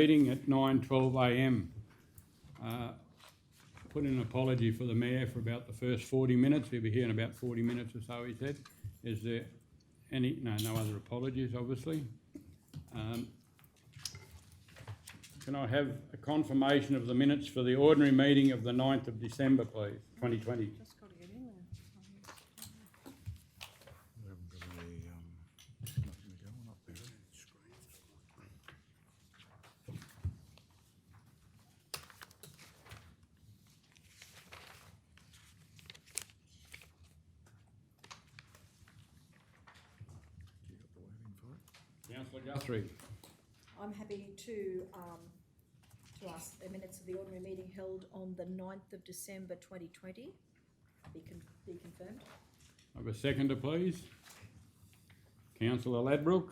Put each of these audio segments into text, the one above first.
meeting at 9:12 a.m. Put in an apology for the Mayor for about the first 40 minutes. He'll be here in about 40 minutes or so, he said. Is there any... No other apologies, obviously. Can I have a confirmation of the minutes for the ordinary meeting of the 9th of December, please, 2020? Just got to get in there. We haven't got nothing going up there. You got the waiting for it? Councillor Guthrie. I'm happy to ask the minutes of the ordinary meeting held on the 9th of December 2020 be confirmed. I have a seconder, please. Councillor Ladbroke.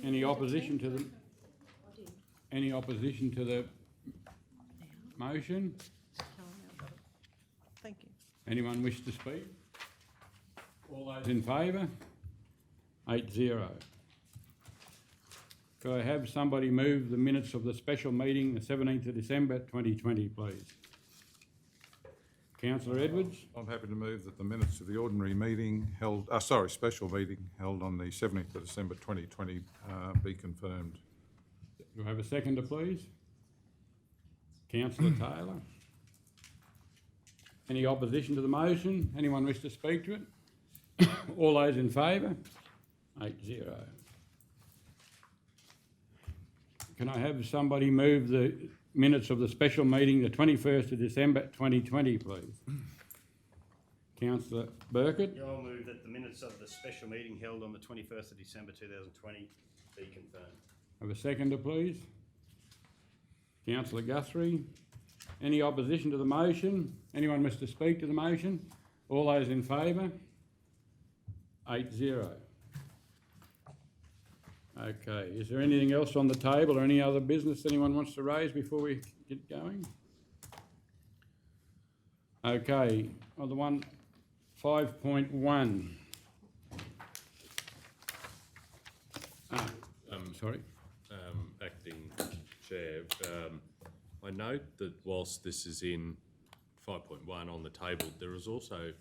Any opposition to the... I did. Any opposition to the motion? Thank you. Anyone wish to speak? All those in favour? 8-0. Could I have somebody move the minutes of the special meeting, the 17th of December 2020, please? Councillor Edwards? I'm happy to move that the minutes of the ordinary meeting held, special meeting held on the 17th of December 2020 be confirmed. Do I have a seconder, please? Councillor Taylor? Any opposition to the motion? Anyone wish to speak to it? All those in favour? 8-0. Can I have somebody move the minutes of the special meeting, the 21st of December 2020, please? Councillor Burkett? Yeah, I'll move that the minutes of the special meeting held on the 21st of December 2020 be confirmed. Have a seconder, please. Councillor Guthrie. Any opposition to the motion? Anyone wish to speak to the motion? All those in favour? 8-0. Okay, is there anything else on the table or any other business anyone wants to raise before we get going? Okay, on the 5.1. Sorry. Acting Chair, I note that whilst this is in 5.1 on the table, there is also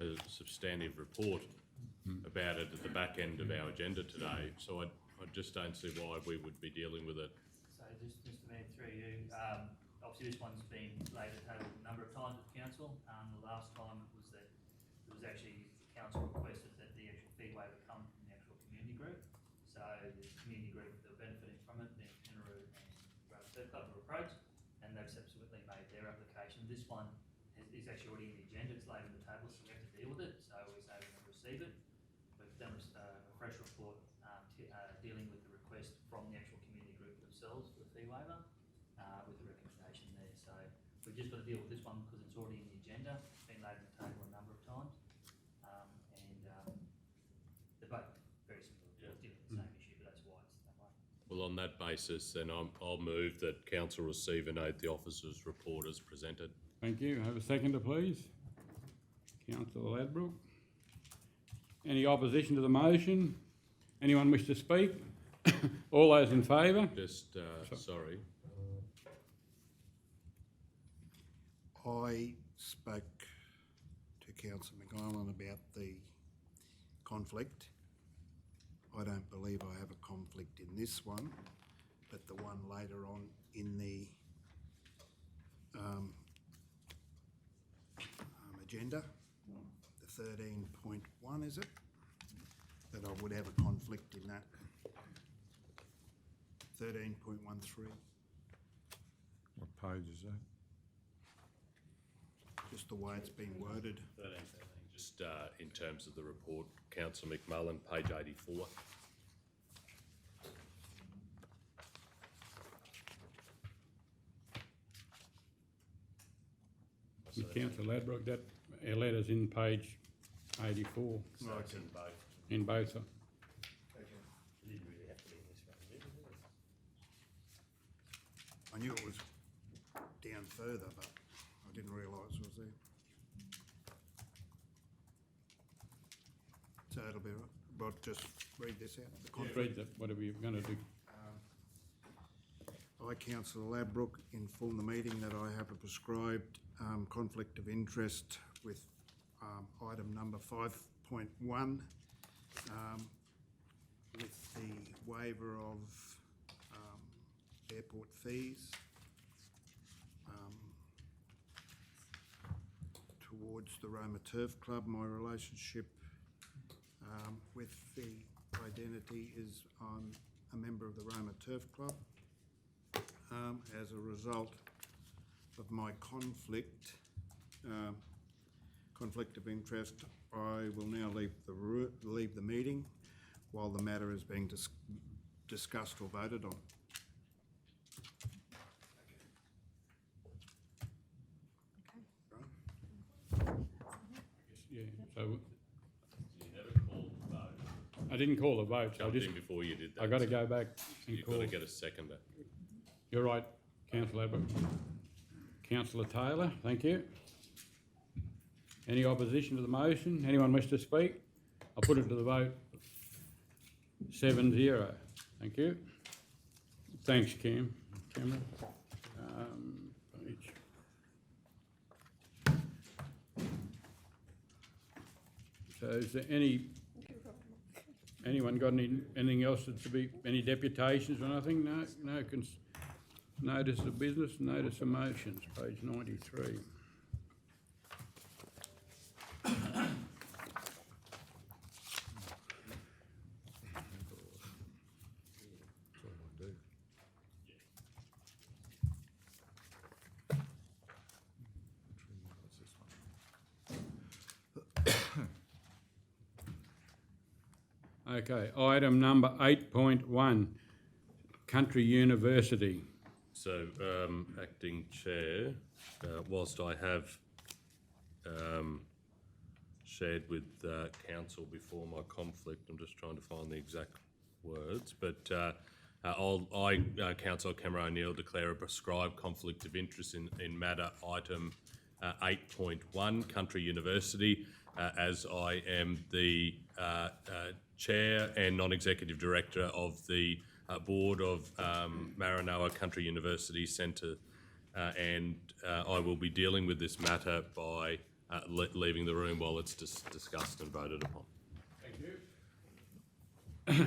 a substantive report about it at the back end of our agenda today, so I just don't see why we would be dealing with it. So just Mr Mayor, through you, obviously this one's been laid at table a number of times with council. The last time it was actually council requested that the actual fee waiver come from the actual community group. So the community group that were benefiting from it, then Renewal and Surf Club were approached, and they've subsequently made their application. This one is actually already in the agenda, it's laid on the table, so we have to deal with it. So we say we're going to receive it. We've done a fresh report dealing with the request from the actual community group themselves for the fee waiver, with the recommendation there. So we've just got to deal with this one because it's already in the agenda. It's been laid on the table a number of times, and they're both very simple. They're dealing with the same issue, but that's why it's that way. Well, on that basis, then I'll move that council receive and note the officer's report as presented. Thank you. Have a seconder, please. Councillor Ladbroke. Any opposition to the motion? Anyone wish to speak? All those in favour? Just, sorry. I spoke to Councillor McGowan about the conflict. I don't believe I have a conflict in this one, but the one later on in the agenda, the 13.1 is it? That I would have a conflict in that. 13.13. What page is that? Just the way it's been worded. 13. Just in terms of the report, Councillor McMullen, page 84. Councillor Ladbroke, that our letter's in page 84. So it's in both. In both. It didn't really have to be in this one, did it? I knew it was down further, but I didn't realise it was there. So it'll be right. But just read this out. The Read that, whatever you're going to do. I, Councillor Ladbroke, inform the meeting that I have a prescribed conflict of interest with item number 5.1 with the waiver of airport fees towards the Roma Turf Club. My relationship with the identity is I'm a member of the Roma Turf Club. As a result of my conflict of interest, I will now leave the meeting while the matter is being discussed or voted on. Yeah, so You never called the vote. I didn't call a vote, so I Jumped just, in before you did that. I got to so go back and You've call. got to get a seconder. You're right, Councillor Abbott. Councillor Taylor, thank you. Any opposition to the motion? Anyone wish to speak? I'll put it to the vote. 7-0. Thank you. Thanks, Cameron. Page. So is there anyone got anything else to be, any deputations or nothing? No, notice of business, notice of motions, page 93. Okay, item number 8.1, Country University. So, acting chair, whilst I have shared with council before my conflict, I'm just trying to find the exact words, but Councillor Cameron O'Neill, declare a prescribed conflict of interest in matter item 8.1, Country University, as I am the chair and non-executive director of the board of Maranoa Country University Centre, and I will be dealing with this matter by leaving the room while it's discussed and voted upon. Thank you.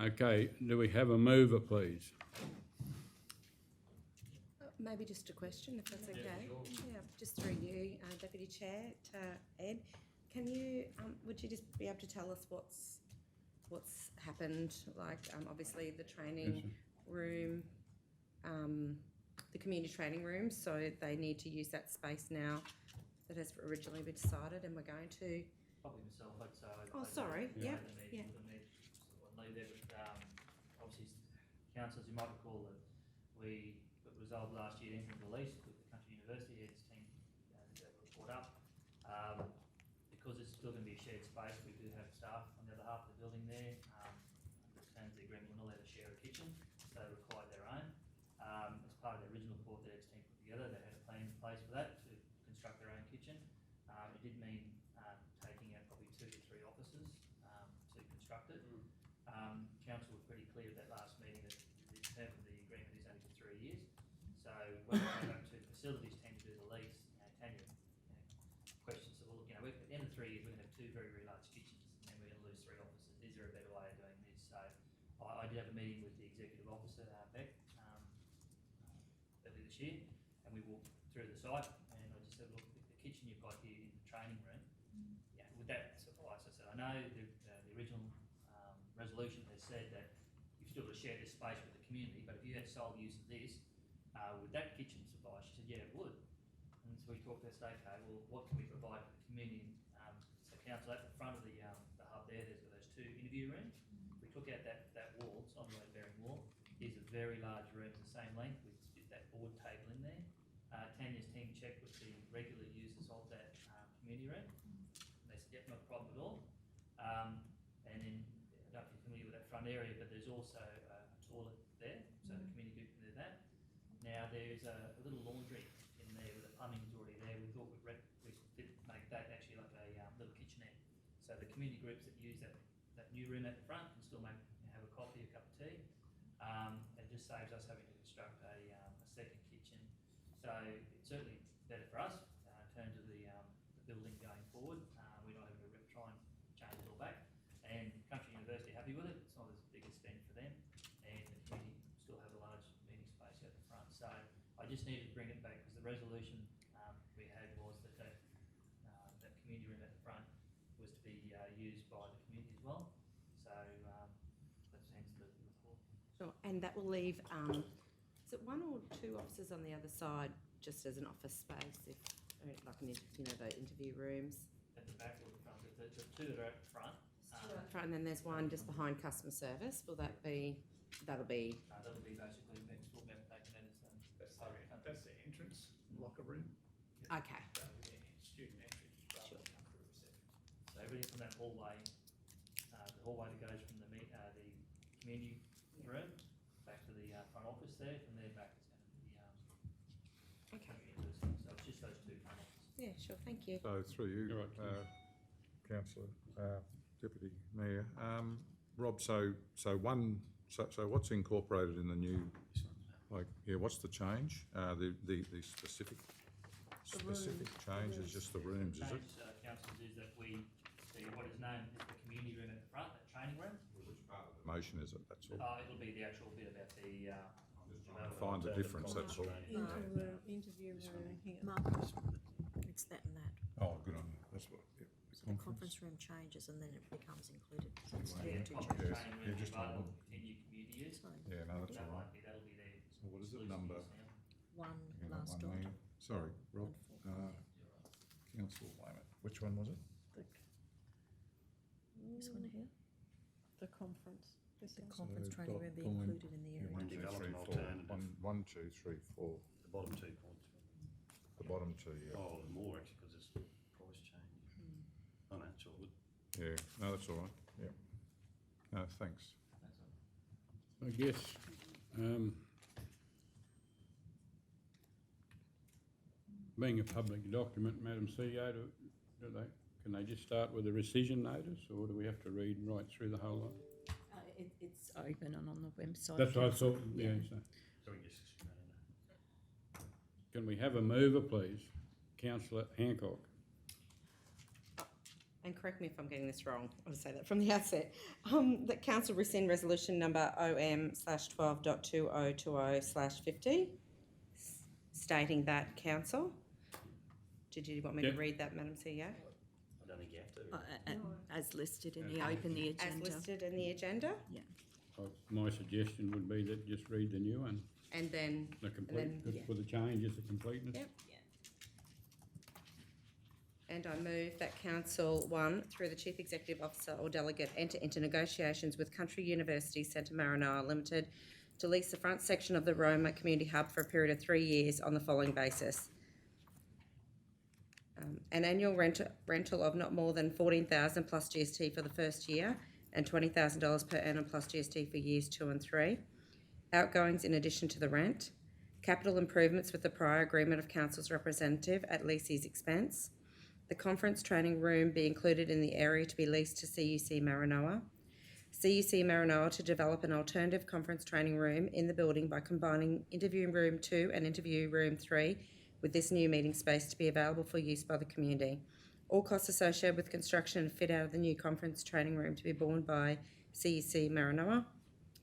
Okay, do we have a mover, please? Maybe just a question, if that's okay. Yeah, just through you, Deputy Chair, to Ed. Can you, would you just be able to tell us what's happened? Like, obviously the training room, the community training room, so they need to use that space now that has originally been decided, and we're going to. Probably myself, I'd say. Oh, sorry. Yeah. Yeah. Leave there, but obviously, councillors, you might recall that we resolved last year to enter into the lease with the Country University. Ed's team did that report up. Because it's still going to be a shared space, we do have staff on the other half of the building there. Under the terms of the agreement, we're not allowed to share a kitchen, so they require their own. As part of the original report that Ed's team put together, they had a plan in place for that to construct their own kitchen. It did mean taking out probably 2 to 3 offices to construct it. Council was pretty clear at that last meeting that the term of the agreement is only for 3 years. So when we came up to the facilities team to do the lease, Tanya questions of, well, look, at the end of 3 years, we're going to have 2 very, very large kitchens, and then we're going to lose 3 offices. Is there a better way of doing this? So I did have a meeting with the executive officer, Beck, earlier this year, and we walked through the site, and I just said, look, the kitchen you've got here in the training room, would that suffice? I said, I know the original resolution has said that you've still got to share this space with the community, but if you had sole use of this, would that kitchen suffice? She said, yeah, it would. And so we talked to her, okay, well, what can we provide for the community? So council, at the front of the hub there, there's those 2 interview rooms. We took out that wall, it's not a load-bearing wall. It's a very large room, the same length, with that board table in there. Tanya's team checked with the regular users of that community room. And they said, yep, not a problem at all. And then, I don't know if you're familiar with that front area, but there's also a toilet there, so the community group can do that. Now, there's a little laundry in there where the plumbing's already there. We thought we'd make that actually like a little kitchenette. So the community groups that use that new room at the front can still have a coffee, a cup of tea. It just saves us having to construct a second kitchen. So it's certainly better for us in terms of the building going forward. We're not having to try and change it all back. And Country University are happy with it. It's not as big a spend for them, and the community still have a large meeting space out the front. So I just needed to bring it back because the resolution we had was that that community room at the front was to be used by the community as well. So that's hence the report. Sure, and that will leave, is it one or two offices on the other side, just as an office space, if, like, the interview rooms? At the back or the front, the two that are at the front. Front, and then there's one just behind customer service. Will that be, that'll be, That'll be basically next door, taking that as That's the entrance locker room. okay, That'll be student entrance rather than come through reception. so everything from that hallway, the hallway that goes from the community room back to the front office there, from there back is going to be okay. university. So it's just those two front offices. Yeah, sure, thank you. So through you, You're right, councillor, deputy mayor, Rob. So what's incorporated in the new? Like, yeah, what's the change? The specific change is just the rooms, is it? Change, councillors, is that what is known as the community room at the front, that training room. Which part of the motion is it? That's all. It'll be the actual bit about the. Find the difference. That's all. Interview room here. Mark, it's that and that. Oh, good on you. That's what. Yeah. So the conference room changes and then it becomes included. So it's Yeah, two Conference changes. training Yeah, room just available hold on. to continue community use. So Yeah, no, that's all right. That'll be there. So what is it, exclusive number? use now. one Hang on, last one order. there. Sorry, Rob. Council, which one was it? This one here, The conference. This the one. conference So training dot room be point- included in the Yeah, area. one, two, Development three, four. alternative. One, two, three, four. The bottom 2 points. The bottom two, yeah. Oh, more actually, because it's price change. Oh, no, it's all good. Yeah, no, that's all right, yeah. No, thanks. I guess, being a public document, Madam CEO, can they just start with a rescission notice, or do we have to read right through the whole lot? It's open and on the website. That's what I thought, yeah, so. So we just straight in. Can we have a mover, please? Councillor Hancock. And correct me if I'm getting this wrong, I'll say that from the outset, that council rescind resolution number OM/12.2020/50, stating that council. Did you want me to Yep. read that, Madam CEO? I don't think you have to. As listed in the open the As agenda. listed in the agenda, My suggestion would be that just read the new one, and then, the complete, then- just for the changes, the completeness. Yep. and I move that council, one, through the chief executive officer or delegate, enter into negotiations with Country University Centre Maranoa Limited to lease the front section of the Roma Community Hub for a period of 3 years on the following basis. An annual rental of not more than $14,000 plus GST for the first year and $20,000 per annum plus GST for years 2 and 3. Outgoings in addition to the rent. Capital improvements with the prior agreement of council's representative at leasee's expense. The conference training room be included in the area to be leased to CUC Maranoa. CUC Maranoa to develop an alternative conference training room in the building by combining interview room 2 and interview room 3 with this new meeting space to be available for use by the community. All costs associated with construction and fit out of the new conference training room to be borne by CUC Maranoa,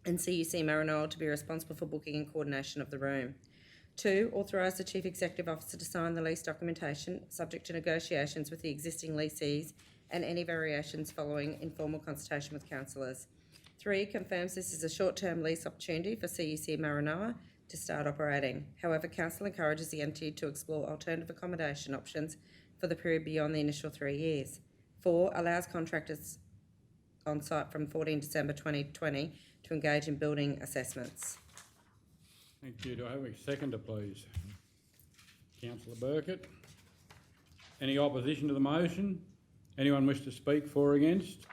and CUC Maranoa to be responsible for booking and coordination of the room. 2, authorise the Chief Executive Officer to sign the lease documentation subject to negotiations with the existing lessees and any variations following informal consultation with councillors. 3, confirms this is a short-term lease opportunity for CUC Maranoa to start operating. However, council encourages the entity to explore alternative accommodation options for the period beyond the initial 3 years. 4, allows contractors on site from 14 December 2020 to engage in building assessments. Thank you. Do I have a seconder, please? Councillor Burkett. Any opposition to the motion? Anyone wish to speak for or against?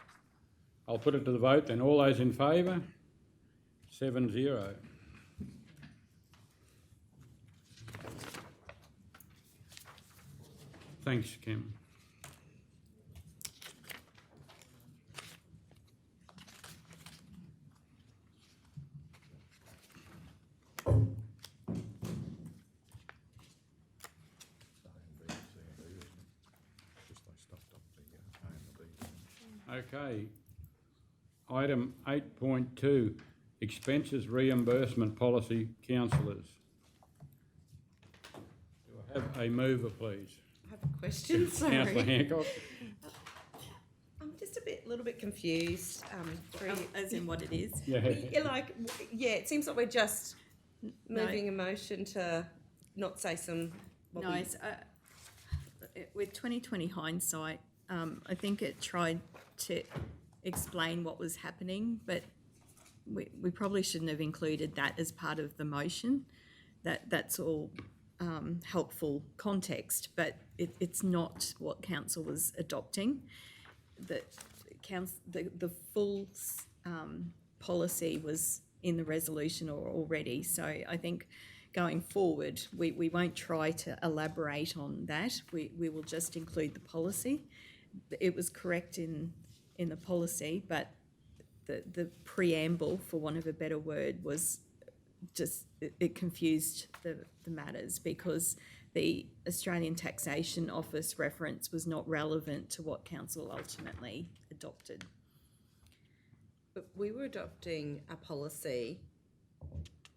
I'll put it to the vote then. All those in favour? 7-0. Thanks, Kim. Okay. Item 8.2, expenses reimbursement policy, councillors. Do I have a mover, please? I have a question, sorry. Councillor Hancock. I'm just little bit confused, As in what it is. Yeah. It seems like we're just moving a motion to not say some. No, it's, with 2020 hindsight, I think it tried to explain what was happening, but we probably shouldn't have included that as part of the motion. That's all helpful context, but it's not what council was adopting. The full policy was in the resolution already, so I think going forward we won't try to elaborate on that. We will just include the policy. It was correct in the policy, but the preamble, for want of a better word, was just it confused the matters, because the Australian Taxation Office reference was not relevant to what council ultimately adopted. But we were adopting a policy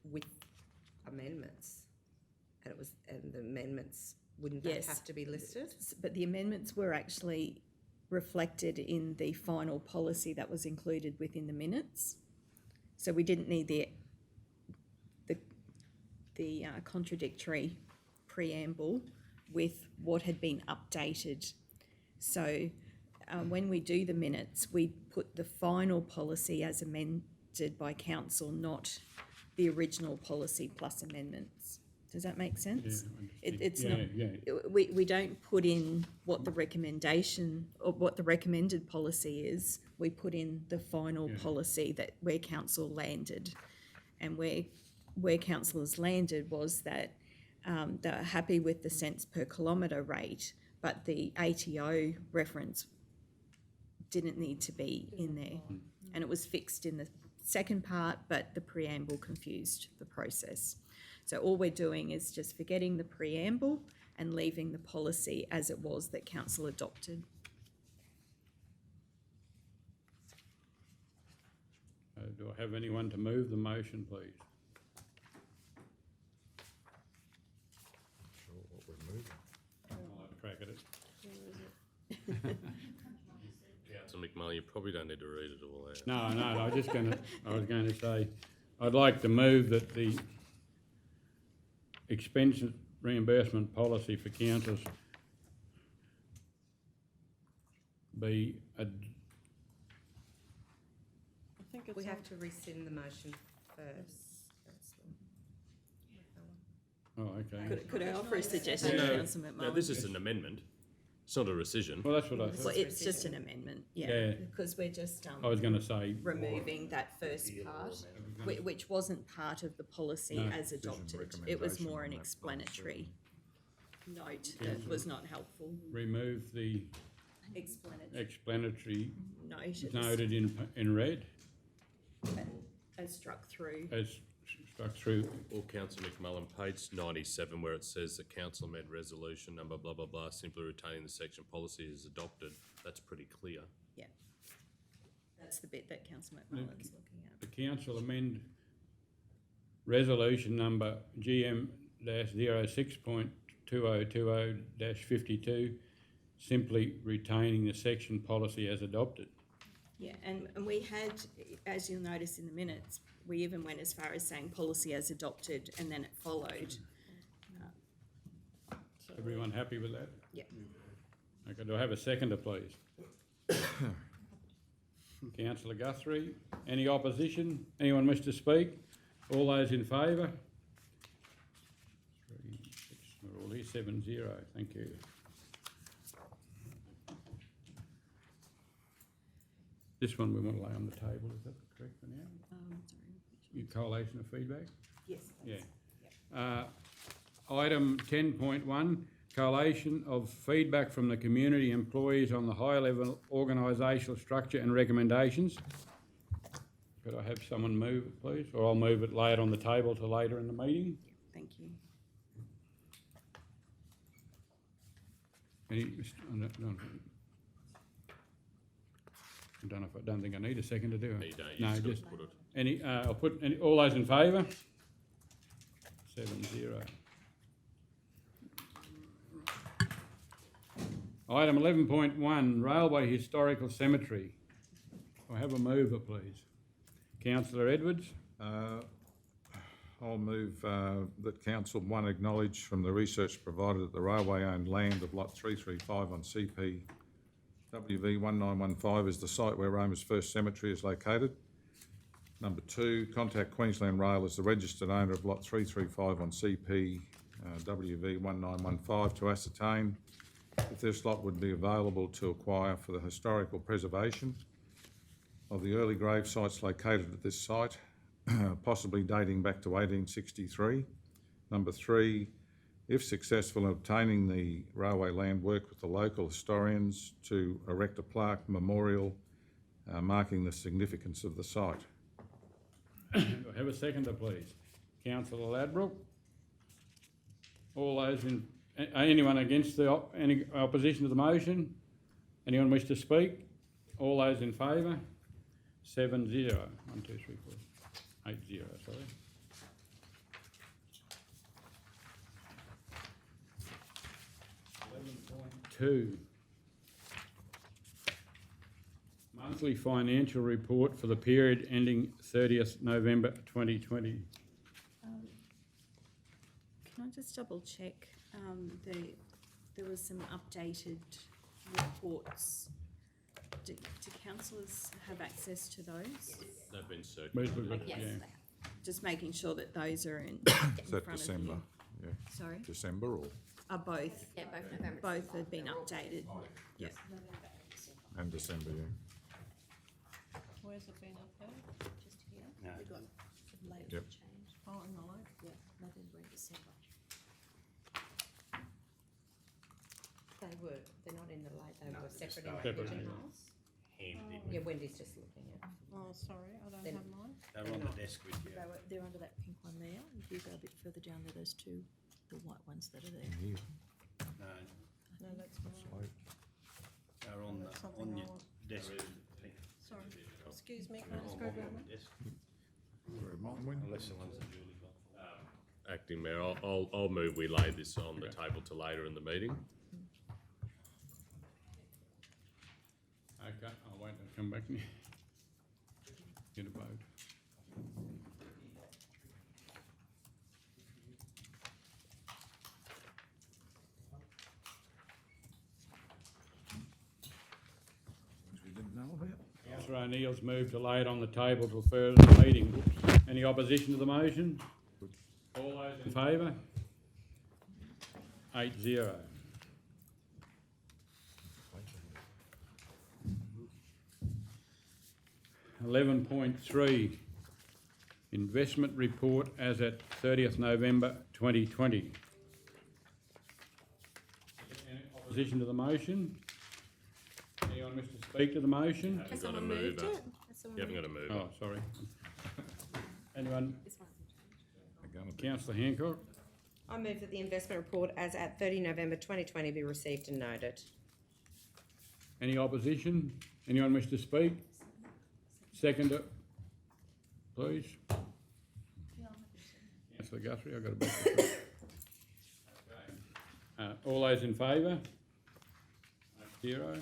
with amendments, and the amendments wouldn't Yes. have to be listed? But the amendments were actually reflected in the final policy that was included within the minutes. So we didn't need the contradictory preamble with what had been updated. So when we do the minutes, we put the final policy as amended by council, not the original policy plus amendments. Does that make sense? We don't put in what the recommendation or what the recommended policy is. We put in the final policy that where council landed, and where councillors landed was that they're happy with the cents per kilometre rate, but the ATO reference didn't need to be in there, and it was fixed in the second part, but the preamble confused the process. So all we're doing is just forgetting the preamble and leaving the policy as it was that council adopted. Do I have anyone to move the motion, please? Sure what we're moving. I'll have a crack at it. Councillor McMullen, you probably don't need to read it all out. No, I was going to say, I'd like to move that the expense reimbursement policy for councils be We have to rescind the motion first. okay. Could I offer a suggestion, Councillor McMullen? No, this is an amendment. It's not a rescission. Well, that's what I thought. Well, it's just an amendment, Yeah. because we're just I was going to say, removing that first part, which wasn't part of the policy No. as adopted. It was more an explanatory note that was not helpful. remove the explanatory Note noted in red as struck through. as struck through. Or Councillor McMullen, page 97, where it says the council made resolution number blah, blah, blah, simply retaining the section policy is adopted. That's pretty clear. Yeah. That's the bit that Councillor McMullen's looking at. The council amend resolution number GM-06.2020-52, simply retaining the section policy as adopted. Yeah, and we had, as you'll notice in the minutes, we even went as far as saying policy as adopted, and then it followed. Everyone happy with that? Yeah. Okay, do I have a seconder, please? Councillor Guthrie. Any opposition? Anyone wish to speak? All those in favour? 3, 6, we're all here, 7-0, thank you. This one we want to lay on the table, is that correct for now? Your collation of feedback? Yes. Yeah. Item 10.1, collation of feedback from the community employees on the high-level organisational structure and recommendations. Could I have someone move it, please? Or I'll move it, lay it on the table till later in the meeting. Thank you. Any, don't think I need a seconder, do I? No, you don't, No, you just just, got to put it. I'll put, all those in favour? 7-0. Item 11.1, Railway Historical Cemetery. I'll have a mover, please. Councillor Edwards? I'll move that Council, one, acknowledge from the research provided that the railway-owned land of Lot 335 on CP WV 1915 is the site where Romer's first cemetery is located. Number 2, contact Queensland Rail as the registered owner of Lot 335 on CP WV 1915 to ascertain if this lot would be available to acquire for the historical preservation of the early grave sites located at this site, possibly dating back to 1863. Number 3, if successful in obtaining the railway land, work with the local historians to erect a plaque memorial marking the significance of the site. I'll have a seconder, please. Councillor Ladbroke? All those in, anyone against any opposition to the motion? Anyone wish to speak? All those in favour? 7-0. 1, 2, 3, 4. 8-0, sorry. Two. Monthly financial report for the period ending 30th November 2020. Can I just double check, there was some updated reports. Do councillors have access to those? They've been circulated. Yeah. Just making sure that those are in Is that front December? of you. Yeah, Sorry? December or, Both. Yeah, both November. Both have been updated. Yeah. and December, yeah. Where's it been updated? Just here. No. We've got the labels Yep. changed. Oh, in the lake. Yeah, November and December. They're not in the light, they No, were they're separate in the separate. pigeonholes. Handed. Yeah, Wendy's just looking at. Oh, sorry, I don't Then- have mine. They were on the desk with you. They're under that pink one there. If you go a bit further down there, those two, the white ones that are there. Here, No, No, that's mine. slope. they're on That's the, something on I your want. desk. Sorry, excuse me, can They're I just on grab your that one? desk. Where mine went? Unless the ones that Julie got. Acting Mayor, I'll move we lay this on the table to later in the meeting. Okay, I'll wait and come back and get a vote. Which we didn't know about. Councillor O'Neill's moved to lay it on the table till further meeting. Whoops. Any opposition to the motion? All those in favour? 8-0. Eleven point three, investment report as at 30th November 2020. Any opposition to the motion? Anyone wish to speak to the motion? Haven't got a mover. You haven't got a mover. Oh, sorry. Anyone? They're gonna be. Councillor Hancock? I move that the investment report as at 30 November 2020 be received and noted. Any opposition? Anyone wish to speak? Seconder, please. Councillor Guthrie, I've got a bit. All those in favour? 0.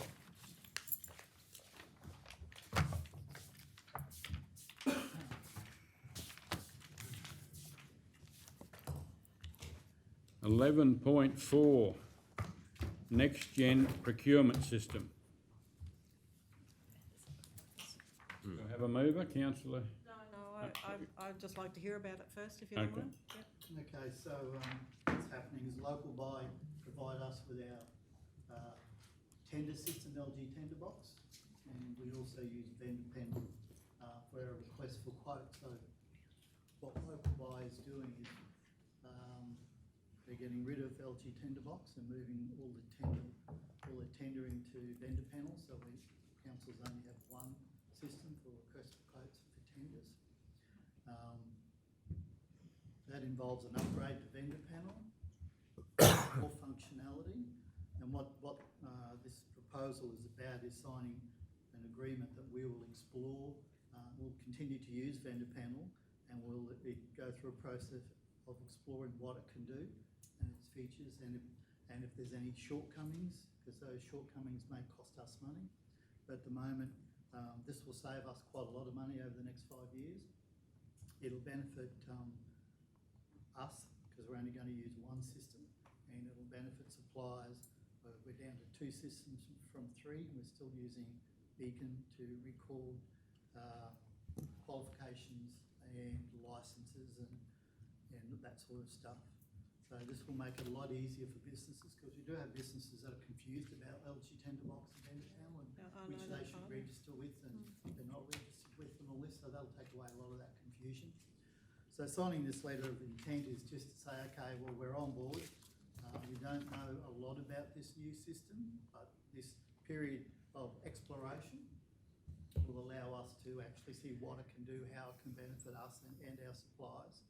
$11.4, next gen procurement system. Do I have a mover, councillor? No, I'd just like to hear about it first, if you don't Okay. mind. Yep. Okay, so what's happening is Local Buy provide us with our tender system, LG tender box, and we also use Vendor Pen for our request for quote. So what Local Buy is doing is they're getting rid of LG tender box and moving all the tendering to vendor panel. So councils only have one system for request for quotes for tenders. That involves an upgrade to vendor panel, more functionality, and what this proposal is about is signing an agreement that we will explore, we'll continue to use vendor panel, and we'll go through a process of exploring what it can do and its features, and if there's any shortcomings, because those shortcomings may cost us money. But at the moment, this will save us quite a lot of money over the next 5 years. It'll benefit us, because we're only going to use one system, and it'll benefit suppliers. We're down to 2 systems from 3, and we're still using Beacon to record qualifications and licenses and that sort of stuff. So this will make it a lot easier for businesses, because we do have businesses that are confused about LG Tenderbox and vendor panel and which they should register with and they're not registered with and all this, so that'll take away a lot of that confusion. So signing this letter of intent is just to say, okay, well, we're on board. We don't know a lot about this new system, but this period of exploration will allow us to actually see what it can do, how it can benefit us and our suppliers.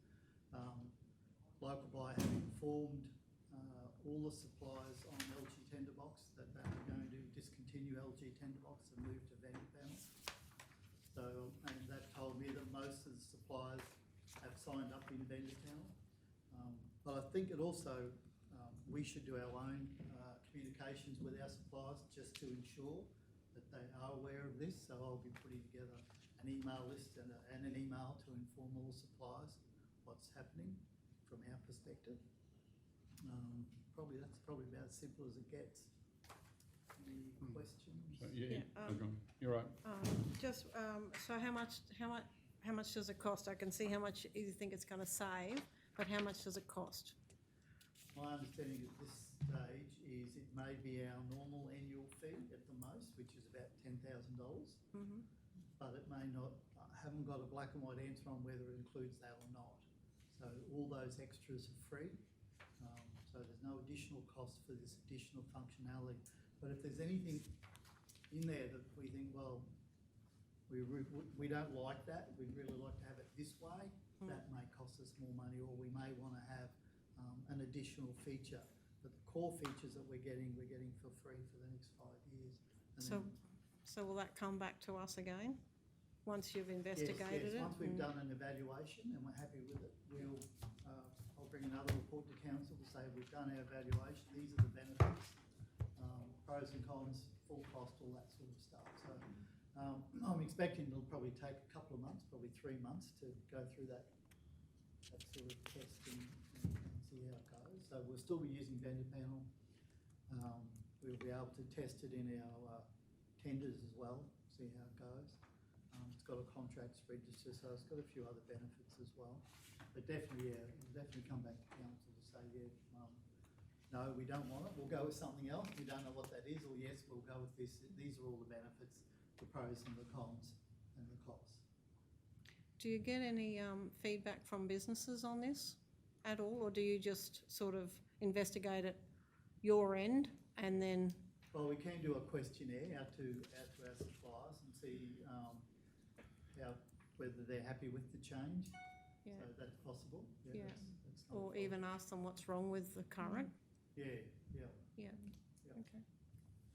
Local Buy have informed all the suppliers on LG Tenderbox that they are going to discontinue LG Tenderbox and move to vendor panel. So, and they've told me that most of the suppliers have signed up in vendor panel. But I think it also, we should do our own communications with our suppliers just to ensure that they are aware of this. So I'll be putting together an email list and an email to inform all suppliers what's happening from our perspective. That's probably about as simple as it gets. Any questions? So, Yeah, okay. You're right. So how much does it cost? I can see how much you think it's going to save, but how much does it cost? My understanding at this stage is it may be our normal annual fee at the most, which is about $10,000, but it may not. I haven't got a black and white answer on whether it includes that or not. So all those extras are free. So there's no additional cost for this additional functionality. But if there's anything in there that we think, well, we don't like that, we'd really like to have it this way, that may cost us more money, or we may want to have an additional feature. But the core features that we're getting for free for the next 5 years. And So will that come back to us again, once you've investigated it? Once we've done an evaluation and we're happy with it, I'll bring another report to council to say we've done our evaluation, these are the benefits, pros and cons, full cost, all that sort of stuff. So I'm expecting it'll probably take a couple of months, probably 3 months, to go through that sort of testing and see how it goes. So we'll still be using vendor panel. We'll be able to test it in our tenders as well, see how it goes. It's got a contracts register, so it's got a few other benefits as well. But definitely, we'll definitely come back to council to say, no, we don't want it, we'll go with something else, we don't know what that is, or yes, we'll go with this. These are all the benefits, the pros and the cons and the costs. Do you get any feedback from businesses on this at all, or do you just sort of investigate at your end and then? Well, we can do a questionnaire out to our suppliers and see whether they're happy with the change. Yeah. So that's possible. Yeah. That's not a Or problem. even ask them what's wrong with the current? Yeah. Okay.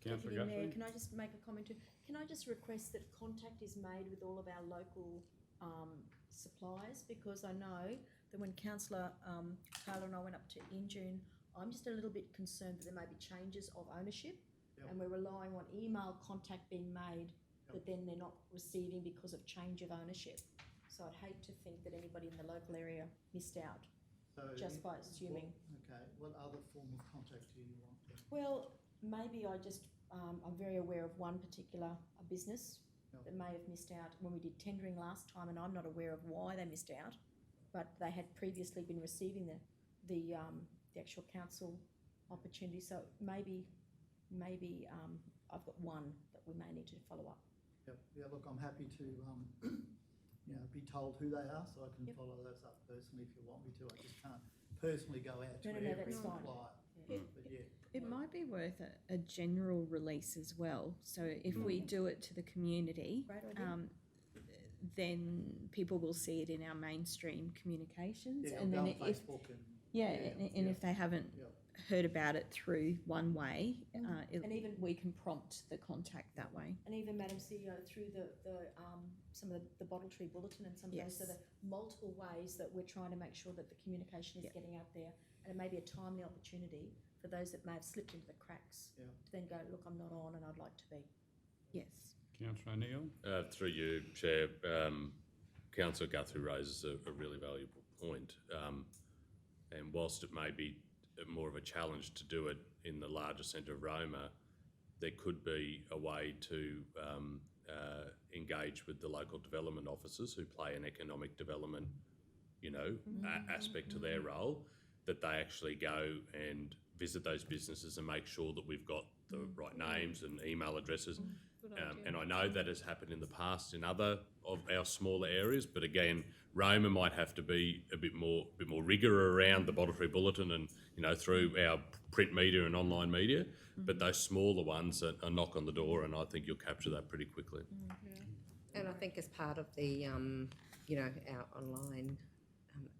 Councillor Deputy Mayor, Guthrie? can I just make a comment too? Can I just request that contact is made with all of our local suppliers? Because I know that when Councillor Taylor and I went up to Injune, I'm just a little bit concerned that there may be changes of ownership, and we're relying on email contact being made that then they're not receiving because of change of ownership. So I'd hate to think that anybody in the local area missed out just by assuming. What other form of contact do you want then? Well, maybe I'm very aware of one particular business that may have missed out when we did tendering last time, and I'm not aware of why they missed out, but they had previously been receiving the actual council opportunity. So maybe I've got one that we may need to follow up. Yeah, look, I'm happy to be told who they are, so I can follow those up personally if you want me to. I just can't personally go out to every that's fine. supplier. It might be worth a general release as well. So if we do it to the community, Great idea. then people will see it in our mainstream communications. Yeah, and then on if Facebook and if they haven't heard about it through One Way, And even- we can prompt the contact that way. And even, Madam CEO, through some of the Bottle Tree Bulletin and some of those, so Yes. the multiple ways that we're trying to make sure that the communication is Yep. getting out there, and it may be a timely opportunity for those that may have slipped into the cracks Yeah. to then go, look, I'm not on and I'd like to be. Yes. Councillor O'Neill? Through you, Chair, Councillor Guthrie raises a really valuable point. And whilst it may be more of a challenge to do it in the larger centre of Roma, there could be a way to engage with the local development officers who play an economic development, aspect to their role, that they actually go and visit those businesses and make sure that we've got the right names and email addresses. And I know that has happened in the past in other of our smaller areas, but again, Roma might have to be a bit more rigour around the Bottle Tree Bulletin and through our print media and online media. But those smaller ones are knock on the door, and I think you'll capture that pretty quickly. And I think as part of the, our online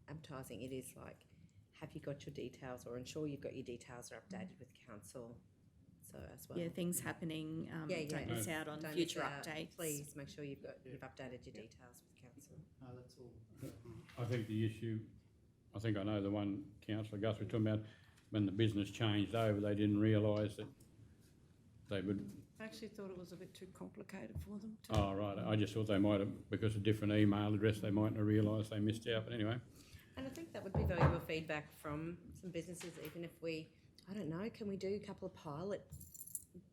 advertising, it is like, have you got your details, or ensure you've got your details are updated with council. So as well. Yeah, things happening, don't miss out on Don't future miss out. updates. Please make sure you've updated your details with council. No, that's all. I think the issue, I know the one Councillor Guthrie talking about, when the business changed over, they didn't realise that they would, I actually thought it was a bit too complicated for them to. oh, right, I just thought they might have, because of different email address, they mightn't have realised they missed out, but anyway. And I think that would be valuable feedback from some businesses, even if we, I don't know, can we do a couple of pilot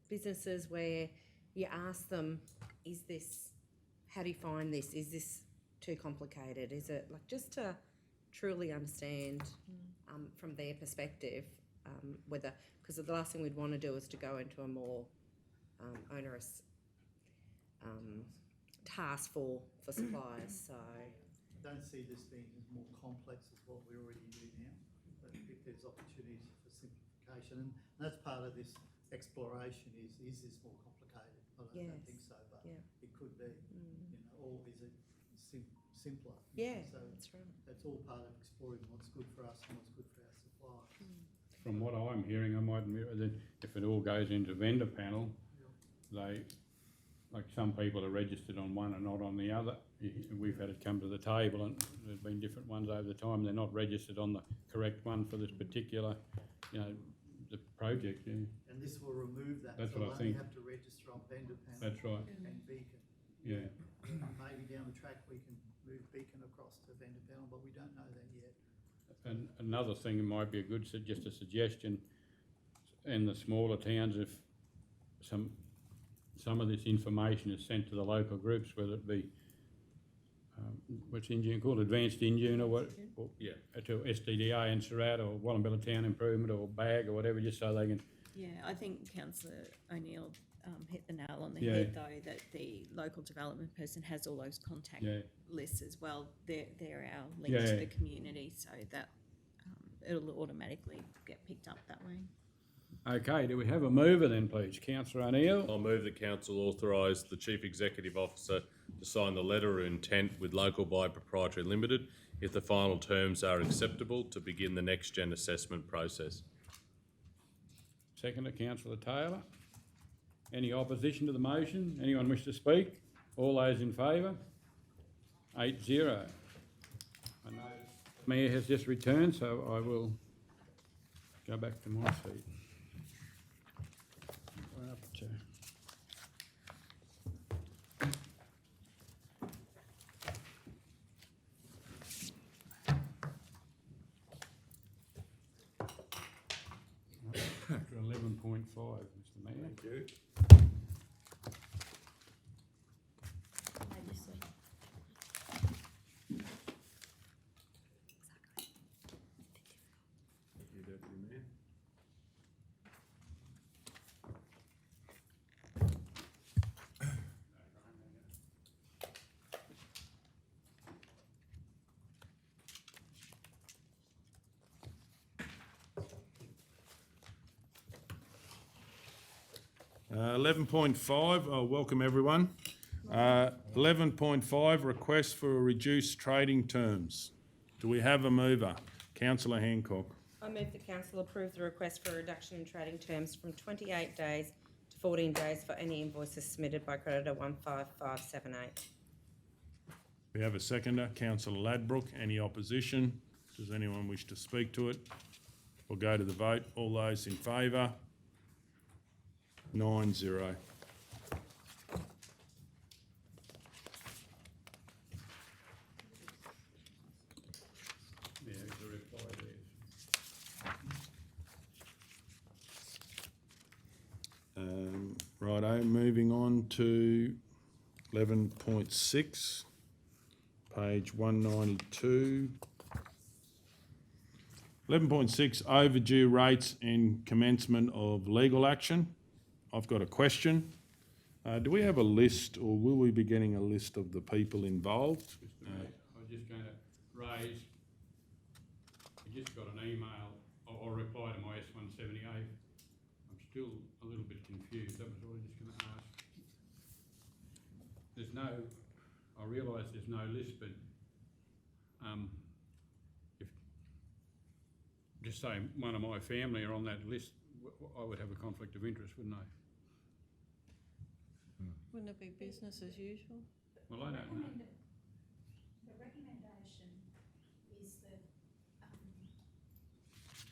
businesses where you ask them, how do you find this? Is this too complicated? Is it, like, just to truly understand from their perspective whether, because the last thing we'd want to do is to go into a more onerous task for suppliers, so. I don't see this being as more complex as what we already do now, but if there's opportunities for simplification, and that's part of this exploration, is this more complicated? I don't think so, but it could be, or is it simpler? Yeah, So that's right. that's all part of exploring what's good for us and what's good for our suppliers. From what I'm hearing, I might admit that if it all goes into vendor panel, they, like some people are registered on one and not on the other. We've had it come to the table and there's been different ones over the time. They're not registered on the correct one for this particular, the project. Yeah. And this will remove that. That's so what I they'll only think. have to register on vendor panel. That's right. And Beacon. Yeah. Maybe down the track we can move Beacon across to vendor panel, but we don't know that yet. And another thing might be a good, just a suggestion, in the smaller towns, if some of this information is sent to the local groups, whether it be, what's Injune called, Advanced Injune or what, or, to SDDA in Surat or Wallumbilla Town Improvement or BAG or whatever, just so they can. Yeah, I think Councillor O'Neill hit the nail on the Yeah. head, though, that the local development person has all those contact lists as well. They're our link to the community, so that it'll automatically get picked up that way. Okay, do we have a mover then, please? Councillor O'Neill? I'll move that council authorise the Chief Executive Officer to sign the letter of intent with Local Buy Proprietary Limited if the final terms are acceptable to begin the next gen assessment process. Seconder, Councillor Taylor. Any opposition to the motion? Anyone wish to speak? All those in favour? 8-0. I know the Mayor has just returned, so I will go back to my seat. We're up to Chapter 11.5, Mr Mayor. Thank you. Maybe so. You Deputy Mayor. Eleven point five, welcome everyone. 11.5, request for reduced trading terms. Do we have a mover? Councillor Hancock. I move the council approve the request for a reduction in trading terms from 28 days to 14 days for any invoices submitted by creditor 15578. We have a seconder, councillor Ladbrook. Any opposition? Does anyone wish to speak to it? We'll go to the vote. All those in favour? 9-0. Yeah, there's a reply there. Righto, moving on to 11.6, page 192. 11.6, overdue rates and commencement of legal action. I've got a question. Do we have a list, or will we be getting a list of the people involved? I was just going to raise, I just got an email or reply to my S178. I'm still a little bit confused. That was all I was just going to ask. There's no, I realise there's no list, but if, just say one of my family are on that list, I would have a conflict of interest, wouldn't I? Wouldn't it be business as usual? Well, I don't know. The recommendation is that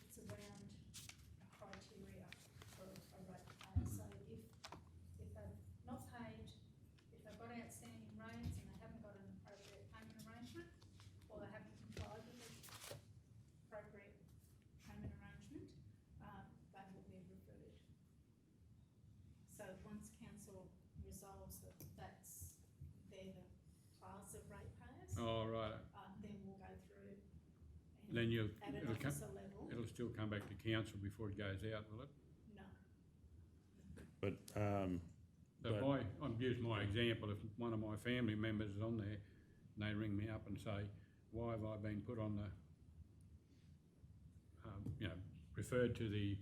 it's around criteria for a rate pay. So if they've not paid, if they've got outstanding rates and they haven't got an appropriate payment arrangement, or they haven't complied with the appropriate payment arrangement, they will be referred. So once council resolves that they're the class of ratepayers, Oh, right. then we'll go through Then and at an it'll come, officer level, it'll still come back to council before it goes out, will it? no. But, So if I'm using my example, if one of my family members is on there and they ring me up and say, why have I been put on the, referred to the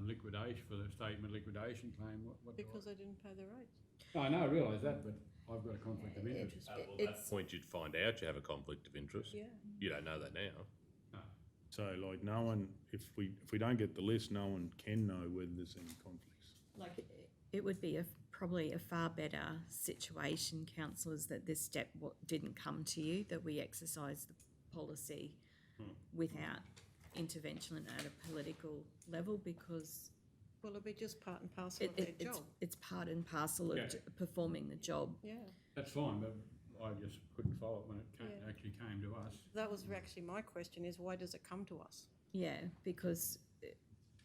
liquidation, for the statement liquidation claim, what do I? Because they didn't pay their rates. I know, I realise that, but I've got a conflict of interest. Well, at that point, you'd find out you have a conflict of interest. Yeah. You don't know that now. so like no one, if we don't get the list, no one can know whether there's any conflicts. Like, it would be probably a far better situation, councillors, that this step didn't come to you, that we exercise the policy without intervention at a political level, because Well, it'll be just part and parcel of their job. it's part and parcel of performing the job. Yeah, That's fine, but I just couldn't follow it when it Yeah. actually came to us. that was actually my question, is why does it come to us? Yeah, because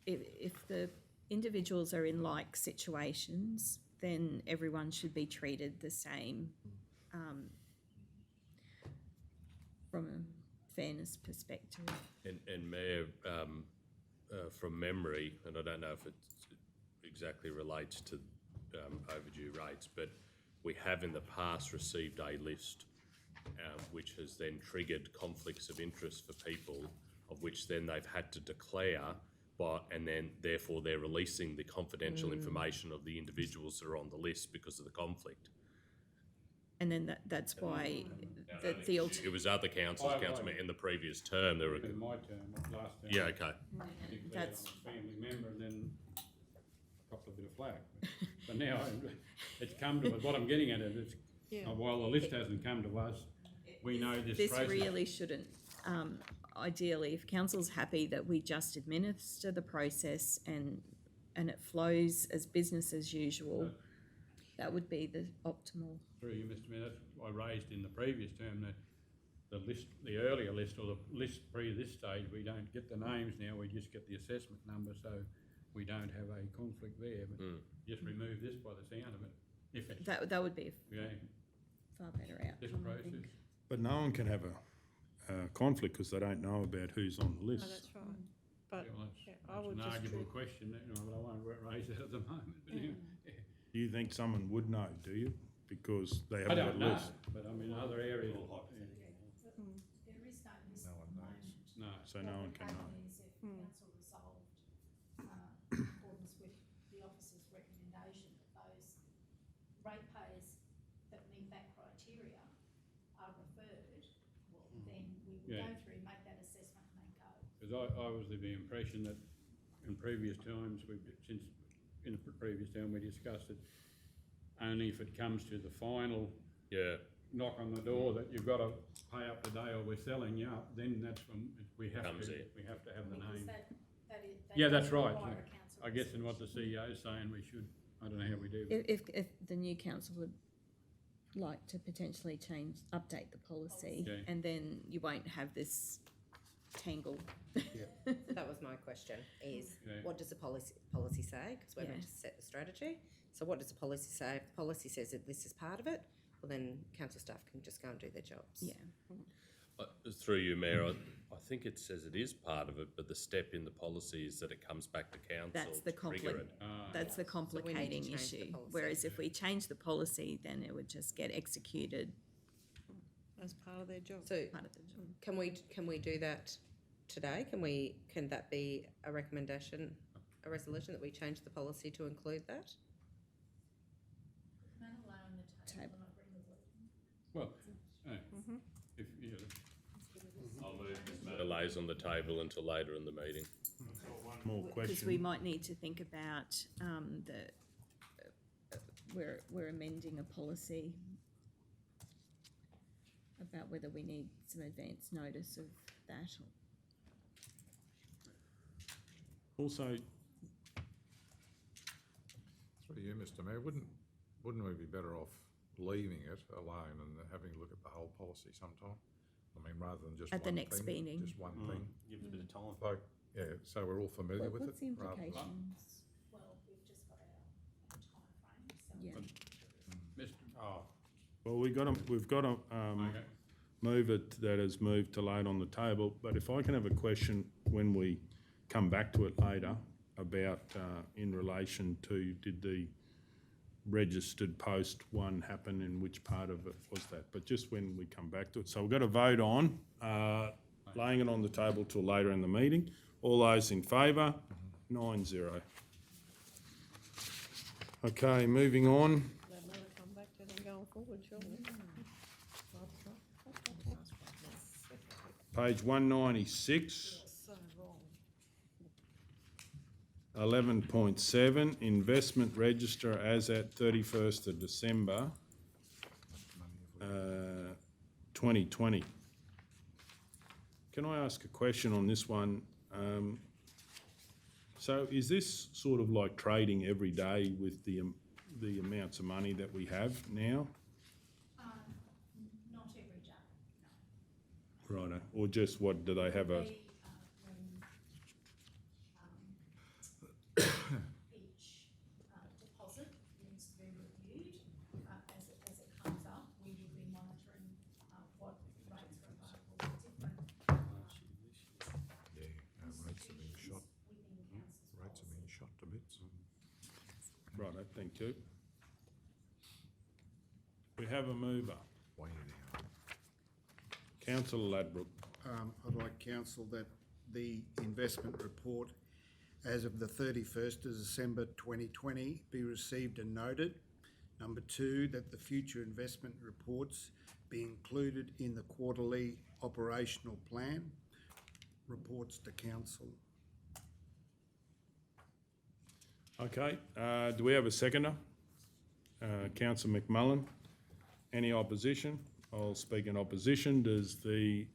if the individuals are in like situations, then everyone should be treated the same from a fairness perspective. And Mayor, from memory, and I don't know if it exactly relates to overdue rates, but we have in the past received a list which has then triggered conflicts of interest for people, of which then they've had to declare, and then therefore they're releasing the confidential information of the individuals that are on the list because of the conflict. And then that's why It was other councillors, Councillor, in the previous term, there were. In my term, last term. Yeah, okay. That's a family member and then a couple of bit of flack. But now it's come to us. What I'm getting at is, while the list hasn't come to us, we know this process. This really shouldn't. Ideally, if council's happy that we just administer the process and it flows as business as usual, that would be the optimal. Through you, Mr Mayor, that's what I raised in the previous term, that the list, the earlier list, or the list pre this stage, we don't get the names now, we just get the assessment number, so we don't have a conflict there. But just remove this by the sound of it. If it's, That would be yeah, far better outcome. this I process. think. But no one can have a conflict because they don't know about who's on the Oh, list. that's right. But Well, I that's would an just arguable treat- question, but I won't raise it at the moment. But anyway, Do you think someone would know, do you? Because they I haven't got don't a know, list. but I mean, other areas. There is no list No at one the knows. moment. No. So no one can know. What would happen is if council resolved, in accordance with the officer's recommendation, that those ratepayers that meet that criteria are referred, well, then we would Yeah. go through, make that assessment and then go. Because because I was of the impression that in previous times, in the previous time we discussed it, only if it comes to the final Yeah, knock on the door that you've got to pay up today or we're selling you up, then that's when we have Comes to, in. we have to have the Because name. that Yeah, that's does right. require a council I guess in what the resolution. CEO is saying, we should, I don't know how we do. but- If the new council would like to potentially update the policy, Okay. and then you won't have this tangle. That was my question, is Okay. what does the policy say? Because we're meant to set the strategy. So what does the policy say? If the policy says that this is part of it, well then council staff can just go and do their jobs. Yeah. through you, Mayor, I think it says it is part of it, but the step in the policy is that it comes back to council That's the to trigger it. That's the So we need to complicating change the issue. policy. Whereas if we change the policy, then it would just get executed As part of their job. So part of the job. can we do that today? Can that be a recommendation, a resolution that we change the policy to include that? Table. Well, if, I'll move this matter lays on the table until later in the meeting. More Because we questions? might need to think about we're amending a policy about whether we need some advance notice of that. Also, Through you, Mr Mayor, wouldn't we be better off leaving it alone and having a look at the whole policy sometime? I mean, rather than just At the one next thing, meeting. just one thing. Give us a bit of time. Like, yeah, so we're all familiar with it. What's the rather than- implications? Well, we've just got our timeframe, so. Yeah. Mr. well, we've got to Okay. move it, that is moved to laid on the table, but if I can have a question when we come back to it later about, in relation to, did the registered post one happen and which part of it was that? But just when we come back to it. So we've got to vote on, laying it on the table till later in the meeting. All those in favour? 9-0. Okay, moving on. They'll never come back to them going forward, surely. Page 196. So wrong. 11.7, investment register as at 31st of December 2020. Can I ask a question on this one? So is this sort of like trading every day with the amounts of money that we have now? Not every day, no. Righto, or just what, do they have a, They, each deposit needs to be reviewed. As it comes up, we will be monitoring what rates are available for different Yeah, rates are being shot, within council's rates are policy. being shot to bits. righto, thank you. We have a mover, Way down. councillor Ladbroke. I'd like council that the investment report as of the 31st of December 2020 be received and noted. Number 2, that the future investment reports be included in the quarterly operational plan. Reports to council. Okay, do we have a seconder? Councillor McMullen. Any opposition? I'll speak in opposition. Does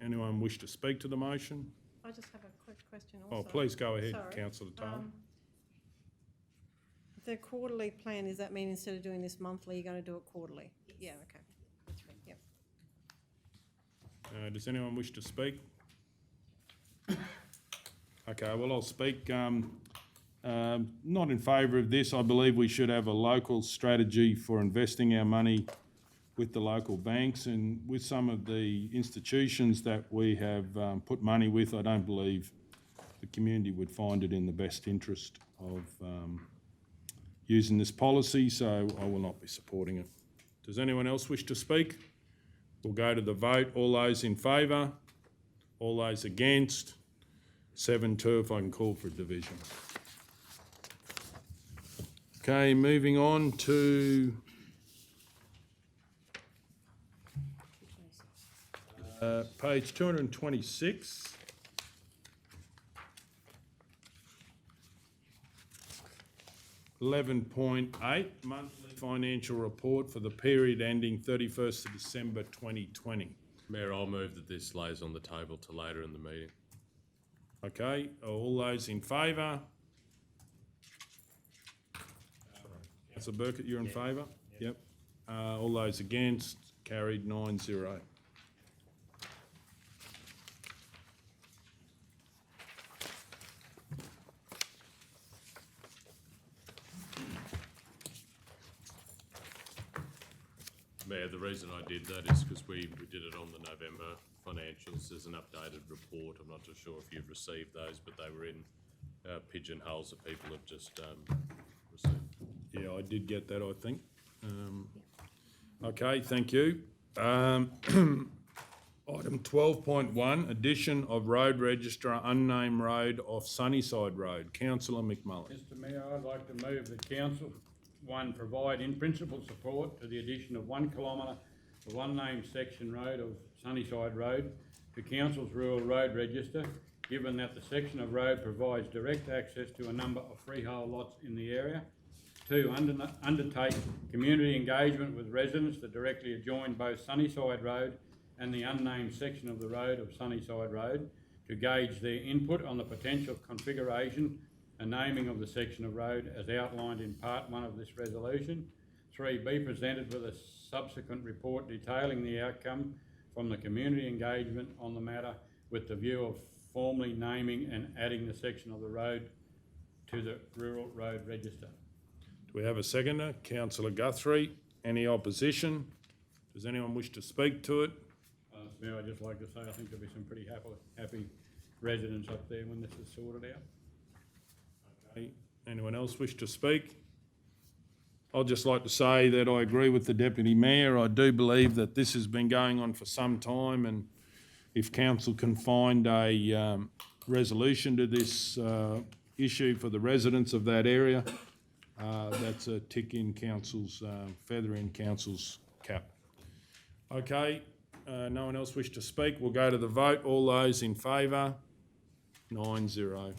anyone wish to speak to the motion? I just have a quick question also. Oh, please go ahead, Sorry. councillor Taylor. The quarterly plan, does that mean instead of doing this monthly, you're going to do it quarterly? Yeah, okay. That's right, yep. Does anyone wish to speak? Okay, well, I'll speak. Not in favour of this. I believe we should have a local strategy for investing our money with the local banks and with some of the institutions that we have put money with. I don't believe the community would find it in the best interest of using this policy, so I will not be supporting it. Does anyone else wish to speak? We'll go to the vote. All those in favour? All those against? 7-2 if I can call for a division. Okay, moving on to page 226. 11.8, monthly financial report for the period ending 31st of December 2020. Mayor, I'll move that this lays on the table to later in the meeting. Okay, all those in favour? Councillor Burkett, you're in favour? Yep. All those against? Carried 9-0. Mayor, the reason I did that is because we did it on the November financials. There's an updated report. I'm not too sure if you've received those, but they were in pigeonholes that people have just received. Yeah, I did get that, I think. Okay, thank you. Item 12.1, addition of road register unnamed road off Sunnyside Road. Councillor McMullen. Mr Mayor, I'd like to move that council, one, provide in principle support to the addition of 1 kilometre of unnamed section road of Sunnyside Road to council's rural road register, given that the section of road provides direct access to a number of freehold lots in the area. 2, undertake community engagement with residents that directly adjoin both Sunnyside Road and the unnamed section of the road of Sunnyside Road to gauge their input on the potential configuration and naming of the section of road as outlined in part 1 of this resolution. 3, be presented with a subsequent report detailing the outcome from the community engagement on the matter with the view of formally naming and adding the section of the road to the rural road register. Do we have a seconder? Councillor Guthrie. Any opposition? Does anyone wish to speak to it? Mr Mayor, I'd just like to say I think there'll be some pretty happy residents up there when this is sorted out. Okay. Anyone else wish to speak? I'd just like to say that I agree with the Deputy Mayor. I do believe that this has been going on for some time, and if council can find a resolution to this issue for the residents of that area, that's a tick in council's, feather in council's cap. Okay, no one else wish to speak. We'll go to the vote. All those in favour? 9-0.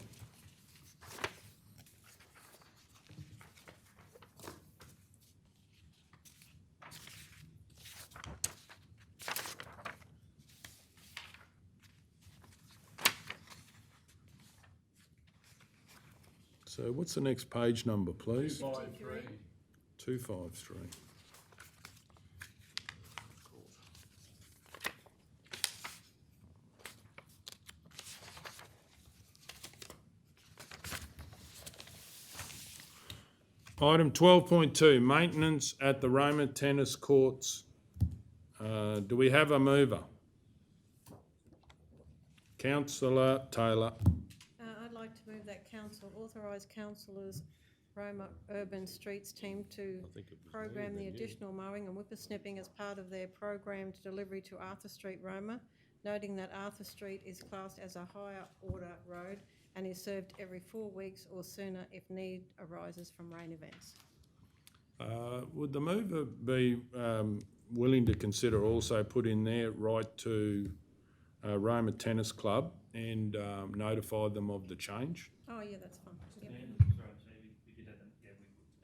So what's the next page number, please? 253. 253. Item 12.2, maintenance at the Roma tennis courts. Do we have a mover? Councillor Taylor. I'd like to move that council authorise councillors Roma Urban Streets team to program the additional mowing and whippersnipping as part of their programmed delivery to Arthur Street, Roma, noting that Arthur Street is classed as a higher order road and is served every 4 weeks or sooner if need arises from rain events. Would the mover be willing to consider also put in there right to Roma Tennis Club and notify them of the change? Oh, yeah, that's fine. Yep. Sorry, so we did that, yeah,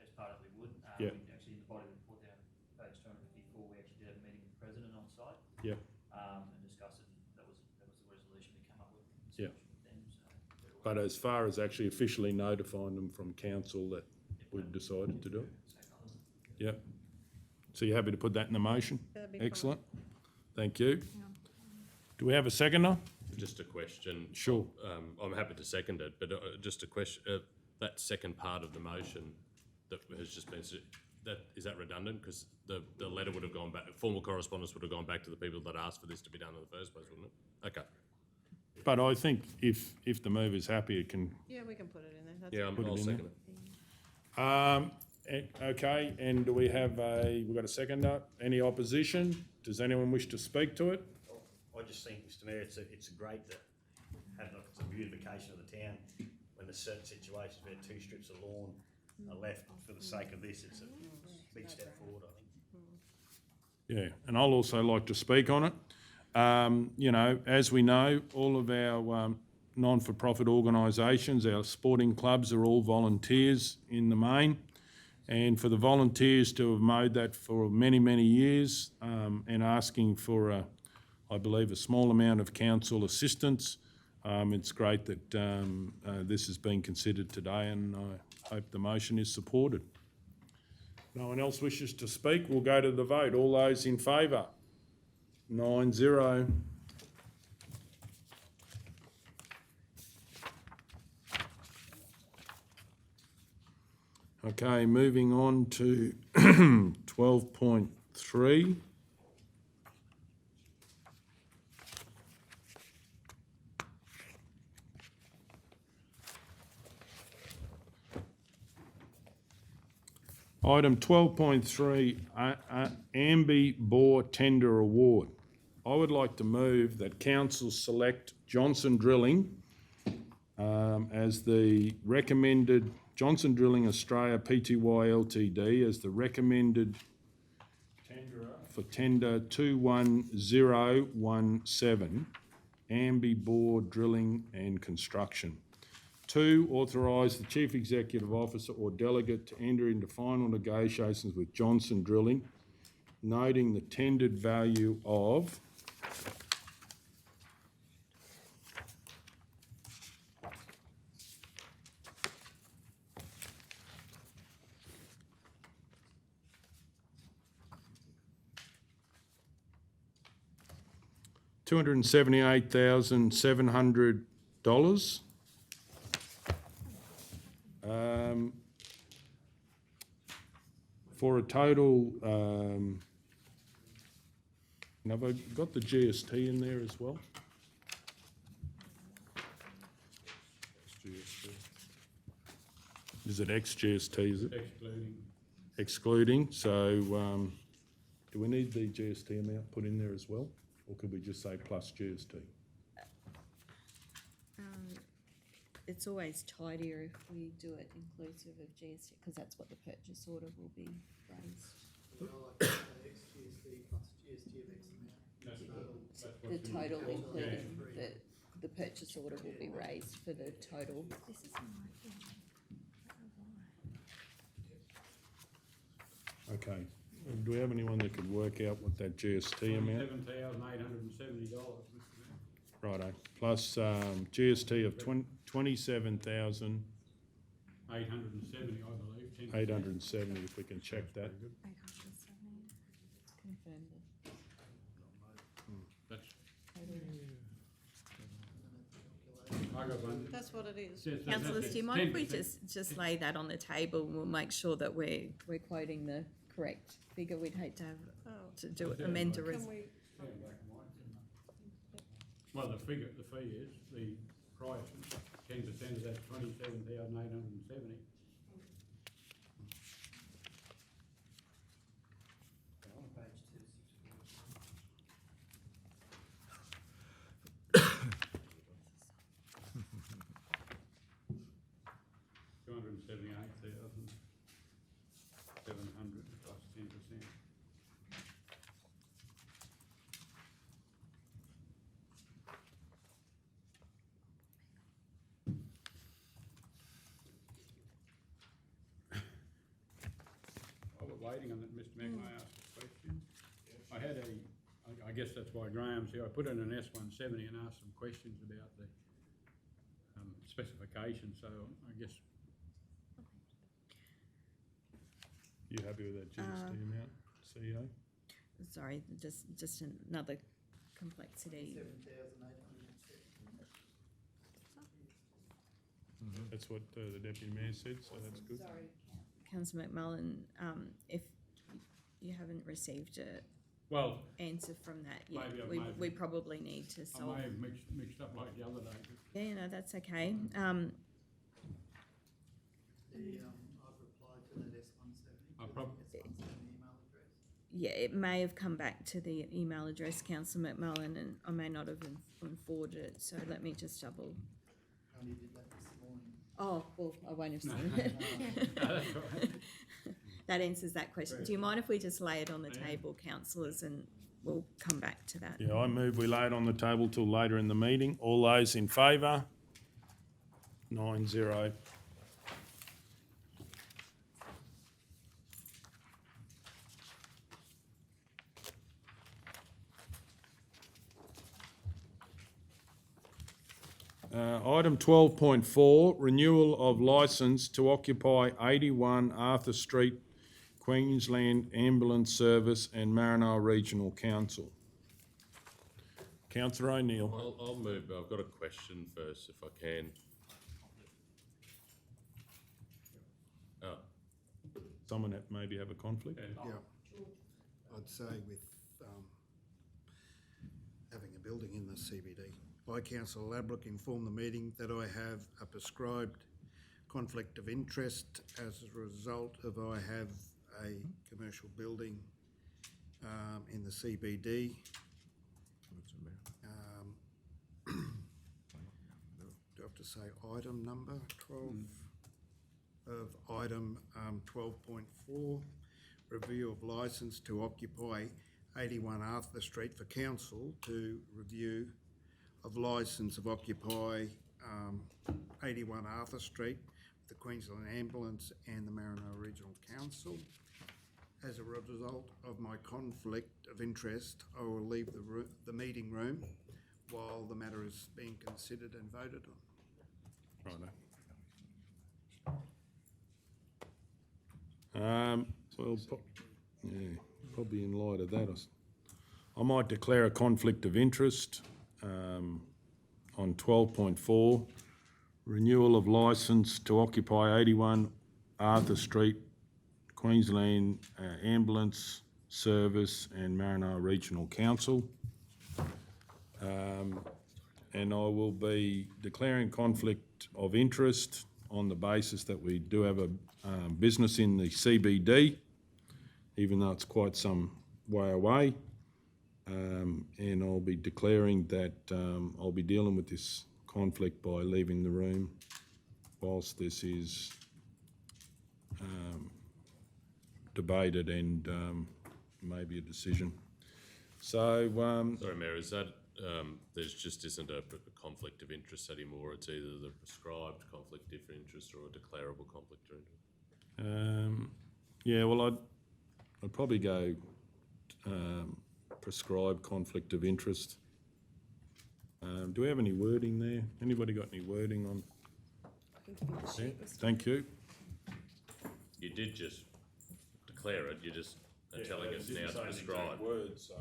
as part of we would. Yeah. We actually, in the body of the report there on page 254, we actually did have a meeting with the president on site. Yep. And discussed it, and that was the resolution we came up with. Yeah. With them, so they're all- But as far as actually officially notifying them from council that we've decided to do it? Yep. So you're happy to put that in the motion? That'd be fine. Excellent. Thank you. Do we have a seconder? Just a question. Sure. I'm happy to second it, but just a question, that second part of the motion that has just been, is that redundant? Because the letter would have gone back, formal correspondence would have gone back to the people that asked for this to be done in the first place, wouldn't it? Okay. But I think if the mover's happy, it can. Yeah, we can put it in there. That's Yeah, fine. Put I'll it in second there. it. Okay, and do we have we've got a seconder? Any opposition? Does anyone wish to speak to it? I just think, Mr Mayor, it's great to have a beautification of the town when there's certain situations where 2 strips of lawn are left for the sake of this. It's a big step forward, I think. Yeah, and I'll also like to speak on it. You know, as we know, all of our non-for-profit organisations, our sporting clubs are all volunteers in the main. and for the volunteers to have mowed that for many, many years, and asking for, I believe, a small amount of council assistance. It's great that this is being considered today, and I hope the motion is supported. No one else wishes to speak? We'll go to the vote. All those in favour? 9-0. Okay, moving on to 12.3. Item 12.3, Ambi Bore Tender Award. I would like to move that council select Johnson Drilling as the recommended, Johnson Drilling Australia Pty Ltd as the recommended tenderer for tender 21017, Ambi Bore Drilling and Construction. 2, authorise the Chief Executive Officer or delegate to enter into final negotiations with Johnson Drilling, noting the tendered value of $278,700. For a total, have I got the GST in there as well? Is it ex-GST, is it? Excluding. Excluding, so do we need the GST amount put in there as well? Or could we just say plus GST? It's always tidier if we do it inclusive of GST, because that's what the purchase order will be raised. ex-GST plus GST of X amount. The total including the purchase order will be raised for the total. This isn't working. I don't know why. Okay, do we have anyone that could work out what that GST amount? $27,870, Mr. Mayor. Righto, plus GST of 27,870, 870, I believe. 10%. if we can check that. 870. Confirm That's, the total. I got one. That's what it is. Yes, Councillors, do you mind if we 10%. just lay that on the table? We'll make sure that we're quoting the correct figure. We'd hate to have Oh, to do it, amend a can we, Yeah, black and white. Well, the fee is, the price, 10% of that, 27,870. On page 278,700 plus 10%. Waiting on that, Mr. Mayor, can I ask a question? I had I guess that's why Graham's here, I put in an S170 and asked some questions about the specifications, so I guess. You happy with that GST amount, CEO? sorry, just another complexity. 7,870. That's what the Deputy Mayor said, so that's good. Sorry, Councillor McMullen, if you haven't received a Well, answer from that yet, Maybe I we probably need to I solve. may have mixed up like the other day, but Yeah, no, that's okay. I've replied to that S170. I prob- S170 email address. Yeah, it may have come back to the email address, Councillor McMullen, and I may not have forwarded it, so let me just double. Only did that this morning. Oh, well, I won't have No. seen it. No, that's all right. That answers that question. Do you mind if we just lay it on the Yeah. table, councillors, and we'll come back to that? Yeah, I move we lay it on the table till later in the meeting. All those in favour? 9-0. Item 12.4, renewal of licence to occupy 81 Arthur Street, Queensland Ambulance Service and Maranoa Regional Council. Councillor O'Neill. I'll move, but I've got a question first, if I can. Oh, Someone that maybe have a conflict? Yeah. I'd say with having a building in the CBD. I, Councillor Labrook, inform the meeting that I have a prescribed conflict of interest as a result of I have a commercial building in the CBD. Do I have to say item number 12? Of item 12.4, review of licence to occupy 81 Arthur Street for council to review of licence of occupy 81 Arthur Street with the Queensland Ambulance and the Maranoa Regional Council. As a result of my conflict of interest, I will leave the meeting room while the matter is being considered and voted on. Righto. Probably in light of that, I might declare a conflict of interest on 12.4, renewal of licence to occupy 81 Arthur Street, Queensland Ambulance Service and Maranoa Regional Council. And I will be declaring conflict of interest on the basis that we do have a business in the CBD, even though it's quite some way away. And I'll be declaring that I'll be dealing with this conflict by leaving the room whilst this is debated and maybe a decision. So, sorry, Mayor, is that, there just isn't a conflict of interest anymore? It's either the prescribed conflict of interest or a declarable conflict of interest? yeah, well, I'd probably go prescribed conflict of interest. Do we have any wording there? Anybody got any wording on? I can give you the sheet. Yeah, thank you. You did just declare it, you're just telling us now to prescribe. Words, so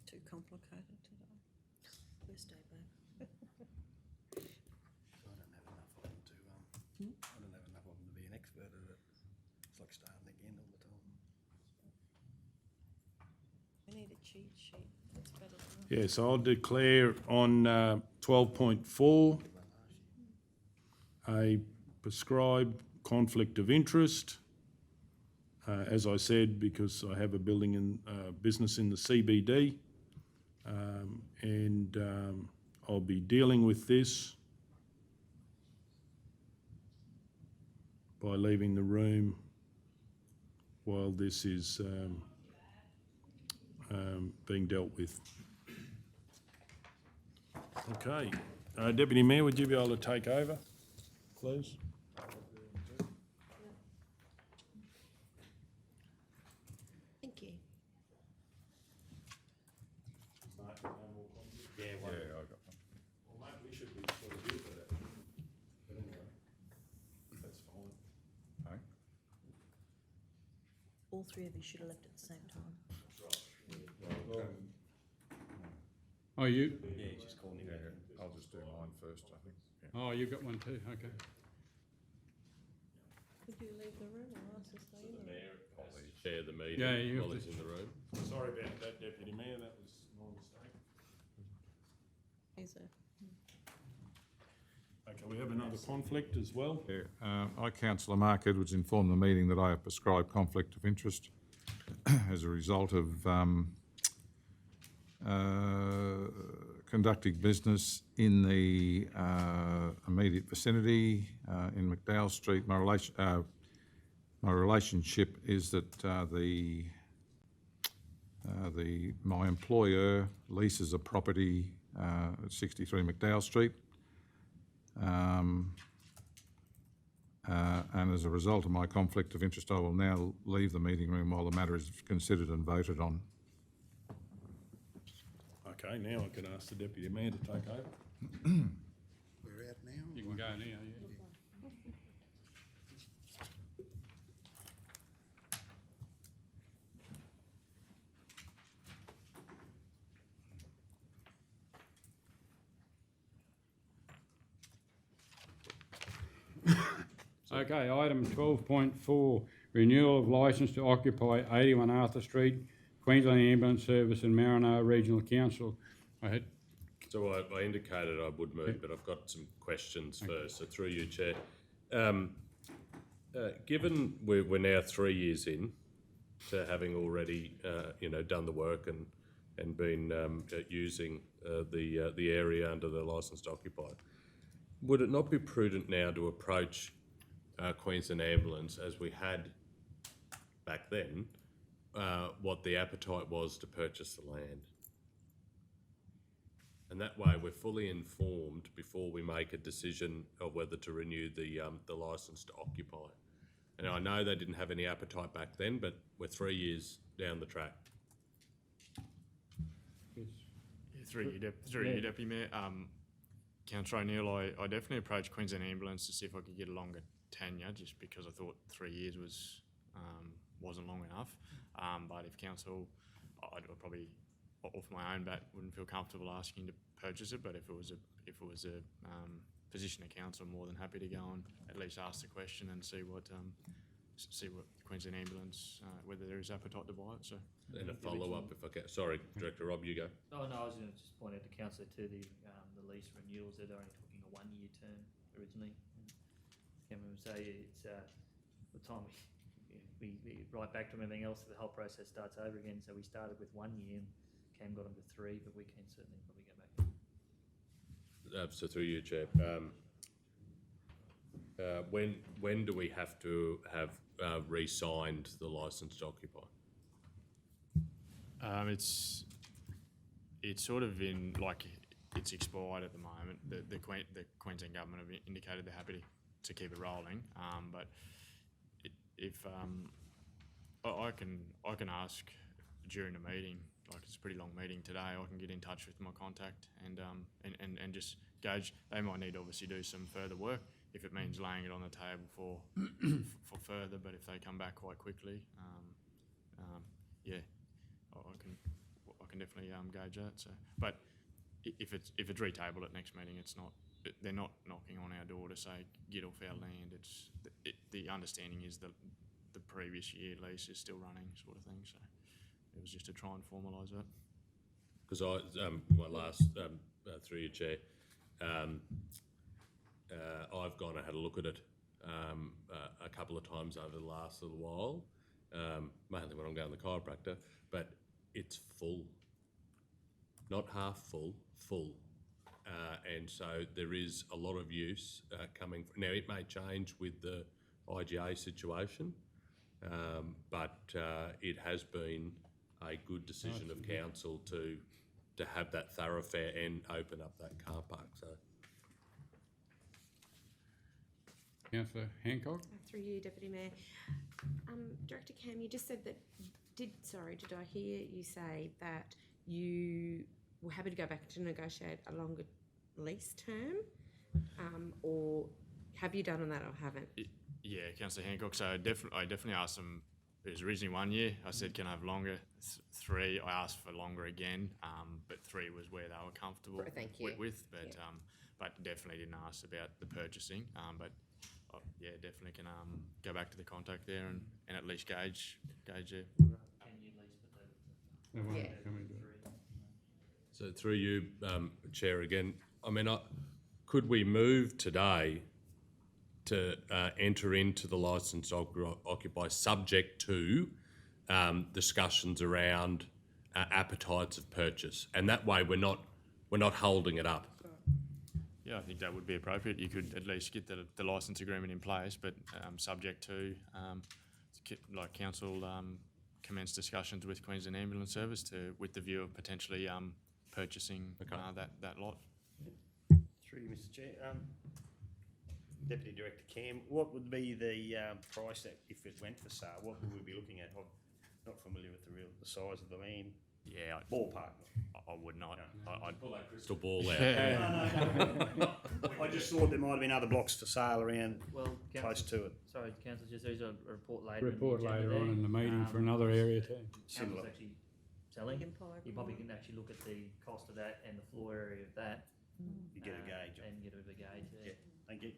Too complicated today. First day back. I don't have enough of them to, I don't have enough of them to be an expert at it. It's like starting again all the time. We need a cheat sheet. That's better than that. yeah, so I'll declare on 12.4 a prescribed conflict of interest. As I said, because I have a building in business in the CBD, and I'll be dealing with this by leaving the room while this is being dealt with. Okay, Deputy Mayor, would you be able to take over, please? Thank you. Yeah, one. Yeah, I got one. Well, mate, we should be sort of here for that. But anyway, that's fine. Okay. All three of you should have left at the same time. Oh, you, Yeah, he's just calling him. Yeah, I'll just do mine first, I think. Yeah. oh, you've got one too, okay. Could you leave the room or ask to stay in there? Mayor has to chair the meeting Yeah, you while have he's to- in the room. Sorry about that, Deputy Mayor, that was my mistake. He's a Okay, we have another conflict as well. Yeah, I, Councillor Mark Edwards, inform the meeting that I have prescribed conflict of interest as a result of conducting business in the immediate vicinity in McDowell Street. My relationship is that my employer leases a property at 63 McDowell Street. And as a result of my conflict of interest, I will now leave the meeting room while the matter is considered and voted on. Okay, now I can ask the Deputy Mayor to take over. We're out now? You can go now, yeah. Okay, item 12.4, renewal of licence to occupy 81 Arthur Street, Queensland Ambulance Service and Maranoa Regional Council. So I indicated I would move, but I've got some questions first. So through you, Chair. Given we're now 3 years in to having already, done the work and been using the area under the licence to occupy, would it not be prudent now to approach Queensland Ambulance, as we had back then, what the appetite was to purchase the land? And that way we're fully informed before we make a decision of whether to renew the licence to occupy. And I know they didn't have any appetite back then, but we're 3 years down the track. Through you, Deputy Mayor. Councillor O'Neill, I definitely approached Queensland Ambulance to see if I could get a longer tenure, just because I thought 3 years wasn't long enough. But if council, I'd probably off my own bat wouldn't feel comfortable asking to purchase it. But if it was a position of council, I'm more than happy to go and at least ask the question and see what Queensland Ambulance, whether there is appetite to buy it. So. And a follow-up, if I can. Sorry, Director Rob, you go. Oh, no, I was going to just point out to councillor too, the lease renewals, they're only talking a 1 year term originally. Can we say it's the time we right back to everything else, the whole process starts over again. So we started with 1 year and Cam got them to 3, but we can certainly probably go back. So through you, Chair. When do we have to have re-signed the licence to occupy? It's sort of in, like, it's expired at the moment. The Queensland government have indicated they're happy to keep it rolling. But if I can ask during the meeting, like it's a pretty long meeting today, I can get in touch with my contact and just gauge. They might need to obviously do some further work if it means laying it on the table for further. But if they come back quite quickly, I can definitely gauge that. So, but if it's retabled at next meeting, it's not. They're not knocking on our door to say get off our land. The understanding is that the previous year lease is still running, sort of thing. So it was just to try and formalise that. Because my last through your Chair, I've gone and had a look at it a couple of times over the last little while, mainly when I'm going to the chiropractor. But it's full, not half full, full. And so there is a lot of use coming. Now, it may change with the IGA situation, but it has been a good decision of council to have that thoroughfare and open up that car park. So, Councillor Hancock? Through you, Deputy Mayor. Director Cam, you just said that, did I hear you say that you were happy to go back to negotiate a longer lease term? Or have you done on that or haven't? Yeah, Councillor Hancock. So I definitely asked them. It was originally 1 year. I said, can I have longer? 3. I asked for longer again, but 3 was where they were comfortable with. But yeah. But definitely didn't ask about the purchasing. But yeah, definitely can go back to the contact there and at least gauge it. 10-year lease, but Yeah. Yeah. so through you, Chair, again. I mean, could we move today to enter into the licence to occupy, subject to discussions around appetites of purchase, and that way we're not we're not holding it up. Yeah, I think that would be appropriate. You could at least get the licence agreement in place, but subject to, like council commence discussions with Queensland Ambulance Service with the view of potentially purchasing that lot. Through you, Mr Chair. Deputy Director Cam, what would be the price that if it went for sale? What would we be looking at? I'm not familiar with the size of the land. Yeah, Ballpark. I would not. I'd pull that crystal ball out. No. I just thought there might have been other blocks for sale around Well, close to it. Sorry, councillor, just there's a report later. Report in the agenda later on there. in the meeting for another area too. Similar. Council's actually selling. You probably can actually look at the cost of that and the floor area of that. You get a gauge. And get a bit of a gauge there. Yeah, thank you.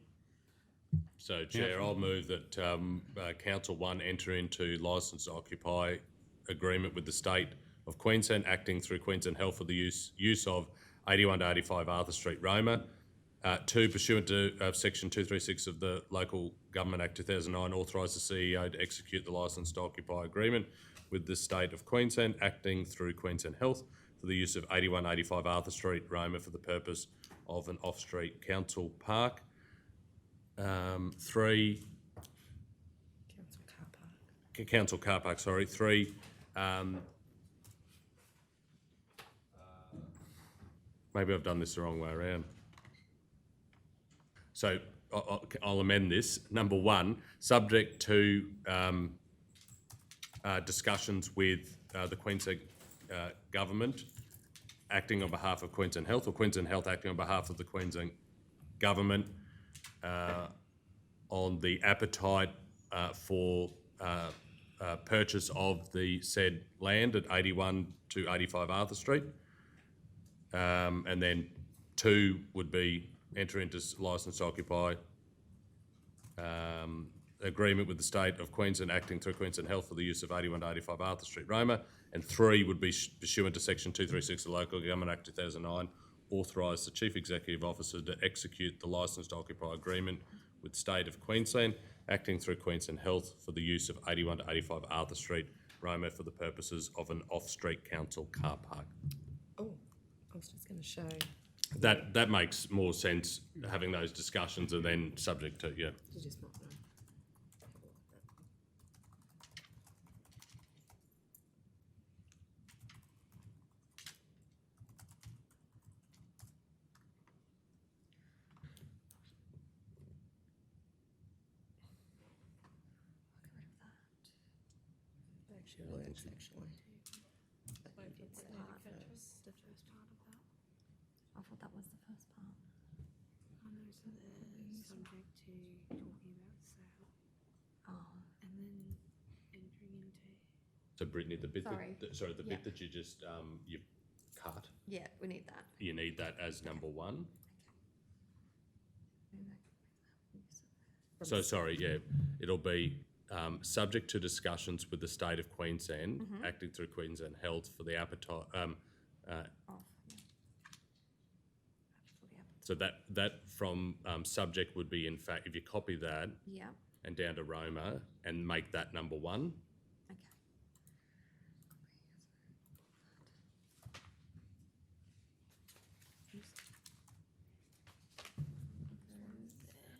So, Chair, I'll move that Council 1 enter into licence to occupy agreement with the State of Queensland, acting through Queensland Health for the use of 81 to 85 Arthur Street, Roma. 2, pursuant to Section 236 of the Local Government Act 2009, authorise the CEO to execute the licence to occupy agreement with the State of Queensland, acting through Queensland Health for the use of 81 to 85 Arthur Street, Roma, for the purpose of an off-street council park. 3, council car park, sorry. 3, maybe I've done this the wrong way around. So I'll amend this. Number 1, subject to discussions with the Queensland Government acting on behalf of Queensland Health, or Queensland Health acting on behalf of the Queensland Government on the appetite for purchase of the said land at 81 to 85 Arthur Street. And then 2 would be enter into licence to occupy agreement with the State of Queensland acting through Queensland Health for the use of 81 to 85 Arthur Street, Roma. And 3 would be pursuant to Section 236 of the Local Government Act 2009, authorise the Chief Executive Officer to execute the licence to occupy agreement with the State of Queensland acting through Queensland Health for the use of 81 to 85 Arthur Street, Roma, for the purposes of an off-street council car park. Oh, I was just going to show. That makes more sense, having those discussions and then subject to, yeah. You just not know. Words actually. But it's the part first. The first part of that. I thought that was the first part. I know, so the subject to talking about sale. Oh. And then entering into. So Brittany, the bit Sorry. the bit that you just you've cut, Yeah, we need that. you need that as number 1. So sorry, yeah, it'll be subject to discussions with the State of Queensland, acting through Queensland Health for the appetite. So that from subject would be, in fact, if you copy that Yeah. and down to Roma and make that number 1. Okay.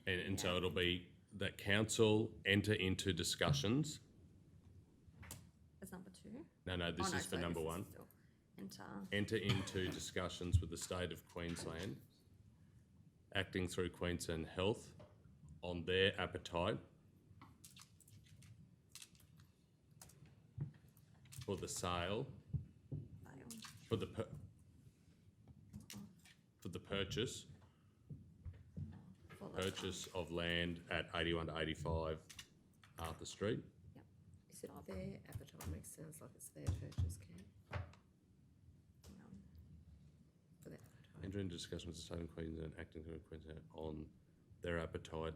And so it'll be that council enter into discussions. That's number 2. No, this is for number 1. Enter into discussions with the State of Queensland, acting through Queensland Health, on their appetite for the sale, for the purchase of land at 81 to 85 Arthur Street. Is it their appetite? Makes sounds like it's their purchase, Cam. For that appetite. Enter into discussion with the State of Queensland, acting through Queensland, on their appetite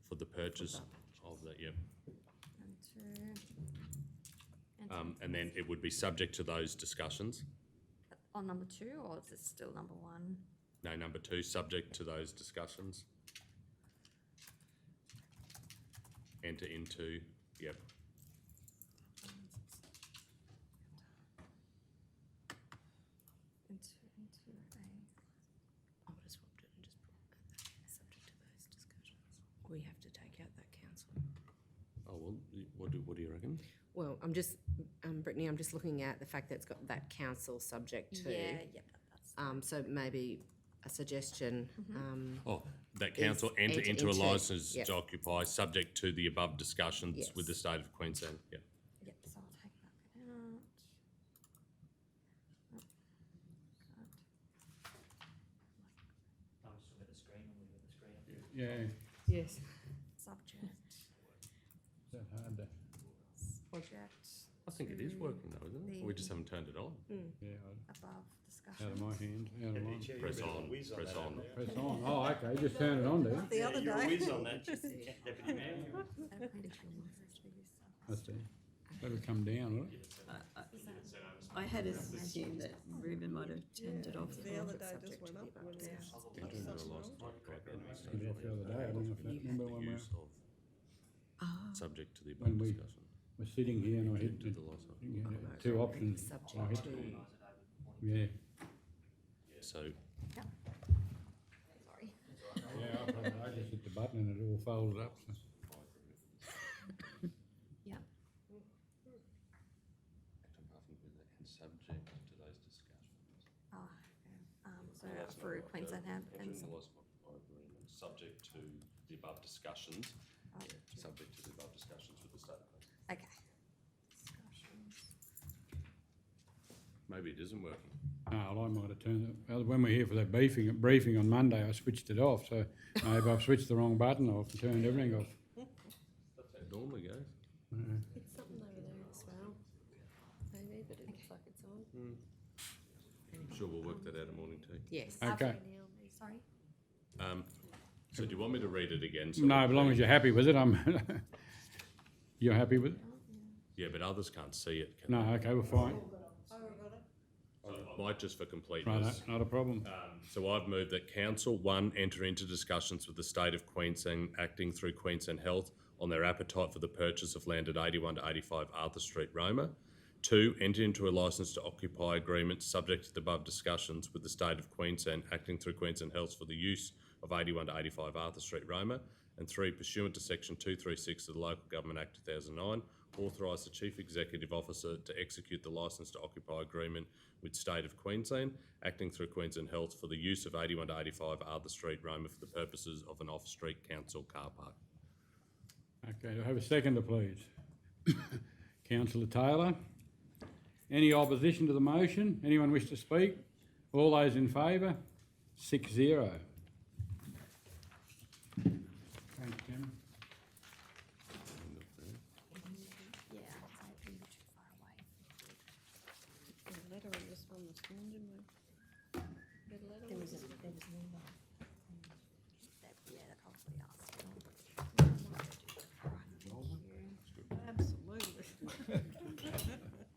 for the purchase of that, yep. And then it would be subject to those discussions. On number 2, or is it still number 1? No, number 2, subject to those discussions. Enter into, yep. Into a What do you reckon? Well, I'm just, Brittany, I'm just looking at the fact that it's got that council subject to. That's. So maybe a suggestion, Oh, that council Is enter enter into a into, licence yep. to occupy, subject to the above discussions Yes. with the state of Queensland. Yeah. Yep, so I'll take that out. I'm just looking at the screen, and we've got the screen up here. Yeah, yes. Subject, is that hard to, project. I think it is working though, isn't it? We just haven't turned it on. yeah, Above out of my discussion. hand, out of mine. Press on, press on. Press on, oh, okay, just turn it on, do you? The other You're a day. whiz on that, Deputy Mayor. I see. That'll come down, will it? I had assumed that Ruben might have turned it off. The other day just went up when Enter into a licence to occupy, Did that the other day, I don't know if that, remember when we use of, subject to the When above we- discussion. were sitting here and I hit To the licence. two options. I Subject hit, to. yeah. So, Sorry. Yeah, I just hit the button and it all folded up, so. Yep. and subject to those discussions. Oh, so for Queensland have and Enter into a licence to occupy agreement, subject to the above discussions, subject to the above discussions with the state of Queensland. okay. Discussions. Maybe it isn't working. Oh, I might have turned it, when we're here for that briefing on Monday, I switched it off, so maybe I've switched the wrong button off and turned everything off. That's how it normally goes. It's something over there as well. Maybe, but it looks like it's on. I'm sure we'll work that out in morning tea. Yes. Okay. Sorry? So do you want me to read it again? So No, that as long as you're happy with it, you're happy with it? Yeah, but others can't see it. Can No, okay, we're fine. I might just for Right, completeness. not a problem. So I've moved that council, one, enter into discussions with the state of Queensland acting through Queensland Health on their appetite for the purchase of land at 81 to 85 Arthur Street, Roma. Two, enter into a licence to occupy agreement subject to the above discussions with the state of Queensland acting through Queensland Health for the use of 81 to 85 Arthur Street, Roma. And three, pursuant to section 236 of the Local Government Act 2009, authorise the Chief Executive Officer to execute the licence to occupy agreement with State of Queensland, acting through Queensland Health for the use of 81 to 85 Arthur Street, Roma for the purposes of an off-street council car park. Okay, do I have a seconder, please? Councillor Taylor. Any opposition to the motion? Anyone wish to speak? All those in favour? 6-0. Thanks, Tim. Yeah, I'd say you're too far away. A letter on this one this morning, didn't we? Get a letter There on was this? an email. That, yeah, they probably asked. Absolutely.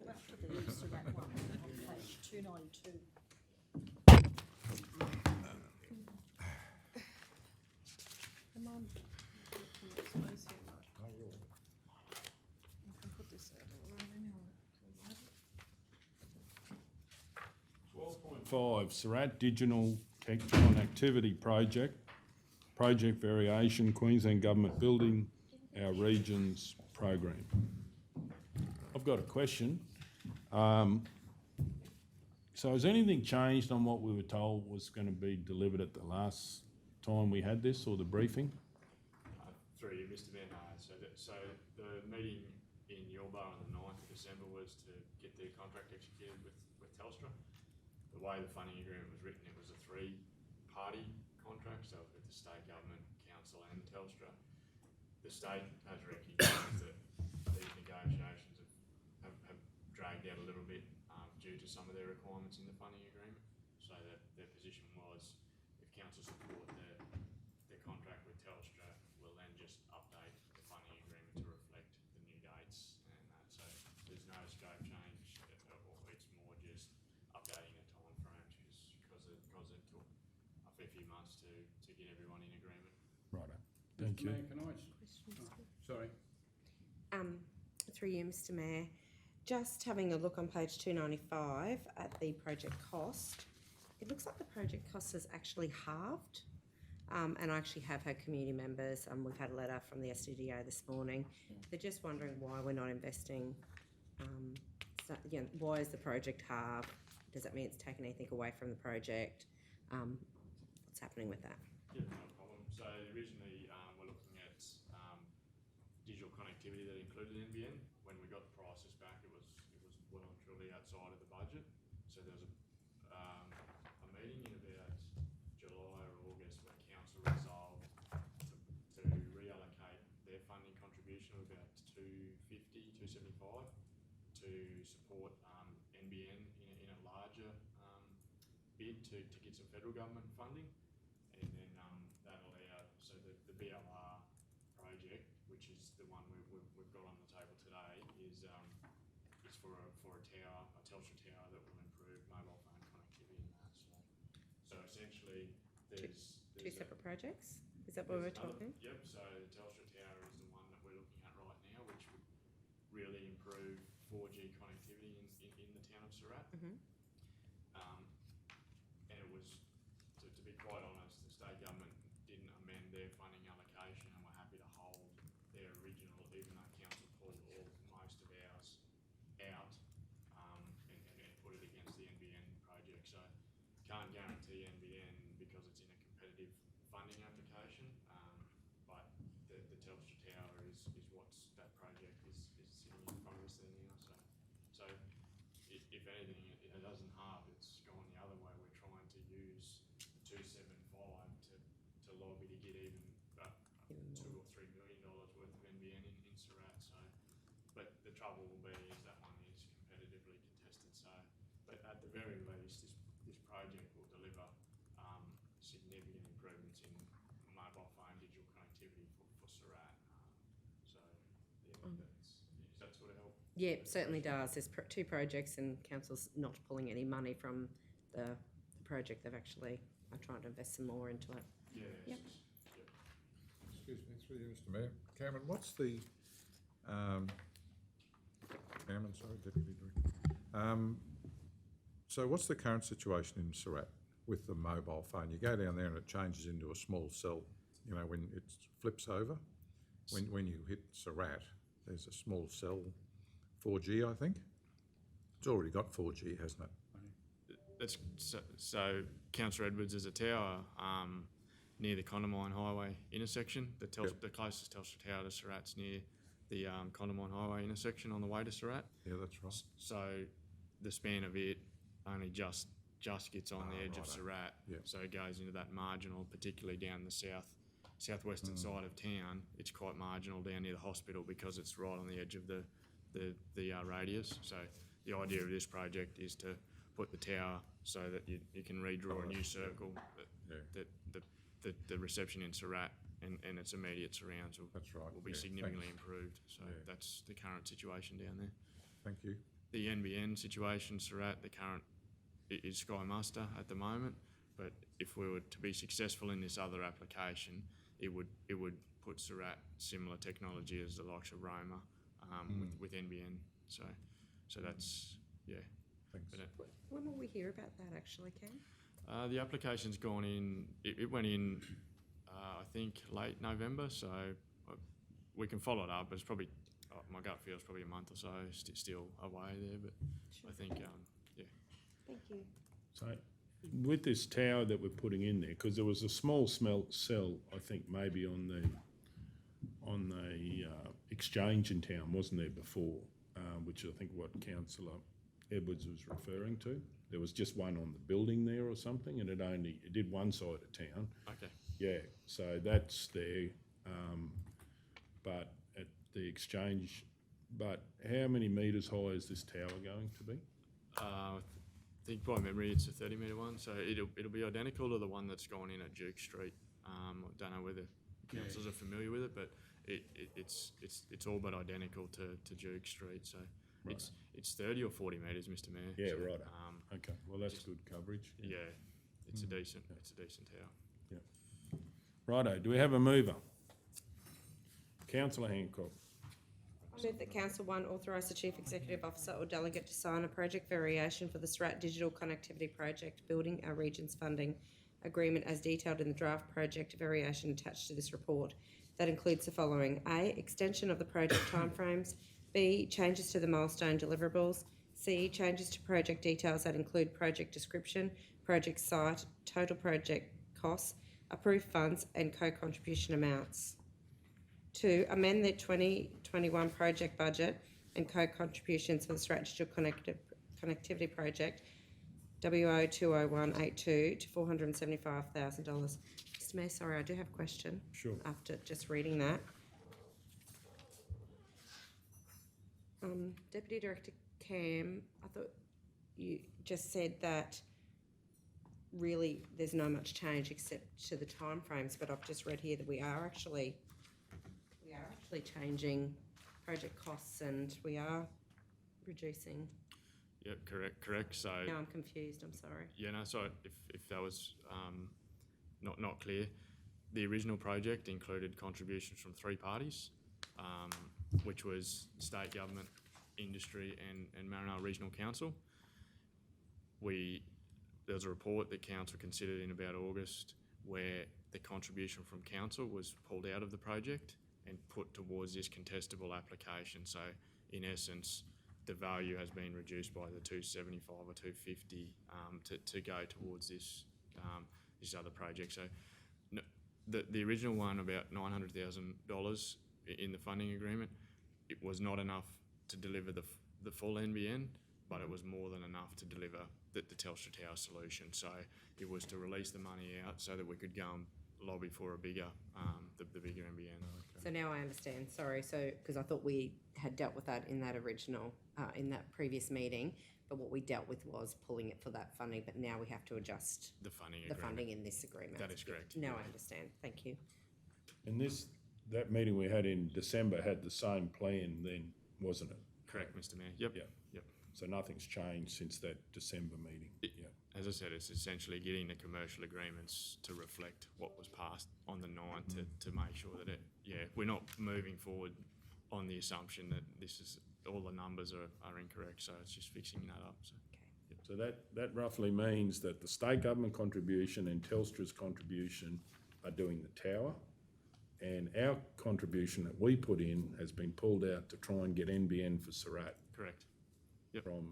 Back to the Surat one on page 292. Come on. Space here, mate. I can put this out all right anyway. 12.5, Surat Digital Connectivity Project, Project Variation, Queensland Government Building Our Regions Program. I've got a question. So has anything changed on what we were told was going to be delivered at the last time we had this, or the briefing? Through you, Mr Mayor, no. So the meeting in Yorba on the 9th of December was to get the contract executed with Telstra. The way the funding agreement was written, it was a three-party contract, so with the state government, council and Telstra. The state has recognised that these negotiations have dragged out a little bit due to some of their requirements in the funding agreement. So that their position was, if council support the contract with Telstra, we'll then just update the funding agreement to reflect the new dates and that. So there's no scope change, or it's more just updating the timeframes because it took a fair few months to get everyone in agreement. Righto, thank you. Mr. Mayor, can I? Sorry. Through you, Mr Mayor, just having a look on page 295 at the project cost, it looks like the project cost has actually halved And I actually have had community members, we've had a letter from the SDDA this morning. They're just wondering why we're not investing, why is the project halved? Does that mean it's taken anything away from the project? What's happening with that? Yeah, no problem. So originally, we're looking at digital connectivity that included NBN. When we got the prices back, it was well and truly outside of the budget. So there was a meeting in about July or August where council resolved to reallocate their funding contribution of about 275 to support NBN in a larger bid to get some federal government funding. And then that allowed, so the BLR project, which is the one we've got on the table today, is for a tower, a Telstra tower that will improve mobile phone connectivity and that. So essentially, there's two separate projects? Is that what we're talking? Yep. So the Telstra tower is the one that we're looking at right now, which would really improve 4G connectivity in the town of Surat. Mm-hmm. And it was, to be quite honest, the state government didn't amend their funding allocation and were happy to hold their original, even though council pulled most of ours out and put it against the NBN project. So can't guarantee NBN because it's in a competitive funding application, but the Telstra tower is what's that project is sitting in front of us there now. So if anything, it doesn't halve, it's gone the other way. We're trying to use the 275 to lobby to get even $2 or $3 million worth of NBN in Surat. So, but the trouble will be is that one is competitively contested. So, but at the very least, this project will deliver significant improvements in mobile phone digital connectivity for Surat. So, yeah, does that sort of help? Yeah, it certainly does. There's two projects and council's not pulling any money from the project. They've actually are trying to invest some more into it. Yeah. Yep. Excuse me, through you, Mr Mayor. Cameron, what's the, Cameron, sorry, Deputy Director. So what's the current situation in Surat with the mobile phone? You go down there and it changes into a small cell, you know, when it flips over. When you hit Surat, there's a small cell, 4G, I think. It's already got 4G, hasn't it? That's so Councillor Edwards is a tower near the Condamine Highway intersection. The closest Telstra tower to Surat's near the Condamine Highway intersection on the way to Surat. Yeah, that's right. So the span of it only just gets on the edge of Surat. Yeah. So it goes into that marginal, particularly down the southwestern side of town. It's quite marginal down near the hospital because it's right on the edge of the radius. So the idea of this project is to put the tower so that you can redraw a new circle that the reception in Surat and its immediate surrounds will be significantly improved. So that's the current situation down there. Thank you. The NBN situation, Surat, the current is Sky Muster at the moment, but if we were to be successful in this other application, it would put Surat similar technology as the likes of Roma with NBN. So that's, yeah. Thanks. When will we hear about that actually, Cam? The application's gone in, it went in, I think, late November, so we can follow it up, but it's probably, my gut feel is probably a month or so, still away there, but I think, yeah. Thank you. So with this tower that we're putting in there, because there was a small cell, I think maybe on the exchange in town, wasn't there before, which I think what Councillor Edwards was referring to. There was just one on the building there or something, and it did one side of town. Okay. Yeah, so that's there, but at the exchange, but how many metres high is this tower going to be? I think by memory it's a 30-metre one, so it'll be identical to the one that's gone in at Duke Street. I don't know whether councillors are familiar with it, but it's all but identical to Duke Street. So right. It's 30 or 40 metres, Mr Mayor. Yeah, so, right. Okay, well that's good coverage. Yeah, it's a decent tower. Yeah. Righto, do we have a mover? Councillor Hancock. I move that Council 1 authorise the Chief Executive Officer or Delegate to sign a project variation for the Surat Digital Connectivity Project, building our region's funding agreement as detailed in the draft project variation attached to this report. That includes the following: A, extension of the project timeframes; B, changes to the milestone deliverables; C, changes to project details that include project description, project site, total project costs, approved funds and co-contribution amounts. 2, amend the 2021 project budget and co-contributions for the Surat Digital Connectivity Project WO 20182 to $475,000. Mr Mayor, sorry, I do have a question. Sure. After just reading that. Deputy Director Cam, I thought you just said that really there's no much change except to the timeframes, but I've just read here that we are actually changing project costs and we are reducing. Yep, correct. So Now I'm confused, I'm sorry. yeah, no. So if that was not clear, the original project included contributions from 3 parties, which was state government, industry, and Maranoa Regional Council. There was a report that council considered in about August where the contribution from council was pulled out of the project and put towards this contestable application. So in essence, the value has been reduced by the 275 or 250 to go towards this other project. So the original one, about $900,000 in the funding agreement, it was not enough to deliver the full NBN, but it was more than enough to deliver the Telstra Tower solution. So it was to release the money out so that we could go and lobby for a bigger, the bigger NBN. So now I understand, sorry, so, because I thought we had dealt with that in that original, in that previous meeting, but what we dealt with was pulling it for that funding, but now we have to adjust The funding the agreement. funding in this agreement. That is correct. Now I understand, thank you. And that meeting we had in December had the same plan then, wasn't it? Correct, Mr Mayor. Yep. Yeah. Yep. So nothing's changed since that December meeting. Yeah. As I said, it's essentially getting the commercial agreements to reflect what was passed on the 9th to make sure that we're not moving forward on the assumption that all the numbers are incorrect. So it's just fixing that up. So. So that roughly means that the state government contribution and Telstra's contribution are doing the tower, and our contribution that we put in has been pulled out to try and get NBN for Surat. Correct. Yep. From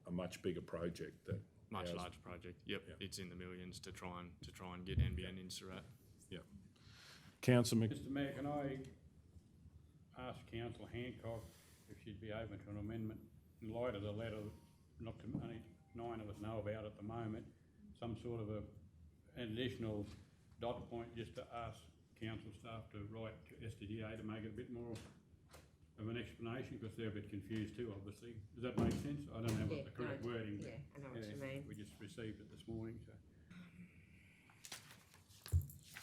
a much bigger project that Much ours- larger project. Yep. Yeah. It's in the millions to try and get NBN in Surat. Yeah. Councillor Mr Mayor, can I ask Councillor Hancock if she'd be open to an amendment in light of the letter, not to only 9 of us know about at the moment, some sort of an additional dot point just to ask council staff to write to SDDA to make it a bit more of an explanation, because they're a bit confused too, obviously. Does that make sense? I don't know what the correct wording. Yeah, I know what you mean. We just received it this morning, so.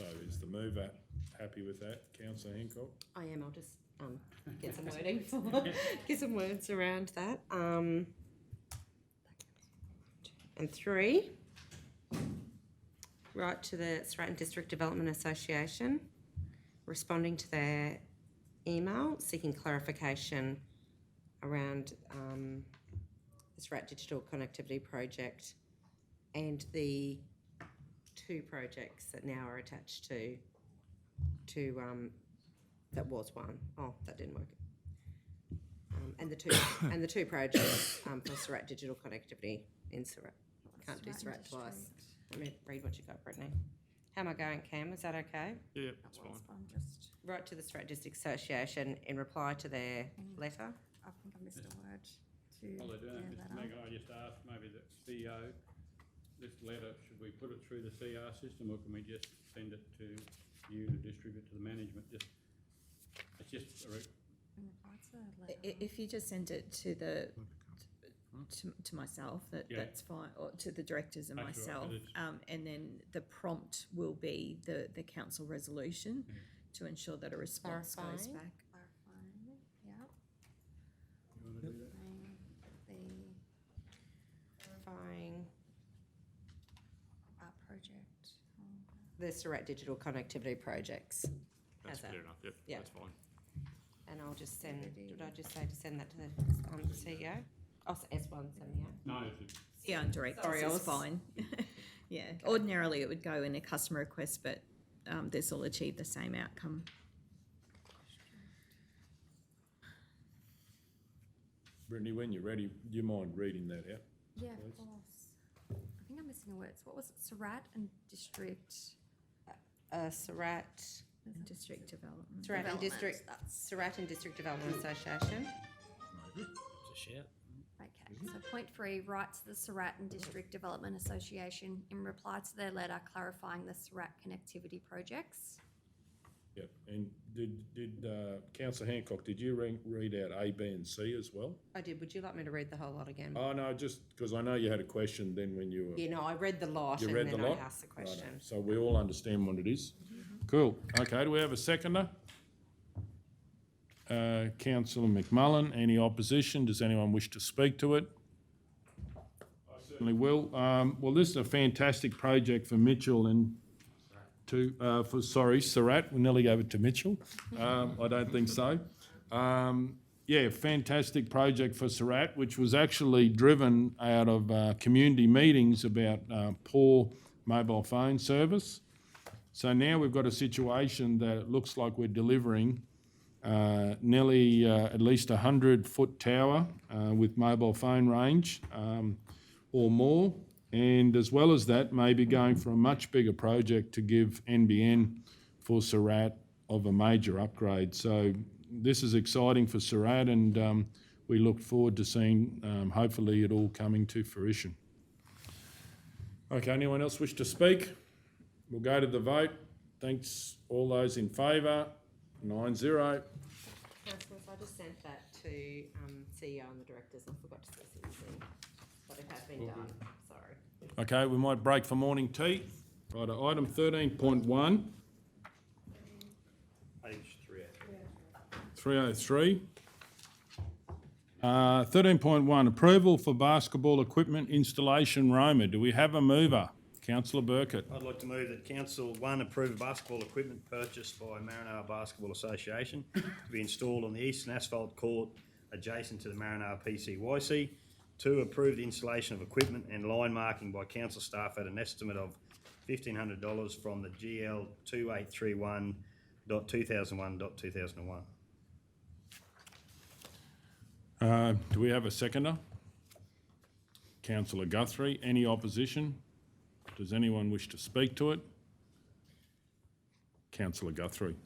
So is the mover happy with that, Councillor Hancock? I am, I'll just get some wording, get some words around that. And 3, write to the Surat District Development Association, responding to their email, seeking clarification around the Surat Digital Connectivity Project and the 2 projects that now are attached to that was one. Oh, that didn't work. And the two projects for Surat Digital Connectivity in Surat. Can't do Surat twice. Let me read what you got, Brittany. How am I going, Cam? Is that okay? Yeah, that's fine. Write to the Surat District Association in reply to their letter. I think I missed a word to While they're doing their it, letter. Mr Mayor, can I just ask maybe the CEO, this letter, should we put it through the CR system, or can we just send it to you to distribute to the management? It's just If you just send it to to myself, that's fine, or to the directors and That's right, myself, 'cause it's- and then the prompt will be the council resolution to ensure that a response goes Clarifying. back. Clarifying, yeah. You want to do that? Clarifying Project. the Surat Digital Connectivity projects. That's How's that? clear enough. Yep. Yeah. That's fine. And I'll just send, did I just say to send that to the CEO? Oh, S1, 78. No, it's Yeah, and direct, Sorry, I is was- fine. Yeah, ordinarily it would go in a customer request, but this will achieve the same outcome. Brittany, when you're ready, do you mind reading that out? Yeah, Please. of course. I think I'm missing a word. So what was it? Surat and District. Surat, District Development. Surat and Development, District, that's- Surat and District Development Association. It's a shout. Okay, so point 3, writes the Surat and District Development Association in reply to their letter clarifying the Surat connectivity projects. Yep, and did Councillor Hancock, did you read out A, B and C as well? I did. Would you like me to read the whole lot again? Oh, no, just because I know you had a question then when you were... Yeah, no, I read the lot You and read then the lot? I asked the question. Righto. So we all understand what it is? Cool. Okay, do we have a seconder? Councillor McMullen, any opposition? Does anyone wish to speak to it? I certainly will. Well, this is a fantastic project for Mitchell and Surat. We nearly gave it to Mitchell. I don't think so. Yeah, fantastic project for Surat, which was actually driven out of community meetings about poor mobile phone service. So now we've got a situation that it looks like we're delivering nearly at least 100-foot tower with mobile phone range or more. And as well as that, maybe going for a much bigger project to give NBN for Surat of a major upgrade. So this is exciting for Surat, and we look forward to seeing hopefully it all coming to fruition. Okay, anyone else wish to speak? We'll go to the vote. Thanks, all those in favour. 9-0. Councillors, I just sent that to CEO and the directors. I forgot to say CC, but it has been done. Sorry. Okay, we might break for morning tea. Right, item 13.1. Page 303. 13.1, approval for basketball equipment installation Roma. Do we have a mover? Councillor Burkett. I'd like to move that Council 1 approve a basketball equipment purchased by Maranoa Basketball Association to be installed on the eastern asphalt court adjacent to the Maranoa PCYC. 2, approve the installation of equipment and line marking by council staff at an estimate of $1,500 from the GL 2831.2001.2001. Do we have a seconder? Councillor Guthrie. Any opposition? Does anyone wish to speak to it? Councillor Guthrie.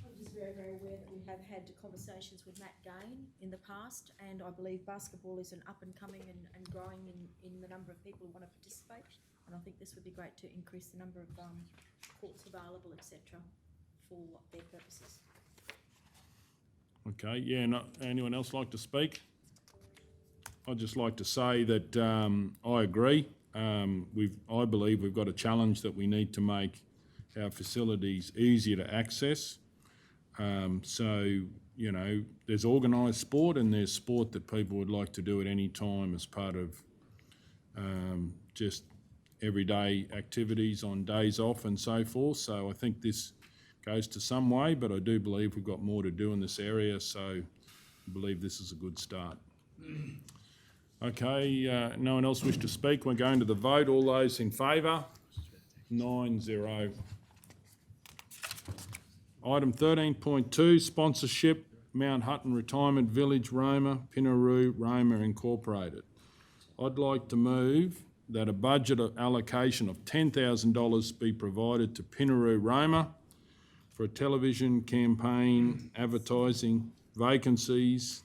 I'm just very, very aware that we have had conversations with Matt Gain in the past, and I believe basketball is an up and coming and growing in the number of people who want to participate. And I think this would be great to increase the number of courts available, etc., for their purposes. Okay, yeah, anyone else like to speak? I'd just like to say that I agree. I believe we've got a challenge that we need to make our facilities easier to access. So, you know, there's organised sport and there's sport that people would like to do at any time as part of just everyday activities on days off and so forth. So I think this goes to some way, but I do believe we've got more to do in this area, so I believe this is a good start. Okay, no one else wish to speak. We're going to the vote. All those in favour? 9-0. Item 13.2, sponsorship, Mount Hutton Retirement Village, Roma, Pinaroo, Roma Incorporated. I'd like to move that a budget allocation of $10,000 be provided to Pinaroo, Roma for a television campaign advertising vacancies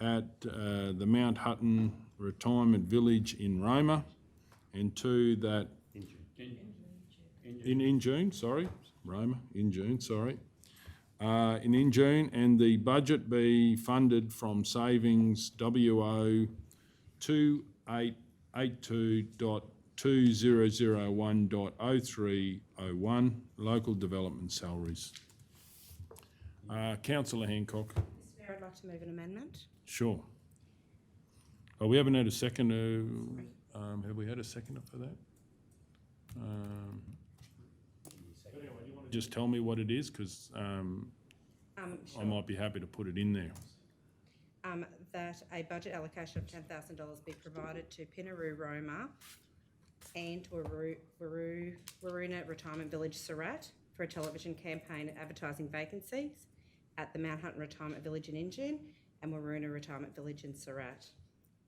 at the Mount Hutton Retirement Village in Roma, and 2, that in June, and the budget be funded from savings WO 2882.2001.0301 local development salaries. Councillor Hancock. Mr. Mayor, I'd like to move an amendment. Sure. Oh, we haven't had a seconder. Have we had a seconder for that? Anyway, you want to just tell me what it is, because I might be happy to put it in there. That a budget allocation of $10,000 be provided to Pinaroo Roma and Waruna Retirement Village, Surat, for a television campaign advertising vacancies at the Mount Hutton Retirement Village in Injune and Waruna Retirement Village in Surat.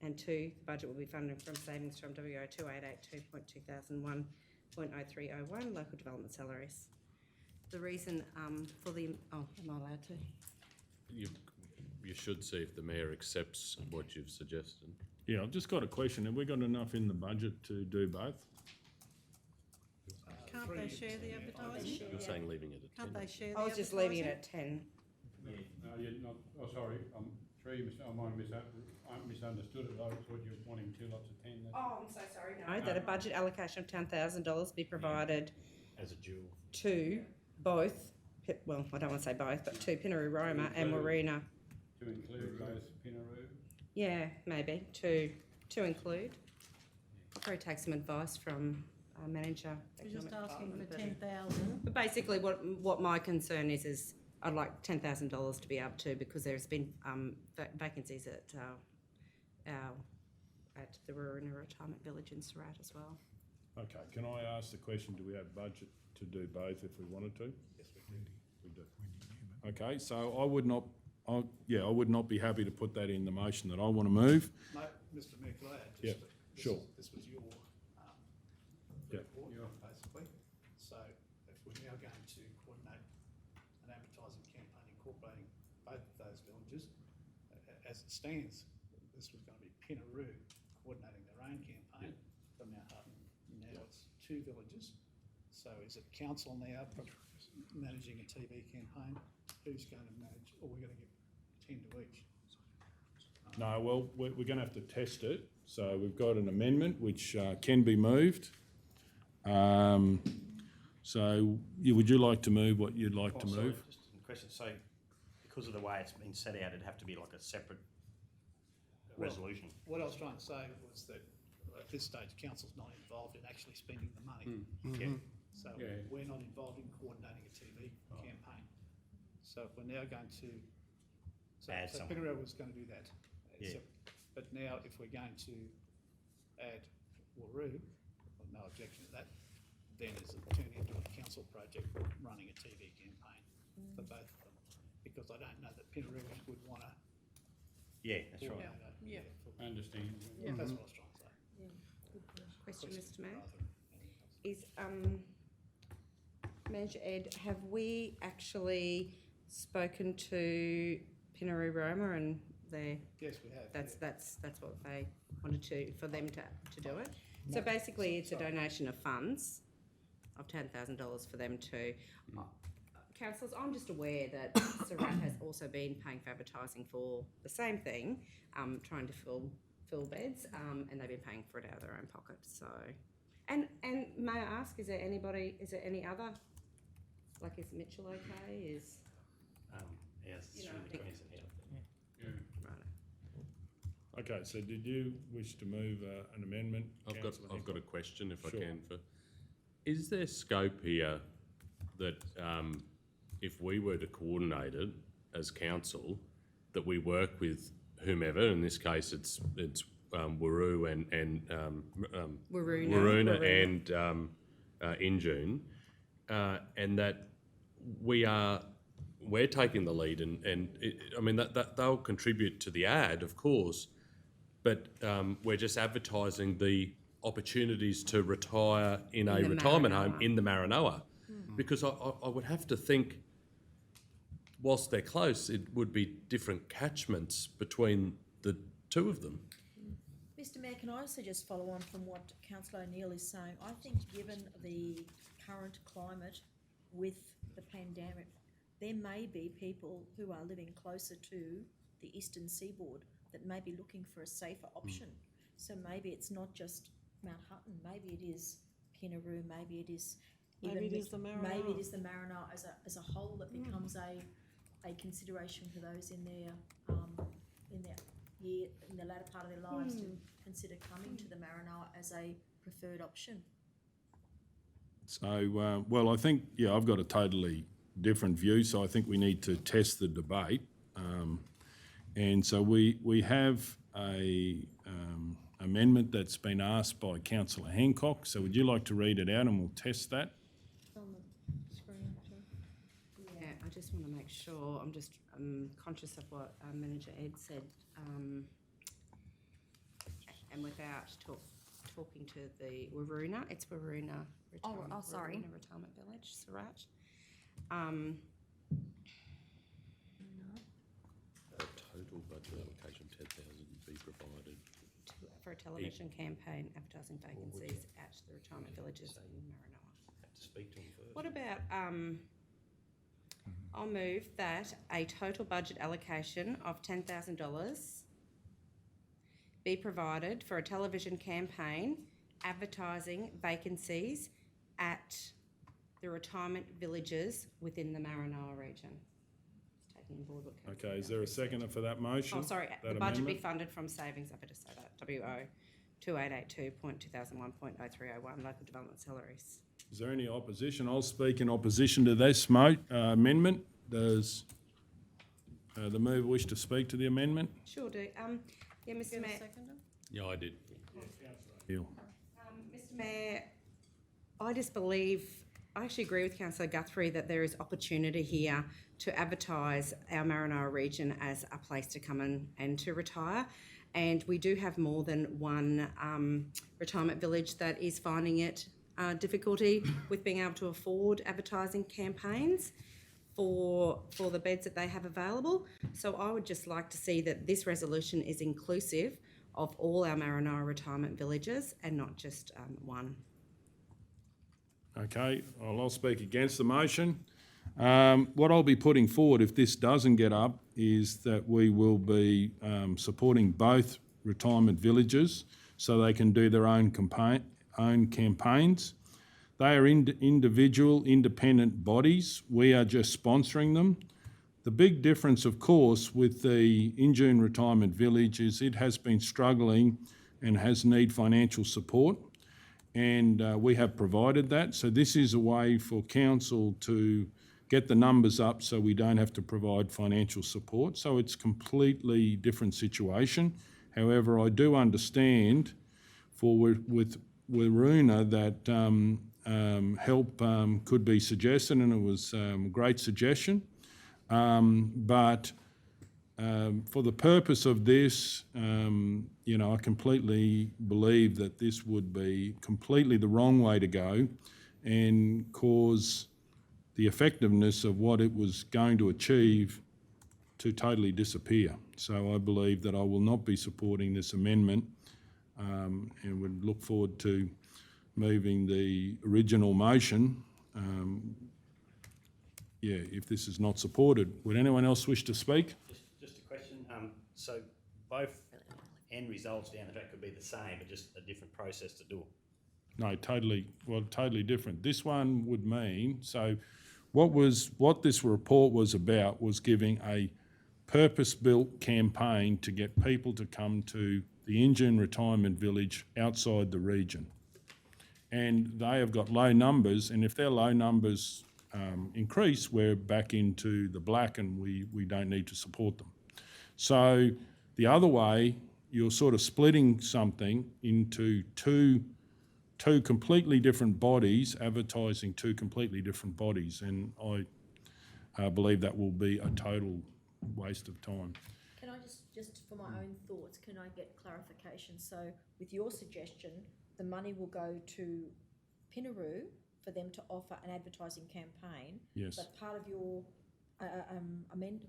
And 2, the budget will be funded from savings from WO 2882.2001.0301 local development salaries. The reason for the, am I allowed to? You should see if the mayor accepts what you've suggested. Yeah, I've just got a question. Have we got enough in the budget to do both? Can't they share the advertising? You're saying leaving it at 10? Can't they share the I was just leaving it advertising? at 10. No, you're not, oh, sorry, three, I might have misunderstood it, I thought you were wanting 2 lots of 10. Oh, I'm so sorry. No, that a budget allocation of $10,000 be provided As a dual. to both, well, I don't want to say both, but to Pinaroo Roma and Waruna. To include both Pinaroo? Yeah, maybe, to include. I'll probably take some advice from our manager. We're just economic asking for department, but- 10,000. But basically, what my concern is I'd like $10,000 to be up to, because there's been vacancies at the Waruna Retirement Village in Surat as well. Okay, can I ask the question, do we have budget to do both if we wanted to? Yes, we do. We do. Okay, so I would not be happy to put that in the motion that I want to move. No, Mr Mayor, could I add Yeah, just that sure. this was your Yeah. report, basically. So if we're now going to coordinate an advertising campaign incorporating both of those villages, as it stands, this was going to be Pinaroo coordinating their own campaign for Mount Hutton. Now it's 2 villages. So is it council now managing a TV campaign? Who's going to manage, or we're going to give 10 to each? No, well, we're going to have to test it. So we've got an amendment which can be moved. So would you like to move what you'd like to Sorry, move? just a question. So because of the way it's been set out, it'd have to be like a separate resolution. What I was trying to say was that at this stage, council's not involved in actually spending the money. Yeah. So Yeah. we're not involved in coordinating a TV campaign. So if we're now going to, so Add someone. Pinaroo was going to do that. Yeah. But now if we're going to add Waroo, well, no objection to that, then it's turned into a council project running a TV campaign for both of them. Because I don't know that Pinaroo would want to. Yeah, that's right. Yeah. I understand. That's what I was trying to say. Question, Mr Mayor? Is, Manager Ed, have we actually spoken to Pinaroo Roma and their, Yes, we have. that's what they wanted for them to do it? So basically, it's a donation of funds of $10,000 for them to. Councillors, I'm just aware that Surat has also been paying for advertising for the same thing, trying to fill beds, and they've been paying for it out of their own pocket. So, and may I ask, is there any other? Like, is Mitchell okay? Is Yes, You through know, the Queensland, yeah. right? Okay, so did you wish to move an amendment? I've got a question if Sure. I can. Is there scope here that if we were to coordinate it as council, that we work with whomever, in this case it's Waroo and Waruna and Injune, and that we're taking the lead that they'll contribute to the ad, of course, but we're just advertising the opportunities to retire in a retirement home in the Maranoa. Because I would have to think, whilst they're close, it would be different catchments between the two of them. Mr Mayor, can I also just follow on from what Councillor O'Neill is saying? I think given the current climate with the pandemic, there may be people who are living closer to the eastern seaboard that may be looking for a safer option. So maybe it's not just Mount Hutton, maybe it is Pinaroo, maybe it is Maybe it is the Maranoa. Maybe it is the Maranoa as a whole that becomes a consideration for those in their latter part of their lives to consider coming to the Maranoa as a preferred option. So, well, I think, I've got a totally different view, so I think we need to test the debate. And so we have a amendment that's been asked by Councillor Hancock. So would you like to read it out and we'll test that? On the screen too. Yeah, I just want to make sure, I'm just conscious of what Manager Ed said, and without talking to the Waruna, it's Waruna Retirement, sorry. Waruna Retirement Village, Surat. Total budget allocation 10,000 be provided. For a television campaign advertising vacancies at the retirement villages in Maranoa. Have to speak to him first. What about, I'll move that a total budget allocation of $10,000 be provided for a television campaign advertising vacancies at the retirement villages within the Maranoa region. Just taking on board what Councillor Okay, is there a seconder for that motion? Oh, sorry, That the budget be amendment? funded from savings, I better say that, WO 2882.2001.0301, local development salaries. Is there any opposition? I'll speak in opposition to this amendment. Does the mover wish to speak to the amendment? Sure do. Yeah, Mr Get a Mayor. seconder? Yeah, I did. Hill. Mr Mayor, I just believe, I actually agree with Councillor Guthrie that there is opportunity here to advertise our Maranoa region as a place to come and to retire. And we do have more than one retirement village that is finding it difficulty with being able to afford advertising campaigns for the beds that they have available. So I would just like to see that this resolution is inclusive of all our Maranoa retirement villages and not just one. Okay, I'll speak against the motion. What I'll be putting forward, if this doesn't get up, is that we will be supporting both retirement villages so they can do their own campaigns. They are individual, independent bodies. We are just sponsoring them. The big difference, of course, with the Injune Retirement Village is it has been struggling and has need financial support, and we have provided that. So this is a way for council to get the numbers up so we don't have to provide financial support. So it's a completely different situation. However, I do understand with Waruna that help could be suggested, and it was a great suggestion. But for the purpose of this, I completely believe that this would be completely the wrong way to go and cause the effectiveness of what it was going to achieve to totally disappear. So I believe that I will not be supporting this amendment and would look forward to moving the original motion. If this is not supported. Would anyone else wish to speak? Just a question. So both end results down the track could be the same, but just a different process to do it. No, totally different. This one would mean, so what this report was about was giving a purpose-built campaign to get people to come to the Injune Retirement Village outside the region. And they have got low numbers, and if their low numbers increase, we're back into the black and we don't need to support them. So the other way, you're sort of splitting something into two completely different bodies, advertising two completely different bodies, and I believe that will be a total waste of time. Can I just for my own thoughts, can I get clarification? So with your suggestion, the money will go to Pinaroo for them to offer an advertising campaign. Yes. But part of your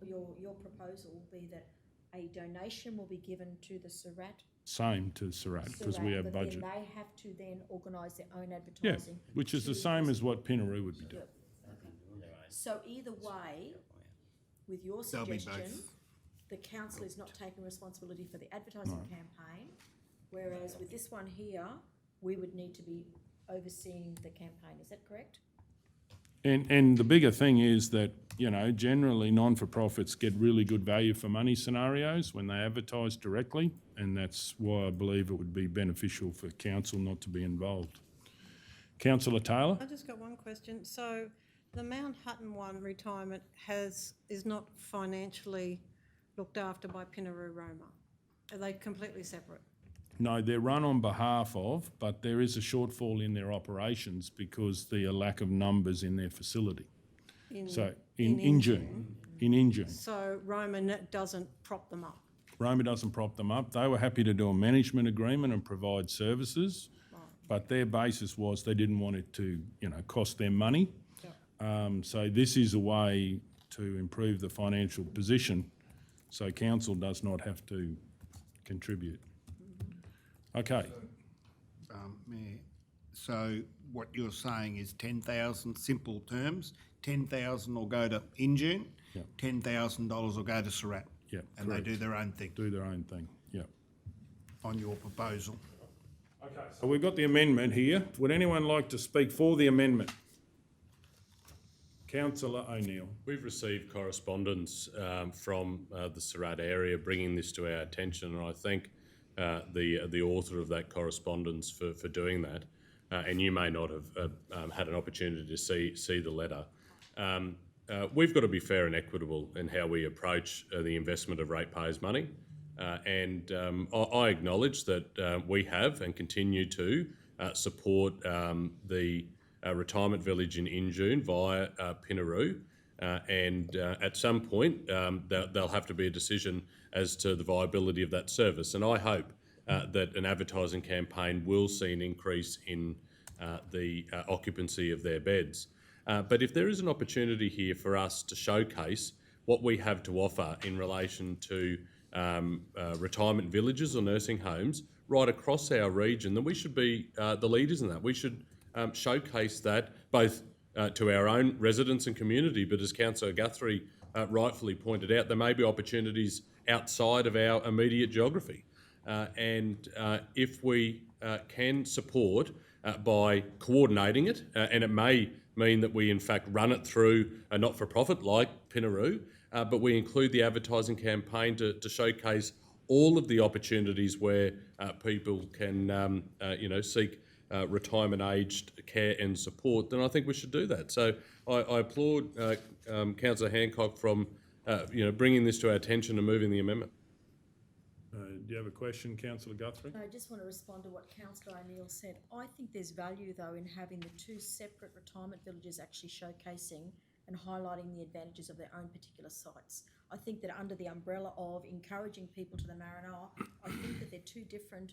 your proposal will be that a donation will be given to the Surat. Same to Surat, because we have but budget. then they have to then organise their own Yeah, advertising. which is the to same as what Pinaroo would be doing. So either way, with your They'll be suggestion, both. the council is not taking responsibility for the advertising campaign, whereas with this one here, we would need to be overseeing the campaign. Is that correct? And the bigger thing is that, generally non-for-profits get really good value for money scenarios when they advertise directly, and that's why I believe it would be beneficial for council not to be involved. Councillor Taylor? I just got one question. So the Mount Hutton one retirement is not financially looked after by Pinaroo Roma. Are they completely separate? No, they're run on behalf of, but there is a shortfall in their operations because the lack of numbers in their facility. So in June. So Roma doesn't prop them up. Roma doesn't prop them up. They were happy to do a management agreement and provide services, but their basis was they didn't want it to, cost them money. So this is a way to improve the financial position, so council does not have to contribute. Okay. Mayor, so what you're saying is 10,000, simple terms, 10,000 will go to Injune, Yep. $10,000 will go to Surat. Yep, And correct. they do their own thing Do their own thing, yeah. on your proposal. Okay, so we've got the amendment here. Would anyone like to speak for the amendment? Councillor O'Neill. We've received correspondence from the Surat area bringing this to our attention, and I thank the author of that correspondence for doing that. And you may not have had an opportunity to see the letter. We've got to be fair and equitable in how we approach the investment of ratepayers' money. And I acknowledge that we have and continue to support the retirement village in Injune via Pinaroo. And at some point, there'll have to be a decision as to the viability of that service. And I hope that an advertising campaign will see an increase in the occupancy of their beds. But if there is an opportunity here for us to showcase what we have to offer in relation to retirement villages or nursing homes right across our region, then we should be the leaders in that. We should showcase that both to our own residents and community, but as Councillor Guthrie rightfully pointed out, there may be opportunities outside of our immediate geography. And if we can support by coordinating it, and it may mean that we in fact run it through a not-for-profit like Pinaroo, but we include the advertising campaign to showcase all of the opportunities where people can seek retirement-aged care and support, then I think we should do that. So I applaud Councillor Hancock from bringing this to our attention and moving the amendment. Do you have a question, Councillor Guthrie? I just want to respond to what Councillor O'Neill said. I think there's value, though, in having the two separate retirement villages actually showcasing and highlighting the advantages of their own particular sites. I think that under the umbrella of encouraging people to the Maranoa, I think that they're two different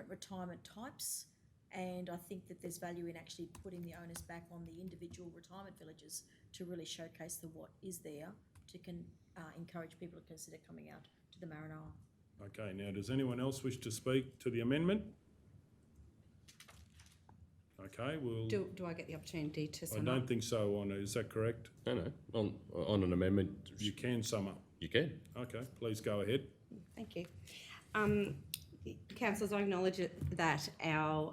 retirement types, and I think that there's value in actually putting the onus back on the individual retirement villages to really showcase what is there to encourage people to consider coming out to the Maranoa. Okay, now does anyone else wish to speak to the amendment? Okay, we'll... Do I get the opportunity to sum I up? don't think so, is that correct? No. On an amendment, You can sum up. you can. Okay, please go ahead. Thank you. Councillors, I acknowledge that our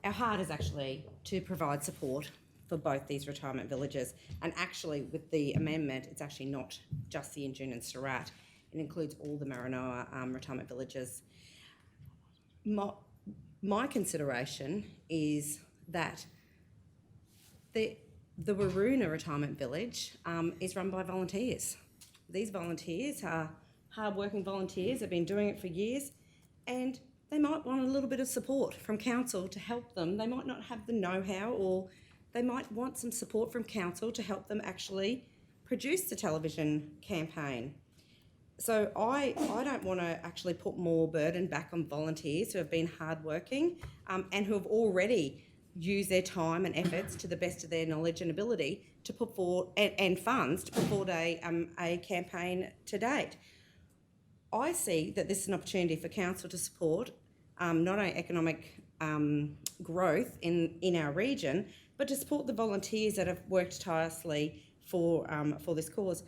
heart is actually to provide support for both these retirement villages. And actually, with the amendment, it's actually not just the Injune and Surat. It includes all the Maranoa retirement villages. My consideration is that the Waruna retirement village is run by volunteers. These volunteers are hard-working volunteers, have been doing it for years, and they might want a little bit of support from council to help them. They might not have the know-how, or they might want some support from council to help them actually produce the television campaign. So I don't want to actually put more burden back on volunteers who have been hardworking and who have already used their time and efforts to the best of their knowledge and ability to put forward, and funds to put forward a campaign to date. I see that this is an opportunity for council to support not only economic growth in our region, but to support the volunteers that have worked tirelessly for this cause.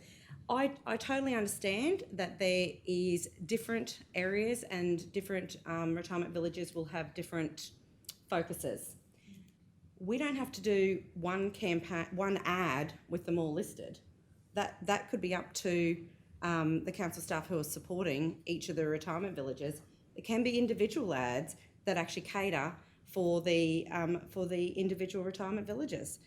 I totally understand that there is different areas and different retirement villages will have different focuses. We don't have to do one campaign, one ad with them all listed. That could be up to the council staff who are supporting each of the retirement villages. It can be individual ads that actually cater for the individual retirement villages.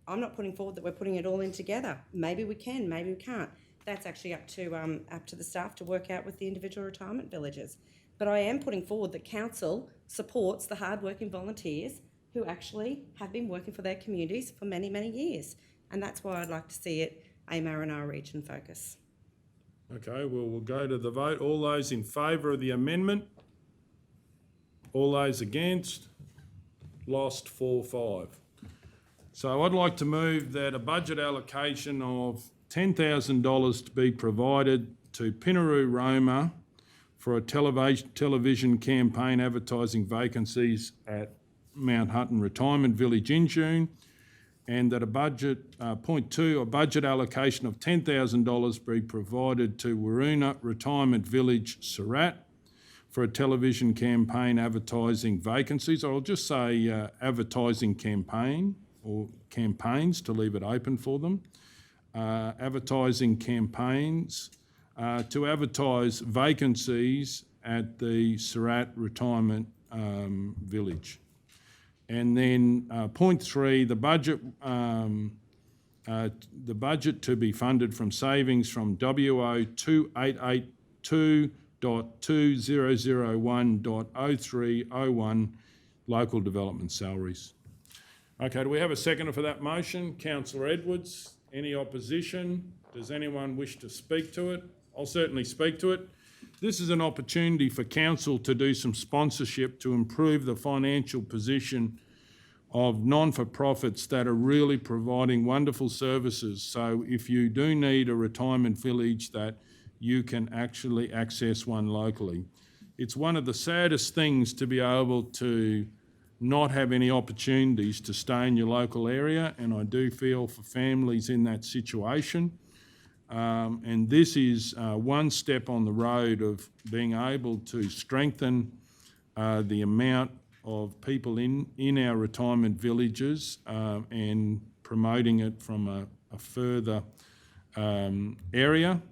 I'm not putting forward that we're putting it all in together. Maybe we can, maybe we can't. That's actually up to the staff to work out with the individual retirement villages. But I am putting forward that council supports the hard-working volunteers who actually have been working for their communities for many, many years. And that's why I'd like to see it a Maranoa region focus. Okay, well, we'll go to the vote. All those in favour of the amendment? All those against? Lost 4-5. So I'd like to move that a budget allocation of $10,000 to be provided to Pinaroo Roma for a television campaign advertising vacancies at Mount Hutton Retirement Village in June, and that a budget, point two, a budget allocation of $10,000 be provided to Waruna Retirement Village, Surat, for a television campaign advertising vacancies. I'll just say advertising campaign, or campaigns to leave it open for them. Advertising campaigns to advertise vacancies at the Surat Retirement Village. And then point three, the budget to be funded from savings from WO 2882.2001.0301 local development salaries. Okay, do we have a seconder for that motion? Councillor Edwards. Any opposition? Does anyone wish to speak to it? I'll certainly speak to it. This is an opportunity for council to do some sponsorship to improve the financial position of non-for-profits that are really providing wonderful services. So if you do need a retirement village, that you can actually access one locally. It's one of the saddest things to be able to not have any opportunities to stay in your local area, and I do feel for families in that situation. And this is one step on the road of being able to strengthen the amount of people in our retirement villages and promoting it from a further area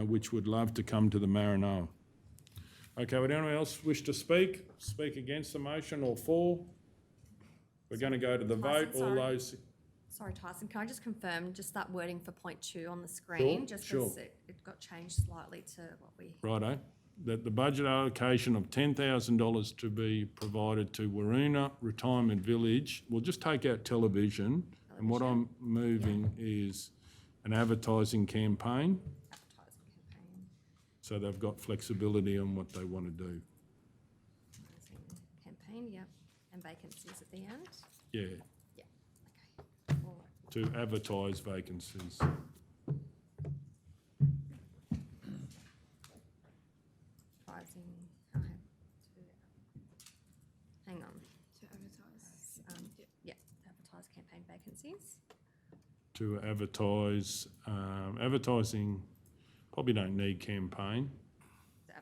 which would love to come to the Maranoa. Okay, would anyone else wish to speak? Speak against the motion or for? We're going to go to the vote. All those... Sorry, Tyson, can I just confirm just that wording for point 2 on the screen? Sure, just sure. because it got changed slightly to what we... Righto. That the budget allocation of $10,000 to be provided to Waruna Retirement Village, we'll just take out television, and what I'm moving is an advertising campaign. So they've got flexibility on what they want to do. Campaign, yep, and vacancies at the end? Yeah. Yeah, okay. All right. To advertise vacancies. Advertising, hang on. To advertise. Yeah, advertise campaign vacancies. To advertise, advertising, probably don't need campaign.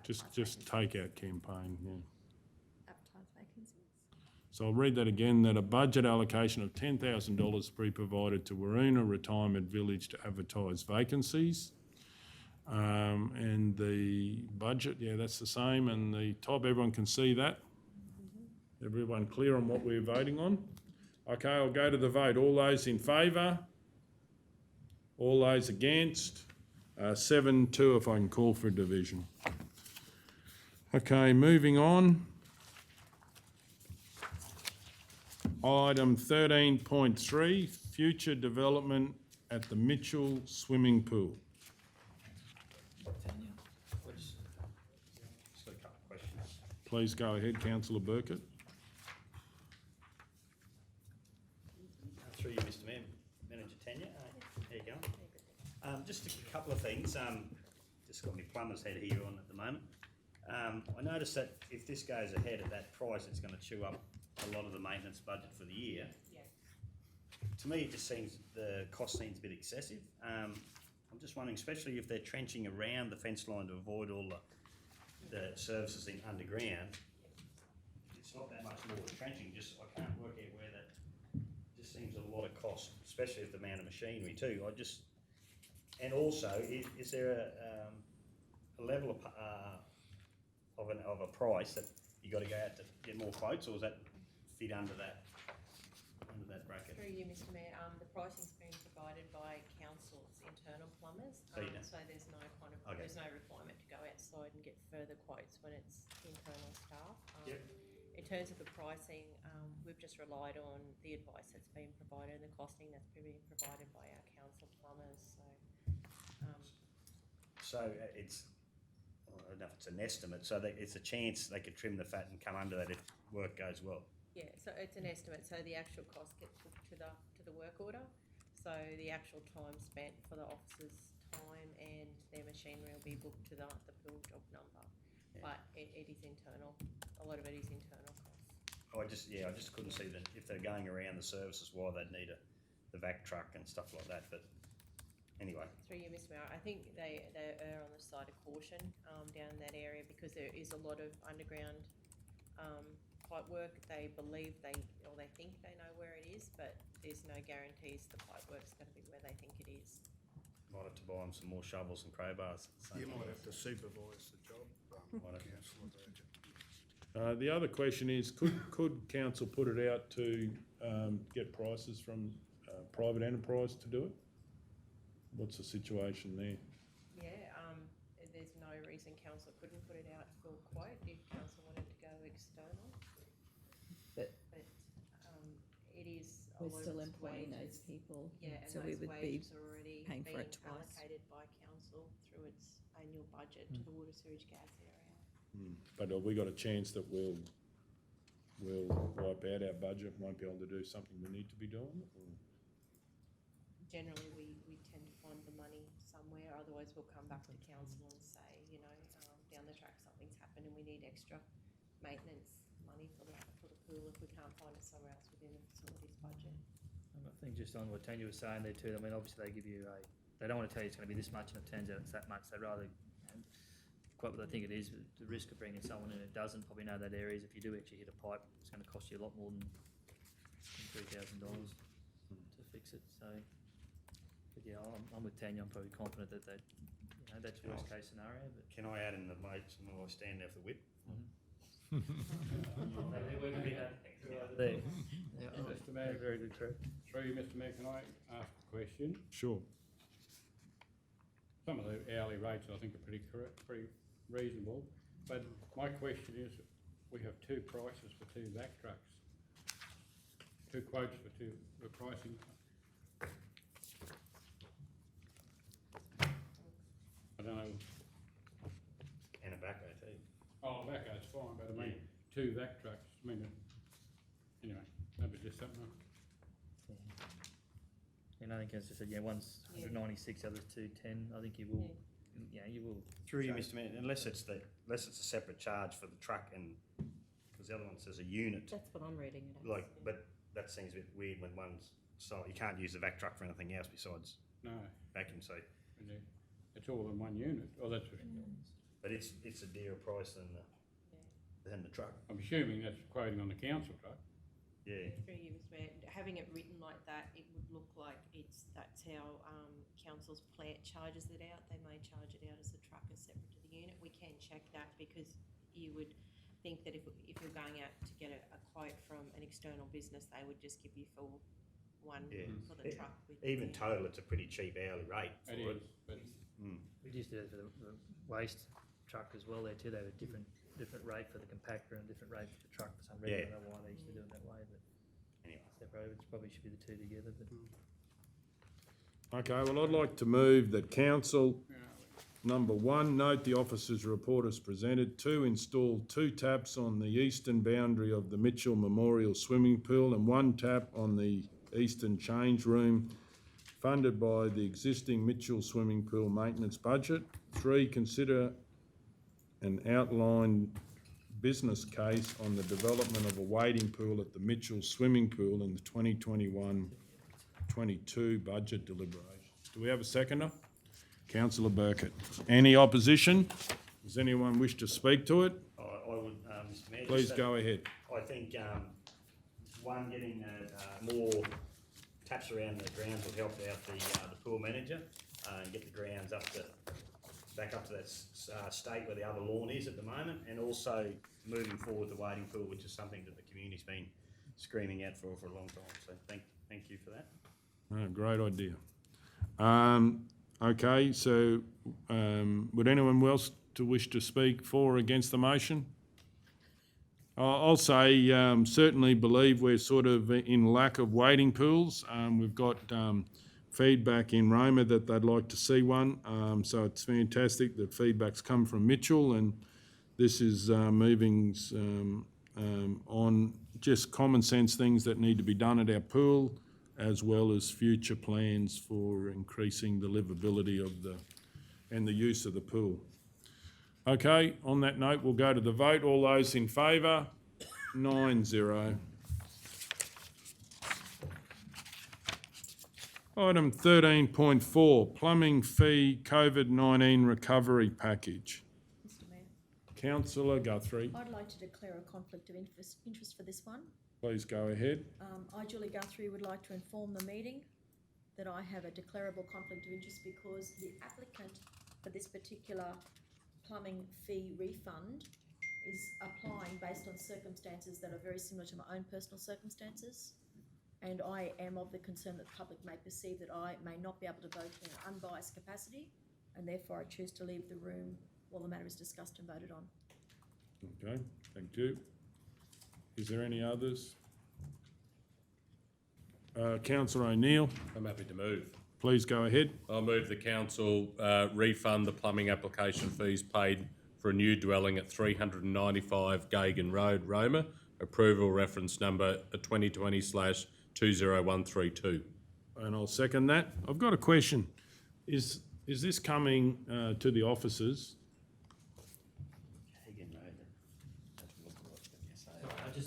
Just take out campaign, yeah. Advertise vacancies. So I'll read that again, that a budget allocation of $10,000 be provided to Waruna Retirement Village to advertise vacancies. And the budget, yeah, that's the same, and the top, everyone can see that? Everyone clear on what we're voting on? Okay, I'll go to the vote. All those in favour? All those against? 7-2 if I can call for a division. Okay, moving on. Item 13.3, future development at the Mitchell Swimming Pool. Just got a couple of questions. Please go ahead, Councillor Burkett. Through you, Mr. Mayor, Manager Tanya. How you going? Just a couple of things. Just got my plumber's head here on at the moment. I noticed that if this goes ahead at that price, it's going to chew up a lot of the maintenance budget for the year. Yeah. To me, it just seems the cost seems a bit excessive. I'm just wondering, especially if they're trenching around the fence line to avoid all the services in underground, it's not that much more trenching. Just I can't work out where that just seems a lot of cost, especially with the amount of machinery too. And also, is there a level of a price that you got to go out to get more quotes, or is that fit under that bracket? Through you, Mr. Mayor, the pricing's been provided by council's internal plumbers, So you don't- so there's no Okay. there's no requirement to go outside and get further quotes when it's internal staff. Yep. In terms of the pricing, we've just relied on the advice that's been provided and the costing that's been provided by our council plumbers, so. So it's, I don't know if it's an estimate, so it's a chance they could trim the fat and come under that if work goes well. Yeah, so it's an estimate, so the actual cost gets booked to the work order. So the actual time spent for the officers' time and their machinery will be booked to the pool job number. Yeah. But it is internal, a lot of it is internal costs. I just couldn't see that if they're going around the services, why they'd need the vac truck and stuff like that, but anyway. Through you, Mr Mayor, I think they are on the side of caution down in that area because there is a lot of underground pipe work. They believe they think they know where it is, but there's no guarantees the pipe work's going to be where they think it is. Might have to buy them some more shovels and crowbars. You might have to supervise the job, councillor Burgett. The other question is, could council put it out to get prices from private enterprise to do it? What's the situation there? Yeah, there's no reason council couldn't put it out for quote if council wanted to go external. But it is a We're lot still of it's employing wages. those people, Yeah, and so we those would be wages are already paying being for it twice. allocated by council through its annual budget to the water, sewage, gas area. But have we got a chance that we'll wipe out our budget, won't be able to do something we need to be doing? Or? Generally, we tend to find the money somewhere, otherwise we'll come back to council and say, down the track something's happened and we need extra maintenance money for the pool if we can't find it somewhere else within the facilities budget. And I think just on what Tanya was saying there too, I mean, obviously they give you they don't want to tell you it's going to be this much and it turns out it's that much. They'd rather quite what they think it is. The risk of bringing someone in who doesn't probably know that area is if you do actually hit a pipe, it's going to cost you a lot more than $3,000 to fix it. So, but yeah, I'm with Tanya. I'm probably confident that that's worst case scenario. But Can I add in the mates and I stand there for the whip? there. Mr Mayor, Very good, true. through you, Mr Mayor, can I ask a question? Sure. Some of the hourly rates I think are pretty reasonable, but my question is, we have two prices for two vac trucks. Two quotes for the pricing. I don't know. And a backhoe too. Oh, backhoe's fine, but I mean, two vac trucks, I mean, anyway, that was just something. And I think as I said, one's 196, the other's 210. I think you will, you will. Through you, Mr Mayor, unless it's a separate charge for the truck and, because the other one says a unit. That's what I'm reading it as. But that seems a bit weird when one's, so you can't use the vac truck for anything else besides No, vacuum, so. it's all in one unit. Oh, that's, But it's a dearer price than the truck. I'm assuming that's quoting on the council truck. Yeah. Through you, Mr Mayor, having it written like that, it would look like that's how council's plant charges it out. They may charge it out as a truck as separate to the unit. We can check that because you would think that if you're going out to get a quote from an external business, they would just give you full one for the truck. Even total, it's a pretty cheap hourly rate for It is, but We used to do that for the waste truck as well there too. They have a different rate for the compactor and different rate for the truck for some reason. I don't know why they used to do it that way, but anyway, separated, it probably should be the two together. But Okay, well, I'd like to move that council, number one, note the officers' report as presented. 2, install 2 taps on the eastern boundary of the Mitchell Memorial Swimming Pool and 1 tap on the eastern change room, funded by the existing Mitchell Swimming Pool maintenance budget. 3, consider an outlined business case on the development of a wading pool at the Mitchell Swimming Pool in the 2021-22 budget deliberations. Do we have a seconder? Councillor Burkett. Any opposition? Does anyone wish to speak to it? I would, Mr Mayor. Please go ahead. I think, getting more taps around the grounds will help out the pool manager and get the grounds back up to that state where the other lawn is at the moment, and also moving forward the wading pool, which is something that the community's been screaming out for a long time. So thank you for that. Oh, great idea. Okay, so would anyone else to wish to speak for or against the motion? I'll say certainly believe we're sort of in lack of waiting pools. We've got feedback in Roma that they'd like to see one, so it's fantastic that feedback's come from Mitchell, and this is moving on just common sense things that need to be done at our pool, as well as future plans for increasing the livability of and the use of the pool. Okay, on that note, we'll go to the vote. All those in favour? 9-0. Item 13.4, plumbing fee COVID-19 recovery package. Mr Mayor, Councillor Guthrie, I'd like to declare a conflict of interest for this one. please go ahead. I, Julie Guthrie, would like to inform the meeting that I have a declarable conflict of interest because the applicant for this particular plumbing fee refund is applying based on circumstances that are very similar to my own personal circumstances. And I am of the concern that the public may perceive that I may not be able to vote in an unbiased capacity, and therefore I choose to leave the room while the matter is discussed and voted on. Okay, thank you. Is there any others? Councillor O'Neill, I'm happy to move. please go ahead. I'll move the council refund the plumbing application fees paid for a new dwelling at 395 Gagan Road, Roma. Approval reference number 2020/20132. And I'll second that. I've got a question. Is this coming to the offices?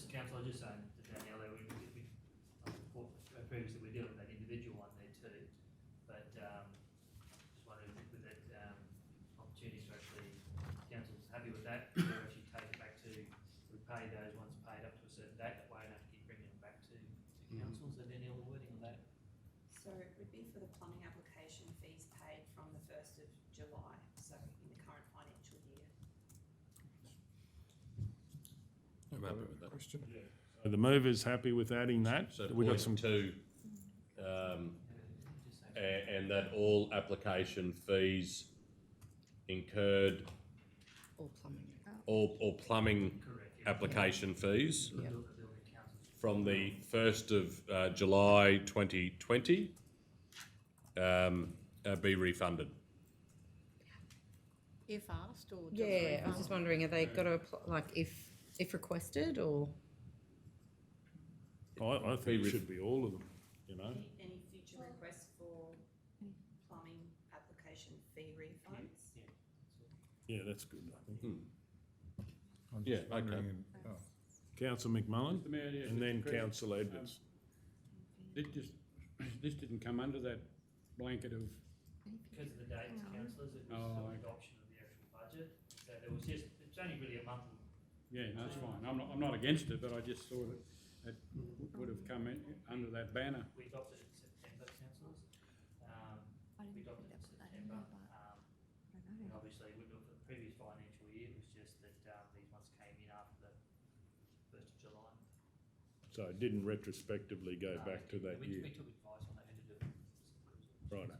Council, I just saying to Danielle, previously we dealt with that individual one there too, but just wondering with that opportunities to actually, council's happy with that, or actually take it back to, we pay those ones paid up to a certain date, that way I don't have to keep bringing them back to council. So Danielle, the wording on that? So it would be for the plumbing application fees paid from the 1st of July, so in the current financial year. I'm happy with that. Question? So the mover's happy with adding that? So We got some. two, and that all application fees incurred, Or plumbing. all plumbing application fees from the 1st of July 2020 be refunded. If asked or just Yeah, I was refund? just wondering, have they got to apply, like if requested, or? I think it should be all of them, you know? Any future requests for plumbing application fee refunds? Yeah, that's good, I think. I'm Yeah, just wondering okay. Councillor McMullen, Mr Mayor, yes, and then Mr. President. Councillor Edwards. This didn't come under that blanket of, Because of the dates, councillors, it was Oh, still okay. adoption of the actual budget, so there was just, it's only really a month. yeah, no, that's fine. I'm not against it, but I just thought it would have come in under that banner. We adopted it in September, councillors. We adopted it in September. And obviously, we looked at the previous financial year, it was just that these ones came in after the 1st of July. So it didn't retrospectively go back to that year. We took advice on that, and to do it. Right.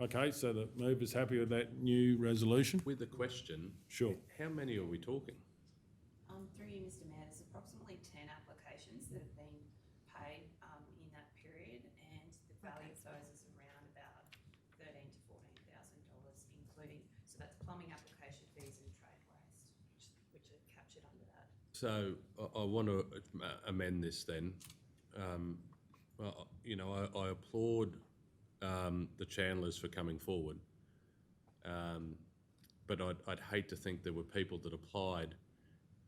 Okay, so the mover's happy with that new resolution? With a question, Sure. how many are we talking? Through you, Mr Mayor, there's approximately 10 applications that have been paid in that period, and the value of those is around about $13,000 to $14,000, including, so that's plumbing application fees and trade waste, which are captured under that. So I want to amend this then. Well, you know, I applaud the Chandlers for coming forward, but I'd hate to think there were people that applied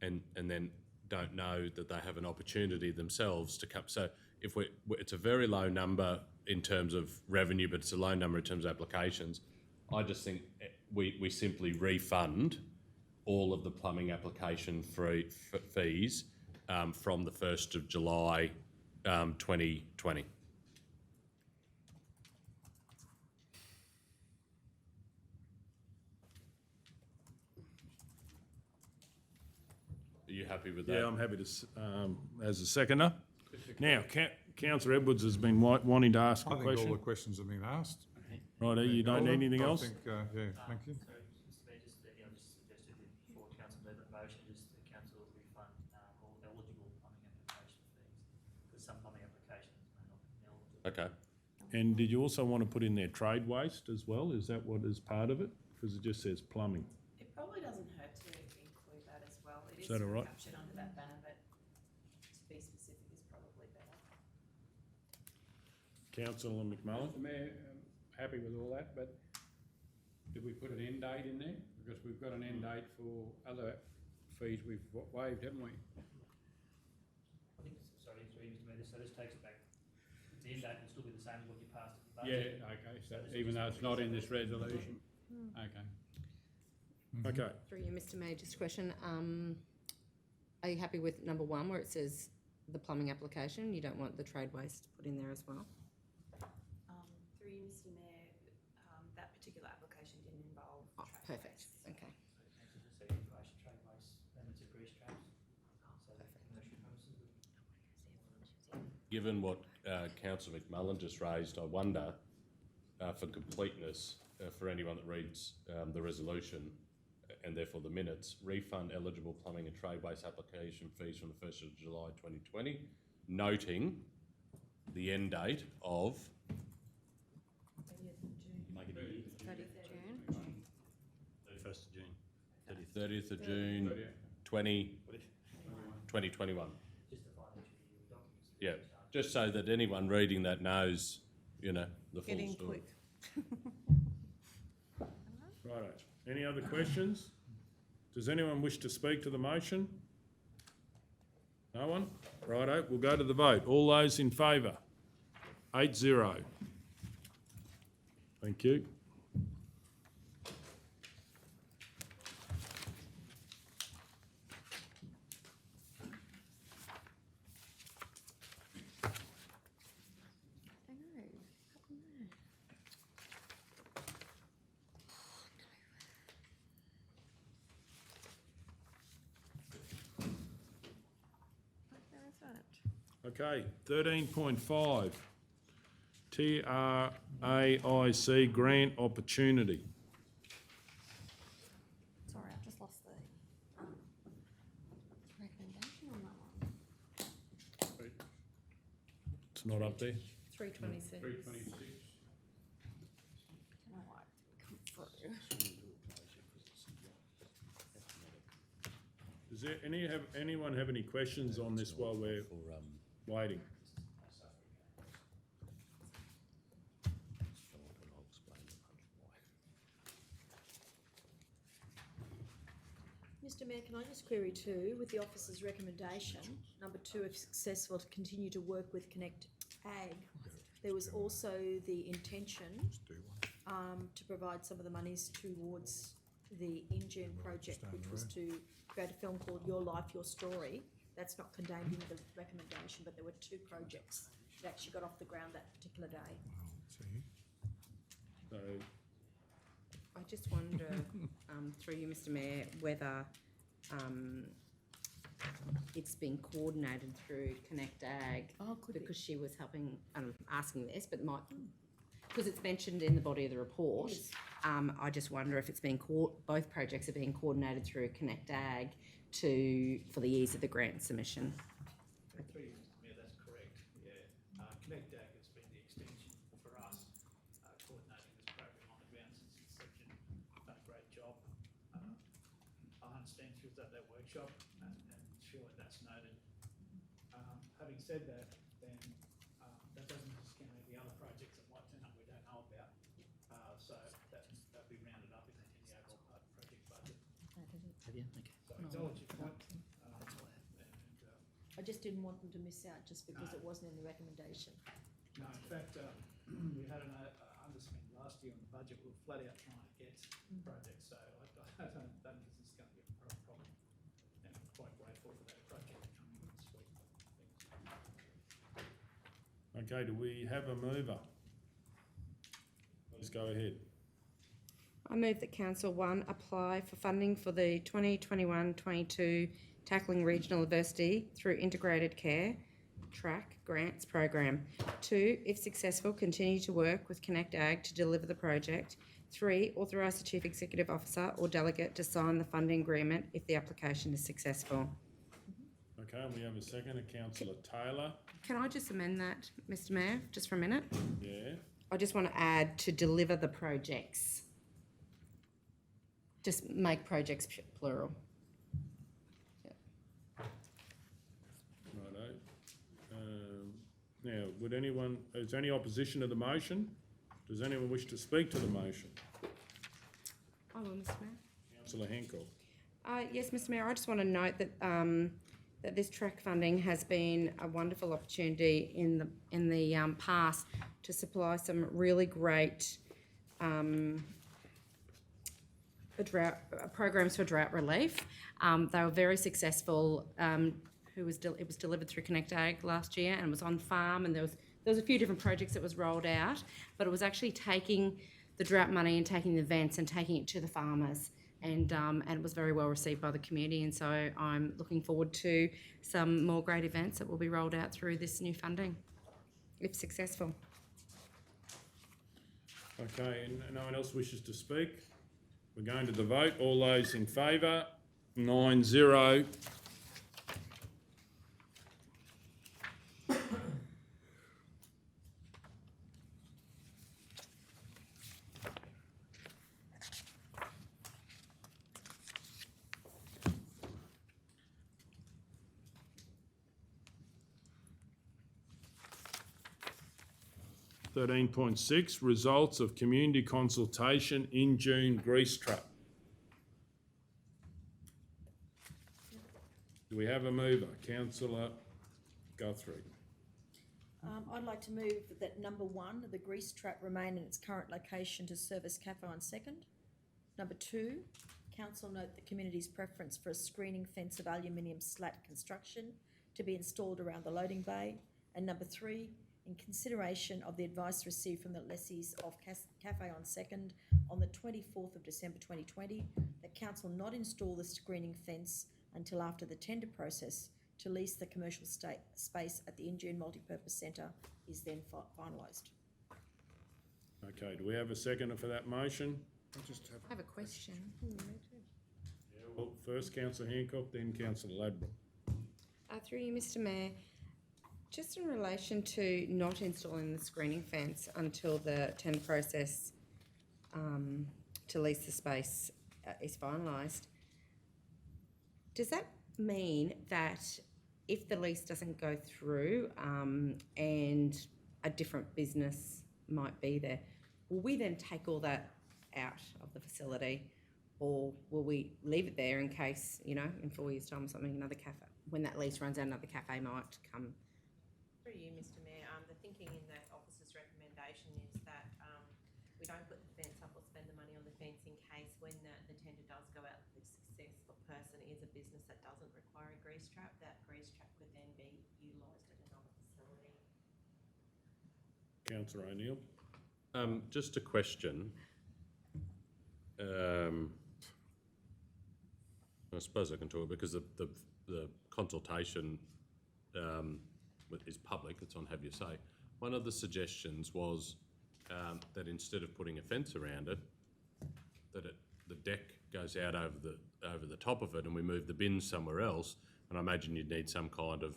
and then don't know that they have an opportunity themselves to come. So if it's a very low number in terms of revenue, but it's a low number in terms of applications, I just think we simply refund all of the plumbing application fees from the 1st of July 2020. Are you happy with that? Yeah, I'm happy to, as a seconder. Now, Councillor Edwards has been wanting to ask a I think all question. the questions have been asked. Righto, you don't need anything else? I think, yeah, thank you. So, Mr Mayor, just, just suggested before council move a motion, just the council refund Okay. And did you also want to put in there trade waste as well? Is that what is part of it? Because it just says plumbing. It probably doesn't hurt to include that as well. It is that all right? captured under that banner, but to be specific is probably better. Councillor McMullen? Mr Mayor, happy with all that, but did we put an end date in there? Because we've got an end date for other fees we've waived, haven't we? I think, sorry, through Mr Mayor, so this takes it back. The end date will still be the same as what you passed at the budget. Yeah, okay, so even though it's not in this resolution, okay. Okay. Through you, Mr Mayor, just a question. Are you happy with number 1 where it says the plumbing application? You don't want the trade waste put in there as well? Through you, Mr Mayor, that particular application didn't involve Oh, trade perfect. waste. Okay. So it just says information trade waste limits of grease traps. So the commercial premises. Given what Councillor McMullen just raised, I wonder, for completeness, for anyone that reads the resolution and therefore the minutes, refund eligible plumbing and trade waste application fees from the 1st of July 2020, noting the end date of 31st of June. 30th of June 2021. Just the financial year documents. Yeah, just so that anyone reading that knows, you know, the full Get in story. quick. Righto. Any other questions? Does anyone wish to speak to the motion? No one? Righto, we'll go to the vote. All those in favour? 8-0. Thank you. Okay, 13.5, TRAIC grant opportunity. Sorry, I've just lost the recommendation on that one. It's not up there. 326. 326. Don't know why it didn't come through. Does anyone have any questions on this while we're waiting? Mr Mayor, can I just query too, with the officer's recommendation, number 2, if successful, to continue to work with Connect Ag, there was also the intention to provide some of the monies towards the in-June project, which was to create a film called Your Life, Your Story. That's not contained in the recommendation, but there were 2 projects that actually got off the ground that particular day. So, I just wonder, through you, Mr Mayor, whether it's been coordinated through Connect Ag. Oh, could be. Because she was helping, asking this, but might, because it's mentioned in the body of the report. Yes. I just wonder if it's been both projects are being coordinated through Connect Ag for the ease of the grant submission. Yeah, that's correct, yeah. Connect Ag has been the extension for us, coordinating this program on the ground since inception. Done a great job. I understand she was at that workshop and surely that's noted. Having said that, then that doesn't discount the other projects that might turn up we don't know about. So that'll be rounded up in the overall project budget. Have you? Okay. So acknowledge your point. I just didn't want them to miss out just because it wasn't in the recommendation. No, in fact, we had an underspend last year on the budget. We were flat out trying to get projects, so I don't think this is going to be a problem. And I'm quite grateful for that project coming in this week. okay, do we have a mover? Please go ahead. I move that Council 1 apply for funding for the 2021-22 Tackling Regional Adversity through Integrated Care Track Grants Program. 2, if successful, continue to work with Connect Ag to deliver the project. 3, authorise the Chief Executive Officer or delegate to sign the funding agreement if the application is successful. Okay, we have a second, councillor Taylor. Can I just amend that, Mr Mayor, just for a minute? Yeah. I just want to add to deliver the projects. Just make projects plural. Righto. Now, is there any opposition to the motion? Does anyone wish to speak to the motion? I will, Mr Mayor. Councillor Hancock. Yes, Mr Mayor, I just want to note that that this track funding has been a wonderful opportunity in the past to supply some really great programs for drought relief. They were very successful. It was delivered through Connect Ag last year and was on farm, and there was a few different projects that was rolled out, but it was actually taking the drought money and taking the events and taking it to the farmers. And it was very well received by the community, and so I'm looking forward to some more great events that will be rolled out through this new funding, if successful. Okay, and no one else wishes to speak? We're going to the vote. All those in favour? 9-0. .6 results of community consultation in June grease trap. Do we have a mover? Councillor Guthrie. I'd like to move that number 1, the grease trap, remain in its current location to service Cafe on 2nd. Number 2, council note the community's preference for a screening fence of aluminium slat construction to be installed around the loading bay. And number 3, in consideration of the advice received from the lessees of Cafe on 2nd on the 24th of December 2020, that council not install the screening fence until after the tender process to lease the commercial space at the Injune Multipurpose Centre is then finalised. Okay, do we have a seconder for that motion? I have a question. Yeah, well, first Councillor Hancock, then Councillor Ladbroke. Through you, Mr Mayor, just in relation to not installing the screening fence until the tender process to lease the space is finalised, does that mean that if the lease doesn't go through and a different business might be there, will we then take all that out of the facility, or will we leave it there in case, you know, in 4 years' time or something, another cafe, when that lease runs out, another cafe might come? Through you, Mr Mayor, the thinking in that officer's recommendation is that we don't put the fence up or spend the money on the fence in case when the tender does go out, the successful person is a business that doesn't require a grease trap, that grease trap could then be utilised at another facility. Councillor O'Neill. Just a question. I suppose I can talk because the consultation is public. It's on Have You Say. One of the suggestions was that instead of putting a fence around it, that the deck goes out over the top of it, and we move the bins somewhere else. And I imagine you'd need some kind of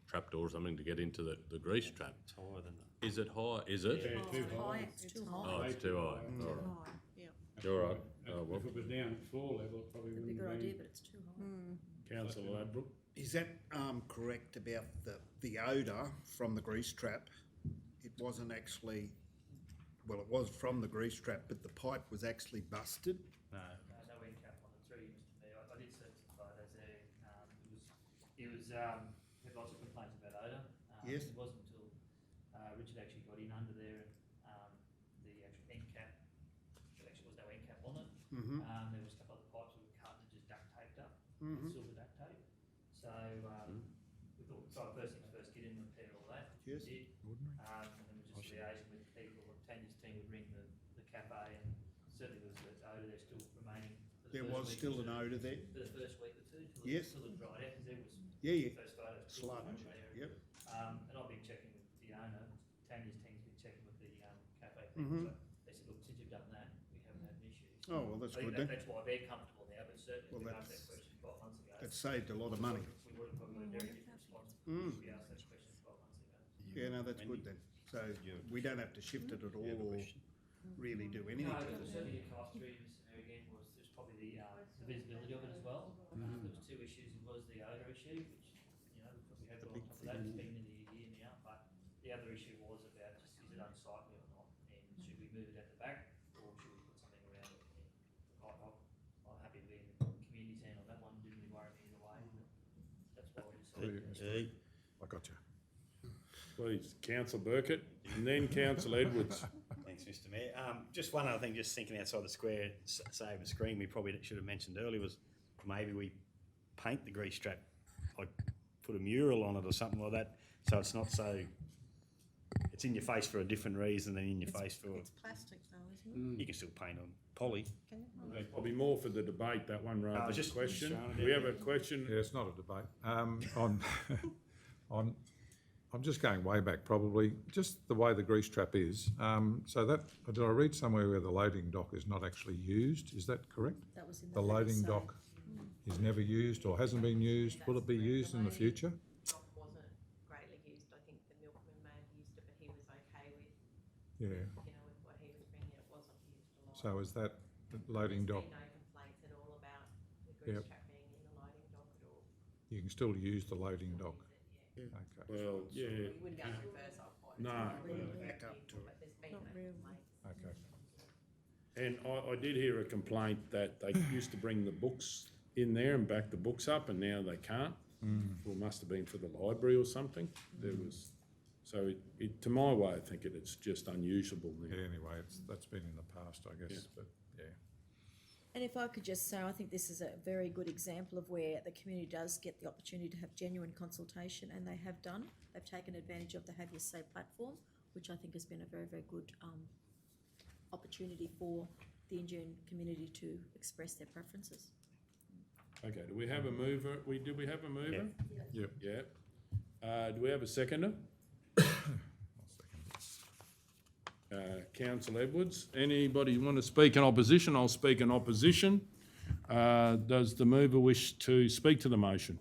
trapdoor or something to get into the grease trap. It's higher than that. Is it high? Is it? Yeah, too high. It's too high. Oh, it's too high. All right. Yeah. All right. Oh, well. If it was down at floor level, it probably It'd be a wouldn't good idea, be. but it's too high. Councillor Ladbroke. Is that correct about the odour from the grease trap? It wasn't actually, well, it was from the grease trap, but the pipe was actually busted. No. No end cap on it, through you, Mr Mayor. I did search the photos there. It was had lots of complaints about odour. Yes. It wasn't until Richard actually got in under there and the actual end cap, there actually was no end cap on it. Mm-hmm. There was a couple of the pipes that were cut and just duct taped up, silver duct tape. So we thought, so first things first, get in and repair all that. Yes. We did. And then we just liaising with people. Tanya's team would ring the cafe, and certainly there was the odour there still remaining. For the There first was week still or an two. odour there. For the first week or two, till Yes. it dried out, because there was Yeah. the first photo. Sludge. Yep. And I've been checking with the owner. Tanya's team's been checking with the cafe Mhm. people. So they said, look, since you've done that, we haven't had an issue. Oh, well, that's I think good then. That's why they're comfortable now, but certainly Well, we asked that that's- question 12 months ago. That saved a lot of money. We would have probably got a very different response if we asked that question 12 months ago. Yeah, no, that's good then. So we don't have to shift it at all or really do anything. No, but certainly did come up through Mr Mayor again was probably the visibility of it as well. There was two issues. It was the odour issue, which, you know, we have got on top of that. It's been nearly a year now, but the other issue was about just is it unsightly or not, and should we move it at the back or should we put something around it? And I'm happy to be in the community team on that one. Didn't really worry me either way. That's why we decided. I got you. Please, Councillor Burkett, and then Councillor Edwards. Thanks, Mr Mayor. Just one other thing, just thinking outside the square, save the screen, we probably should have mentioned earlier was maybe we paint the grease trap, like put a mural on it or something like that, so it's not so, it's in your face for a different reason than in your face for, It's plastic though, isn't it? you can still paint on poly. Can you? Probably more for the debate, that one, rather than just a question. showing it Do we out have a question? Yeah, it's not a debate. I'm just going way back probably, just the way the grease trap is. So that, did I read somewhere where the loading dock is not actually used? Is that correct? That was in The loading dock is never used or hasn't been used. Will it be used in the future? Dock wasn't greatly used. I think the milkman may have used it, but he was okay with, Yeah. you know, with what he was bringing. It wasn't used a lot. So is that the loading There's dock? been no complaints at all about the grease Yep. trap being in the loading dock at all. You can still use the loading dock? Yeah. Okay. Well, yeah, We wouldn't go to reverse our point. No. Back up to it. But there's been Not no really. complaints. Okay. and I did hear a complaint that they used to bring the books in there and back the books up, and now they can't. Or it must have been for the library or something. There was, so it, to my way, I think it's just unusable now. Yeah, anyway, that's been in the past, I guess, Yeah. but yeah. And if I could just say, I think this is a very good example of where the community does get the opportunity to have genuine consultation, and they have done. They've taken advantage of the Have Your Say platform, which I think has been a very, very good opportunity for the Indian community to express their preferences. Okay, do we have a mover? Did we have a mover? Yep. Yeah. Do we have a seconder? Councillor Edwards. Anybody want to speak in opposition? I'll speak in opposition. Does the mover wish to speak to the motion?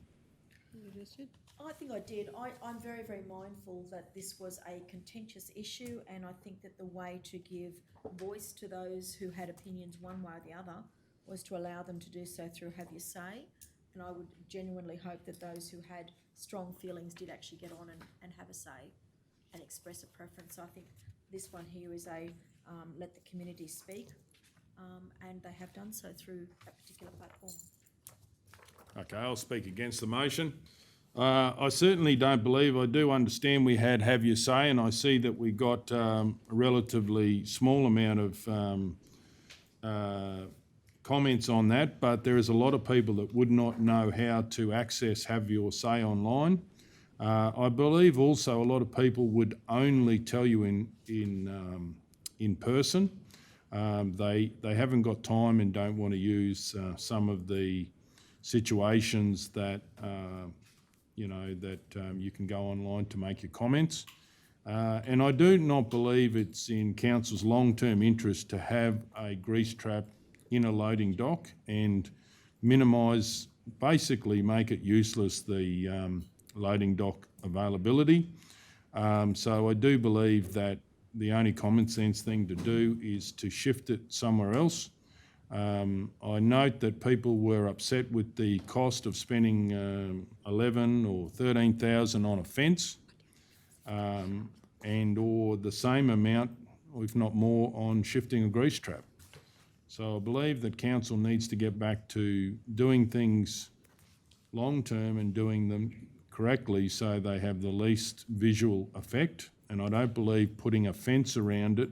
You just did. I think I did. I'm very, very mindful that this was a contentious issue, and I think that the way to give voice to those who had opinions one way or the other was to allow them to do so through Have Your Say. And I would genuinely hope that those who had strong feelings did actually get on and have a say and express a preference. So I think this one here is a let the community speak, and they have done so through that particular platform. Okay, I'll speak against the motion. I certainly don't believe, I do understand we had Have Your Say, and I see that we got a relatively small amount of comments on that, but there is a lot of people that would not know how to access Have Your Say online. I believe also a lot of people would only tell you in person. They haven't got time and don't want to use some of the situations that you can go online to make your comments. And I do not believe it's in council's long-term interest to have a grease trap in a loading dock and minimise, basically make it useless, the loading dock availability. So I do believe that the only common sense thing to do is to shift it somewhere else. I note that people were upset with the cost of spending 11 or 13,000 on a fence, and or the same amount, if not more, on shifting a grease trap. So I believe that council needs to get back to doing things long-term and doing them correctly so they have the least visual effect. And I don't believe putting a fence around it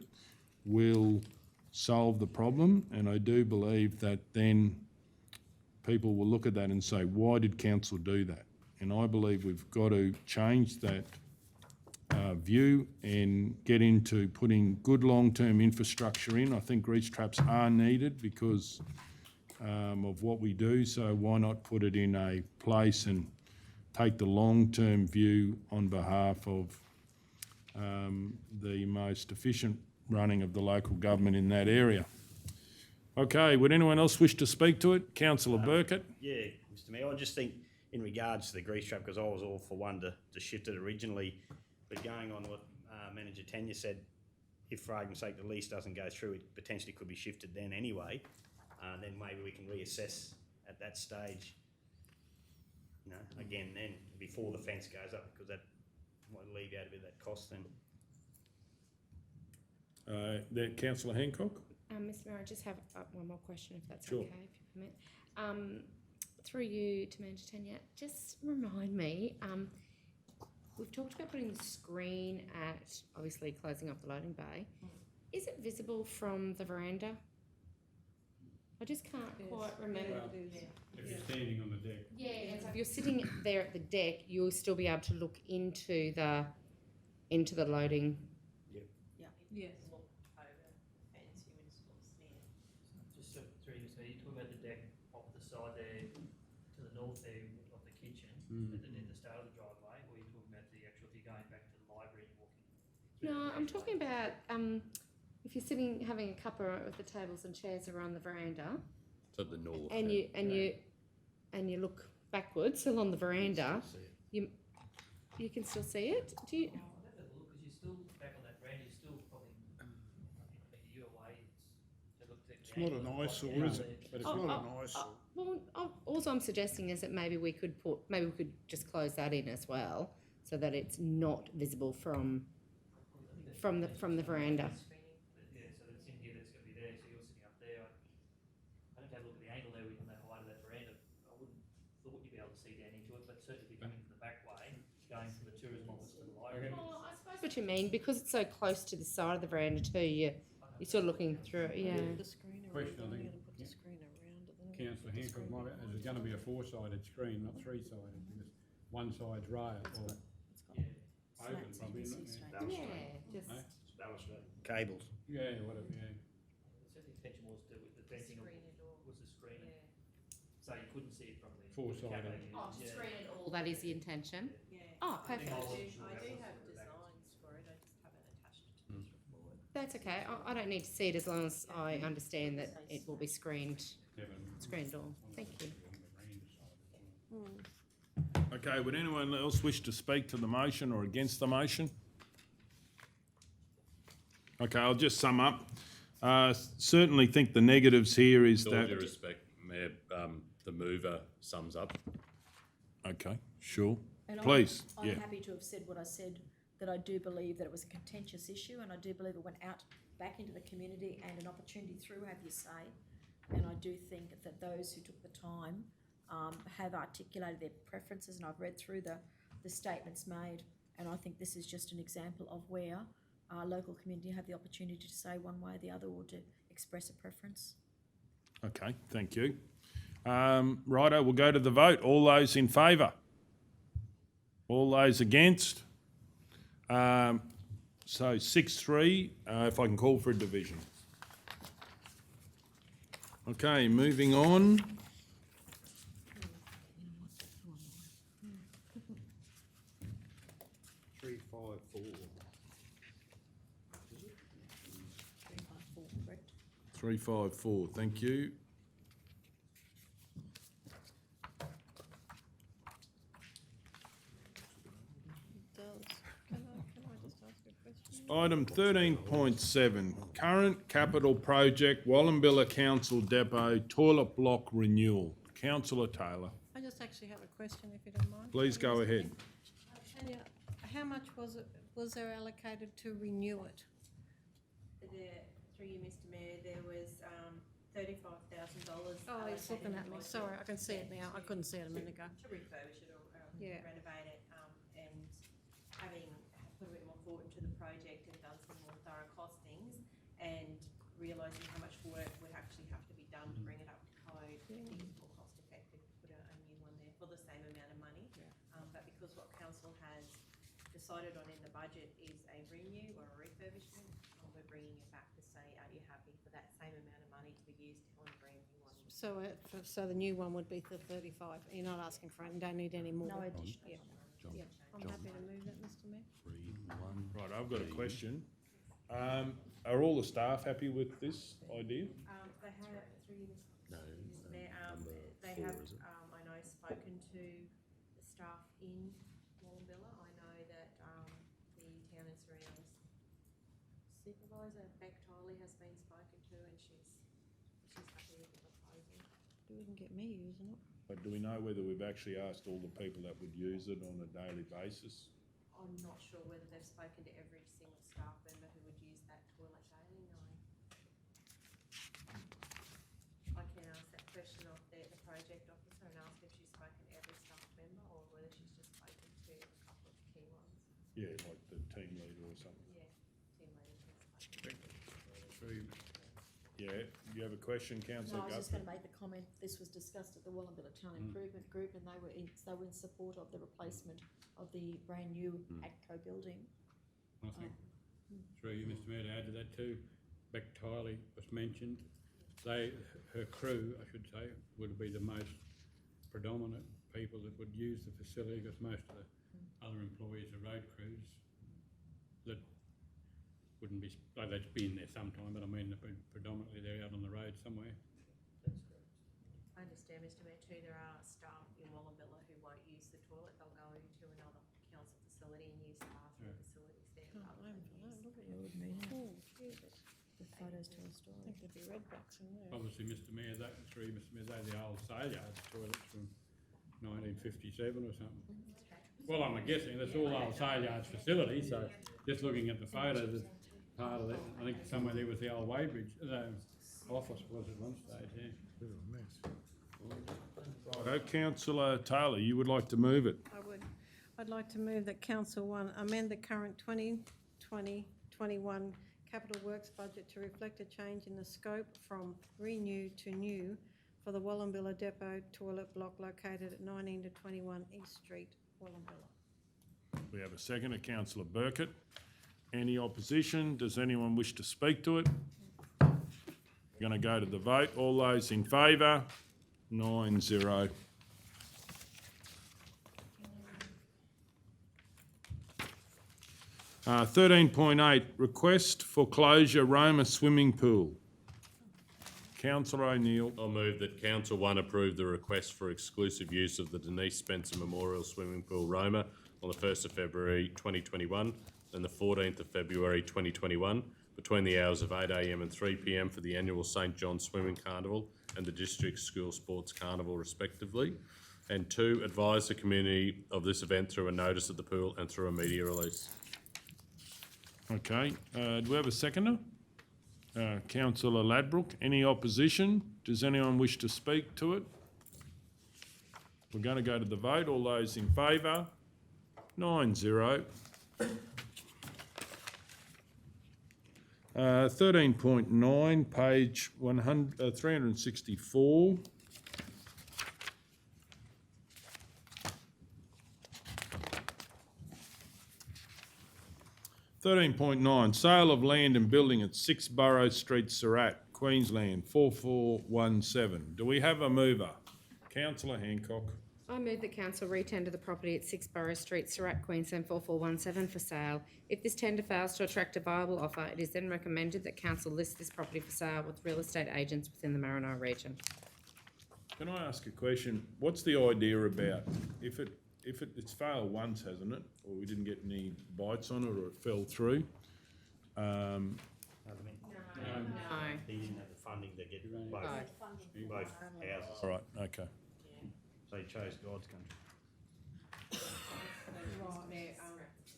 will solve the problem. And I do believe that then people will look at that and say, why did council do that? And I believe we've got to change that view and get into putting good long-term infrastructure in. I think grease traps are needed because of what we do, so why not put it in a place and take the long-term view on behalf of the most efficient running of the local government in that area. Okay, would anyone else wish to speak to it? Councillor Burkett? Yeah, Mr Mayor, I just think in regards to the grease trap, because I was all for one to shift it originally, but going on what Manager Tanya said, if for argument's sake the lease doesn't go through, it potentially could be shifted then anyway. Then maybe we can reassess at that stage, you know, again then, before the fence goes up, because that might leave out a bit of that cost then. Then Councillor Hancock? Mr Mayor, I just have one more question, if that's Sure. okay, if you permit. Through you to Manager Tanya, just remind me, we've talked about putting the screen at, obviously closing up the loading bay. Is it visible from the veranda? I just can't quite remember. Well, if you're standing on the deck. Yeah, and so if you're sitting there at the deck, you'll still be able to look into the loading. Yes. Look over the fence, you would sort of stand. Just through you, so you talk about the deck off the side there, to the north there of the kitchen, at the start of the driveway, or you're talking about the actual, if you're going back to the library and walking? No, I'm talking about if you're sitting having a cuppa with the tables and chairs around the veranda, To the north. and you look backwards along the veranda, you can still see it. Do you? I'll have a look, because you're still back on that veranda, you're still probably, a year away, to look to. It's not an eyesore, is it? But it's It's not not an eyesore. Well, all I'm suggesting is that maybe we could just close that in as well, so that it's not visible from the veranda. Yeah, so it's in here, that's gonna be there, so you're sitting up there. I don't have a look at the angle there within that height of that veranda. I wouldn't thought you'd be able to see down into it, but certainly if you're coming from the back way, going from the tourism office to the library. Oh, I suppose what you mean, because it's so close to the side of the veranda too, you're sort of looking through it, yeah. The screen around, Question, I then think, we're gonna put the screen around it, then we're gonna Councillor put the Hancock, screen is it going to be a four-sided screen, not three-sided? Because one side's rail or open, probably, isn't it? Yeah, just. Eh? Balustrade. Cables. Yeah, whatever, yeah. Certainly the intention was to, with the fencing Screen it all. was the screen, Yeah. so you couldn't see it from the. Four-sided. cafe unit. Oh, to Yeah. screen it all, that is the intention. Yeah. Oh, I think perfect. I I wasn't do, sure I that do was have sort of back. designs for it, I just haven't attached it to this report. That's okay, I don't need to see it as long as I understand that it will be screened all. Thank you. Okay, would anyone else wish to speak to the motion or against the motion? Okay, I'll just sum up. Certainly think the negatives here is With all that. due respect, Mayor, the mover sums up. Okay, sure. And Please, I'm yeah. happy to have said what I said, that I do believe that it was a contentious issue, and I do believe it went out back into the community and an opportunity through, have you say. And I do think that those who took the time have articulated their preferences, and I've read through the statements made, and I think this is just an example of where our local community have the opportunity to say one way or the other, or to express a preference. Okay, thank you. Righto, we'll go to the vote. All those in favour? All those against? So 6-3, if I can call for a division. Okay, moving on. Three, five, four. 354, correct? 354, thank you. It does. Can I just ask a question? Item 13.7, current capital project, Wallumbilla Council Depot Toilet Block Renewal. Councillor Taylor, I just actually have a question, if you don't mind. please go ahead. Tanya, how much was there allocated to renew it? Through you, Mr Mayor, there was $35,000. Oh, he's looking at me, sorry, I can see it now, I couldn't see it a minute ago. To refurbish it or Yeah. renovate it, and having put a bit more thought into the project and done some more thorough costings, and realising how much work would actually have to be done to bring it up to code, I think it's more cost effective to put a new one there for the same amount of money. But because what council has decided on in the budget is a renew or a refurbishment, we're bringing it back to say, are you happy for that same amount of money to be used on a brand new one? So the new one would be the 35, you're not asking for it, you don't need any more? No additional. Yeah, yeah, I'm happy to move that, Mr Mayor. Right, I've got a question. Are all the staff happy with this idea? They have, through you, No, Mr Mayor, number they four, have, is it? I know, spoken to staff in Wallumbilla. I know that the town and surrounds supervisor, Beck Tiley, has been spoken to, and she's happy with the proposal. You wouldn't get me using it. But do we know whether we've actually asked all the people that would use it on a daily basis? I'm not sure whether they've spoken to every single staff member who would use that toilet daily, no. I can ask that question of the project officer and ask if she's spoken to every staff member or whether she's just spoken to a couple of key ones. Yeah, like the team leader or something. Yeah, team leaders have spoken. Yeah, you have a question, councillor No, I was just Guthrie? going to make the comment, this was discussed at the Wallumbilla Town Improvement Group, and they were in support of the replacement of the brand new ATCO building. I think, through you, Mr Mayor, to add to that too, Beck Tiley was mentioned. Her crew, I should say, would be the most predominant people that would use the facility, because most of the other employees are road crews that wouldn't be, like they'd be in there sometime, but I mean, predominantly they're out on the road somewhere. That's correct. I understand, Mr Mayor, too, there are staff in Wallumbilla who won't use the toilet, they'll go to another council facility and use the bathroom facilities there. Can't rather blame than them for that, use- look at It you. would mean, Oh, gee, but the photos tell a I story. think there'd be red box in there. Obviously, Mr Mayor, they're the old sale yards toilets from 1957 or something. Well, I'm guessing that's all old sale yards facilities, so just looking at the photos, it's part of it. I think somewhere there was the old Weybridge, office was at one stage, yeah. Bit of a mess. Righto, councillor Taylor, you would like to move it? I would. I'd like to move that Council 1 amend the current 2020-21 capital works budget to reflect a change in the scope from renew to new for the Wallumbilla Depot toilet block located at 19 to 21 East Street, Wallumbilla. We have a second, councillor Burkett. Any opposition? Does anyone wish to speak to it? Going to go to the vote. All those in favour? 9-0. Uh, 13.8, request for closure Roma swimming pool. Councillor O'Neill. I'll move that Council 1 approve the request for exclusive use of the Denise Spencer Memorial Swimming Pool Roma on the 1st of February 2021 and the 14th of February 2021 between the hours of 8 a.m. and 3 p.m. for the annual St John's Swimming Carnival and the District School Sports Carnival respectively. And 2, advise the community of this event through a notice at the pool and through a media release. Okay, do we have a seconder? Councillor Ladbrook. Any opposition? Does anyone wish to speak to it? We're going to go to the vote. All those in favour? 9-0. 13.9, page 364. Sale of land and building at 6 Borough Street, Surat, Queensland, 4417. Do we have a mover? Councillor Hancock. I move that council re-tender the property at 6 Borough Street, Surat, Queensland 4417 for sale. If this tender fails to attract a viable offer, it is then recommended that council list this property for sale with real estate agents within the Maranoa region. Can I ask a question? What's the idea about if it's failed once, hasn't it? Or we didn't get any bites on it, or it fell through? No. No. He didn't have the funding to get both houses. All right, okay. So he chose God's country.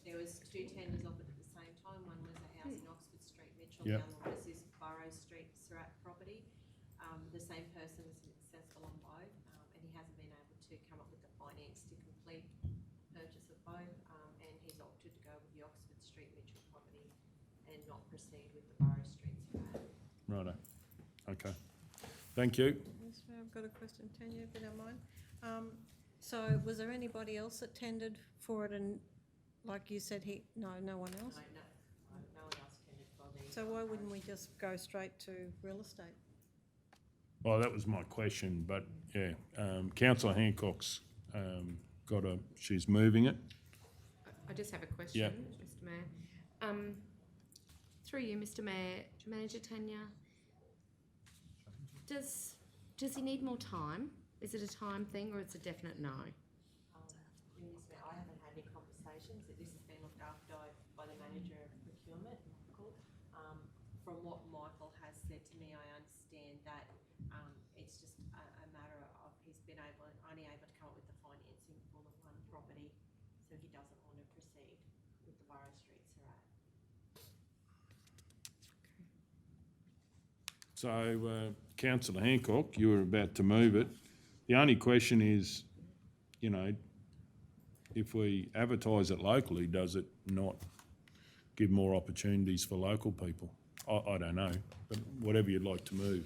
There was 2 tenders offered at the same time. One was a house in Oxford Street, Mitchell. Yep. The other one was this Borough Street, Surat property. The same person was successful on both, and he hasn't been able to come up with the finance to complete purchase of both, and he's opted to go with the Oxford Street, Mitchell property and not proceed with the Borough Street, Surat. Righto. Okay. Thank you. Yes, ma'am, I've got a question, Tanya, if you don't mind. So was there anybody else that tendered for it, and like you said, no one else? No one else tendered for the. So why wouldn't we just go straight to real estate? Well, that was my question, but yeah, Councillor Hancock's she's moving it. I just have a question, Yeah. Mr Mayor. Through you, Mr Mayor, Manager Tanya, does he need more time? Is it a time thing or it's a definite no? In to me, I understand that it's just a matter of he's been only able to come up with the financing for the one property, so he doesn't want to proceed with the Borough Street Surat. So, councillor Hancock, you were about to move it. The only question is, you know, if we advertise it locally, does it not give more opportunities for local people? I don't know, but whatever you'd like to move.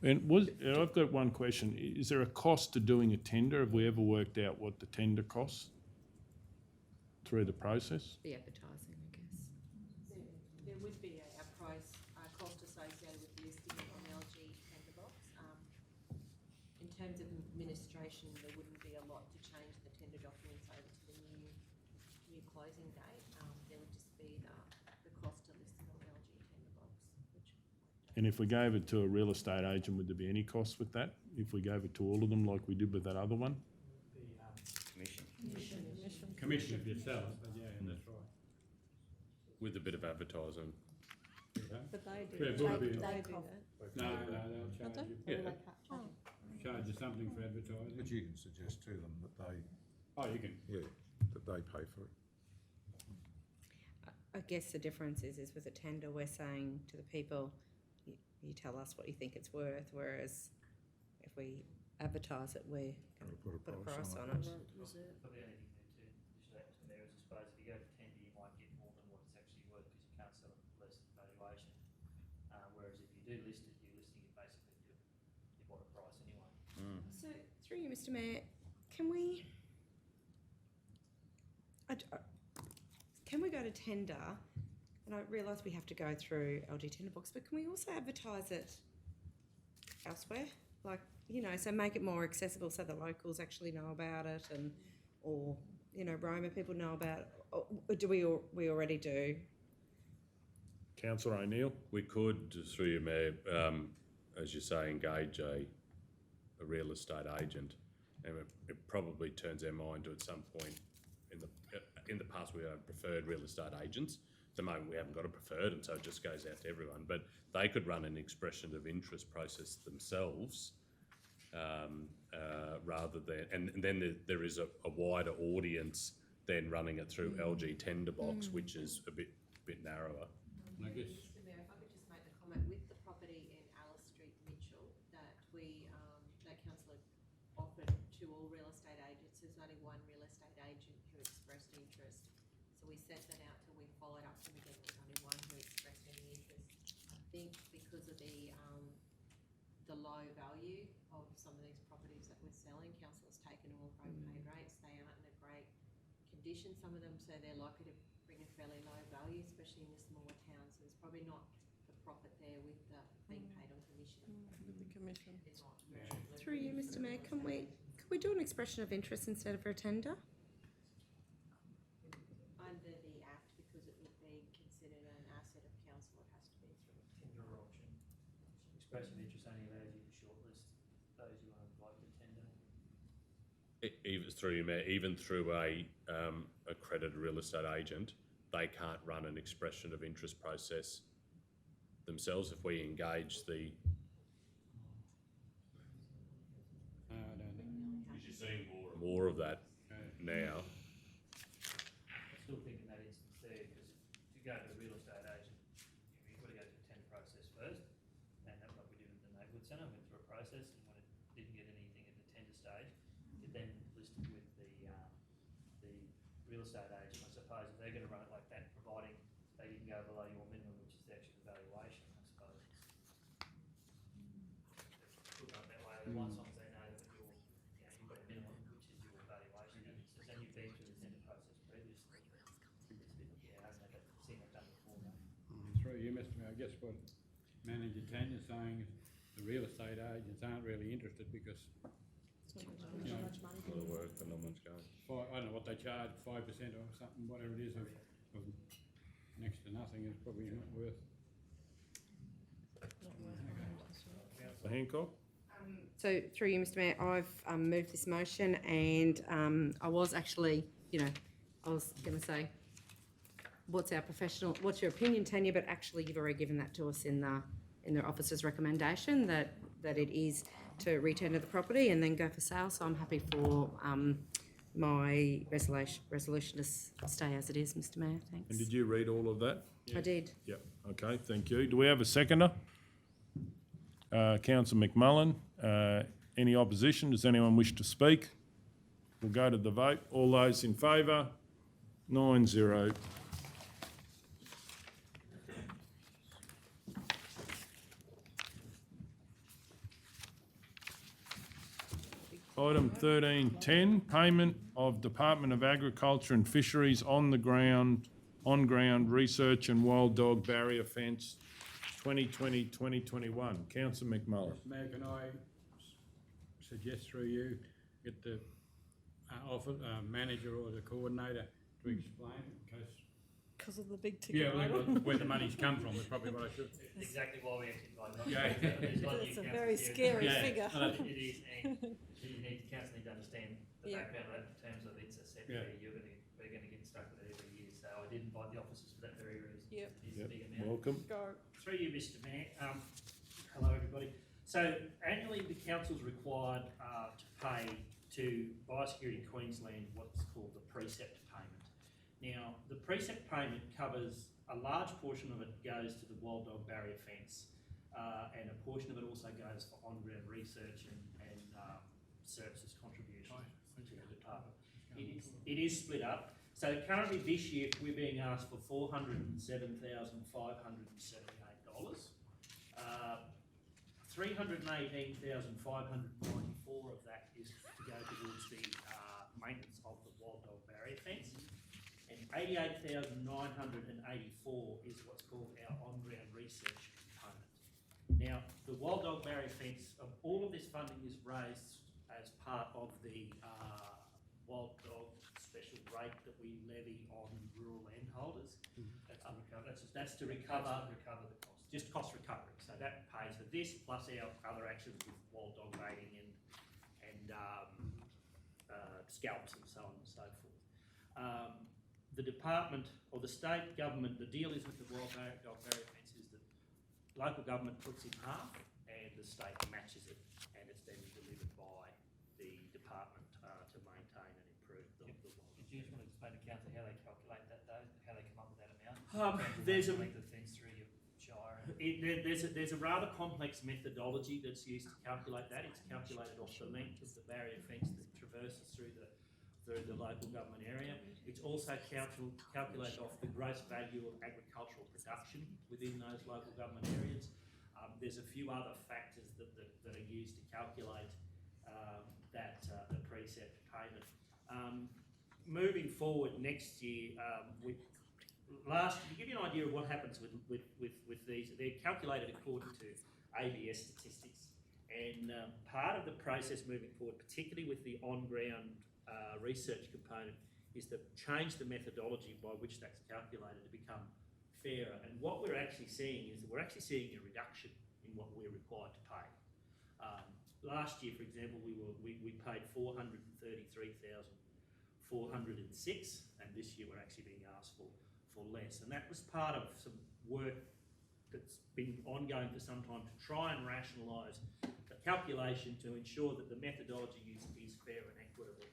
And I've got one question. Is there a cost to doing a tender? Have we ever worked out what the tender costs through the process? The advertising, I guess. There would be a price, cost associated with listing it on LG tender box. In terms of administration, there wouldn't be a lot to change the tender documents over to the new closing date. There would just be the cost to list it on LG tender box, which. And if we gave it to a real estate agent, would there be any cost with that? If we gave it to all of them like we did with that other one? Commission if you sell it, but yeah, that's right. With a bit of advertising. But they do. Yeah, it would be. They do that. No, they'll charge you. Yeah. Charge you something for advertising. But you can suggest to them that they, Oh, you can. yeah, that they pay for it. I guess the difference is with a tender, we're saying to the people, you tell us what you think it's worth, whereas if we advertise it, we're going to put a price on it. Probably only thing to just add to there is, I suppose, if you go to tender, you might get more than what it's actually worth because you can't sell it for less than valuation. Whereas if you do list it, you're listing it basically your bottom price anyway. So, through you, Mr Mayor, can we go to tender? And I realise we have to go through LG tender box, but can we also advertise it elsewhere? Like, you know, so make it more accessible so the locals actually know about it, and or you know, Roma people know about it. Or do we already do? Councillor O'Neill? We could, through your mayor, as you say, engage a real estate agent, and it probably turns our mind to at some point in the past we have preferred real estate agents. At the moment we haven't got a preferred, and so it just goes out to everyone. But they could run an expression of interest process themselves, rather than, and then there is a wider audience then running it through LG tender box, which is a bit narrower. I guess. Mr Mayor, if I could just make the comment, with the property in Alice Street, Mitchell, that that council offered to all real estate agents, there's only one real estate agent who expressed interest. So we sent that out till we followed up to again, there's only one who expressed any interest. I think because of the low value of some of these properties that we're selling, council has taken all propane rates. They aren't in a great condition, some of them, so they're likely to bring a fairly low value, especially in the smaller towns. So there's probably not the profit there with being paid on commission. With the commission. Through you, Mr Mayor, can we do an expression of interest instead of a tender? Under the Act, because it would be considered an asset of council, it has to be through Tender or auction. Expression of interest only allows you to shortlist those you want to invite to tender. Even through your mayor, even through a accredited real estate agent, they can't run an expression of interest process themselves. If we engage the, I don't know. because you're seeing more of that now. I still think in that instance there, because if you go to a real estate agent, you've got to go through a tender process first, and that's what we did with the neighbourhood centre, went through a process, and when it didn't get anything at the tender stage, it then listed with the real estate agent. I suppose if they're going to run it like that, providing they didn't go below your minimum, which is the actual valuation, I suppose. Look up that way, once they know that you've got a minimum, which is your valuation, and so then you've been through the tender process previously. I haven't seen that done before, no. Through you, Mr Mayor, I guess what Manager Tanya's saying is the real estate agents aren't really interested because you know, A lot of work and not much going. I don't know what they charge, 5% or something, whatever it is, of next to nothing is probably not worth. Councillor Hancock? So through you, Mr Mayor, I've moved this motion, and I was actually, I was going to say, what's your opinion, Tanya, but actually you've already given that to us in the officer's recommendation that it is to return to the property and then go for sale, so I'm happy for my resolution to stay as it is, Mr Mayor, thanks. And did you read all of that? I did. Yep, okay, thank you. Do we have a seconder? Councillor McMullen, any opposition? Does anyone wish to speak? We'll go to the vote. All those in favour? 9-0. Item 13.10, payment of Department of Agriculture and Fisheries on-ground research and wild dog barrier fence 2020-2021. Councillor McMullen. Mayor, can I suggest through you, get the manager or the coordinator to explain, Because of the big ticket yeah, item. where the money's come from, is probably what I should. That's exactly why we actually invited them. Yeah. It's a very scary figure. It is, and council need to understand the Yeah. background of that in terms of it's a set Yeah. fee, we're gonna get stuck with it every year, so I did invite the officers for that very reason. Yep. It's a big amount. Welcome. Go. Through you, Mr Mayor, hello everybody. So annually, the council's required to pay to Biosecurity Queensland what's called the precept payment. Now, the precept payment covers a large portion of it goes to the wild dog barrier fence, and a portion of it also goes for on-ground research and services contributions to the department. It is split up. So currently this year, we're being asked for $407,578. $318,594 of that is to go towards the maintenance of the wild dog barrier fence, and $88,984 is what's called our on-ground research component. Now, the wild dog barrier fence, all of this funding is raised as part of the wild dog special rate that we levy on rural landholders. That's to recover the cost. Just cost recovery. So that pays for this plus our other actions with wild dog baiting and scalps and so on and so forth. The department or the state government, the deal is with the wild dog barrier fence is that local government puts in half and the state matches it, and it's then delivered by the department to maintain and improve the wild. Did you just want to explain to council how they calculate that though, how they come up with that amount? There's a length of fence through your shire. There's a rather complex methodology that's used to calculate that. It's calculated off the length of the barrier fence that traverses through the local government area. It's also calculated off the gross value of agricultural production within those local government areas. There's a few other factors that are used to calculate the precept payment. Moving forward next year, to give you an idea of what happens with these, they're calculated according to ABS statistics, and part of the process moving forward, particularly with the on-ground research component, is to change the methodology by which that's calculated to become fairer. And what we're actually seeing is that we're actually seeing a reduction in what we're required to pay. Last year, for example, we paid $433,406, and this year we're actually being asked for less. And that was part of some work that's been ongoing for some time to try and rationalise the calculation to ensure that the methodology used is fair and equitable.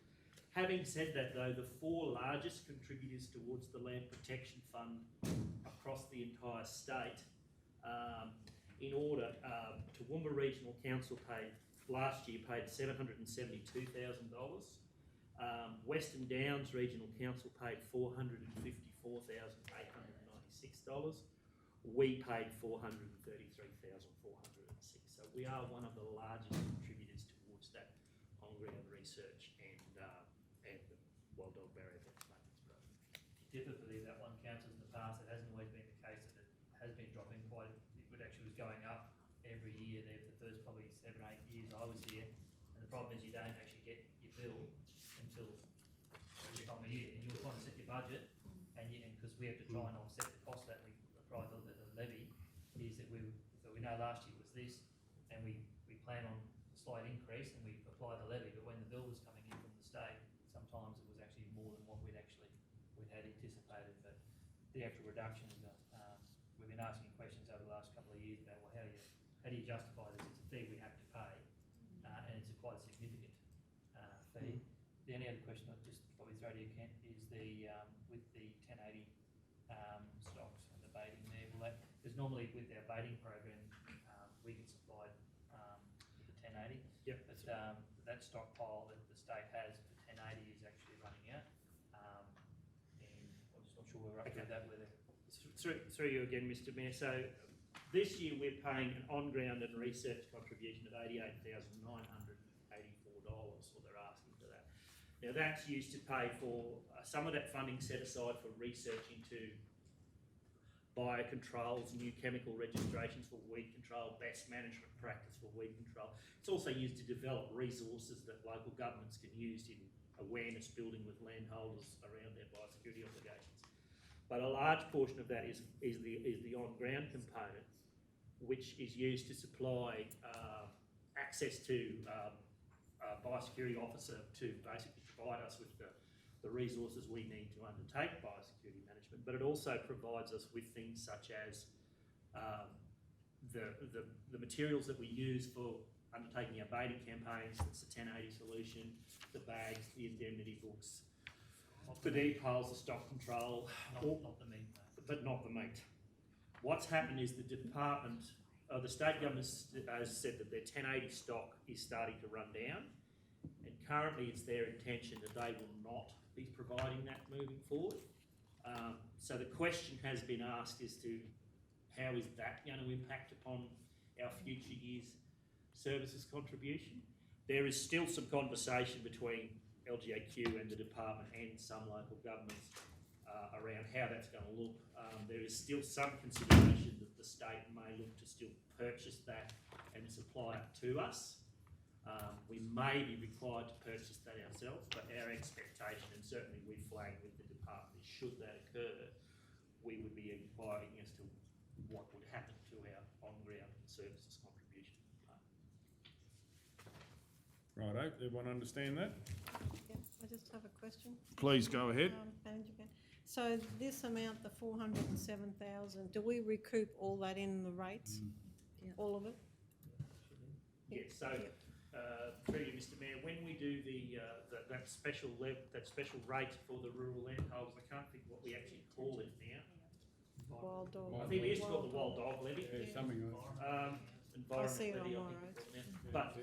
Having said that though, the four largest contributors towards the Land Protection Fund across the entire state, Toowoomba Regional Council last year paid $772,000. Western Downs Regional Council paid $454,896. We paid $433,406. So we are one of the largest contributors towards that on-ground research and the wild dog barrier fence maintenance program. Typically, that one council in the past, it hasn't always been the case that it has been dropping quite. It actually was going up every year there for the first probably 7 or 8 years I was here, and the problem is you don't actually get your bill until the time of year, and you're trying to set your budget, and because we have to try and offset the cost that we apply the levy, is that we know last year was this, and we plan on a slight increase, and we apply the levy, but when the bill was coming in from the state, sometimes it was actually more than what we'd had anticipated. But the actual reduction, we've been asking questions over the last couple of years about, well, how do you justify this? It's a fee we have to pay, and it's quite a significant fee. The only other question I'd just probably throw to you, Kent, is with the 1080 stocks and the baiting there. Because normally with our baiting program, we get supplied with the 1080. Yep, But that stockpile that the state has for 1080 is actually running out. And I'm just not sure where we're up to with that, whether. Through you again, Mr Mayor. So this year we're paying an on-ground and research contribution of $88,984, or they're asking for that. Now that's used to pay for some of that funding set aside for research into biocontrols, new chemical registrations for weed control, best management practice for weed control. It's also used to develop resources that local governments can use in awareness building with landholders around their biosecurity obligations. But a large portion of that is the on-ground component, which is used to supply access to a biosecurity officer to basically provide us with the resources we need to undertake biosecurity management. But it also provides us with things such as the materials that we use for undertaking our baiting campaigns. That's the 1080 solution, the bags, the indemnity books, the details, the stock control, Not the meat, but not the meat. What's happened is the department, the state government has said that their 1080 stock is starting to run down, and currently it's their intention that they will not be providing that moving forward. So the question has been asked as to how is that going to impact upon our future years' services contribution. There is still some conversation between LGAQ and the department and some local governments around how that's going to look. There is still some consideration that the state may look to still purchase that and supply it to us. We may be required to purchase that ourselves, but our expectation, and certainly we flagged with the department, is should that occur, we would be inquiring as to what would happen to our on-ground services contribution. Righto, everyone understand that? Yep, I just have a question. Please go ahead. Manager Ben. So this amount, the 407,000, do we recoup all that in the rates? All of it? Yes, so through you, Mr Mayor, when we do that special rate for the rural landholders, I can't think what we actually call it now. Wild dog. I think we used to call it the wild dog levy. Yeah, something like I see it levy, on I my think road. it's called now. But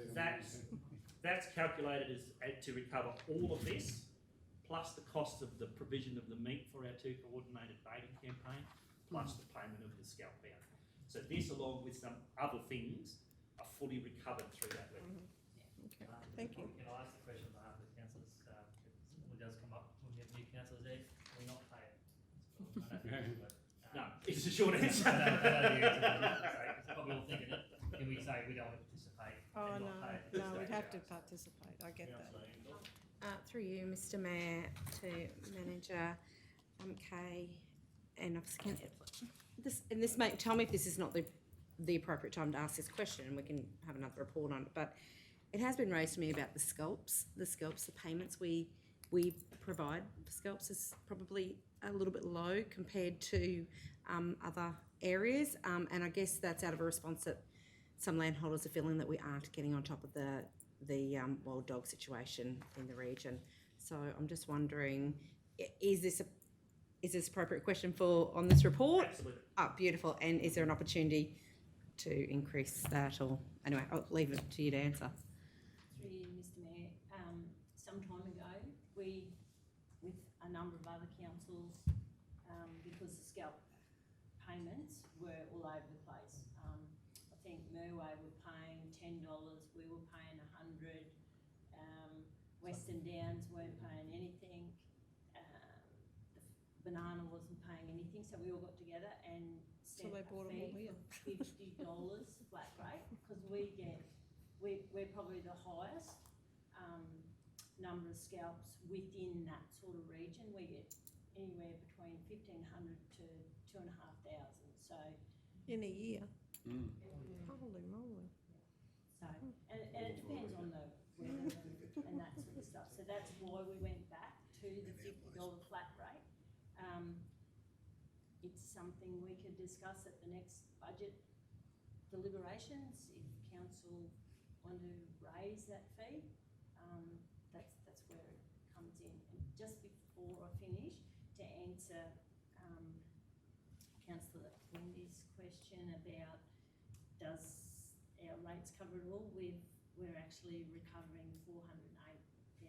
that's calculated as to recover all of this, plus the cost of the provision of the meat for our 2 coordinated baiting campaigns, plus the payment of the scalp bound. So this, along with some other things, are fully recovered through that levy. Okay, thank you. Can I ask the question on behalf of the councillors? It does come up when we have new councillors there. Can we not pay it? No, it's a short answer. Probably all thinking it. Can we say we don't participate? Oh, and no, not pay it? no, we'd have to participate, I get that. Through you, Mr Mayor, to Manager Kay and Officer Kent. This may tell me if this is not the appropriate time to ask this question, and we can have another report on it. But it has been raised to me about the scalps, the payments we provide for scalps is probably a little bit low compared to other areas, and I guess that's out of a response that some landholders are feeling that we aren't getting on top of the wild dog situation in the region. So I'm just wondering, is this appropriate question on this report? Absolutely. Oh, beautiful. And is there an opportunity to increase that, or anyway, I'll leave it to you to answer. Through you, Mr Mayor, some time ago, we, with a number of other councils, because the scalp payments were all over the place. I think Merway were paying $10, we were paying $100, Western Downs weren't paying anything, Banana wasn't paying anything, so we all got together and So set they a brought them all fee here. for $50 flat rate, because we're probably the highest number of scalps within that sort of region. We get anywhere between 1,500 to 2,500. So In a year? Holy moly. so, and it depends on the weather and that sort of stuff. So that's why we went back to the $50 flat rate. something we could discuss at the next budget deliberations, if council want to raise that fee, that's where it comes in. And just before I finish, to answer Councillor Wendy's question about does our rates cover it all, we're actually recovering 408,204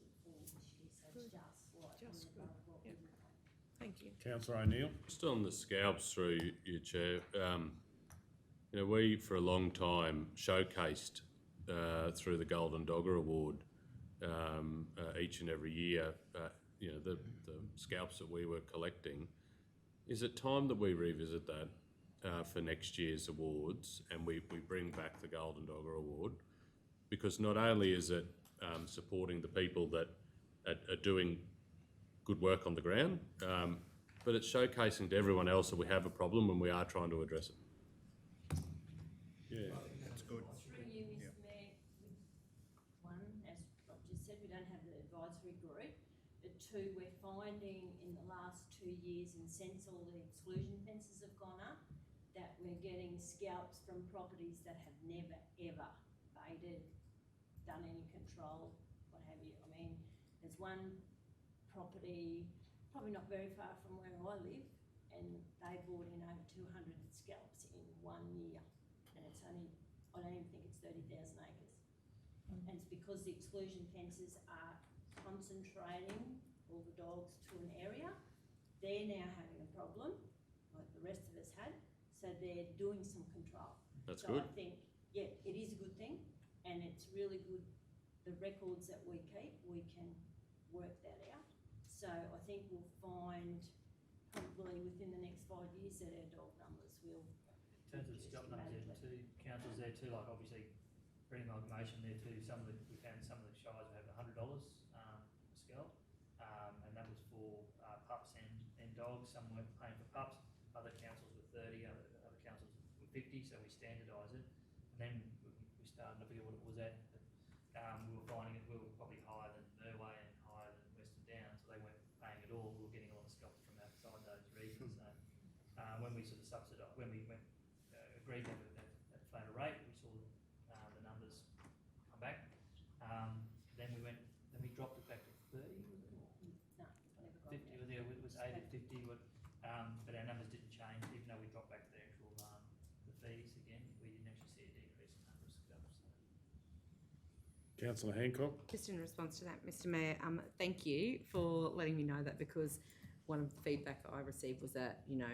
this year, so it's just slightly above what we would pay. Thank you. Councillor O'Neill? Just on the scalps through your chair, you know, we for a long time showcased through the Golden Dogger Award each and every year, you know, the scalps that we were collecting. Is it time that we revisit that for next year's awards and we bring back the Golden Dogger Award? Because not only is it supporting the people that are doing good work on the ground, but it's showcasing to everyone else that we have a problem and we are trying to address it. Yeah. That's good. Through you, Mr Mayor, one, as Rob just said, we don't have the advisory group. But two, we're finding in the last 2 years, and since all the exclusion fences have gone up, that we're getting scalps from properties that have never, ever baited, done any control, what have you. I mean, there's one property, probably not very far from where I live, and they brought in over 200 scalps in 1 year. And it's only, I don't even think it's 30,000 acres. And it's because the exclusion fences are concentrating all the dogs to an area. They're now having a problem, like the rest of us had, so they're doing some control. That's so good. I think, yeah, it is a good thing, and it's really good, the records that we keep, we can work that out. So I think we'll find probably within the next 5 years that our dog numbers will. In terms of the scalp numbers, there too, councils there too, like obviously, for any amalgamation there too, we found some of the shires have $100 a scalp, and that was for pups and dogs. Some weren't paying for pups, other councils were 30, other councils were 50, so we standardise it. And then we started, I forget what it was at, but we were finding it, we were probably higher than Merway and higher than Western Downs, so they weren't paying at all. We were getting a lot of scalps from outside those regions. So when we sort of subsidised, when we went agreed to have that flatter rate, we saw the numbers come back. Then we dropped it back to 30, was it? No, whatever. 50, it was 80 to 50, but our numbers didn't change, even though we dropped back to the actual the fees again. We didn't actually see a decrease in number of scalps. Councillor Hancock? Just in response to that, Mr Mayor, thank you for letting me know that, because one of the feedback I received was that, you know,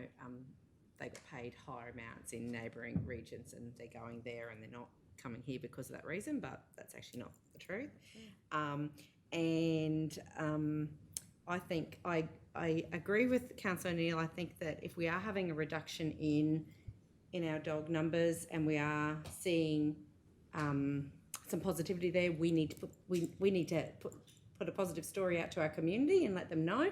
they got paid higher amounts in neighbouring regions and they're going there and they're not coming here because of that reason, but that's actually not the truth. I think I agree with Councillor O'Neill. I think that if we are having a reduction in our dog numbers and we are seeing some positivity there, we need to put a positive story out to our community and let them know.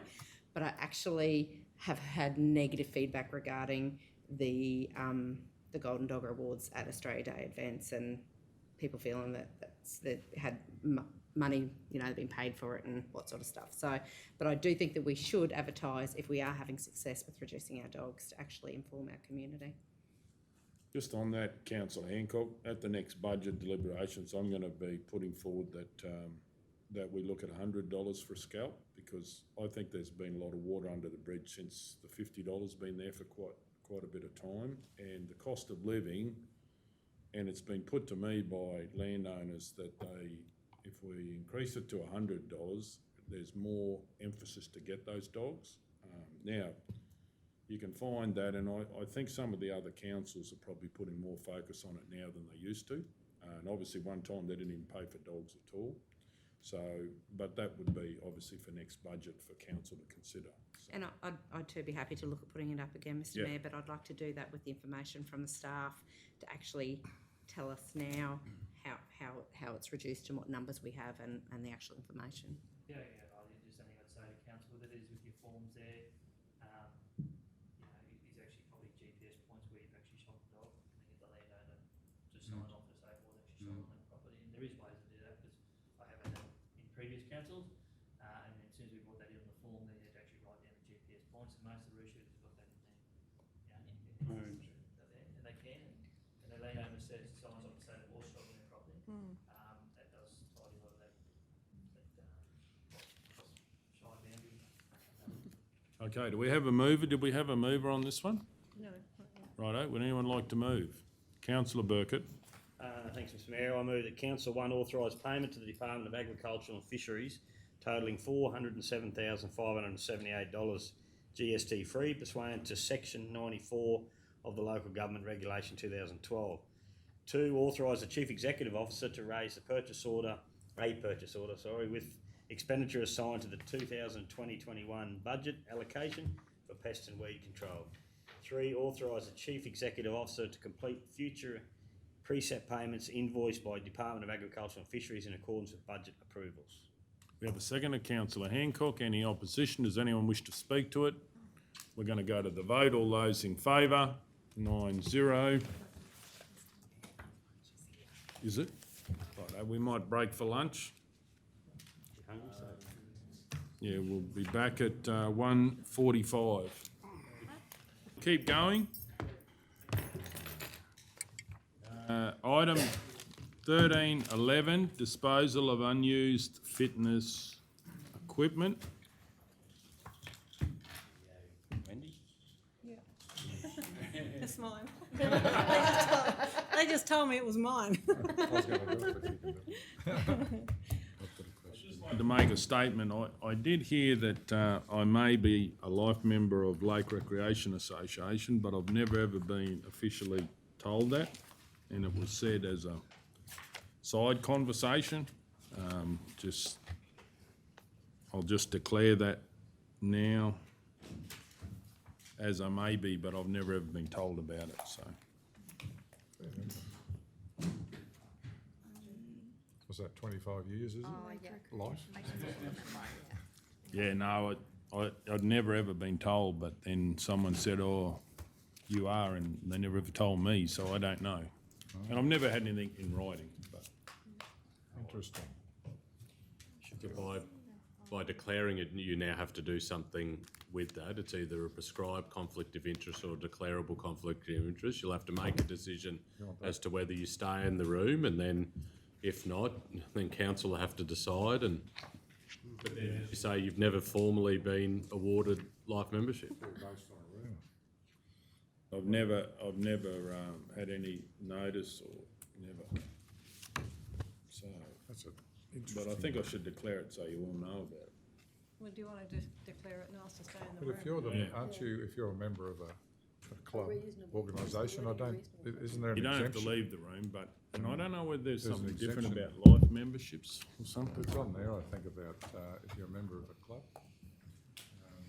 But I actually have had negative feedback regarding the Golden Dogger Awards at Australia Day events, and people feeling that that had money, you know, been paid for it and what sort of stuff. So, but I do think that we should advertise if we are having success with reducing our dogs to actually inform our community. Just on that, Councillor Hancock, at the next budget deliberations, I'm going to be putting forward that we look at $100 for a scalp, because I think there's been a lot of water under the bridge since the $50 been there for quite a bit of time, and the cost of living, and it's been put to me by landowners that if we increase it to $100, there's more emphasis to get those dogs. Now, you can find that, and I think some of the other councils are probably putting more focus on it now than they used to. And obviously one time they didn't even pay for dogs at all. So, but that would be obviously for next budget for council to consider. So. And I'd too be happy to look at putting it up again, Mr Mayor, but I'd like to do that with the information from the staff to actually tell us now how it's reduced and what numbers we have and the actual information. Yeah, just something I'd say to council with it is with your forms there, is actually probably GPS points where you've actually shot the dog and then get the landowner to sign off to say it was actually shot on that property. And there is ways to do that, because I have had that in previous councils, and then as soon as we brought that in on the form, then you had to actually write down the GPS points, and most of the roosters have got that in said, someone's up to say or stock in their property. That does tidy a lot of that shy boundary. Okay, do we have a mover? Did we have a mover on this one? No, not yet. Righto, would anyone like to move? Councillor Burkett. Thanks, Mr Mayor. I move that Council 1 authorise payment to the Department of Agriculture and Fisheries totalling $407,578 GST free pursuant to Section 94 of the Local Government Regulation 2012. 2, authorise the Chief Executive Officer to raise a purchase order, with expenditure assigned to the 2020-21 budget allocation for pest and weed control. 3, authorise the Chief Executive Officer to complete future preset payments invoiced by Department of Agriculture and Fisheries in accordance with budget approvals. We have a second of Councillor Hancock. Any opposition? Does anyone wish to speak to it? We're going to go to the vote. All those in favour? 9-0. Is it? Righto, we might break for lunch. Yeah, we'll be back at 1:45. Keep going. Item 13.11, disposal of unused fitness equipment. Wendy? Yeah. It's mine. They just told me it was mine. I was going to do it, but you can do it. I'd like to make a statement. I did hear that I may be a life member of Lake Recreation Association, but I've never ever been officially told that, and it was said as a side conversation. I'll just declare that now as I may be, but I've never ever been told about it, so. Was that 25 years, is it? Life? Yeah, no, I'd never ever been told, but then someone said, oh, you are, and they never ever told me, so I don't know. And I've never had anything in writing, but. Interesting. By declaring it, you now have to do something with that. It's either a prescribed conflict of interest or a declarable conflict of interest. You'll have to make a decision as to whether you stay in the room, and then if not, then council will have to decide. And but then, as you say, you've never formally been awarded life membership. I've never had any notice or never. So, but I think I should declare it so you all know about it. Well, do you want to just declare it and ask to stay in the But room? if you're aren't you, if you're a member of a club, organisation, isn't there an exemption? You don't have to leave the room, but, and I don't know whether there's There's an something different exemption. about life memberships or something. It's on there, I think, about if you're a member of a club.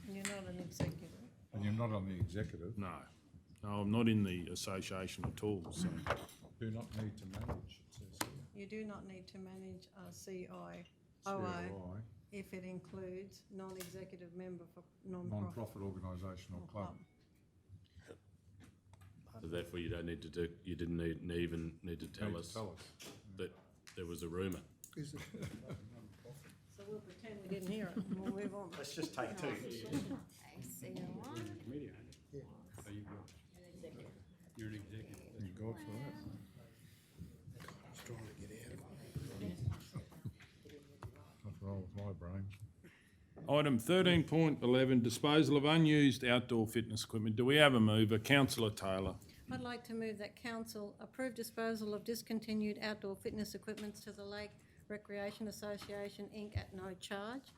And you're not an executive. And you're not on the executive. No, I'm not in the association at all, so. Do not need to manage, it says here. You do not need to manage a CIOI COI, if it includes non-executive member for non-profit. non-profit organisation or club. So therefore, you don't need to do. You didn't even need to tell us that there was a rumour. So we'll pretend we didn't hear it and we'll move on. Let's just take 2. Committee, ain't it? Yeah. So you're an executive. Thank God for that. Nothing wrong with my brain. Item 13.11, disposal of unused outdoor fitness equipment. Do we have a mover? Councillor Taylor. I'd like to move that council approve disposal of discontinued outdoor fitness equipment to the Lake Recreation Association Inc. at no charge.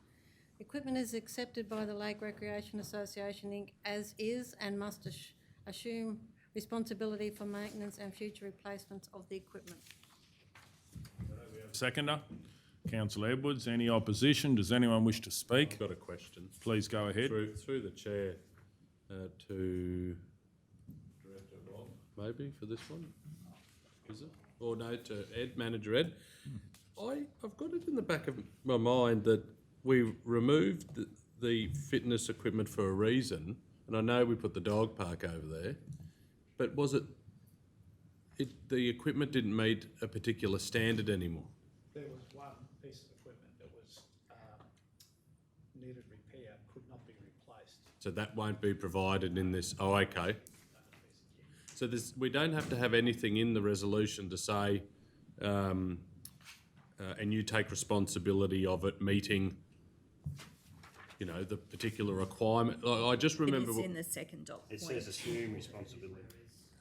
Equipment is accepted by the Lake Recreation Association Inc. as is and must assume responsibility for maintenance and future replacements of the equipment. Seconder, Councillor Edwards. Any opposition? Does anyone wish to speak? I've got a question. Please go ahead. Through the chair to Director Rob, maybe for this one, is it? Or no, to Ed, Manager Ed. I've got it in the back of my mind that we removed the fitness equipment for a reason, and I know we put the dog park over there, but was it the equipment didn't meet a particular standard anymore? There was one piece of equipment that was needed repair, could not be replaced. So that won't be provided in this. Oh, okay. So we don't have to have anything in the resolution to say, and you take responsibility of it meeting, you know, the particular requirement. I just remember. It is in the second dot It point. says assume responsibility.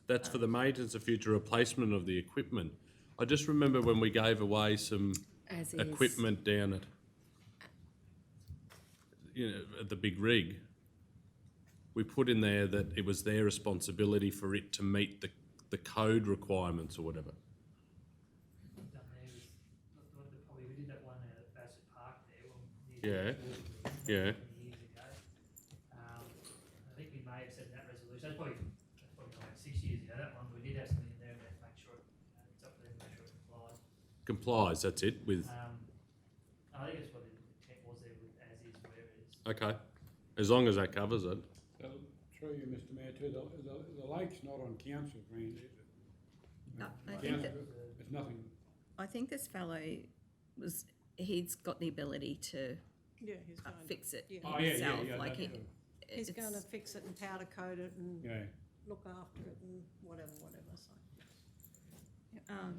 That's for the maintenance of future replacement of the equipment. I just remember when we gave away some As is. equipment down at, you know, at the big rig. We put in there that it was their responsibility for it to meet the code requirements or whatever. Done there is, probably we did that one out at Bassett Park there. Yeah, yeah. Years ago. I think we may have said in that resolution, that's probably like 6 years ago, that one, we did have something in there about make sure it's up there and make sure it complies. Complies, that's it, with, I think that's what the intent was there with as is, where it is. okay, as long as that covers it. Through you, Mr Mayor, too, the lake's not on council green, is it? No, I think Council, that, there's nothing, I think this fellow he's got the ability to Yeah, he's going to. fix it Yeah. oh, yeah, himself. that's Like true. He's it's- going to fix it and powder coat it and Yeah, look after it and whatever, so. um,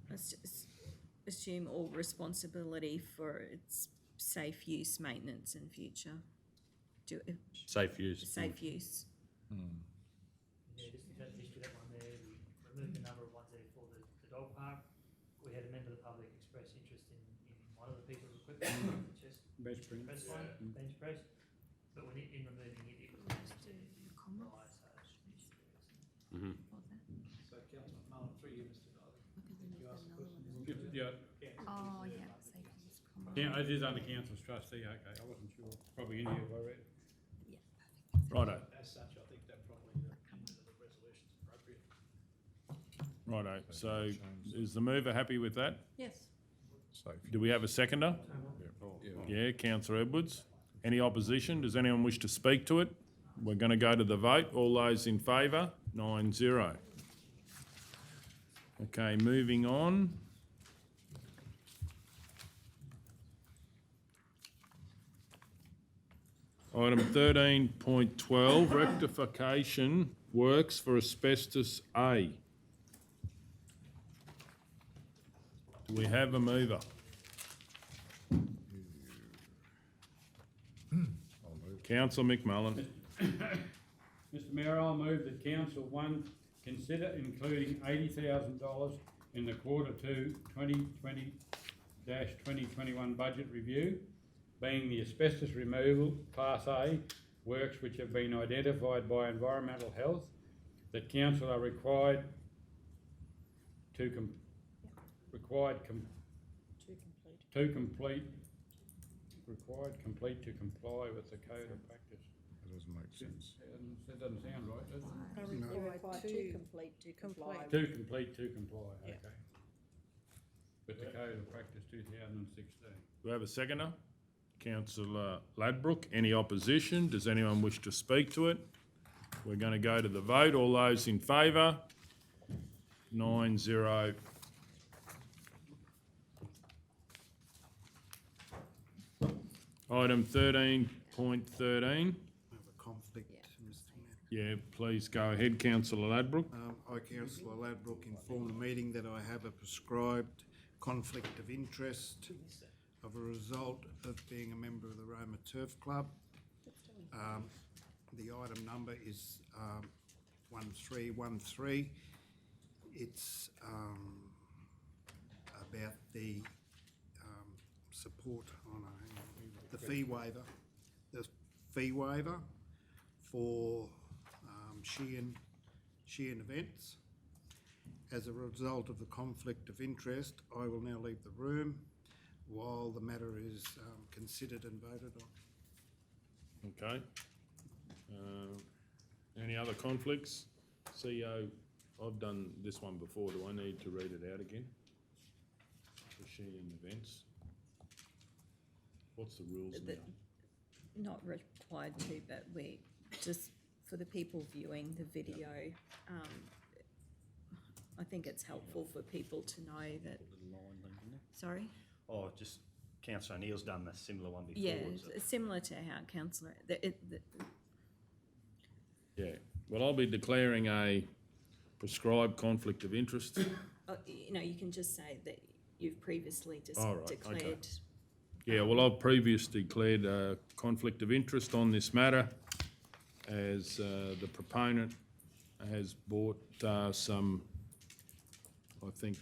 let's just assume all responsibility for its safe use, maintenance and future. Safe use. Safe use. Yeah, just that one there, we removed a number of ones there for the dog park. We had a member of the public express interest in one of the pieces of equipment, just bench print. press one, bench press. But when in removing it, it was just to comply, so it should be. Mm-hmm. So Councillor Mullen, through you, Mr. Dyer. You asked a question. Yeah, Oh, yeah, safe use. yeah, it is under council's trustee, okay, I wasn't sure, probably in here if I read it. Righto, As such, I think that probably the resolution's appropriate. righto. So is the mover happy with that? Yes. Do we have a seconder? Yeah, councillor Edwards. Any opposition? Does anyone wish to speak to it? We're going to go to the vote. All those in favour? 9-0. Okay, moving on. Item 13.12, rectification works for asbestos A. Do we have a mover? Councillor McMullen. Mr Mayor, I'll move that council, one, consider including $80,000 in the Q2 2020-2021 budget review, being the asbestos removal, Class A, works which have been identified by Environmental Health, that council are required to comply with the code of practice. That doesn't make sense. That doesn't sound right, does it? Are required to complete to comply. To comply, Yeah. okay. With the code of practice 2016. Do we have a seconder? Councillor Ladbrook. Any opposition? Does anyone wish to speak to it? We're going to go to the vote. All those in favour? 9-0. Item 13.13. I have a conflict, Mr Mayor. Yeah, please go ahead, councillor Ladbrook. I, Councillor Ladbrook, inform the meeting that I have a prescribed conflict of interest of a result of being a member of the Roma Turf Club. The item number is 1313. It's about the support, the fee waiver. The fee waiver for Sheehan events. As a result of the conflict of interest, I will now leave the room while the matter is considered and voted on. Okay. Any other conflicts? CEO, I've done this one before. Do I need to read it out again? The Sheehan events. What's the rules now? Not required to, but we just, for the people viewing the video, I think it's helpful for people to know that. Sorry? Oh, just Councillor O'Neill's done a similar one before. Yeah, is it? it's similar to how councillor, Yeah, well, I'll be declaring a prescribed conflict of interest. you know, you can just say that you've previously just Oh, right, okay. declared. Yeah, well, I've previously declared a conflict of interest on this matter as the proponent has bought some, I think,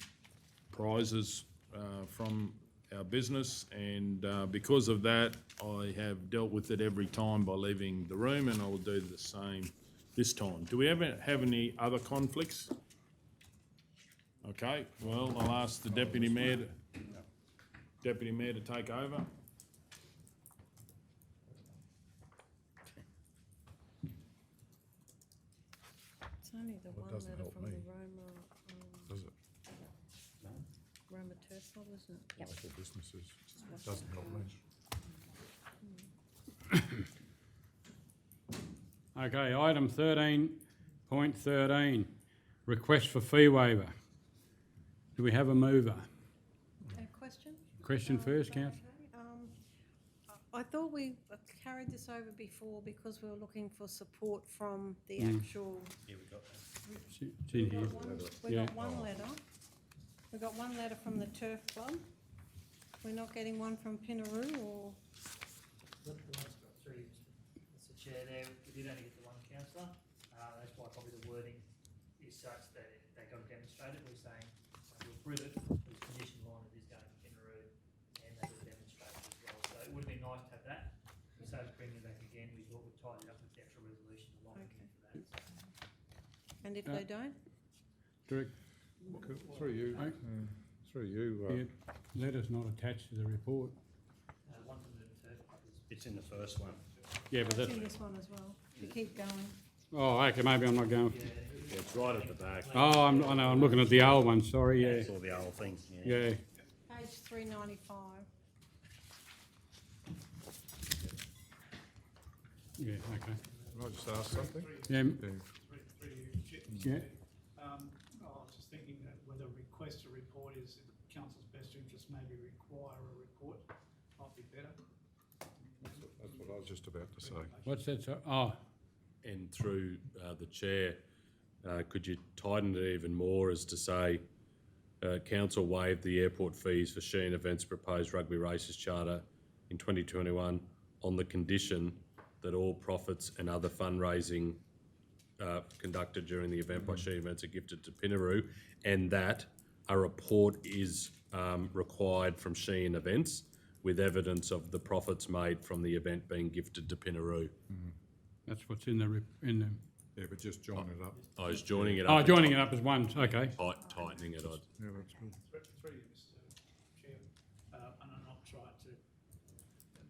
prizes from our business, and because of that, I have dealt with it every time by leaving the room, and I will do the same this time. Do we ever have any other conflicts? Okay, well, I'll ask the Deputy Mayor to take over. It's only the Well, it one doesn't letter help from the me. Roma, Does it? Roma Tercel, isn't it? Local businesses, doesn't help me. Okay, item 13.13, request for fee waiver. Do we have a mover? A question? Question first, councillor? I thought we carried this over before because we were looking for support from the Mm. actual. Yeah, we got that. It's in here. We Yeah. got one letter. We got one letter from the Turf Club. We're not getting one from Pinaroo or? The one's got three, Mr Chair, there, we did only get the one councillor, that's why probably the wording is such that they got to demonstrate it, we're saying, to approve it, there's condition line that is going to Pinaroo, and they will demonstrate it as well, so it would have been nice to have that, so to bring it back again, we thought we'd tidy it up with the actual resolution along with for that, so. And if they don't? Direct, Through you, yeah, letter's not attached to the report. One from the Turf Club is. It's in the first one. Yeah, but It's that's, in this one as well. You keep going. oh, okay, maybe I'm not going. Yeah, it's right at the back. Oh, I know, I'm looking at the old one, sorry, yeah. That's all the old thing, Yeah, Page 395. yeah, okay. Can I just ask something? Yeah, yeah, I was just thinking that whether request a report is in the council's best interest, maybe require a report might be better. That's what I was just about to say. what's that, oh, And through the chair, could you tighten it even more as to say, council waived the airport fees for Sheen Events proposed rugby races charter in 2021 on the condition that all profits and other fundraising conducted during the event by Sheen Events are gifted to Pinaroo, and that a report is required from Sheen Events with evidence of the profits made from the event being gifted to Pinaroo. that's what's in the, Yeah, but just join it up. I was joining it up. oh, joining it up as one, okay. Tightening it, Yeah, that's good. Through you, Mr Chair, and I'm not trying to,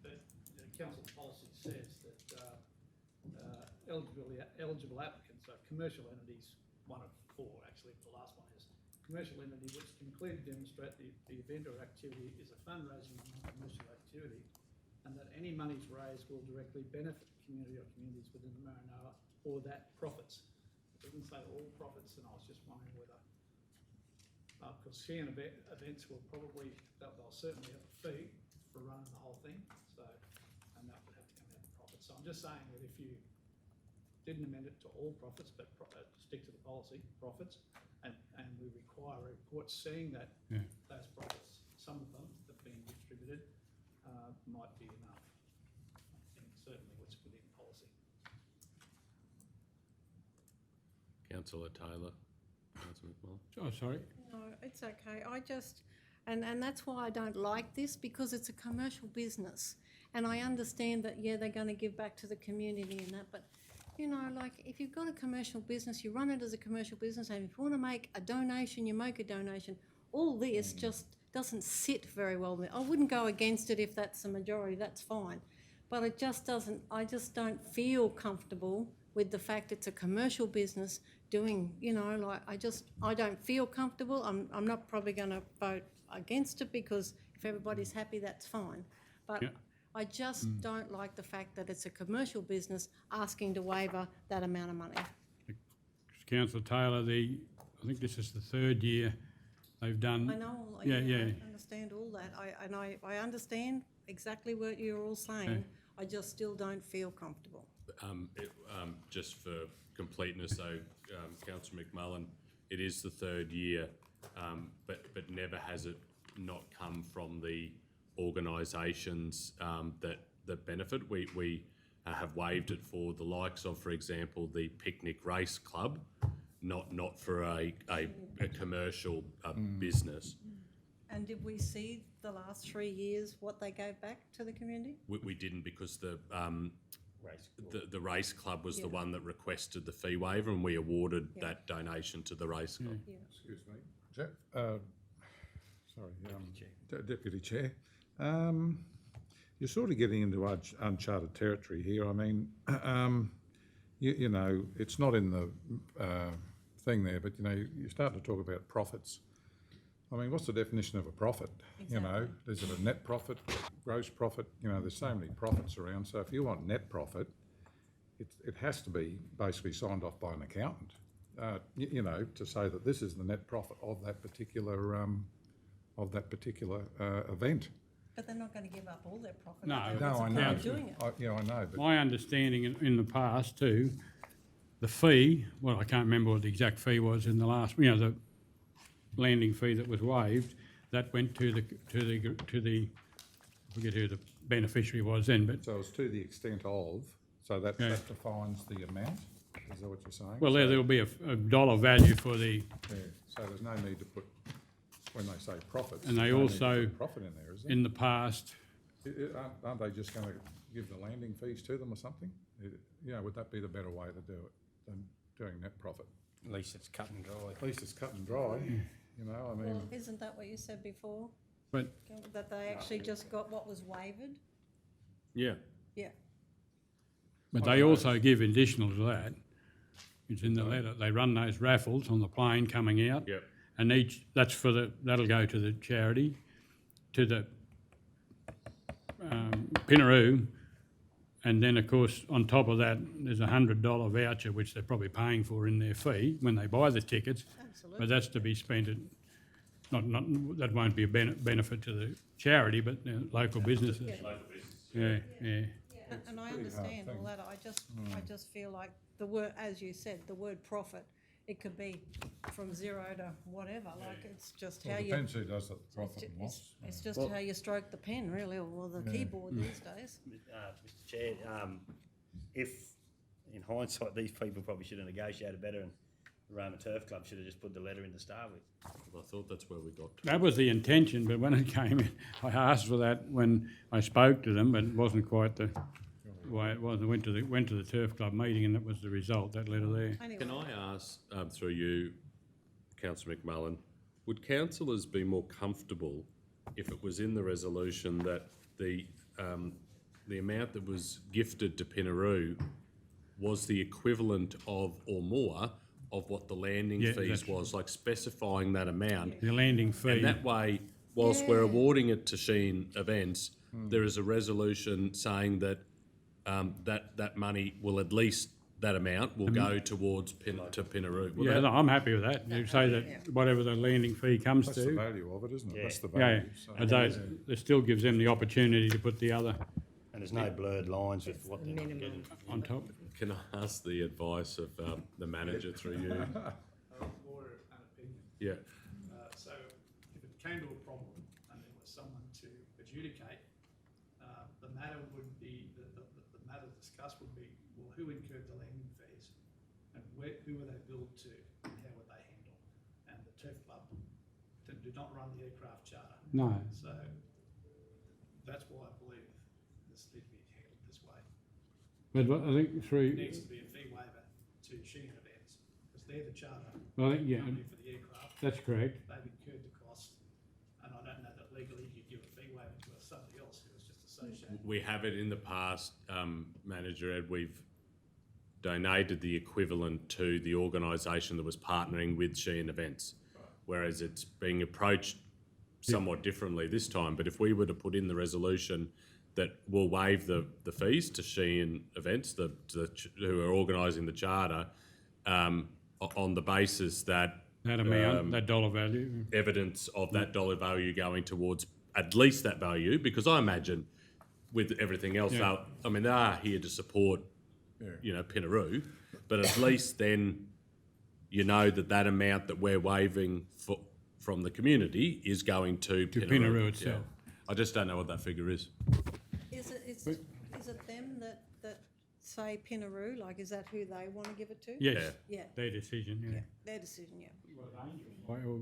but the council policy says that eligible applicants are commercial entities, one of four actually, the last one is commercial entity which can clearly demonstrate the event or activity is a fundraising or non-commercial activity, and that any monies raised will directly benefit the community or communities within the Maranoa, or that profits. It doesn't say all profits, and I was just wondering whether, because Sheen Events will probably, they'll certainly have a fee for running the whole thing, so, and that would have to come out of profits. So I'm just saying that if you didn't amend it to all profits, but stick to the policy, profits, and we require a report seeing that Yeah. those profits, some of them that are being distributed, might be enough. I think certainly what's within policy. Councillor Taylor, Councillor McMullen. Oh, sorry. No, it's okay. I just, and that's why I don't like this, because it's a commercial business. And I understand that, yeah, they're going to give back to the community and that, but, you know, like, if you've got a commercial business, you run it as a commercial business, and if you want to make a donation, you make a donation. All this just doesn't sit very well with me. I wouldn't go against it if that's the majority, that's fine. But it just doesn't, I just don't feel comfortable with the fact it's a commercial business doing, you know, like, I don't feel comfortable. I'm not probably going to vote against it, because if everybody's happy, that's fine. But Yeah. I just don't like the fact that it's a commercial business asking to waiver that amount of money. Councillor Taylor, I think this is the third year they've done. I know, Yeah, yeah, yeah. I understand all that, I understand exactly what you're all saying, I just still don't feel comfortable. Just for completeness, though, Councillor McMullen, it is the third year, but never has it not come from the organisations that benefit. We have waived it for the likes of, for example, the Picnic Race Club, not for a commercial business. And did we see the last 3 years what they gave back to the community? We didn't, because the race club was the one that requested the fee waiver, and we awarded that donation to the race club. Excuse me. Deputy Chair. You're sort of getting into uncharted territory here. I mean, you know, it's not in the thing there, but, you know, you're starting to talk about profits. I mean, what's the definition of a profit? Exactly. You know, is it a net profit, gross profit? You know, there's so many profits around. So if you want net profit, it has to be basically signed off by an accountant, you know, to say that this is the net profit of that particular event. But they're not going to give up all their profit. No, are they? No, What's I the know. point of doing it? I know, but My understanding in the past too, the fee, well, I can't remember what the exact fee was in the last, you know, the landing fee that was waived, that went to the I forget who the beneficiary was then, but so it's to the extent of, so that defines the amount. Is that what you're saying? well, So- there'll be a dollar value for the, Yeah, so there's no need to put, when they say profits. and they there's no need to also, put profit in there, is there? in the past, Aren't they just going to give the landing fees to them or something? You know, would that be the better way to do it than doing net profit? At least it's cut and dry. At least it's cut and dry, you know, I mean. Well, isn't that what you said before? but That they actually just got what was waived? Yeah. Yeah. But they also give additional to that. It's in the letter. They run those raffles on the plane coming out. Yep. And that'll go to the charity, to the Pinaroo. And then, of course, on top of that, there's a $100 voucher, which they're probably paying for in their fee when they buy the tickets. Absolutely. But that's to be spent at, that won't be a benefit to the charity, but local businesses. Yeah. And I understand all that, I just feel like the word, as you said, the word profit, it could be from zero to whatever, like it's just how Well, it you. depends who does the profit and loss. It's just how you stroke the pen, really, or the keyboard these days. Mr Chair, if, in hindsight, these people probably should have negotiated better, and the Roma Turf Club should have just put the letter in to start with. Well, I thought that's where we got to. That was the intention, but when it came in, I asked for that when I spoke to them, but it wasn't quite the way it was. I went to the Turf Club meeting, and that was the result, that letter there. Anyway. Can I ask, through you, Councillor McMullen, would councillors be more comfortable if it was in the resolution that the amount that was gifted to Pinaroo was the equivalent of or more of what the landing fees was, like specifying that amount? The landing fee. And that way, whilst we're awarding it to Sheen Events, there is a resolution saying that that money will, at least that amount will go towards Pinaroo. Will Yeah, that- no, I'm happy with that. You say that whatever the landing fee comes That's the to. value of it, isn't it? Yeah. That's the Yeah, value. So- but it still gives them the opportunity to put the other And there's no blurred lines with what they're minimum. getting. on top. Can I ask the advice of the manager through you? More an opinion. Yeah. So if it came to a problem and there was someone to adjudicate, the matter would be, the matter discussed would be, well, who incurred the landing fees? And who were they billed to, and how were they handled? And the Turf Club do not run the aircraft charter. No. So that's why I believe this needs to be handled this way. But I think There through, needs to be a fee waiver to Sheen Events, because they're the charter well, yeah, company for the aircraft. that's correct. They've incurred the cost, and I don't know that legally you give a fee waiver to somebody else who is just associated. We have it in the past, Manager Ed, we've donated the equivalent to the organisation that was partnering with Sheen Events, whereas it's being approached somewhat differently this time. But if we were to put in the resolution that we'll waive the fees to Sheen Events, who are organising the charter, on the basis that That amount, that dollar value. evidence of that dollar value going towards at least that value, because I imagine with everything else, Yeah. I mean, they are here to support, Pinaroo, but at least then you know that amount that we're waiving from the community is going to Pinaroo itself. Yeah. I just don't know what that figure is. Is it them that say Pinaroo, like, is that who they want to give it to? Yes, Yeah, their decision, yeah. their decision, yeah. Or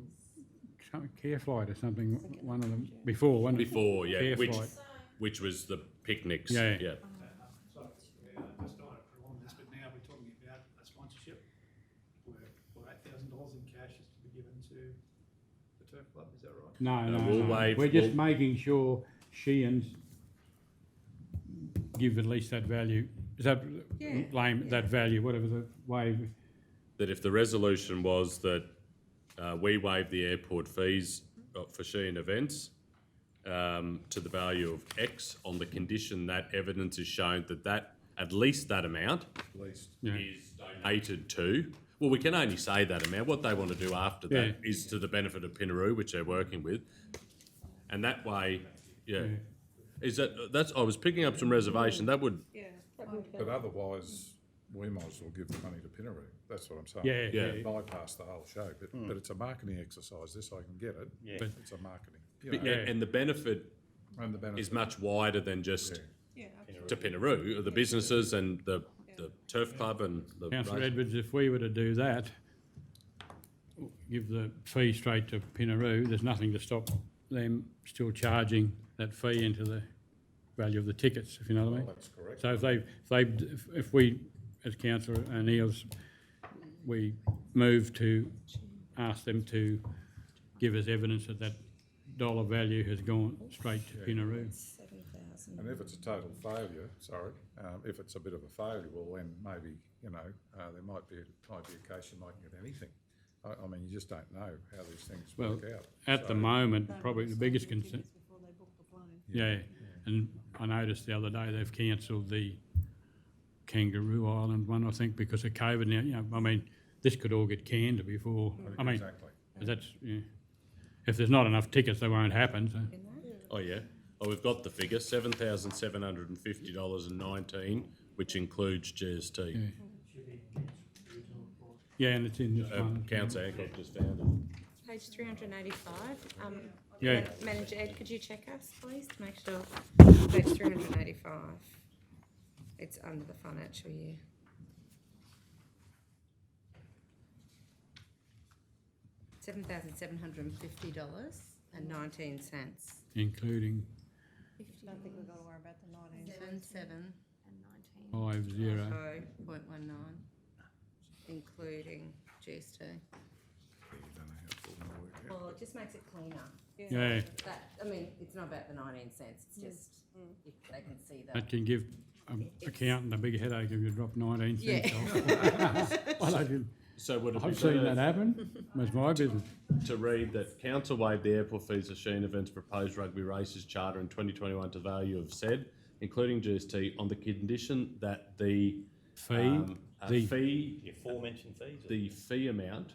Care Flight or something, one of them, before, wasn't it? Before, yeah, Care which, Flight. which was the picnics, Yeah. yeah. Sorry, just don't want to prolong this, but now we're talking about a sponsorship where $8,000 in cash is to be given to the turf club, is that right? No, No, no, we'll no. waive- We're just we'll- making sure Sheehan's give at least that value. Is that Yeah, lame, that value, whatever the waive? That if the resolution was that we waive the airport fees for Sheehan events to the value of X on the condition that evidence is shown that at least that amount Yeah. is donated to. Well, we can only say that amount. What they want to do after that is to the benefit of Pinaroo, which they're working with. And that way, is that's, I was picking up some reservation. That would, Yeah. But otherwise, we might as well give the money to Pinaroo. That's what I'm saying. Yeah. Bypass the whole show, but it's a marketing exercise. This I can get it. Yeah. But it's a marketing. and the benefit And the benefit is much wider than just Yeah, to Pinaroo, the businesses and the turf club and the Councillor race- Edwards, if we were to do that, give the fee straight to Pinaroo, there's nothing to stop them still charging that fee into the value of the tickets, if you know what I mean. That's correct. So if we, as councillor O'Neill's, we move to ask them to give us evidence that dollar value has gone straight to Pinaroo. 7,000. And if it's a total failure, if it's a bit of a failure, well then maybe, there might be a case you mightn't get anything. I mean, you just don't know how these things Well, work out. at the moment, probably the biggest concern. before they book the plane. Yeah, and I noticed the other day they've cancelled the Kangaroo Island one, I think, because of COVID now. I mean, this could all get canned before, I mean, Exactly. that's, if there's not enough tickets, they won't happen, so. Oh, yeah. Oh, we've got the figure, $7,750.19, which includes GST. Should be in the original report. Yeah, and it's in this one. Councillor Hancock just found it. Page 385. Yeah. Manager Ed, could you check us, please, to make sure? Page 385. It's under the financial year. $7,750.19. Including I don't think we've got to worry about the 19 cents. 7 50, 0.19, including GST. You don't know how it's all going to work out. Well, it just makes it cleaner. yeah, I mean, it's not about the 19 cents, it's just if they can see that. that can give an accountant a big headache if you drop 19 cents Yeah. off. Well, I didn't- So would it be I've seen better that happen, that's my business. to read that council waived the airport fees of Sheehan Events proposed rugby races charter in 2021 to the value of said, including GST, on the condition that the Fee, the fee, The aforementioned fees? the fee amount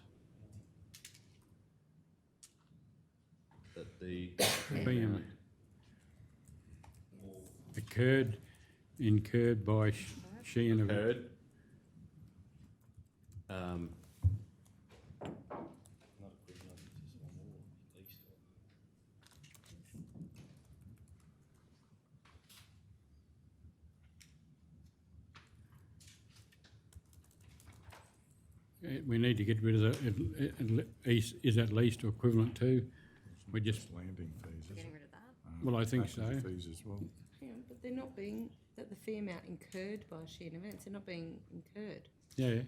that the fee amount incurred by Sheehan of occurred Not equivalent to some more, at least. We need to get rid of the, is at least or equivalent to, we just, Landing fees, isn't Getting it? rid of that? well, I think so. Passenger fees as well. Hang on, but they're not being, that the fee amount incurred by Sheehan Events, they're not being incurred. Yeah,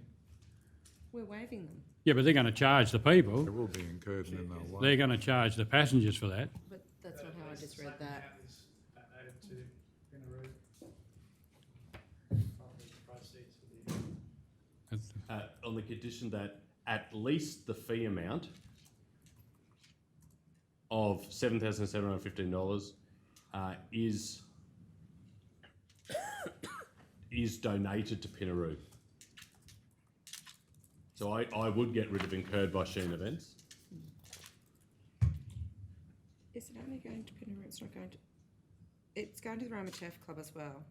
We're waiving them, yeah, but they're gonna charge the people, They will be incurred and then they'll they're gonna charge the passengers for that. but that's not how I just read that. Amount is donated to Pinaroo. Probably the proceeds of the That's- on the condition that at least the fee amount of $7,715 is donated to Pinaroo. So I would get rid of incurred by Sheen events. Is it only going to Pinaroo? It's not going to. It's going to the Roma Turf Club as well.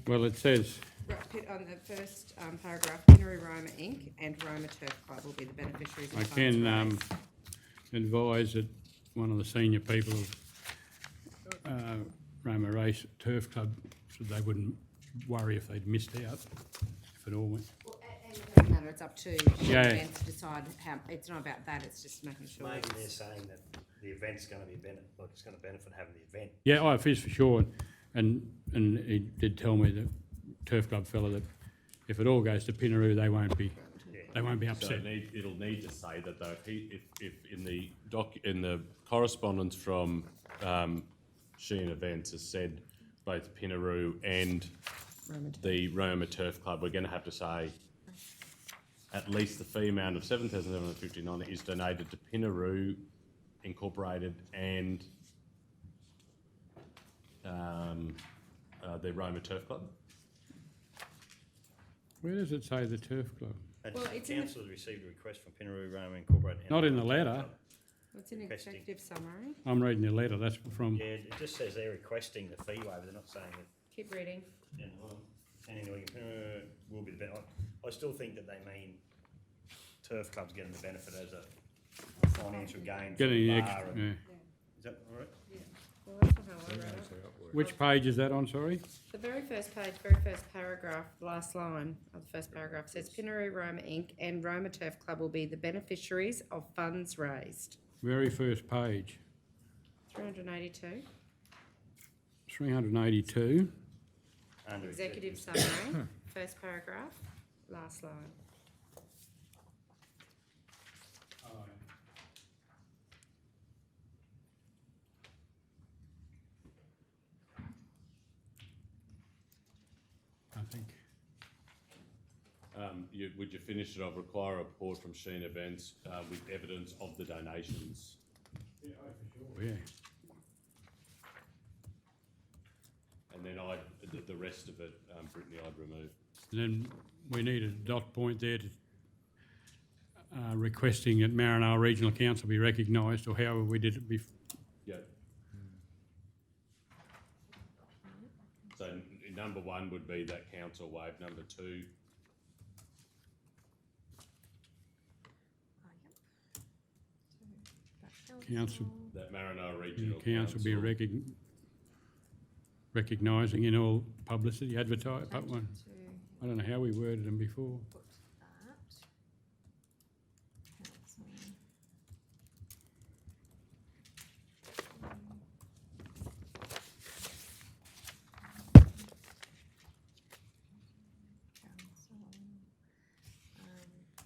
Well, it says, On the first paragraph, Pinaroo Roma Inc. and Roma Turf Club will be the beneficiaries of I funds can raised. advise that one of the senior people of Roma Race Turf Club said they wouldn't worry if they'd missed out, if it all went. It doesn't matter, it's up to Yeah. events to decide how, it's not about that, it's just making sure. Maybe they're it's- saying that the event's gonna be it's gonna benefit having the event. Yeah, oh, it is for sure. And he did tell me, the turf club fella, that if it all goes to Pinaroo, they won't be So upset. it'll need to say that though, if in the correspondence from Sheen Events has said both Pinaroo and the Roma Turf Club, we're going to have to say at least the fee amount of $7,759 is donated to Pinaroo Incorporated and the Roma Turf Club. Where does it say the turf club? Well, it's in the- Council has received a request from Pinaroo Roma Incorporated. and Not in the Turf letter. Club. It's an Requesting. executive summary. I'm reading the letter, that's from, Yeah, it just says they're requesting the fee waiver, they're not saying that. Keep reading. Yeah, hold on. And anyway, Pinaroo will be the benefit. I still think that they mean turf clubs getting the benefit as a financial gain. from getting the the bar extra, and- yeah. Is that all right? Well, that's not how I read it. Which page is that on, sorry? The very first page, very first paragraph, last line of the first paragraph says Pinaroo Roma Inc. and Roma Turf Club will be the beneficiaries of funds raised. Very first page, 382. 382. Under Executive summary, first paragraph, last line. I think. Would you finish it? I'll require a report from Sheen Events with evidence of the donations. Yeah, for sure. Yeah. And then the rest of it, Brittany, I'd remove. And then we need a dot point there to requesting that Maranoa Regional Council be recognised, or however we did it before. Yeah. So number one would be that council waive. Number two, Council, that Maranoa Regional council be recognising in all publicity, advertise, I don't know how we worded them before. Put that. Council. Council.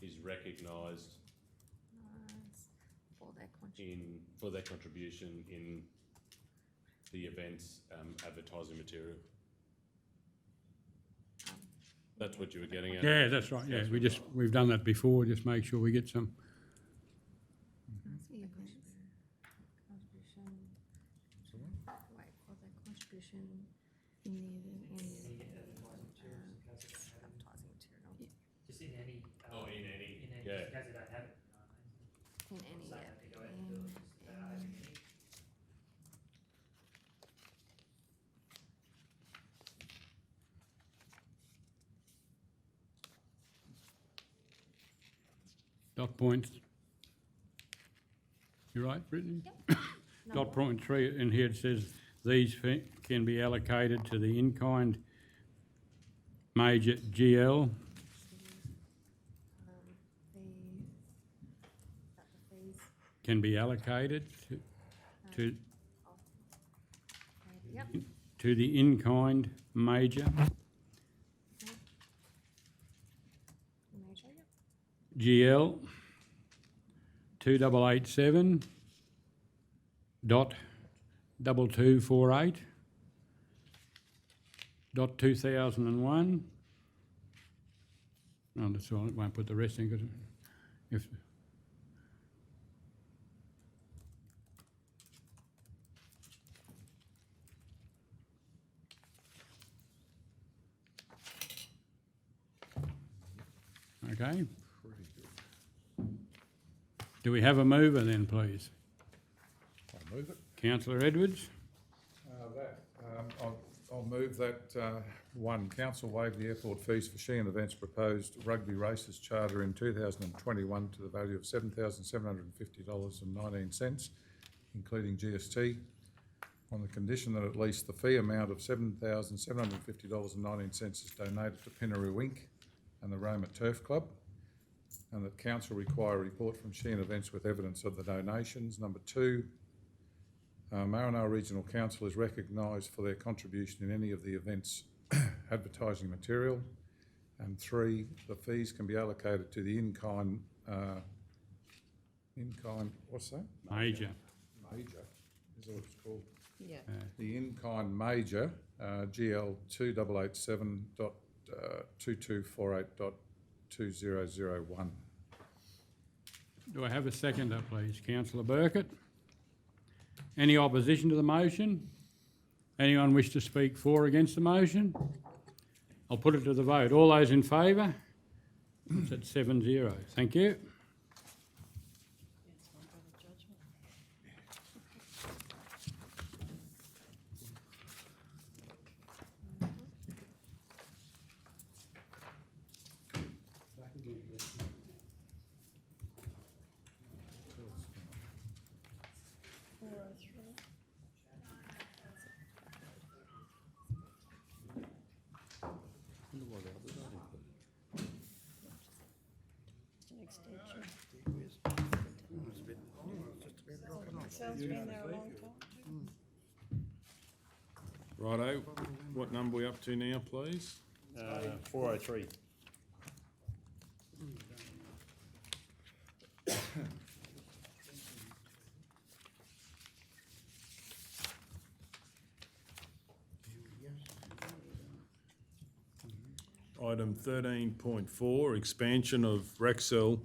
is recognised For their contribution. for their contribution in the event's advertising material. That's what you were getting at? Yeah, that's right, yeah, we've done that before, just make sure we get some. Wait, for their contribution in the advertising material. Just in any. Oh, in any, In any, yeah. because they don't have it. In any, Say yeah. that they go out and do it, just, any. Dot point. You right, Brittany? Dot point 3, in here it says, these can be allocated to the in-kind major GL, can be allocated to Yep. to the in-kind major Major, yep. GL 2887 dot 2248 dot 2001. No, that's all, it won't put the rest in, because if, Okay. Do we have a mover then, please? I'll move it. Councillor Edwards? I'll move that, one, council waive the airport fees for Sheehan Events proposed rugby races charter in 2021 to the value of $7,750.19, including GST, on the condition that at least the fee amount of $7,750.19 is donated to Pinaroo Inc. and the Roma Turf Club, and that council require a report from Sheehan Events with evidence of the donations. Number two, Maranoa Regional Council is recognised for their contribution in any of the event's advertising material. And three, the fees can be allocated to the in-kind, what's that? Major. Major, is that what it's called? Yeah. The in-kind major, GL 2887.2248.2001. Do I have a seconder, please? Councillor Burkett? Any opposition to the motion? Anyone wish to speak for or against the motion? I'll put it to the vote. All those in favour? It's at 7-0. Thank you. Sounds been there a long time. Righto, what number are we up to now, please? 403. Item 13.4, expansion of Rexel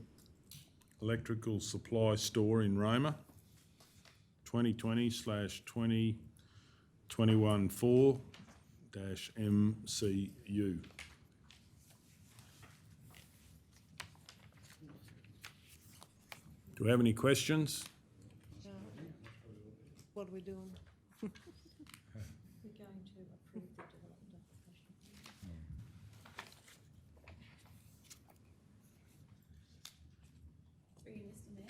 Electrical Supply Store in Roma, 2020/2021-4-MCU. Do we have any questions? What are we doing? We're going to approve the development application. Through you, Mr Mayor.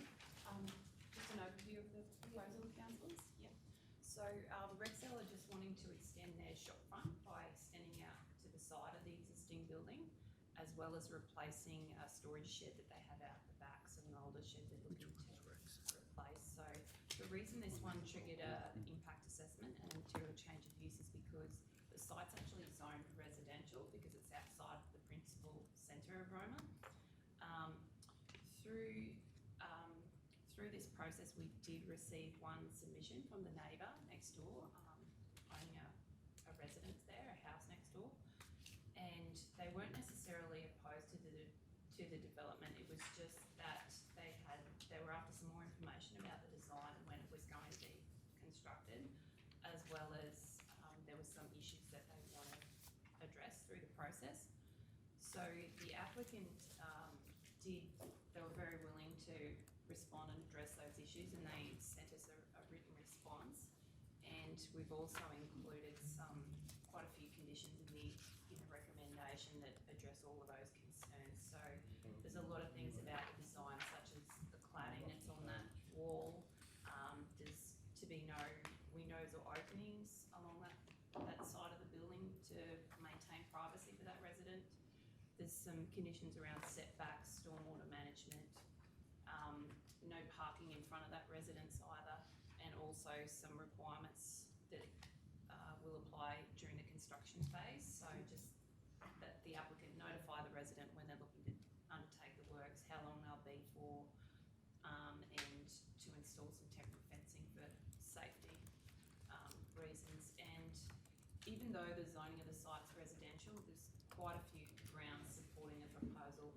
Just an overview of the proposal, councillors. Yeah. So Rexel are just wanting to extend their shop front by extending out to the side of the existing building, as well as replacing a storage shed that they have out the back, so an older shed they're looking to replace. So the reason this one triggered an impact assessment and a material change of use is because the site's actually zoned residential because it's outside the principal centre of Roma. Through this process, we did receive one submission from the neighbour next door, owning a residence there, a house next door, and they weren't necessarily opposed to the development. It was just that they were after some more information about the design and when it was going to be constructed, as well as there were some issues that they wanted addressed through the process. So the applicant they were very willing to respond and address those issues, and they sent us a written response. And we've also included quite a few conditions in the recommendation that address all of those concerns. So there's a lot of things about the design, such as the cladding that's on that wall. There's to be no windows or openings along that side of the building to maintain privacy for that resident. There's some conditions around setbacks, stormwater management, no parking in front of that residence either, and also some requirements that will apply during the construction phase. So just that the applicant notify the resident when they're looking to undertake the works, how long they'll be for, and to install some temporary fencing for safety reasons. And even though the zoning of the site's residential, there's quite a few grounds supporting the proposal,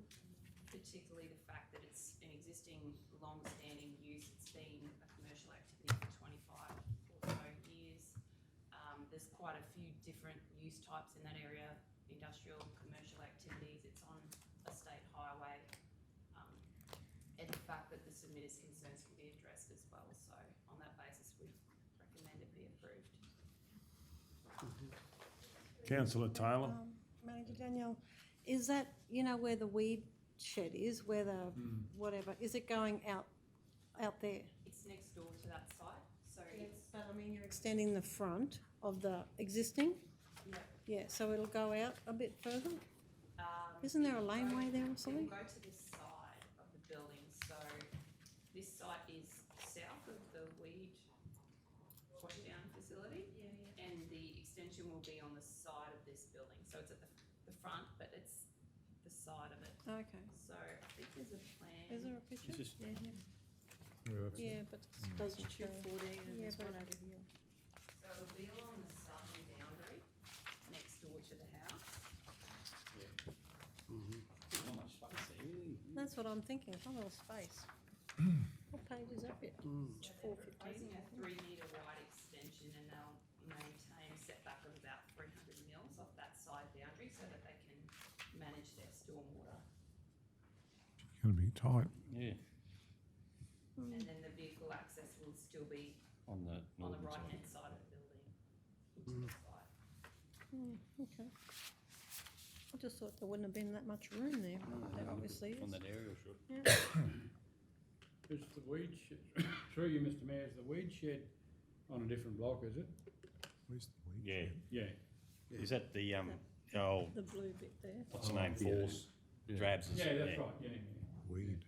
particularly the fact that it's an existing long-standing use. It's been a commercial activity for 25 or so years. There's quite a few different use types in that area, industrial, commercial activities. It's on a state highway. And the fact that the submitter's concerns can be addressed as well, so on that basis, we recommend it be approved. Councillor Taylor? Manager Danielle, is that, you know, where the weed shed is, where the, whatever, is it going out there? It's next door to that site, so it's, But I mean, you're extending the front of the existing? yeah. Yeah, so it'll go out a bit further? Isn't there a laneway there or something? It'll go to the side of the building, so this site is south of the weed washdown facility. And the extension will be on the side of this building, so it's at the front, but it's the side of it. Okay. So I think there's a plan. Is there a picture? Is this- Yeah, but it doesn't show. 240 and Yeah, there's but one over here. So it'll be along the southern boundary, next door to the house. That's what I'm thinking, it's not a lot of space. What page is that bit? So they're proposing a 3 metre wide extension and they'll maintain a setback of about 300 mils off that side boundary so that they can manage their stormwater. It's going to be tight. Yeah. And then the vehicle access will still be On the on the northern right side. hand side of the building into the site. Okay. I just thought there wouldn't have been that much room there, but there obviously is. On that aerial shot. Yeah. Is the weed shed, through you, Mr Mayor, is the weed shed on a different block, is it? Where's the weed? Yeah. Yeah. Is that the, The blue bit there. what's the name, Force? Drabs is, Yeah, that's right, yeah, yeah. Weed.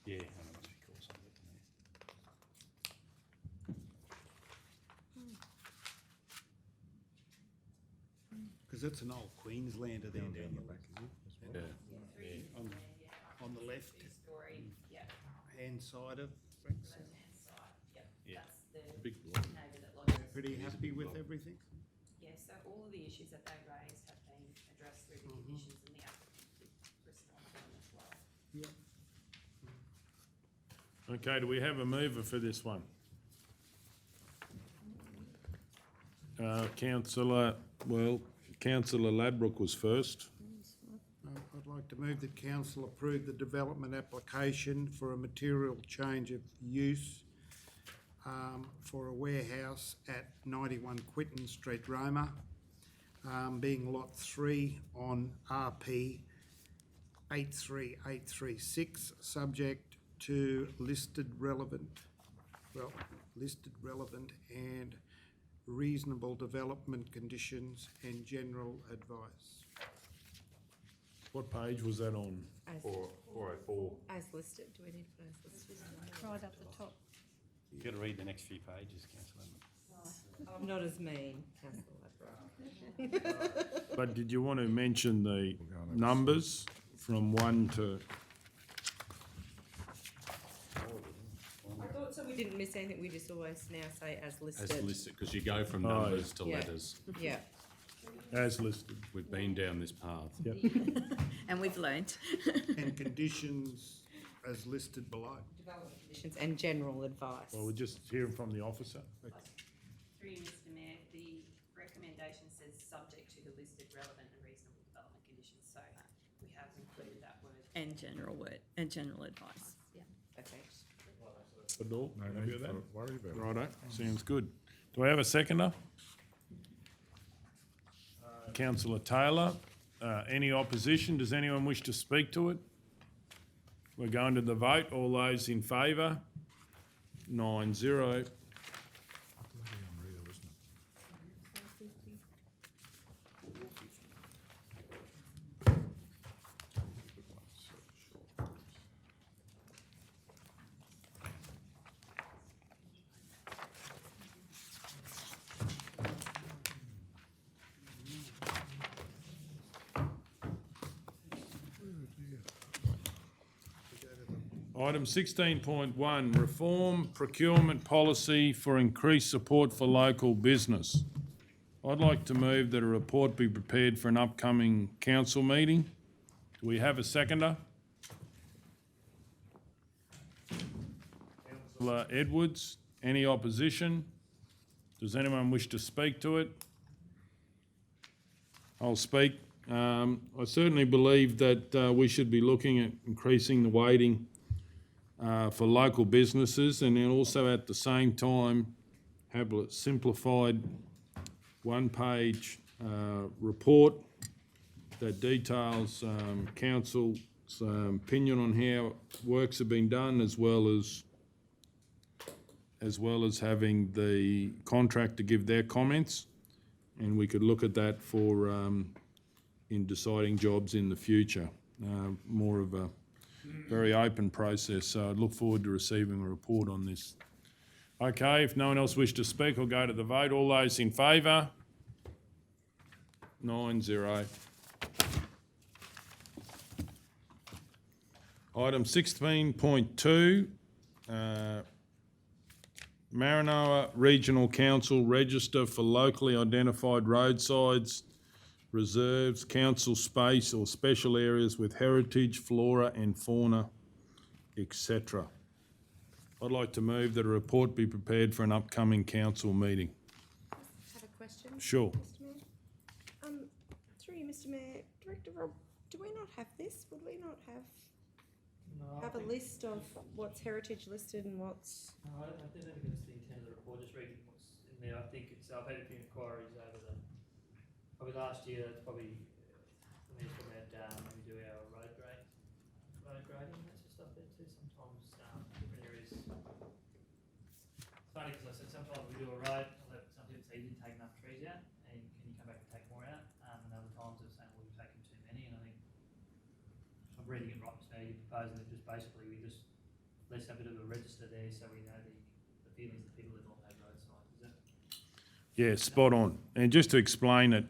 Yeah, I don't know what you call something Because it's an old Queenslander there down the back, is it? On the- On the left Two-story, yeah, hand side of Brexit. left hand side, yep, Yeah. that's the Big block. neighbour that lodges. Pretty happy with everything? Yeah, so all of the issues that they raised have been addressed through the conditions and the applicant did respond to them as well. Okay, do we have a mover for this one? Councillor Ladbrook was first. I'd like to move that council approve the development application for a material change of use for a warehouse at 91 Quinton Street, Roma, being lot 3 on RP 83836, subject to listed relevant and reasonable development conditions and general advice. What page was that on? As, 404. as listed, do we need to put as listed? Right up the top. You've got to read the next few pages, councillor. I'm not as mean, councillor Ladbroke. But did you want to mention the numbers from 1 to? I thought so we didn't miss anything, we just always now say as listed. As listed, because you go from Oh, numbers to yeah. letters. Yeah. As listed. We've been down this path. And we've learnt. And conditions as listed below. Development conditions and general advice. Well, we're just hearing from the officer. Through you, Mr Mayor, the recommendation says subject to the listed relevant and reasonable development conditions, so we have included that word. And general advice. Yeah. Okay. No No need to worry about it. Righto, sounds good. Do I have a seconder? Councillor Taylor, any opposition? Does anyone wish to speak to it? We're going to the vote. All those in favour? 9-0. Bloody unreal, isn't it? Item 16.1, reform procurement policy for increased support for local business. I'd like to move that a report be prepared for an upcoming council meeting. Do we have a seconder? Councillor Edwards, any opposition? Does anyone wish to speak to it? I'll speak. I certainly believe that we should be looking at increasing the weighting for local businesses, and then also at the same time have a simplified one-page report that details council's opinion on how works have been done, as well as having the contractor give their comments, and we could look at that for in deciding jobs in the future. More of a very open process, so I look forward to receiving a report on this. Okay, if no one else wishes to speak, I'll go to the vote. All those in favour? 9-0. Item 16.2, Maranoa Regional Council register for locally identified roadsides, reserves, council space or special areas with heritage, flora and fauna, etc. I'd like to move that a report be prepared for an upcoming council meeting. Have a question? Sure. Mr Mayor? Through you, Mr Mayor, Director Rob, do we not have this? Would we not have a list of what's heritage listed and what's... No, I don't think that's the intent of the report, just reading what's in there. I think it's, I've had a few inquiries over probably last year, it's probably, for me, it's about when we do our road grading, that's just stuff there too, sometimes, different areas. It's funny, because I said sometimes we do a road, some people say you didn't take enough trees out, and can you come back and take more out? And other times they're saying, well, you've taken too many, and I think, if I'm reading it right now, you're proposing that just basically let's have a bit of a register there so we know the feelings of people that live on that roadside, is that? Yeah, spot on. And just to explain it,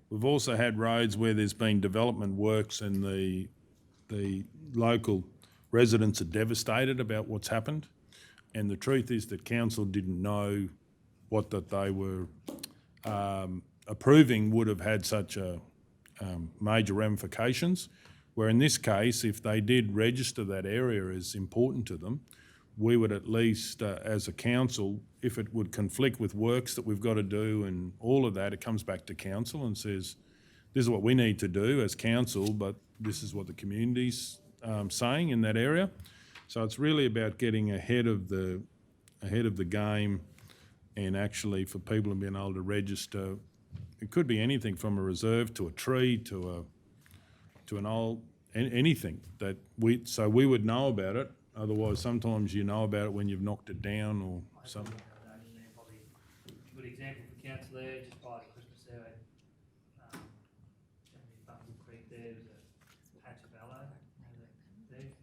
we've also had roads where there's been development works and the local residents are devastated about what's happened. And the truth is that council didn't know what that they were approving would have had such a major ramifications. Where in this case, if they did register that area as important to them, we would at least, as a council, if it would conflict with works that we've got to do and all of that, it comes back to council and says, this is what we need to do as council, but this is what the community's saying in that area. So it's really about getting ahead of the game, and actually for people being able to register. It could be anything from a reserve to a tree to an old, anything that we would know about it. Otherwise, sometimes you know about it when you've knocked it down or something. Probably a good example for council there, just by the Christmas there, Buckle Creek there, was a patch of aloe there.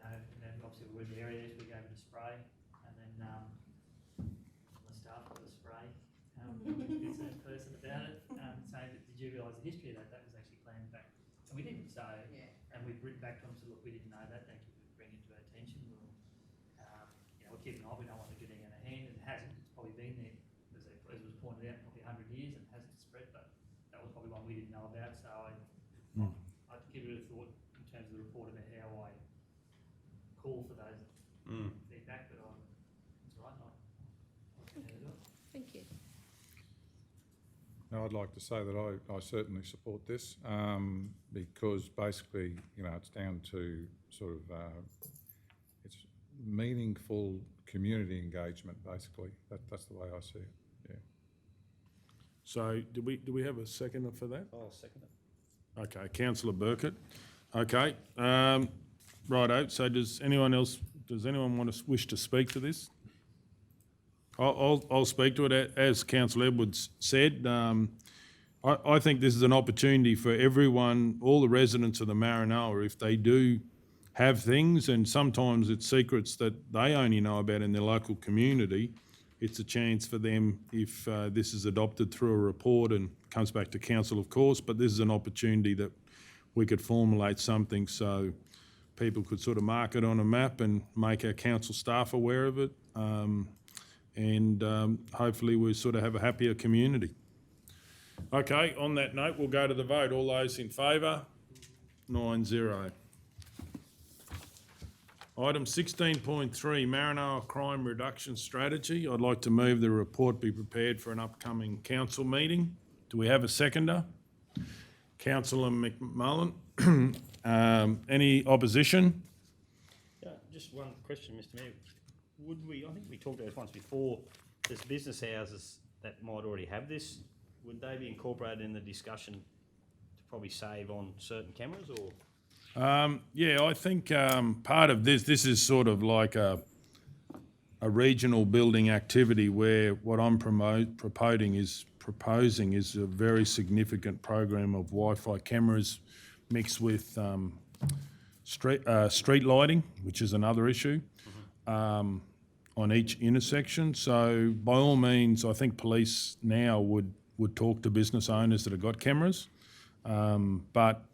And then obviously we're in the area, we gave it a spray, and then the staff got a spray, business person about it, saying, did you realise the history of that? That was actually planned back. And we didn't, so, and we've written back to them, so look, we didn't know that, thank you for bringing it to our attention. We're keeping an eye, we don't want to get it out of hand, it hasn't, it's probably been there, as was pointed out, probably 100 years and hasn't spread, but that was probably one we didn't know about, so I'd give it a thought in terms of the report about how I call for those feedback, but it's all right, I'll do it. Thank you. Now, I'd like to say that I certainly support this because basically, it's down to sort of it's meaningful community engagement. Basically, that's the way I see it. Yeah. So, do we have a seconder for that? I'll second it. Okay, Councillor Burkett. Okay, righto. So, does anyone wish to speak to this? I'll speak to it. As Councillor Edwards said, I think this is an opportunity for everyone, all the residents of the Maranoa, if they do have things, and sometimes it's secrets that they only know about in their local community, it's a chance for them, if this is adopted through a report and comes back to council, of course, but this is an opportunity that we could formulate something so people could sort of mark it on a map and make our council staff aware of it. And hopefully we sort of have a happier community. Okay, on that note, we'll go to the vote. All those in favour? 9-0. Item 16.3, Maranoa Crime Reduction Strategy. I'd like to move the report be prepared for an upcoming council meeting. Do we have a seconder? Councillor McMullen. Any opposition? Yeah, just one question, Mr Mayor. Would we, I think we talked about this once before, there's business houses that might already have this. Would they be incorporated in the discussion to probably save on certain cameras or? Yeah, I think part of this is sort of like a regional building activity where what I'm proposing is a very significant program of Wi-Fi cameras mixed with street lighting, which is another issue, on each intersection. So by all means, I think police now would talk to business owners that have got cameras, but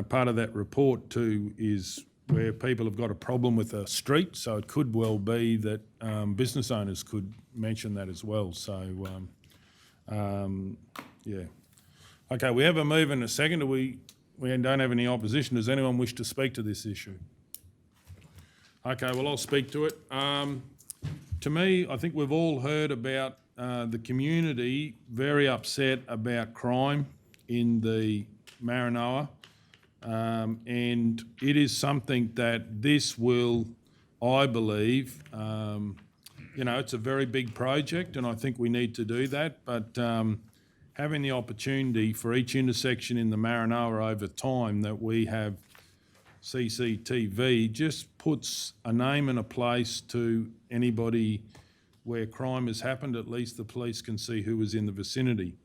part of that report too is where people have got a problem with a street, so it could well be that business owners could mention that as well. So, yeah. Okay, we have a move and a second. We don't have any opposition. Does anyone wish to speak to this issue? Okay, well, I'll speak to it. To me, I think we've all heard about the community very upset about crime in the Maranoa. And it is something that this will, I believe, it's a very big project and I think we need to do that, but having the opportunity for each intersection in the Maranoa over time that we have CCTV just puts a name and a place to anybody where crime has happened. At least the police can see who was in the vicinity.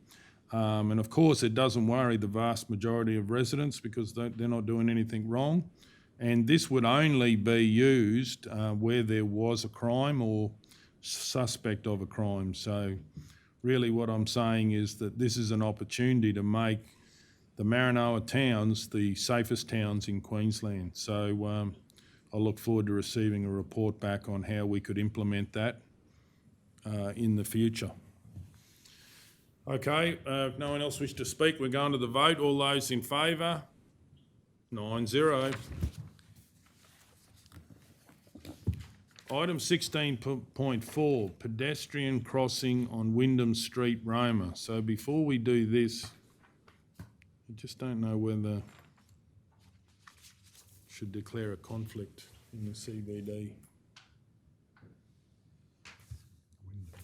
And of course, it doesn't worry the vast majority of residents because they're not doing anything wrong. And this would only be used where there was a crime or suspect of a crime. So really what I'm saying is that this is an opportunity to make the Maranoa towns the safest towns in Queensland. So I look forward to receiving a report back on how we could implement that in the future. Okay, if no one else wishes to speak, we're going to the vote. All those in favour? 9-0. Item 16.4, pedestrian crossing on Wyndham Street, Roma. So before we do this, I just don't know whether I should declare a conflict in the CBD.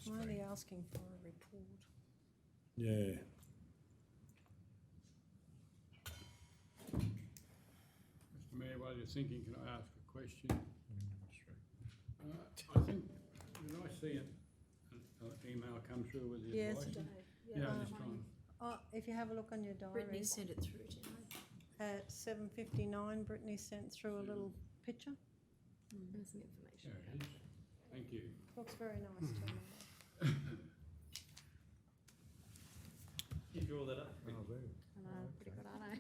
I'm only asking for a report. Yeah. Mr Mayor, while you're thinking, can I ask a question? I think, did I see an email come through with the Yes. advice? Yeah. Yeah, I'm just trying. If you have a look on your diary. Brittany sent it through to me. At 7:59, Brittany sent through a little picture. There's some information. There it is. Thank you. Looks very nice to me. You draw that up? I know, pretty good, aren't I?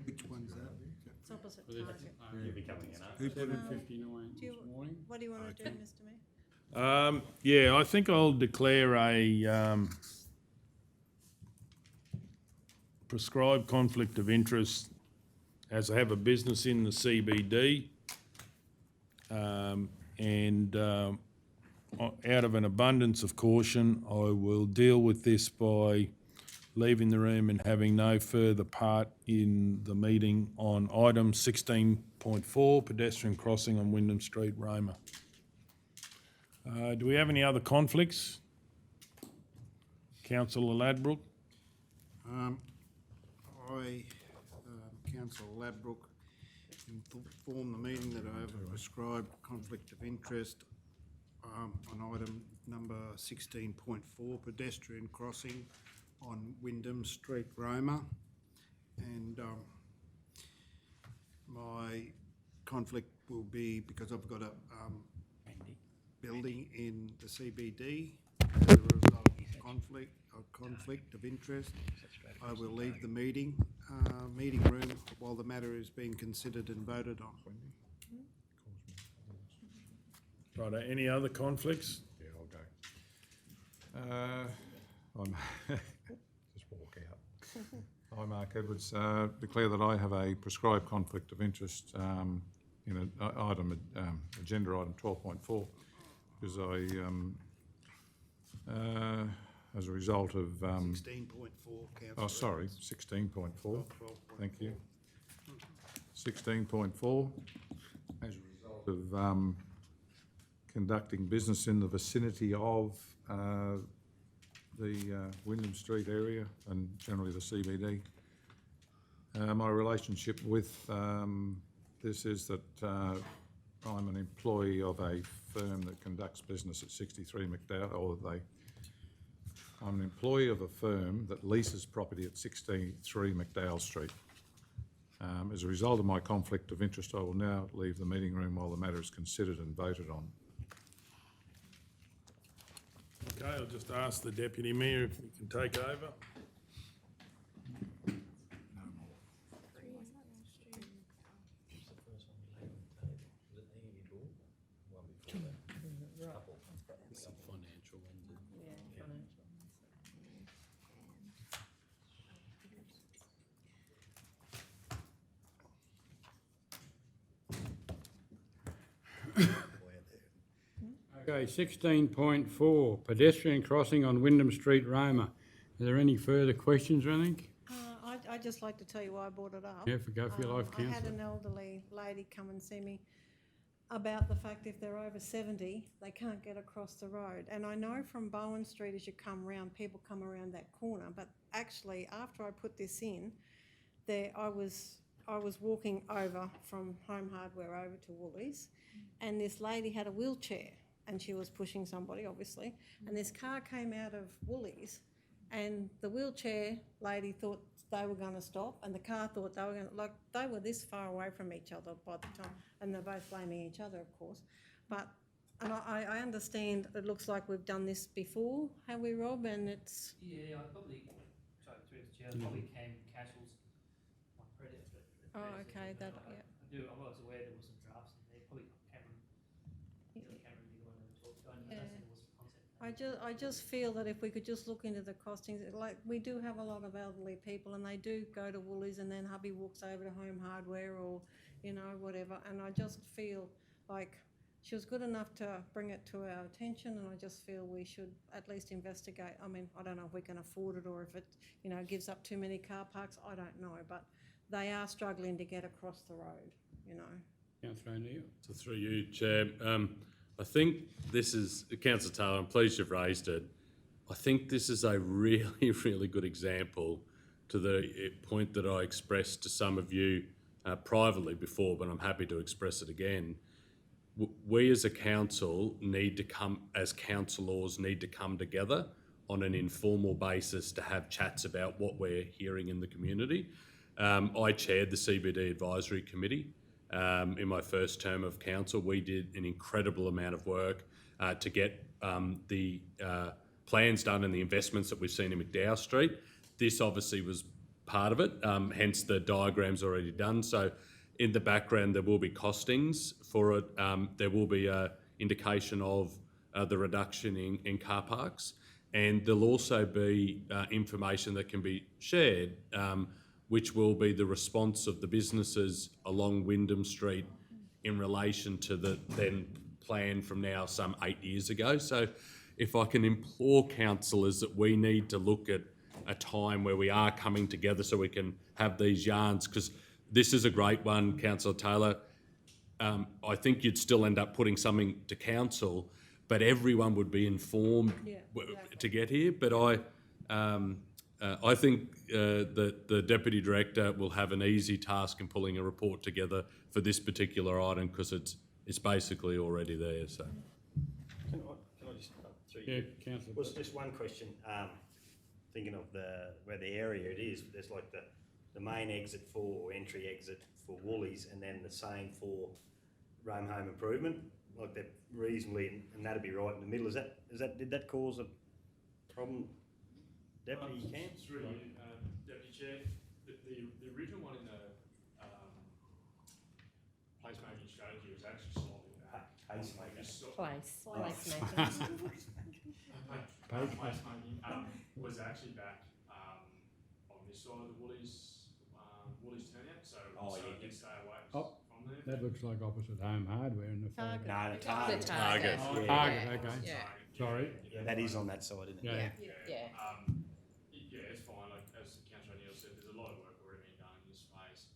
Which one's that? It's opposite Well, Target. You'll be coming in, aren't Who you? put it? 7:59 Do you- this morning. What do you want to do, Mr Mayor? Yeah, I think I'll declare a prescribed conflict of interest as I have a business in the CBD. And out of an abundance of caution, I will deal with this by leaving the room and having no further part in the meeting on item 16.4, pedestrian crossing on Wyndham Street, Roma. Do we have any other conflicts? Councillor Ladbrook? Councillor Ladbrook, inform the meeting that I have a prescribed conflict of interest on item number 16.4, pedestrian crossing on Wyndham Street, Roma. And my conflict will be because I've got a building in the CBD. As a result of conflict of interest, I will leave the meeting room while the matter is being considered and voted on. Right, any other conflicts? Yeah, I'll go. Just walk out. I, Mark Edwards, declare that I have a prescribed conflict of interest in agenda item 12.4 because as a result of, 16.4, councillor. oh, sorry, 16.4, thank you. 16.4, as a result of conducting business in the vicinity of the Wyndham Street area and generally the CBD. My relationship with this is that I'm an employee of a firm that conducts business at 63 McDowell, I'm an employee of a firm that leases property at 63 McDowell Street. As a result of my conflict of interest, I will now leave the meeting room while the matter is considered and voted on. Okay, I'll just ask the Deputy Mayor if he can take over. Some financial ones. Okay, 16.4, pedestrian crossing on Wyndham Street, Roma. Are there any further questions or anything? I'd just like to tell you why I brought it up. Yeah, go for your life, I had councillor. an elderly lady come and see me about the fact if they're over 70, they can't get across the road. And I know from Bowen Street as you come round, people come around that corner, but actually after I put this in, I was walking over from Home Hardware over to Woolies, and this lady had a wheelchair and she was pushing somebody obviously, and this car came out of Woolies and the wheelchair lady thought they were going to stop and the car thought they were going to, like, they were this far away from each other by the time, and they're both blaming each other of course. But, and I understand it looks like we've done this before, have we, Rob? And it's... Yeah, I probably, sorry, through the chair, I probably cancels my Oh, okay, that, yeah. I was aware there was some drafts in there, probably Cameron, Cameron, you want to talk to, I don't think there was concept. I just feel that if we could just look into the costings, like, we do have a lot of elderly people and they do go to Woolies and then hubby walks over to Home Hardware or, you know, whatever, and I just feel like she was good enough to bring it to our attention, and I just feel we should at least investigate. I mean, I don't know if we can afford it or if it, you know, gives up too many car parks, I don't know, but they are struggling to get across the road, you know. Councillor O'Neill. So through you, Chair, I think this is, Councillor Taylor, I'm pleased you've raised it. I think this is a really, really good example to the point that I expressed to some of you privately before, but I'm happy to express it again. We as a council need to come, as councillors, need to come together on an informal basis to have chats about what we're hearing in the community. I chaired the CBD Advisory Committee in my first term of council. We did an incredible amount of work to get the plans done and the investments that we've seen in McDowell Street. This obviously was part of it, hence the diagram's already done. So in the background there will be costings for it. There will be an indication of the reduction in car parks, and there'll also be information that can be shared, which will be the response of the businesses along Wyndham Street in relation to the then plan from now some 8 years ago. So if I can implore councillors that we need to look at a time where we are coming together so we can have these yarns, because this is a great one, Councillor Taylor. I think you'd still end up putting something to council, but everyone would be informed to get here. But I think that the Deputy Director will have an easy task in pulling a report together for this particular item, because it's basically already there. So. Can I just through you? Yeah, Councillor. Was just one question. Thinking of where the area it is, there's like the main exit or entry exit for Woolies, and then the same for Rome Home Improvement. Like they're reasonably, and that'd be right in the middle. Did that cause a problem? Deputy Camp? Through you, Deputy Chair, the original one in the placemaking strategy was actually slightly back. Placemaking was actually back on this side of the Woolies turnout, so it did stay away from there. That looks like opposite Home Hardware in the photo. No, the Target. Target, okay. Yeah. Sorry? That is on that side, isn't it? Yeah. Yeah. Yeah, it's fine, like, as Councillor O'Neill said, there's a lot of work already been done in this space.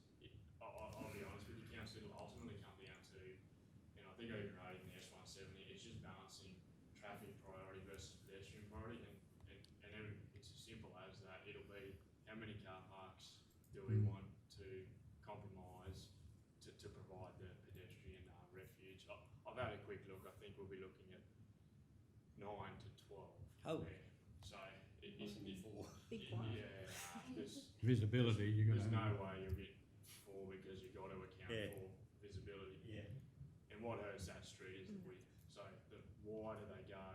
I'll be honest with you, Council, it'll ultimately come down to, and I think I even wrote in the S170, it's just balancing traffic priority versus pedestrian priority, and it's as simple as that. It'll be, how many car parks do we want to compromise to provide the pedestrian refuge? I've had a quick look, I think we'll be looking at 9 to 12. Oh. there. So it is before. Big one. Yeah, there's Visibility, you're there's gonna. no way you'll get 4 because you've got to account Yeah. for visibility. Yeah. And what hurts that street is the width. So the wider they go,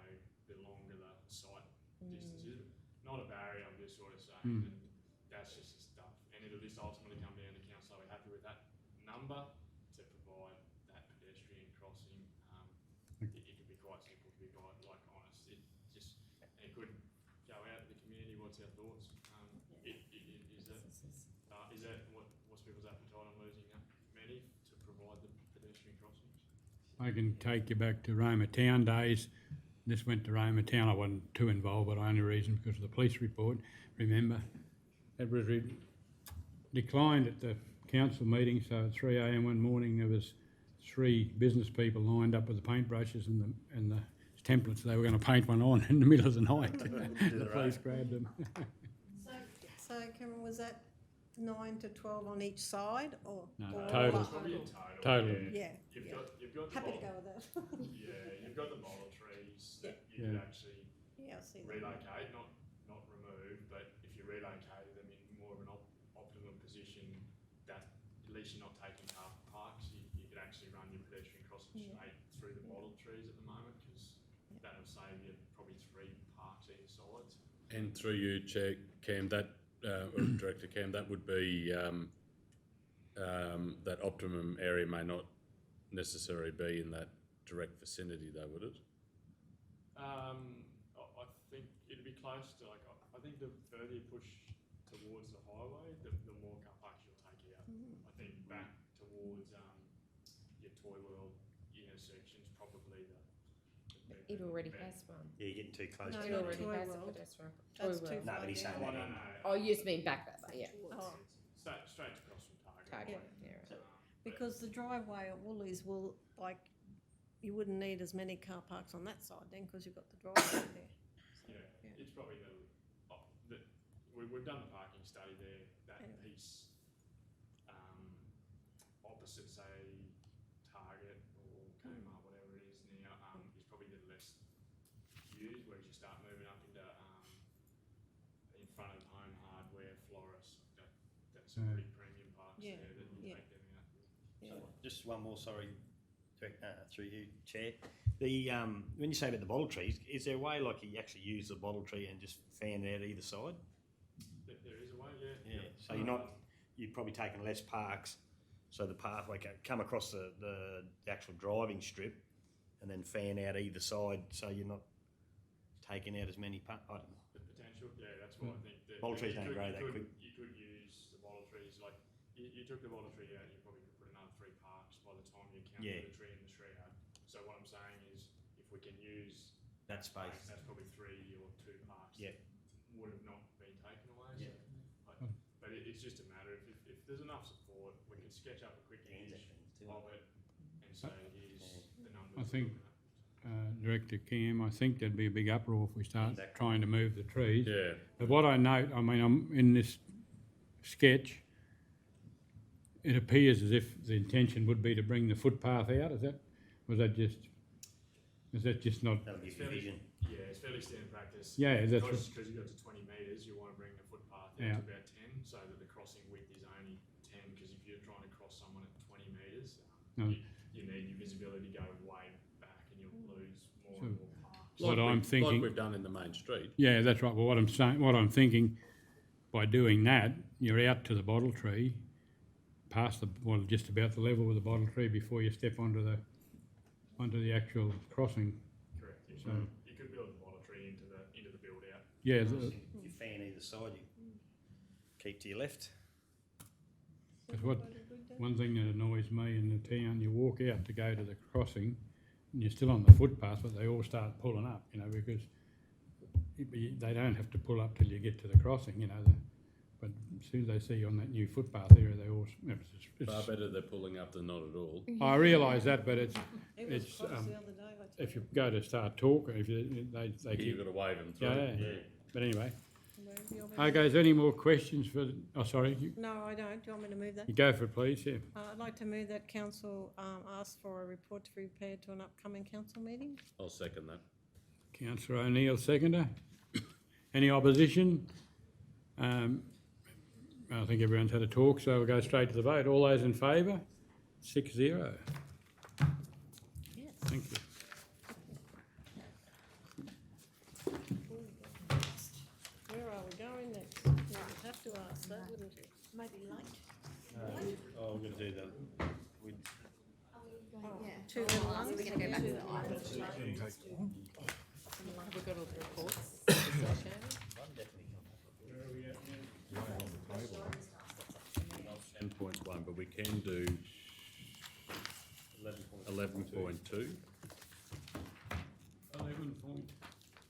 the longer the sight distance is. Not a barrier, I'm just sort of saying that that's just the stuff. And it'll just ultimately come down to council, are we happy with that number to provide that pedestrian crossing? It could be quite simple, to be quite like honest. It just, and it could go out to the community, what's our thoughts? Is that what's people's appetite on losing that many to provide the pedestrian crossings? I can take you back to Roma Town days. This went to Roma Town. I wasn't too involved, but only reason because of the police report. Remember, it was declined at the council meeting. So at 3 a.m. one morning, there was 3 business people lined up with the paintbrushes and the templates. They were going to paint one on in the middle of the night. The police grabbed them. So Cameron, was that 9 to 12 on each side or? No, or total. like- Probably a total. Total. Yeah. You've got the Happy to bottle- go with that. Yeah, you've got the bottle trees that you Yeah. could actually Yeah, I see that. relocate, not remove, but if you relocate them in more of an optimum position, that at least you're not taking car parks, you could actually run your pedestrian crossing straight through the bottle trees at the moment, because that'll save you probably 3 parks either side. And through you, Chair Cam, that, or Director Cam, that would be, that optimum area may not necessarily be in that direct vicinity though, would it? I think it'd be close to, like, I think the further you push towards the highway, the more car parks you'll take out. I think back towards, your Toy World intersection's probably It already has one. Yeah, you're getting too close No, to It not already Toy has a World. pedestrian. That's Toy too World. No, far but he's saying down. that. Oh, you just mean back that way, yeah. Oh. straight across from Target. Target, yeah, right. Because the driveway at Woolies will, like, you wouldn't need as many car parks on that side then, because you've got the driveway there. Yeah, it's probably we've done the parking study there, that piece, opposite, say, Target or Kmart, whatever it is now, is probably the less used, whereas you start moving up into, in front of Home Hardware, Florist, that's some pretty premium parks Yeah, there that you yeah. take them out. So, just one more, sorry, through you, Chair. The, when you say about the bottle trees, is there a way like you actually use the bottle tree and just fan it out either side? There is a way, yeah. Yeah, so you're probably taking less parks, so the pathway can come across the actual driving strip and then fan out either side, so you're not taking out as many I don't know. The potential, yeah, that's what I think. Bottle trees don't grow that quick. You could use the bottle trees, like, you took the bottle tree out, you probably could put another 3 parks by the time you count the tree and the shroud. So what I'm saying is, if we can use That space. that's probably 3 or 2 parks. Yeah. that would have not been taken away. Yeah. So, but it's just a matter of if there's enough support, we can sketch up a quick image of it and say, here's the numbers. I think, Director Cam, I think there'd be a big uproar if we start trying to move the trees. Yeah. But what I note, I mean, I'm in this sketch, it appears as if the intention would be to bring the footpath out. Is that just not? That'll give you vision. Yeah, it's fairly standard practice. Yeah, that's Because you got to 20 metres, you want to bring the footpath out to about 10, so that the crossing width is only 10, because if you're trying to cross someone at 20 metres, you need your visibility to go way back and you'll lose more and more parks. What I'm thinking, Like we've done in the main street. yeah, that's right. Well, what I'm thinking, by doing that, you're out to the bottle tree, past just about the level of the bottle tree before you step onto the actual crossing. Correct. Yeah. So You could build the bottle tree into the build out. yeah, You fan either side, you keep to your left. one thing that annoys me in the town, you walk out to go to the crossing, and you're still on the footpath, but they all start pulling up, you know, because they don't have to pull up till you get to the crossing, you know. But as soon as they see you on that new footpath area, they all. Far better they're pulling up than not at all. I realise that, but it's It was close the other day, I tell if you go to start talking, if they keep. You've got to wave them through. Yeah. But anyway. you. Okay, is there any more questions for? Oh, sorry. No, I don't. Do you want me to move that? You go for it, please. Yeah. I'd like to move that council ask for a report to be prepared to an upcoming council meeting. I'll second that. Councillor O'Neill, seconder. Any opposition? I think everyone's had a talk, so we'll go straight to the vote. All those in favour? 6-0. Yes. Thank you. Where are we going next? You would have to ask that, wouldn't you? Maybe late. Oh, I'm going to do that. Yeah. Two and one. We're going to go back to the items. Have we got all the reports? Ten point one, but we can do 11.2,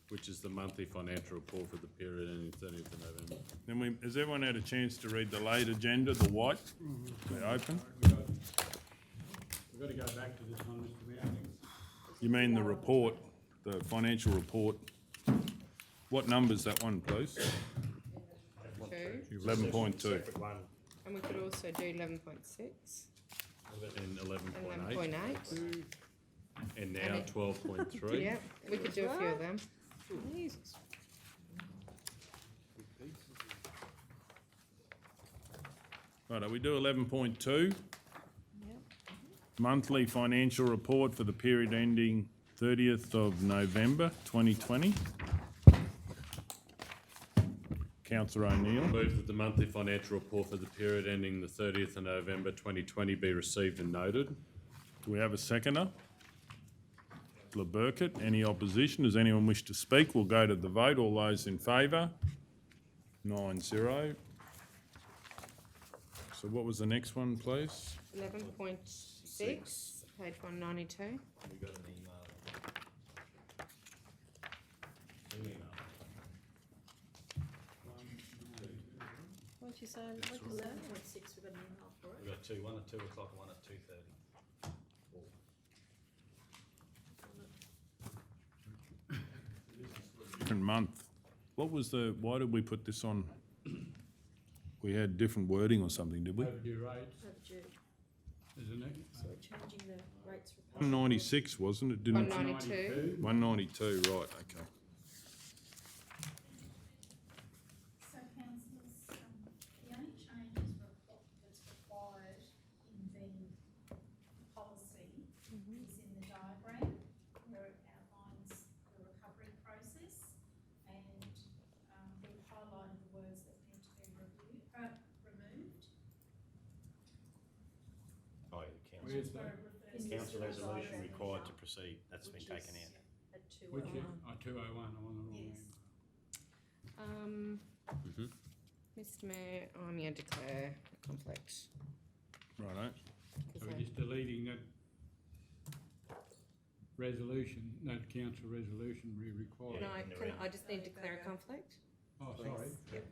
which is the monthly financial report for the period ending 30th of November. Then has everyone had a chance to read the late agenda, the white? They're open? We've got to go back to this one, Mr Mayor. You mean the report, the financial report? What number's that one, please? 11.2. Separate one. And we could also do 11.6 And 11.8. 11.8. And now 12.3. Yeah, we could do a few of them. Jesus. Right, we do 11.2. Monthly financial report for the period ending 30th of November 2020. Councillor O'Neill. Move that the monthly financial report for the period ending the 30th of November 2020 be received and noted. Do we have a seconder? Councillor Burkett. Any opposition? Does anyone wish to speak? We'll go to the vote. All those in favour? 9-0. So what was the next one, please? 11.6, page 192. We got an email. What'd you say? What's 11.6, we've got an email for it. We got two, one at 2 o'clock and one at 2:30. Different month. What was why did we put this on? We had different wording or something, did we? Overdue rates, Overdue. isn't it? So we're changing the rates for. 196, wasn't it? Didn't it? 192. 192, right, okay. So councillors, the only changes that's required in the policy is in the diagram where it outlines the recovery process, and we've highlighted the words that need to be removed. Oh, yeah, Where's council. that? Council resolution required to proceed, that's been taken out. At Which 201. is, 201, I'm on the wrong Yes. end. Mr Mayor, I'm going to declare a conflict. Righto. So we're just deleting that resolution, that council resolution we require. Can I just need to declare a conflict? Oh, sorry. Yep.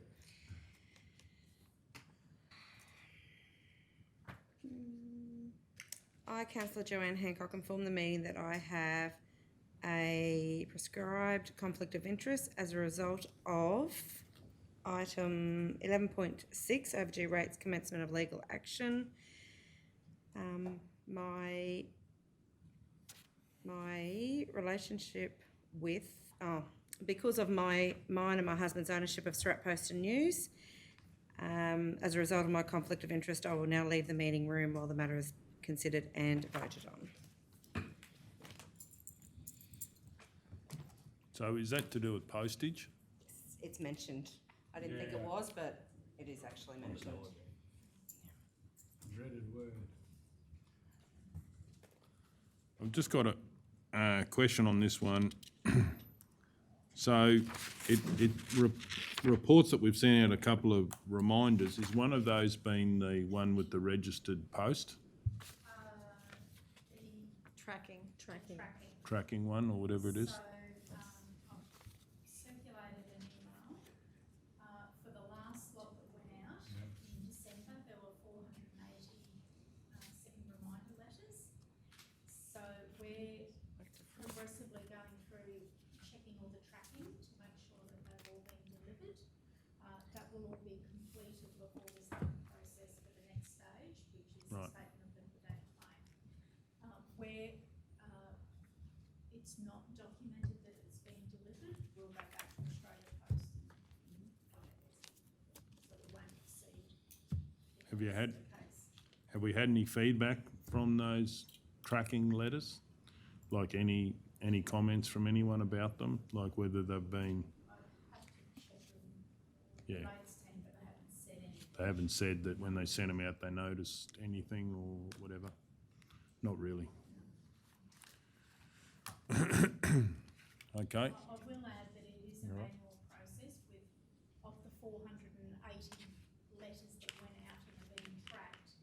I, Councillor Joanne Hancock, inform the meeting that I have a prescribed conflict of interest as a result of item 11.6, overdue rates, commencement of legal action. My relationship with, because of mine and my husband's ownership of Surat Post and News, as a result of my conflict of interest, I will now leave the meeting room while the matter is considered and voted on. So is that to do with postage? It's mentioned. I didn't think it was, but it is actually mentioned. Dreaded word. I've just got a question on this one. So it reports that we've sent out a couple of reminders. Is one of those been the one with the registered post? Tracking. tracking one or whatever it is? So, I've circulated an email, for the last lot that went out in December, there were 480, second reminder letters. So we're progressively going through checking all the tracking to make sure that they've all been delivered. That will all be completed before we start the process for the next stage, which is the Right. statement of liquidated claim. Where it's not documented that it's been delivered, we'll go back to Australia Post and find out so we won't proceed. if Have you that's had- the case. Have we had any feedback from those tracking letters? Like any comments from anyone about them, like whether they've been, I have to check with the yeah, rates team, but they haven't said anything. they haven't said that when they sent them out they noticed anything or whatever? Not really. Okay, I will add that it is an annual process with, of the 480 letters that went out and have been tracked,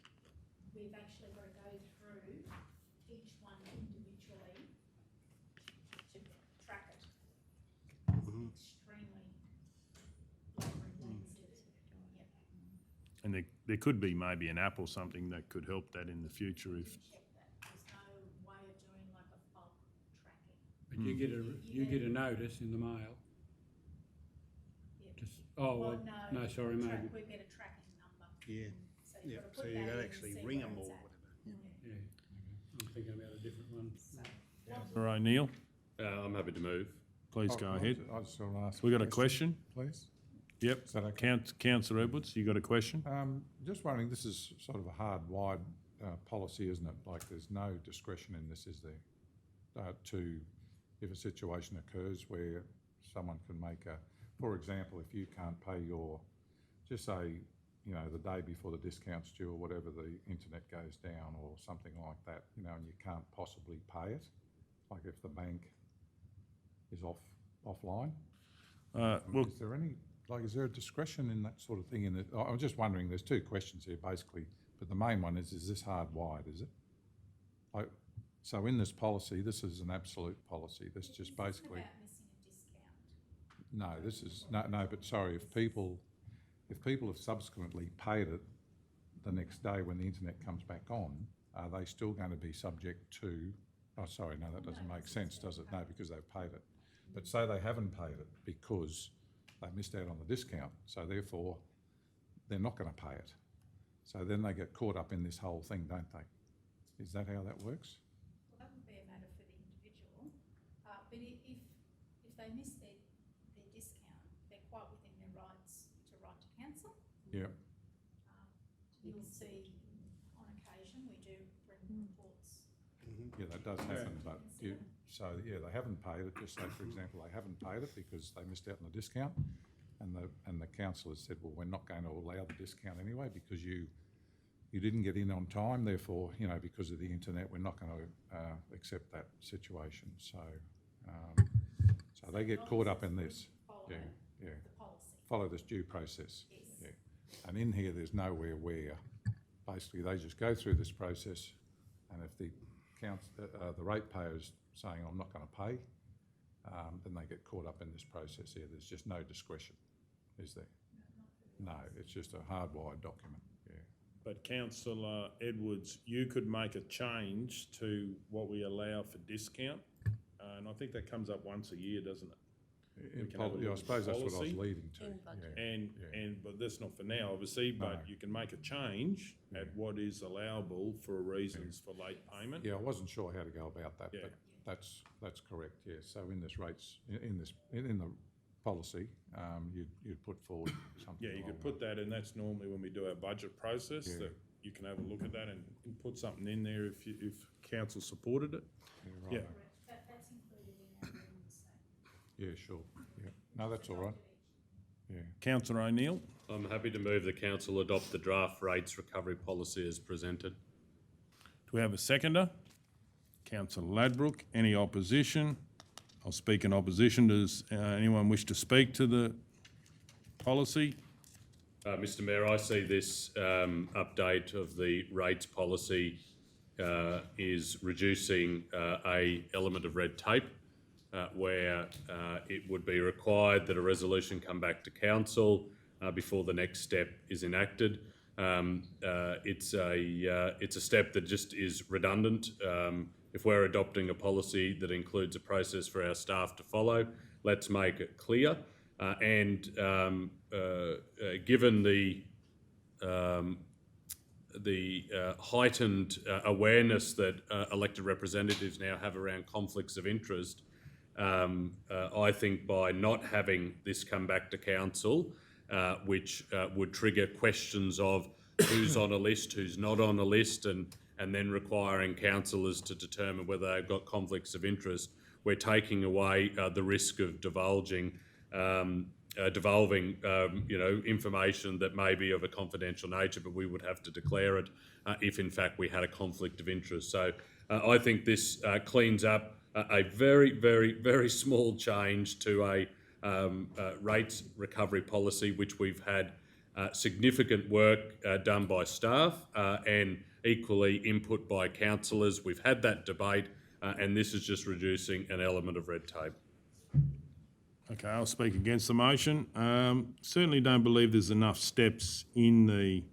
we've actually got to go through each one individually to track it. It's extremely labour intensive. Yep. and there could be maybe an app or something that could help that in the future if, Check that. There's no way of doing like a bulk tracking. But you get a notice in the mail. Yep. Just, oh, Well, no, sorry, maybe. We get a tracking number. Yeah, So yeah, you've got to so put you that gotta in actually and see ring where them it's or at. whatever. Yeah, I'm thinking about a different one. all right, Neil, I'm happy to move. please go ahead. I just want to ask. We got a question? Please. Yep, Is that okay? Councillor Edwards, you got a question? Just wondering, this is sort of a hard-wired policy, isn't it? Like, there's no discretion in this, is there? If a situation occurs where someone can make for example, if you can't pay just say, the day before the discount's due or whatever, the internet goes down or something like that, and you can't possibly pay it, like if the bank is offline. Well, Is there a discretion in that sort of thing in it? I'm just wondering, there's two questions here basically, but the main one is this hardwired, is it? So in this policy, this is an absolute policy, this just basically. About missing a discount. No, this is, no, but sorry, if people have subsequently paid it the next day when the internet comes back on, are they still going to be subject to, oh, sorry, no, that doesn't make sense, does it? No, because they've paid it. But say they haven't paid it because they missed out on the discount, so therefore they're not going to pay it. So then they get caught up in this whole thing, don't they? Is that how that works? Well, that would be a matter for the individual, but if they miss their discount, they're quite within their rights to write to council. Yeah. You'll see, on occasion, we do bring reports. Yeah, that does happen, but they haven't paid it, just say, for example, they haven't paid it because they missed out on the discount, and the council has said, well, we're not going to allow the discount anyway because you didn't get in on time, therefore, because of the internet, we're not going to accept that situation. So they get caught up in this. Yeah. The policy. Follow this due process. Yes. Yeah. And in here, there's nowhere where basically they just go through this process, and if the ratepayer is saying, I'm not going to pay, then they get caught up in this process here. There's just no discretion, is there? No, it's just a hardwired document, yeah. but Councillor Edwards, you could make a change to what we allow for discount, and I think that comes up once a year, doesn't it? I suppose that's what I was policy. leading to. In budget. Yeah. But that's not for now, obviously, but No. you can make a change at what is allowable for reasons for late payment. Yeah, I wasn't sure how to go about that, Yeah. but that's correct, yeah. So in this in the policy, you'd put forward something. Yeah, you along could put that, and that's normally when we do our budget process, Yeah. that you can have a look at that and put something in there if council supported it. right. Yeah. Correct. That's included in our agreement statement. Yeah, sure, yeah. No, that's all right, yeah. Councillor O'Neill? I'm happy to move the council adopt the draft rates recovery policy as presented. Do we have a seconder? Councillor Ladbrook, any opposition? I'll speak in opposition. Does anyone wish to speak to the policy? Mr Mayor, I see this update of the rates policy is reducing a element of red tape where it would be required that a resolution come back to council before the next step is enacted. It's a step that just is redundant. If we're adopting a policy that includes a process for our staff to follow, let's make it clear. Given the heightened awareness that elected representatives now have around conflicts of interest, I think by not having this come back to council, which would trigger questions of who's on a list, who's not on a list, and then requiring councillors to determine whether they've got conflicts of interest, we're taking away the risk of devolving information that may be of a confidential nature, but we would have to declare it if in fact we had a conflict of interest. So I think this cleans up a very, very, very small change to a rates recovery policy, which we've had significant work done by staff and equally input by councillors. We've had that debate and this is just reducing an element of red tape. Okay, I'll speak against the motion. Certainly don't believe there's enough steps in the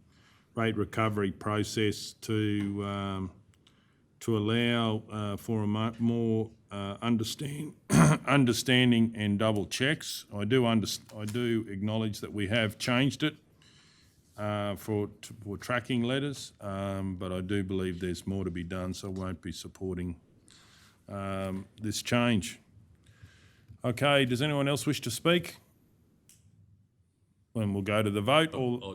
rate recovery process to allow for a more understanding and double checks. I do acknowledge that we have changed it for tracking letters, but I do believe there's more to be done, so I won't be supporting this change. Okay, does anyone else wish to speak? Then we'll go to the vote.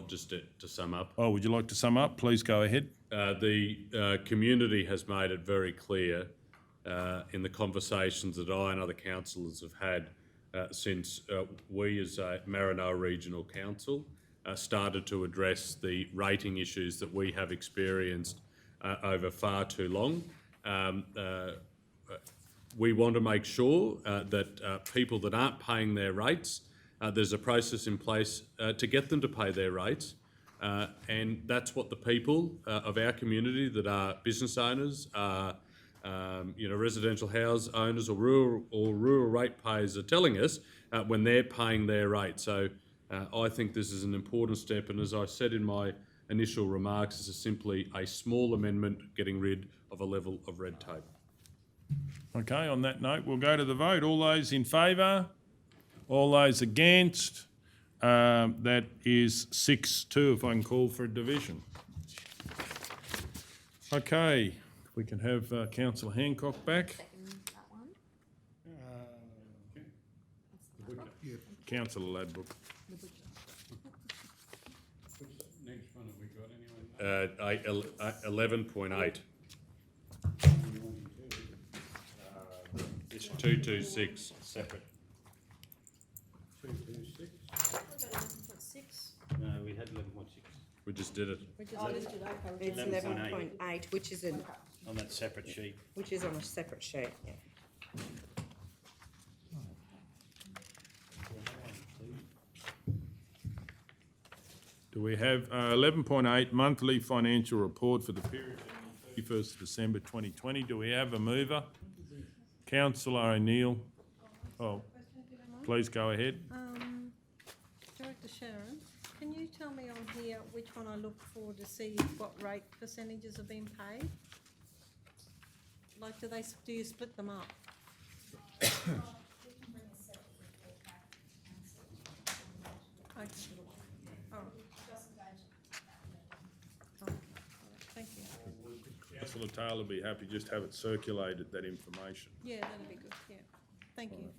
Just to sum up. Oh, would you like to sum up? Please go ahead. The community has made it very clear in the conversations that I and other councillors have had since we as a Maranoa Regional Council started to address the rating issues that we have experienced over far too long. We want to make sure that people that aren't paying their rates, there's a process in place to get them to pay their rates. And that's what the people of our community that are business owners, residential house owners or rural ratepayers are telling us when they're paying their rate. So I think this is an important step. And as I said in my initial remarks, this is simply a small amendment getting rid of a level of red tape. Okay, on that note, we'll go to the vote. All those in favour? All those against? That is 6-2, if I can call for a division. Okay, we can have Councillor Hancock back. Councillor Ladbrook. Next one have we got anyway? 11.8. It's 226. Separate. 226. No, we had 11.6. We just did it. It's 11.8, which is on that separate sheet. Which is on a separate sheet, yeah. Do we have 11.8 monthly financial report for the period ending 31st of December 2020? Do we have a mover? Councillor O'Neill. Oh, please go ahead. Director Sharon, can you tell me on here which one I look for to see what rate percentages have been paid? Like, do you split them up? Okay. All right. Thank you. Councillor Taylor will be happy just have it circulated, that information. Yeah, that'd be good, yeah. Thank you.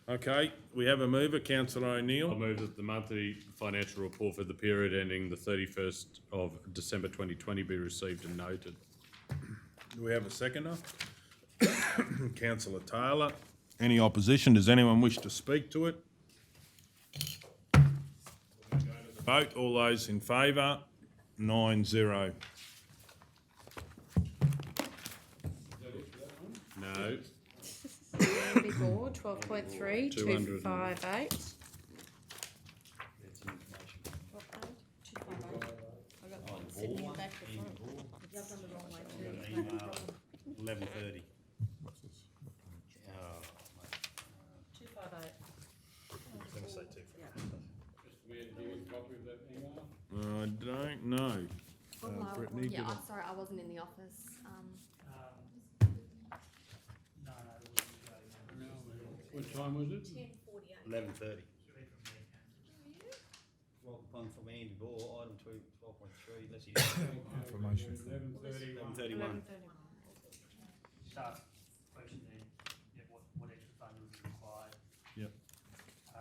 Okay, we have a mover, Councillor O'Neill. I move that the monthly financial report for the period ending the 31st of December 2020 be received and noted. Do we have a seconder? Councillor Taylor. Any opposition? Does anyone wish to speak to it? Vote. All those in favour? 9-0. No. Before 12.3, 258. Sitting in back to front. I've done the wrong way I too. got an email, 11:30. What's this? Oh, mate. 258. I was going to say 258. Mr Mayor, do you want a copy of that email? I don't know. Brittany, Yeah, give oh, sorry, I wasn't in the office. No, it wasn't going. What time was it? 10:48. 11:30. Should be from me, Councillor. Welcome upon from Andy Ball, item 12.3, let's Information. 11:31. Just ask a question then, yeah, what extra funding was required? Yep.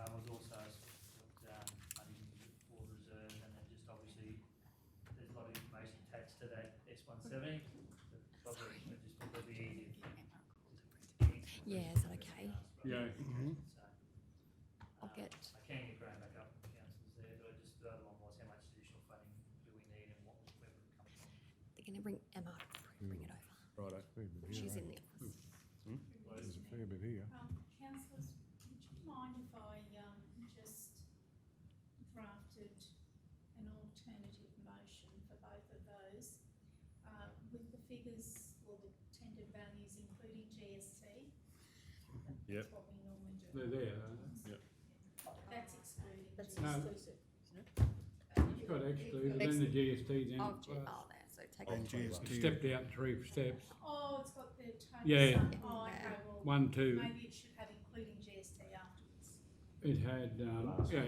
Was also what money for reserve, and then just obviously, there's a lot of information attached to that S170. Probably, just thought it'd be easy. Yeah, is that okay? Yeah. So, I'll get, I can get Graham back up with councillors there, but just the other one was how much additional funding do we need and where would it come from? they're gonna bring Emma, bring it over. Righto. She's in the office. There's a fair bit here. Councillors, would you mind if I, just drafted an alternative motion for both of those, with the figures or the tendered values including GST? Yep. That's what we normally do. They're there, aren't they? Yep. That's excluding. That's No. exclusive, isn't it? It's got excluded, then the GST's in. Oh, there, so take And it. GST. Stepped out 3 steps. Oh, it's got the total. Yeah. sum. Oh, okay, well, 1, 2. maybe it should have including GST afterwards. It had,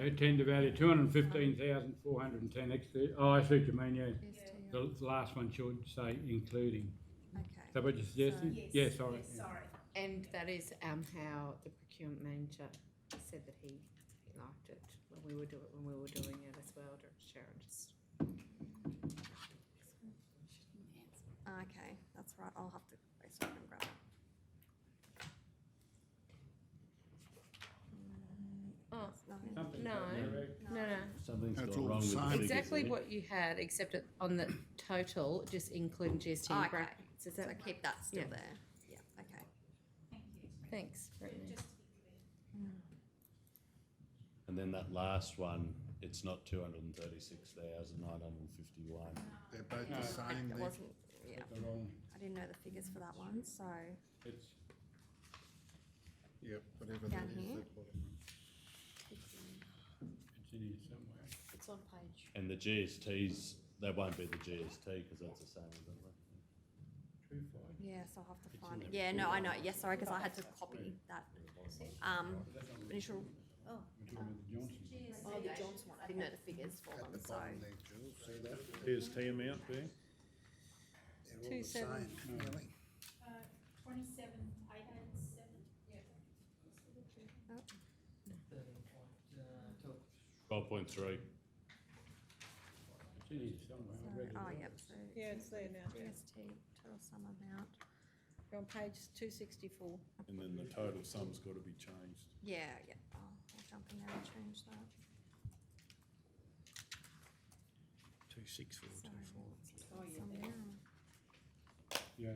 a tender value, 215,410 extra. Oh, I see what you mean, yeah. The last one should say including. Okay. Is that what you're suggesting? Yes, Yeah, sorry. yes, sorry. And that is how the procurement manager said that he liked it when we were doing it as well, Sharon. Just Okay, that's right, I'll have to go stop and grab it. Oh, Nothing. Something's no, got incorrect. no. Something's That's gone all wrong the with the same. figures Exactly there. what you had, except it, on the total, just including GST Oh, in okay. brackets. Is So that keep that still Yeah. there. Yeah, okay. Thank you. Thanks, Brittany. Just to be clear. And then that last one, it's not 236,951. They're both No. the same It there. wasn't, yeah, The wrong, I didn't know the figures for that one, so, it's, Yep, whatever Down that is. here? that's what it is. it's in here somewhere. It's on page. And the GSTs, they won't be the GST because that's the same, isn't it? yes, I'll have to It's find in it. the Yeah, no, I know, report. yes, sorry, because I had to copy that, initial, Oh, We're talking about the Johnson. oh, the Johnson one, I didn't know the figures for At them, the so. bottom there, Jules, see that? GST amount there. They're all the same, really. 27,887. Yeah. 12.3. It's in here somewhere. I read it oh, all. yep, so. Yeah, it's there now, Jeff. GST, total sum amount. You're on page 264. And then the total sum's got to be changed. Yeah, yeah, I'll jump in there and change that. 26424. Oh, yeah. Yeah.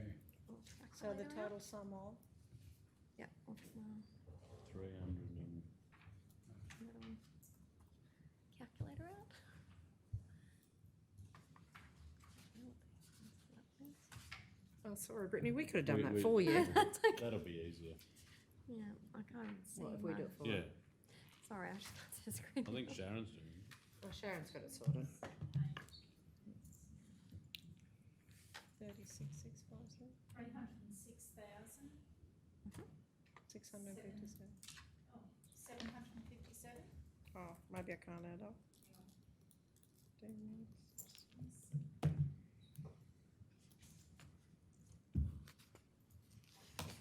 So the total sum of? Yeah, off my 300 and little calculator out. Oh, sorry, Brittany, we could have done We- that we- for you. That's okay. that'll be easier. Yeah, I can't even see What if we do my- it for Yeah, you? Sorry, I just can't see the screen. I think Sharon's doing it. Well, Sharon's got it sorted. 36,657. 306,000. 657. Oh, 757. Oh, maybe I can't add up. 10 minutes.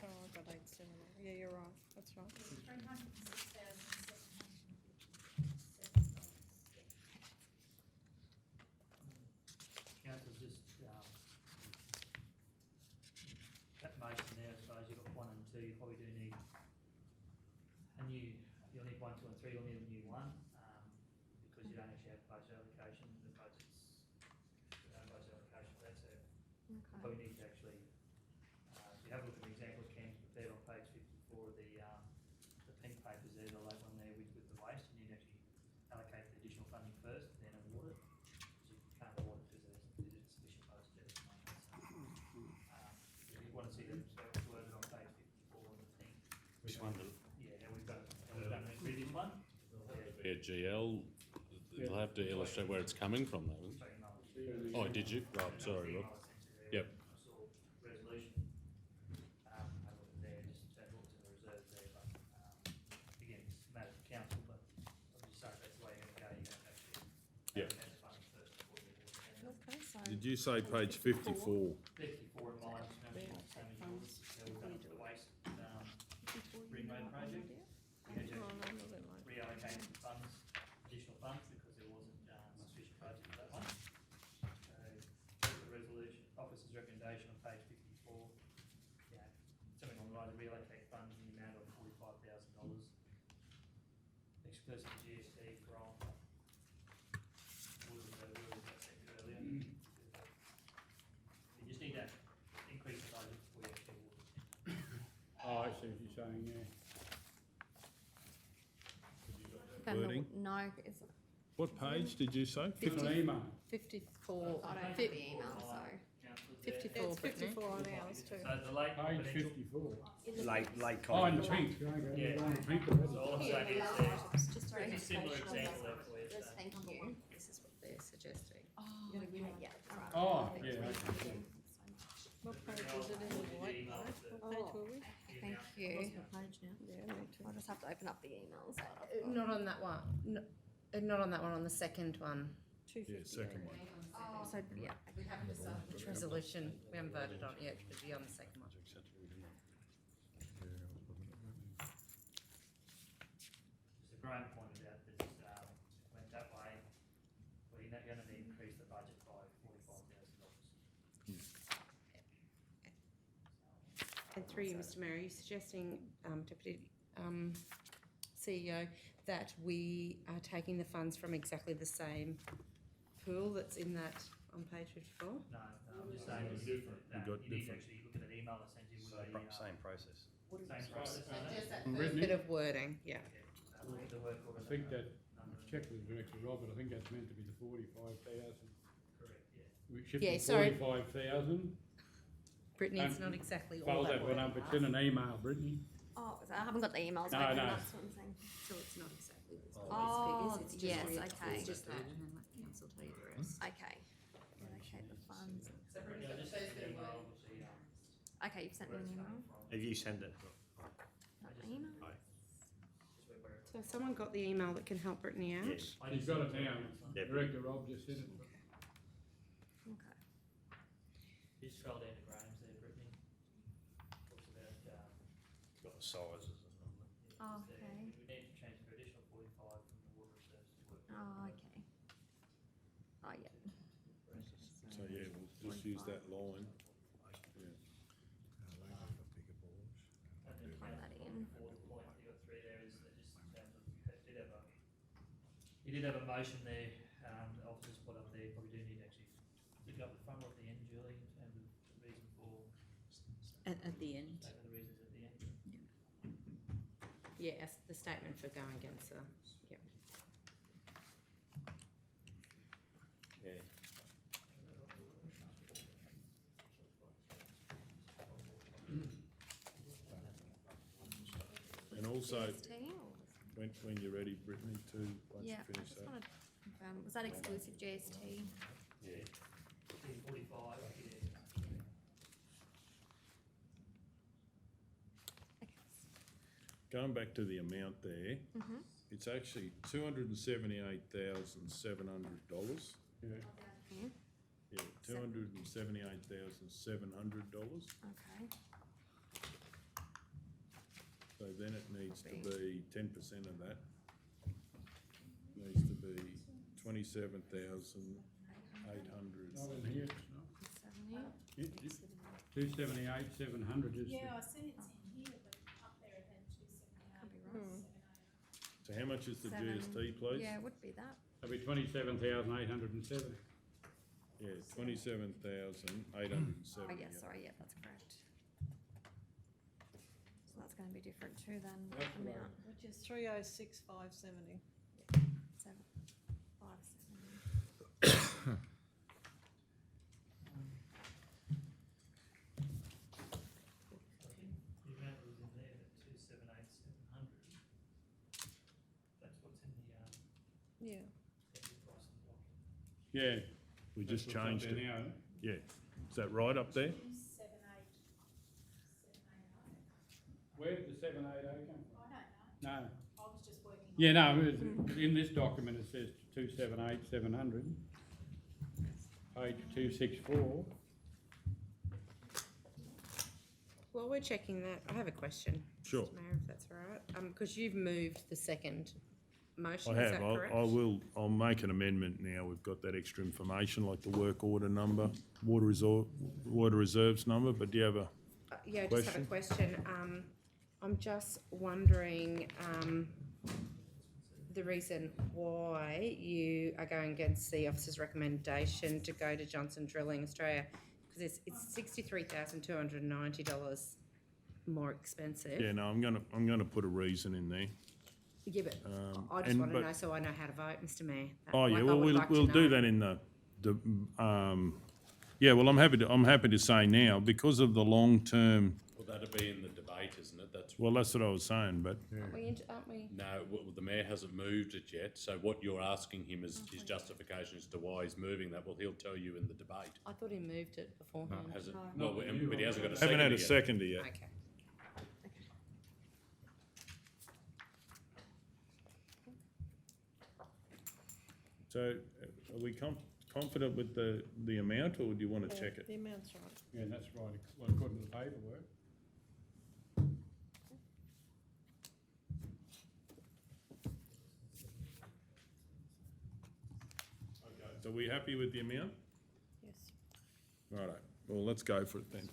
Oh, I've got 87. Yeah, you're right. That's right. 306,707. Councillors, just, that motion there, I suppose you've got 1 and 2, you probably do need a new, you'll need 1, 2 and 3, you'll need a new one, because you don't actually have budget allocation, the budget's, you don't have budget allocation for that, so you Okay. probably need to actually, if you have a look at the examples Cam's prepared on page 54 of the pink papers there, the late one there with the waste, you need to actually allocate the additional funding first, then award it, because you can't award it because there isn't sufficient budget at the moment, so. Yeah, GL, they'll have to illustrate where it's coming from though. Oh, did you? Right, sorry, Rob. Yep. I saw resolution, have a look at there, just in terms of what's in the reserves there, but, again, it's a matter for council, but I'll just say if that's the way you're gonna go, you're gonna have to Yep. allocate the funds first before you award the tender. Okay, so. Did you say page 54? 54 in mine, just remember, same as yours, so we've done the waste, ring road project. We had to reallocate funds, additional funds, because there wasn't, sufficient budget for that one. So, there's the resolution, officer's recommendation on page 54. Yeah, something on the right to reallocate funds in the amount of $45,000. Exclusive of GST from, what was that earlier? You just need to increase the budget before you actually award the tender. Oh, I see what you're saying, yeah. Then the- Wording? No, it's, What page did you say? It's an email. 54. I don't have the email, so. Councillors there. 54, It's Brittany. 54 on ours too. So the late Page confidential. 54. Late Oh, in comment. pink, okay, Yeah. you're on pink So already. all I'm saying is Just for there's a similar educational example there for you. Just so. thank you. This is what they're suggesting. Oh, okay, yeah, all right. Oh, Thank yeah, you. okay. Thank you so much. What page is it in the white? What page were we? Thank you. Page now. Yeah, me too. I'll just have to open up the emails. Not on that one, not on that one, on the second one. 250. Yeah, second one. Oh, so, yeah. We haven't decided which resolution, we haven't voted on it yet, but it'll be on the second one. Just a Graham pointed out that, went that way, well, you're not gonna increase the budget by $45,000. And through you, Mr Mayor, are you suggesting, Deputy CEO, that we are taking the funds from exactly the same pool that's in that on page 54? No, I'm just saying it's different. We got You need to different. actually look at that email I sent you with the, Same process. same process. Just that And first Brittany? bit of wording, yeah. The work order. I think that, check with Director Robert, I think that's meant to be the 45,000. Correct, yeah. We should Yeah, be sorry. 45,000. Brittany, it's And not exactly all Fold that that one wording. up, it's in an email, Brittany. Oh, so I haven't got the emails No, open, no. that's what I'm saying. So it's not exactly the Oh, figures, it's just yes, okay. It's just that, and then let council tell you the rest. Okay. Allocate the funds. Yeah, just the email with the, Okay, you've sent me an email? Have you sent it? Not the email? So has someone got the email that can help Brittany out? Yes. You've got it now. Yeah. Director Rob just said it. Okay. you scroll down to Graham's there, Brittany. Talks about, Got the sizes and all that. Oh, there. okay. We need to change for additional 45 from the water reserves to work. Oh, okay. Oh, yeah. So, yeah, we'll just use that line. Yeah. And then Plug that in. fourth point, you got three there, is that just in terms of, you did have a motion there, the officers put up there, probably do need to actually pick up the front or at the end, Julie, in terms of the reason for, At the end. statement of the reasons at the end. Yes, the statement for going against the, yeah. Yeah. And also, GST or- when you're ready, Brittany, to, once you Yeah, I finish just that. wanted to confirm, was that exclusive GST? Yeah. 45, yeah. Going back to the amount there, Mm-hmm. it's actually $278,700. Yeah. Okay, Yeah, $278,700. okay. So then it needs to be 10% of that. Needs to be 27,800. Not in here, it's not. 70? 278, 700 is. Yeah, I said it's in here, but up there it had 278, 780. So how much is the Seven. GST, please? Yeah, it would be that. That'll be 27,870. Yeah, 27,870. Oh, yeah, sorry, yeah, that's correct. So that's gonna be different too then, That's right. amount, Which is 306,570. 7, 5, 7. The amount that was in there, the 278,700. That's what's in the, Yeah. Yeah. We just That's what's up changed there it. now. Yeah. Is that right up there? 780. Where did the 780 come from? I don't know. No. I was just working. Yeah, no, in this document it says 278, 700. Page 264. While we're checking that, I have a question. Sure. Mr Mayor, if that's all right. Because you've moved the second motion, I is have. that correct? I'll make an amendment now. We've got that extra information, like the work order number, water reserves number, but do you have a Yeah, I just have a question. I'm just wondering, the reason why you are going against the officer's recommendation to go to Johnson Drilling Australia, because it's $63,290 more expensive. Yeah, no, I'm gonna put a reason in there. Yeah, but I just want to know so I know how to vote, Mr Mayor. Oh, yeah, I well, would like to we'll do know. that in yeah, well, I'm happy to say now, because of the long-term, Well, that'll be in the debate, isn't it? That's well, that's what I was saying, but Aren't we? No, the mayor hasn't moved it yet, so what you're asking him is his justification as to why he's moving that, well, he'll tell you in the debate. I thought he moved it beforehand. Hasn't, No. well, but he hasn't got a haven't second had a yet. seconder yet. Okay. So, are we confident with the amount, or do you want to check it? The amount's right. Yeah, that's right, well, according to the paperwork. So are we happy with the amount? Yes. Righto, well, let's go for it then.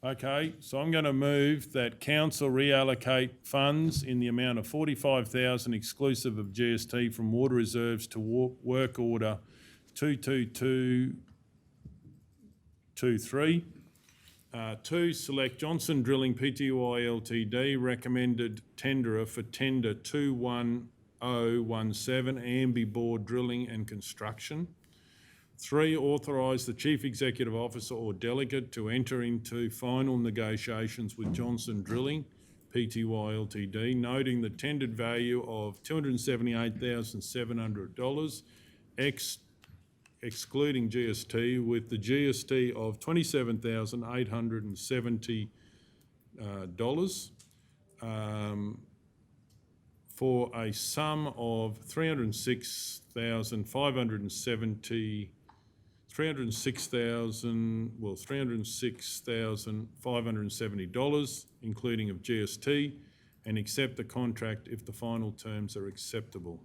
Okay, so I'm going to move that council reallocate funds in the amount of 45,000 exclusive of GST from water reserves to work order 22223. To select Johnson Drilling Pty Ltd, recommended tenderer for tender 21017, Amby Board Drilling and Construction. 3, authorise the Chief Executive Officer or delegate to enter into final negotiations with Johnson Drilling Pty Ltd, noting the tendered value of $278,700, excluding GST, with the GST of $27,870 for a sum of $306,570, including of GST, and accept the contract if the final terms are acceptable.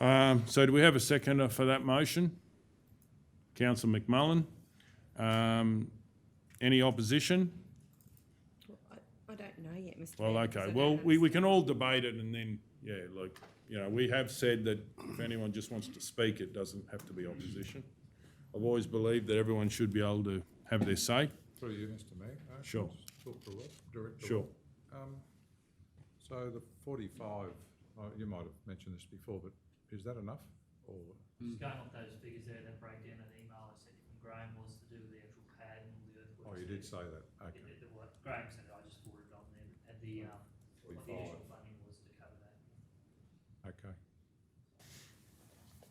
So do we have a seconder for that motion? Councillor McMullen. Any opposition? I don't know yet, Mr Well, Mayor. because okay, I well, don't we can all debate it and then, yeah, like, you know, we have said that if anyone just wants to speak, it doesn't have to be opposition. I've always believed that everyone should be able to have their say. Through you, Mr Mayor. Sure. Talk to Rob, Director Sure. Rob. So the 45, you might have mentioned this before, but is that enough? Or Just going off those figures there, that breakdown of the email I sent you from Graham was to do with the actual pad and all the earthworks. Oh, you did say that, okay. What Graham said, I just forwarded on there, and the, what the 45. additional funding was to cover that. Okay.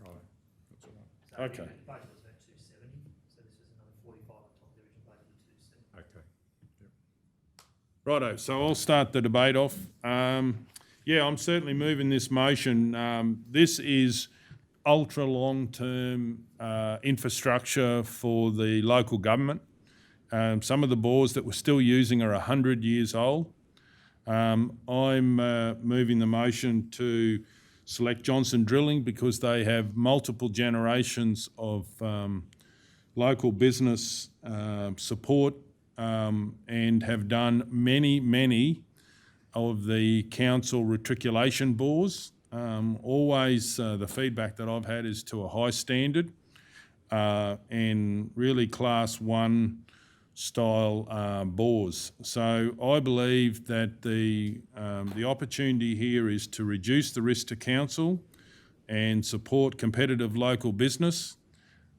Right, that's all right. So I think Okay. the budget was about 270, so this is another 45 on top of the original budget of 270. Okay. Righto, so I'll start the debate off. Yeah, I'm certainly moving this motion. This is ultra long-term infrastructure for the local government. Some of the bores that we're still using are 100 years old. I'm moving the motion to select Johnson Drilling because they have multiple generations of local business support and have done many of the council retriculation bores. Always the feedback that I've had is to a high standard and really class 1 style bores. So I believe that the opportunity here is to reduce the risk to council and support competitive local business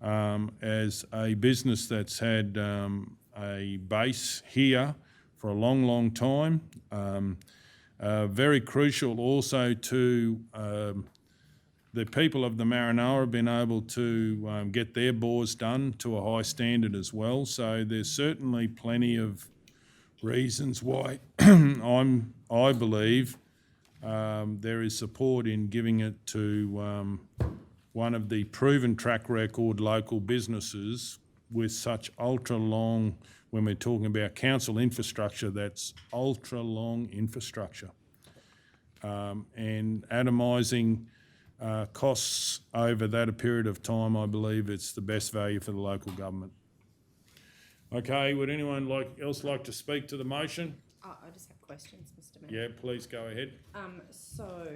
as a business that's had a base here for a long time. Very crucial also to the people of the Maranoa have been able to get their bores done to a high standard as well. So there's certainly plenty of reasons why I believe there is support in giving it to one of the proven track record local businesses with such ultra long, when we're talking about council infrastructure, that's ultra long infrastructure. And atomising costs over that a period of time, I believe it's the best value for the local government. Okay, would anyone else like to speak to the motion? I just have questions, Mr Mayor. Yeah, please go ahead. So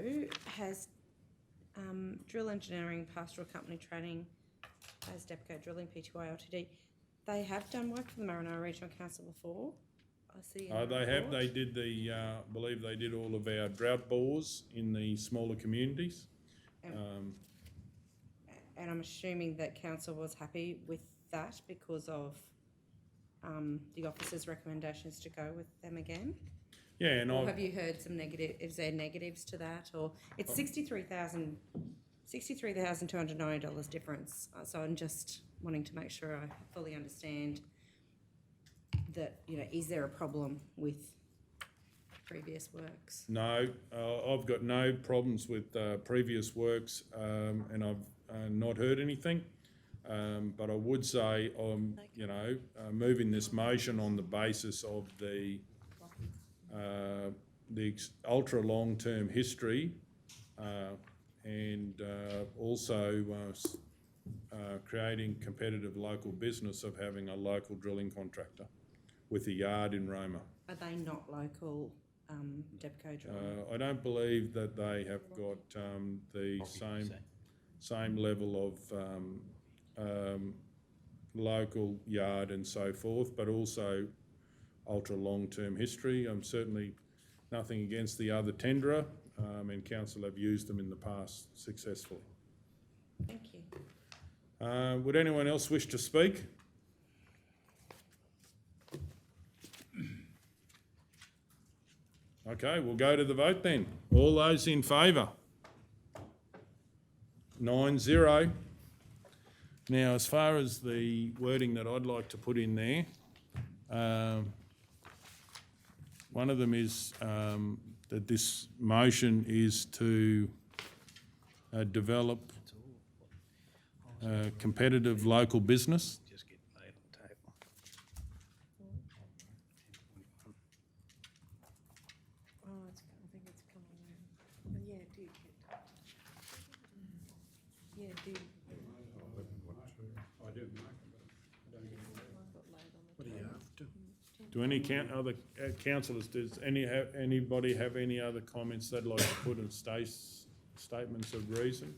has Drill Engineering Pastoral Company Training as Depco Drilling Pty Ltd, they have done work for the Maranoa Regional Council before? I see. They have. They did I believe they did all of our drought bores in the smaller communities. And I'm assuming that council was happy with that because of the officer's recommendations to go with them again? Yeah, and or have you heard some negative? Is there negatives to that, or it's $63,290 difference? So I'm just wanting to make sure I fully understand that. Is there a problem with previous works? No, I've got no problems with previous works, and I've not heard anything. But I would say I'm, moving this motion on the basis of the ultra long-term history and also creating competitive local business of having a local drilling contractor with a yard in Roma. Are they not local Depco drilling? I don't believe that they have got the same level of local yard and so forth, but also ultra long-term history. I'm certainly nothing against the other tenderer, and council have used them in the past successfully. Thank you. Would anyone else wish to speak? Okay, we'll go to the vote then. All those in favour? 9-0. Now, as far as the wording that I'd like to put in there, one of them is that this motion is to develop competitive local business. Just get laid on the table. Oh, I think it's coming around. Yeah, it did. Yeah, it did. I did. What are you after? Do any other councillors, does anybody have any other comments they'd like to put in statements of reason?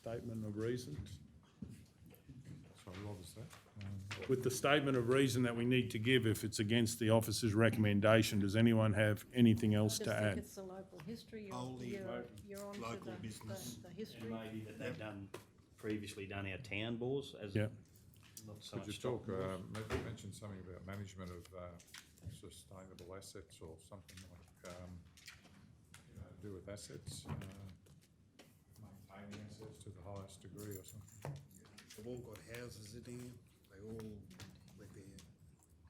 Statement of reasons? Sorry, what was that? With the statement of reason that we need to give if it's against the officer's recommendation, does anyone have anything else to I add? think it's the local history. Only You're on local to business. the history. And maybe that they've previously done our town bores as Yep. not so Could you much stock talk, bores. maybe mention something about management of sustainable assets or something like, to do with assets, maintaining assets to the highest degree or something? They've all got houses in here, they all live here.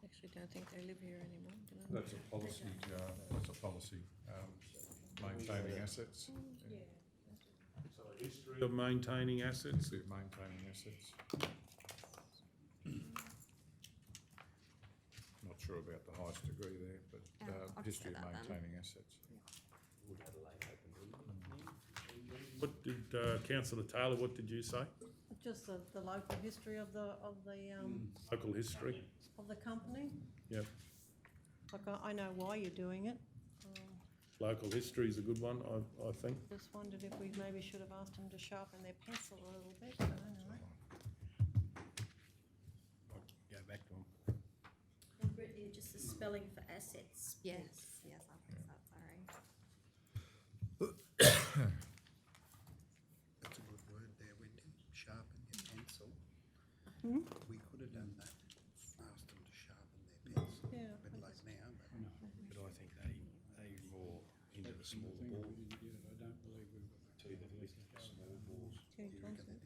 Actually, don't think they live here anymore. Do they? That's a policy, maintaining assets. So a history of maintaining assets? History of maintaining assets. Not sure about the highest degree there, but I'll just history say of that then. maintaining assets. What did, councillor Taylor, what did you say? Just the local history of the Local history? of the company. Yep. Like I know why you're doing it. Local history is a good one, I think. Just wondered if we maybe should have asked them to sharpen their pencil a little bit. I don't know. Go back to them. And Brittany, just the spelling for assets. Yes, I think so, sorry. That's a good word there, Wendy, sharpen your pencil. Hmm? We could have done that, asked them to sharpen their pencil. Yeah, A bit late now, but But I think they small thing, ball. we didn't get it, I don't believe we've got. Two that are small balls. Okay, Councillor.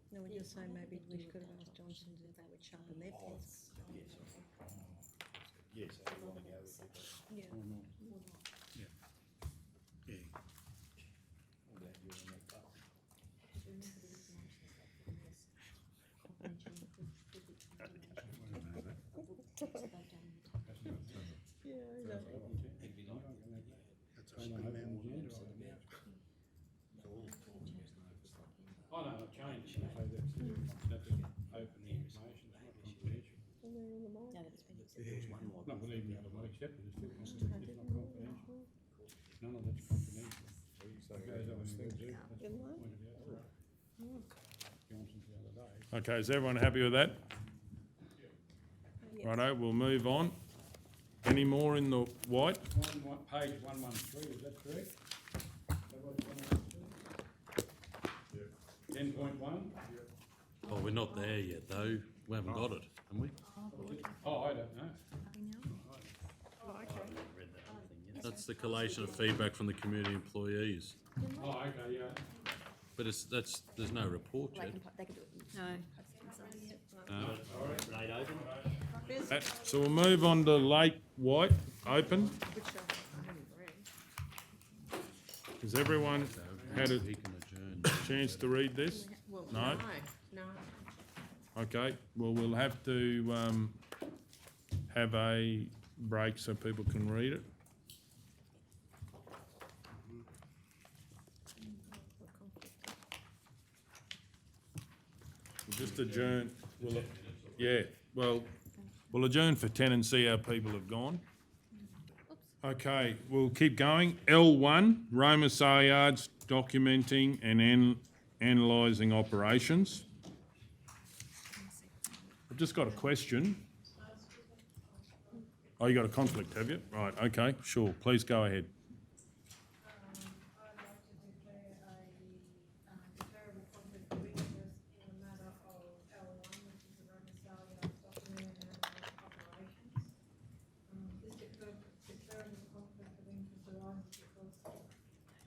No, we're just saying maybe we could have asked Johnson if they would sharpen their pencils. Yes, I want to go with it. Yeah. Or not. Yeah. Yeah. All that you and that up. Oh, no, I've changed it, so that's open information, it's not confidential. Not that even if I accept it, it's still confidential, it's not confidential. None of that's confidential. So It goes on the website, that's Didn't what they? I pointed out to Johnson's the other day. Okay, is everyone happy with that? Righto, we'll move on. Any more in the white? Page 113, is that correct? 10.1? Oh, we're not there yet, though. We haven't got it, have we? Oh, I don't know. Oh, okay. That's the collation of feedback from the community employees. Oh, okay, yeah. But there's no report yet. They can do it. No. Right open. So we'll move on to late white, open. Which I haven't read. Has everyone had a He can adjourn. chance to read this? Well, No? no. Okay, well, we'll have to have a break so people can read it. We'll just adjourn, we'll adjourn for 10 and see how people have gone. Okay, we'll keep going. L1, Roma sale yards, documenting and analysing operations. I've just got a question. Oh, you got a conflict, have you? Right, okay, sure, please go ahead. I'd like to declare a declarable conflict of interest in the matter of L1, which is the Roman Salia document and operations. This declaring the conflict of interest arises because the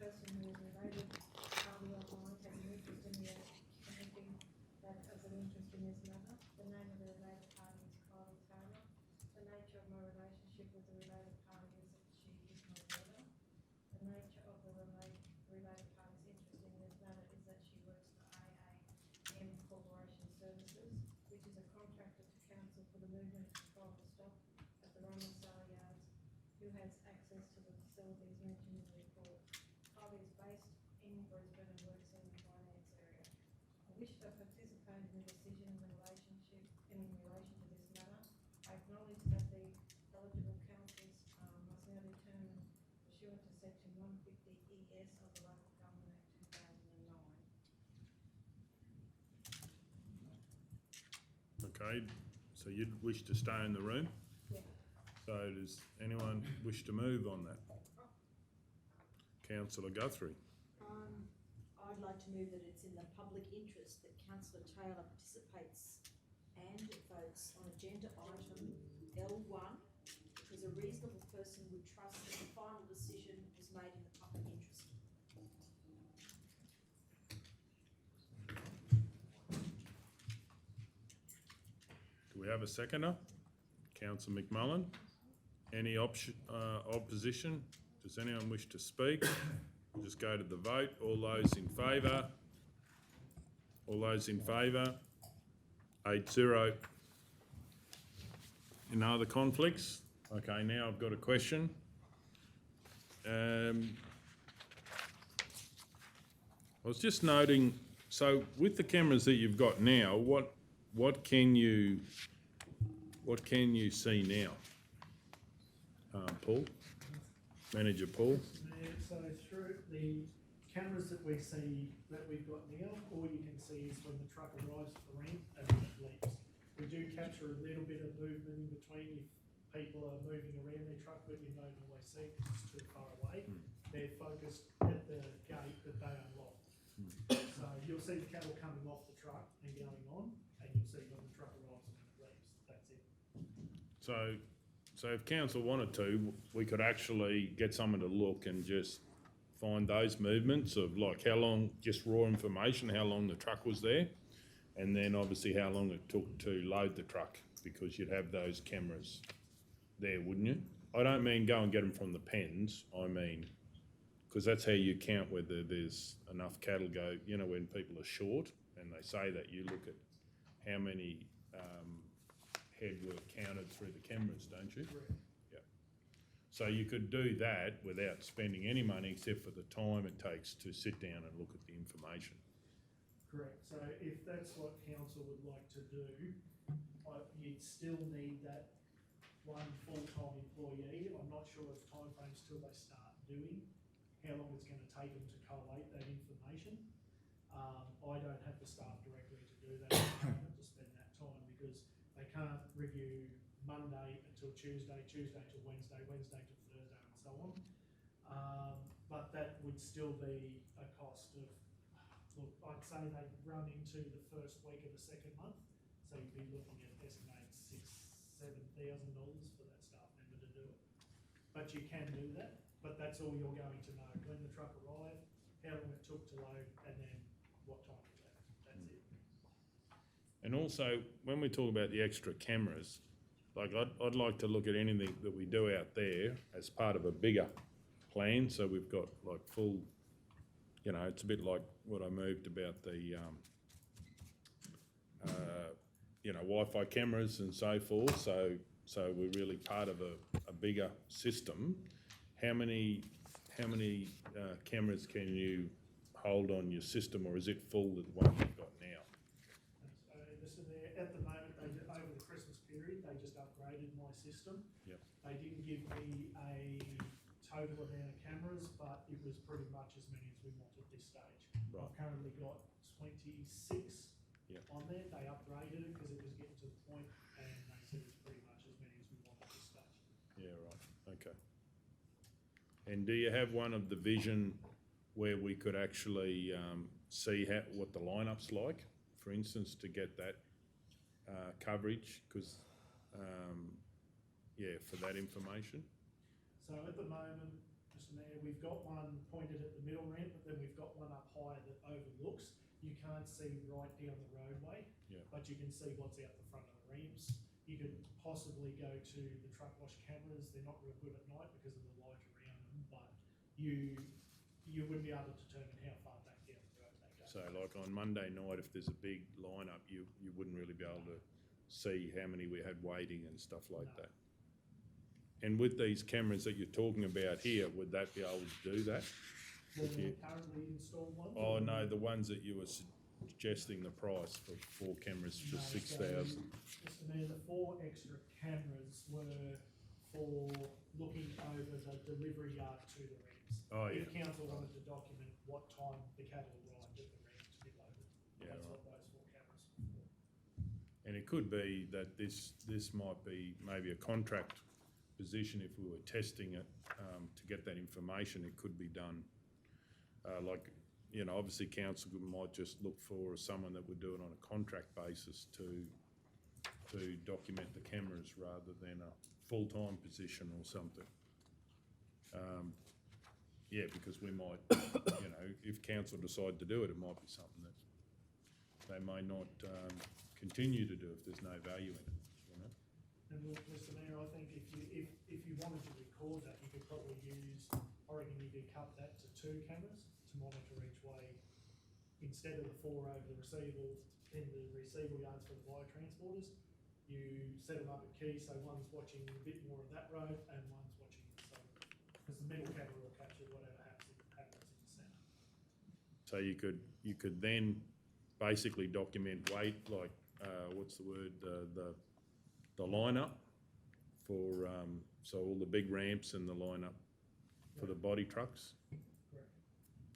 person who is related party of mine has an interest in the anything that has an interest in this matter. The name of the related party is Kylie Taylor. The nature of my relationship with the related party is that she is my brother. The nature of the related party's interest in this matter is that she works for AAM Corporation Services, which is a contractor to council for the movement and control of stock at the Roman Sale Yards, who has access to the facilities mentioned in the report. Kylie is based in Brisbane and works in the finance area. I wish to participate in the decision in relation to this matter. I acknowledge that the eligible councils must now determine pursuant to section 150 ES of the Local Government Act 2009. Okay, so you'd wish to stay in the room? Yeah. So does anyone wish to move on that? Councillor Guthrie. I'd like to move that it's in the public interest that Councillor Taylor participates and votes on agenda item L1, because a reasonable person would trust that the final decision was made in the public interest. Do we have a seconder? Councillor McMullen. Any opposition? Does anyone wish to speak? We'll just go to the vote. All those in favour? All those in favour? 8-0. Any other conflicts? Okay, now I've got a question. I was just noting, so with the cameras that you've got now, what can you see now? Paul? Manager Paul? So through the cameras that we see, that we've got now, all you can see is when the truck arrives at the ramp and when it leaves. We do capture a little bit of movement in between if people are moving around their truck, but you don't always see because it's too far away. They're focused at the gate that they unlock. So you'll see the cattle coming off the truck and going on, and you'll see when the truck arrives and when it leaves. That's it. So So if council wanted to, we could actually get someone to look and just find those movements of like how long, just raw information, how long the truck was there, and then obviously how long it took to load the truck, because you'd have those cameras there, wouldn't you? I don't mean go and get them from the pens, I mean, because that's how you count whether there's enough cattle go, you know, when people are short, and they say that, you look at how many head were counted through the cameras, don't you? Yeah. So you could do that without spending any money except for the time it takes to sit down and look at the information. Correct. So if that's what council would like to do, you'd still need that one full-time employee. I'm not sure of timeframes till they start doing, how long it's going to take them to collate that information. I don't have the staff directly to do that at the moment, to spend that time, because they can't review Monday until Tuesday, Tuesday to Wednesday, Wednesday to Thursday, and so on. But that would still be a cost of, look, I'd say they run into the first week of the second month, so you'd be looking at estimated $6,000-7,000 for that staff member to do it. But you can do that, but that's all you're going to know: when the truck arrived, how long it took to load, and then what time it left. That's it. And also, when we talk about the extra cameras, like I'd like to look at anything that we do out there as part of a bigger plan, so we've got like full, you know, it's a bit like what I moved about the, you know, Wi-Fi cameras and so forth, so we're really part of a bigger system. How many cameras can you hold on your system, or is it full with the one you've got now? At the moment, over the Christmas period, they just upgraded my system. Yep. They didn't give me a total amount of cameras, but it was pretty much as many as we want at this stage. Right. I've currently got 26 Yep. on there. They upgraded it because it was getting to the point, and they said it's pretty much as many as we want at this stage. Yeah, right, okay. And do you have one of the vision where we could actually see what the lineup's like, for instance, to get that coverage, because, yeah, for that information? So at the moment, Mr Mayor, we've got one pointed at the middle ramp, but then we've got one up higher that overlooks. You can't see right down the roadway, Yeah. but you can see what's out the front of the ramps. You could possibly go to the truck wash cameras. They're not real good at night because of the light around them, but you wouldn't be able to determine how far back down the road they go. So like on Monday night, if there's a big lineup, you wouldn't really be able to see how many we had waiting and stuff like that. And with these cameras that you're talking about here, would that be able to do that? The currently installed ones? Oh, no, the ones that you were suggesting the price for 4 cameras for 6,000. Mr Mayor, the 4 extra cameras were for looking over the delivery yard to the ramps. Oh, yeah. If council wanted to document what time the cattle arrived at the ramp to be loaded, Yeah, that's right. what those 4 cameras were for. And it could be that this might be maybe a contract position. If we were testing it to get that information, it could be done. Like, you know, obviously council might just look for someone that would do it on a contract basis to document the cameras rather than a full-time position or something. Yeah, because we might, you know, if council decide to do it, it might be something that they may not continue to do if there's no value in it, you know? And look, Mr Mayor, I think if you wanted to record that, you could probably use, I reckon you could cut that to 2 cameras to monitor each way, instead of the 4 over the receivables in the receival yards for the biotransporters. You set them up at key, so one's watching a bit more of that road and one's watching this other, because the middle camera will capture whatever happens in the centre. So you could then basically document weight, like, what's the word, the lineup for, so all the big ramps and the lineup for the body trucks? Correct.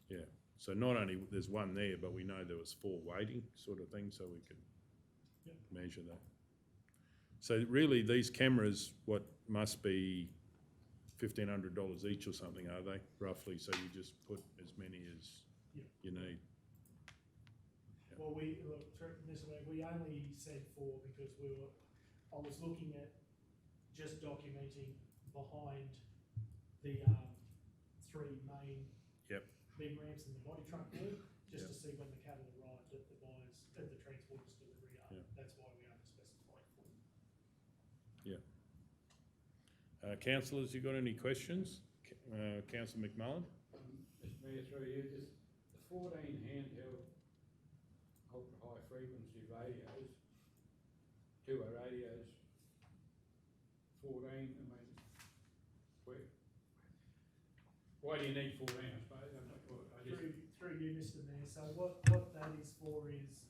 Yeah, so not only there's one there, but we know there was 4 waiting sort of thing, so we could measure that. So really, these cameras, what must be $1,500 each or something, are they, roughly? So you just put as many as you need. Well, Mr. Mayor, we only said 4 because I was looking at just documenting behind the, three main Yep. big ramps in the body truck wall, just Yep. to see when the cattle arrive, that the buyers, that the transporters delivery are. Yep. That's why we only specified 4. Councillors, you got any questions? Councillor McMullen? Mr Mayor, through you, just the 14 handheld ultra-high frequency radios, two-way radios, 14, I mean, why do you need 14, I suppose? Through you, Mr Mayor, so what that is for is,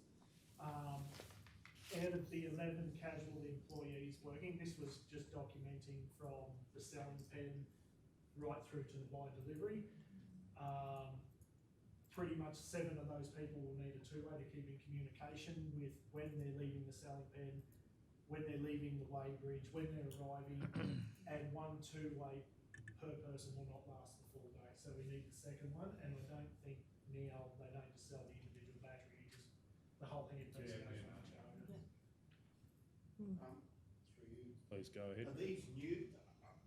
out of the 11 casual employees working, this was just documenting from the selling pen right through to the buy delivery. Pretty much 7 of those people will need a two-way to keep in communication with when they're leaving the selling pen, when they're leaving the weighbridge, when they're arriving, and 1 two-way per person will not last the full day. So we need the second one, and I don't think now they don't just sell the individual battery, you just, the whole handpiece goes from the charger. Through you. Please go ahead. Are these new,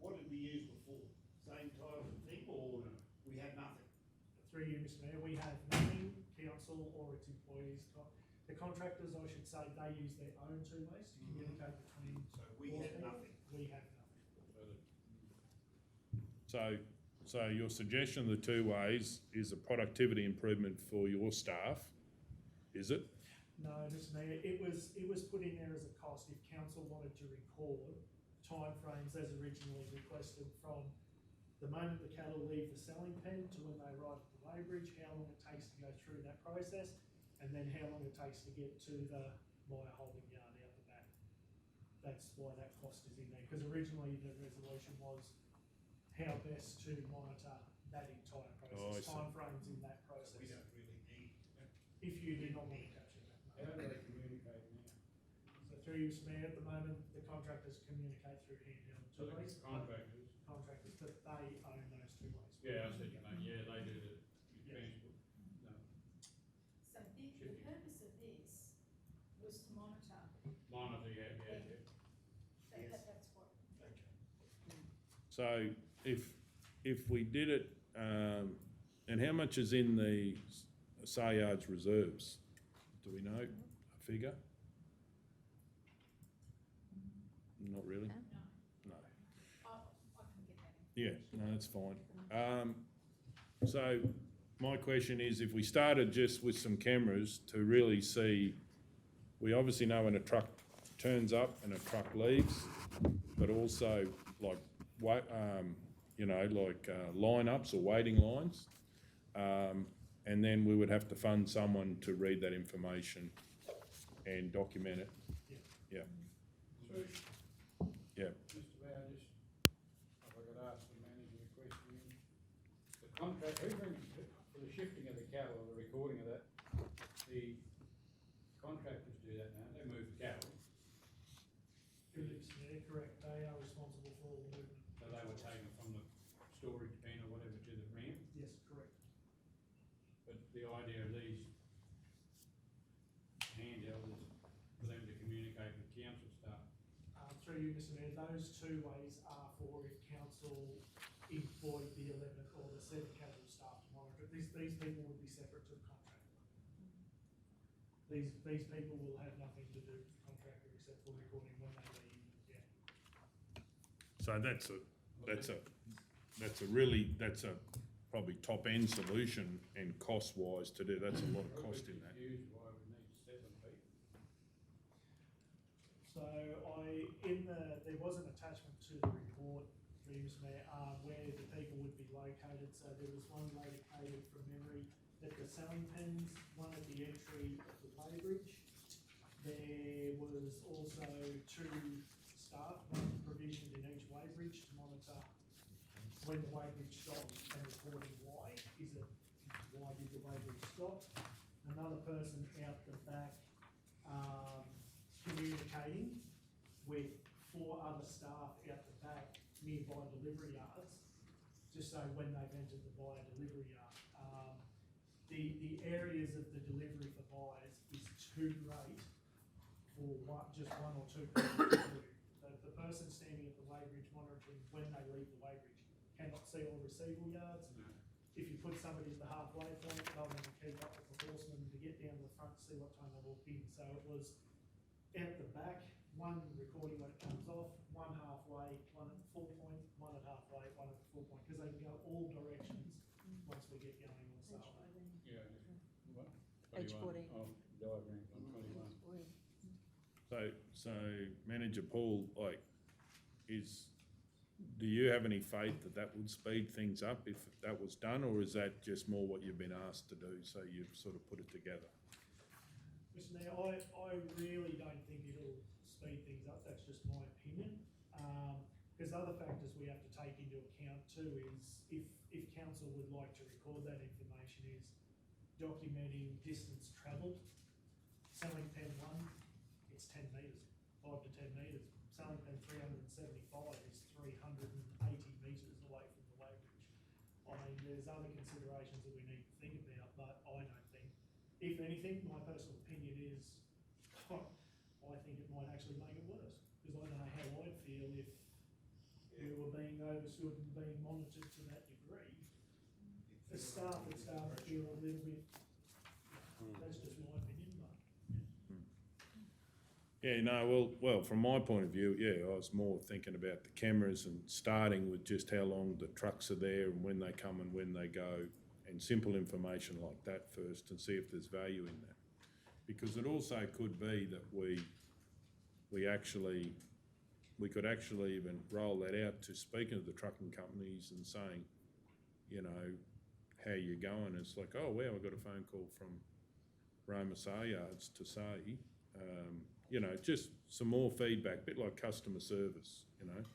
what did we use before? Same type of thing, or we had nothing? Through you, Mr Mayor, we have nothing, council or its employees. The contractors, I should say, they use their own two-ways to communicate between. So we all had people. nothing. We have nothing. So your suggestion of the two ways is a productivity improvement for your staff, is it? No, Mr Mayor, it was put in there as a cost if council wanted to record timeframes as originally requested from the moment the cattle leave the selling pen to when they arrive at the weighbridge, how long it takes to go through that process, and then how long it takes to get to the Myer holding yard out the back. That's why that cost is in there, because originally the resolution was how best to monitor that entire process, timeframes in that process. We don't really need. If you did not want to capture that. How do they communicate now? So through you, Mr Mayor, at the moment, the contractors communicate through handheld So the two-ways. contractors? Contractors, but they own those two-ways. Yeah, I see what you mean, yeah, they do the transport. No. So the purpose of this was to monitor. Monitor, yeah. That's what. So if we did it, and how much is in the sale yards reserves? Do we know a figure? Not really? No. I can get that in. Yeah, no, that's fine. So my question is, if we started just with some cameras to really see, we obviously know when a truck turns up and a truck leaves, but also like, lineups or waiting lines. And then we would have to fund someone to read that information and document it. Yeah. Yeah. Mr Mayor, just, if I could ask the manager a question. The contract, who brings, for the shifting of the cattle or the recording of that, the contractors do that now, they move the cattle. Yeah, correct, they are responsible for all the movement. So they would take them from the storage pen or whatever to the ramp? Yes, correct. But the idea of these handhelds is for them to communicate with council staff. Through you, Mr Mayor, those two ways are for if council employed the 11 or the 7 casual staff to monitor it. These people would be separate to the contractor. These people will have nothing to do with the contractor except for recording when they leave, yeah. So that's a probably top end solution and cost wise to do. That's a lot of cost in that. Why we need 7 people? So there was an attachment to the report, Mr Mayor, where the people would be located. So there was one located from memory at the selling pens, one at the entry of the weighbridge. There was also 2 staff, one provisioned in each weighbridge to monitor when the weighbridge stopped and reporting why. Why did the weighbridge stop? Another person out the back communicating with 4 other staff out the back nearby delivery yards, just so when they've entered the buyer delivery yard. The areas of the delivery for buyers is too great for just one or two people to do. The the person standing at the weighbridge monitoring when they leave the weighbridge cannot see all receival yards. If you put somebody at the halfway point, they'll need to keep up with the horseman to get down to the front to see what time they walked in. So it was out the back, one recording when it comes off, one halfway, one at the full point, one at halfway, one at the full point, because they can go all directions once we get going on Saturday. Yeah, what? Page 14. Oh, diagrams on 21. So Manager Paul, do you have any faith that that would speed things up if that was done, or is that just more what you've been asked to do, so you've sort of put it together? Listen, now, I really don't think it'll speed things up, that's just my opinion. Because other factors we have to take into account too is if council would like to record that information is documenting distance travelled. Selling pen 1, it's 10 metres, 5 to 10 metres. Selling pen 375 is 380 metres away from the weighbridge. I mean, there's other considerations that we need to think about, but I don't think, if anything, my personal opinion is, I think it might actually make it worse, because I don't know how I'd feel if we were being overstood and being monitored to that degree. The staff would start to feel a little bit, that's just my opinion, but. Yeah, no, well, from my point of view, yeah, I was more thinking about the cameras and starting with just how long the trucks are there and when they come and when they go, and simple information like that first, and see if there's value in that. Because it also could be that we could actually even roll that out to speaking to the trucking companies and saying, you know, how you going. It's like, oh wow, I got a phone call from Roma Sale Yards to say, you know, just some more feedback, a bit like customer service, you know,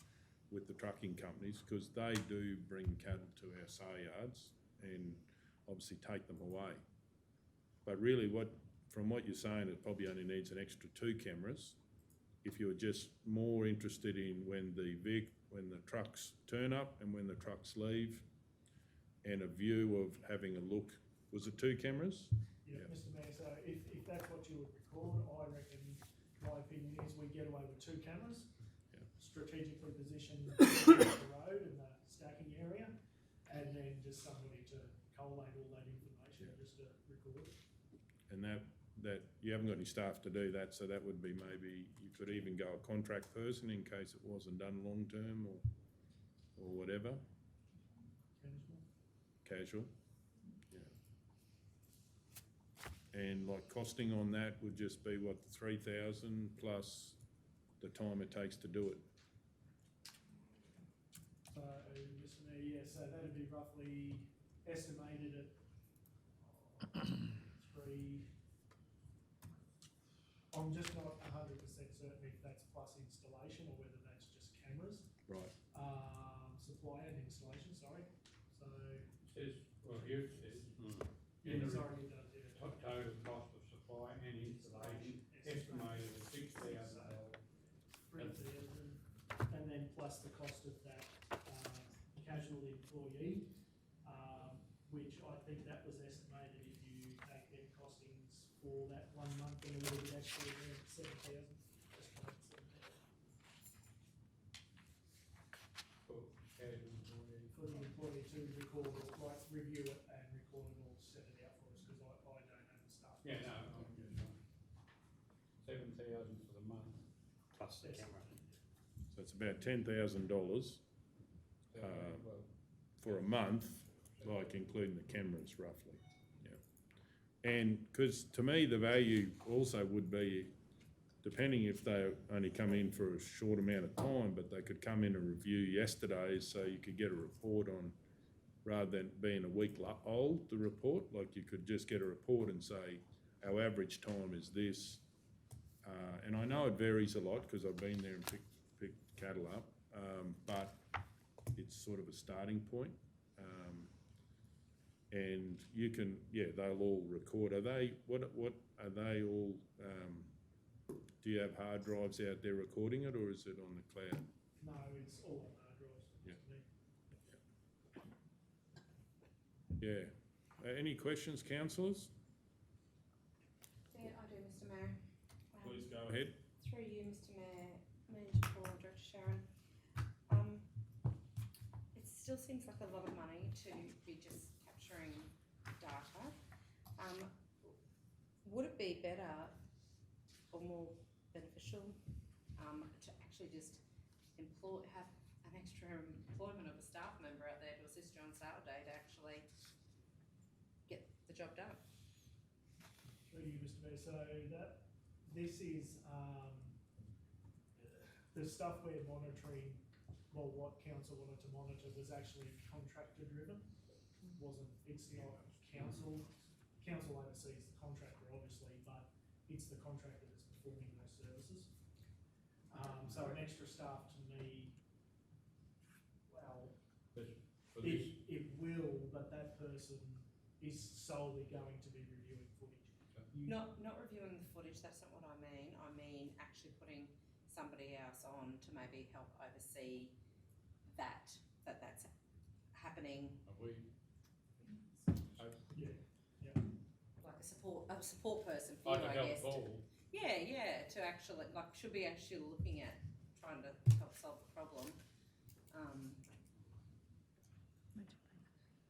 with the trucking companies, because they do bring cattle to our sale yards and obviously take them away. But really from what you're saying, it probably only needs an extra 2 cameras. If you're just more interested in when the trucks turn up and when the trucks leave, and a view of having a look, was it 2 cameras? Yeah, Mr Mayor, so if that's what you would record, I reckon, my opinion is we get away with 2 cameras, strategically positioned on the road in the stacking area, and then just somebody to collate all that information, just to record it. And that you haven't got any staff to do that, so that would be maybe, you could even go a contract person in case it wasn't done long term or whatever. Casual, yeah. And like costing on that would just be what, 3,000 plus the time it takes to do it. So, Mr Mayor, yeah, so that'd be roughly estimated at 3. I'm just not 100% certain if that's plus installation or whether that's just cameras. Right. Supply and installation, sorry. So. Says, well, here it says, Yeah, sorry, it does, yeah. total cost of supply and installation estimated at $6,000. 3,000, and then plus the cost of that casual employee, which I think that was estimated if you take their costings for that 1 month and a little bit extra, around 7,000. Just call it 7,000. For casual employee. For the employee to record it, like review it and record it all, set it out for us, because I don't have the staff. Yeah, no, I'm just right. 7,000 for the month. Plus the camera. So it's about $10,000 for a month, like including the cameras roughly, yeah. And because to me the value also would be, depending if they only come in for a short amount of time, but they could come in and review yesterday's, so you could get a report on, rather than being a week old, the report, like you could just get a report and say, our average time is this. And I know it varies a lot because I've been there and picked cattle up, but it's sort of a starting point. And you can, yeah, they'll all record. Are they, what are they all, do you have hard drives out there recording it, or is it on the cloud? No, it's all on hard drives. Yeah. Any questions, councillors? Yeah, I do, Mr Mayor. Please go ahead. Through you, Mr Mayor, Manager Paul, Director Sharon. It still seems like a lot of money to be just capturing data. Would it be better or more beneficial to actually just have an extra employment of a staff member out there to assist you on sale day to actually get the job done? Through you, Mr. Mayor, so this is the stuff we're monitoring. Well, what council wanted to monitor was actually contractor driven. It's not council. Council oversees the contractor, obviously, but it's the contractor that's performing those services. So an extra staff to me, well, it will, but that person is solely going to be reviewing footage. Not reviewing the footage, that's not what I mean. I mean actually putting somebody else on to maybe help oversee that's happening. Like a support person for you, I guess. To actually, should be actually looking at trying to help solve the problem.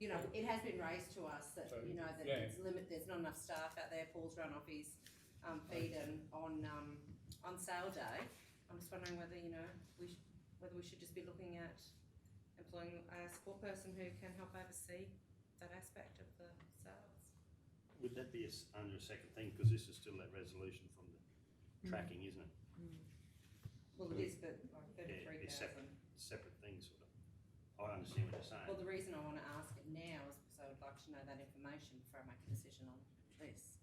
It has been raised to us that, there's not enough staff out there. Paul's run off his feed and on sale day. I'm just wondering whether, whether we should just be looking at employing a support person who can help oversee that aspect of the sales. Would that be under a second thing, because this is still that resolution from the tracking, isn't it? Well, it is, but like 33,000. It's separate things, sort of. I understand what you're saying. Well, the reason I want to ask it now is because I would like to know that information before I make a decision on this.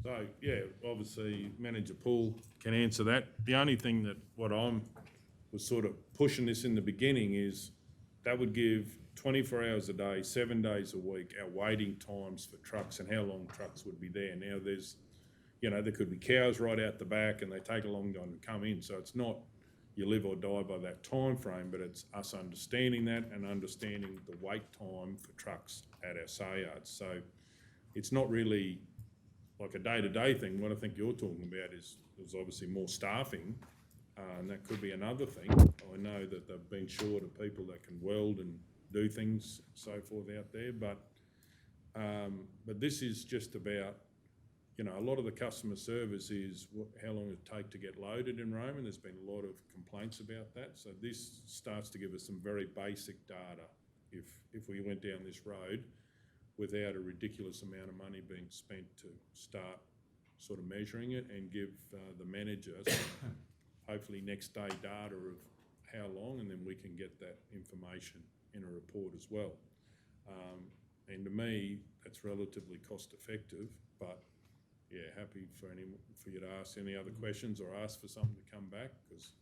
So, yeah, obviously Manager Poole can answer that. The only thing that what I'm was sort of pushing this in the beginning is that would give 24 hours a day, 7 days a week, our waiting times for trucks and how long trucks would be there. Now there's, there could be cows right out the back and they take a long time to come in. So it's not you live or die by that time frame, but it's us understanding that and understanding the wait time for trucks at our sale yards. So it's not really like a day-to-day thing. What I think you're talking about is obviously more staffing, and that could be another thing. I know that they've been short of people that can weld and do things and so forth out there, but this is just about, a lot of the customer service is how long it take to get loaded in Rome, and there's been a lot of complaints about that. So this starts to give us some very basic data if we went down this road without a ridiculous amount of money being spent to start sort of measuring it and give the manager hopefully next day data of how long, and then we can get that information in a report as well. And to me, that's relatively cost effective, but yeah, happy for you to ask any other questions or ask for something to come back, because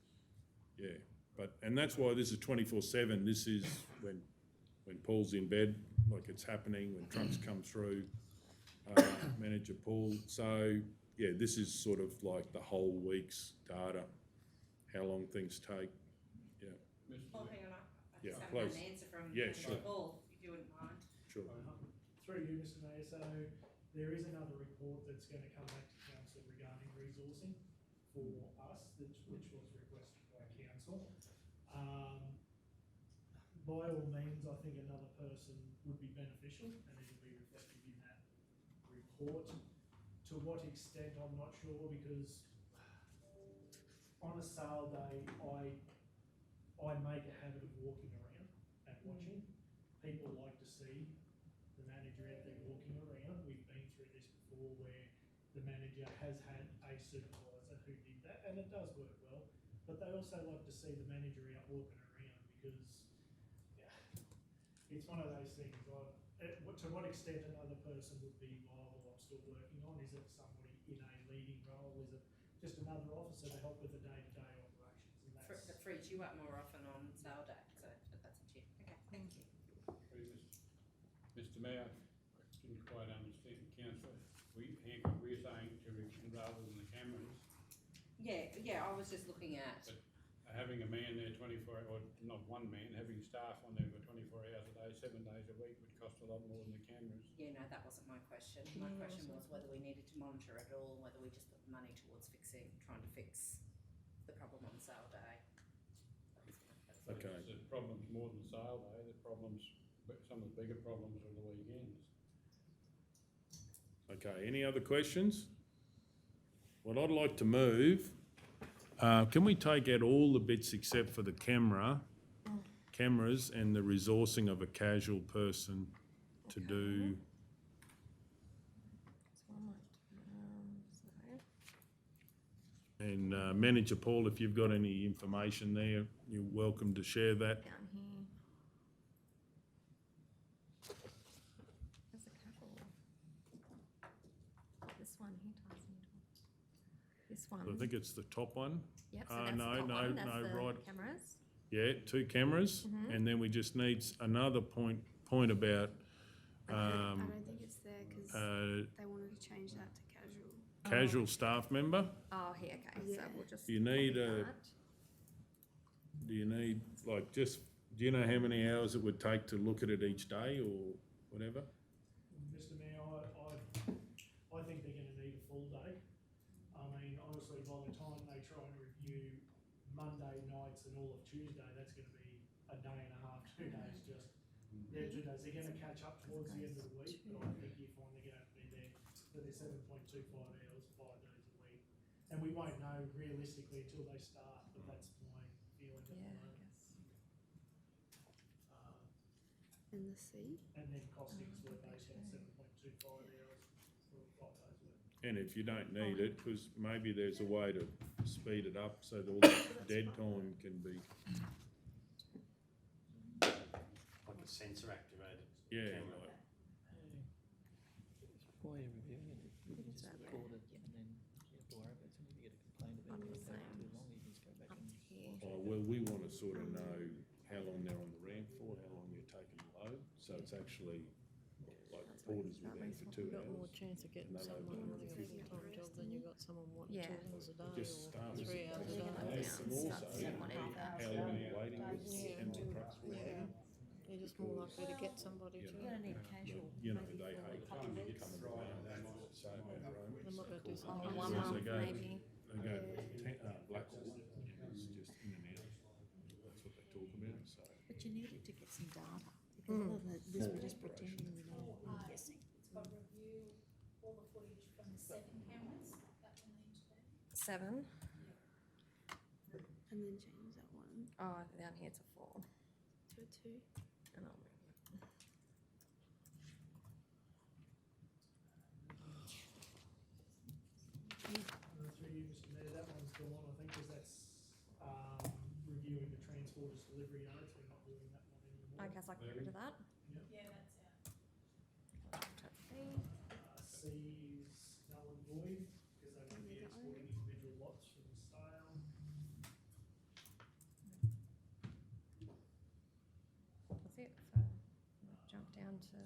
and that's why this is 24/7. This is when Paul's in bed, like it's happening, when trucks come through, Manager Paul. So yeah, this is sort of like the whole week's data, how long things take. Paul, hang on, I Yeah, just haven't please. had an answer from Yeah, sure. Paul, if you wouldn't mind. Sure. Through you, Mr. Mayor, so there is another report that's going to come back to council regarding resourcing for us, which was requested by council. By all means, I think another person would be beneficial, and it'll be reflected in that report. To what extent, I'm not sure, because on a sale day, I make a habit of walking around and watching. People like to see the manager out there walking around. We've been through this before where the manager has had a supervisor who did that, and it does work well. But they also like to see the manager out walking around, because it's one of those things. To what extent another person would be viable, I'm still working on. Is it somebody in a leading role? Is it just another officer to help with the day-to-day operations? And that's That frees you up more often on sale day, so that's up to you. Okay, thank you. Mr. Mayor, I didn't quite understand, Councillor. We're saying to rather than the cameras. Yeah, I was just looking at. But having a man there 24, or not one man, having staff on there for 24 hours a day, 7 days a week would cost a lot more than the cameras. Yeah, no, that wasn't my question. My question was whether we needed to monitor it all, whether we just put the money towards trying to fix the problem on sale day. But there's problems more than sale day, the problems, but some of the bigger problems are the weekends. Okay, any other questions? Well, I'd like to move, can we take out all the bits except for the cameras and the resourcing of a casual person to do? And Manager Paul, if you've got any information there, you're welcome to share that. Down here. There's a couple. This one here ties into this one. I think it's the top one. Yep, so that's the top one. That's the right. cameras. Yeah, 2 cameras, and then we just need another point about. I don't think it's there because they wanted to change that to casual. Casual staff member. Oh, here, okay, so we'll just. You need copy a. that. Do you need like just? Do you know how many hours it would take to look at it each day or whatever? Mr Mayor, I think they're gonna need a full day. I mean, honestly, by the time they try and review Monday nights and all of Tuesday, that's gonna be a day and a half, 2 days just. They're 2 days, they're gonna catch up towards the end of the week, but I think you're finally gonna have to be there for their 7.25 hours, 5 days a week. And we won't know realistically until they start, but that's my feeling at the moment. And the C? And then costings were based on 7.25 hours for 5 days a week. And if you don't need it, because maybe there's a way to speed it up so that all the dead time can be. Like a sensor activated. Yeah, camera. like, While you're reviewing it, you can just record it and then you have to worry about it. As soon as you get a complaint about it, it's taking too long, you can just go back and. oh, well, we want to sort of know how long they're on the ramp for, how long you're taking the load, so it's actually like reporters were there for 2 You've got hours. more chance of getting and they someone load wanting a for 50. full-time job than you've got someone wanting Yeah. 2 hours a day Just or start 3 hours a You're gonna day. have And to also, start to see what it is. how long you're waiting lists Yeah. and the trucks were Yeah. You're just more likely to get somebody You to. know, You're gonna need casual. You know, maybe they for a hate couple of weeks. coming around, they might say about Rome. They might go do Oh, something. one As month they go, maybe. they go Blackwall, it's just in and out, that's what they talk about, so. But you needed to get some data, because other than this, we're just pretending we know, we're guessing. It's got to review all the footage from the 7 cameras that will need to be. 7. And then change that one Oh, down here it's a 4. to a 2. And I'll move it. Through you, Mr Mayor, that one's gone, I think, because that's, reviewing the transporters delivery notes, we're not doing that one anymore. Okay, so I can get rid of that. Yeah, that's out. C's null and void, because they won't be exporting individual lots from the sale. That's it. So I'll jump down to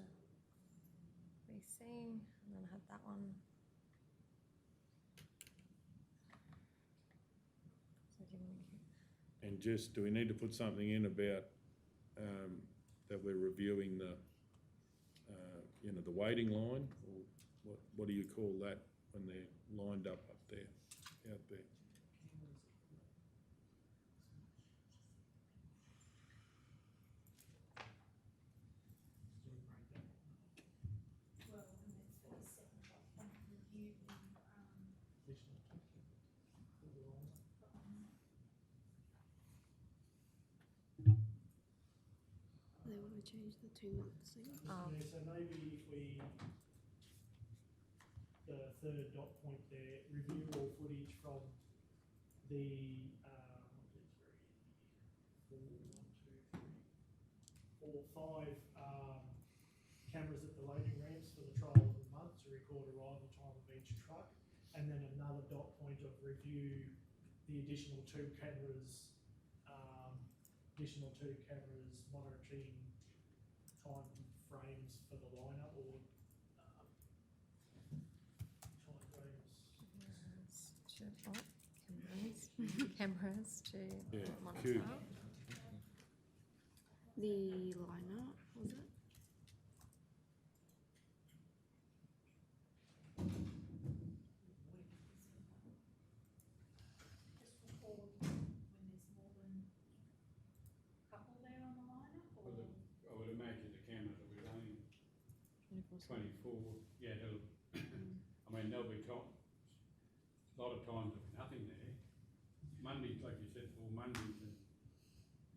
BC, and then I had that one. So give me And just, do we need to put something in about, that we're reviewing the, you know, the waiting line, or what do you call that when they're lined up there, out there? Well, and then for the second one, review the, They want to change the 2-month thing. Oh. Yeah, so maybe if we, the third dot point there, review all footage from the, 5 cameras at the loading ramps for the trial of the month to record arrival time of each truck, and then another dot point of review the additional 2 cameras, monitoring time frames for the lineup or time frames. cameras to Yeah, monitor. cute. The liner, was it? just record 24, yeah, it'll, I mean, there'll be time, a lot of times there'll be nothing there. Mondays, like you said, Paul, Mondays and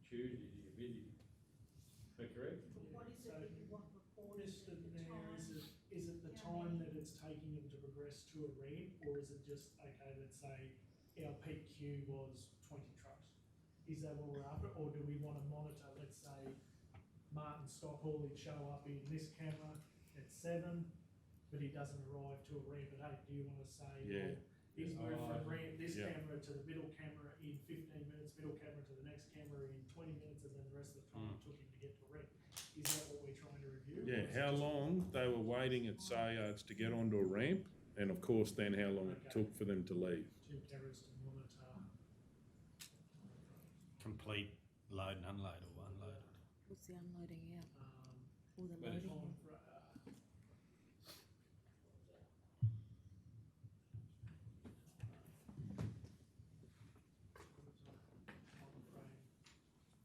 Tuesdays you're busy. Is that correct? What is it that you want reported at the time? Is it the time that it's taking them to progress to a ramp, or is it just, okay, let's say our peak queue was 20 trucks? Is that what we're after, or do we want to monitor, let's say, Martin Stock Haulage show up in this camera at 7, but he doesn't arrive to a ramp at 8? Do you want to say, Yeah. well, he's moved from ramp, this Yeah. camera to the middle camera in 15 minutes, middle camera to the next camera in 20 minutes, and then the rest of the time it took him to get to ramp? Is that what we're trying to review? Yeah, how long they were waiting at Sayards to get onto a ramp, and of course then how long it took for them to leave. 2 cameras to monitor. Complete load and unload or unloaded. What's the unloading out? Or the But it's loading out?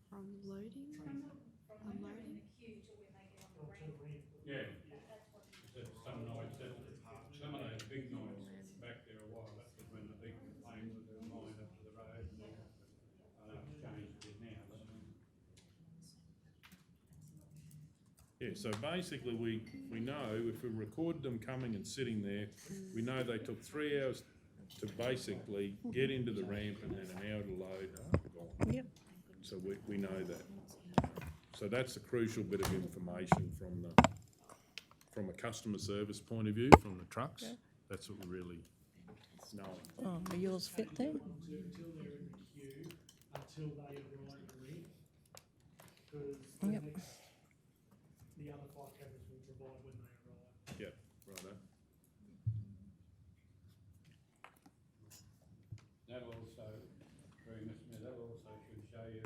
From loading? Unloading? Yeah. Some nights, some of those big nights back there a while, that was when the big planes were lined up to the road and all. I know it's changed a bit now, but. Yeah, so basically we know if we record them coming and sitting there, we know they took 3 hours to basically get into the ramp and then an hour to load and gone. Yep. So we know that. So that's a crucial bit of information from a customer service point of view, from the trucks. That's what we really know. Oh, are yours fit then? Until they're in the queue, until they arrive at ramp. Because Yep. the other 5 cameras will provide when they arrive. Yeah, righto. That'll also, sorry, Mr. Mayor, that also should show you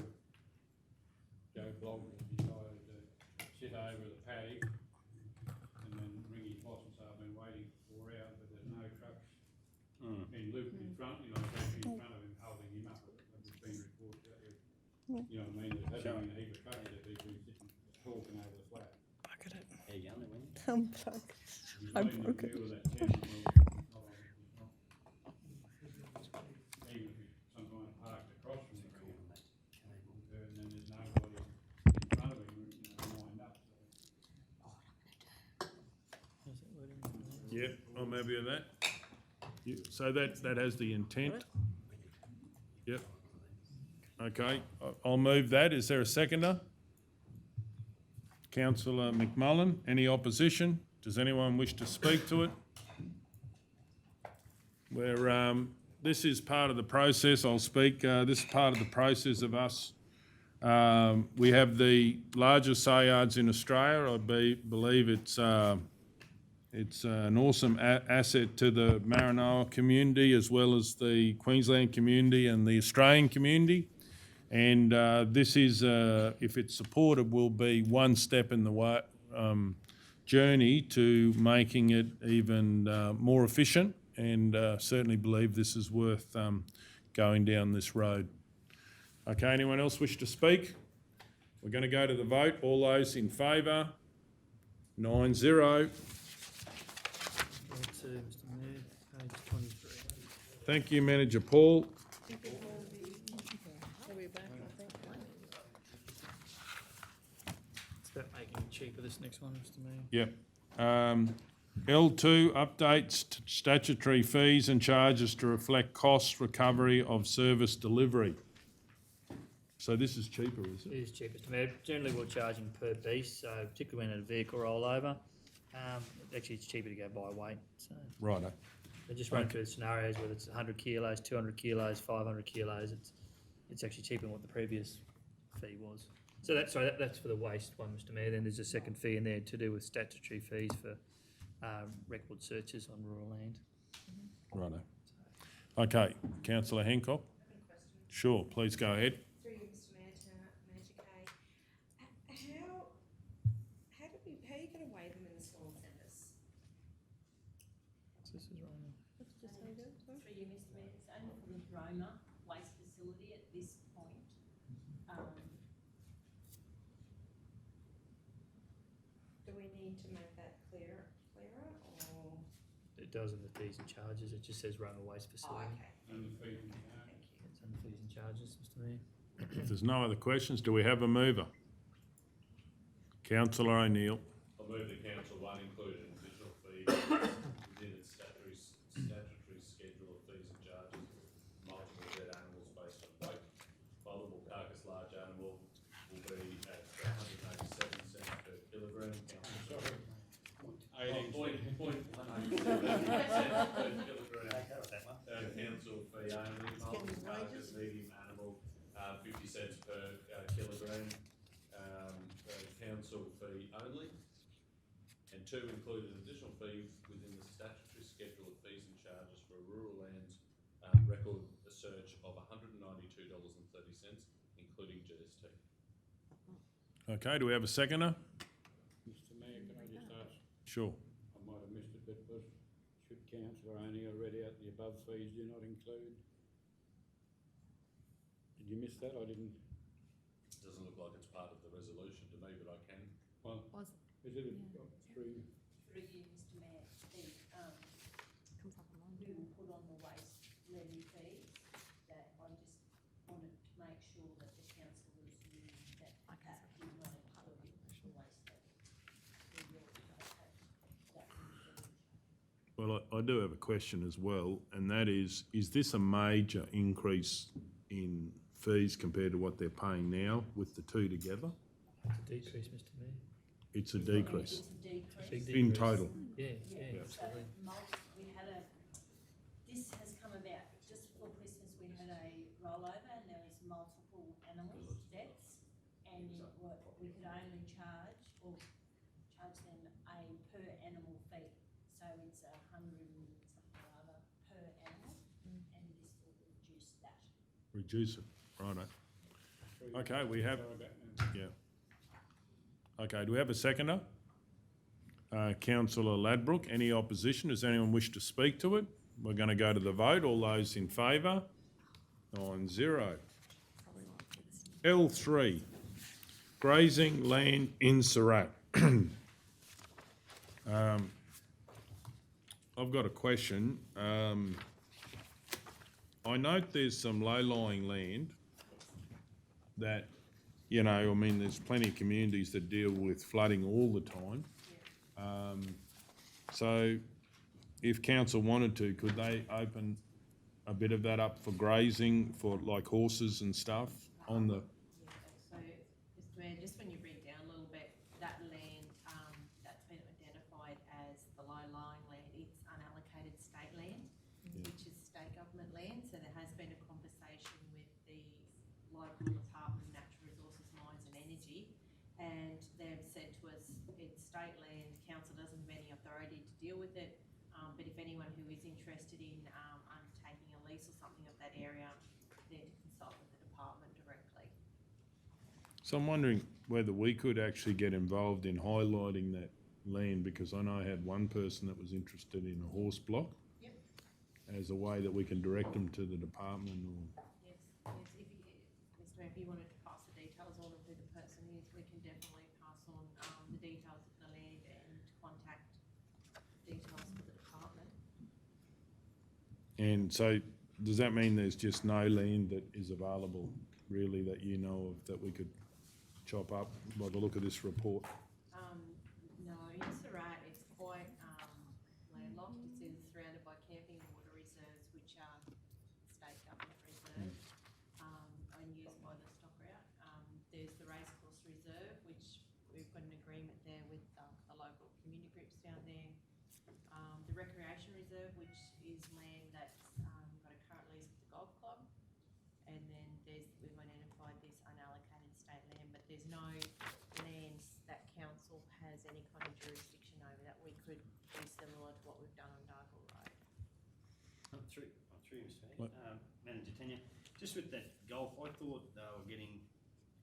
Joe Bloggs decided to sit over the paddock and then ring his boss and say, I've been waiting for 4 hours, but there's no trucks in loop in front, you know, actually in front of him, holding him up. There's been reports that, you know what I mean, there's been a heap of trucks that he's been sitting, talking over the flat. Look at it. How you going, Wayne? Unplug. He's I not in the broke it. middle of that tent, well, he's not. Even if he's sometimes parked across from the ramp, and then there's nobody in front of him, you know, lined up, so. Yep, I'm happy with that. So that has the intent? Yep. Okay, I'll move that. Is there a seconder? Councillor McMullen, any opposition? Does anyone wish to speak to it? This is part of the process, I'll speak. This is part of the process of us. We have the largest Sayards in Australia. I believe it's an awesome asset to the Maranoa community as well as the Queensland community and the Australian community. And this is, if it's supported, will be one step in the journey to making it even more efficient, and certainly believe this is worth going down this road. Okay, anyone else wish to speak? We're going to go to the vote. All those in favour? 9-0. Mr Mayor, page 23. Thank you, Manager Paul. It's about making it cheaper, this next one, Mr Mayor. Yep. L2, updates to statutory fees and charges to reflect cost recovery of service delivery. So this is cheaper, is It it? is cheaper, Mr Mayor. Generally, we're charging per piece, so particularly when a vehicle rollover, actually it's cheaper to go by weight, so. Righto. They just run through the scenarios, whether it's 100 kilos, 200 kilos, 500 kilos, it's actually cheaper than what the previous fee was. So that's for the waste one, Mr Mayor. Then there's a second fee in there to do with statutory fees for record searches on rural land. Righto. Okay, Councillor Hancock. Sure, please go ahead. Through you, Mr Mayor, to Manager Kay. How are you going to weigh them in the small centres? This is right now. Through you, Mr Mayor, it's only for the Roma waste facility at this point. Do we need need to make that clearer, or? It does in the fees and charges, it just says run a waste Oh, facility. okay. And the fees and charges. Thank you. It's under fees and charges, Mr Mayor. If there's no other questions, do we have a mover? Councillor O'Neill. I move the council one include an additional fee within its statutory schedule of fees and charges. Multiple dead animals based on weight. Multiple carcass large animal will be at 187 cents per kilogram. Sorry. Point 187 per kilogram. Council fee only. Multiple carcass medium animal, 50 cents per kilogram. Council fee only. And two, include an additional fee within the statutory schedule of fees and charges for a rural lands record search of $192.30, including GST. Okay, do we have a seconder? Mr Mayor, can I just ask, Sure. I might have missed it, but should councillor O'Neill read out the above fees do not include? Did you miss that? I didn't. Doesn't look like it's part of the resolution to me, but I can. Well, is it through? Through you, Mr Mayor, we will put on the waste levy fees, that I just wanted to make sure that the councillors knew that that did not include the waste levy. We will take that into Well, I do have a question as well, and that is this a major increase in fees compared to what they're paying now with the two together? It's a decrease, Mr Mayor. It's a decrease. It's a decrease. Big In decrease. total? Yeah, So absolutely. we had this has come about just before Christmas, we had a rollover and there was multiple animal deaths, and we could only charge them a per animal fee. So it's 100 and something or other per animal, and this will reduce that. Reduce it, righto. Okay, we have, yeah. Okay, do we have a seconder? Councillor Ladbroke, any opposition? Does anyone wish to speak to it? We're going to go to the vote. All those in favour? 9-0. L3, grazing land in Surat. I've got a question. I note there's some low-lying land that, you know, I mean, there's plenty of communities that deal with flooding all the time. So if council wanted to, could they open a bit of that up for grazing for like horses and stuff on the? So, Mr Mayor, just when you read down a little bit, that land that's been identified as the low-lying land, it's unallocated state land, which is state government land. So there has been a conversation with the local Department of Natural Resources, Mines and Energy, and they've said to us it's state land, council doesn't have any authority to deal with it, but if anyone who is interested in undertaking a lease or something of that area, they're to consult with the department directly. So I'm wondering whether we could actually get involved in highlighting that land, because I know I had one person that was interested in a horse block. Yep. As a way that we can direct them to the department or. Yes, if you, Mr Mayor, if you wanted to pass the details on of who the person is, we can definitely pass on the details of the land and contact details for the department. And so, does that mean there's just no land that is available, really, that you know of, that we could chop up by the look of this report? No, in Surat, it's quite landlocked. It's surrounded by camping and water reserves, which are state government reserves, and used by the stock route. There's the Racecourse Reserve, which we've got an agreement there with the local community groups down there. The Recreation Reserve, which is land that's got a current lease with the Golf Club. And then we've identified this unallocated state land, but there's no lands that council has any kind of jurisdiction over that we could do similar to what we've done on Dargle Road. Through you, Mr Mayor. Manager Tanya, just with that golf, I thought they were getting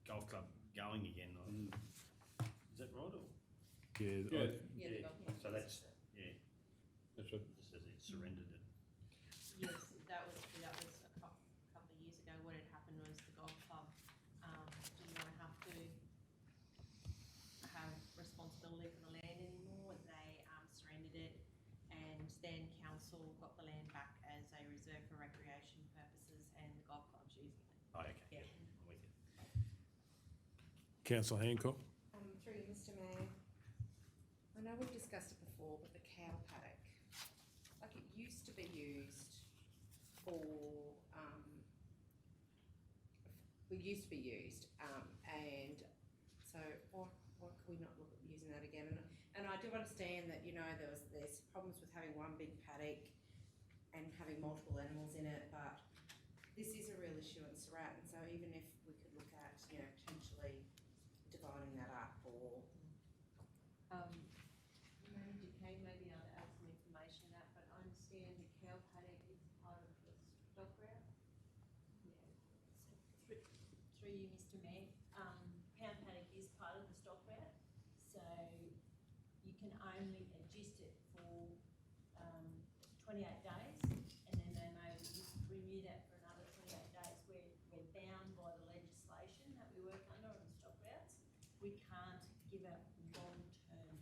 golf club going again. Is that right? Or? Yeah. The golf club. So that's, yeah. That's what. Just as it surrendered it. Yes, that was a couple of years ago. What had happened was the golf club didn't want to have responsibility for the land anymore. understand council got the land back as a reserve for recreation purposes and the golf club's using it. Oh, okay, Yeah. yeah, I'm with you. Councillor Hancock? Through you, Mr Mayor. I know we've discussed it before, but the cow paddock, like it used to be used for, and so why could we not look at using that again? And I do understand that, you know, there's problems with having one big paddock and having multiple animals in it, but this is a real issue in Surat, and so even if we could look at, you know, potentially dividing that up or. Manager Kane may be able to add some information on that, but I understand the cow paddock is part of the stock route. Yeah. Through you, Mr Mayor, cow paddock is part of the stock route, so you can only adjust it for 28 days, and then they may renew that for another 28 days. We're bound by the legislation that we work under on the stock routes. We can't give a long-term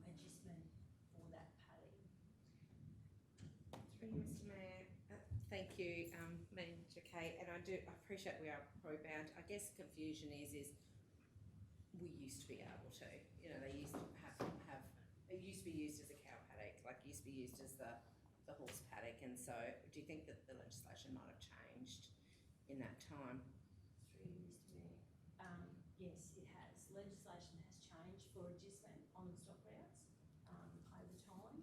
adjustment for that paddock. Through you, Mr Mayor. Thank you, Manager Kate, and I appreciate we are pro-bound. I guess the confusion is we used to be able to, you know, they used to have, it used to be used as a cow paddock, like it used to be used as the horse paddock, and so do you think that the legislation might have changed in that time? Through you, Mr Mayor. Yes, it has. Legislation has changed for adjustment on the stock routes over time,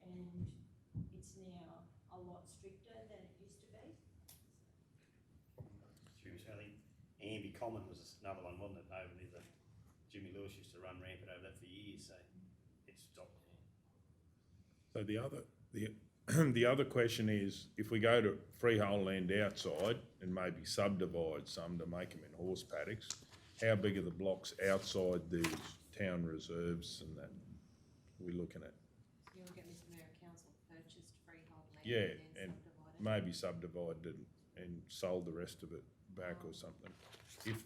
and it's now a lot stricter than it used to be. I think Amby Common was another one, wasn't it, over near the, Jimmy Lewis used to run rampant over that for years, so it's stopped there. So the other question is, if we go to freehold land outside and maybe subdivide some to make them in horse paddocks, how big are the blocks outside these town reserves and that we're looking at? So you'll get Mr Mayor, council purchased freehold land Yeah, and and then subdivided. maybe subdivided and sold the rest of it back or something. If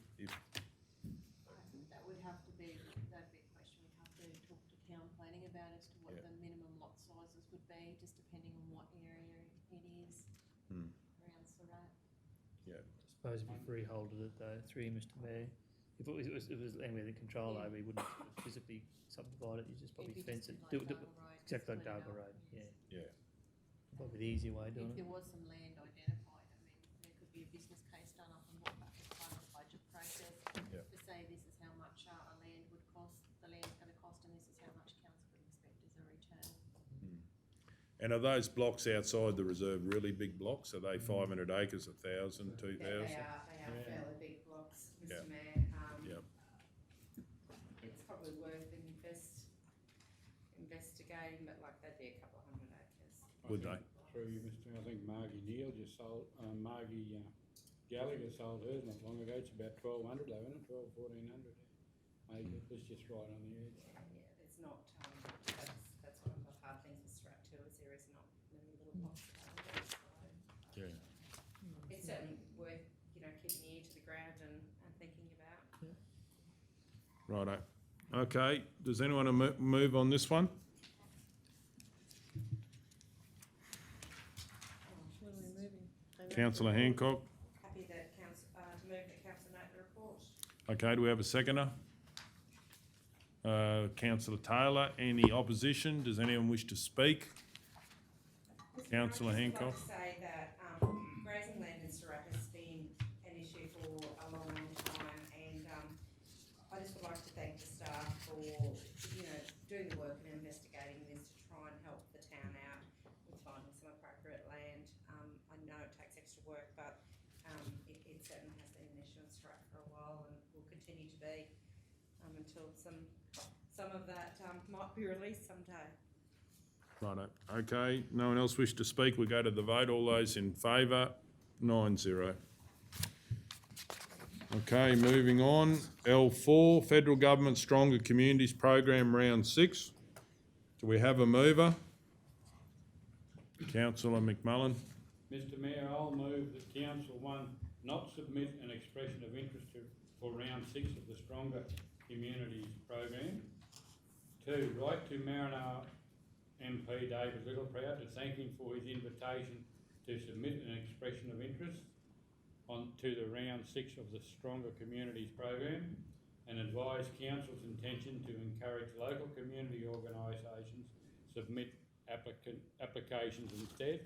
That would have to be, that'd be a question we'd have to talk to town planning about as to what Yeah. the minimum lot sizes would be, just depending on what area it is around Surat. yeah, Suppose if you freeholded it though, through you, Mr Mayor, if it was land we had control Yeah. over, you wouldn't sort of physically subdivide it, you just probably It'd be fence just it. like Dargle Road, Exactly like split it Dargle up, Road, yes. yeah. yeah. Probably the easier way of doing If it. there was some land identified, I mean, there could be a business case done up and brought back as part of the budget process Yeah. to say this is how much a land would cost, the land's gonna cost, and this is how much council would expect as a return. And are those blocks outside the reserve really big blocks? Are they 500 acres, 1,000, 2,000? They are fairly big blocks, Yeah. Mr Mayor. Yep. It's probably worth investigating, but like that'd be a couple of hundred acres. Would they? Through you, Mr. I think Margie Neal just sold, Margie Gallagher sold hers not long ago. It's about 1,200 though, isn't it? 1,200, 1,400 acres. It's just right on the edge. Yeah, it's not, that's one of the hard things with Surat too, is there is not many little blocks available, so. Yeah. It's certainly worth, you know, keeping your ear to the ground and thinking about. Righto. Okay, does anyone move on this one? What are we moving? Councillor Hancock. Happy that to move that council note the report. Okay, do we have a seconder? Councillor Taylor, any opposition? Does anyone wish to speak? Councillor Hancock. I'd just like to say that grazing land in Surat has been an issue for a long, long time, and I just would like to thank the staff for, you know, doing the work and investigating this to try and help the town out with finding some appropriate land. I know it takes extra work, but it certainly has been an issue in Surat for a while and will continue to be until some of that might be released someday. Righto. Okay, no one else wish to speak? We go to the vote. All those in favour? 9-0. Okay, moving on. L4, Federal Government Stronger Communities Program, Round 6. Do we have a mover? Councillor McMullen. Mr Mayor, I'll move that Council 1 not submit an expression of interest for round 6 of the Stronger Communities Program. 2, write to Maranoa MP David Littleproud to thank him for his invitation to submit an expression of interest to the round 6 of the Stronger Communities program, and advise council's intention to encourage local community organisations submit applications instead.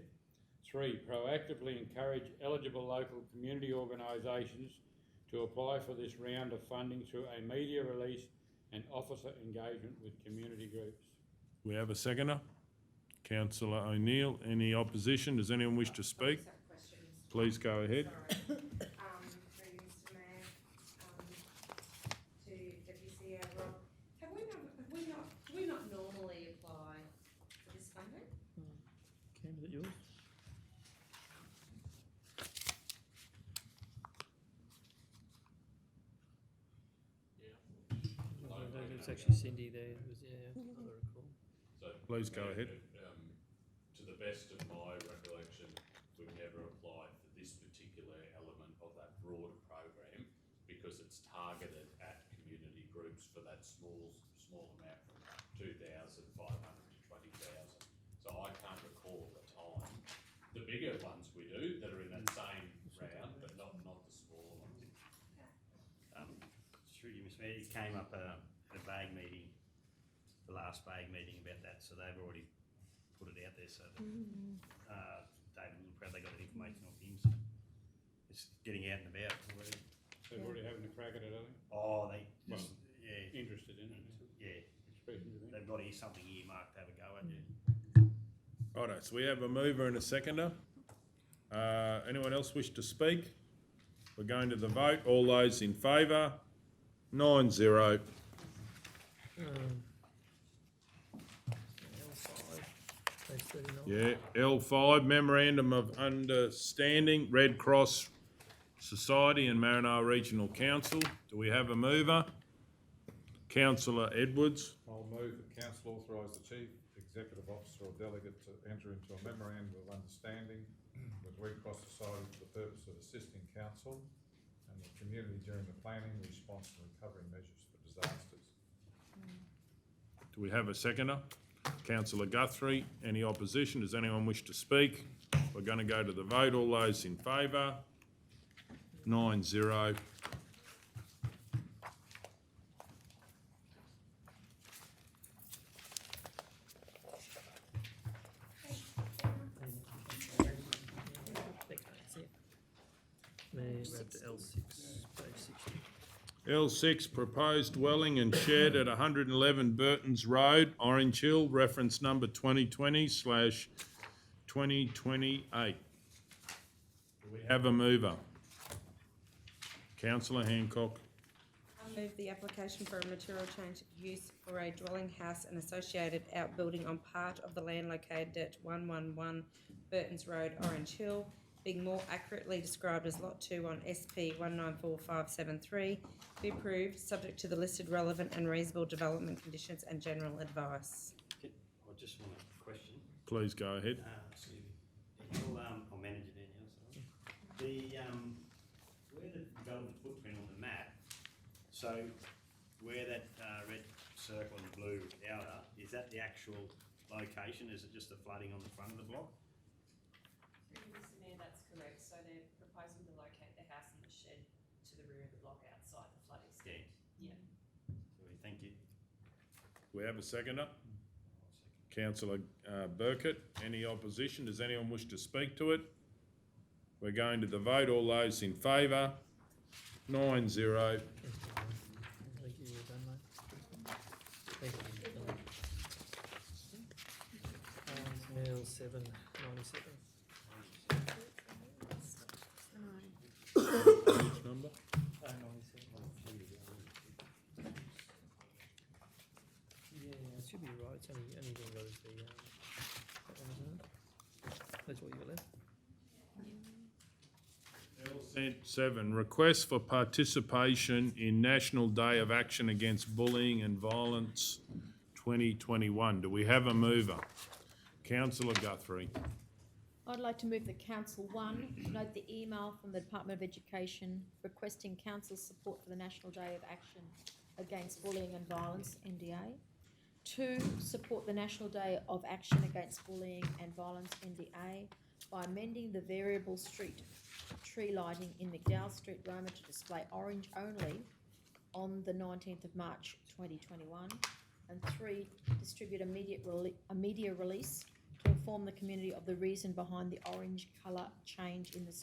3, proactively encourage eligible local community organisations to apply for this round of funding through a media release and officer engagement with community groups. We have a seconder. Councillor O'Neill, any opposition? Does anyone wish to speak? Please go ahead. Through Mr Mayor, to Deputy CEO Rob, have we not normally apply for this funding? Cam, is it yours? It's actually Cindy there, it was, yeah, I recall. So, Please go ahead. To the best of my recollection, we've never applied for this particular element of that broader program because it's targeted at community groups for that small amount from 2,500 to 20,000. So I can't recall the time. The bigger ones we do that are in that same round, but not the smaller ones. Through you, Mr Mayor, it came up at a BAG meeting, the last BAG meeting about that, so they've already put it out there, so that, David Littleproud, they got that information off him, so it's getting out and about already. So they're already having a crack at it, are they? Oh, they just, Interested in it? yeah, Expressions of interest. they've got something earmarked to have a go at. Righto, so we have a mover and a seconder. Anyone else wish to speak? We're going to the vote. All those in favour? 9-0. Yeah, L5, Memorandum of Understanding, Red Cross Society and Maranoa Regional Council. Do we have a mover? Councillor Edwards. I'll move that council authorise the chief executive officer or delegate to enter into a memorandum of understanding with Red Cross Society for the purpose of assisting council and the community during the planning, response and recovery measures for disasters. Do we have a seconder? Councillor Guthrie. Any opposition? Does anyone wish to speak? We're going to go to the vote. All those in favour? 9-0. Mayor, we're up to L6, page 60. L6, proposed dwelling and shed at 111 Burton's Road, Orange Hill, reference number 2020/2028. Do we have a mover? Councillor Hancock. I move the application for a material change of use for a dwelling house and associated outbuilding on part of the land located at 111 Burton's Road, Orange Hill, being more accurately described as Lot 2 on SP 194573, be approved, subject to the listed relevant and reasonable development conditions and general advice. I just want a question. Please go ahead. I'll manage it anyhow, sorry. Where the development footprint on the map, so where that red circle and the blue outer, is that the actual location? Is it just the flooding on the front of the block? Mr Mayor, that's correct. So they're proposing to locate the house and the shed to the rear of the block outside the flood extent. Yeah. Thank you. We have a seconder? Councillor Burkett. Any opposition? Does anyone wish to speak to it? We're going to the vote. All those in favour? 9-0. Thank you, you're done, mate. Thank you. L7, 97. Which number? 97. Yeah, it should be right. It's only thing got is the that one, isn't it? That's what you got left. L7, request for participation in National Day of Action Against Bullying and Violence 2021. Do we have a mover? Councillor Guthrie. I'd like to move that Council 1 note the email from the Department of Education requesting Council's support for the National Day of Action Against Bullying and Violence, NDA. 2, support the National Day of Action Against Bullying and Violence, NDA, by amending the variable street tree lighting in McDowell Street, Roma, to display orange only on the 19th of March 2021. And 3, distribute a media release to inform the community of the reason behind the orange colour change in the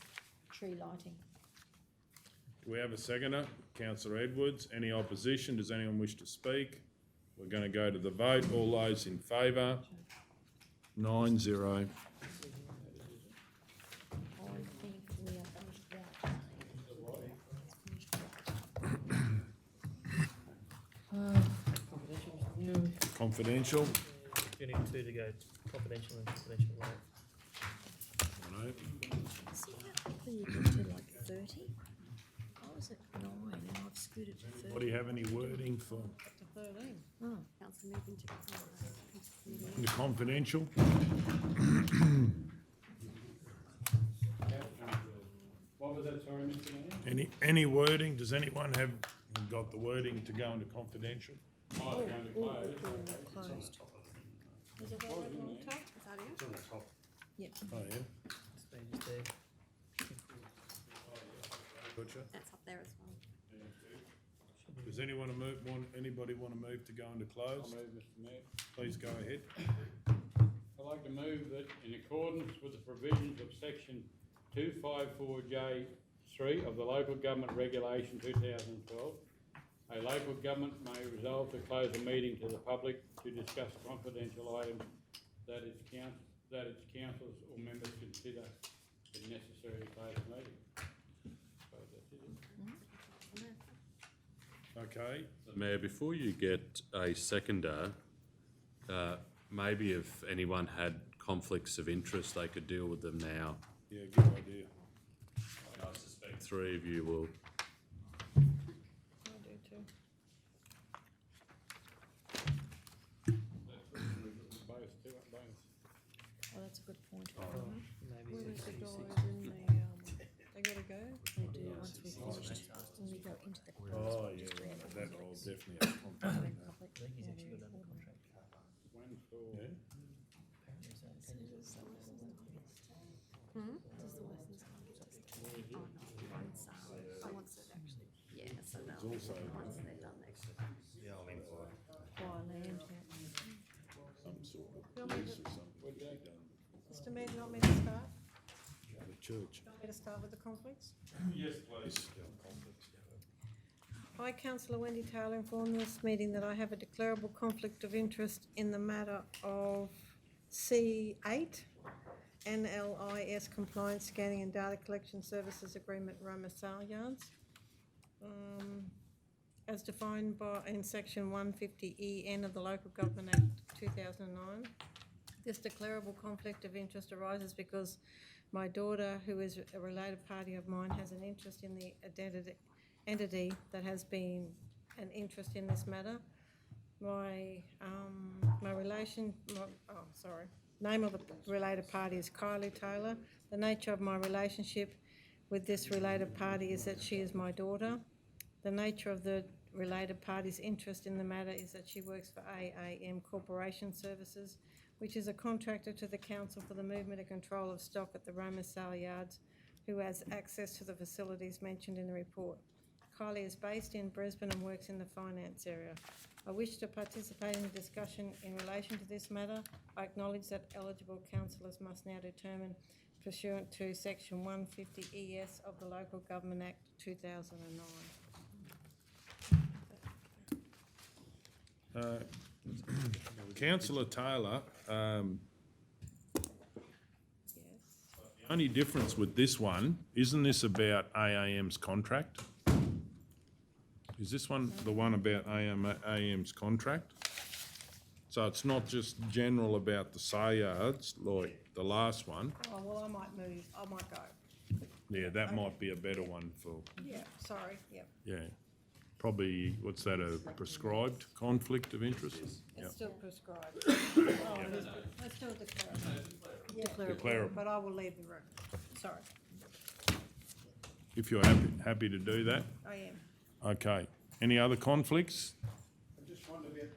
tree lighting. Do we have a seconder? Councillor Edwards. Any opposition? Does anyone wish to speak? We're going to go to the vote. All those in favour? 9-0. Confidential. You need 2 to go confidential and confidential vote. See how quickly you get to like 30? I was at 9 and I've scooted to 30. What do you have any wording for? Up to 13. Oh. Council moving to The confidential? What was that, sorry, Mr Mayor? Any wording? Does anyone have got the wording to go into confidential? Oh, it's going to close. Closed. Is it all written on top? Is that it? It's on the top. Yep. Oh, yeah. It's been just there. Gotcha. That's up there as well. Does anyone anybody want to move to go into I'll close? move, Mr Mayor. Please go ahead. I'd like to move that in accordance with the provisions of section 254J3 of the Local Government Regulation 2012, a local government may resolve to close a meeting to the public to discuss confidential items that its councillors or members consider it necessary to close the meeting. So that's it. Okay. Mayor, before you get a seconder, maybe if anyone had conflicts of interest, they could deal with them now. Yeah, good idea. I suspect 3 of you will. I do too. Oh, that's a good point. Maybe Where is the 66. guys in the, they gotta go? They do once we finish, when we go into the. Oh, yeah, right. That role definitely has conflict. I think he's actually got another contract. One for, Yeah. Apparently it's that. Does the Westlands contract? Oh, no, once, once it actually, yeah, so they'll, There's also once they're done next. Yeah, I mean, Fire land, Some sort of You want me lease to- or something done. Mr Mayor, do you want me to start? The church. Want me to start with the conflicts? Yes, please. I, Councillor Wendy Taylor, inform this meeting that I have a declarable conflict of interest in the matter of C8, NLIS Compliance Scanning and Data Collection Services Agreement, Roma Sale Yards. As defined in section 150EN of the Local Government Act 2009. This declarable conflict of interest arises because my daughter, who is a related party of mine, has an interest in the entity that has been an interest in this matter. Name of the related party is Kylie Taylor. The nature of my relationship with this related party is that she is my daughter. The nature of the related party's interest in the matter is that she works for AAM Corporation Services, which is a contractor to the council for the movement and control of stock at the Roma Sale Yards, who has access to the facilities mentioned in the report. Kylie is based in Brisbane and works in the finance area. I wish to participate in the discussion in relation to this matter. I acknowledge that eligible councillors must now determine pursuant to section 150 ES of the Local Government Act 2009. Councillor Taylor, Yes. the only difference with this one, isn't this about AAM's contract? Is this one the one about AAM's contract? So it's not just general about the sale yards like the last one? Oh, well, I might go. Yeah, that might be a better one for, Yeah, sorry, yep. yeah. Probably, what's that, a prescribed conflict of interest? Yep. It's still prescribed. Oh, it is, let's do it declarable. Declarable. But I will leave the room, sorry, If you're happy to do that? I am. Okay. Any other conflicts? I just wonder about,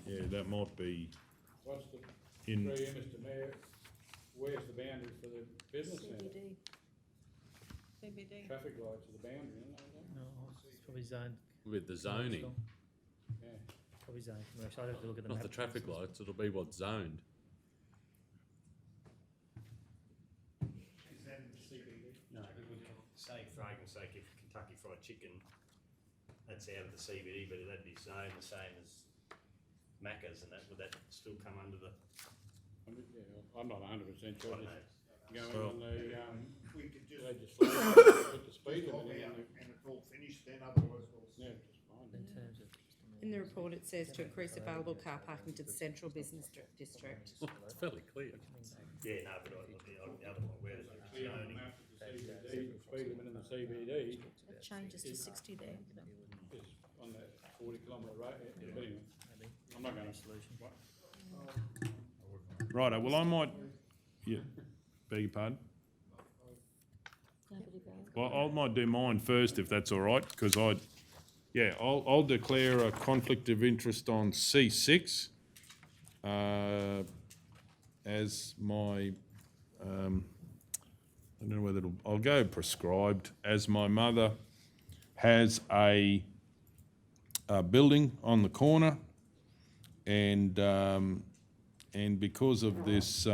Yeah, that might be What's the, in, through you, Mr Mayor, where's the boundary for the business centre? CBD. CBD. Traffic lights are the boundary, aren't they? No, it's probably zoned. with the zoning, Yeah. Probably zoned commercial. I'd have to look at the not map. the traffic lights, it'll be what's zoned. Is that in the CBD? No, it would say, for argument's sake, if Kentucky Fried Chicken, that's out of the CBD, but that'd be zoned the same as Macca's, and that, would that still come under the? I'm not 100% sure. I don't Just know. going on the We could just legislation, put the speed hop limit in out there. and it's all finished, then otherwise we'll. Yeah, just fine. In terms of. In the report, it says to increase available car parking to the central business district. It's fairly clear. Yeah, no, but the other one, where is it? Clear on the Zoning. map of the CBD, the speed limit in the CBD It changes to 60 there. is on that 40-kilometre road. But anyway, I'm not going to. righto, well, I might, yeah, beg your pardon? Well, I might do mine first, if that's all right, because I'll declare a conflict of interest on C6 as my, I don't know whether I'll go prescribed, as my mother has a building on the corner, and because of this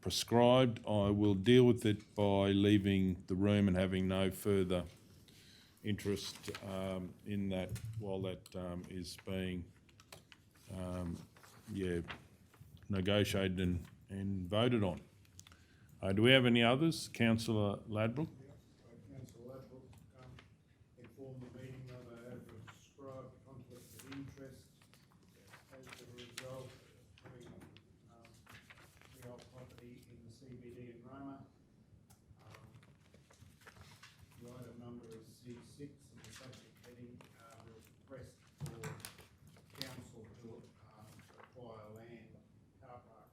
prescribed, I will deal with it by leaving the room and having no further interest in that while that is being negotiated and voted on. Do we have any others? Councillor Ladbroke? Councillor Ladbroke, inform the meeting that I have a prescribed conflict of interest as a result of having real property in the CBD in Roma. The item number is C6, and the subject heading, request for council to acquire land, car park.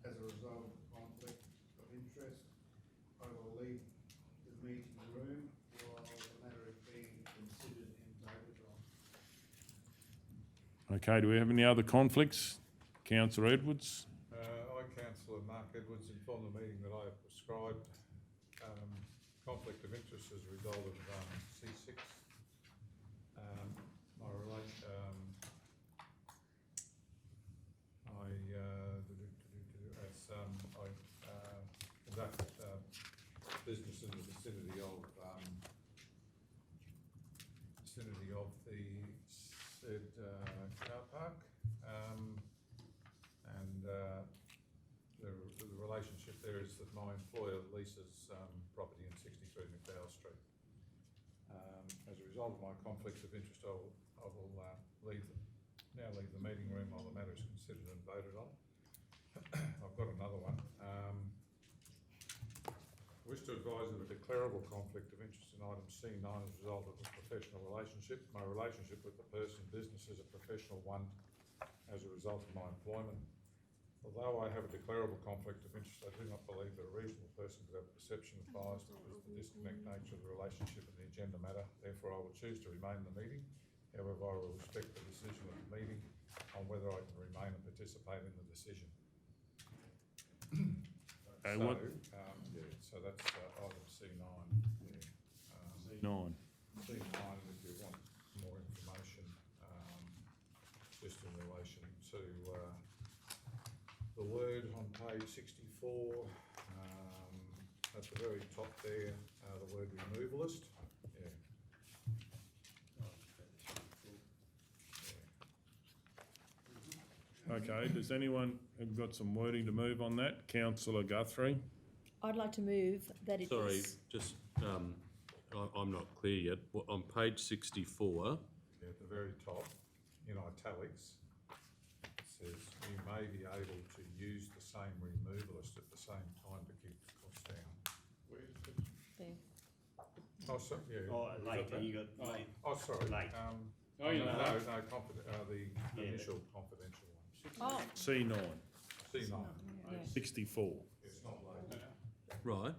As a result of conflict of interest, I will leave the meeting room while the matter is being considered and voted on. Okay, do we have any other conflicts? Councillor Edwards? I, Councillor Mark Edwards, inform the meeting that I have prescribed conflict of interest as a result of C6. My relation, I conduct business in the vicinity of the said car park, and the relationship there is that my employer leases property in 63 McDowell Street. As a result of my conflicts of interest, I will leave the meeting room while the matter is considered and voted on. I've got another one. I wish to advise of a declarable conflict of interest in item C9 as a result of a professional relationship. My relationship with the person business is a professional one as a result of my employment. Although I have a declarable conflict of interest, I do not believe that a reasonable person could have a perception of bias because of the disconnect nature of the relationship and the agenda matter. Therefore, I will choose to remain in the meeting. However, I will respect the decision of the meeting on whether I can remain and participate in the decision. So that's item C9. C9. C9, if you want more information, just in relation to the word on page 64, at the very top there, the word removalist. Okay, does anyone have got some wording to move on that? Councillor Guthrie? I'd like to move that it is. Sorry, just, I'm not clear yet. On page 64, At the very top, in italics, it says you may be able to use the same removalist at the same time to keep the costs down. There. Oh, so, yeah. Oh, late, that? you got late. Oh, sorry. Late. Oh, you know. The initial confidential one. Oh, C9, C9. 64. It's not late. right,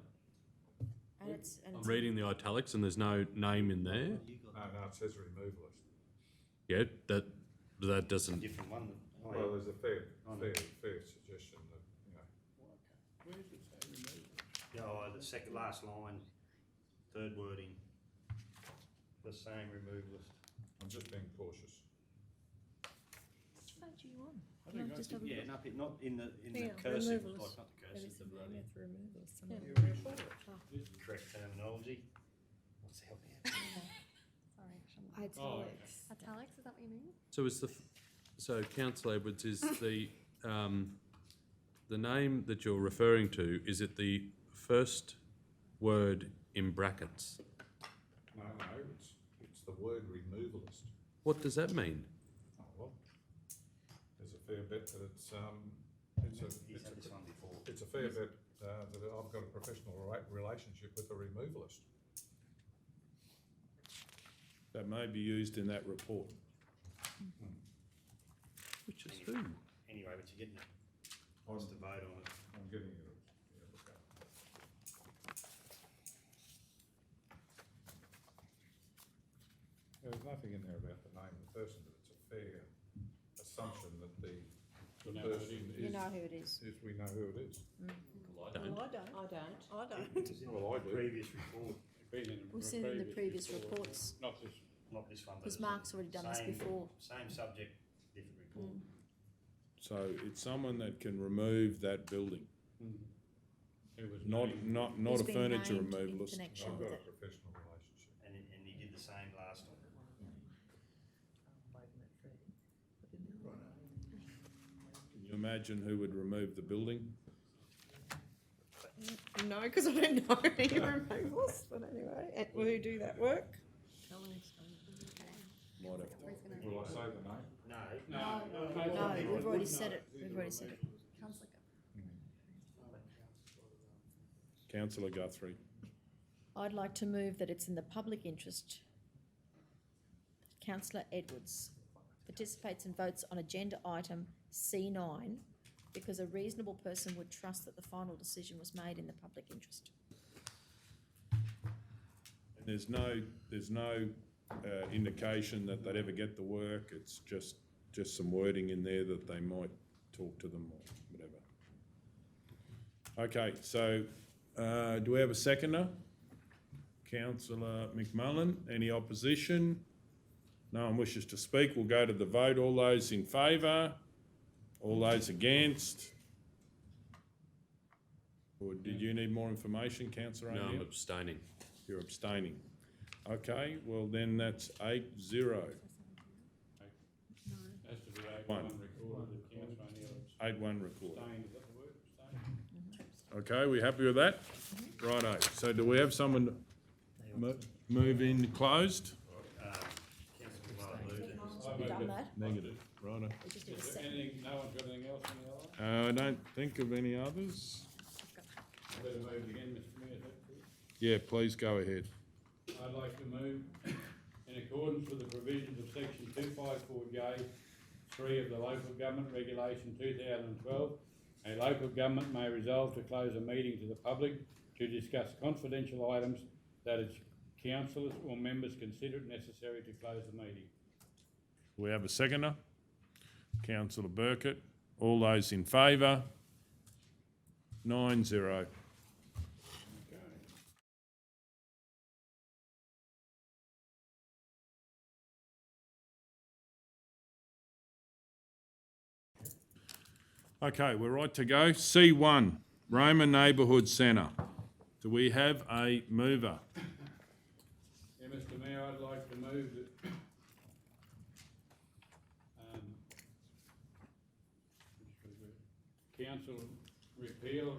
and it's, and I'm it's, reading the italics and there's no name in there. No, it says removalist. Yeah, that that doesn't, different one. Well, there's a fair suggestion that, you know, Where does it say removal? Yeah, the second last line, third wording, the same removalist. I'm just being cautious. Which page are you on? I Can I think just have a Yeah, look? not in the Yeah, cursive, removalist. like not the cursive, the bloody Yeah. correct terminology. What's the hell now? Sorry, Italics. Italics, is that what you mean? so is so Councillor Edwards, is the name that you're referring to, is it the first word in brackets? No, it's the word removalist. What does that mean? Oh, well, there's a fair bit that it's He's had this one before. it's a fair bit that I've got a professional relationship with the removalist. That may be used in that report. Which is who? Anyway, but you're getting it. Wants to vote on it. I'm getting you to look up. There's nothing in there about the name of the person, but it's a fair assumption that the You know who it person is. You know who it is. we know who it is. Well, I Well, don't. I don't. I don't. I don't. It was in Well, I the do. previous report, Been in We've seen it in the previous reports, Not this. not this one. but because it's Mark's already done this same- before. Same subject, different report. So it's someone that can remove that building, It was not named. not Who's a been furniture named in removalist. connection I've with got a it. professional relationship. And he did the same last time. Can you imagine who would remove the building? No, because I don't know any removals, but anyway, will who do that work? Might have to. Will I say the name? No, we've already said it, we've already said it. Councillor Councillor Guthrie. I'd like to move that it's in the public interest that Councillor Edwards participates and votes on agenda item C9 because a reasonable person would trust that the final decision was made in the public interest. And there's no indication that they'd ever get the work. It's just some wording in there that they might talk to them or whatever. Okay, so do we have a seconder? Councillor McMullen, any opposition? No one wishes to speak. We'll go to the vote. All those in favour? All those against? Or did you need more information, Councillor No, O'Neill? I'm abstaining. You're abstaining. Okay, well then that's 8-0. Has to be 8-1 recorded that Councillor O'Neill 8-1 recorded. abstained. Is that the word? Abstained? Okay, we happy with that? Righto. So do we have someone move in closed? Councillor Dwyer moved it. We've done that. Negative. Righto. We just did a Is there second. anything, no one's got anything else on the other? I don't think of any others. Better move again, Mr Mayor, is that correct? Yeah, please go ahead. I'd like to move, in accordance with the provisions of section 254J, 3 of the Local Government Regulation 2012, a local government may resolve to close a meeting to the public to discuss confidential items that its councillors or members consider it necessary to close the meeting. We have a seconder. Councillor Burkett. All those in favour? 9-0. Okay, we're right to go. C1, Roma Neighbourhood Centre. Do we have a mover? Yeah, Mr Mayor, I'd like to move that council repeal,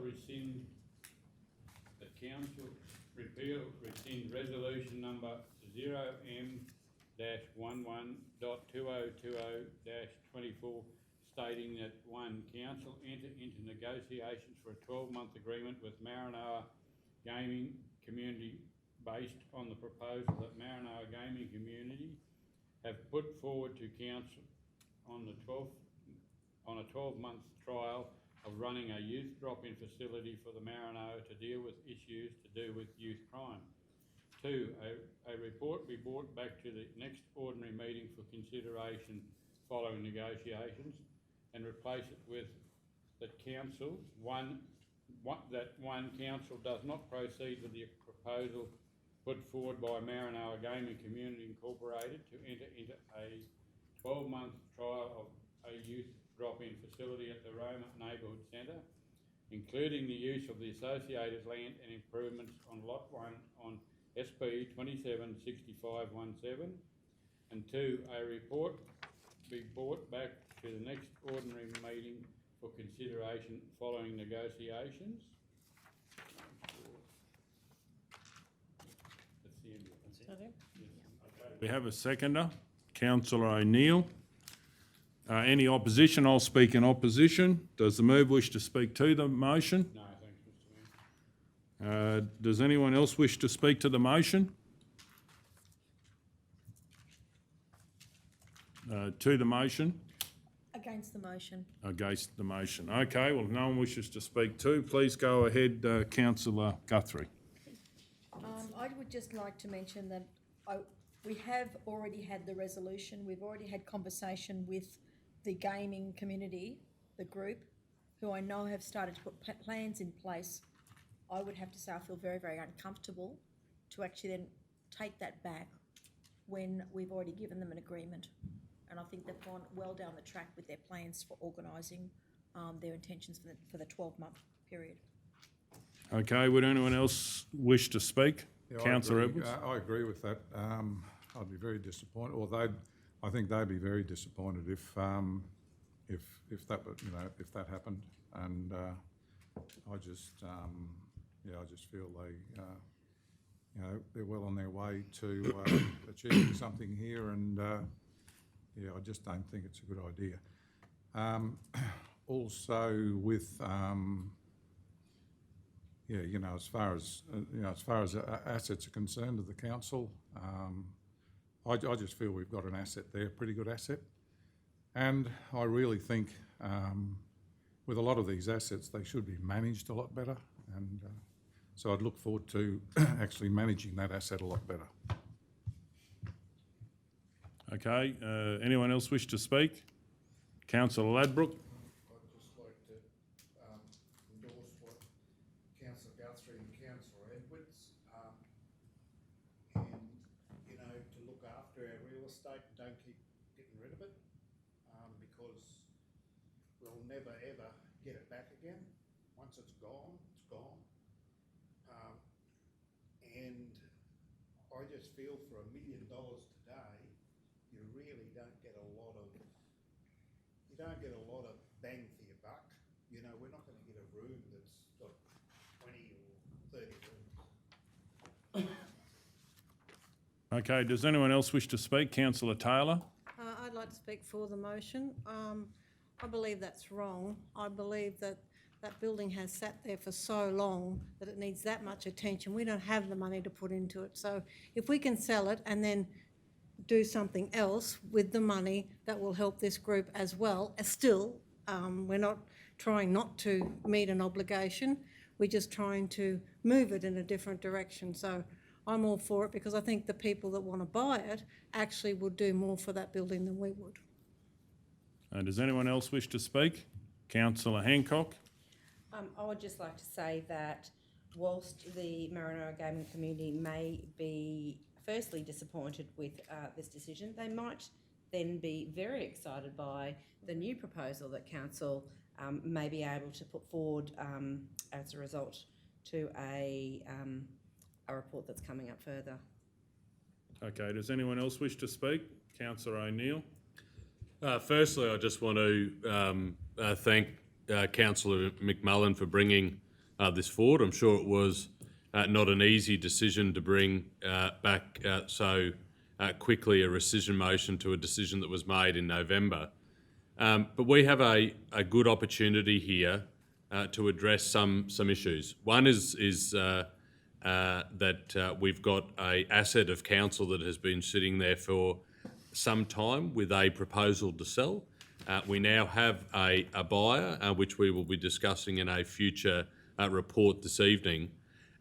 rescind resolution number 0M-11.2020-24 stating that 1, council enter into negotiations for a 12-month agreement with Maranoa Gaming Community based on the proposal that Maranoa Gaming Community have put forward to council on a 12-month trial of running a youth drop-in facility for the Maranoa to deal with issues to do with youth crime. 2, a report be brought back to the next ordinary meeting for consideration following negotiations and replace it with that one council does not proceed with the proposal put forward by Maranoa Gaming Community Incorporated to enter into a 12-month trial of a youth drop-in facility at the Roma Neighbourhood Centre, including the use of the associated land and improvements on Lot 1 on SP 276517, and 2, a report be brought back to the next ordinary meeting for consideration following negotiations. That's the end of it. We have a seconder, Councillor O'Neill. Any opposition? I'll speak in opposition. Does the move wish to speak to the motion? No, thanks, Mr Mayor. Does anyone else wish to speak to the motion? To the motion? Against the motion. Against the motion. Okay, well, if no one wishes to speak to, please go ahead, Councillor Guthrie. I would just like to mention that we have already had the resolution. We've already had conversation with the gaming community, the group, who I know have started to put plans in place. I would have to say I feel very, very uncomfortable to actually then take that back when we've already given them an agreement. And I think they've gone well down the track with their plans for organising their intentions for the 12-month period. Okay, would anyone else wish to speak? Yeah, Councillor I agree. Edwards? I agree with that. I'd be very disappointed, or I think they'd be very disappointed if that, if that happened. And I just feel they're well on their way to achieving something here, and I just don't think it's a good idea. Also, with as far as assets are concerned of the council, I just feel we've got an asset there, a pretty good asset, and I really think with a lot of these assets they should be managed a lot better, and so I'd look forward to actually managing that asset a lot better. Okay, anyone else wish to speak? Councillor Ladbroke? I'd just like to endorse what Councillor Guthrie and Councillor Edwards, and, to look after our real estate and don't keep getting rid of it, because we'll never ever get it back again. Once it's gone, it's gone. And I just feel for $1 million today, you really don't get a lot of bang for your buck. We're not going to get a room that's got 20 or 30 rooms. Okay, does anyone else wish to speak? Councillor Taylor? I'd like to speak for the motion. I believe that's wrong. I believe that that building has sat there for so long that it needs that much attention. We don't have the money to put into it. So if we can sell it and then do something else with the money that will help this group as well, still, we're not trying not to meet an obligation. We're just trying to move it in a different direction. So I'm all for it because I think the people that want to buy it actually would do more for that building than we would. Does anyone else wish to speak? Councillor Hancock? I would just like to say that whilst the Maranoa gaming community may be firstly disappointed with this decision, they might then be very excited by the new proposal that council may be able to put forward as a result to a report that's coming up further. Okay, does anyone else wish to speak? Councillor O'Neill? Firstly, I just want to thank Councillor McMullen for bringing this forward. I'm sure it was not an easy decision to bring back so quickly a rescission motion to a decision that was made in November. But we have a good opportunity here to address some issues. One is that we've got an asset of council that has been sitting there for some time with a proposal to sell. We now have a buyer, which we will be discussing in a future report this evening.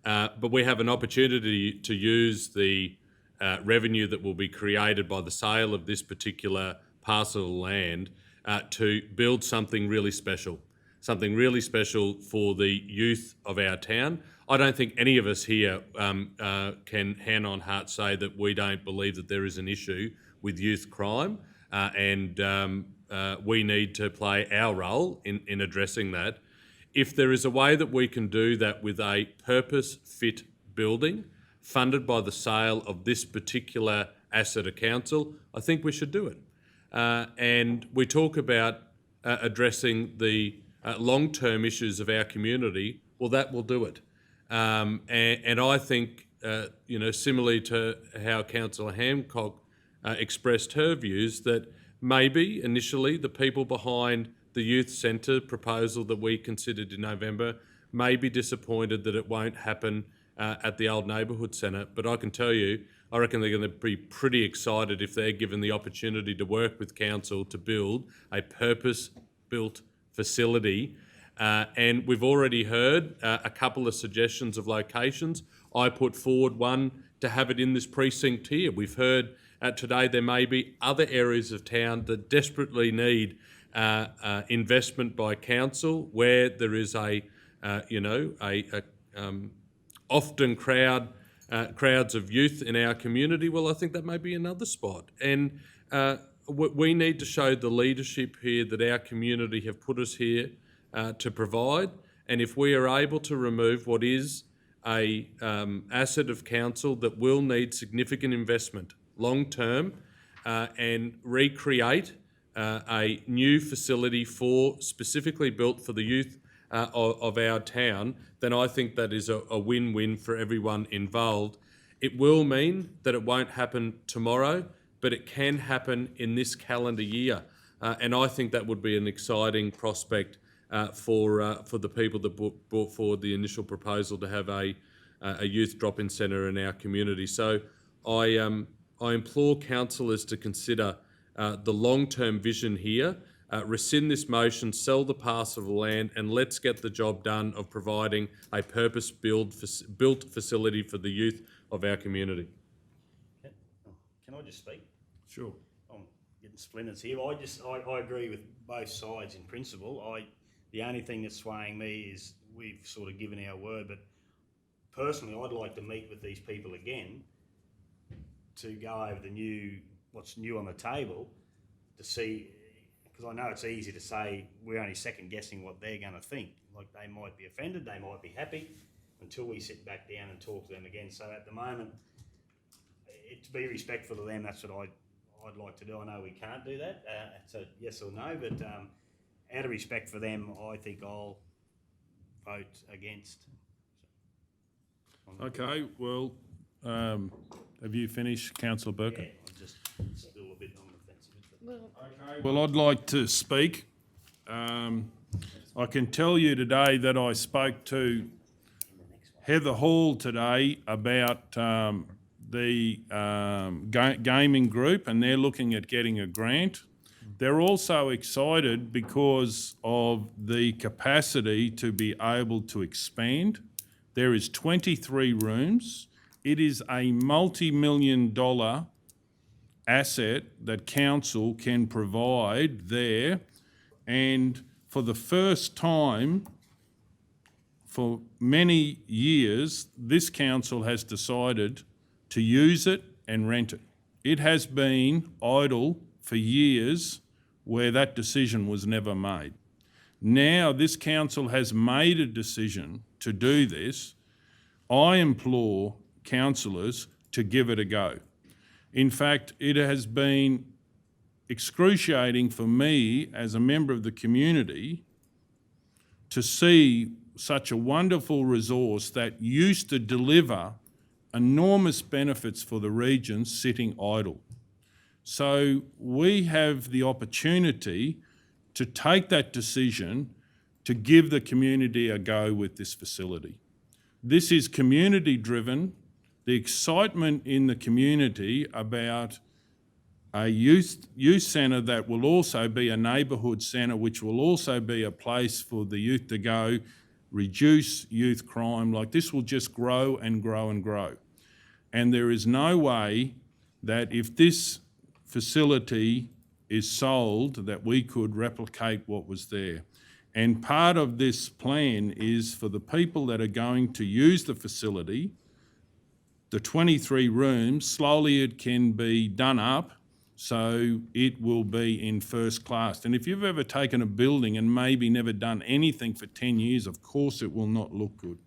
But we have an opportunity to use the revenue that will be created by the sale of this particular parcel of land to build something really special for the youth of our town. I don't think any of us here can hand on heart say that we don't believe that there is an issue with youth crime, and we need to play our role in addressing that. If there is a way that we can do that with a purpose-fit building funded by the sale of this particular asset of council, I think we should do it. And we talk about addressing the long-term issues of our community. Well, that will do it. And I think, similarly to how Councillor Hancock expressed her views, that maybe initially the people behind the youth centre proposal that we considered in November may be disappointed that it won't happen at the old neighbourhood centre. But I can tell you, I reckon they're going to be pretty excited if they're given the opportunity to work with council to build a purpose-built facility. And we've already heard a couple of suggestions of locations. I put forward one to have it in this precinct here. We've heard today there may be other areas of town that desperately need investment by council, where there is often crowds of youth in our community. Well, I think that may be another spot. And we need to show the leadership here that our community have put us here to provide. And if we are able to remove what is a asset of council that will need significant investment long term and recreate a new facility specifically built for the youth of our town, then I think that is a win-win for everyone involved. It will mean that it won't happen tomorrow, but it can happen in this calendar year. And I think that would be an exciting prospect for the people that brought forward the initial proposal to have a youth drop-in centre in our community. So I implore councillors to consider the long-term vision here, rescind this motion, sell the parcel of land, and let's get the job done of providing a purpose-built facility for the youth of our community. Can I just speak? Sure. I'm getting splinters here. I agree with both sides in principle. The only thing that's swaying me is we've sort of given our word, but personally I'd like to meet with these people again to go over what's new on the table, to see, because I know it's easy to say we're only second guessing what they're going to think. Like, they might be offended, they might be happy, until we sit back down and talk to them again. So at the moment, to be respectful of them, that's what I'd like to do. I know we can't do that. It's a yes or no, but out of respect for them, I think I'll vote against. Okay, well, have you finished, Councillor Burke? Yeah, I'm just still a bit on the fence. Well, I'd like to speak. I can tell you today that I spoke to Heather Hall today about the gaming group, and they're looking at getting a grant. They're also excited because of the capacity to be able to expand. There is 23 rooms. It is a multi-million-dollar asset that council can provide there, and for the first time for many years, this council has decided to use it and rent it. It has been idle for years where that decision was never made. Now this council has made a decision to do this. I implore councillors to give it a go. In fact, it has been excruciating for me as a member of the community to see such a wonderful resource that used to deliver enormous benefits for the region sitting idle. So we have the opportunity to take that decision to give the community a go with this facility. This is community driven. The excitement in the community about a youth centre that will also be a neighbourhood centre, which will also be a place for the youth to go, reduce youth crime, like this will just grow and grow and grow. And there is no way that if this facility is sold that we could replicate what was there. And part of this plan is for the people that are going to use the facility, the 23 rooms, slowly it can be done up so it will be in first class. And if you've ever taken a building and maybe never done anything for 10 years, of course it will not look good.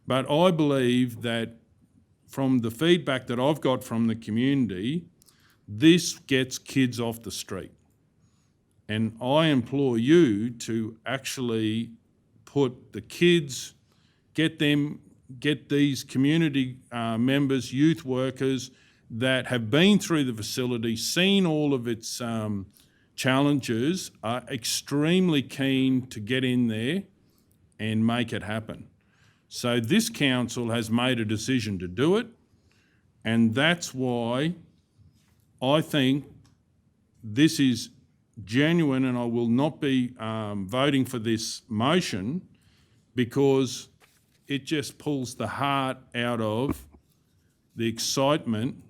But I believe that from the feedback that I've got from the community, this gets kids off the street. And I implore you to actually put the kids, get these community members, youth workers that have been through the facility, seen all of its challenges, are extremely keen to get in there and make it happen. So this council has made a decision to do it, and that's why I think this is genuine, and I will not be voting for this motion because it just pulls the heart out of the excitement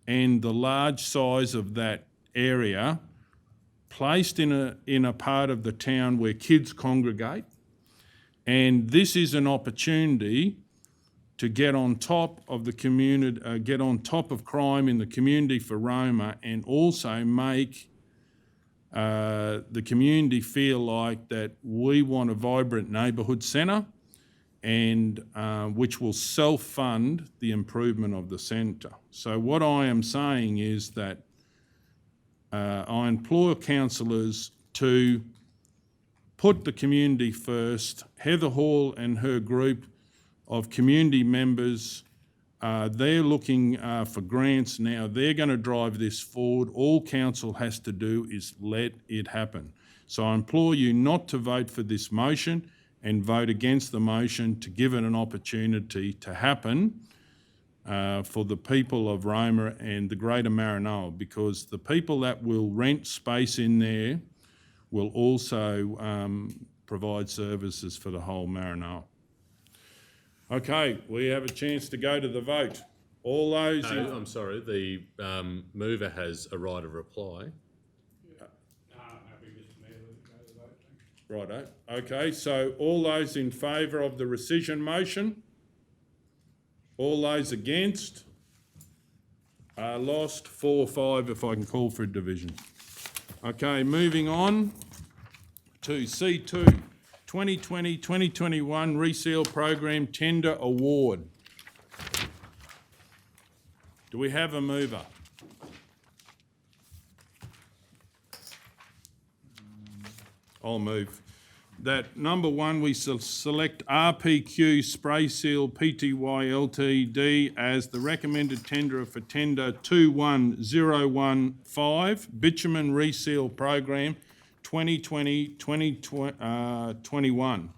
and the large size of that area placed in a part of the town where kids congregate. And this is an opportunity to get on top of the community, get on top of crime in the community for Roma, and also make the community feel like that we want a vibrant neighbourhood centre, and which will self-fund the improvement of the centre. So what I am saying is that I implore councillors to put the community first. Heather Hall and her group of community members, they're looking for grants now. They're going to drive this forward. All council has to do is let it happen. So I implore you not to vote for this motion and vote against the motion to give it an opportunity to happen for the people of Roma and the greater Maranoa, because the people that will rent space in there will also provide services for the whole Maranoa. Okay, we have a chance to go to the vote. All those... No, I'm sorry, the mover has a right of reply. Righto. Okay, so all those in favour of the rescission motion? All those against? Lost 4-5 if I can call for a division. Okay, moving on to C2, 2020-2021 Resale Program Tender Award. Do we have a mover? I'll move. That number one, we select RPQ Spray Seal Pty Ltd as the recommended tenderer for tender 21015 Bitumen Reseal Program 2020-2021.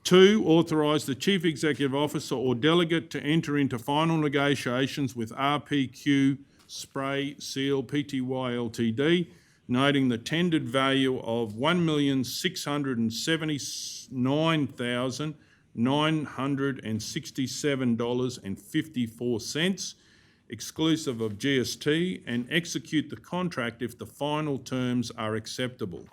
2, authorise the Chief Executive Officer or delegate to enter into final negotiations with RPQ Spray Seal Pty Ltd, noting the tendered value of $1,679,967.54, exclusive of GST, and execute the contract if the final terms are acceptable.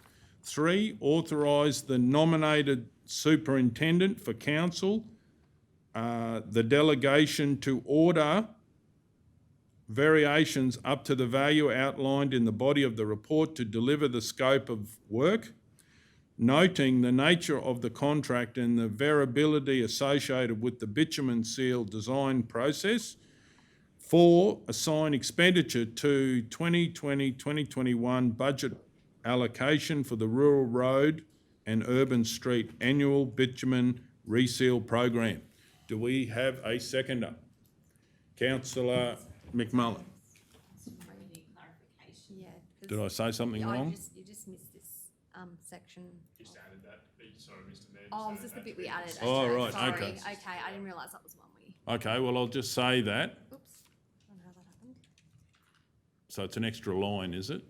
3, authorise the nominated superintendent for council, the delegation to order variations up to the value outlined in the body of the report to deliver the scope of work, noting the nature of the contract and the variability associated with the bitumen seal design process. 4, assign expenditure to 2020-2021 budget allocation for the Rural Road and Urban Street Annual Bitumen Reseal Program. Do we have a seconder? Councillor McMullen. Yeah. Did I say something wrong? You just missed this section. Just added that bit, sorry, Mr Mayor. Oh, was this the bit we added? Oh, Okay, right, sorry. okay. Okay, I didn't realise that was the one we... Okay, well, I'll just say that. Oops, I don't know how that happened. So it's an extra line, is it?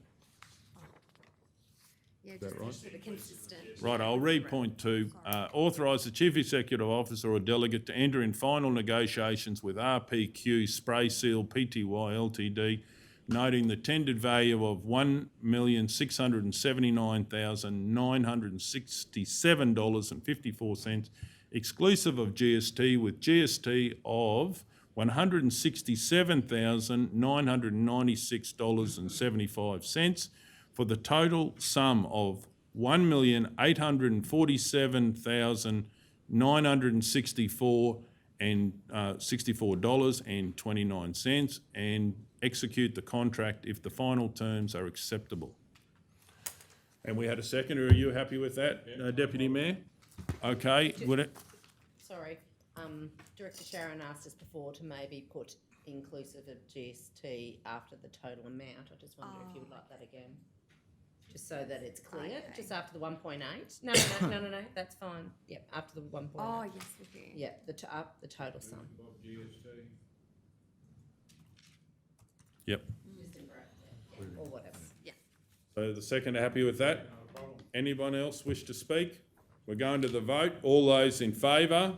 Yeah, that just right? sort of consistent. Right, I'll read point 2. Authorise the Chief Executive Officer or delegate to enter in final negotiations with RPQ Spray Seal Pty Ltd, noting the tendered value of $1,679,967.54, exclusive of GST, with GST of $167,996.75, for the total sum of $1,847,964.29, and execute the contract if the final terms are acceptable. And we had a second. Are you happy with that, Deputy Mayor? Okay. Would it? Sorry, Director Sharon asked us before to maybe put inclusive of GST after the total amount. I just wonder if you would like that again, just so that it's clear. Okay. Just after the 1.8. No, that's fine. Yep, after the 1.8. Oh, yes, we do. Yeah, the total sum. Yep. Just in bracket, or whatever. Yeah. So the second, happy with that? Anyone else wish to speak? We're going to the vote. All those in favour?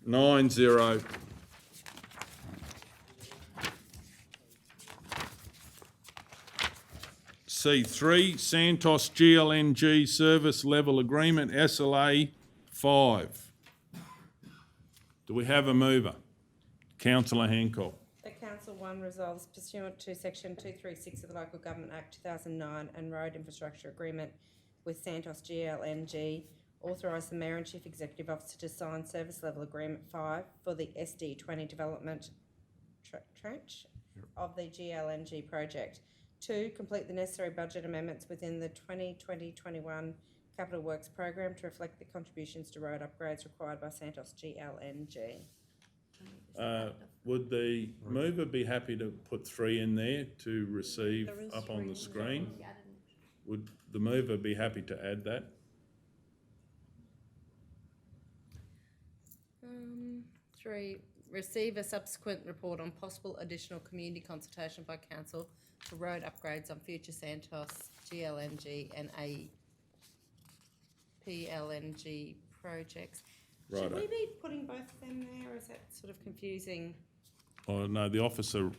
9-0. C3, Santos GLNG Service Level Agreement, SLA 5. Do we have a mover? Councillor Hancock. That Council 1 resolves pursuant to Section 236 of the Local Government Act 2009 and Road Infrastructure Agreement with Santos GLNG, authorise the Mayor and Chief Executive Officer to sign Service Level Agreement 5 for the SD20 development tranche of the GLNG project. 2, complete the necessary budget amendments within the 2020-21 Capital Works Program to reflect the contributions to road upgrades required by Santos GLNG. Would the mover be happy to put 3 in there to receive up on the screen? Would the mover be happy to add that? 3, receive a subsequent report on possible additional community consultation by council for road upgrades on future Santos GLNG and PLNG projects. Righto. Should we be putting both of them there, or is that sort of confusing? Oh, no, the officer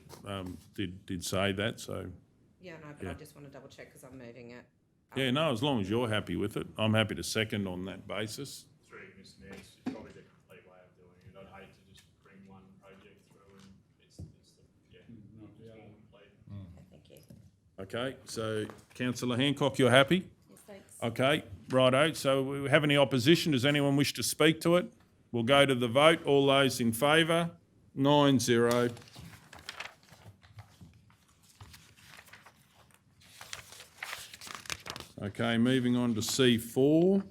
did say that, so. Yeah, no, but I just want to double check because I'm moving it. Yeah, no, as long as you're happy with it, I'm happy to second on that basis. Through Mr Mayor, it's probably the complete way of doing it. I'd hate to just bring one project through and it's more complete. Thank you. Okay, so Councillor Hancock, you're happy? Yes, thanks. Okay, righto. So we have any opposition? Does anyone wish to speak to it? We'll go to the vote. All those in favour? 9-0. Okay, moving on to C4.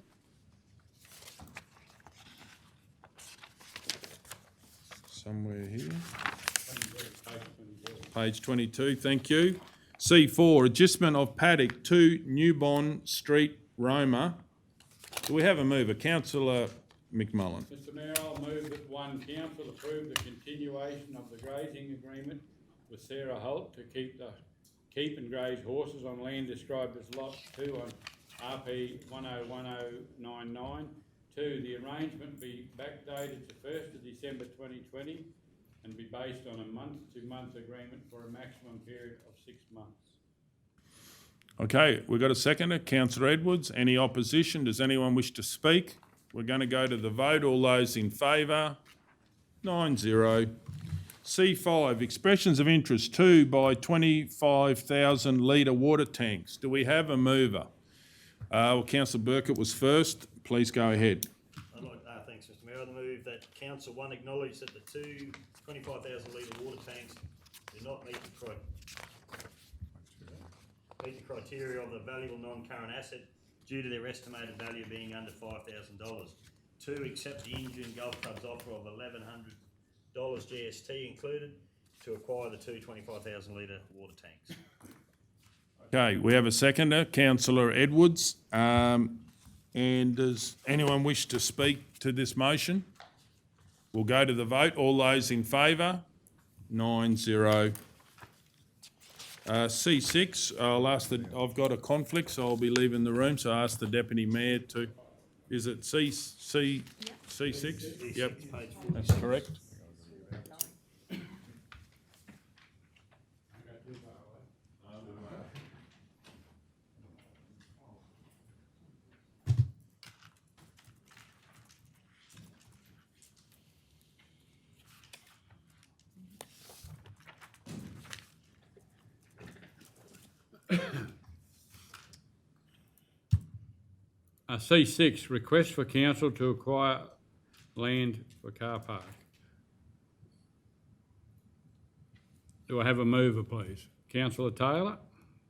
Somewhere here. Page 22, thank you. C4, adjustment of paddock 2 Newbon Street, Roma. Do we have a mover? Councillor McMullen. Mr Mayor, I'll move that one council approve the continuation of the grazing agreement with Sarah Holt to keep and graze horses on land described as Lot 2 on RP 101099. 2, the arrangement be backdated to 1st of December 2020 and be based on a month-to-month agreement for a maximum period of 6 months. Okay, we've got a seconder, Councillor Edwards. Any opposition? Does anyone wish to speak? We're going to go to the vote. All those in favour? 9-0. C5, expressions of interest 2 by 25,000 litre water tanks. Do we have a mover? Councillor Burkett was first. Please go ahead. Thanks, Mr Mayor. I move that Council 1 acknowledge that the 2 25,000 litre water tanks do not meet the criteria of the valuable non-current asset due to their estimated value being under $5,000. 2, accept the Injune Golf Club's offer of $1,100 GST included to acquire the 2 25,000 litre water tanks. Okay, we have a seconder, Councillor Edwards. And does anyone wish to speak to this motion? We'll go to the vote. All those in favour? 9-0. C6, I've got a conflict, so I'll be leaving the room, so I ask the Deputy Mayor to, is it C6? Yep, that's correct. C6, request for council to acquire land for car park. Do I have a mover, please? Councillor Taylor?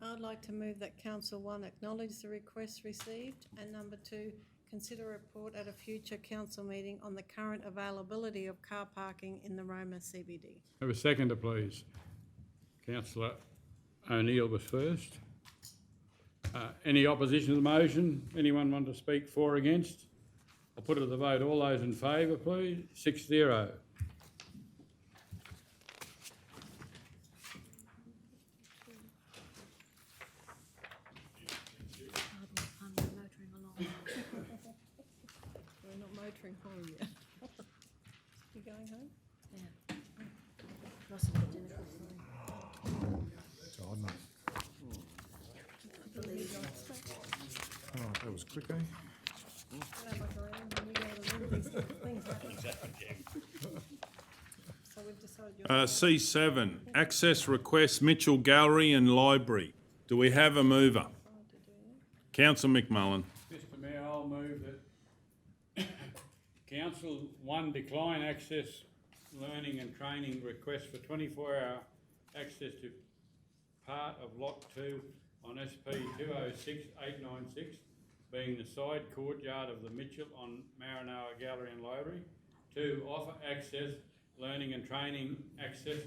I'd like to move that Council 1 acknowledge the request received, and number 2, consider a report at a future council meeting on the current availability of car parking in the Roma CBD. Have a seconder, please. Councillor O'Neill was first. Any opposition to the motion? Anyone want to speak for or against? I'll put it to the vote. All those in favour, please. 6-0. We're not motoring home yet. You going home? Yeah. Ross will get dinner for you. It's odd, mate. Oh, that was quick, eh? So we've decided C7, access request Mitchell Gallery and Library. Do we have a mover? Councillor McMullen. Mr Mayor, I'll move that Council 1 decline access learning and training request for 24-hour access to part of Lot 2 on SP 206896, being the side courtyard of the Mitchell on Maranoa Gallery and Library, to offer access, learning and training access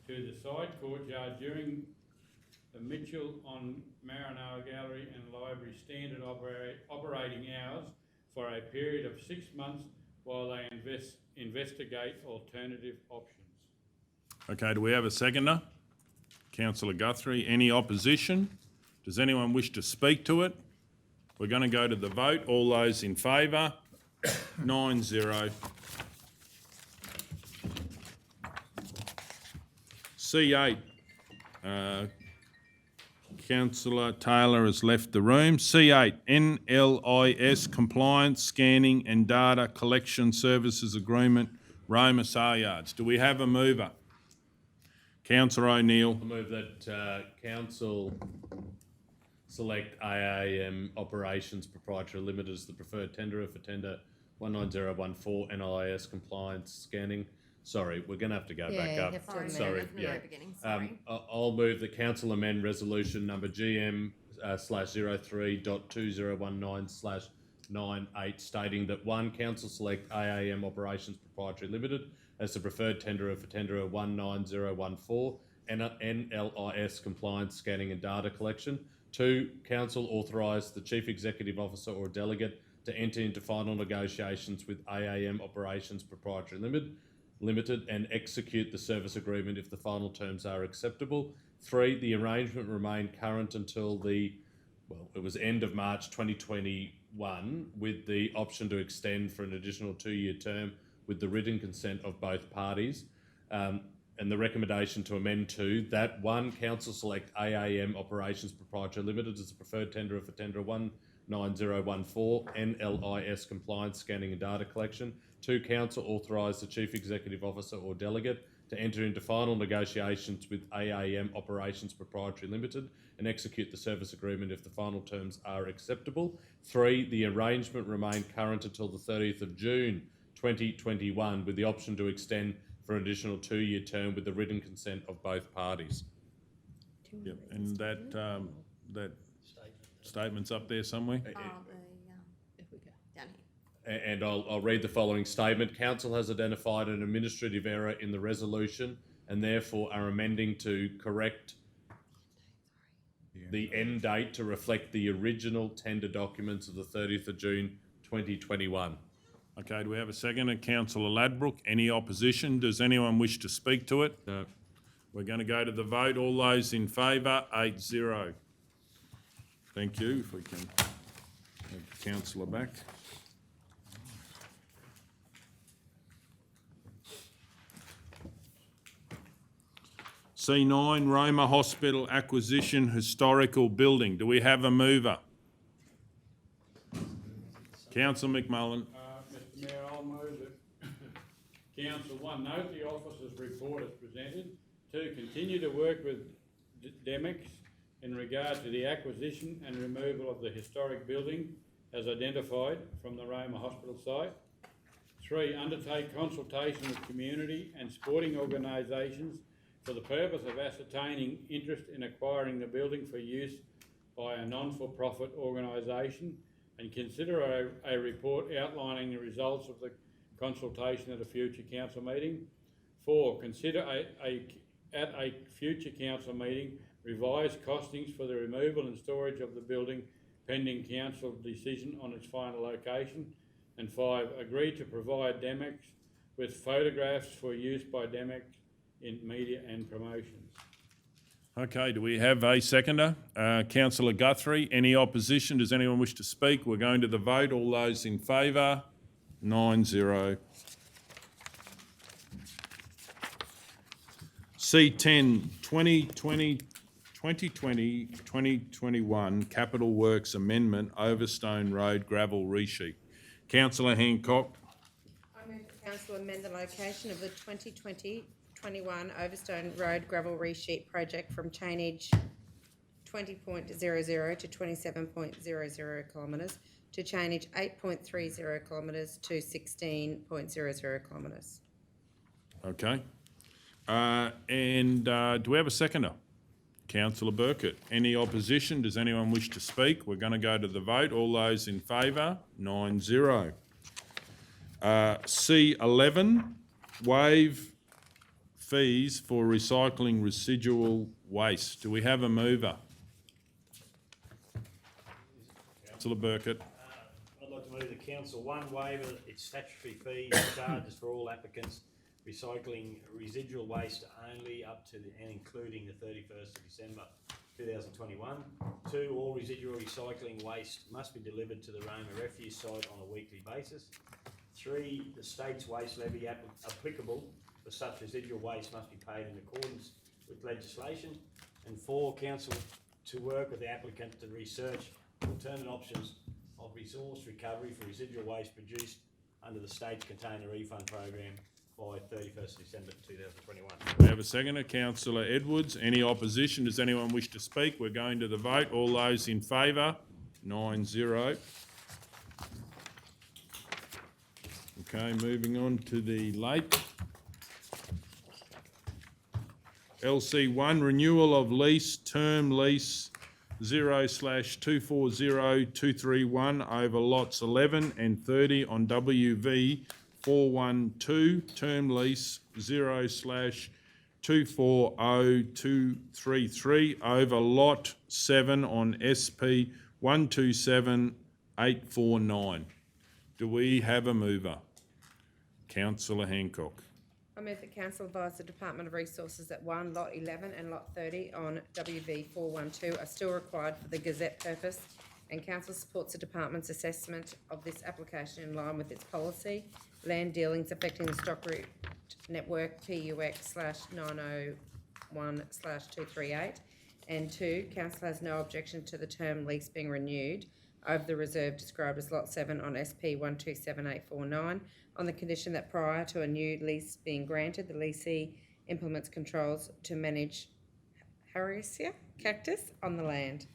to the side courtyard during the Mitchell on Maranoa Gallery and Library standard operating hours for a period of 6 months while they investigate alternative options. Okay, do we have a seconder? Councillor Guthrie. Any opposition? Does anyone wish to speak to it? We're going to go to the vote. All those in favour? 9-0. C8. Councillor Taylor has left the room. C8, NLIS Compliance, Scanning and Data Collection Services Agreement, Roma Yards. Do we have a mover? Councillor O'Neill. I move that council select AAM Operations Proprietary Limited as the preferred tenderer for tender 19014 NLIS Compliance Scanning. Sorry, we're going to have to go back up. Sorry, yeah. I'll move the council amend resolution number GM/03.2019/98 stating that 1, council select AAM Operations Proprietary Limited as the preferred tenderer for tenderer 19014 NLIS Compliance Scanning and Data Collection. 2, council authorise the Chief Executive Officer or delegate to enter into final negotiations with AAM Operations Proprietary Limited and execute the service agreement if the final terms are acceptable. 3, the arrangement remain current until it was end of March 2021 with the option to extend for an additional 2-year term with the written consent of both parties. And the recommendation to amend to that 1, council select AAM Operations Proprietary Limited as the preferred tenderer for tender 19014 NLIS Compliance Scanning and Data Collection. 2, council authorise the Chief Executive Officer or delegate to enter into final negotiations with AAM Operations Proprietary Limited and execute the service agreement if the final terms are acceptable. 3, the arrangement remain current until the 30th of June 2021 with the option to extend for an additional 2-year term with the written consent of both parties. Yep, and that statement's up there somewhere. And I'll read the following statement. Council has identified an administrative error in the resolution and therefore are amending to correct the end date to reflect the original tender documents of the 30th of June 2021. Okay, do we have a second? Councillor Ladbrook. Any opposition? Does anyone wish to speak to it? No. We're going to go to the vote. All those in favour, 8-0. Thank you. If we can have the councillor back. C9, Roma Hospital Acquisition Historical Building. Do we have a mover? Councillor McMullen. Mr Mayor, I'll move that Council 1, note the officer's report as presented. 2, continue to work with Demex in regard to the acquisition and removal of the historic building as identified from the Roma Hospital site. 3, undertake consultation with community and sporting organisations for the purpose of ascertaining interest in acquiring the building for use by a non-for-profit organisation, and consider a report outlining the results of the consultation at a future council meeting. 4, consider at a future council meeting revised costings for the removal and storage of the building pending council decision on its final location. And 5, agree to provide DEMEX with photographs for use by DEMEX in media and promotions. Okay, do we have a seconder? Councillor Guthrie, any opposition? Does anyone wish to speak? We're going to the vote. All those in favour? 9-0. C10, 2020-2021 Capital Works Amendment, Overstone Road gravel resheet. Councillor Hancock. I move that council amend the location of the 2020-21 Overstone Road gravel resheet project from chainage 20.00 to 27.00 kilometres to chainage 8.30 kilometres to 16.00 kilometres. Okay. Do we have a seconder? Councillor Burkett. Any opposition? Does anyone wish to speak? We're going to go to the vote. All those in favour? 9-0. C11, waive fees for recycling residual waste. Do we have a mover? Councillor Burkett. I'd like to move the council waiver its statutory fees and charges for all applicants recycling residual waste only up to and including the 31st of December 2021. 2, all residual recycling waste must be delivered to the Roma refuse site on a weekly basis. 3, the state's waste levy applicable for such residual waste must be paid in accordance with legislation. And 4, council to work with the applicant to research alternate options of resource recovery for residual waste produced under the state's container refund program by 31st December 2021. We have a seconder, Councillor Edwards. Any opposition? Does anyone wish to speak? We're going to the vote. All those in favour? 9-0. Okay, moving on to the late. LC1, renewal of lease, term lease 0/240231 over lots 11 and 30 on WV 412, term lease 0/240233 over lot 7 on SP 127849. Do we have a mover? Councillor Hancock. I move that council advise the Department of Resources that 1, lot 11 and lot 30 on WV 412 are still required for the Gazette purpose, and council supports the department's assessment of this application in line with its policy, land dealings affecting the stock route network PUX/901/238. And 2, council has no objection to the term lease being renewed over the reserve described as lot 7 on SP 127849 on the condition that prior to a new lease being granted, the leasee implements controls to manage Harrisia cactus on the land.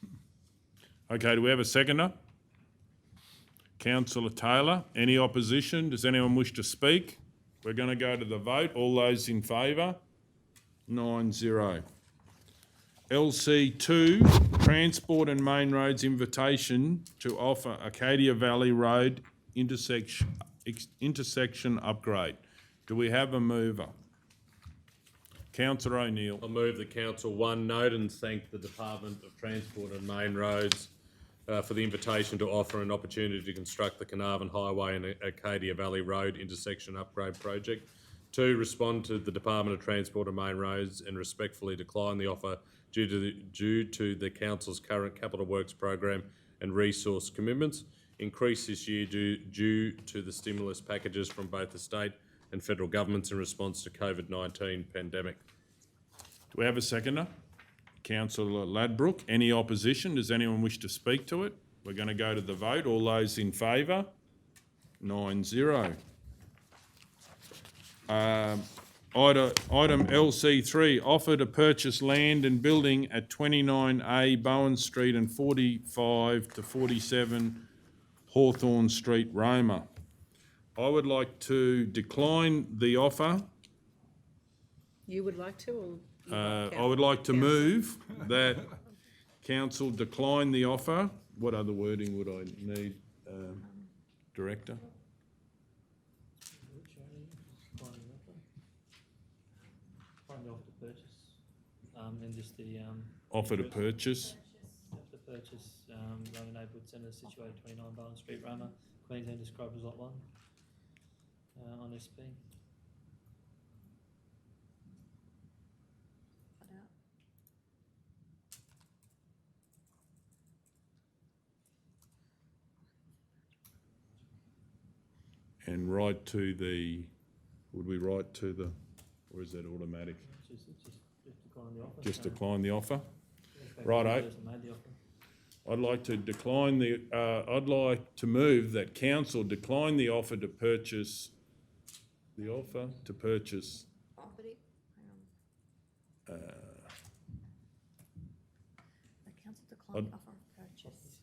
Okay, do we have a seconder? Councillor Taylor. Any opposition? Does anyone wish to speak? We're going to go to the vote. All those in favour? 9-0. LC2, Transport and Main Roads invitation to offer Acadia Valley Road intersection upgrade. Do we have a mover? Councillor O'Neill. I move the council note and thank the Department of Transport and Main Roads for the invitation to offer an opportunity to construct the Carnarvon Highway and Acadia Valley Road intersection upgrade project. 2, respond to the Department of Transport and Main Roads and respectfully decline the offer due to the council's current capital works program and resource commitments. Increase this year due to the stimulus packages from both the state and federal governments in response to COVID-19 pandemic. Do we have a seconder? Councillor Ladbrook. Any opposition? Does anyone wish to speak to it? We're going to go to the vote. All those in favour? 9-0. Item LC3, offer to purchase land and building at 29A Bowen Street and 45 to 47 Hawthorne Street, Roma. I would like to decline the offer. You would like to, or? you'd like I would like to council? move that council decline the offer. What other wording would I need, Director? Find the offer to purchase, and just the, Offer to purchase. the purchase, Roma Neighbourhood Centre situated 29 Bowen Street, Roma, Queensland, described as Lot 1, on SP. And write to the, would we write to the, or is that automatic? Just decline the offer. Just decline the offer? Respect Righto. the person made the offer. I'd like to decline the, I'd like to move that council decline the offer to purchase, the offer to purchase, Property, hang on. The council declined the offer of purchase.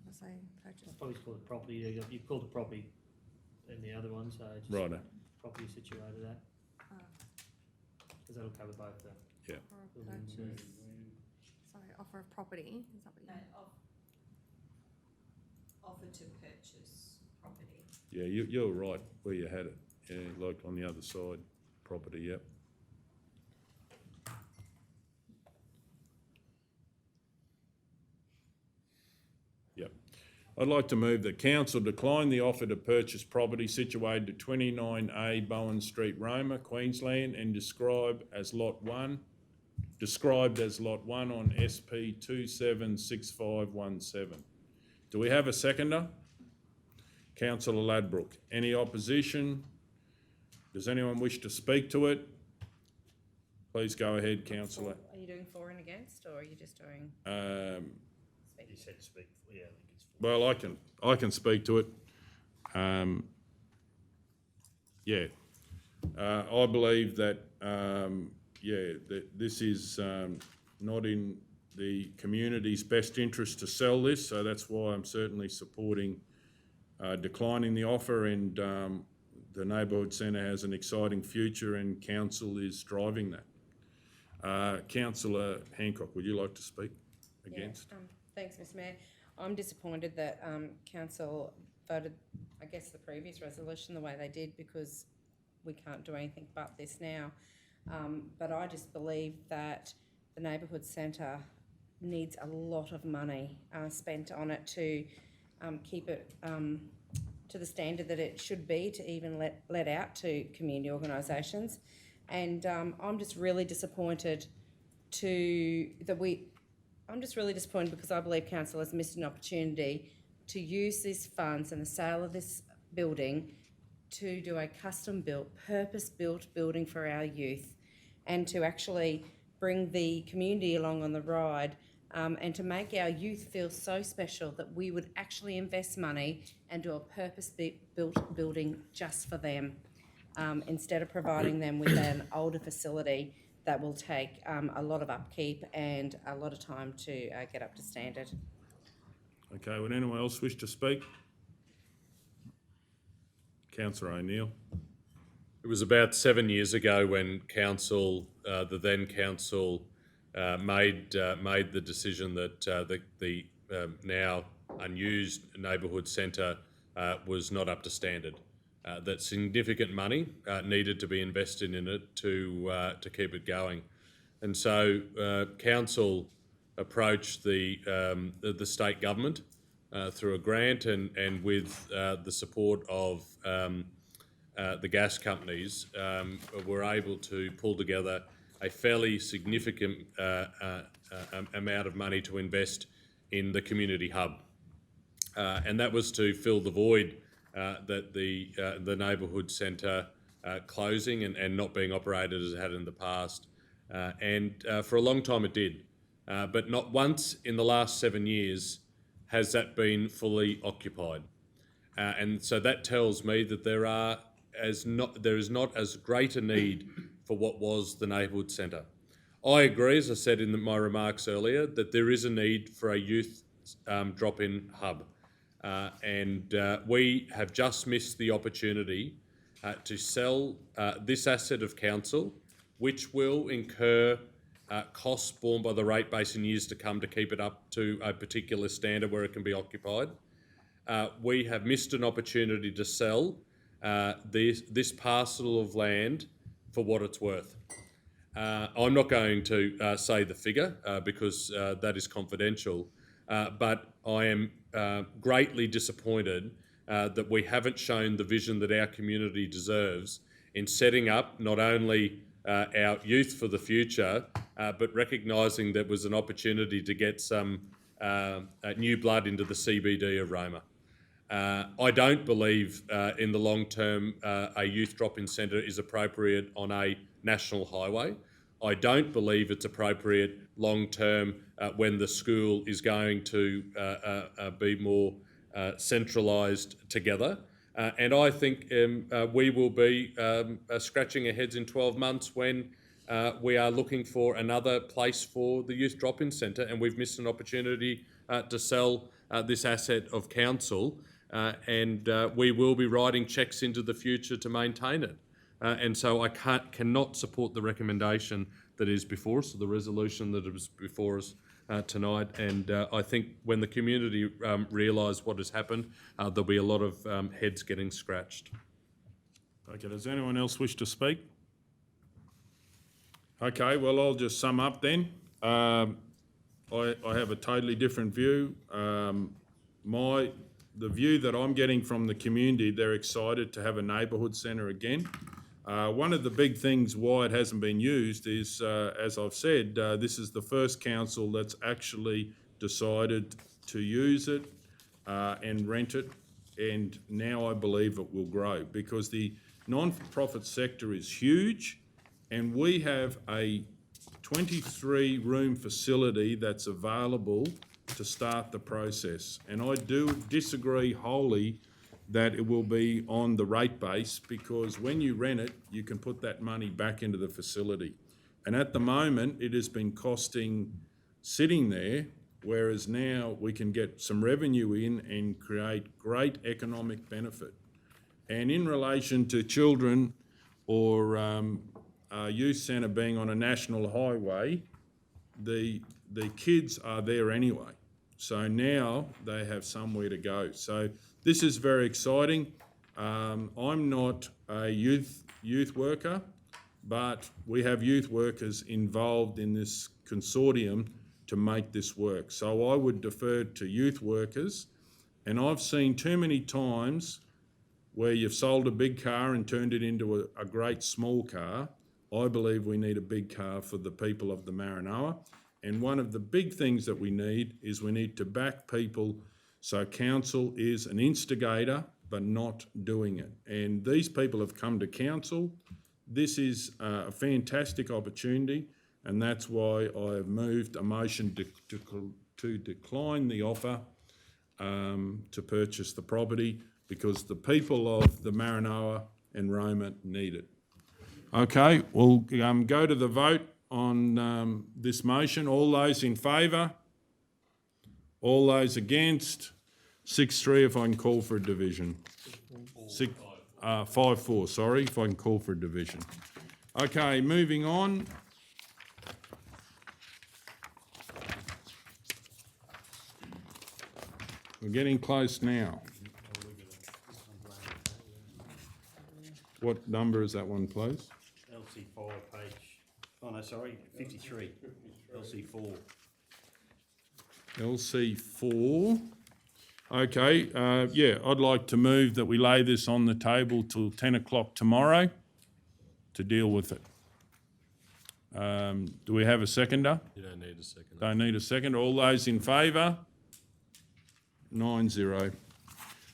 I say purchase. Probably called it property, you've called it property in the other one, so just Righto. property situated at, because that'll cover both the. Yeah. Offer of purchase. Sorry, offer of property, is that what you mean? Offer to purchase property. Yeah, you're right where you had it, yeah, like on the other side, property, yep. Yep. I'd like to move that council decline the offer to purchase property situated at 29A Bowen Street, Roma, Queensland, and described as Lot 1 on SP 276517. Do we have a seconder? Councillor Ladbrook. Any opposition? Does anyone wish to speak to it? Please go ahead, councillor. Are you doing for and against, or are you just doing? He said speak, yeah, I think it's. Well, I can speak to it. Yeah, I believe that that this is not in the community's best interest to sell this, so that's why I'm certainly supporting declining the offer, and the neighbourhood centre has an exciting future and council is driving that. Councillor Hancock, would you like to speak against? Yeah, thanks, Mr Mayor. I'm disappointed that council voted, I guess, the previous resolution the way they did, because we can't do anything but this now. But I just believe that the neighbourhood centre needs a lot of money spent on it to keep it to the standard that it should be, to even let out to community organisations. And I'm just really disappointed I'm just really disappointed because I believe council has missed an opportunity to use these funds and the sale of this building to do a custom-built, purpose-built building for our youth, and to actually bring the community along on the ride, and to make our youth feel so special that we would actually invest money and do a purpose-built building just for them, instead of providing them with an older facility that will take a lot of upkeep and a lot of time to get up to standard. Okay, would anyone else wish to speak? Councillor O'Neill. It was about 7 years ago when council, the then council, made the decision that the now unused neighbourhood centre was not up to standard. That significant money needed to be invested in it to keep it going, and so council approached the state government through a grant and with the support of the gas companies, were able to pull together a fairly significant amount of money to invest in the community hub, and that was to fill the void that the neighbourhood centre closing and not being operated as it had in the past, and for a long time it did, but not once in the last 7 years has that been fully occupied, and so that tells me that there are there is not as great a need for what was the neighbourhood centre. I agree, as I said in my remarks earlier, that there is a need for a youth drop-in hub. We have just missed the opportunity to sell this asset of council, which will incur costs borne by the rate base in years to come to keep it up to a particular standard where it can be occupied. We have missed an opportunity to sell this parcel of land for what it's worth. I'm not going to say the figure because that is confidential, but I am greatly disappointed that we haven't shown the vision that our community deserves in setting up not only our youth for the future, but recognising there was an opportunity to get some new blood into the CBD of Roma. I don't believe in the long term a youth drop-in centre is appropriate on a national highway. I don't believe it's appropriate long term when the school is going to be more centralised together. And I think we will be scratching our heads in 12 months when we are looking for another place for the youth drop-in centre, and we've missed an opportunity to sell this asset of council, and we will be writing cheques into the future to maintain it. And so I cannot support the recommendation that is before us, or the resolution that is before us tonight. And I think when the community realise what has happened, there'll be a lot of heads getting scratched. Okay, does anyone else wish to speak? Okay, well, I'll just sum up then. I have a totally different view. The view that I'm getting from the community, they're excited to have a neighbourhood centre again. One of the big things why it hasn't been used is, as I've said, this is the first council that's actually decided to use it and rent it, and now I believe it will grow because the non-profit sector is huge, and we have a 23-room facility that's available to start the process. And I do disagree wholly that it will be on the rate base, because when you rent it, you can put that money back into the facility. And at the moment, it has been costing sitting there, whereas now we can get some revenue in and create great economic benefit. And in relation to children or a youth centre being on a national highway, the kids are there anyway. So now they have somewhere to go. So this is very exciting. I'm not a youth worker, but we have youth workers involved in this consortium to make this work. So I would defer to youth workers, and I've seen too many times where you've sold a big car and turned it into a great small car. I believe we need a big car for the people of the Maranoa. And one of the big things that we need is we need to back people so council is an instigator but not doing it. And these people have come to council. This is a fantastic opportunity, and that's why I have moved a motion to decline the offer to purchase the property, because the people of the Maranoa and Roma need it. Okay, we'll go to the vote on this motion. All those in favour? All those against? 6-3 if I can call for a division. 5-4, sorry, if I can call for a division. Okay, moving on. We're getting close now. What number is that one, please? LC5 page, oh no, sorry, 53, LC4. LC4. Okay, yeah, I'd like to move that we lay this on the table till 10 o'clock tomorrow to deal with it. Do we have a seconder? You don't need a second. Don't need a second. All those in favour? 9-0.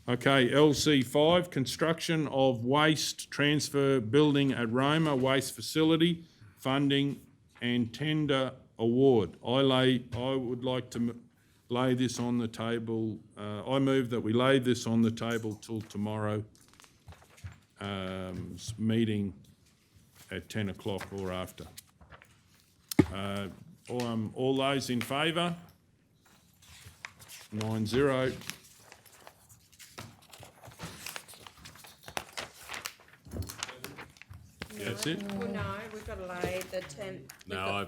Okay, LC5, construction of waste transfer building at Roma, waste facility, funding and tender award. I would like to lay this on the table. I move that we lay this on the table till tomorrow meeting at 10 o'clock or after. All those in favour? 9-0. That's it? Well, no, we've got to lay the 10th. No,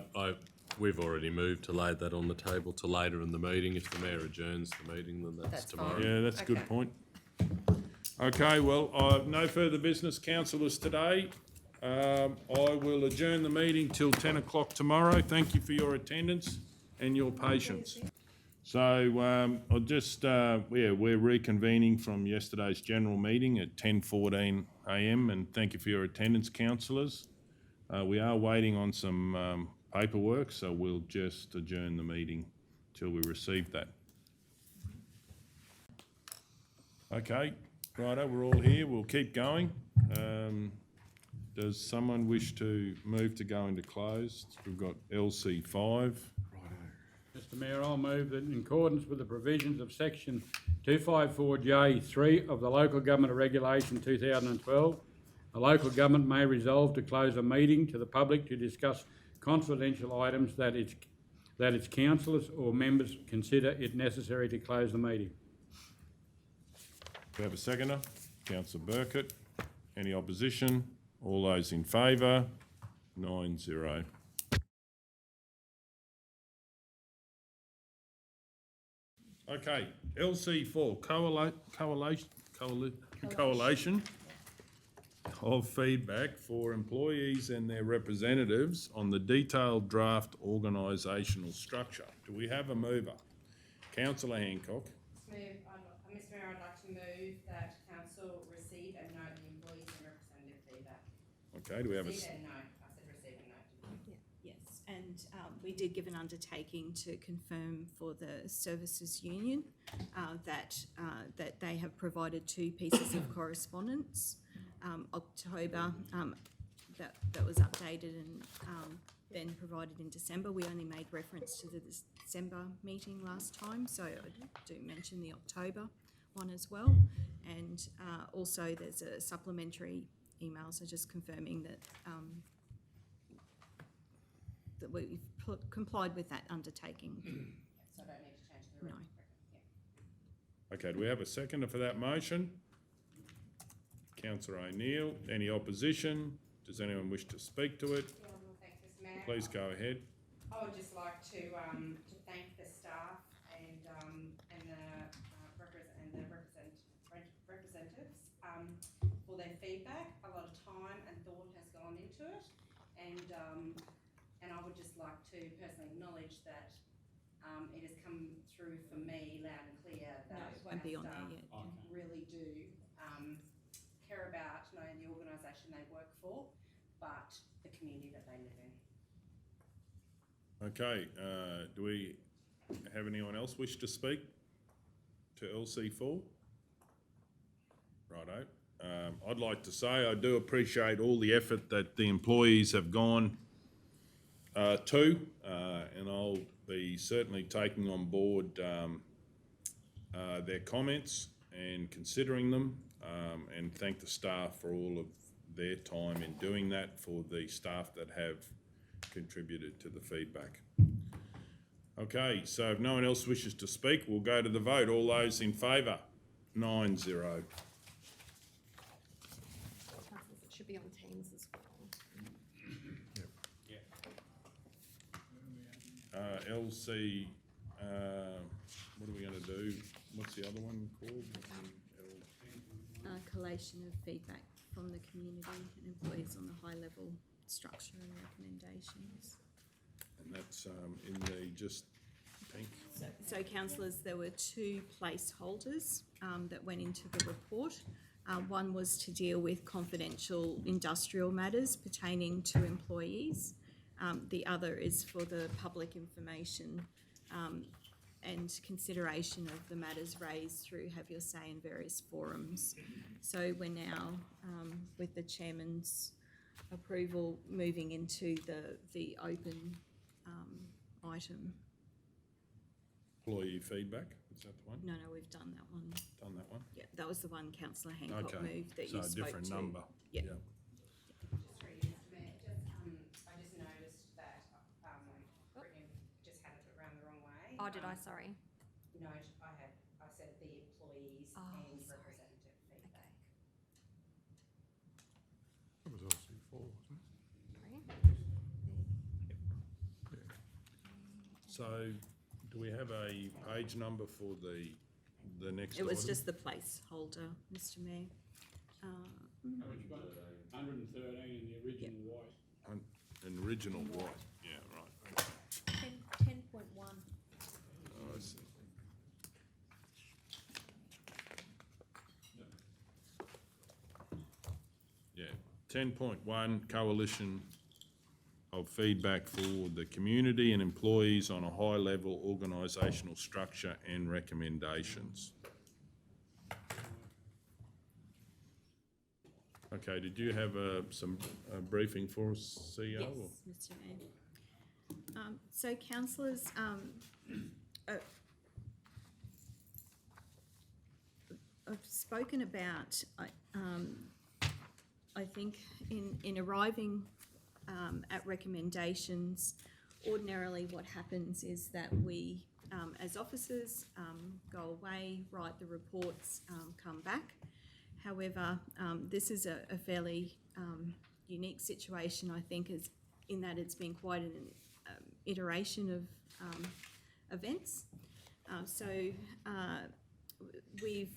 we've already moved to lay that on the table to later in the meeting. If the mayor adjourns the meeting, then that's tomorrow. Yeah, that's a Okay. good point. Okay, well, no further business, councillors, today. I will adjourn the meeting till 10 o'clock tomorrow. Thank you for your attendance and your patience. So I'll just, we're reconvening from yesterday's general meeting at 10:14 a.m. and thank you for your attendance, councillors. We are waiting on some paperwork, so we'll just adjourn the meeting till we receive that. Okay, righto, we're all here. We'll keep going. Does someone wish to move to go into closed? We've got LC5. Mr Mayor, I'll move that in accordance with the provisions of section 254J3 of the Local Government Regulation 2012, a local government may resolve to close a meeting to the public to discuss confidential items that its councillors or members consider it necessary to close the meeting. We have a seconder, Councillor Burkett. Any opposition? All those in favour? 9-0. Okay, LC4, collation of feedback for employees and their representatives on the detailed draft organisational structure. Do we have a mover? Councillor Hancock. Mr Mayor, I'd like to move that council receive and note the employees and representative feedback. Okay, do we have a... Receive and note. I said receive and note. Yes, and we did give an undertaking to confirm for the Services Union that they have provided 2 pieces of correspondence. October, that was updated and then provided in December. We only made reference to the December meeting last time, so I do mention the October one as well. And also there's a supplementary email, so just confirming that that we've complied with that undertaking. So I don't need to change the No. Okay, do we have a seconder for that motion? Councillor O'Neill. Any opposition? Does anyone wish to speak to it? Yeah, well, thanks, Mr Mayor. Please go ahead. I would just like to thank the staff and the representatives for their feedback. A lot of time and thought has gone into it, and I would just like to personally acknowledge that it has come through for me loud and clear that No, it won't be on there yet. really do care about not only the organisation they work for, but the community that they live in. Okay, do we have anyone else wish to speak to LC4? Righto. I'd like to say I do appreciate all the effort that the employees have gone to, and I'll be certainly taking on board their comments and considering them, and thank the staff for all of their time in doing that, for the staff that have contributed to the feedback. Okay, so if no one else wishes to speak, we'll go to the vote. All those in favour? 9-0. Councillors, it should be on Teams as well. LC, what are we going to do? What's the other one called? Collation of feedback from the community and employees on the high-level structure and recommendations. And that's in the just pink. So councillors, there were 2 placeholders that went into the report. One was to deal with confidential industrial matters pertaining to employees. The other is for the public information and consideration of the matters raised through Have Your Say in various forums. So we're now, with the chairman's approval, moving into the open item. employee feedback, is that the one? No, we've done that one. Done that one? Yeah, that was the one councillor Hancock Okay, moved that so you a spoke different to. number. Yeah. Sorry, Mr Mayor, I just noticed that, Renewal just had it around the wrong way. Oh, did I? Sorry. No, I said the employees Oh, and sorry. representative feedback. That was obviously 4, wasn't it? So, do we have a page number for the next It was item? just the placeholder, Mr Mayor. You've got 113 in the original white. An original white, yeah, right. 10.1. Oh, I see. Yeah, 10.1, coalition of feedback for the community and employees on a high-level organisational structure and recommendations. Okay, did you have some briefing for us, CEO? Yes, or- Mr Mayor. So councillors, I've spoken about, I think in arriving at recommendations, ordinarily what happens is that we, as officers, go away, write the reports, come back. However, this is a fairly unique situation, I think, is in that it's been quite an iteration of events. We've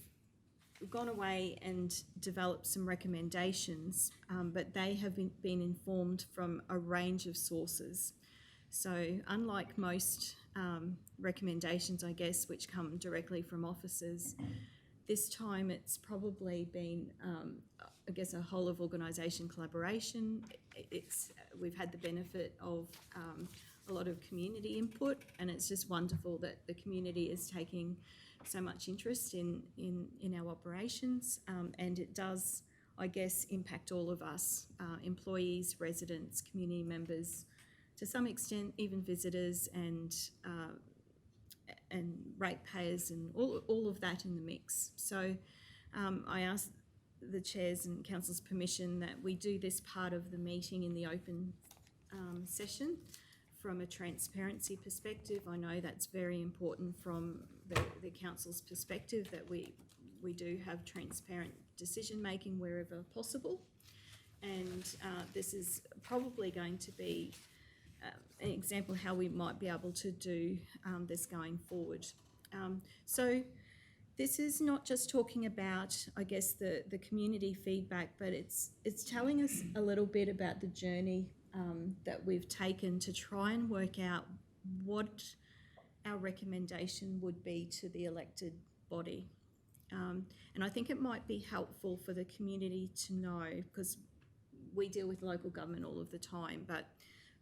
gone away and developed some recommendations, but they have been informed from a range of sources. So unlike most recommendations, I guess, which come directly from officers, this time it's probably been, I guess, a whole of organisation collaboration. We've had the benefit of a lot of community input, and it's just wonderful that the community is taking so much interest in our operations, and it does, I guess, impact all of us, employees, residents, community members, to some extent even visitors and ratepayers and all of that in the mix. So I asked the chairs and council's permission that we do this part of the meeting in the open session from a transparency perspective. I know that's very important from the council's perspective, that we do have transparent decision making wherever possible, and this is probably going to be an example how we might be able to do this going forward. So this is not just talking about, I guess, the community feedback, but it's telling us a little bit about the journey that we've taken to try and work out what our recommendation would be to the elected body. And I think it might be helpful for the community to know, because we deal with local government all of the time, but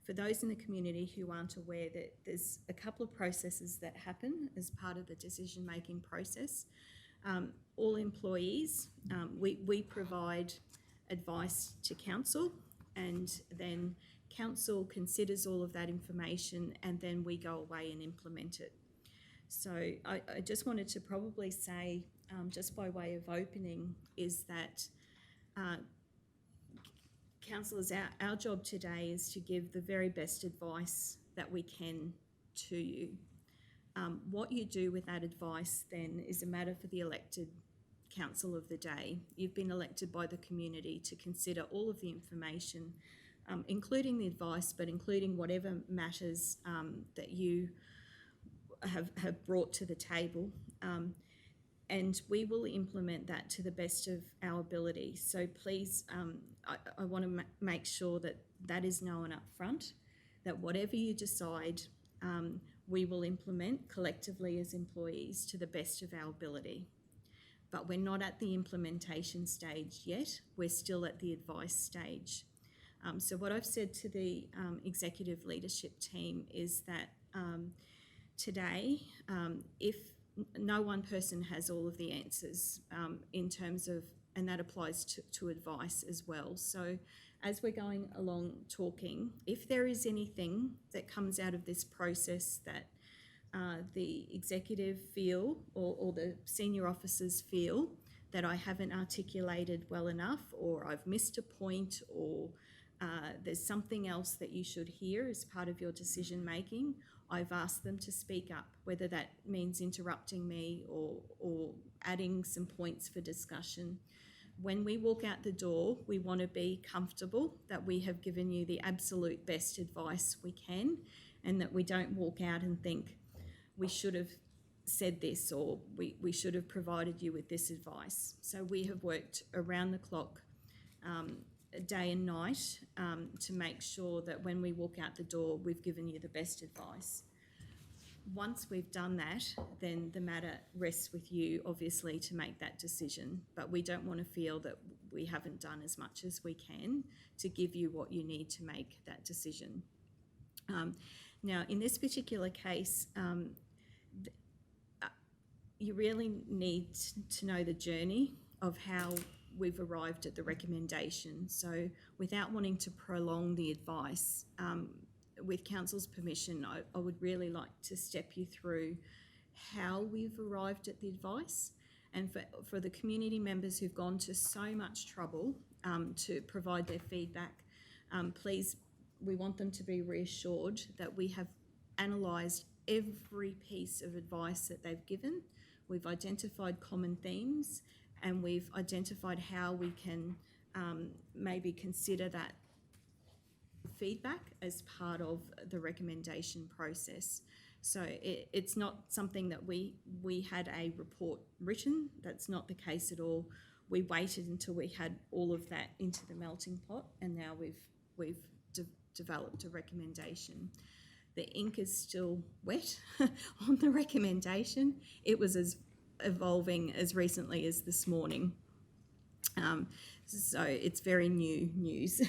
for those in the community who aren't aware, that there's a couple of processes that happen as part of the decision-making process. All employees, we provide advice to council, and then council considers all of that information, and then we go away and implement it. So I just wanted to probably say, just by way of opening, is that councillors, our job today is to give the very best advice that we can to you. What you do with that advice then is a matter for the elected council of the day. You've been elected by the community to consider all of the information, including the advice, but including whatever matters that you have brought to the table. And we will implement that to the best of our ability. So please, I want to make sure that that is known up front, that whatever you decide, we will implement collectively as employees to the best of our ability. But we're not at the implementation stage yet, we're still at the advice stage. So what I've said to the executive leadership team is that today, if no one person has all of the answers in terms of, and that applies to advice as well. So as we're going along talking, if there is anything that comes out of this process that the executive feel or the senior officers feel that I haven't articulated well enough, or I've missed a point, or there's something else that you should hear as part of your decision making, I've asked them to speak up, whether that means interrupting me or adding some points for discussion. When we walk out the door, we want to be comfortable that we have given you the absolute best advice we can, and that we don't walk out and think we should have said this, or we should have provided you with this advice. So we have worked around the clock, day and night, to make sure that when we walk out the door, we've given you the best advice. Once we've done that, then the matter rests with you, obviously, to make that decision. But we don't want to feel that we haven't done as much as we can to give you what you need to make that decision. Now, in this particular case, you really need to know the journey of how we've arrived at the recommendation. So without wanting to prolong the advice, with Council's permission, I would really like to step you through how we've arrived at the advice. And for the community members who've gone to so much trouble to provide their feedback, please, we want them to be reassured that we have analysed every piece of advice that they've given. We've identified common themes, and we've identified how we can maybe consider that feedback as part of the recommendation process. So it's not something that we had a report written. That's not the case at all. We waited until we had all of that into the melting pot, and now we've developed a recommendation. The ink is still wet on the recommendation. It was as evolving as recently as this morning. So it's very new news.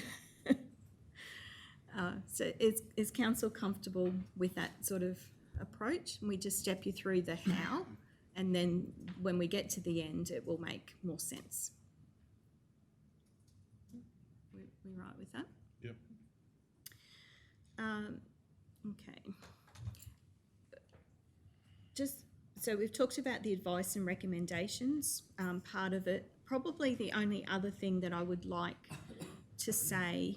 So is Council comfortable with that sort of approach? And we just step you through the how, and then when we get to the end, it will make more sense. We right with that? Yep. Okay. So we've talked about the advice and recommendations, part of it. Probably the only other thing that I would like to say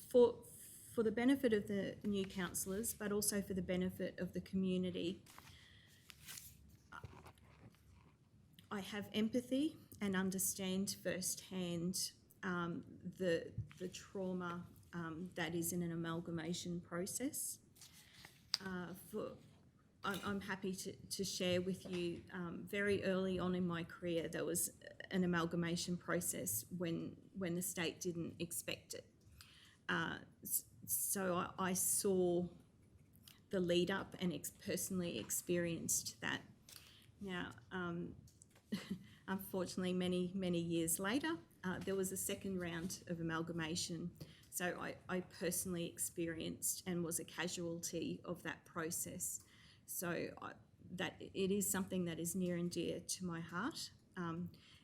for the benefit of the new councillors, but also for the benefit of the community, I have empathy and understand firsthand the trauma that is in an amalgamation process. I'm happy to share with you, very early on in my career, there was an amalgamation process when the state didn't expect it. So I saw the lead up and personally experienced that. Now, unfortunately, many years later, there was a second round of amalgamation. So I personally experienced and was a casualty of that process. So that it is something that is near and dear to my heart,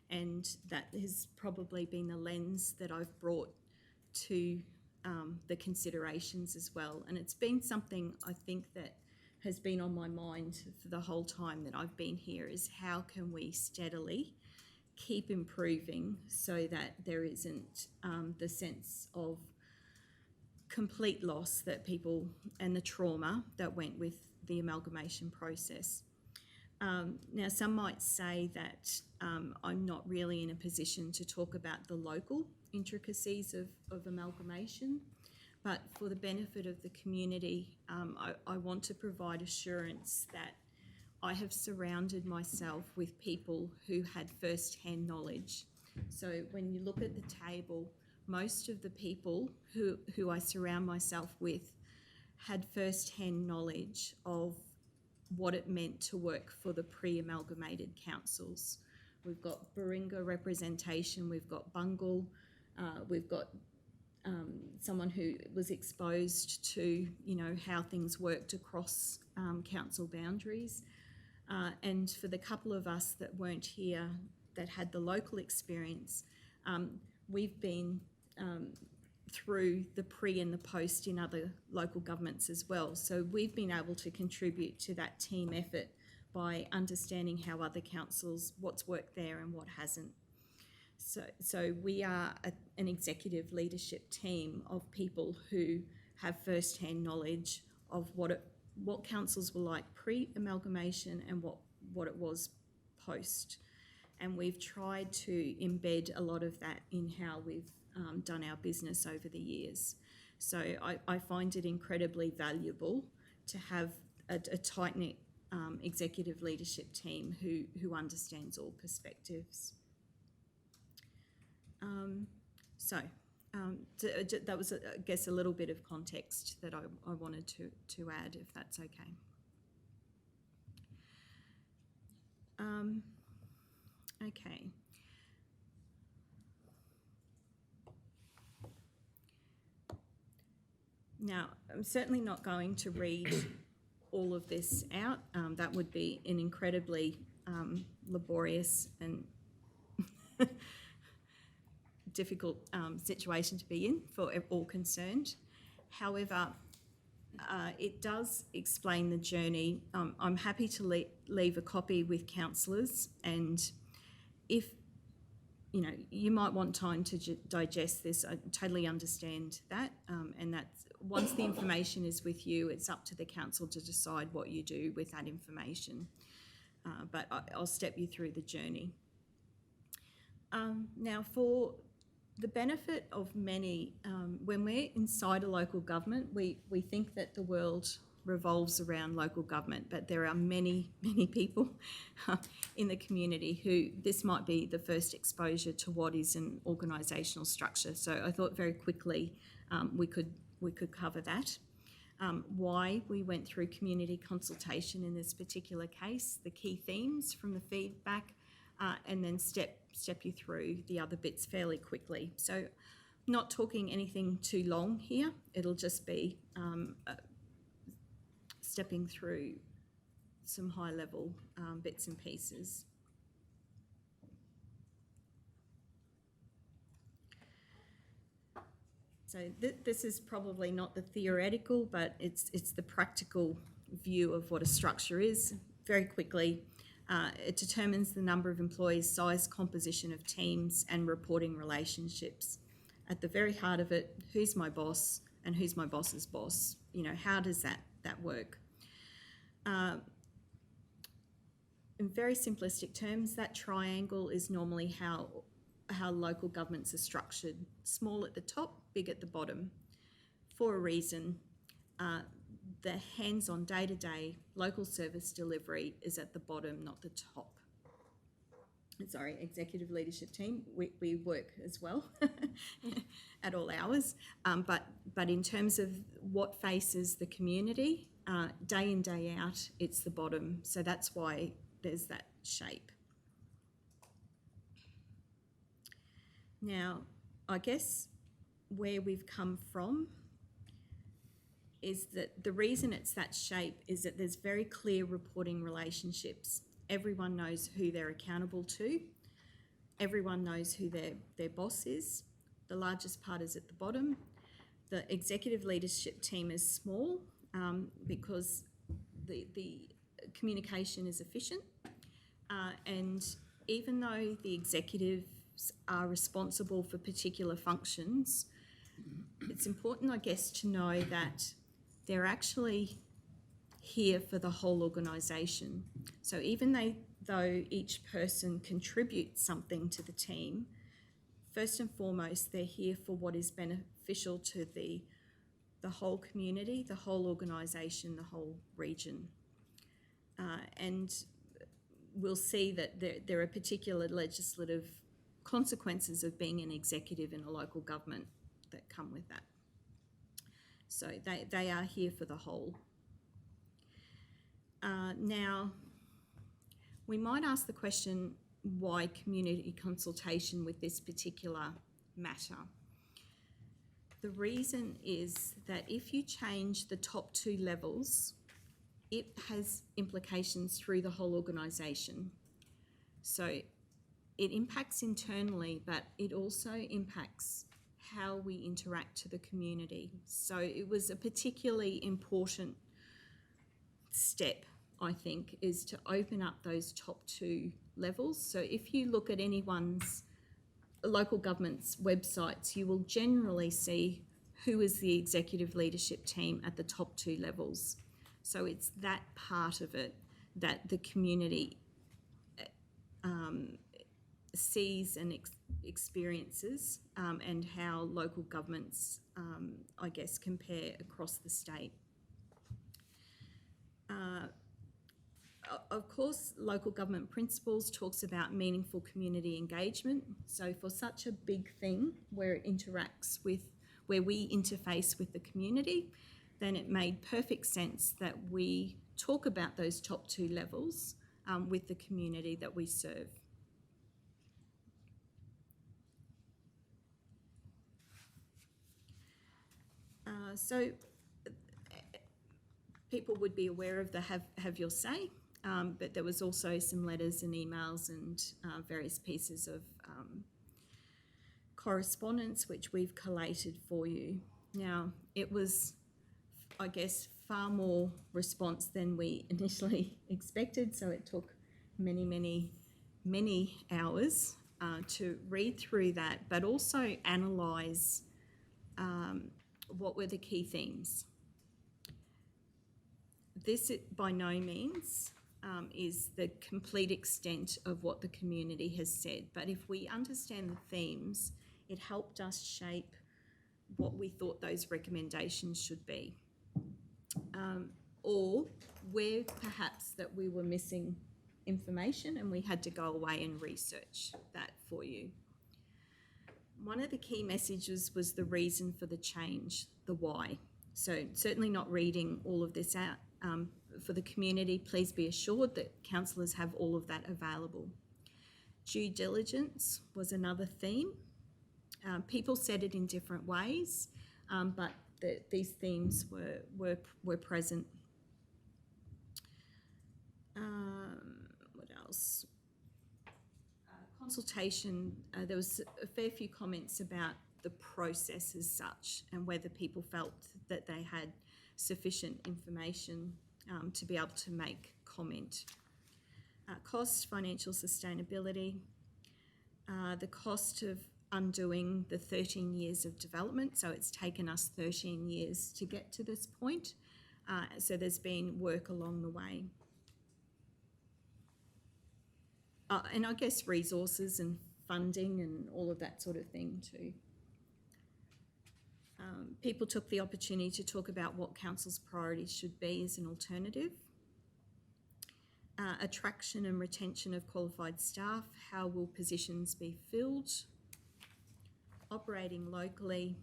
and that has probably been the lens that I've brought to the considerations as well. And it's been something I think that has been on my mind for the whole time that I've been here, is how can we steadily keep improving so that there isn't the sense of complete loss that people, and the trauma that went with the amalgamation process. Now, some might say that I'm not really in a position to talk about the local intricacies of amalgamation, but for the benefit of the community, I want to provide assurance that I have surrounded myself with people who had first-hand knowledge. So when you look at the table, most of the people who I surround myself with had first-hand knowledge of what it meant to work for the pre-amalgamated councils. We've got Baringa representation, we've got Bungle, we've got someone who was exposed to, how things worked across council boundaries. And for the couple of us that weren't here, that had the local experience, we've been through the pre and the post in other local governments as well. So we've been able to contribute to that team effort by understanding how other councils, what's worked there and what hasn't. So we are an executive leadership team of people who have first-hand knowledge of what councils were like pre-amalgamation and what it was post. And we've tried to embed a lot of that in how we've done our business over the years. So I find it incredibly valuable to have a tight-knit executive leadership team who understands all perspectives. That was, I guess, a little bit of context that I wanted to add, if that's okay. Okay. Now, I'm certainly not going to read all of this out. That would be an incredibly laborious and difficult situation to be in for all concerned. However, it does explain the journey. I'm happy to leave a copy with councillors, and if you might want time to digest this, I totally understand that, and that's once the information is with you, it's up to the council to decide what you do with that information. But I'll step you through the journey. Now, for the benefit of many, when we're inside a local government, we think that the world revolves around local government, but there are many people in the community who this might be the first exposure to what is an organisational structure. So I thought very quickly we could cover that. Why we went through community consultation in this particular case, the key themes from the feedback, and then step you through the other bits fairly quickly. So not talking anything too long here, it'll just be stepping through some high level bits and pieces. So this is probably not the theoretical, but it's the practical view of what a structure is. Very quickly, it determines the number of employees, size, composition of teams, and reporting relationships. At the very heart of it, who's my boss and who's my boss's boss? How does that work? In very simplistic terms, that triangle is normally how local governments are structured. Small at the top, big at the bottom. For a reason, the hands-on day-to-day local service delivery is at the bottom, not the top. Sorry, executive leadership team, we work as well at all hours. But in terms of what faces the community, day in, day out, it's the bottom. So that's why there's that shape. Now, I guess where we've come from is that the reason it's that shape is that there's very clear reporting relationships. Everyone knows who they're accountable to. Everyone knows who their boss is. The largest part is at the bottom. The executive leadership team is small because the communication is efficient. And even though the executives are responsible for particular functions, it's important, I guess, to know that they're actually here for the whole organisation. So even though each person contributes something to the team, first and foremost, they're here for what is beneficial to the whole community, the whole organisation, the whole region. And we'll see that there are particular legislative consequences of being an executive in a local government that come with that. So they are here for the whole. Now, we might ask the question, why community consultation with this particular matter? The reason is that if you change the top two levels, it has implications through the whole organisation. So it impacts internally, but it also impacts how we interact to the community. So it was a particularly important step, I think, is to open up those top 2 levels. So if you look at anyone's local government's websites, you will generally see who is the executive leadership team at the top 2 levels. So it's that part of it that the community sees and experiences, and how local governments, I guess, compare across the state. Of course, local government principles talks about meaningful community engagement. So for such a big thing where it interacts with, where we interface with the community, then it made perfect sense that we talk about those top 2 levels with the community that we serve. So people would be aware of the have your say, but there was also some letters and emails and various pieces of correspondence which we've collated for you. Now, it was, I guess, far more response than we initially expected, so it took many hours to read through that, but also analyse what were the key themes. This, by no means, is the complete extent of what the community has said, but if we understand the themes, it helped us shape what we thought those recommendations should be, or where perhaps that we were missing information and we had to go away and research that for you. One of the key messages was the reason for the change, the why. So certainly not reading all of this out. For the community, please be assured that councillors have all of that available. Due diligence was another theme. People said it in different ways, but these themes were present. What else? Consultation, there was a fair few comments about the process as such and whether people felt that they had sufficient information to be able to make comment. Cost, financial sustainability, the cost of undoing the 13 years of development, so it's taken us 13 years to get to this point, so there's been work along the way. And I guess resources and funding and all of that sort of thing too. People took the opportunity to talk about what council's priorities should be as an alternative. Attraction and retention of qualified staff, how will positions be filled? Operating locally.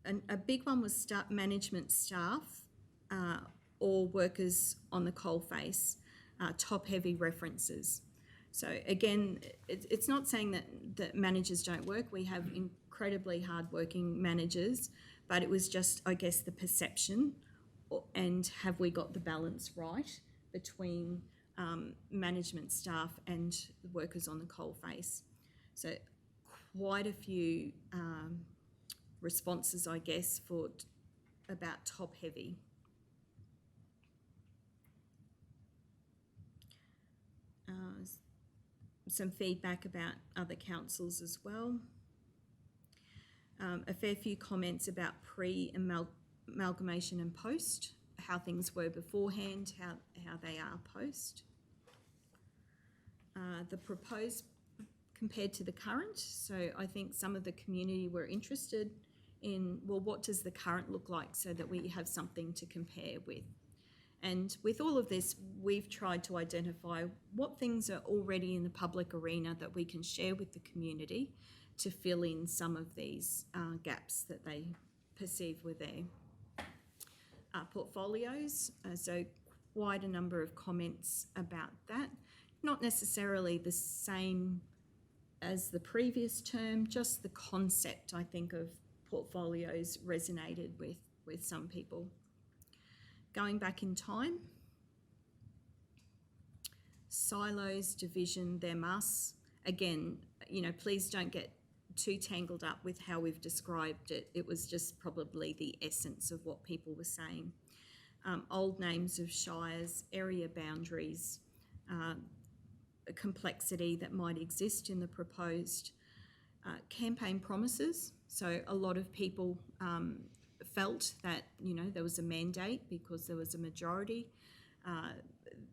And a big one was management staff or workers on the coalface, top-heavy references. So again, it's not saying that managers don't work. We have incredibly hard-working managers, but it was just, I guess, the perception and have we got the balance right between management staff and workers on the coalface. So quite a few responses, I guess, for about top-heavy. Some feedback about other councils as well. A fair few comments about pre-amalgamation and post, how things were beforehand, how they are post. The proposed compared to the current, so I think some of the community were interested in, well, what does the current look like so that we have something to compare with. And with all of this, we've tried to identify what things are already in the public arena that we can share with the community to fill in some of these gaps that they perceive were there. Portfolios, so quite a number of comments about that. Not necessarily the same as the previous term, just the concept, I think, of portfolios resonated with some people. Going back in time, silos, division, they're must, again, please don't get too tangled up with how we've described it. It was just probably the essence of what people were saying. Old names of shires, area boundaries, a complexity that might exist in the proposed campaign promises. So a lot of people felt that, there was a mandate because there was a majority.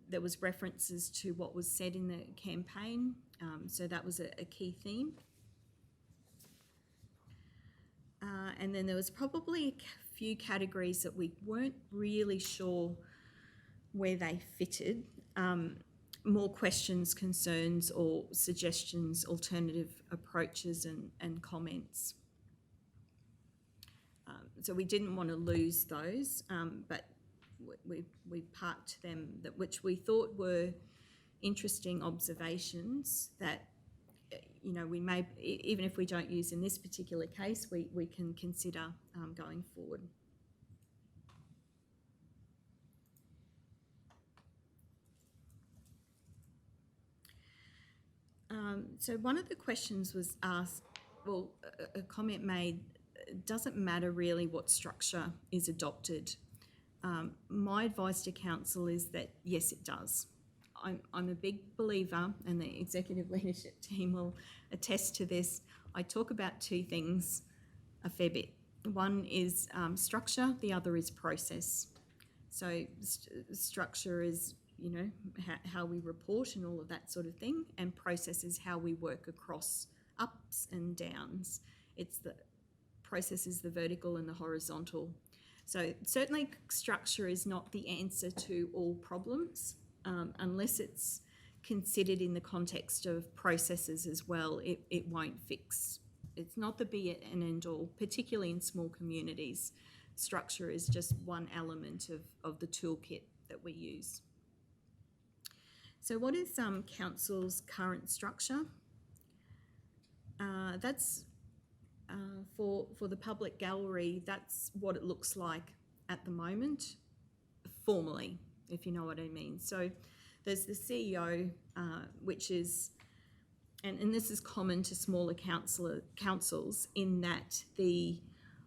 There was references to what was said in the campaign. So that was a key theme. And then there was probably a few categories that we weren't really sure where they fitted. More questions, concerns, or suggestions, alternative approaches and comments. So we didn't want to lose those, but we parked them, which we thought were interesting observations that, we may, even if we don't use in this particular case, we can consider going forward. So one of the questions was asked, a comment made, it doesn't matter really what structure is adopted. My advice to council is that yes, it does. I'm a big believer, and the executive leadership team will attest to this. I talk about two things a fair bit. One is structure, the other is process. So structure is, how we report and all of that sort of thing, and process is how we work across ups and downs. Process is the vertical and the horizontal. So certainly structure is not the answer to all problems. Unless it's considered in the context of processes as well, it won't fix. It's not the be and end all, particularly in small communities. Structure is just one element of the toolkit that we use. So what is council's current structure? That's for the public gallery, that's what it looks like at the moment, formally, if you know what I mean. So there's the CEO, which is, and this is common to smaller councils, in that the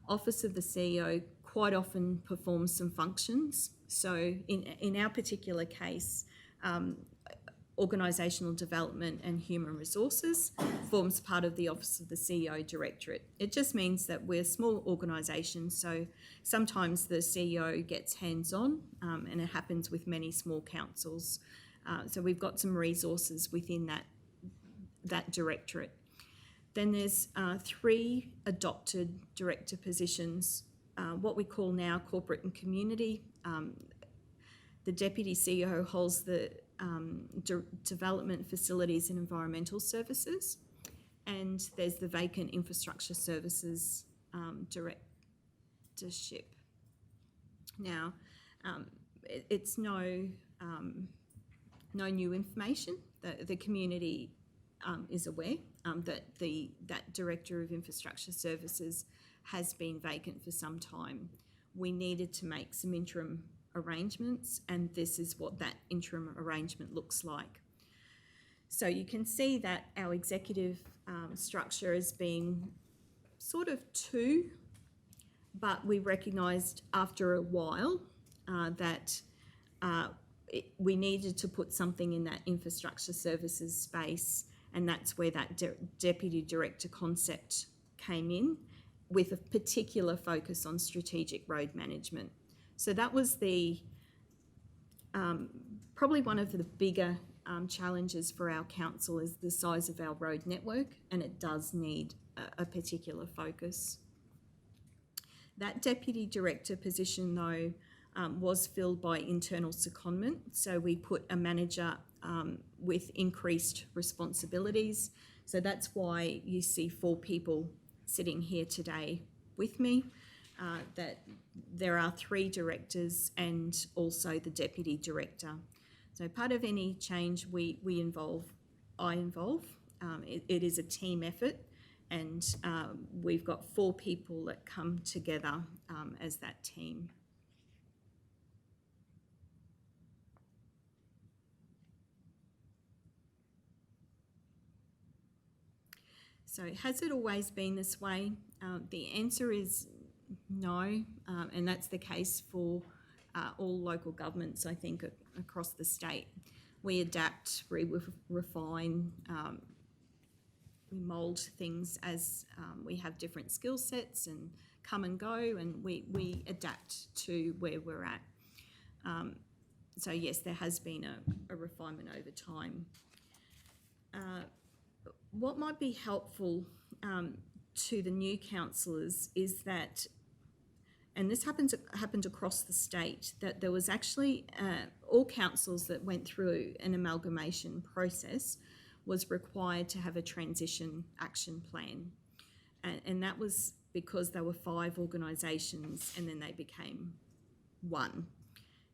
office of the CEO quite often performs some functions. So in our particular case, organisational development and human resources forms part of the Office of the CEO Directorate. It just means that we're a small organisation, so sometimes the CEO gets hands-on, and it happens with many small councils. So we've got some resources within that directorate. Then there's 3 adopted director positions, what we call now corporate and community. The Deputy CEO holds the Development, Facilities and Environmental Services, and there's the Vacant Infrastructure Services Directorship. Now, it's no new information. The community is aware that that Director of Infrastructure Services has been vacant for some time. We needed to make some interim arrangements, and this is what that interim arrangement looks like. So you can see that our executive structure has been sort of 2, but we recognised after a while that we needed to put something in that infrastructure services space, and that's where that deputy director concept came in, with a particular focus on strategic road management. So that was probably one of the bigger challenges for our council, is the size of our road network, and it does need a particular focus. That deputy director position, though, was filled by internal secondment. So we put a manager with increased responsibilities. So that's why you see 4 people sitting here today with me. That there are 3 directors and also the deputy director. So part of any change I involve. It is a team effort, and we've got 4 people that come together as that team. So has it always been this way? The answer is no, and that's the case for all local governments, I think, across the state. We adapt, we refine, we mould things as we have different skill sets and come and go, and we adapt to where we're at. So yes, there has been a refinement over time. What might be helpful to the new councillors is that, and this happened across the state, that there was actually all councils that went through an amalgamation process was required to have a transition action plan, and that was because there were 5 organisations and then they became one.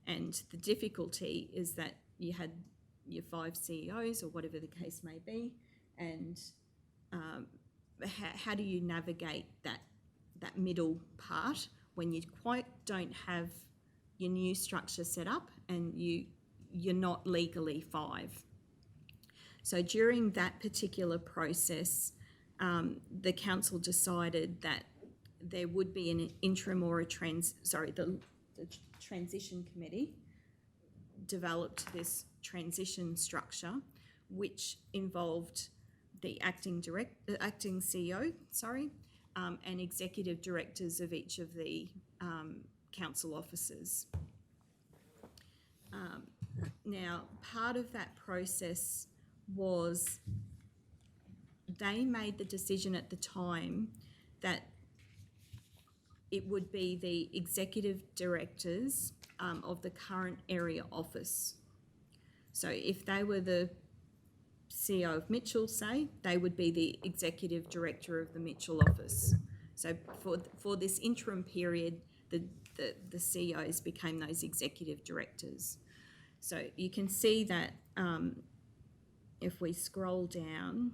And the difficulty is that you had your 5 CEOs or whatever the case may be, and how do you navigate that middle part when you quite don't have your new structure set up and you're not legally 5. So during that particular process, the council decided that there would be an interim or the transition committee developed this transition structure, which involved the acting CEO, and executive directors of each of the council offices. Now, part of that process was they made the decision at the time that it would be the executive directors of the current area office. So if they were the CEO of Mitchell, say, they would be the executive director of the Mitchell office. So for this interim period, the CEOs became those executive directors. So you can see that if we scroll down,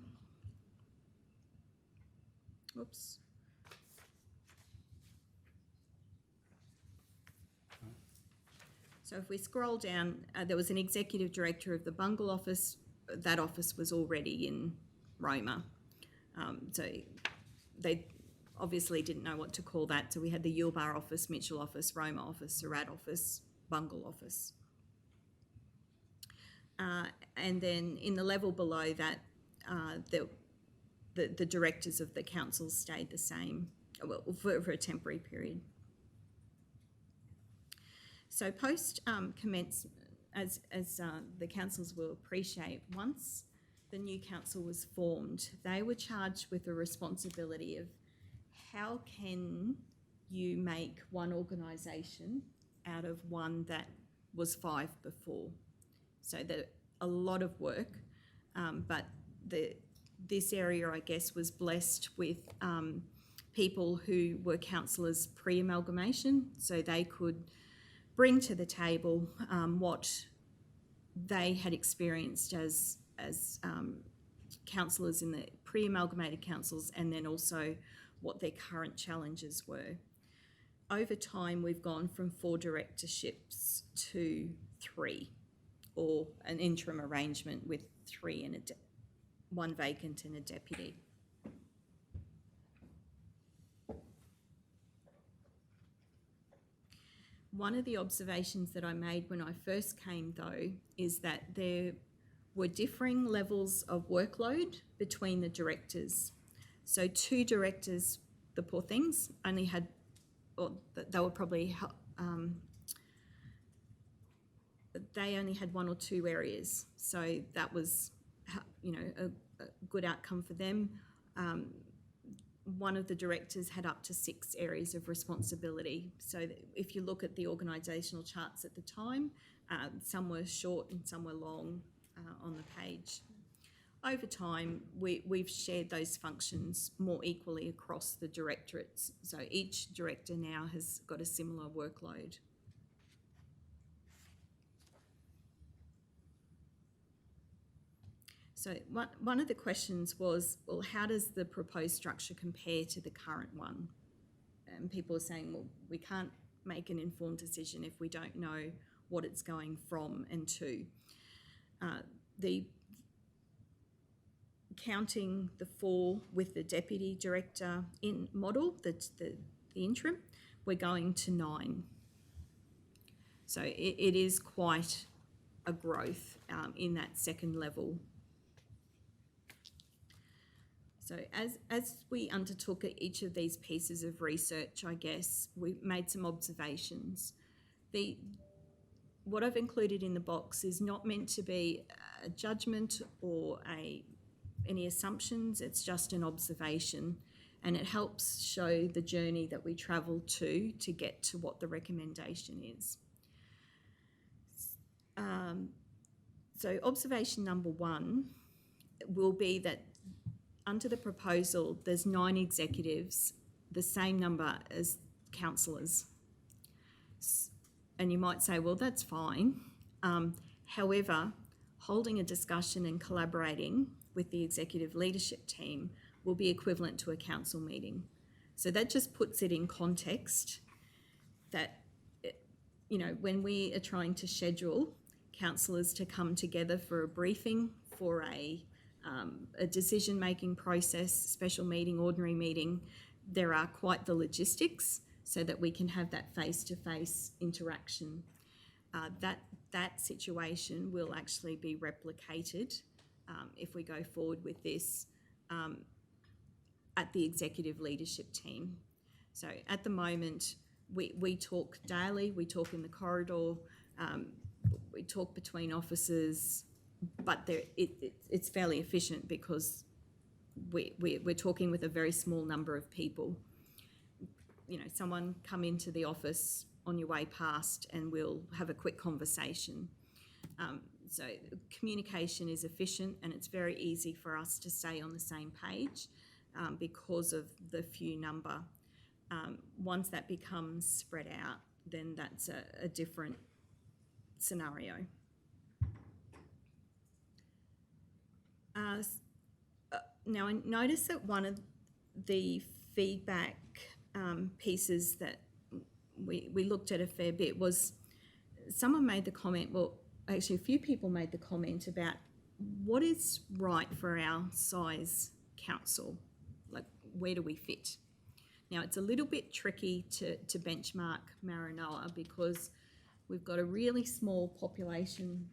oops. So if we scroll down, there was an executive director of the Bungle office. That office was already in Roma. So they obviously didn't know what to call that. So we had the Yulbar office, Mitchell office, Roma office, Surat office, Bungle office. And then in the level below that, the directors of the council stayed the same, well, for a temporary period. So post commence, as the councils will appreciate, once the new council was formed, they were charged with the responsibility of how can you make one organisation out of one that was 5 before. So a lot of work, but this area, I guess, was blessed with people who were councillors pre-amalgamation, so they could bring to the table what they had experienced as councillors in the pre-amalgamated councils, and then also what their current challenges were. Over time, we've gone from 4 directorships to 3, or an interim arrangement with 3 and 1 vacant and a deputy. One of the observations that I made when I first came, though, is that there were differing levels of workload between the directors. So 2 directors, the poor things, only had, or they were probably, they only had 1 or 2 areas. So that was, a good outcome for them. One of the directors had up to 6 areas of responsibility. So if you look at the organisational charts at the time, some were short and some were long on the page. Over time, we've shared those functions more equally across the directorates. So each director now has got a similar workload. So one of the questions was, well, how does the proposed structure compare to the current one? And people are saying, well, we can't make an informed decision if we don't know what it's going from and to. counting the 4 with the deputy director in model, the interim, we're going to 9. So it is quite a growth in that second level. So as we undertook each of these pieces of research, I guess, we made some observations. What I've included in the box is not meant to be a judgment or any assumptions, it's just an observation, and it helps show the journey that we travel to get to what the recommendation is. So observation number 1 will be that under the proposal, there's 9 executives, the same number as councillors. And you might say, well, that's fine. However, holding a discussion and collaborating with the executive leadership team will be equivalent to a council meeting. So that just puts it in context that, you know, when we are trying to schedule councillors to come together for a briefing, for a decision-making process, special meeting, ordinary meeting, there are quite the logistics so that we can have that face-to-face interaction. That situation will actually be replicated if we go forward with this at the executive leadership team. So at the moment, we talk daily, we talk in the corridor, we talk between offices, but it's fairly efficient because we're talking with a very small number of people. You know, someone come into the office on your way past and we'll have a quick conversation. So communication is efficient and it's very easy for us to stay on the same page because of the few number. Once that becomes spread out, then that's a different scenario. Now, I noticed that one of the feedback pieces that we looked at a fair bit was someone made the comment, well, actually a few people made the comment about what is right for our size council, like where do we fit? Now, it's a little bit tricky to benchmark Maranoa because we've got a really small population,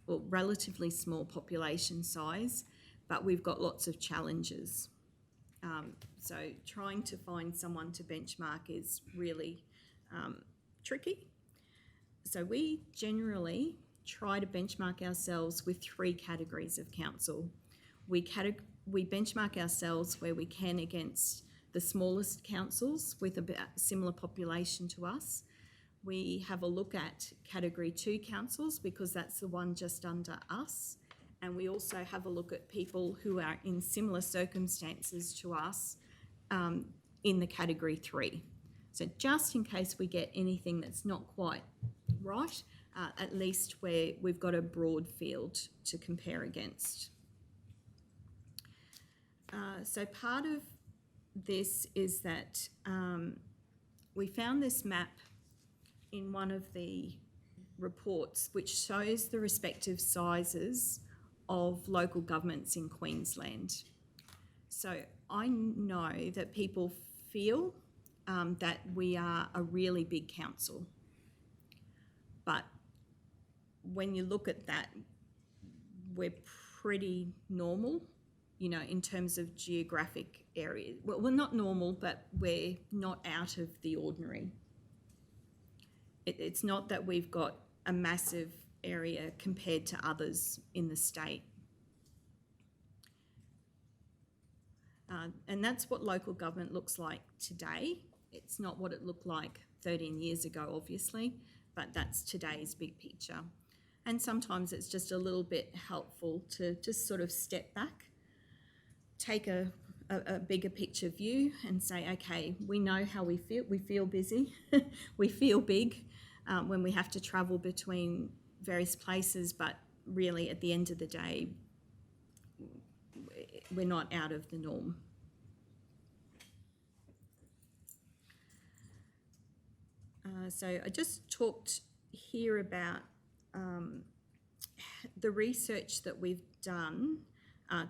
well, relatively small population size, but we've got lots of challenges. So trying to find someone to benchmark is really tricky. So we generally try to benchmark ourselves with 3 categories of council. We benchmark ourselves where we can against the smallest councils with a similar population to us. We have a look at category 2 councils because that's the one just under us. And we also have a look at people who are in similar circumstances to us in the category 3. So just in case we get anything that's not quite right, at least we've got a broad field to compare against. So part of this is that we found this map in one of the reports which shows the respective sizes of local governments in Queensland. So I know that people feel that we are a really big council, but when you look at that, we're pretty normal, you know, in terms of geographic area. Well, we're not normal, but we're not out of the ordinary. It's not that we've got a massive area compared to others in the state. And that's what local government looks like today. It's not what it looked like 13 years ago, obviously, but that's today's big picture. And sometimes it's just a little bit helpful to just sort of step back, take a bigger picture view and say, okay, we know how we feel busy, we feel big when we have to travel between various places, but really at the end of the day, we're not out of the norm. So I just talked here about the research that we've done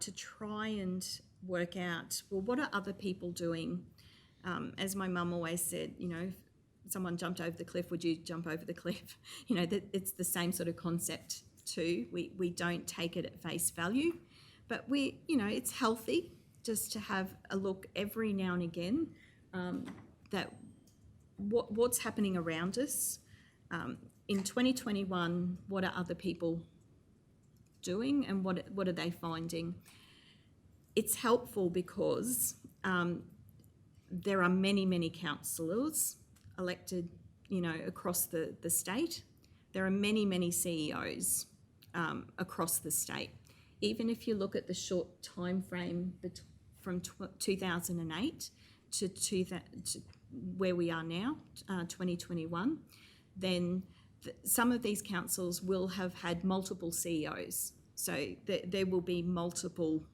to try and work out, well, what are other people doing? As my mum always said, you know, if someone jumped over the cliff, would you jump over the cliff? You know, that it's the same sort of concept too. We don't take it at face value, but it's healthy just to have a look every now and again that what's happening around us. In 2021, what are other people doing and what are they finding? It's helpful because there are many councillors elected, across the state. There are many CEOs across the state. Even if you look at the short time frame from 2008 to where we are now, 2021, then some of these councils will have had multiple CEOs. So there will be multiple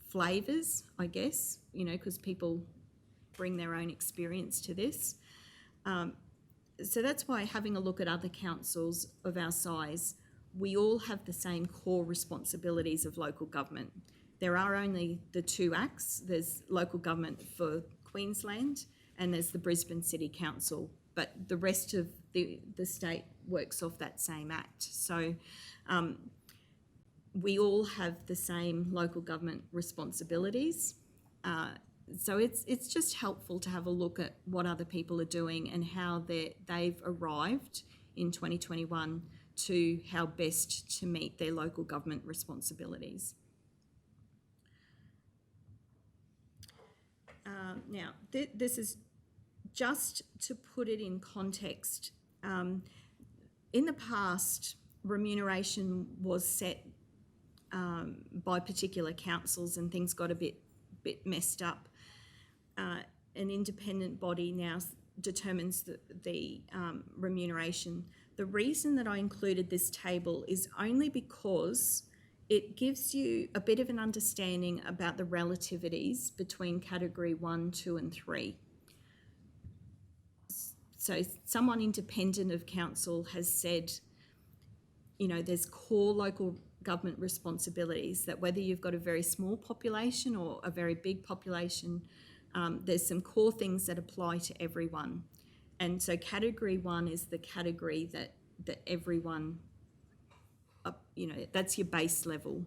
flavours, I guess, because people bring their own experience to this. So that's why having a look at other councils of our size, we all have the same core responsibilities of local government. There are only the two acts. There's local government for Queensland and there's the Brisbane City Council, but the rest of the state works off that same act. So we all have the same local government responsibilities. So it's just helpful to have a look at what other people are doing and how they've arrived in 2021 to how best to meet their local government responsibilities. Now, this is just to put it in context. In the past, remuneration was set by particular councils and things got a bit messed up. An independent body now determines the remuneration. The reason that I included this table is only because it gives you a bit of an understanding about the relativities between category 1, 2 and 3. So someone independent of council has said, there's core local government responsibilities that whether you've got a very small population or a very big population, there's some core things that apply to everyone. And so category 1 is the category that everyone, that's your base level.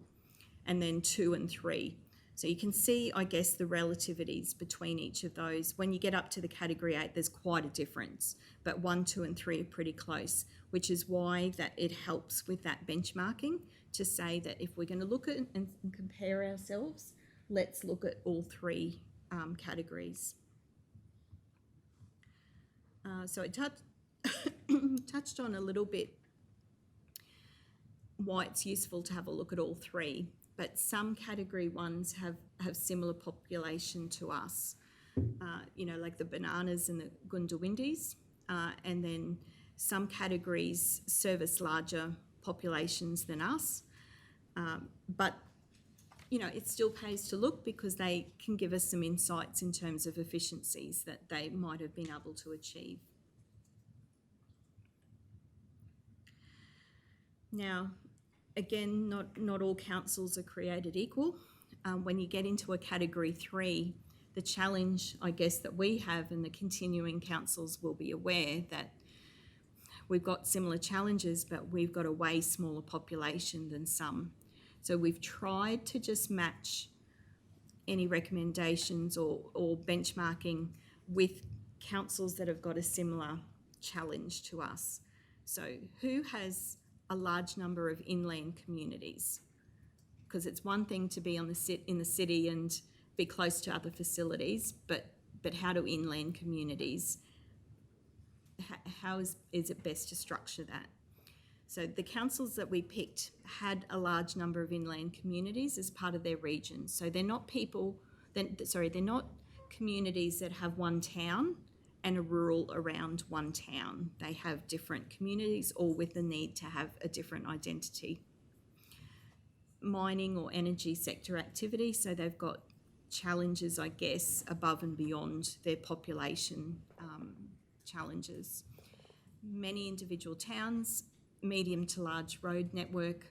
And then 2 and 3. So you can see, I guess, the relativities between each of those. When you get up to the category 8, there's quite a difference, but 1, 2 and 3 are pretty close, which is why that it helps with that benchmarking to say that if we're going to look at and compare ourselves, let's look at all 3 categories. So I touched on a little bit why it's useful to have a look at all 3, but some category 1s have similar population to us, like the bananas and the Gundawindis, and then some categories service larger populations than us, but it still pays to look because they can give us some insights in terms of efficiencies that they might have been able to achieve. Now, again, not all councils are created equal. When you get into a category 3, the challenge, I guess, that we have and the continuing councils will be aware that we've got similar challenges, but we've got a way smaller population than some. So we've tried to just match any recommendations or benchmarking with councils that have got a similar challenge to us. So who has a large number of inland communities? Because it's one thing to be in the city and be close to other facilities, but how do inland communities, how is it best to structure that? So the councils that we picked had a large number of inland communities as part of their region. So they're not they're not communities that have one town and a rural around one town. They have different communities, all with the need to have a different identity. Mining or energy sector activity, so they've got challenges, I guess, above and beyond their population challenges. Many individual towns, medium to large road network,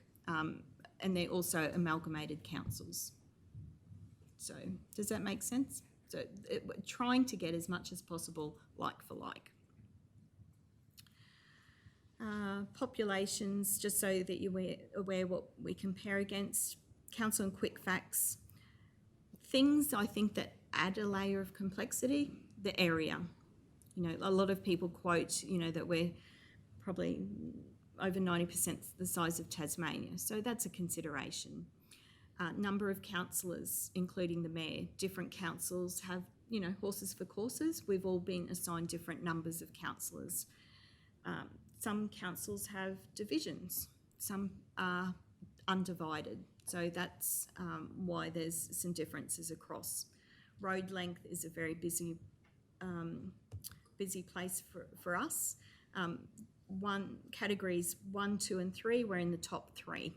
and they're also amalgamated councils. So does that make sense? So we're trying to get as much as possible like for like. Populations, just so that you're aware what we compare against. Council and quick facts. Things I think that add a layer of complexity, the area. You know, a lot of people quote, you know, that we're probably over 90% the size of Tasmania. So that's a consideration. Number of councillors, including the mayor. Different councils have, you know, horses for courses. We've all been assigned different numbers of councillors. Some councils have divisions. Some are undivided. So that's why there's some differences across. Road length is a very busy place for us. Categories 1, 2 and 3, we're in the top 3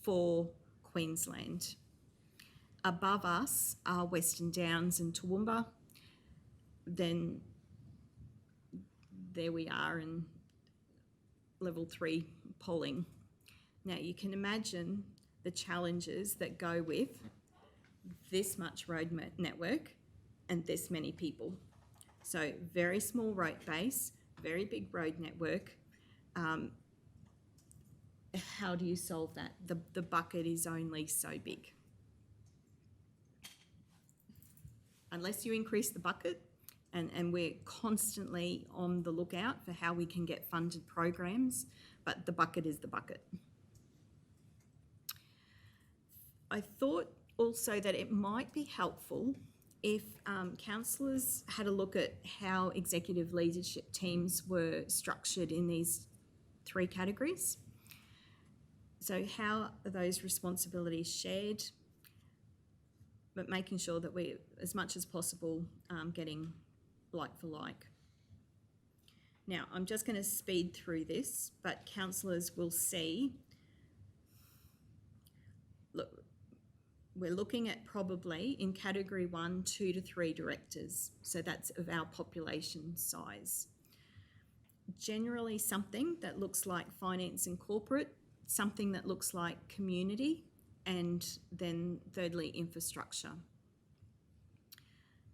for Queensland. Above us are Western Downs and Toowoomba. Then there we are in level 3 polling. Now you can imagine the challenges that go with this much road network and this many people. So very small road base, very big road network. How do you solve that? The bucket is only so big. Unless you increase the bucket, and we're constantly on the lookout for how we can get funded programs, but the bucket is the bucket. I thought also that it might be helpful if councillors had a look at how executive leadership teams were structured in these 3 categories. So how are those responsibilities shared, but making sure that we, as much as possible, getting like for like. Now, I'm just going to speed through this, but councillors will see, look, we're looking at probably in category 1, 2 to 3 directors. So that's of our population size. Generally something that looks like finance and corporate, something that looks like community, and then thirdly, infrastructure.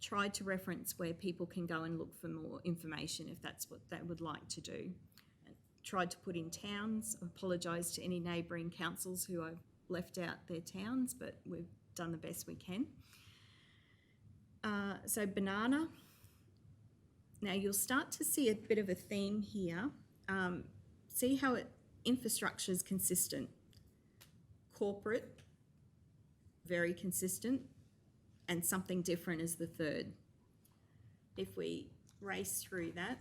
Try to reference where people can go and look for more information if that's what they would like to do. Tried to put in towns. Apologise to any neighbouring councils who have left out their towns, but we've done the best we can. So banana. Now you'll start to see a bit of a theme here. See how infrastructure is consistent. Corporate, very consistent, and something different is the third. If we race through that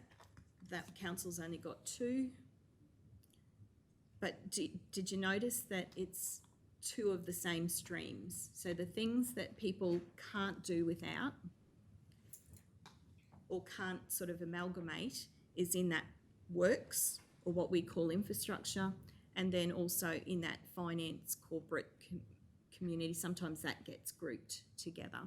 council's only got 2. But did you notice that it's 2 of the same streams? So the things that people can't do without or can't sort of amalgamate is in that works, or what we call infrastructure, and then also in that finance, corporate, community. Sometimes that gets grouped together.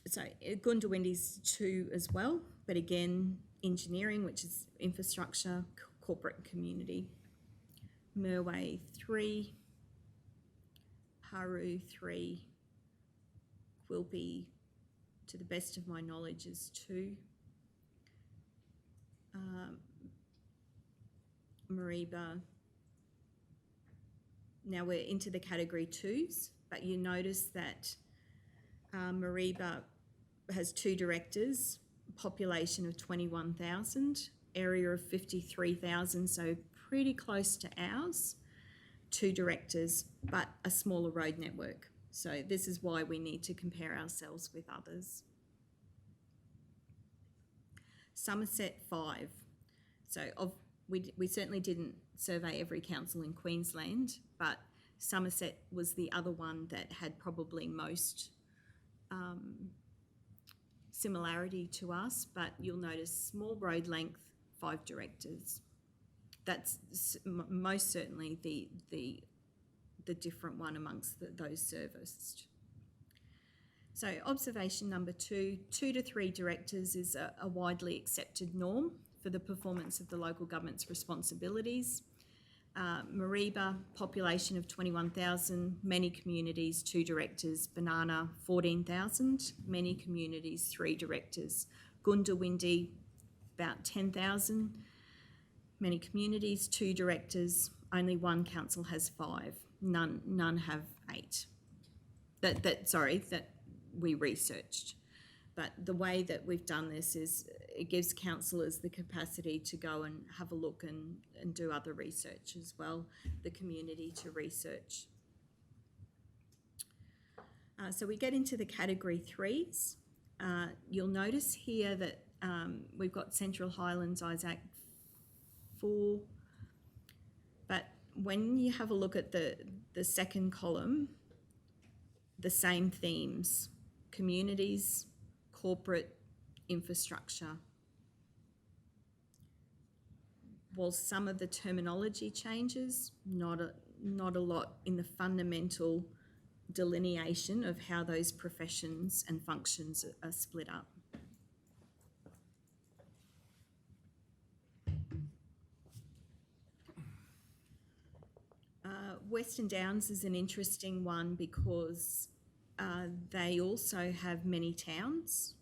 So Gundawindi's 2 as well, but again, engineering, which is infrastructure, corporate and community. Merway 3, Paru 3, Quilpie, to the best of my knowledge, is 2. Mareeba, now we're into the category 2s, but you notice that Mareeba has 2 directors, population of 21,000, area of 53,000, so pretty close to ours, 2 directors, but a smaller road network. So this is why we need to compare ourselves with others. Somerset 5. So we certainly didn't survey every council in Queensland, but Somerset was the other one that had probably most similarity to us, but you'll notice small road length, 5 directors. That's most certainly the different one amongst those serviced. So observation number 2, 2 to 3 directors is a widely accepted norm for the performance of the local government's responsibilities. Mariba, population of 21,000, many communities, 2 directors. Banana, 14,000, many communities, 3 directors. Gundawindi, about 10,000, many communities, 2 directors. Only one council has 5. None have 8. That we researched. But the way that we've done this is it gives councillors the capacity to go and have a look and do other research as well, the community to research. So we get into the category 3s. You'll notice here that we've got Central Highlands, Isaac 4. But when you have a look at the second column, the same themes: communities, corporate, infrastructure. While some of the terminology changes, not a lot in the fundamental delineation of how those professions and functions are split up. Western Downs is an interesting one because they also have many towns,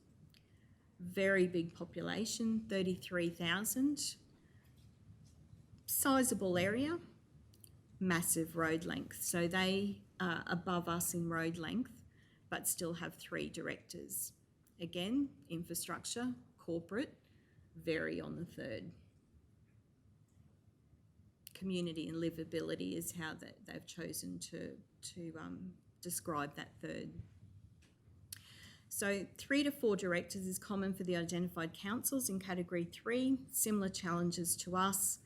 very big population, 33,000, sizable area, massive road length. So they are above us in road length, but still have 3 directors. Again, infrastructure, corporate, very on the 3rd. Community and livability is how they've chosen to describe that 3rd. So 3 to 4 directors is common for the identified councils in category 3, similar challenges to us.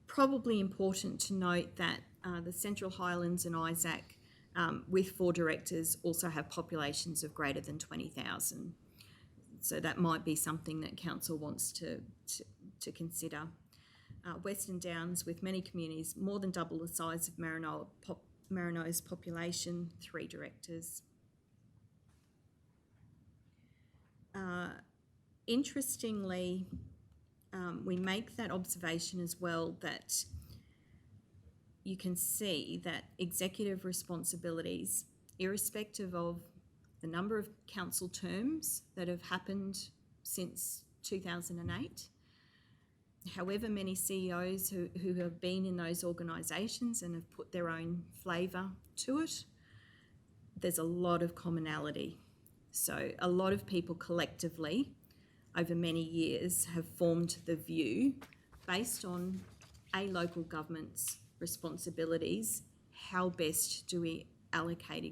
Probably important to note that the Central Highlands and Isaac with 4 directors also have populations of greater than 20,000. So that might be something that council wants to consider. Western Downs with many communities, more than double the size of Maranoa's population, 3 directors. Interestingly, we make that observation as well that you can see that executive responsibilities, irrespective of the number of council terms that have happened since 2008, however many CEOs who have been in those organisations and have put their own flavour to it, there's a lot of commonality. So a lot of people collectively over many years have formed the view, based on a local government's responsibilities, how best do we allocate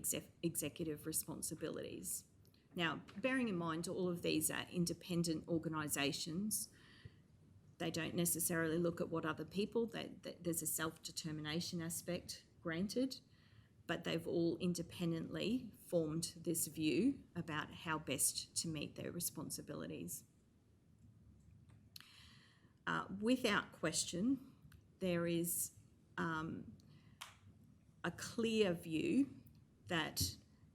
executive responsibilities. Now, bearing in mind all of these are independent organisations, they don't necessarily look at what other people, there's a self-determination aspect granted, but they've all independently formed this view about how best to meet their responsibilities. Without question, there is a clear view that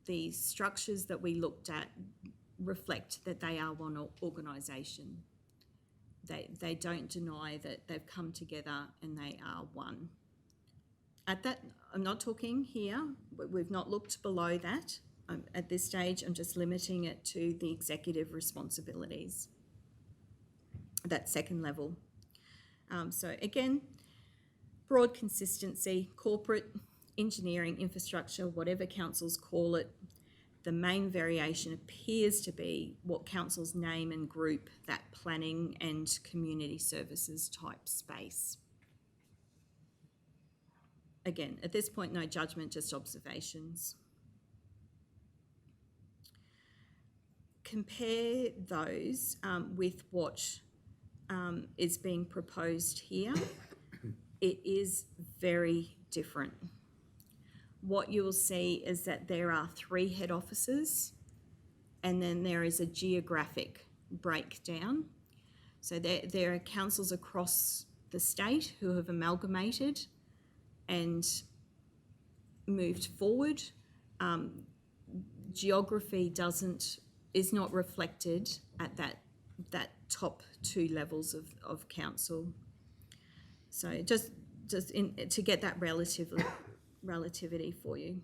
the structures that we looked at reflect that they are one organisation. They don't deny that they've come together and they are one. At that, I'm not talking here, we've not looked below that. At this stage, I'm just limiting it to the executive responsibilities, that second level. So again, broad consistency, corporate, engineering, infrastructure, whatever councils call it. The main variation appears to be what councils name and group that planning and community services type space. Again, at this point, no judgment, just observations. Compare those with what is being proposed here. It is very different. What you'll see is that there are 3 head offices and then there is a geographic breakdown. So there are councils across the state who have amalgamated and moved forward. Geography is not reflected at that that top two levels of council. So just to get that relativity for you.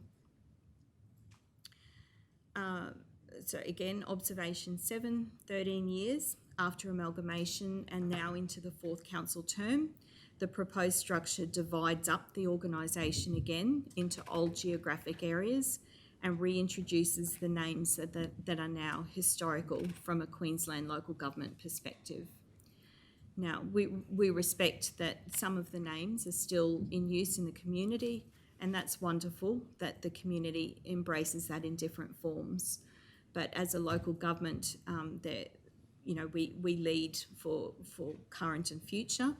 So again, observation 7, 13 years after amalgamation and now into the 4th council term. The proposed structure divides up the organisation again into old geographic areas and reintroduces the names that are now historical from a Queensland local government perspective. Now, we respect that some of the names are still in use in the community, and that's wonderful that the community embraces that in different forms. But as a local government, we lead for current and future.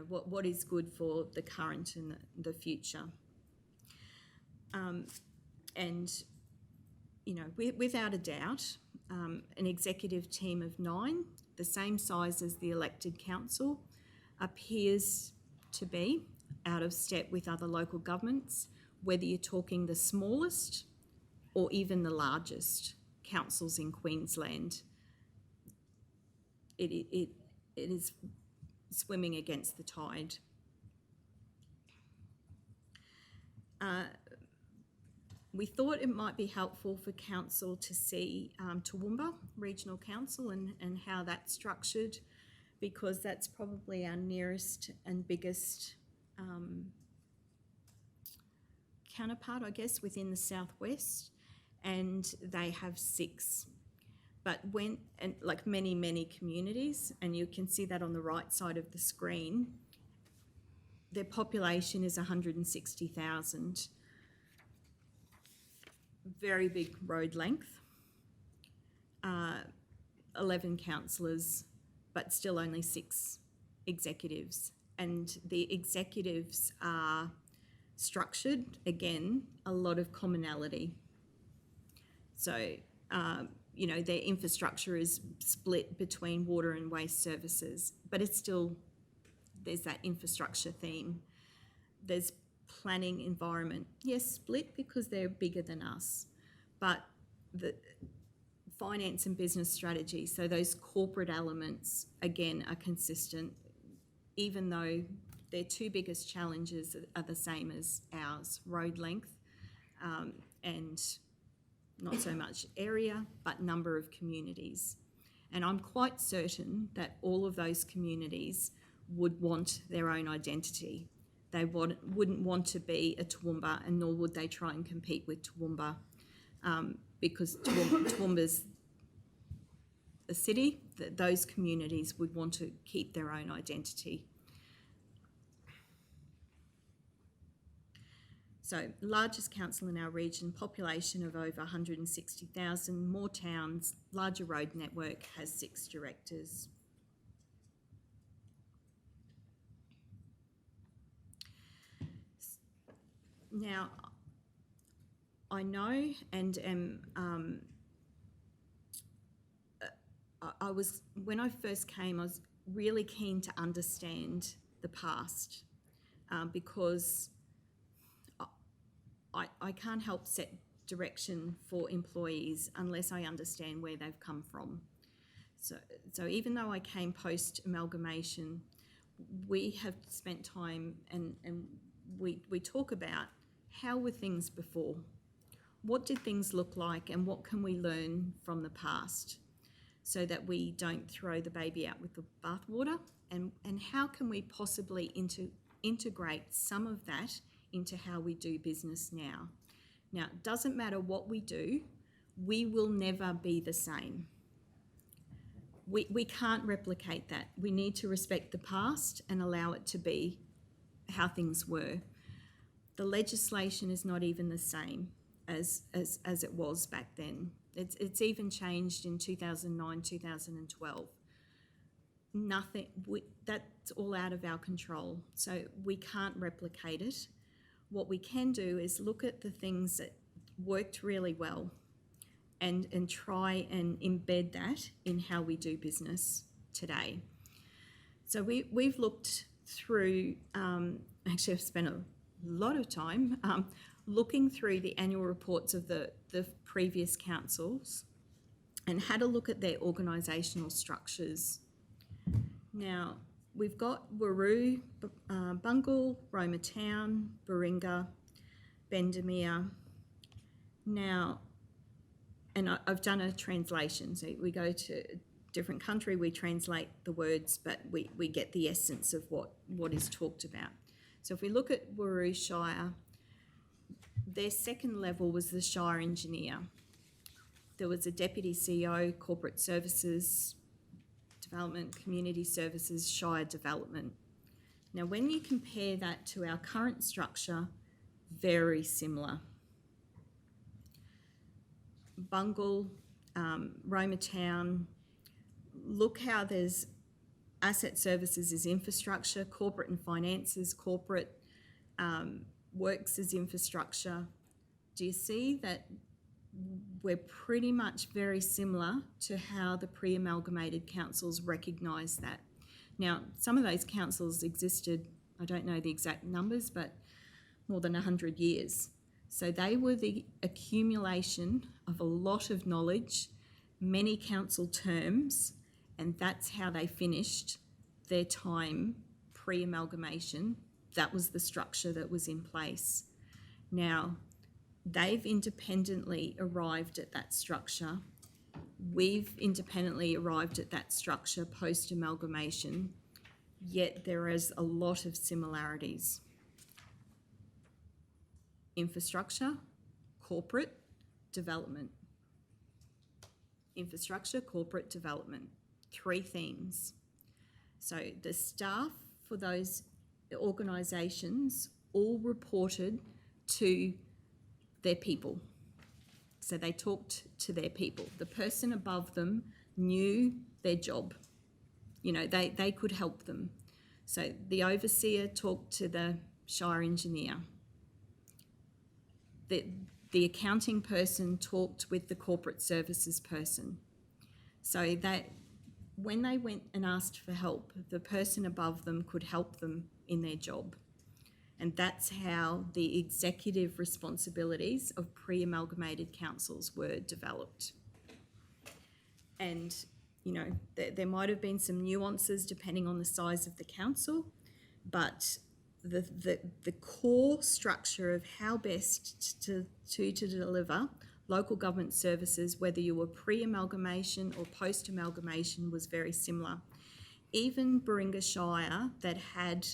What is good for the current and the future. Without a doubt, an executive team of 9, the same size as the elected council, appears to be out of step with other local governments, whether you're talking the smallest or even the largest councils in Queensland. It is swimming against the tide. We thought it might be helpful for council to see Toowoomba Regional Council and how that's structured, because that's probably our nearest and biggest counterpart, I guess, within the southwest, and they have 6. But like many communities, and you can see that on the right side of the screen, their population is 160,000. Very big road length, 11 councillors, but still only 6 executives. And the executives are structured, again, a lot of commonality. So, their infrastructure is split between water and waste services, but it's still, there's that infrastructure theme. There's planning environment, yes, split because they're bigger than us, but the finance and business strategy, so those corporate elements, again, are consistent, even though their 2 biggest challenges are the same as ours, road length and not so much area, but number of communities. And I'm quite certain that all of those communities would want their own identity. They wouldn't want to be a Toowoomba, and nor would they try and compete with Toowoomba, because Toowoomba's a city, that those communities would want to keep their own identity. So, largest council in our region, population of over 160,000, more towns, larger road network, has 6 directors. Now, I know and am, when I first came, I was really keen to understand the past because I can't help set direction for employees unless I understand where they've come from. So even though I came post-amalgamation, we have spent time and we talk about how were things before? What did things look like, and what can we learn from the past so that we don't throw the baby out with the bathwater? And how can we possibly integrate some of that into how we do business now? Now, it doesn't matter what we do, we will never be the same. We can't replicate that. We need to respect the past and allow it to be how things were. The legislation is not even the same as it was back then. It's even changed in 2009, 2012. That's all out of our control. So we can't replicate it. What we can do is look at the things that worked really well and try and embed that in how we do business today. So we've looked through, actually I've spent a lot of time looking through the annual reports of the previous councils and had a look at their organisational structures. Now, we've got Waroo, Bungle, Roma Town, Baringa, Bendemeer. Now, and I've done a translation, so we go to a different country, we translate the words, but we get the essence of what is talked about. So if we look at Waroo Shire, their second level was the Shire Engineer. There was a Deputy CEO, Corporate Services, Development, Community Services, Shire Development. Now, when you compare that to our current structure, very similar. Bungle, Roma Town, look how there's asset services is infrastructure, corporate and finances, corporate works is infrastructure. Do you see that we're pretty much very similar to how the pre-amalgamated councils recognise that? Now, some of those councils existed, I don't know the exact numbers, but more than 100 years. So they were the accumulation of a lot of knowledge, many council terms, and that's how they finished their time pre-amalgamation. That was the structure that was in place. Now, they've independently arrived at that structure. We've independently arrived at that structure post-amalgamation, yet there is a lot of similarities. Infrastructure, corporate, development. Infrastructure, corporate, development. 3 themes. So the staff for those organisations all reported to their people. So they talked to their people. The person above them knew their job. You know, they could help them. So the overseer talked to the Shire Engineer. The accounting person talked with the corporate services person. So that when they went and asked for help, the person above them could help them in their job. And that's how the executive responsibilities of pre-amalgamated councils were developed. And, you know, there might have been some nuances depending on the size of the council, but the core structure of how best to deliver local government services, whether you were pre-amalgamation or post-amalgamation, was very similar. Even Baringa Shire, that had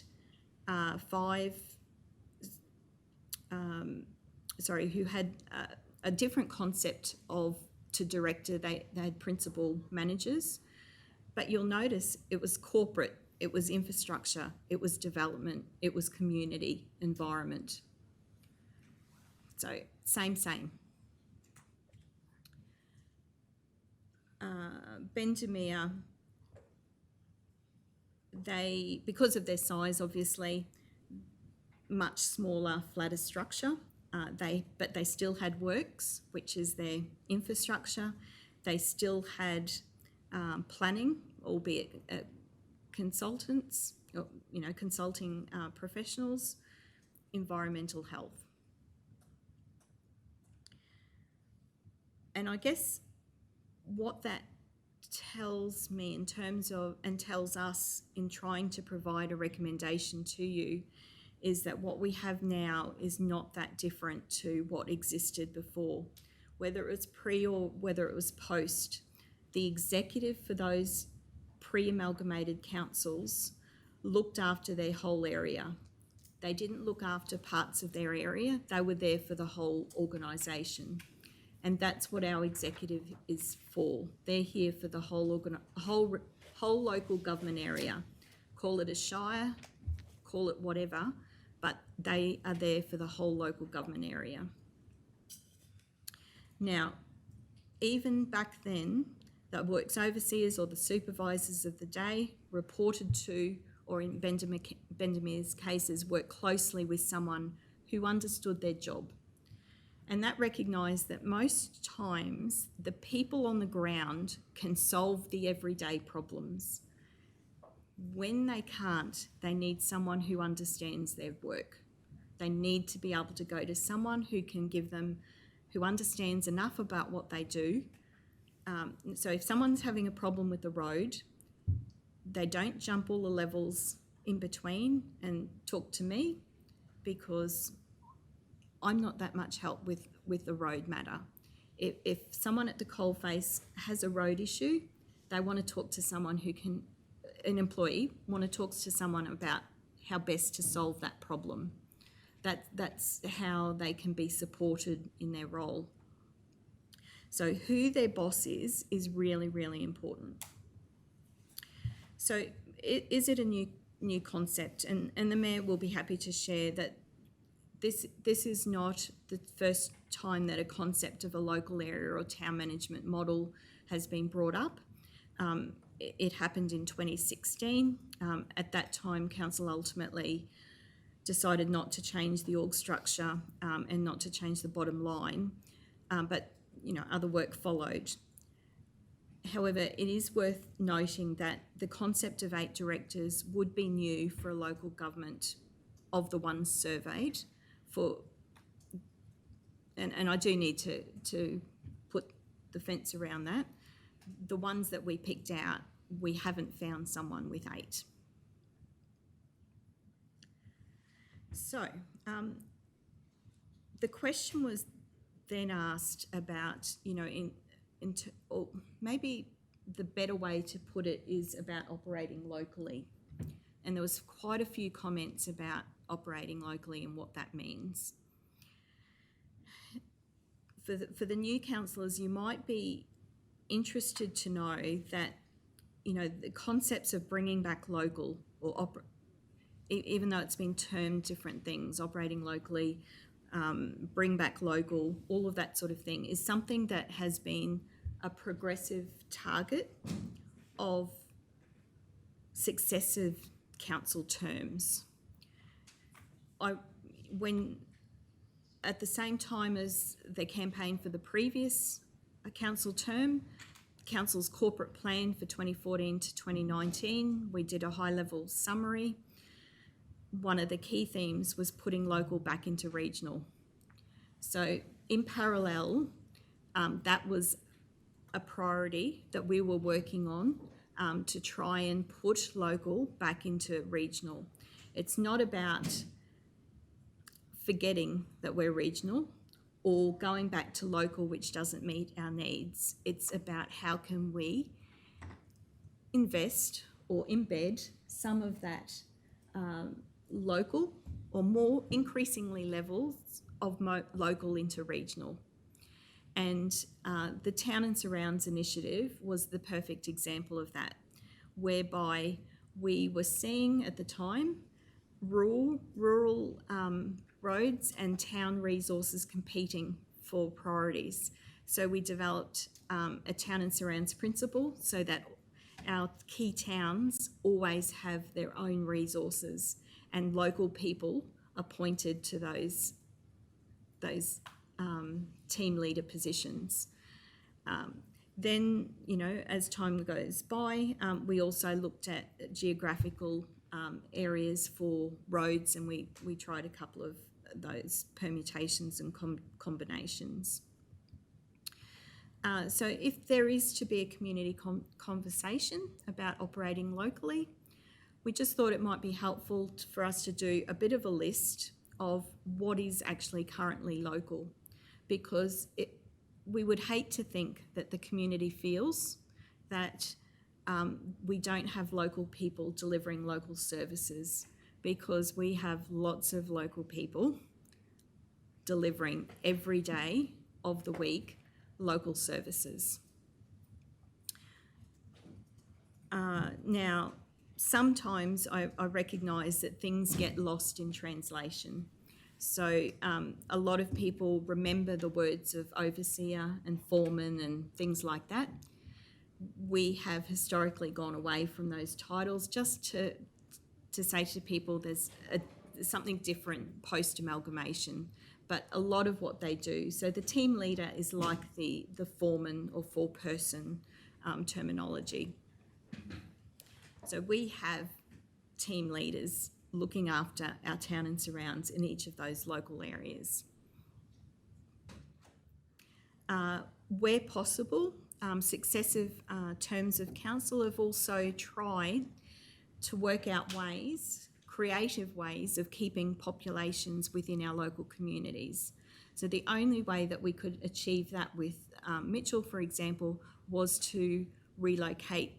who had a different concept to director, they had principal managers, but you'll notice it was corporate, it was infrastructure, it was development, it was community, environment. So same. Bendemeer, because of their size, obviously, much smaller, flatter structure. But they still had works, which is their infrastructure. They still had planning, albeit consultants, consulting professionals, environmental health. And I guess what that tells me in terms of, and tells us in trying to provide a recommendation to you, is that what we have now is not that different to what existed before. Whether it was pre or whether it was post, the executive for those pre-amalgamated councils looked after their whole area. They didn't look after parts of their area, they were there for the whole organisation. And that's what our executive is for. They're here for the whole local government area. Call it a shire, call it whatever, but they are there for the whole local government area. Now, even back then, the works overseers or the supervisors of the day reported to, or in Bendemeer's cases, worked closely with someone who understood their job. And that recognised that most times the people on the ground can solve the everyday problems. When they can't, they need someone who understands their work. They need to be able to go to someone who can give them, who understands enough about what they do So if someone's having a problem with the road, they don't jump all the levels in between and talk to me, because I'm not that much help with the road matter. If someone at the coalface has a road issue, they want to talk to someone who can, an employee, want to talk to someone about how best to solve that problem. That's how they can be supported in their role. So who their boss is really, really important. So is it a new concept? And the Mayor will be happy to share that this is not the first time that a concept of a local area or town management model has been brought up. It happened in 2016. At that time, Council ultimately decided not to change the org structure and not to change the bottom line, but other work followed. However, it is worth noting that the concept of 8 directors would be new for a local government of the ones surveyed. And I do need to put the fence around that. The ones that we picked out, we haven't found someone with 8. So, the question was then asked about, or maybe the better way to put it is about operating locally. And there was quite a few comments about operating locally and what that means. For the new councillors, you might be interested to know that, the concepts of bringing back local, or even though it's been termed different things, operating locally, bring back local, all of that sort of thing, is something that has been a progressive target of successive council terms. At the same time as the campaign for the previous council term, council's corporate plan for 2014 to 2019, we did a high-level summary. One of the key themes was putting local back into regional. So in parallel, that was a priority that we were working on to try and put local back into regional. It's not about forgetting that we're regional or going back to local which doesn't meet our needs. It's about how can we invest or embed some of that local or more increasingly levels of local into regional. And the Town and Surrounds initiative was the perfect example of that, whereby we were seeing at the time rural roads and town resources competing for priorities. So we developed a Town and Surrounds principle so that our key towns always have their own resources and local people appointed to those team leader positions. Then, as time goes by, we also looked at geographical areas for roads, and we tried a couple of those permutations and combinations. So if there is to be a community conversation about operating locally, we just thought it might be helpful for us to do a bit of a list of what is actually currently local, because we would hate to think that the community feels that we don't have local people delivering local services, because we have lots of local people delivering every day of the week local services. Now, sometimes I recognise that things get lost in translation. So a lot of people remember the words of overseer and foreman and things like that. We have historically gone away from those titles just to say to people there's something different post-amalgamation, but a lot of what they do. So the team leader is like the foreman or foreperson terminology. So we have team leaders looking after our town and surrounds in each of those local areas. Where possible, successive terms of council have also tried to work out ways, creative ways of keeping populations within our local communities. So the only way that we could achieve that with Mitchell, for example, was to relocate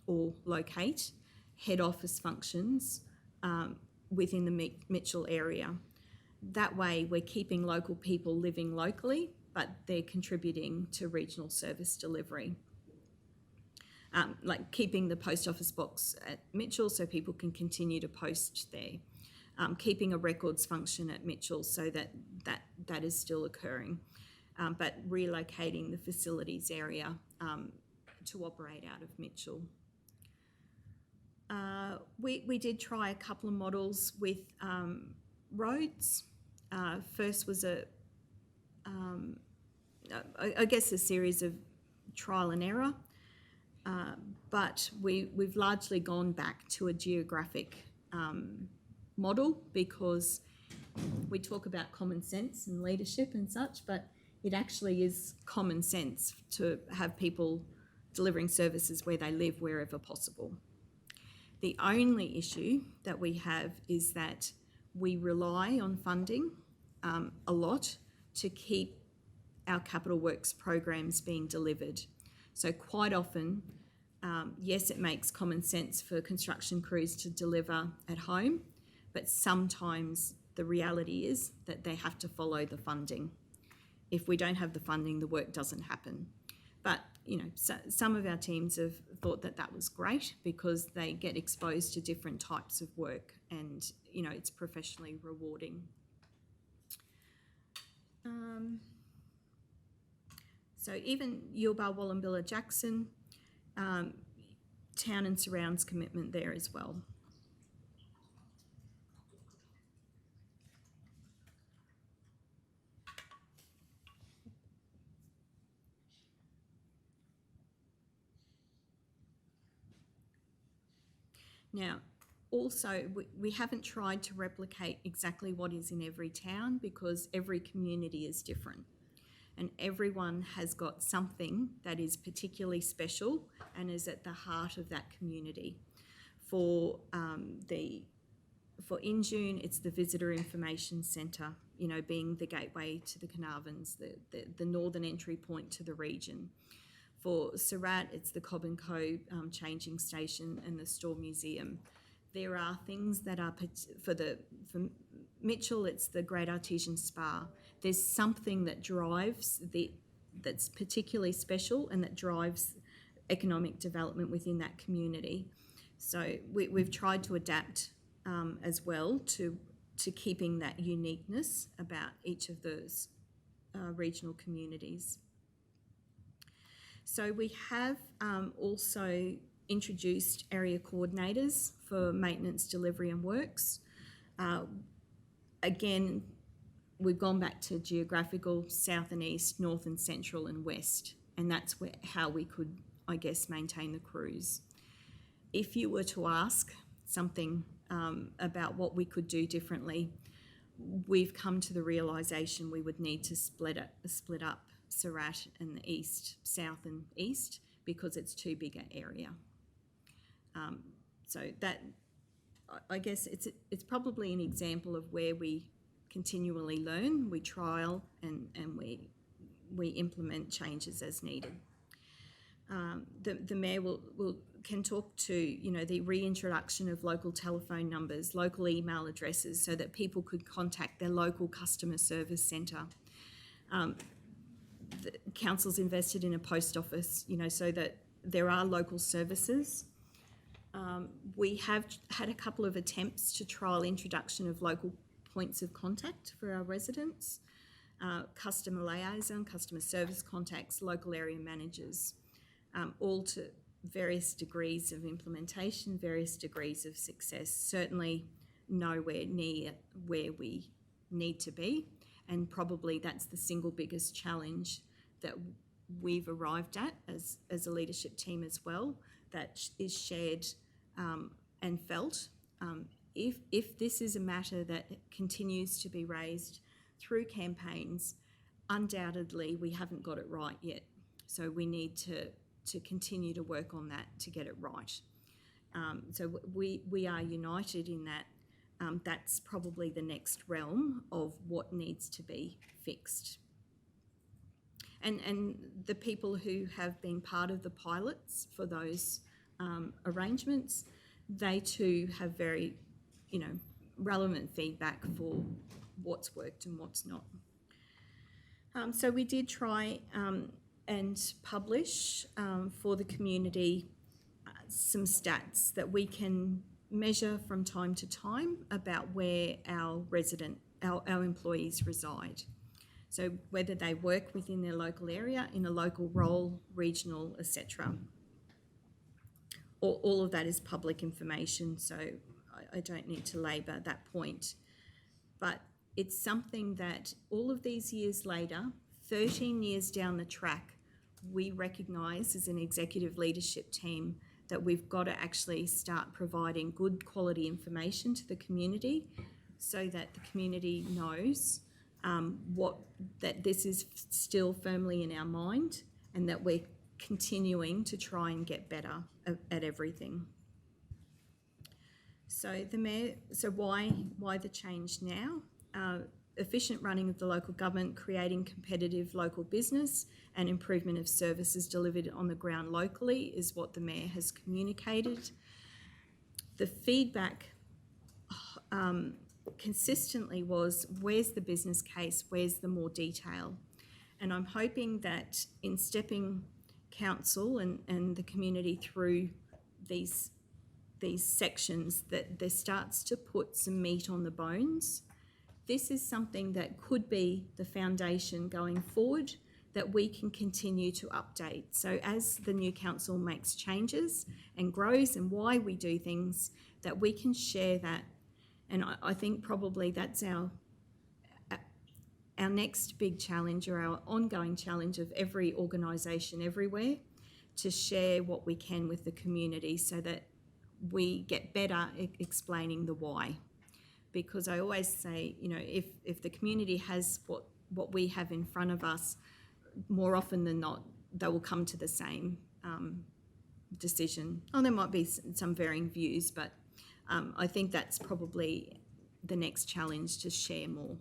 or locate head office functions within the Mitchell area. That way we're keeping local people living locally, but they're contributing to regional service delivery. Like keeping the post office box at Mitchell so people can continue to post there. Keeping a records function at Mitchell so that is still occurring. But relocating the facilities area to operate out of Mitchell. We did try a couple of models with roads. First was I guess a series of trial and error, but we've largely gone back to a geographic model because we talk about common sense and leadership and such, but it actually is common sense to have people delivering services where they live wherever possible. The only issue that we have is that we rely on funding a lot to keep our capital works programs being delivered. So quite often, yes, it makes common sense for construction crews to deliver at home, but sometimes the reality is that they have to follow the funding. If we don't have the funding, the work doesn't happen. But, you know, some of our teams have thought that that was great because they get exposed to different types of work and, you know, it's professionally rewarding. So even Yilbar, Wallumbilla, Jackson, town and surrounds commitment there as well. Now, also, we haven't tried to replicate exactly what is in every town because every community is different and everyone has got something that is particularly special and is at the heart of that community. For Injune, it's the Visitor Information Centre, you know, being the gateway to the Carnarvons, the northern entry point to the region. For Surat, it's the Cobb & Co changing station and the Store Museum. There are things that are, for Mitchell, it's the Great Artesian Spa. There's something that drives, that's particularly special and that drives economic development within that community. So we've tried to adapt as well to keeping that uniqueness about each of those regional communities. So we have also introduced area coordinators for maintenance, delivery and works. Again, we've gone back to geographical, south and east, north and central and west, and that's how we could, I guess, maintain the crews. If you were to ask something about what we could do differently, we've come to the realisation we would need to split up Surat and the east, south and east, because it's too big an area. So that, I guess it's probably an example of where we continually learn, we trial and we implement changes as needed. The Mayor can talk to, you know, the reintroduction of local telephone numbers, local email addresses so that people could contact their local customer service centre. The council's invested in a post office, you know, so that there are local services. We have had a couple of attempts to trial introduction of local points of contact for our residents, customer liaison, customer service contacts, local area managers, all to various degrees of implementation, various degrees of success, certainly nowhere near where we need to be. And probably that's the single biggest challenge that we've arrived at as a leadership team as well, that is shared and felt. If this is a matter that continues to be raised through campaigns, undoubtedly we haven't got it right yet. So we need to continue to work on that to get it right. So we are united in that. That's probably the next realm of what needs to be fixed. And the people who have been part of the pilots for those arrangements, they too have very, relevant feedback for what's worked and what's not. So we did try and publish for the community some stats that we can measure from time to time about where our employees reside. So whether they work within their local area, in a local role, regional, etc. All of that is public information, so I don't need to labour that point. But it's something that all of these years later, 13 years down the track, we recognise as an executive leadership team that we've got to actually start providing good quality information to the community so that the community knows that this is still firmly in our mind and that we're continuing to try and get better at everything. So why the change now? Efficient running of the local government, creating competitive local business and improvement of services delivered on the ground locally is what the Mayor has communicated. The feedback consistently was, where's the business case, where's the more detail? And I'm hoping that in stepping council and the community through these sections, that there starts to put some meat on the bones. This is something that could be the foundation going forward that we can continue to update. So as the new council makes changes and grows and why we do things, that we can share that. And I think probably that's our next big challenge, or our ongoing challenge of every organisation everywhere, to share what we can with the community so that we get better at explaining the why. Because I always say, if the community has what we have in front of us, more often than not, they will come to the same decision. Oh, there might be some varying views, but I think that's probably the next challenge, to share more.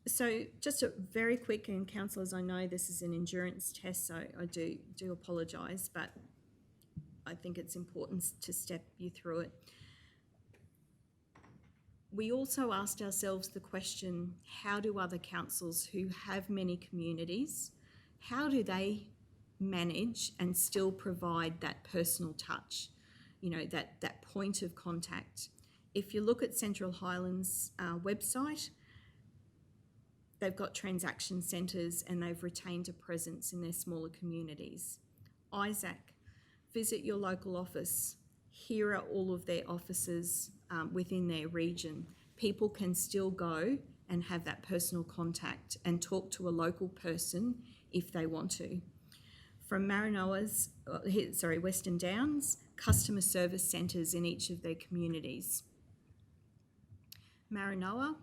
So just a very quick, and councillors, I know this is an endurance test, so I do apologise, but I think it's important to step you through it. We also asked ourselves the question, how do other councils who have many communities, how do they manage and still provide that personal touch, that point of contact? If you look at Central Highlands' website, they've got transaction centres and they've retained a presence in their smaller communities. Isaac, visit your local office. Here are all of their offices within their region. People can still go and have that personal contact and talk to a local person if they want to. From Maranoa's, Western Downs, customer service centres in each of their communities. Maranoa,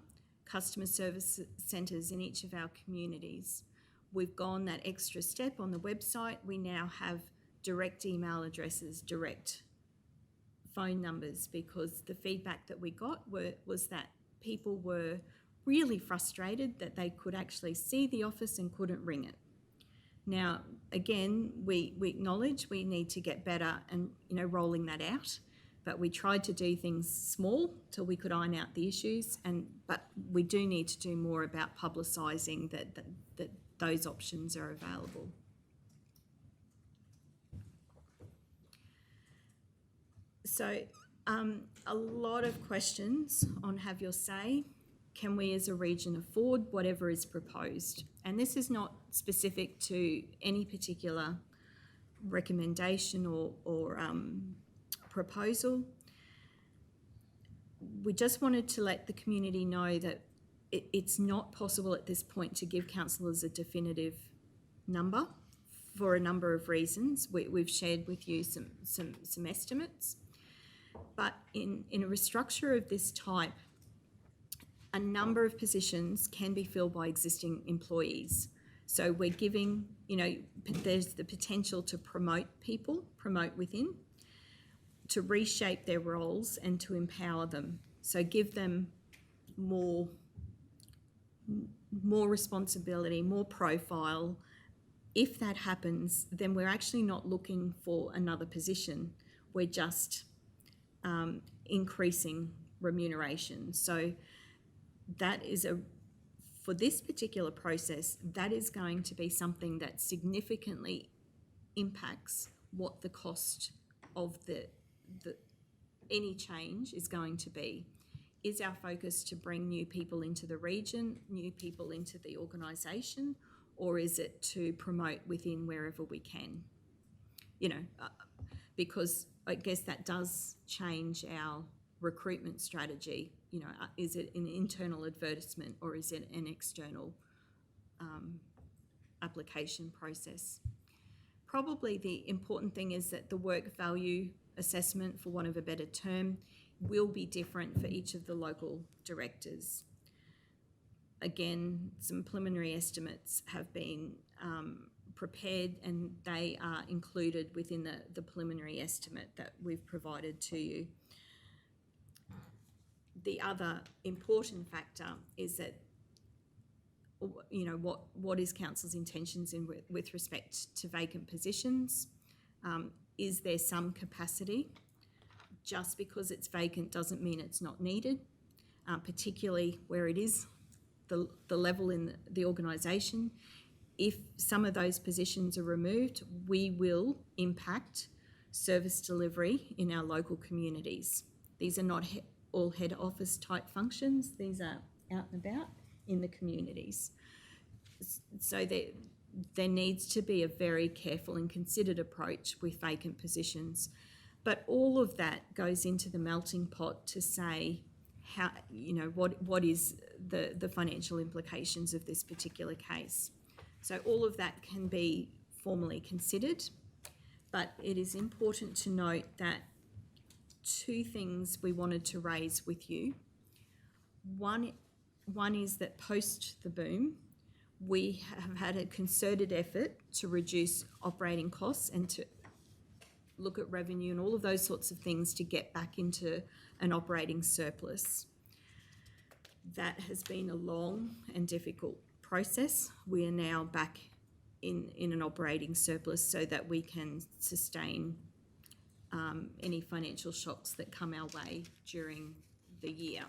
customer service centres in each of our communities. We've gone that extra step on the website. We now have direct email addresses, direct phone numbers, because the feedback that we got was that people were really frustrated that they could actually see the office and couldn't ring it. Now, again, we acknowledge we need to get better and rolling that out, but we tried to do things small till we could iron out the issues, but we do need to do more about publicising that those options are available. So a lot of questions on have your say. Can we as a region afford whatever is proposed? And this is not specific to any particular recommendation or proposal. We just wanted to let the community know that it's not possible at this point to give councillors a definitive number for a number of reasons. We've shared with you some estimates. But in a restructure of this type, a number of positions can be filled by existing employees. So we're giving, there's the potential to promote people, promote within, to reshape their roles and to empower them. So give them more responsibility, more profile. If that happens, then we're actually not looking for another position. We're just increasing remuneration. So that is for this particular process, that is going to be something that significantly impacts what the cost of any change is going to be. Is our focus to bring new people into the region, new people into the organisation, or is it to promote within wherever we can? Because I guess that does change our recruitment strategy. Is it an internal advertisement or is it an external application process? Probably the important thing is that the work value assessment, for want of a better term, will be different for each of the local directors. Again, some preliminary estimates have been prepared and they are included within the preliminary estimate that we've provided to you. The other important factor is that, what is council's intentions with respect to vacant positions? Is there some capacity? Just because it's vacant doesn't mean it's not needed, particularly where it is the level in the organisation. If some of those positions are removed, we will impact service delivery in our local communities. These are not all head office type functions. These are out and about in the communities. So there needs to be a very careful and considered approach with vacant positions. But all of that goes into the melting pot to say how, what is the financial implications of this particular case. So all of that can be formally considered, but it is important to note that two things we wanted to raise with you. One is that post the boom, we have had a concerted effort to reduce operating costs and to look at revenue and all of those sorts of things to get back into an operating surplus. That has been a long and difficult process. We are now back in an operating surplus so that we can sustain any financial shocks that come our way during the year.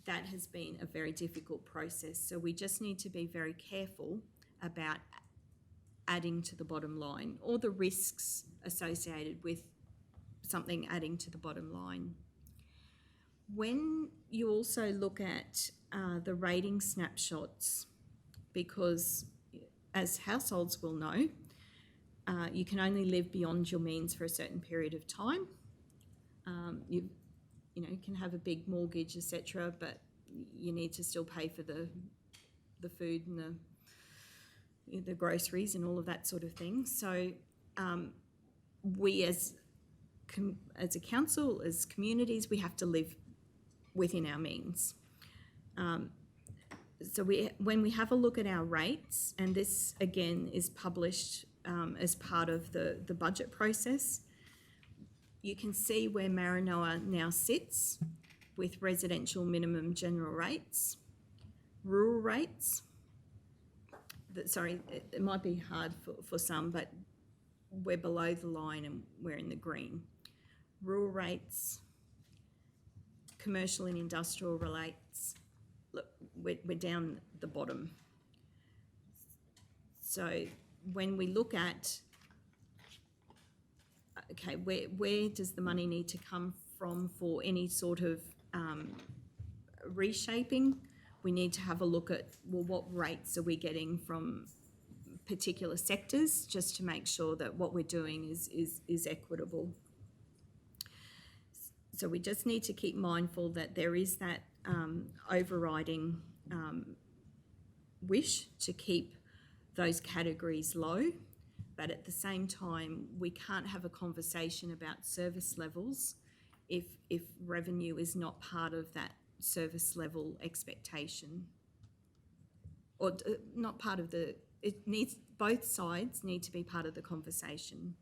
That has been a very difficult process. So we just need to be very careful about adding to the bottom line or the risks associated with something adding to the bottom line. When you also look at the rating snapshots, because as households will know, you can only live beyond your means for a certain period of time. You can have a big mortgage, etc., but you need to still pay for the food and the groceries and all of that sort of thing. So we as a council, as communities, we have to live within our means. So when we have a look at our rates, and this again is published as part of the budget process, you can see where Maranoa now sits with residential minimum general rates, rural rates. It might be hard for some, but we're below the line and we're in the green. Rural rates, commercial and industrial rates, look, we're down the bottom. So when we look at, okay, where does the money need to come from for any sort of reshaping? We need to have a look at, well, what rates are we getting from particular sectors, just to make sure that what we're doing is equitable. So we just need to keep mindful that there is that overriding wish to keep those categories low, but at the same time, we can't have a conversation about service levels if revenue is not part of that service level expectation, or not part of the both sides need to be part of the conversation.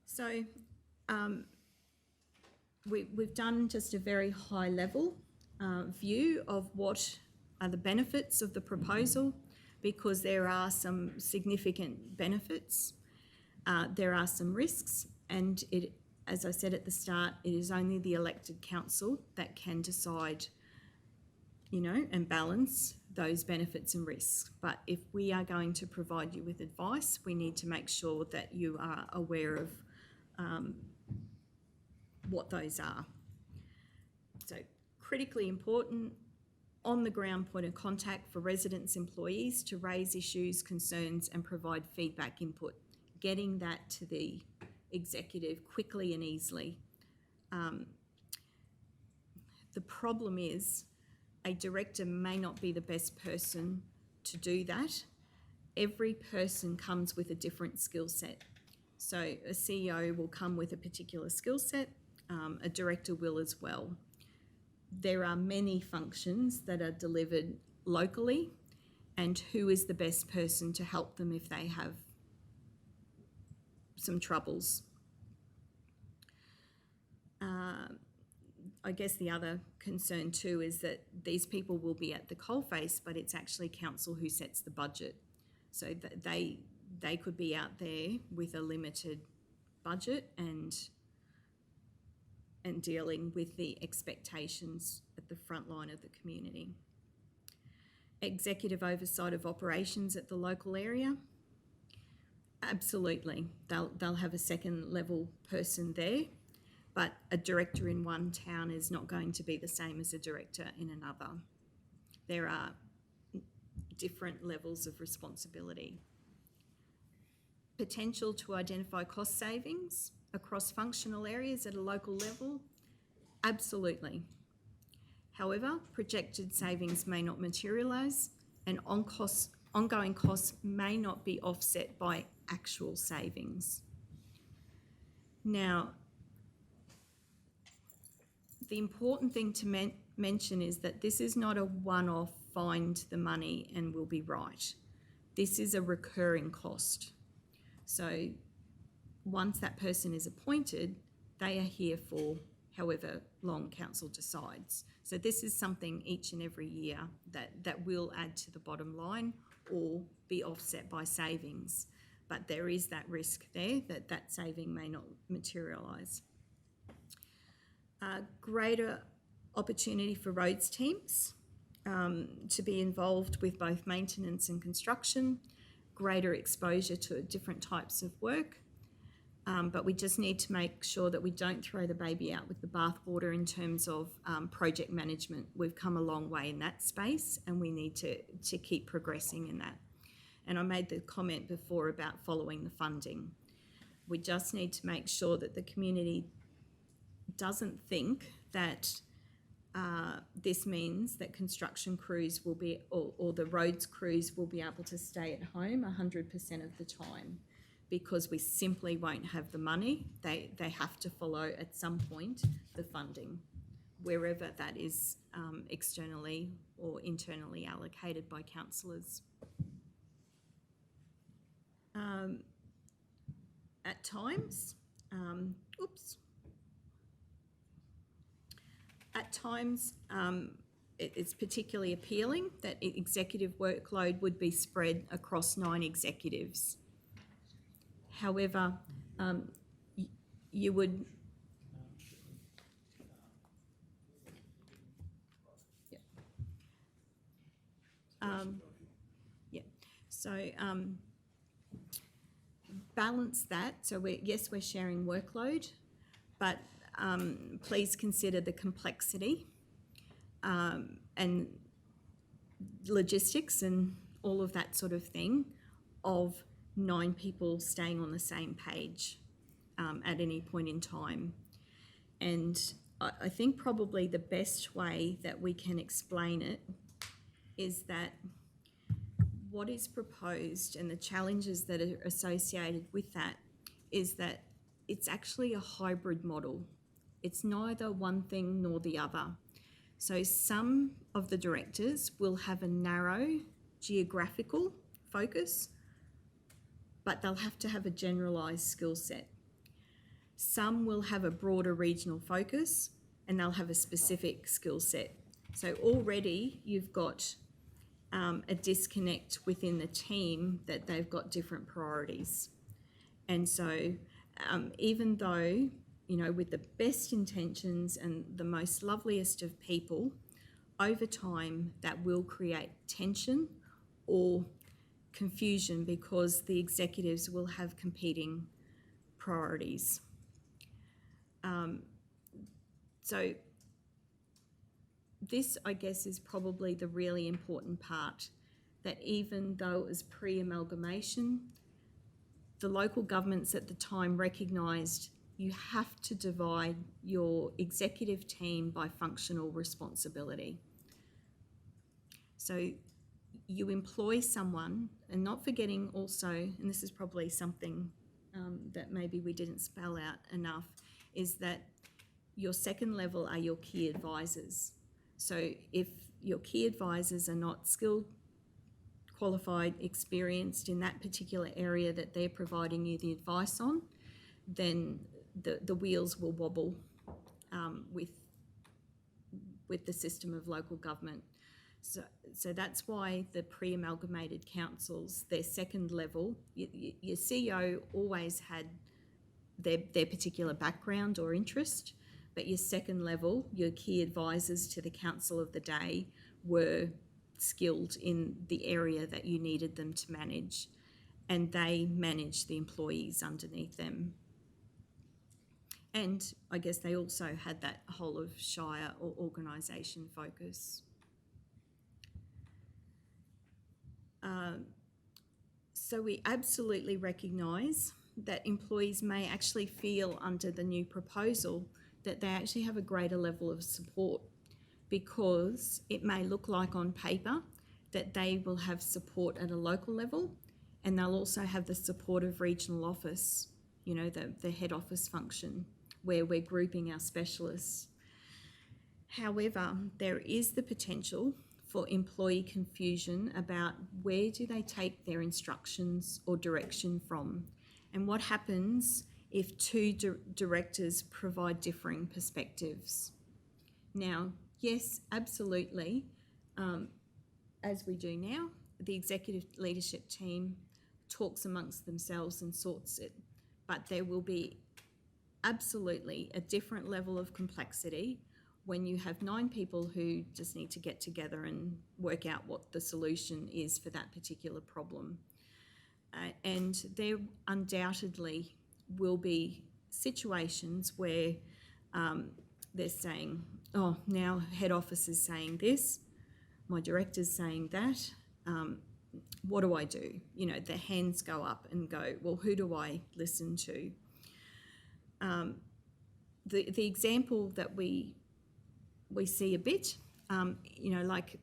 So we've done just a very high level view of what are the benefits of the proposal, because there are some significant benefits, there are some risks, and as I said at the start, it is only the elected council that can decide, and balance those benefits and risks. But if we are going to provide you with advice, we need to make sure that you are aware of what those are. So critically important, on the ground point of contact for residents, employees to raise issues, concerns and provide feedback input. Getting that to the executive quickly and easily. The problem is a director may not be the best person to do that. Every person comes with a different skill set. So a CEO will come with a particular skill set, a director will as well. There are many functions that are delivered locally, and who is the best person to help them if they have some troubles. I guess the other concern too is that these people will be at the coalface, but it's actually council who sets the budget. So that they could be out there with a limited budget and dealing with the expectations at the front line of the community. Executive oversight of operations at the local area. Absolutely, they'll have a second level person there, but a director in one town is not going to be the same as a director in another. There are different levels of responsibility. Potential to identify cost savings across functional areas at a local level, absolutely. However, projected savings may not materialise, and ongoing costs may not be offset by actual savings. Now, the important thing to mention is that this is not a one-off find the money and we'll be right. This is a recurring cost. So once that person is appointed, they are here for however long council decides. So this is something each and every year that will add to the bottom line or be offset by savings. But there is that risk there that saving may not materialise. Greater opportunity for roads teams to be involved with both maintenance and construction, greater exposure to different types of work, but we just need to make sure that we don't throw the baby out with the bathwater in terms of project management. We've come a long way in that space and we need to keep progressing in that. And I made the comment before about following the funding. We just need to make sure that the community doesn't think that this means that construction crews will be, or the roads crews will be able to stay at home 100% of the time, because we simply won't have the money. They have to follow at some point the funding, wherever that is externally or internally allocated by councillors. At times, it's particularly appealing that executive workload would be spread across 9 executives. However, you would... balance that. So we're sharing workload, but please consider the complexity and logistics and all of that sort of thing of 9 people staying on the same page at any point in time. And I think probably the best way that we can explain it is that what is proposed and the challenges that are associated with that is that it's actually a hybrid model. It's neither one thing nor the other. So some of the directors will have a narrow geographical focus, but they'll have to have a generalised skill set. Some will have a broader regional focus and they'll have a specific skill set. So already you've got a disconnect within the team that they've got different priorities. And so even though, you know, with the best intentions and the most loveliest of people, over time that will create tension or confusion because the executives will have competing priorities. So this, I guess, is probably the really important part, that even though it was pre-amalgamation, the local governments at the time recognised you have to divide your executive team by functional responsibility. So you employ someone, and not forgetting also, and this is probably something that maybe we didn't spell out enough, is that your second level are your key advisors. So if your key advisors are not skilled, qualified, experienced in that particular area that they're providing you the advice on, then the wheels will wobble with the system of local government. So that's why the pre-amalgamated councils, their second level, your CEO always had their particular background or interest, but your second level, your key advisors to the council of the day, were skilled in the area that you needed them to manage, and they managed the employees underneath them. And I guess they also had that whole of shire or organisation focus. So we absolutely recognise that employees may actually feel under the new proposal that they actually have a greater level of support, because it may look like on paper that they will have support at a local level, and they'll also have the support of regional office, you know, the head office function, where we're grouping our specialists. However, there is the potential for employee confusion about where do they take their instructions or direction from, and what happens if two directors provide differing perspectives. Now, yes, absolutely, as we do now, the executive leadership team talks amongst themselves and sorts it, but there will be absolutely a different level of complexity when you have 9 people who just need to get together and work out what the solution is for that particular problem. And there undoubtedly will be situations where they're saying, oh, now head office is saying this, my director's saying that, what do I do? You know, the hands go up and go, well, who do I listen to? The example that we see a bit, you know, like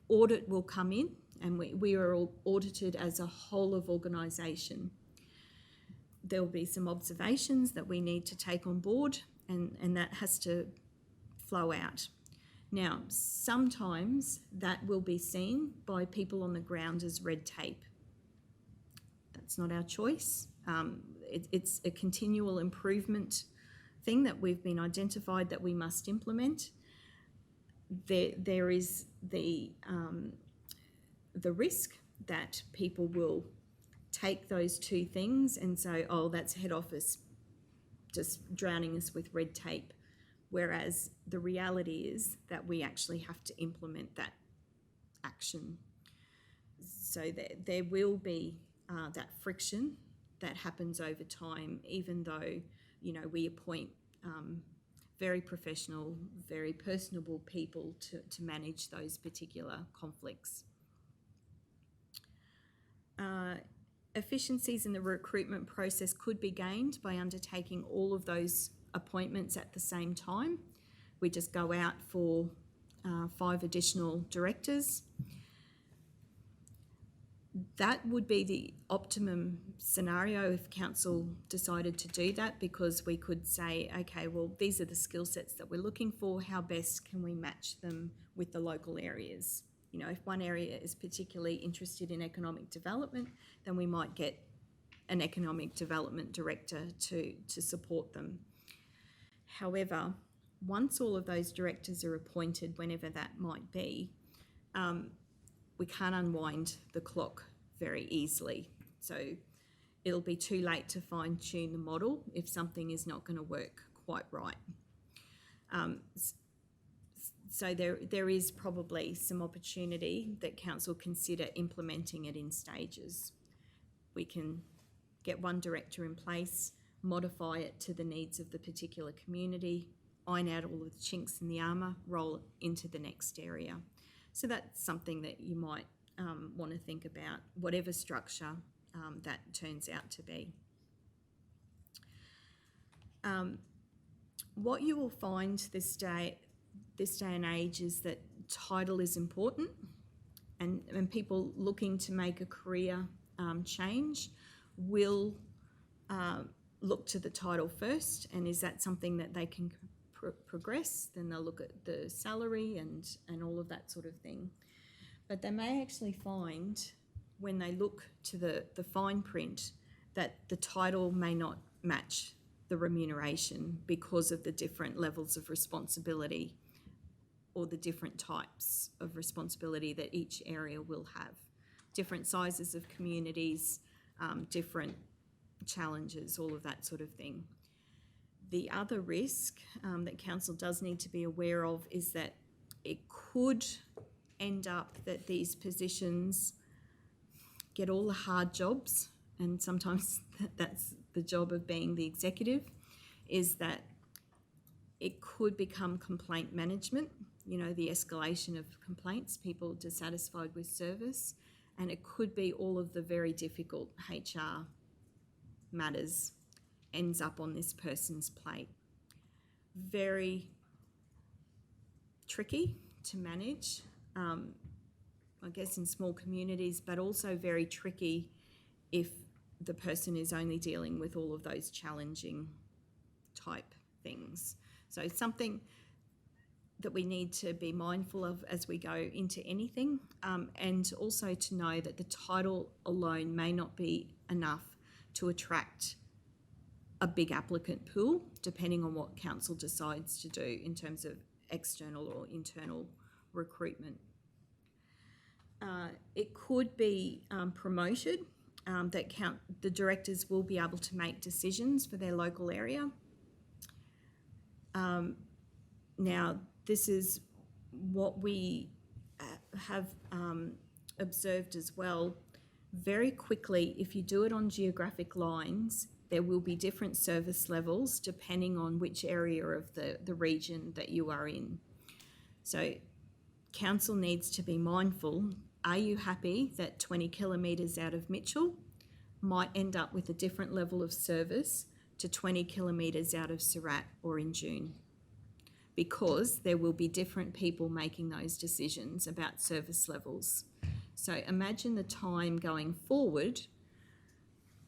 audit will come in, and we are all audited as a whole of organisation. There will be some observations that we need to take on board, and that has to flow out. Now, sometimes that will be seen by people on the ground as red tape. That's not our choice. It's a continual improvement thing that we've been identified that we must implement. There is the risk that people will take those two things and say, oh, that's head office just drowning us with red tape, whereas the reality is that we actually have to implement that action. So there will be that friction that happens over time, even though, you know, we appoint very professional, very personable people to manage those particular conflicts. Efficiencies in the recruitment process could be gained by undertaking all of those appointments at the same time. We just go out for 5 additional directors. That would be the optimum scenario if council decided to do that, because we could say, okay, well, these are the skill sets that we're looking for. How best can we match them with the local areas? You know, if one area is particularly interested in economic development, then we might get an economic development director to support them. However, once all of those directors are appointed, whenever that might be, we can't unwind the clock very easily. So it'll be too late to fine tune the model if something is not going to work quite right. So there is probably some opportunity that council consider implementing it in stages. We can get one director in place, modify it to the needs of the particular community, iron out all of the chinks in the armour, roll it into the next area. So that's something that you might want to think about, whatever structure that turns out to be. What you will find this day and age is that title is important, and people looking to make a career change will look to the title first, and is that something that they can progress, then they'll look at the salary and all of that sort of thing. But they may actually find, when they look to the fine print, that the title may not match the remuneration because of the different levels of responsibility or the different types of responsibility that each area will have. Different sizes of communities, different challenges, all of that sort of thing. The other risk that council does need to be aware of is that it could end up that these positions get all the hard jobs, and sometimes that's the job of being the executive, is that it could become complaint management, you know, the escalation of complaints, people dissatisfied with service, and it could be all of the very difficult HR matters ends up on this person's plate. Very tricky to manage, I guess in small communities, but also very tricky if the person is only dealing with all of those challenging type things. So it's something that we need to be mindful of as we go into anything, and also to know that the title alone may not be enough to attract a big applicant pool, depending on what council decides to do in terms of external or internal recruitment. It could be promoted, that the directors will be able to make decisions for their local area. Now, this is what we have observed as well. Very quickly, if you do it on geographic lines, there will be different service levels depending on which area of the region that you are in. So council needs to be mindful. Are you happy that 20 kilometres out of Mitchell might end up with a different level of service to 20 kilometres out of Surat or in June? Because there will be different people making those decisions about service levels. So imagine the time going forward,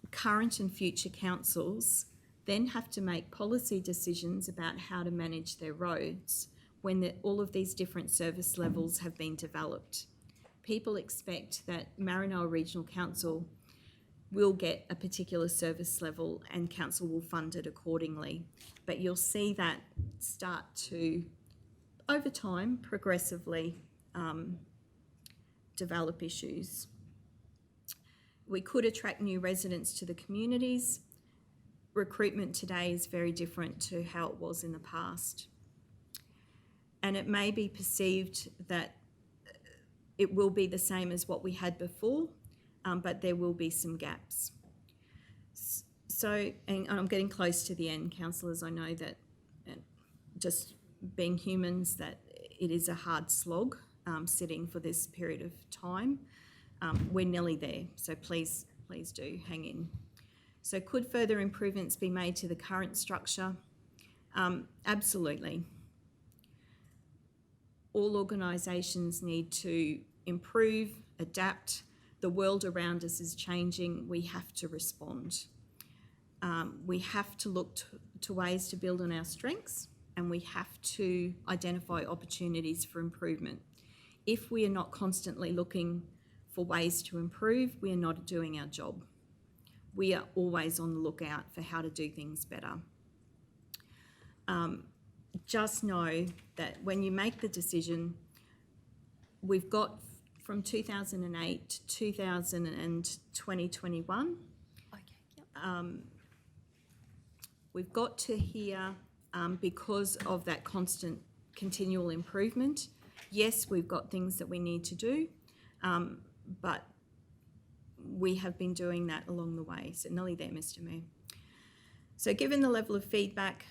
current and future councils then have to make policy decisions about how to manage their roads when all of these different service levels have been developed. People expect that Maranoa Regional Council will get a particular service level and council will fund it accordingly. But you'll see that start to, over time, progressively develop issues. We could attract new residents to the communities. Recruitment today is very different to how it was in the past. And it may be perceived that it will be the same as what we had before, but there will be some gaps. So, and I'm getting close to the end, councillors. I know that just being humans, that it is a hard slog sitting for this period of time. We're nearly there, so please do hang in. So could further improvements be made to the current structure? Absolutely. All organisations need to improve, adapt, the world around us is changing, we have to respond. We have to look to ways to build on our strengths, and we have to identify opportunities for improvement. If we are not constantly looking for ways to improve, we are not doing our job. We are always on the lookout for how to do things better. Just know that when you make the decision, we've got from 2008 to 2021. Okay, yep. We've got to here because of that constant continual improvement. Yes, we've got things that we need to do, but we have been doing that along the way. So nearly there, Mr. Mayor. So given the level of feedback,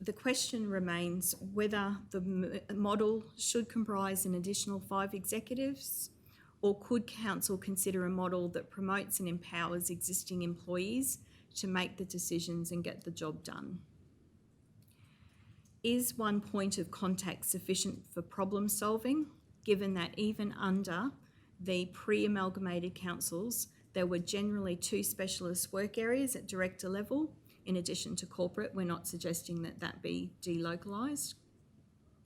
the question remains whether the model should comprise an additional 5 executives, or could council consider a model that promotes and empowers existing employees to make the decisions and get the job done? Is one point of contact sufficient for problem solving, given that even under the pre-amalgamated councils, there were generally 2 specialist work areas at director level, in addition to corporate? We're not suggesting that that be delocalised.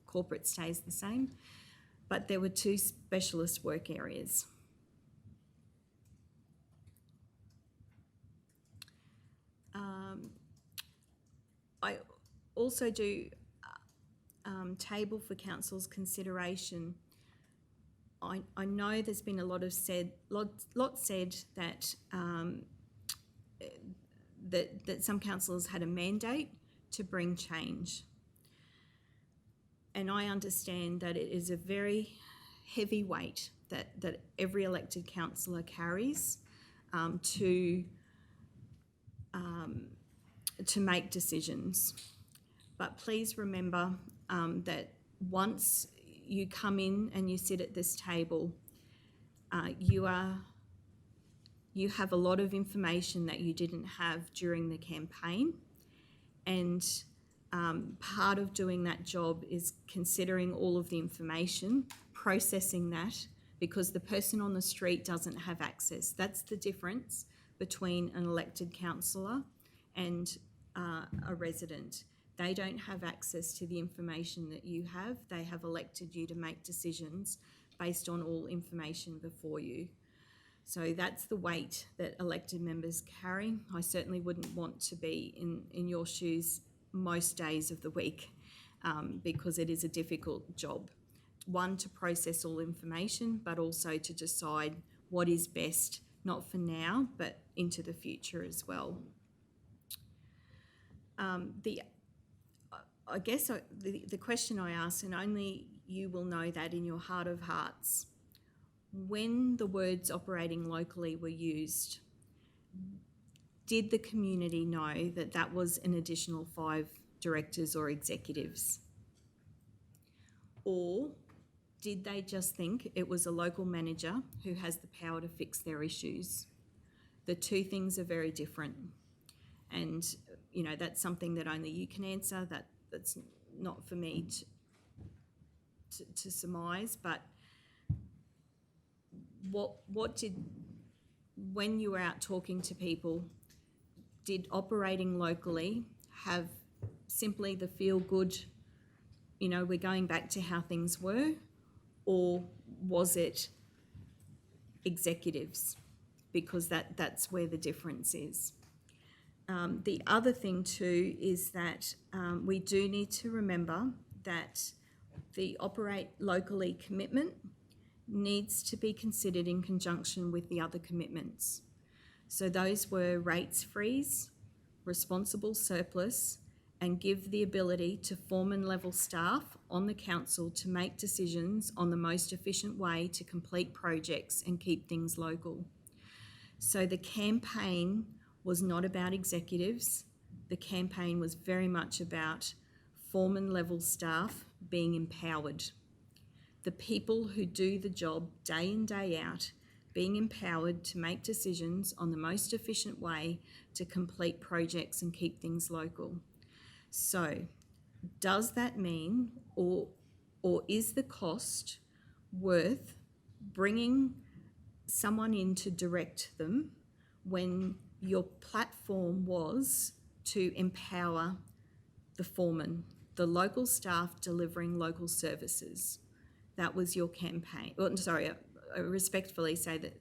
Corporate stays the same, but there were 2 specialist work areas. I also do table for council's consideration. I know there's been a lot said that that some councillors had a mandate to bring change, and I understand that it is a very heavy weight that every elected councillor carries to make decisions. But please remember that once you come in and you sit at this table, you have a lot of information that you didn't have during the campaign, and part of doing that job is considering all of the information, processing that, because the person on the street doesn't have access. That's the difference between an elected councillor and a resident. They don't have access to the information that you have. They have elected you to make decisions based on all information before you. So that's the weight that elected members carry. I certainly wouldn't want to be in your shoes most days of the week because it is a difficult job. One, to process all information, but also to decide what is best, not for now, but into the future as well. I guess the question I ask, and only you will know that in your heart of hearts, when the words operating locally were used, did the community know that that was an additional 5 directors or executives? Or did they just think it was a local manager who has the power to fix their issues? The 2 things are very different. And, you know, that's something that only you can answer. That's not for me to surmise, but what did, when you were out talking to people, did operating locally have simply the feel good, you know, we're going back to how things were, or was it executives? Because that's where the difference is. The other thing too is that we do need to remember that the operate locally commitment needs to be considered in conjunction with the other commitments. So those were rates freeze, responsible surplus, and give the ability to foreman level staff on the council to make decisions on the most efficient way to complete projects and keep things local. So the campaign was not about executives. The campaign was very much about foreman level staff being empowered. The people who do the job day in, day out, being empowered to make decisions on the most efficient way to complete projects and keep things local. So does that mean, or is the cost worth bringing someone in to direct them when your platform was to empower the foreman, the local staff delivering local services. That was your campaign. Well, sorry, I respectfully say that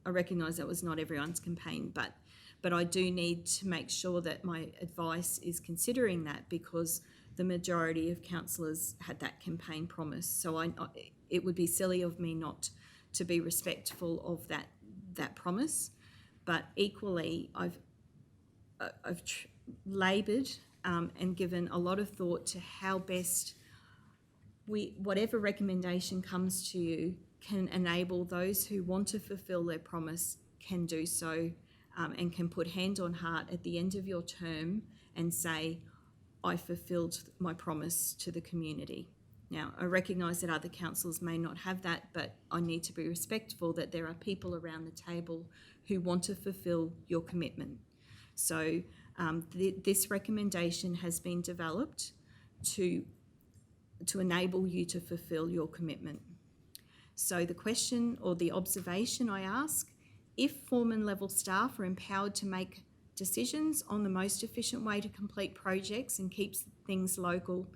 I recognise that was not everyone's campaign, but I do need to make sure that my advice is considering that, because the majority of councillors had that campaign promise. So it would be silly of me not to be respectful of that promise. But equally, I've laboured and given a lot of thought to how best whatever recommendation comes to you can enable those who want to fulfil their promise can do so, and can put hand on heart at the end of your term and say, I fulfilled my promise to the community. Now, I recognise that other councils may not have that, but I need to be respectful that there are people around the table who want to fulfil your commitment. So this recommendation has been developed to enable you to fulfil your commitment. So the question or the observation I ask, if foreman level staff are empowered to make decisions on the most efficient way to complete projects and keeps things local,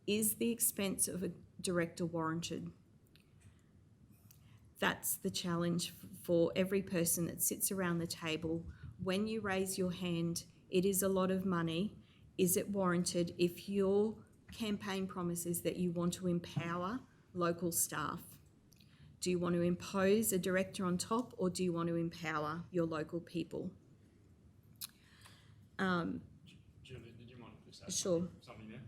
is the expense of a director warranted? That's the challenge for every person that sits around the table. When you raise your hand, it is a lot of money. Is it warranted if your campaign promise is that you want to empower local staff? Do you want to impose a director on top, or do you want to empower your local people? Julie, did you mind to say Sure. something there?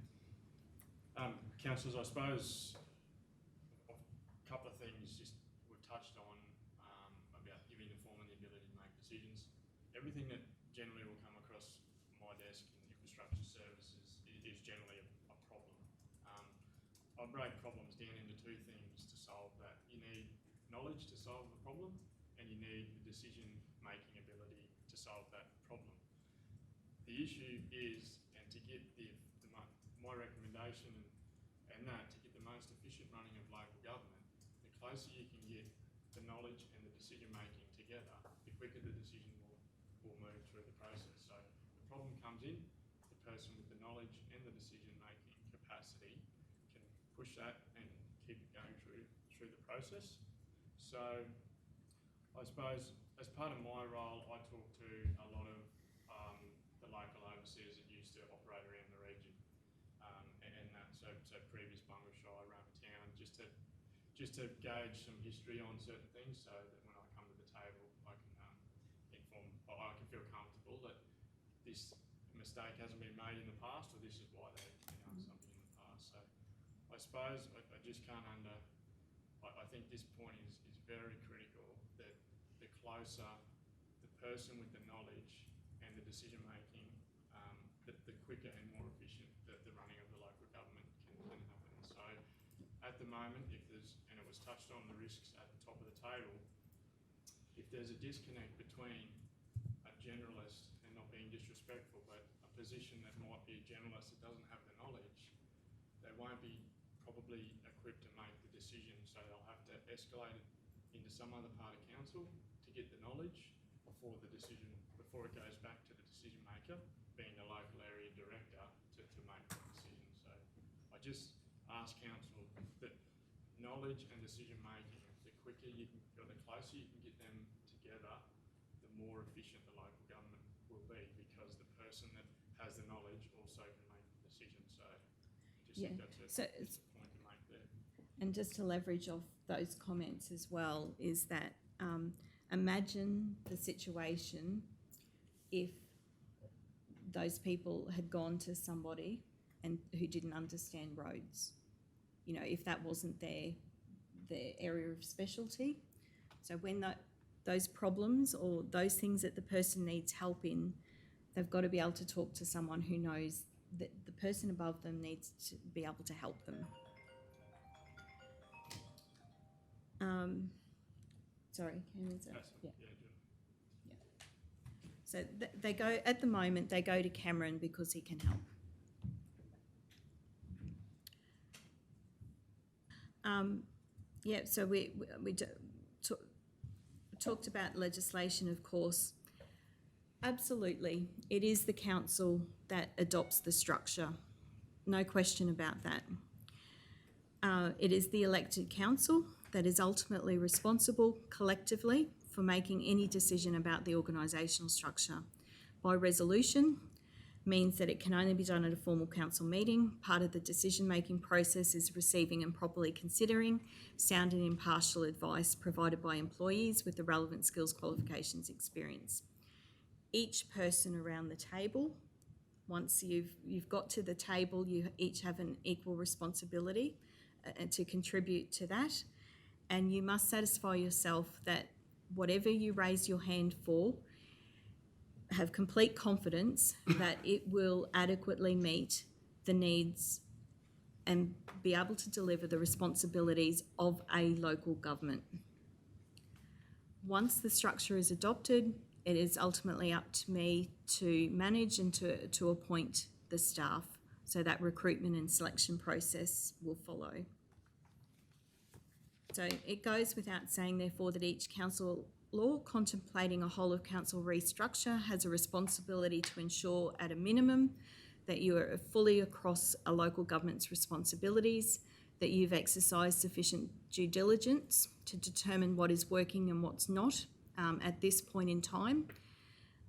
Councillors, I suppose a couple of things just we've touched on about giving the foreman the ability to make decisions. Everything that generally will come across my desk in infrastructure services is generally a problem. I break problems down into two things to solve that. You need knowledge to solve the problem, and you need the decision-making ability to solve that problem. The issue is, and to get my recommendation and that, to get the most efficient running of local government, the closer you can get the knowledge and the decision-making together, the quicker the decision will move through the process. So the problem comes in, the person with the knowledge and the decision-making capacity can push that and keep it going through the process. So I suppose as part of my role, I talk to a lot of the local overseers that used to operate around the region, and that so previous Bungle Shire, around town, just to gauge some history on certain things, so that when I come to the table, I can feel comfortable that this mistake hasn't been made in the past, or this is why they've done something in the past. So I suppose I just can't I think this point is very critical, that the closer the person with the knowledge and the decision making, the quicker and more efficient the running of the local government can happen. So at the moment, if there's, and it was touched on, the risks at the top of the table, if there's a disconnect between a generalist, and not being disrespectful, but a position that might be a generalist that doesn't have the knowledge, they won't be probably equipped to make the decision, so they'll have to escalate it into some other part of council to get the knowledge before it goes back to the decision maker, being the local area director, to make the decision. So I just ask council that knowledge and decision making, the quicker you can, or the closer you can get them together, the more efficient the local government will be, because the person that has the knowledge also can make the decision. So just think that's a point to make there. And just to leverage off those comments as well, is that imagine the situation if those people had gone to somebody and who didn't understand roads. You know, if that wasn't their area of specialty. So when those problems or those things that the person needs help in, they've got to be able to talk to someone who knows that the person above them needs to be able to help them. Sorry, Cam, is that? Yeah. So they go, at the moment, they go to Cameron because he can help. Yeah, so we talked about legislation, of course. Absolutely, it is the council that adopts the structure. No question about that. It is the elected council that is ultimately responsible collectively for making any decision about the organisational structure. By resolution means that it can only be done at a formal council meeting. Part of the decision-making process is receiving and properly considering sound and impartial advice provided by employees with the relevant skills, qualifications, experience. Each person around the table, once you've got to the table, you each have an equal responsibility to contribute to that, and you must satisfy yourself that whatever you raise your hand for, have complete confidence that it will adequately meet the needs and be able to deliver the responsibilities of a local government. Once the structure is adopted, it is ultimately up to me to manage and to appoint the staff, so that recruitment and selection process will follow. So it goes without saying, therefore, that each council law contemplating a whole of council restructure has a responsibility to ensure at a minimum that you are fully across a local government's responsibilities, that you've exercised sufficient due diligence to determine what is working and what's not at this point in time,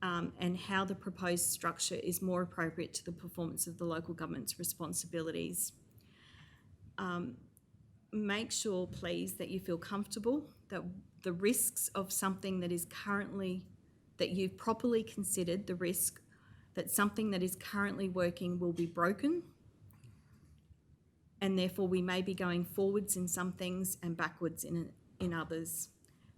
and how the proposed structure is more appropriate to the performance of the local government's responsibilities. Make sure, please, that you feel comfortable that the risks of something that is currently, that you've properly considered the risk that something that is currently working will be broken, and therefore we may be going forwards in some things and backwards in others.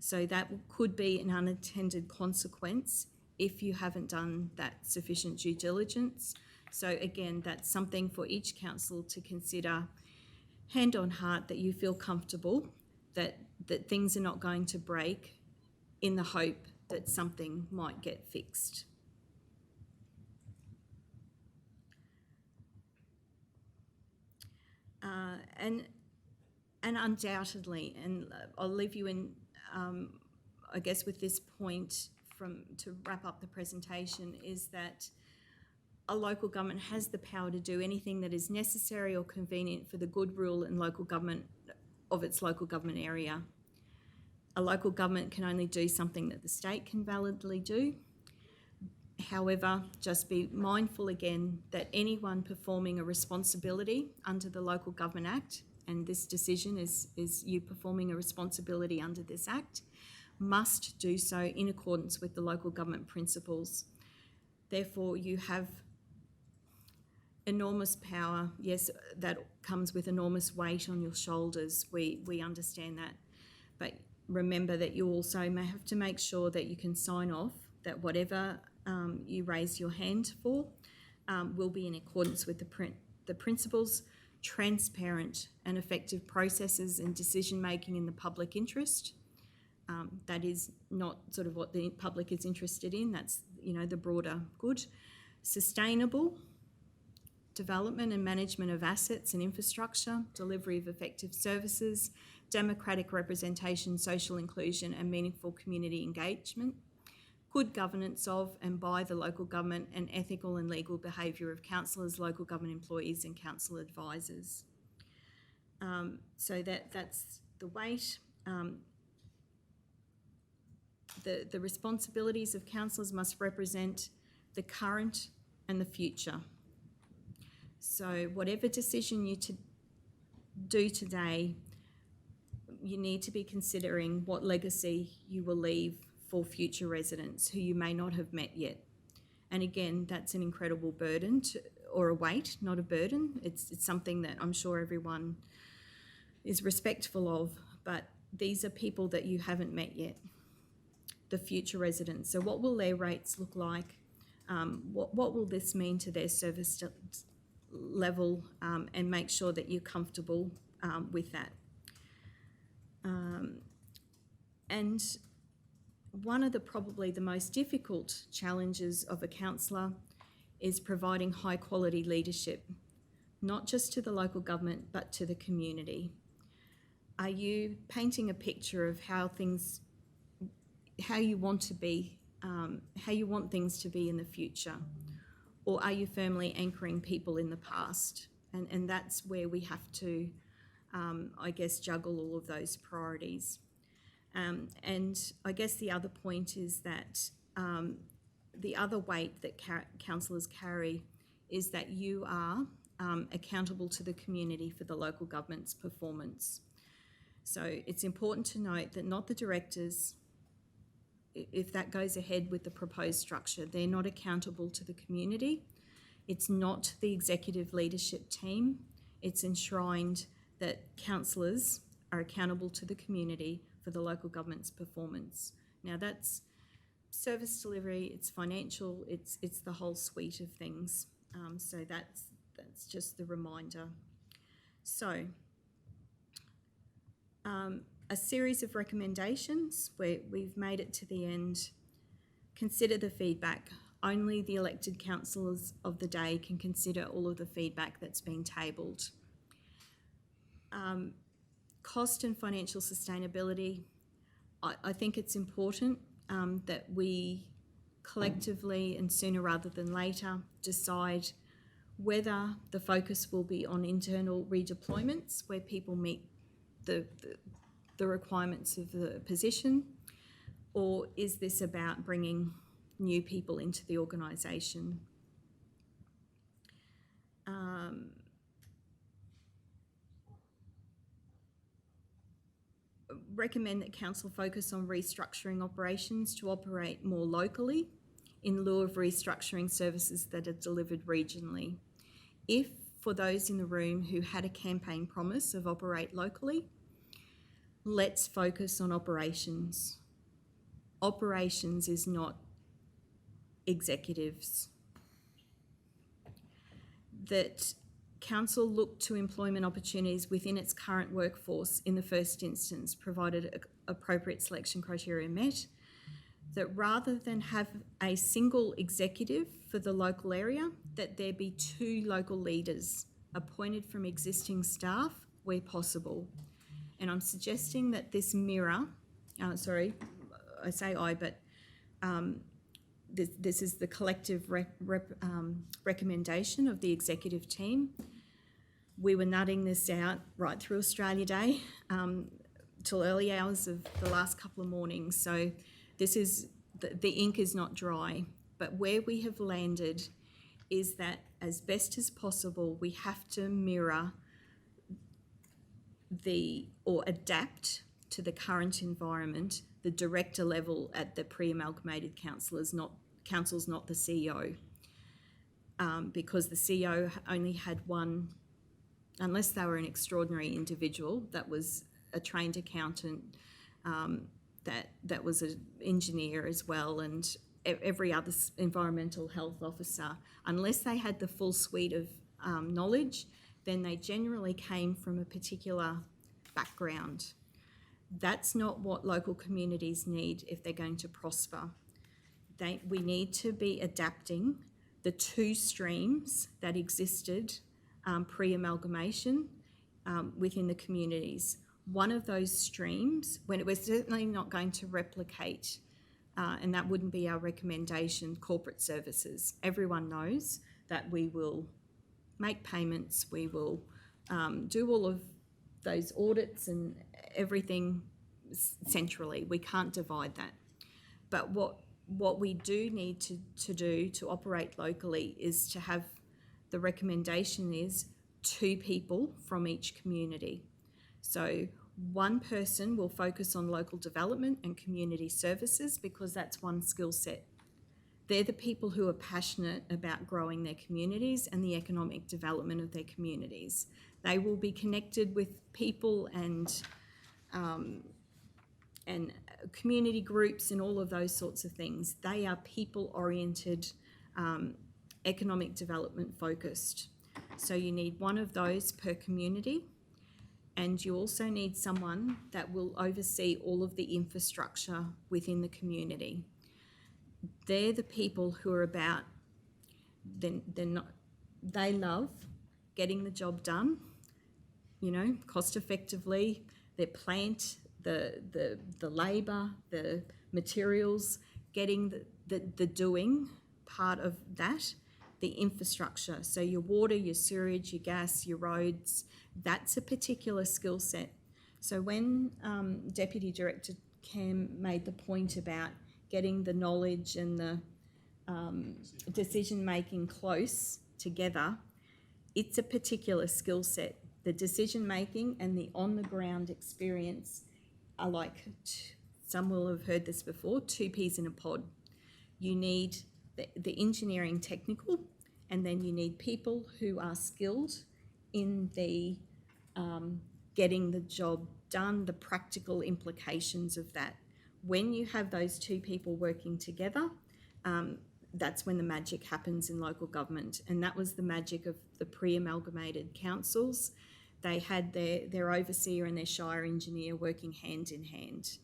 So that could be an unintended consequence if you haven't done that sufficient due diligence. So again, that's something for each council to consider, hand on heart, that you feel comfortable that things are not going to break in the hope that something might get fixed. And undoubtedly, and I'll leave you in, I guess, with this point to wrap up the presentation, is that a local government has the power to do anything that is necessary or convenient for the good rule and local government of its local government area. A local government can only do something that the state can validly do. However, just be mindful again that anyone performing a responsibility under the Local Government Act, and this decision is you performing a responsibility under this Act, must do so in accordance with the local government principles. Therefore, you have enormous power. Yes, that comes with enormous weight on your shoulders. We understand that. But remember that you also may have to make sure that you can sign off that whatever you raise your hand for will be in accordance with the principles, transparent and effective processes and decision making in the public interest. That is not sort of what the public is interested in. That's, the broader good. Sustainable development and management of assets and infrastructure, delivery of effective services, democratic representation, social inclusion and meaningful community engagement, good governance of and by the local government, and ethical and legal behaviour of councillors, local government employees and council advisors. So that's the weight. The responsibilities of councillors must represent the current and the future. So whatever decision you do today, you need to be considering what legacy you will leave for future residents who you may not have met yet. And again, that's an incredible burden or a weight, not a burden. It's something that I'm sure everyone is respectful of, but these are people that you haven't met yet, the future residents. So what will their rates look like? What will this mean to their service level, and make sure that you're comfortable with that. And one of probably the most difficult challenges of a councillor is providing high quality leadership, not just to the local government, but to the community. Are you painting a picture of how things how you want to be, how you want things to be in the future, or are you firmly anchoring people in the past? And that's where we have to, I guess, juggle all of those priorities. And I guess the other point is that the other weight that councillors carry is that you are accountable to the community for the local government's performance. So it's important to note that not the directors, if that goes ahead with the proposed structure, they're not accountable to the community. It's not the executive leadership team. It's enshrined that councillors are accountable to the community for the local government's performance. Now that's service delivery, it's financial, it's the whole suite of things. So that's just the reminder. So a series of recommendations where we've made it to the end. Consider the feedback. Only the elected councillors of the day can consider all of the feedback that's been tabled. Cost and financial sustainability. I think it's important that we collectively and sooner rather than later decide whether the focus will be on internal redeployments where people meet the requirements of the position, or is this about bringing new people into the organisation? Recommend that council focus on restructuring operations to operate more locally in lieu of restructuring services that are delivered regionally. If, for those in the room who had a campaign promise of operate locally, let's focus on operations. Operations is not executives. That council look to employment opportunities within its current workforce in the first instance, provided appropriate selection criteria met. That rather than have a single executive for the local area, that there be 2 local leaders appointed from existing staff where possible. And I'm suggesting that this mirror, sorry, I say I, but this is the collective recommendation of the executive team. We were nutting this out right through Australia Day till early hours of the last couple of mornings. So this is, the ink is not dry, but where we have landed is that as best as possible, we have to mirror or adapt to the current environment, the director level at the pre-amalgamated council's not the CEO, because the CEO only had one, unless they were an extraordinary individual that was a trained accountant, that was an engineer as well, and every other environmental health officer, unless they had the full suite of knowledge, then they generally came from a particular background. That's not what local communities need if they're going to prosper. We need to be adapting the 2 streams that existed pre-amalgamation within the communities. One of those streams, when we're certainly not going to replicate, and that wouldn't be our recommendation, corporate services. Everyone knows that we will make payments, we will do all of those audits and everything centrally. We can't divide that. But what we do need to do to operate locally is to have, the recommendation is 2 people from each community. So 1 person will focus on local development and community services because that's one skill set. They're the people who are passionate about growing their communities and the economic development of their communities. They will be connected with people and community groups and all of those sorts of things. They are people-oriented, economic development focused. So you need 1 of those per community, and you also need someone that will oversee all of the infrastructure within the community. They're the people who are about, they love getting the job done, cost effectively. They're plant the labour, the materials, getting the doing part of that, the infrastructure. So your water, your sewage, your gas, your roads, that's a particular skill set. So when Deputy Director Cam made the point about getting the knowledge and the decision making close together, it's a particular skill set. The decision making and the on the ground experience are like, some will have heard this before, two peas in a pod. You need the engineering technical, and then you need people who are skilled in the getting the job done, the practical implications of that. When you have those two people working together, that's when the magic happens in local government. And that was the magic of the pre-amalgamated councils. They had their overseer and their shire engineer working hand in hand.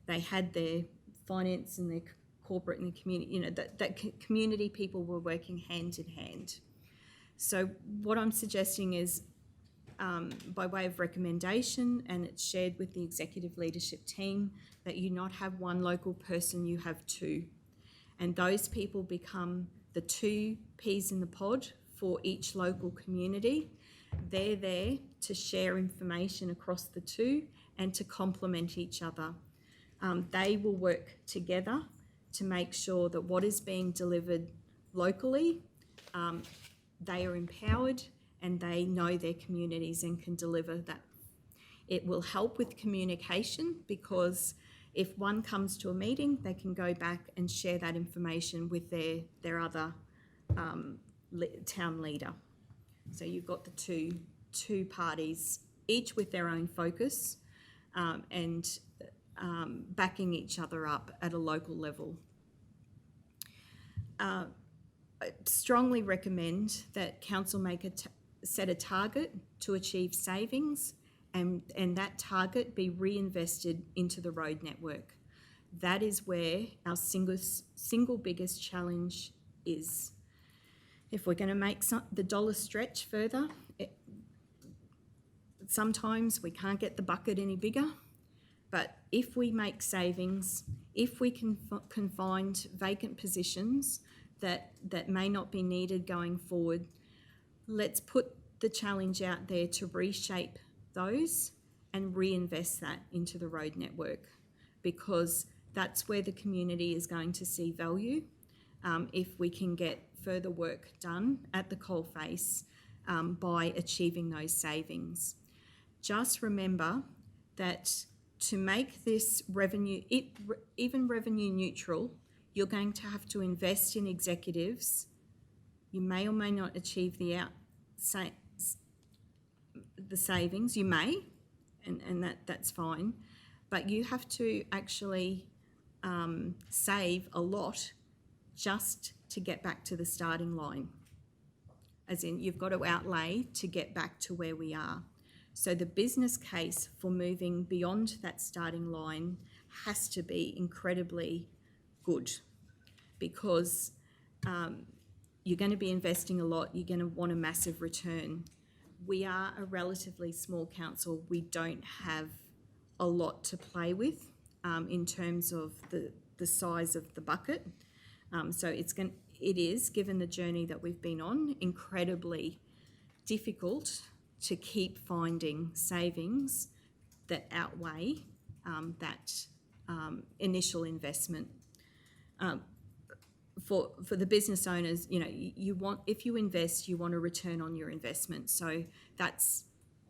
They had their finance and their corporate and the community, that community people were working hand in hand. So what I'm suggesting is, by way of recommendation, and it's shared with the executive leadership team, that you not have one local person, you have two. And those people become the two peas in the pod for each local community. They're there to share information across the two and to complement each other. They will work together to make sure that what is being delivered locally, they are empowered and they know their communities and can deliver that. It will help with communication, because if one comes to a meeting, they can go back and share that information with their other town leader. So you've got the two parties, each with their own focus, and backing each other up at a local level. I strongly recommend that council set a target to achieve savings, and that target be reinvested into the road network. That is where our single biggest challenge is. If we're going to make the dollar stretch further, sometimes we can't get the bucket any bigger, but if we make savings, if we can find vacant positions that may not be needed going forward, let's put the challenge out there to reshape those and reinvest that into the road network, because that's where the community is going to see value if we can get further work done at the coalface by achieving those savings. Just remember that to make this even revenue neutral, you're going to have to invest in executives. You may or may not achieve the savings. You may, and that's fine, but you have to actually save a lot just to get back to the starting line. As in, you've got to outlay to get back to where we are. So the business case for moving beyond that starting line has to be incredibly good, because you're going to be investing a lot, you're going to want a massive return. We are a relatively small council. We don't have a lot to play with in terms of the size of the bucket. So it is, given the journey that we've been on, incredibly difficult to keep finding savings that outweigh that initial investment. For the business owners, if you invest, you want a return on your investment. So that's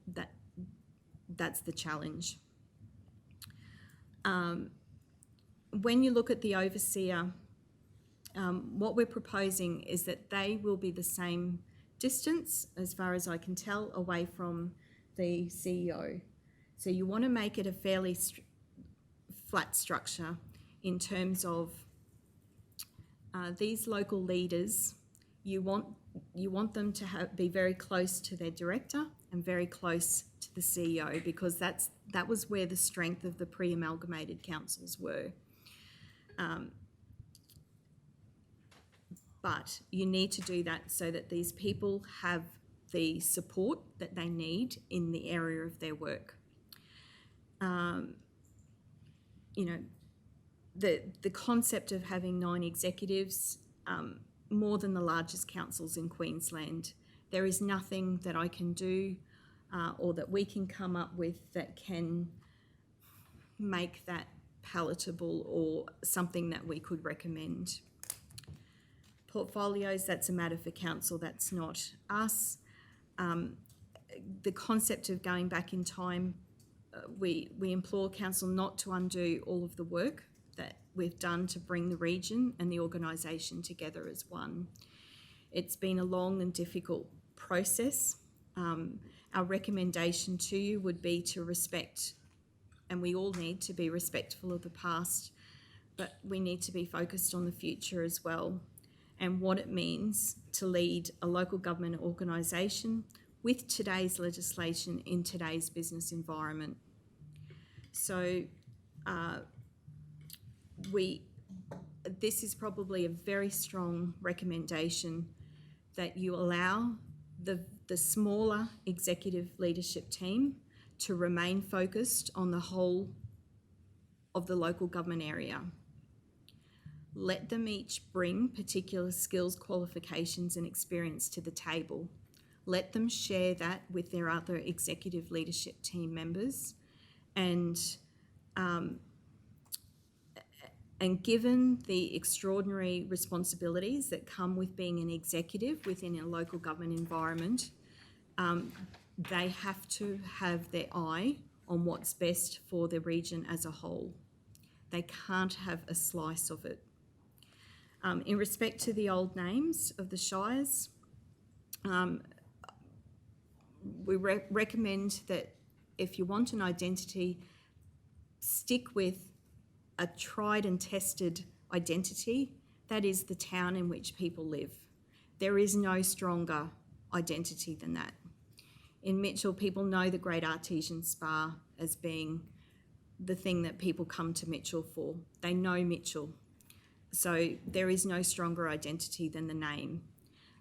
the challenge. When you look at the overseer, what we're proposing is that they will be the same distance, as far as I can tell, away from the CEO. So you want to make it a fairly flat structure in terms of these local leaders. You want them to be very close to their director and very close to the CEO, because that was where the strength of the pre-amalgamated councils were. But you need to do that so that these people have the support that they need in the area of their work. you know, the concept of having 9 executives, more than the largest councils in Queensland. There is nothing that I can do or that we can come up with that can make that palatable or something that we could recommend. Portfolios, that's a matter for council, that's not us. The concept of going back in time, we implore council not to undo all of the work that we've done to bring the region and the organisation together as one. It's been a long and difficult process. Our recommendation to you would be to respect, and we all need to be respectful of the past, but we need to be focused on the future as well and what it means to lead a local government organisation with today's legislation in today's business environment. So this is probably a very strong recommendation that you allow the smaller executive leadership team to remain focused on the whole of the local government area. Let them each bring particular skills, qualifications and experience to the table. Let them share that with their other executive leadership team members, and given the extraordinary responsibilities that come with being an executive within a local government environment, they have to have their eye on what's best for the region as a whole. They can't have a slice of it. In respect to the old names of the shires, we recommend that if you want an identity, stick with a tried and tested identity. That is the town in which people live. There is no stronger identity than that. In Mitchell, people know the Great Artesian Spa as being the thing that people come to Mitchell for. They know Mitchell. So there is no stronger identity than the name.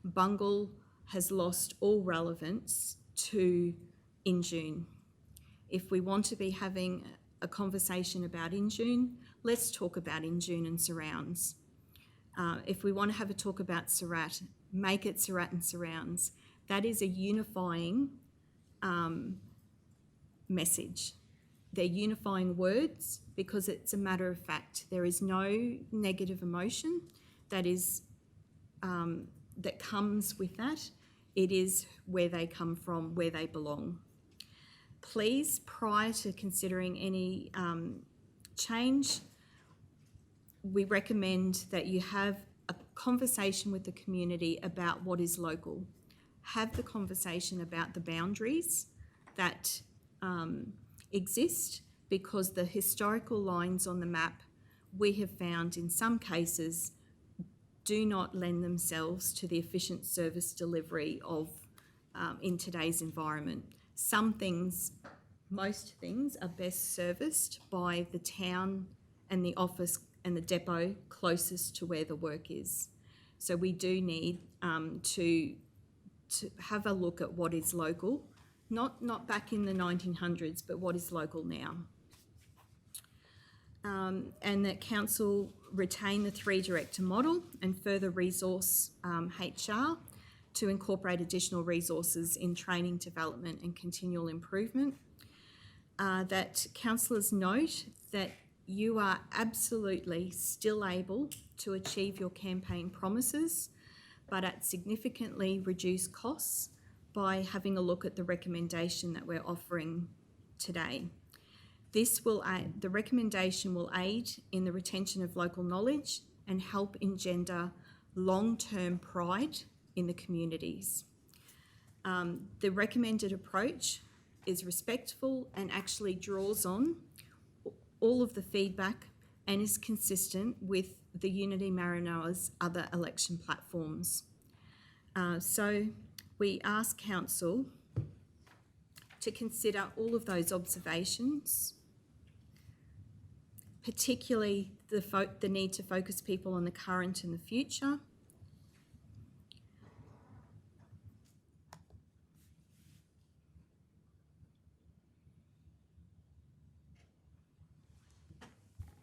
Bungle has lost all relevance to Injune. If we want to be having a conversation about Injune, let's talk about Injune and surrounds. If we want to have a talk about Surat, make it Surat and surrounds. That is a unifying message. They're unifying words because it's a matter of fact. There is no negative emotion that comes with that. It is where they come from, where they belong. Please, prior to considering any change, we recommend that you have a conversation with the community about what is local. Have the conversation about the boundaries that exist, because the historical lines on the map we have found in some cases do not lend themselves to the efficient service delivery of in today's environment. Some things, most things, are best serviced by the town and the office and the depot closest to where the work is. So we do need to have a look at what is local, not back in the 1900s, but what is local now. And that council retain the 3 director model and further resource HR to incorporate additional resources in training, development and continual improvement. That councillors note that you are absolutely still able to achieve your campaign promises, but at significantly reduced costs by having a look at the recommendation that we're offering today. This will aid, the recommendation will aid in the retention of local knowledge and help engender long-term pride in the communities. The recommended approach is respectful and actually draws on all of the feedback and is consistent with the Unity Maranoa's other election platforms. So we ask council to consider all of those observations, particularly the need to focus people on the current and the future,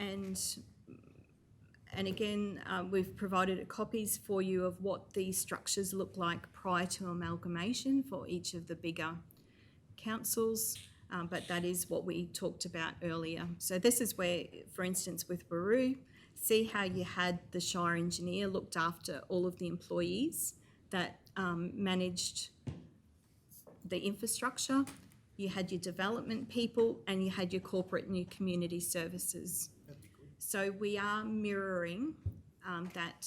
And again, we've provided copies for you of what these structures look like prior to amalgamation for each of the bigger councils, but that is what we talked about earlier. So this is where, for instance, with Borough, see how you had the Shire engineer looked after all of the employees that managed the infrastructure, you had your development people, and you had your corporate and your community services. So we are mirroring that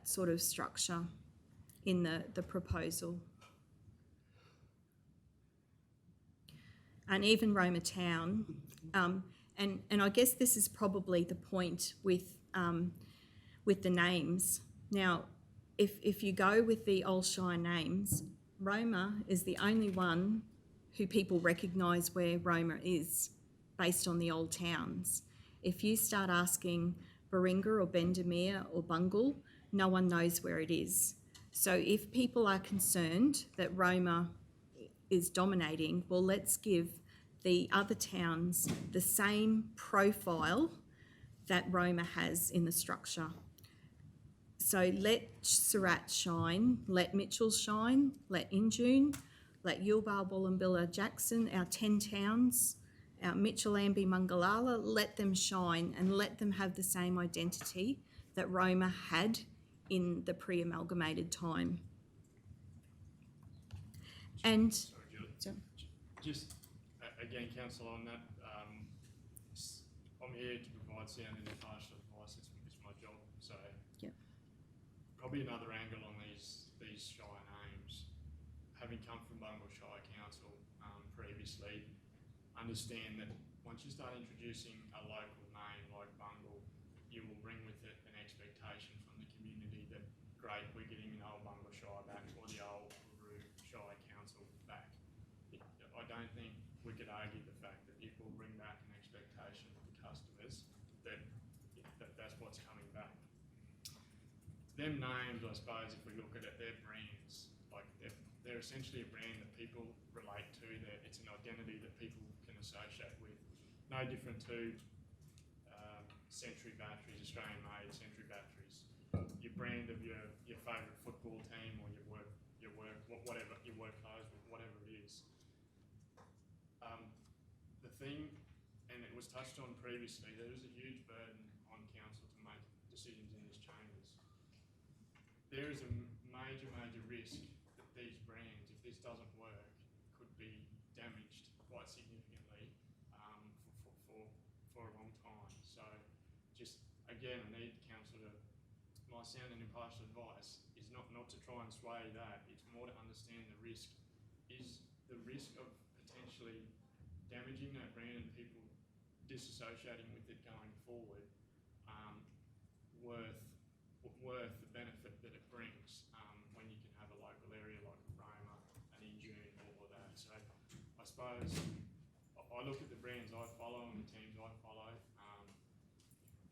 sort of structure in the proposal. And even Roma Town, and I guess this is probably the point with the names. Now, if you go with the old Shire names, Roma is the only one who people recognise where Roma is based on the old towns. If you start asking Baringa or Bendemeer or Bungle, no one knows where it is. So if people are concerned that Roma is dominating, well, let's give the other towns the same profile that Roma has in the structure. So let Surat shine, let Mitchell shine, let Injune, let Yulbar, Wallumbilla, Jackson, our 10 towns, our Mitchell, Amby, Mungalala, let them shine and let them have the same identity that Roma had in the pre-amalgamated time. And just again, councillor, on that, I'm here to provide sound and impartial advice. It's my job. So probably another angle on these Shire names. Having come from Bungle Shire Council previously, understand that once you start introducing a local name like Bungle, you will bring with it an expectation from the community that, great, we're getting the old Bungle Shire back or the old Borough Shire Council back. I don't think we could argue the fact that it will bring back an expectation of the customers that that's what's coming back. Them names, I suppose, if we look at it, they're brands. Like they're essentially a brand that people relate to. It's an identity that people can associate with. No different to Century batteries, Australian made Century batteries. Your brand of your favourite football team or your work whatever, your work clothes, whatever it is. The thing, and it was touched on previously, there is a huge burden on council to make decisions in this chambers. There is a major risk that these brands, if this doesn't work, could be damaged quite significantly for a long time. So just, again, I need council to, my sound and impartial advice is not to try and sway that, it's more to understand the risk. Is the risk of potentially damaging that brand and people disassociating with it going forward worth the benefit that it brings when you can have a local area like Roma and Injune or that. So I suppose I look at the brands I follow and the teams I follow.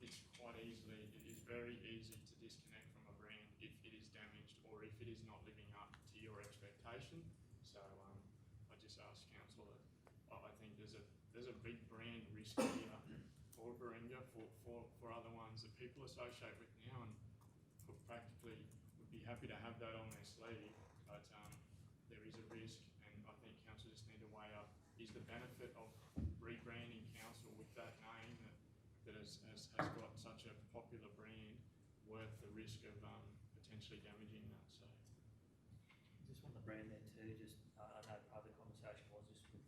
It's it is very easy to disconnect from a brand if it is damaged or if it is not living up to your expectation. So I just ask council that I think there's a big brand risk here for Baringa, for other ones that people associate with now, and practically would be happy to have that on their sleeve, but there is a risk, and I think council just need to weigh up, is the benefit of rebranding council with that name that has got such a popular brand worth the risk of potentially damaging that. So just on the brand there too, just I know part of the conversation was just with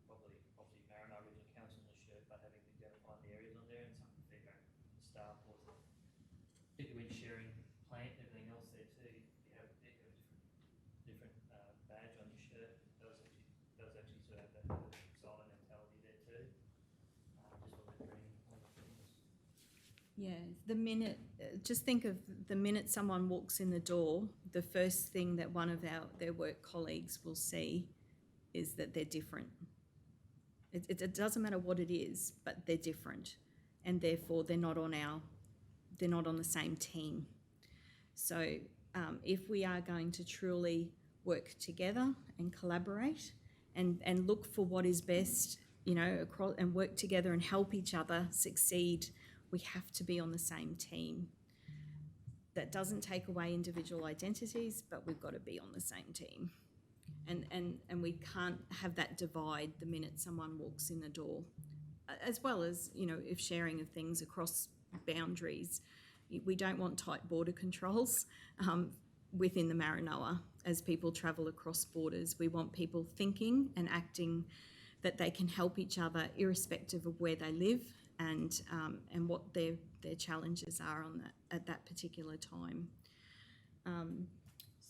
probably obviously Maranoa Regional Council in the shirt, but having identified the areas on there and some feedback from staff was that particularly when sharing plant and everything else there too, you have a different badge on your shirt. Does actually sort of have that silent mentality there too. Just on that brand, one of the things. Yeah, just think of the minute someone walks in the door, the first thing that one of their work colleagues will see is that they're different. It doesn't matter what it is, but they're different, and therefore they're not on the same team. So if we are going to truly work together and collaborate and look for what is best, across, and work together and help each other succeed we have to be on the same team. That doesn't take away individual identities, but we've got to be on the same team. And we can't have that divide the minute someone walks in the door. As well as, you know, if sharing of things across boundaries. We don't want tight border controls within the Maranoa as people travel across borders. We want people thinking and acting that they can help each other irrespective of where they live and what their challenges are on that at that particular time.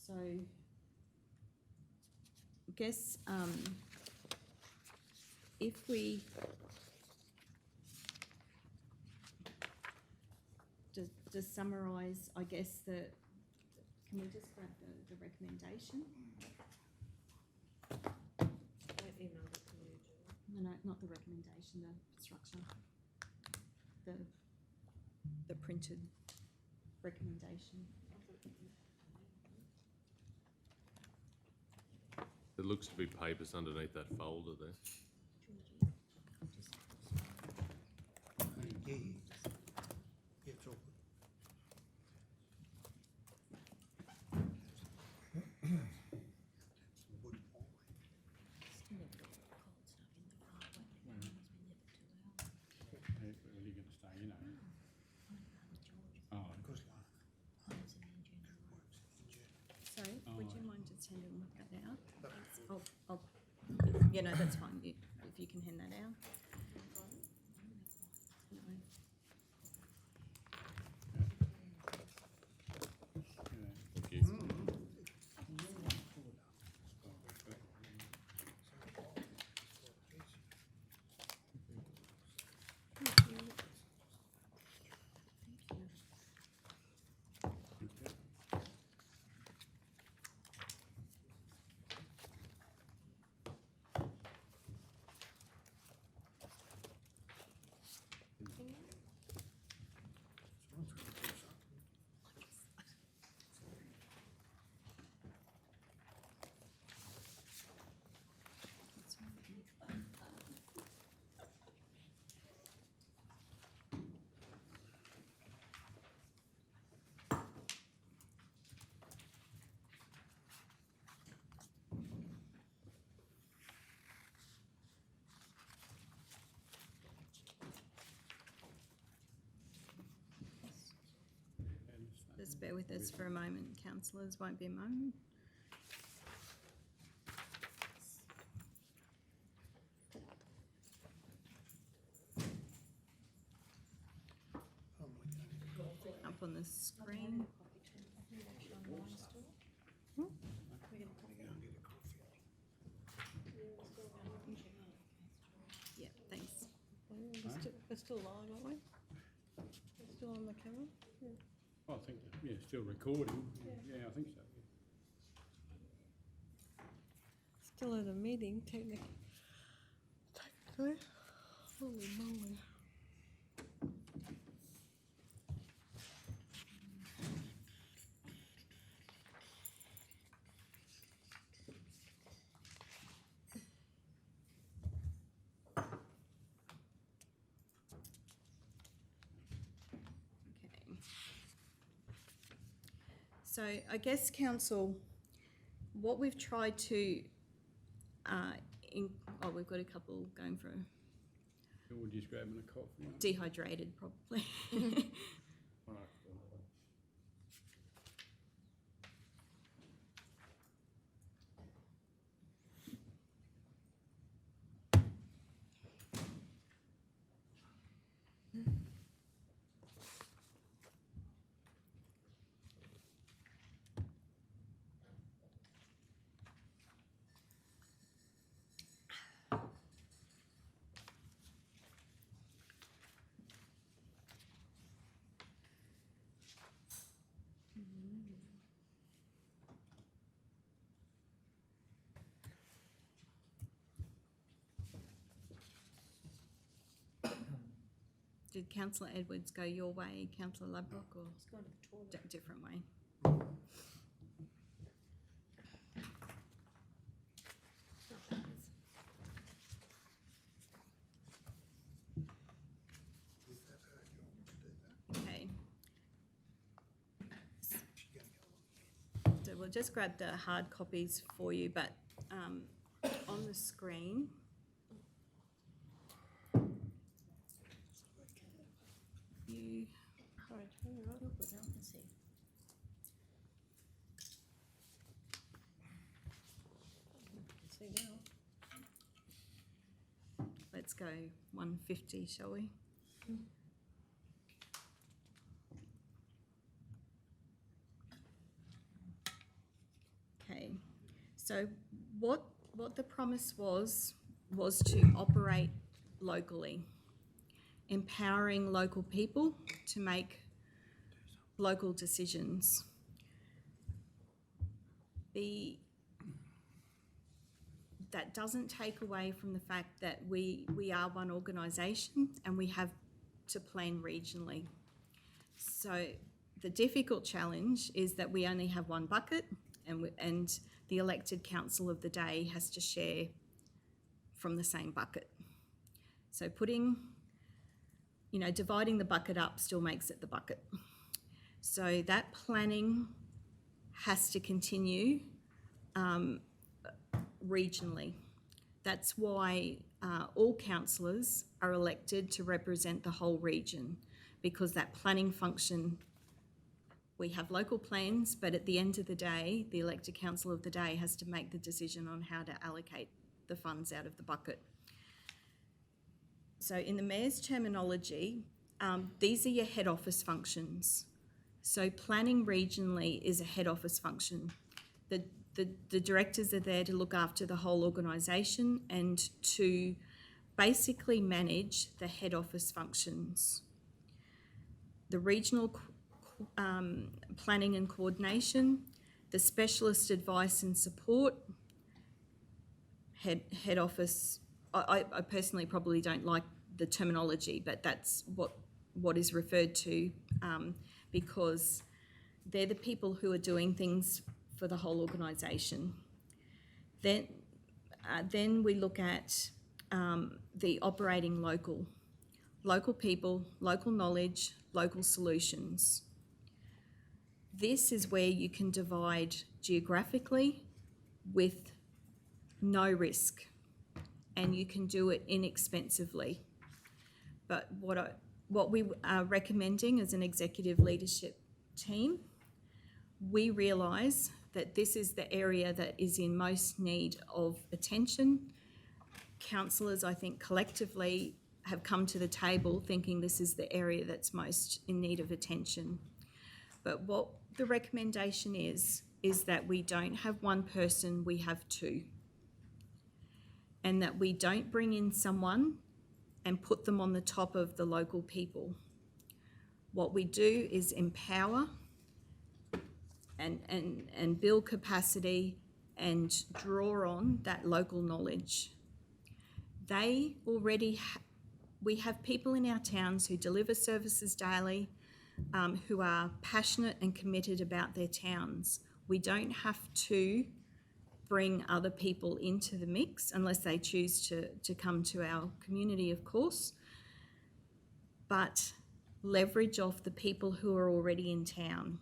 So I guess if we just summarise, I guess can we just grab the recommendation? I emailed it to you, Jill. No, not the recommendation, the structure. The printed recommendation. There looks to be papers underneath that folder there. Yeah, it's all good. Are you going to stay in, are you? Oh, Sorry, Oh, would you mind just handing that out? Yeah, no, that's fine. If you can hand that out. Thank you. Just bear with us for a moment, councillors. Won't be a moment. Up on the screen. Yeah, thanks. We're still live, aren't we? We're still on the camera? Yeah. I think, yeah, still recording. Yeah, I think so. Still at a meeting, technically. Holy moly. So I guess, council, what we've tried to, we've got a couple going for We're just grabbing a coffee. dehydrated probably. Did Councillor Edwards go your way, Councillor Ladbroke, or Let's go to the toilet. different way? Councillor, just grab the hard copies for you, but on the screen, you, Right, hang on, look what I can see. See now. let's go 150, shall we? Okay, so what the promise was to operate locally, empowering local people to make local decisions. That doesn't take away from the fact that we are one organisation and we have to plan regionally. So the difficult challenge is that we only have one bucket, and the elected council of the day has to share from the same bucket. So dividing the bucket up still makes it the bucket. So that planning has to continue regionally. That's why all councillors are elected to represent the whole region, because that planning function, we have local plans, but at the end of the day, the elected council of the day has to make the decision on how to allocate the funds out of the bucket. So in the Mayor's terminology, these are your head office functions. So planning regionally is a head office function. The directors are there to look after the whole organisation and to basically manage the head office functions. The regional planning and coordination, the specialist advice and support, head office. I personally probably don't like the terminology, but that's what is referred to because they're the people who are doing things for the whole organisation. Then we look at the operating local people, local knowledge, local solutions. This is where you can divide geographically with no risk, and you can do it inexpensively. But what we are recommending as an executive leadership team, we realise that this is the area that is in most need of attention. Councillors, I think, collectively have come to the table thinking this is the area that's most in need of attention. But what the recommendation is that we don't have one person, we have two. And that we don't bring in someone and put them on the top of the local people. What we do is empower and build capacity and draw on that local knowledge. We have people in our towns who deliver services daily, who are passionate and committed about their towns. We don't have to bring other people into the mix unless they choose to come to our community, of course, but leverage off the people who are already in town.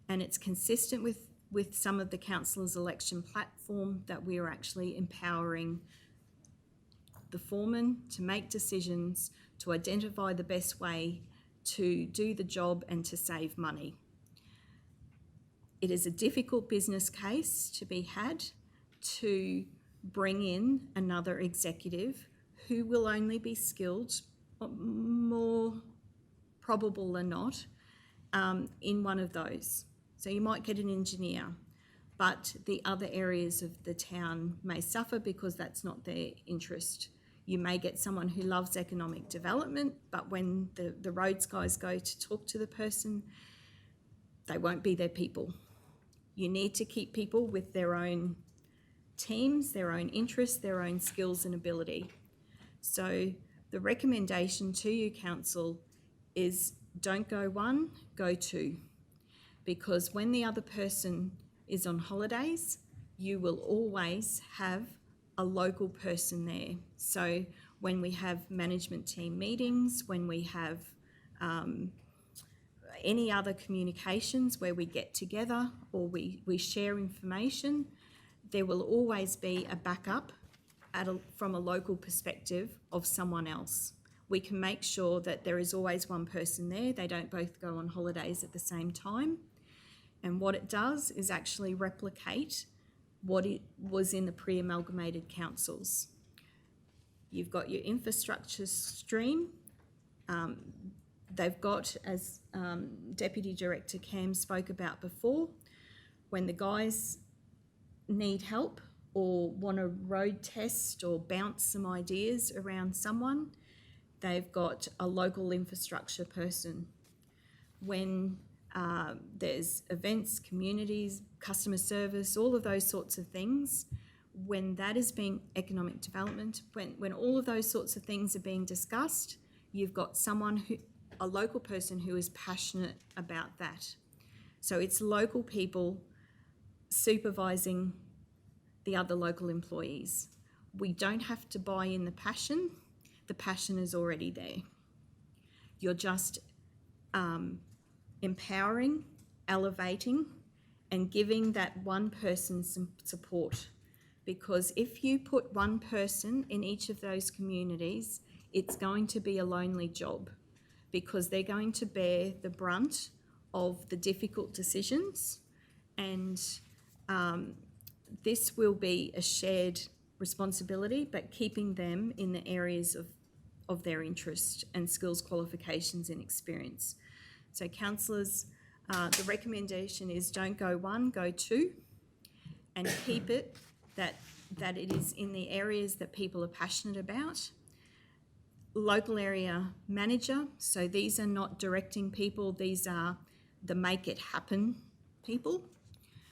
And it's consistent with some of the councillors' election platform that we are actually empowering the foreman to make decisions, to identify the best way to do the job and to save money. It is a difficult business case to be had to bring in another executive who will only be skilled, more probable than not, in one of those. So you might get an engineer, but the other areas of the town may suffer because that's not their interest. You may get someone who loves economic development, but when the roads guys go to talk to the person, they won't be their people. You need to keep people with their own teams, their own interests, their own skills and ability. So the recommendation to you, Council, is don't go one, go two. Because when the other person is on holidays, you will always have a local person there. So when we have management team meetings, when we have any other communications where we get together or we share information, there will always be a backup from a local perspective of someone else. We can make sure that there is always one person there. They don't both go on holidays at the same time. And what it does is actually replicate what it was in the pre-amalgamated councils. You've got your infrastructure stream. They've got, as Deputy Director Cam spoke about before, when the guys need help or want to road test or bounce some ideas around someone, they've got a local infrastructure person. When there's events, communities, customer service, all of those sorts of things, when that is being economic development, when all of those sorts of things are being discussed, you've got a local person who is passionate about that. So it's local people supervising the other local employees. We don't have to buy in the passion is already there. You're just empowering, elevating, and giving that one person some support. Because if you put one person in each of those communities, it's going to be a lonely job, because they're going to bear the brunt of the difficult decisions, and this will be a shared responsibility, but keeping them in the areas of their interest and skills, qualifications and experience. So councillors, the recommendation is don't go one, go two, and keep it that it is in the areas that people are passionate about. Local area manager, so these are not directing people, these are the make it happen people.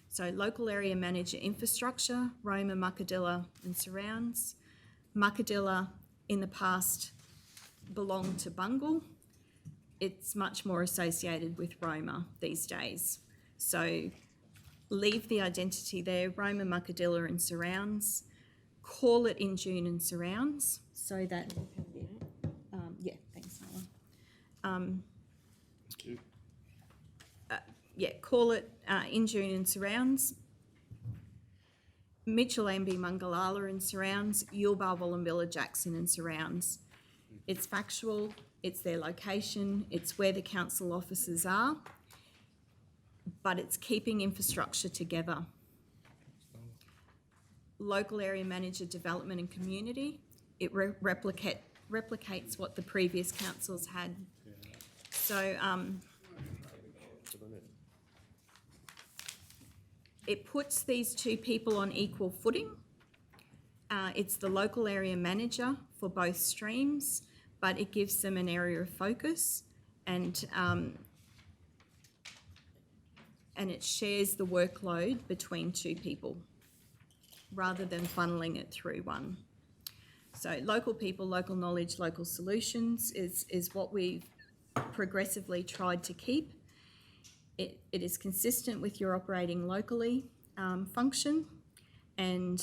So local area manager infrastructure, Roma, Muckadilla and surrounds. Muckadilla in the past belonged to Bungle. It's much more associated with Roma these days. So leave the identity there, Roma, Muckadilla and surrounds. Call it In June and surrounds, so that, yeah, thanks, Nola. Call it In June and surrounds. Mitchell Amby, Mungalala and surrounds, Yulbar, Wallumbilla, Jackson and surrounds. It's factual, it's their location, it's where the council offices are, but it's keeping infrastructure together. Local area manager development and community, it replicates what the previous councils had. So it puts these two people on equal footing. It's the local area manager for both streams, but it gives them an area of focus, and it shares the workload between two people rather than funneling it through one. So local people, local knowledge, local solutions is what we've progressively tried to keep. It is consistent with your operating locally function, and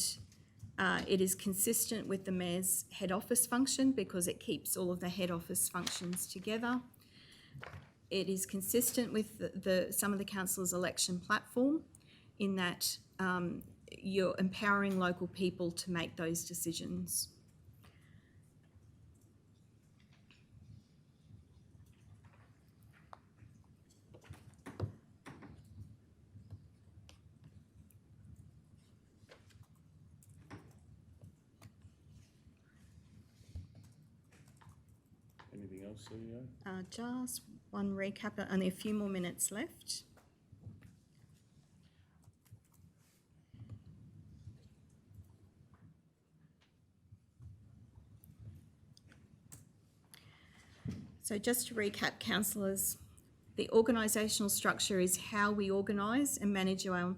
it is consistent with the Mayor's head office function because it keeps all of the head office functions together. It is consistent with some of the councillors' election platform in that you're empowering local people to make those decisions. Anything else, CEO? Just one recap, only a few more minutes left. So just to recap, councillors, the organisational structure is how we organise and manage our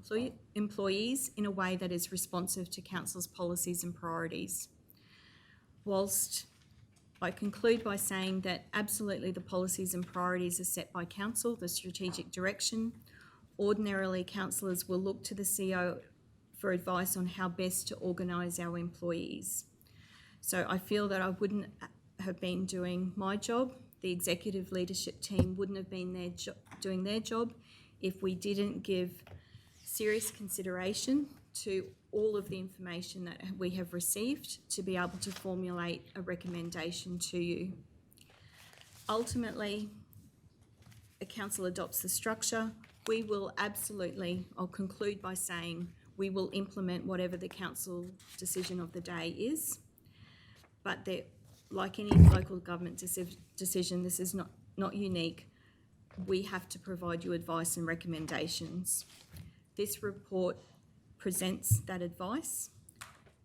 employees in a way that is responsive to council's policies and priorities. Whilst I conclude by saying that absolutely the policies and priorities are set by council, the strategic direction. Ordinarily, councillors will look to the CEO for advice on how best to organise our employees. So I feel that I wouldn't have been doing my job the executive leadership team wouldn't have been there doing their job if we didn't give serious consideration to all of the information that we have received to be able to formulate a recommendation to you. Ultimately, a council adopts the structure. We will absolutely, I'll conclude by saying, we will implement whatever the council decision of the day is. But there, like any local government decision, this is not unique. We have to provide you advice and recommendations. This report presents that advice.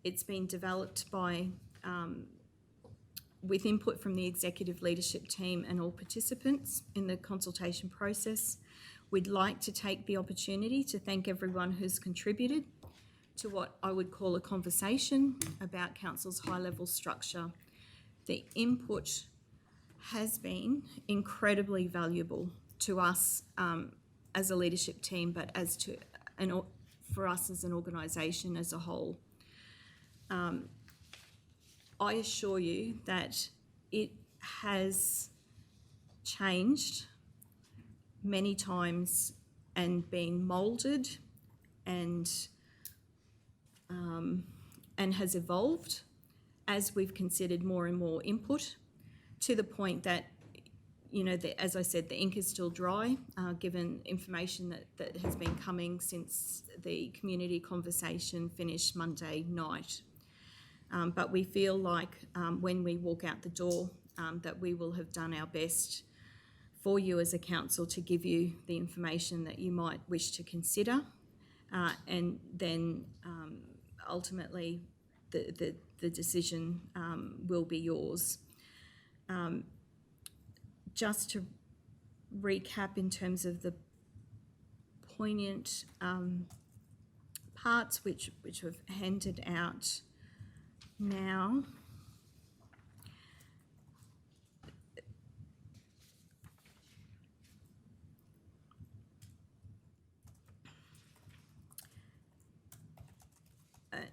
It's been developed by, with input from the executive leadership team and all participants in the consultation process. We'd like to take the opportunity to thank everyone who's contributed to what I would call a conversation about council's high-level structure. The input has been incredibly valuable to us as a leadership team, but for us as an organisation as a whole. I assure you that it has changed many times and been moulded and has evolved as we've considered more and more input, to the point that, you know, as I said, the ink is still dry, given information that has been coming since the community conversation finished Monday night. But we feel like when we walk out the door that we will have done our best for you as a council to give you the information that you might wish to consider, and then ultimately the decision will be yours. Just to recap in terms of the poignant parts which we've handed out now.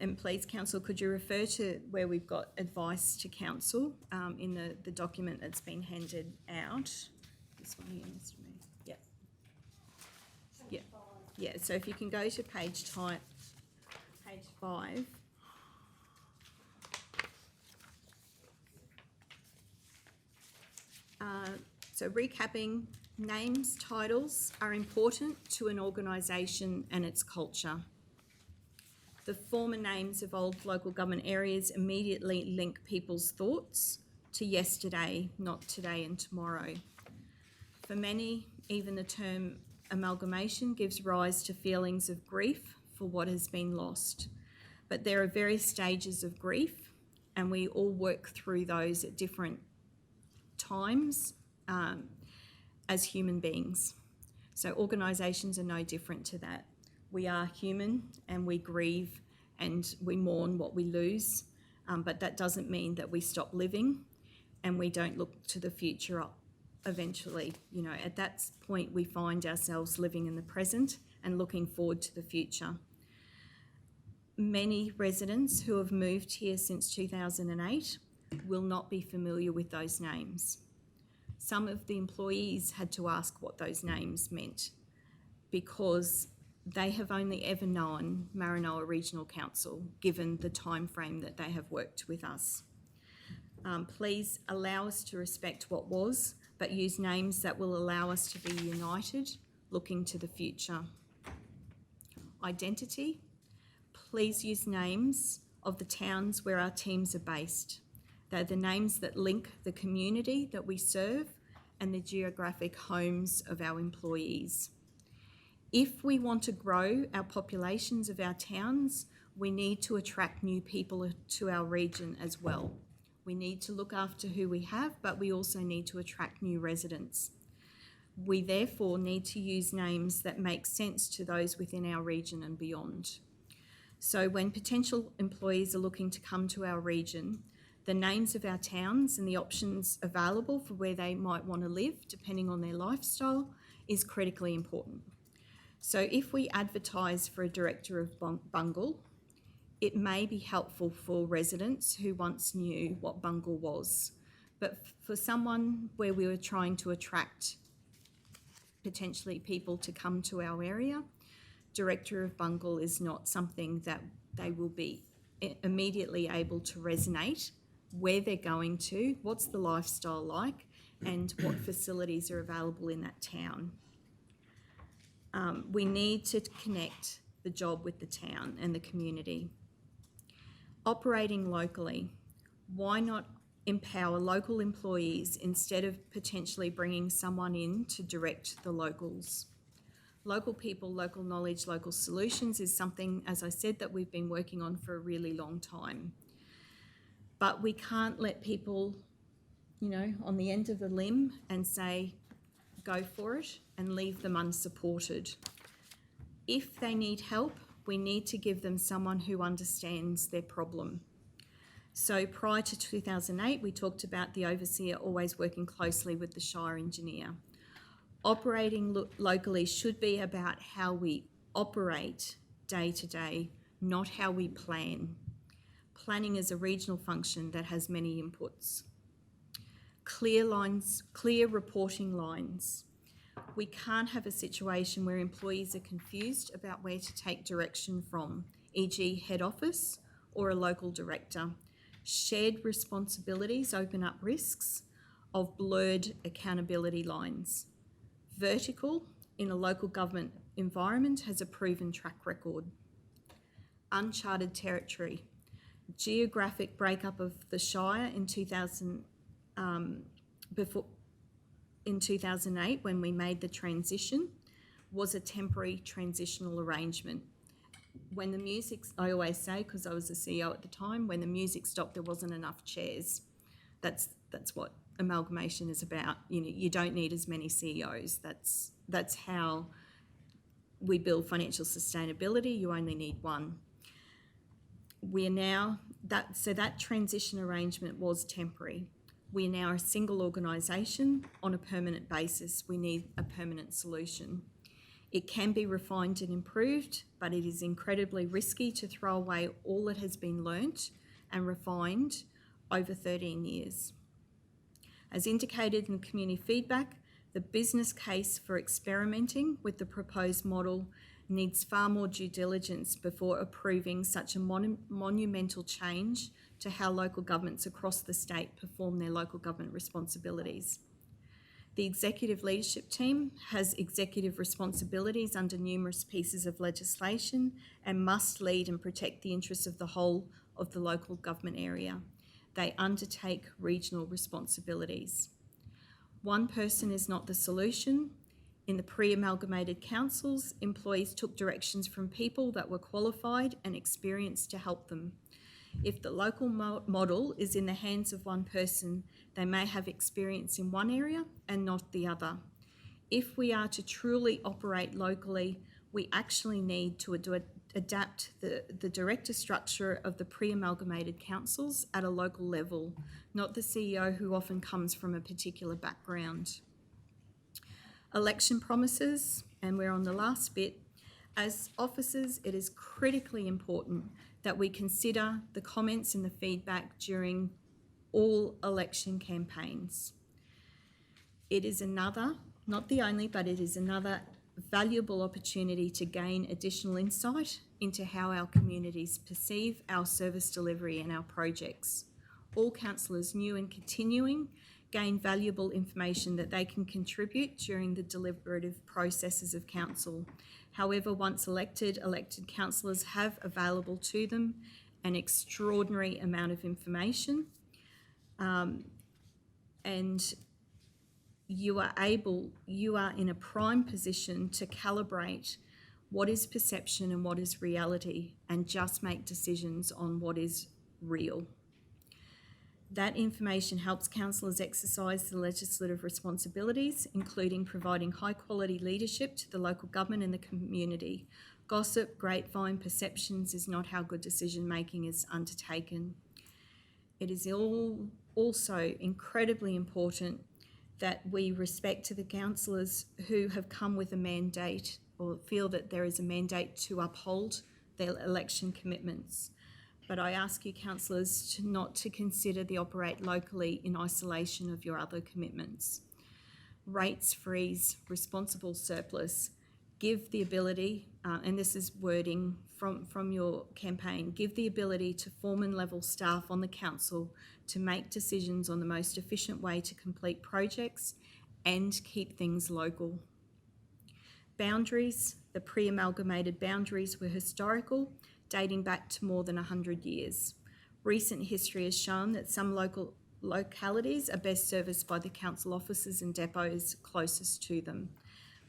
And please, Council, could you refer to where we've got advice to Council in the document that's been handed out? This one here, Mr. Mayor. Yeah. Yeah. Yeah. So if you can go to page 5. So recapping, names, titles are important to an organisation and its culture. The former names of old local government areas immediately link people's thoughts to yesterday, not today and tomorrow. For many, even the term amalgamation gives rise to feelings of grief for what has been lost. But there are various stages of grief, and we all work through those at different times as human beings. So organisations are no different to that. We are human and we grieve and we mourn what we lose, but that doesn't mean that we stop living and we don't look to the future eventually. You know, at that point we find ourselves living in the present and looking forward to the future. Many residents who have moved here since 2008 will not be familiar with those names. Some of the employees had to ask what those names meant because they have only ever known Maranoa Regional Council, given the time frame that they have worked with us. Please allow us to respect what was, but use names that will allow us to be united, looking to the future. Identity. Please use names of the towns where our teams are based. They're the names that link the community that we serve and the geographic homes of our employees. If we want to grow our populations of our towns, we need to attract new people to our region as well. We need to look after who we have, but we also need to attract new residents. We therefore need to use names that make sense to those within our region and beyond. So when potential employees are looking to come to our region, the names of our towns and the options available for where they might want to live, depending on their lifestyle, is critically important. So if we advertise for a director of Bungle, it may be helpful for residents who once knew what Bungle was, But for someone where we were trying to attract potentially people to come to our area, Director of Bungle is not something that they will be immediately able to resonate where they're going to, what's the lifestyle like, and what facilities are available in that town. We need to connect the job with the town and the community. Operating locally, why not empower local employees instead of potentially bringing someone in to direct the locals? Local people, local knowledge, local solutions is something, as I said, that we've been working on for a really long time. But we can't let people, you know, on the end of the limb and say, go for it, and leave them unsupported. If they need help, we need to give them someone who understands their problem. So prior to 2008, we talked about the overseer always working closely with the Shire engineer. Operating locally should be about how we operate day to day, not how we plan. Planning is a regional function that has many inputs. Clear lines, clear reporting lines. We can't have a situation where employees are confused about where to take direction from, e.g. head office or a local director. Shared responsibilities open up risks of blurred accountability lines. Vertical in a local government environment has a proven track record. Uncharted territory. Geographic breakup of the Shire in 2008 when we made the transition was a temporary transitional arrangement. When the music, I always say, because I was the CEO at the time, when the music stopped, there wasn't enough chairs. That's what amalgamation is about. You know, you don't need as many CEOs. That's how we build financial sustainability. You only need one. We are now that transition arrangement was temporary. We are now a single organisation on a permanent basis. We need a permanent solution. It can be refined and improved, but it is incredibly risky to throw away all that has been learnt and refined over 13 years. As indicated in community feedback, the business case for experimenting with the proposed model needs far more due diligence before approving such a monumental change to how local governments across the state perform their local government responsibilities. The executive leadership team has executive responsibilities under numerous pieces of legislation and must lead and protect the interests of the whole of the local government area. They undertake regional responsibilities. One person is not the solution. In the pre-amalgamated councils, employees took directions from people that were qualified and experienced to help them. If the local model is in the hands of one person, they may have experience in one area and not the other. If we are to truly operate locally, we actually need to adapt the director structure of the pre-amalgamated councils at a local level, not the CEO who often comes from a particular background. Election promises, and we're on the last bit. As officers, it is critically important that we consider the comments and the feedback during all election campaigns. It is another, not the only, but it is another valuable opportunity to gain additional insight into how our communities perceive our service delivery and our projects. All councillors, new and continuing, gain valuable information that they can contribute during the deliberative processes of council. However, once elected councillors have available to them an extraordinary amount of information, and you are in a prime position to calibrate what is perception and what is reality and just make decisions on what is real. That information helps councillors exercise the legislative responsibilities, including providing high quality leadership to the local government and the community. Gossip, grapevine, perceptions is not how good decision making is undertaken. It is also incredibly important that we respect to the councillors who have come with a mandate or feel that there is a mandate to uphold their election commitments. but I ask you councillors not to consider the operate locally in isolation of your other commitments. Rates freeze, responsible surplus, give the ability, and this is wording from your campaign, give the ability to foreman level staff on the council to make decisions on the most efficient way to complete projects and keep things local. Boundaries, the pre-amalgamated boundaries were historical, dating back to more than 100 years. Recent history has shown that some localities are best serviced by the council offices and depots closest to them.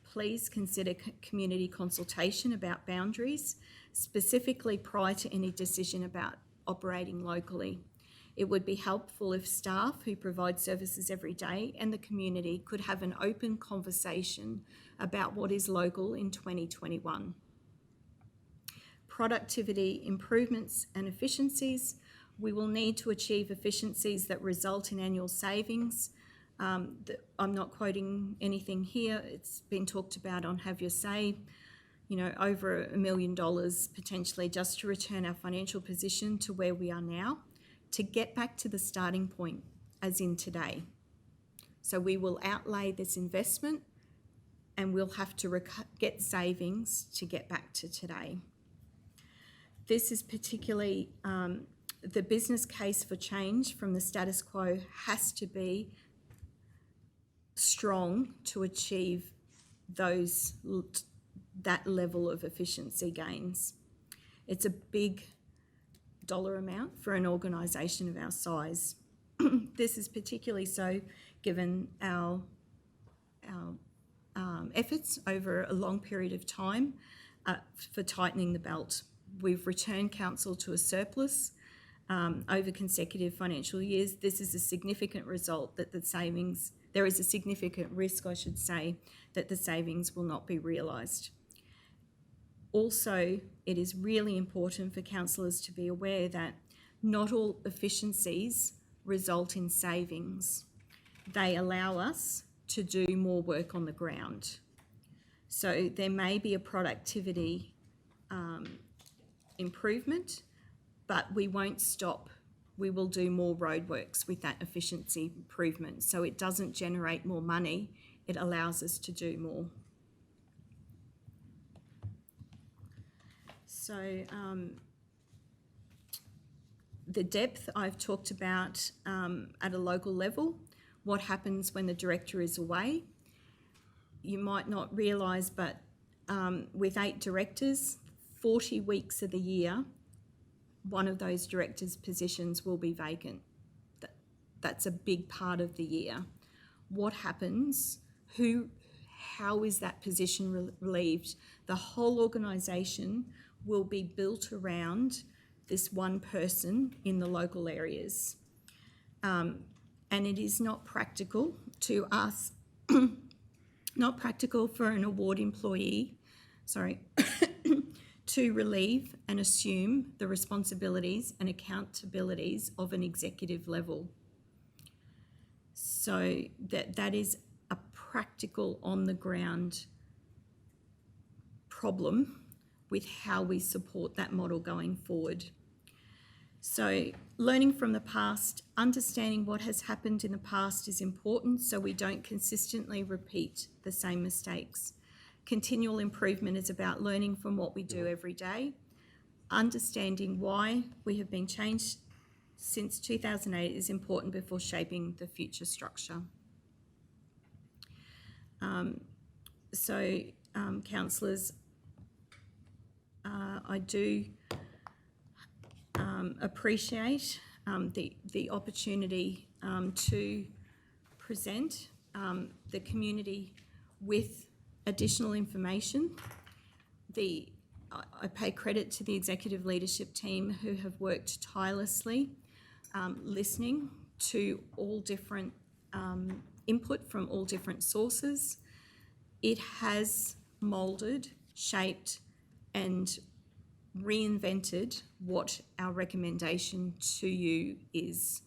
Please consider community consultation about boundaries, specifically prior to any decision about operating locally. It would be helpful if staff who provide services every day and the community could have an open conversation about what is local in 2021. Productivity improvements and efficiencies. We will need to achieve efficiencies that result in annual savings. I'm not quoting anything here. It's been talked about on Have Your Say, over $1 million potentially just to return our financial position to where we are now, to get back to the starting point, as in today. So we will outlay this investment and we'll have to get savings to get back to today. This is particularly the business case for change from the status quo has to be strong to achieve that level of efficiency gains. It's a big dollar amount for an organisation of our size. This is particularly so given our efforts over a long period of time for tightening the belt. We've returned council to a surplus over consecutive financial years. This is a significant result that there is a significant risk, I should say, that the savings will not be realised. Also, it is really important for councillors to be aware that not all efficiencies result in savings. They allow us to do more work on the ground. So there may be a productivity improvement, but we won't stop. We will do more roadworks with that efficiency improvement. So it doesn't generate more money, it allows us to do more. So the depth I've talked about at a local level, what happens when the director is away. You might not realise, but with 8 directors, 40 weeks of the year, one of those directors' positions will be vacant. That's a big part of the year. What happens? How is that position relieved? The whole organisation will be built around this one person in the local areas. And it is not practical to us, not practical for an award employee, to relieve and assume the responsibilities and accountabilities of an executive level. So that is a practical on the ground problem with how we support that model going forward. So learning from the past, understanding what has happened in the past is important so we don't consistently repeat the same mistakes. Continual improvement is about learning from what we do every day, understanding why we have been changed since 2008 is important before shaping the future structure. Councillors, I do appreciate the opportunity to present the community with additional information. I pay credit to the executive leadership team who have worked tirelessly, listening to all different input from all different sources. It has moulded, shaped and reinvented what our recommendation to you is.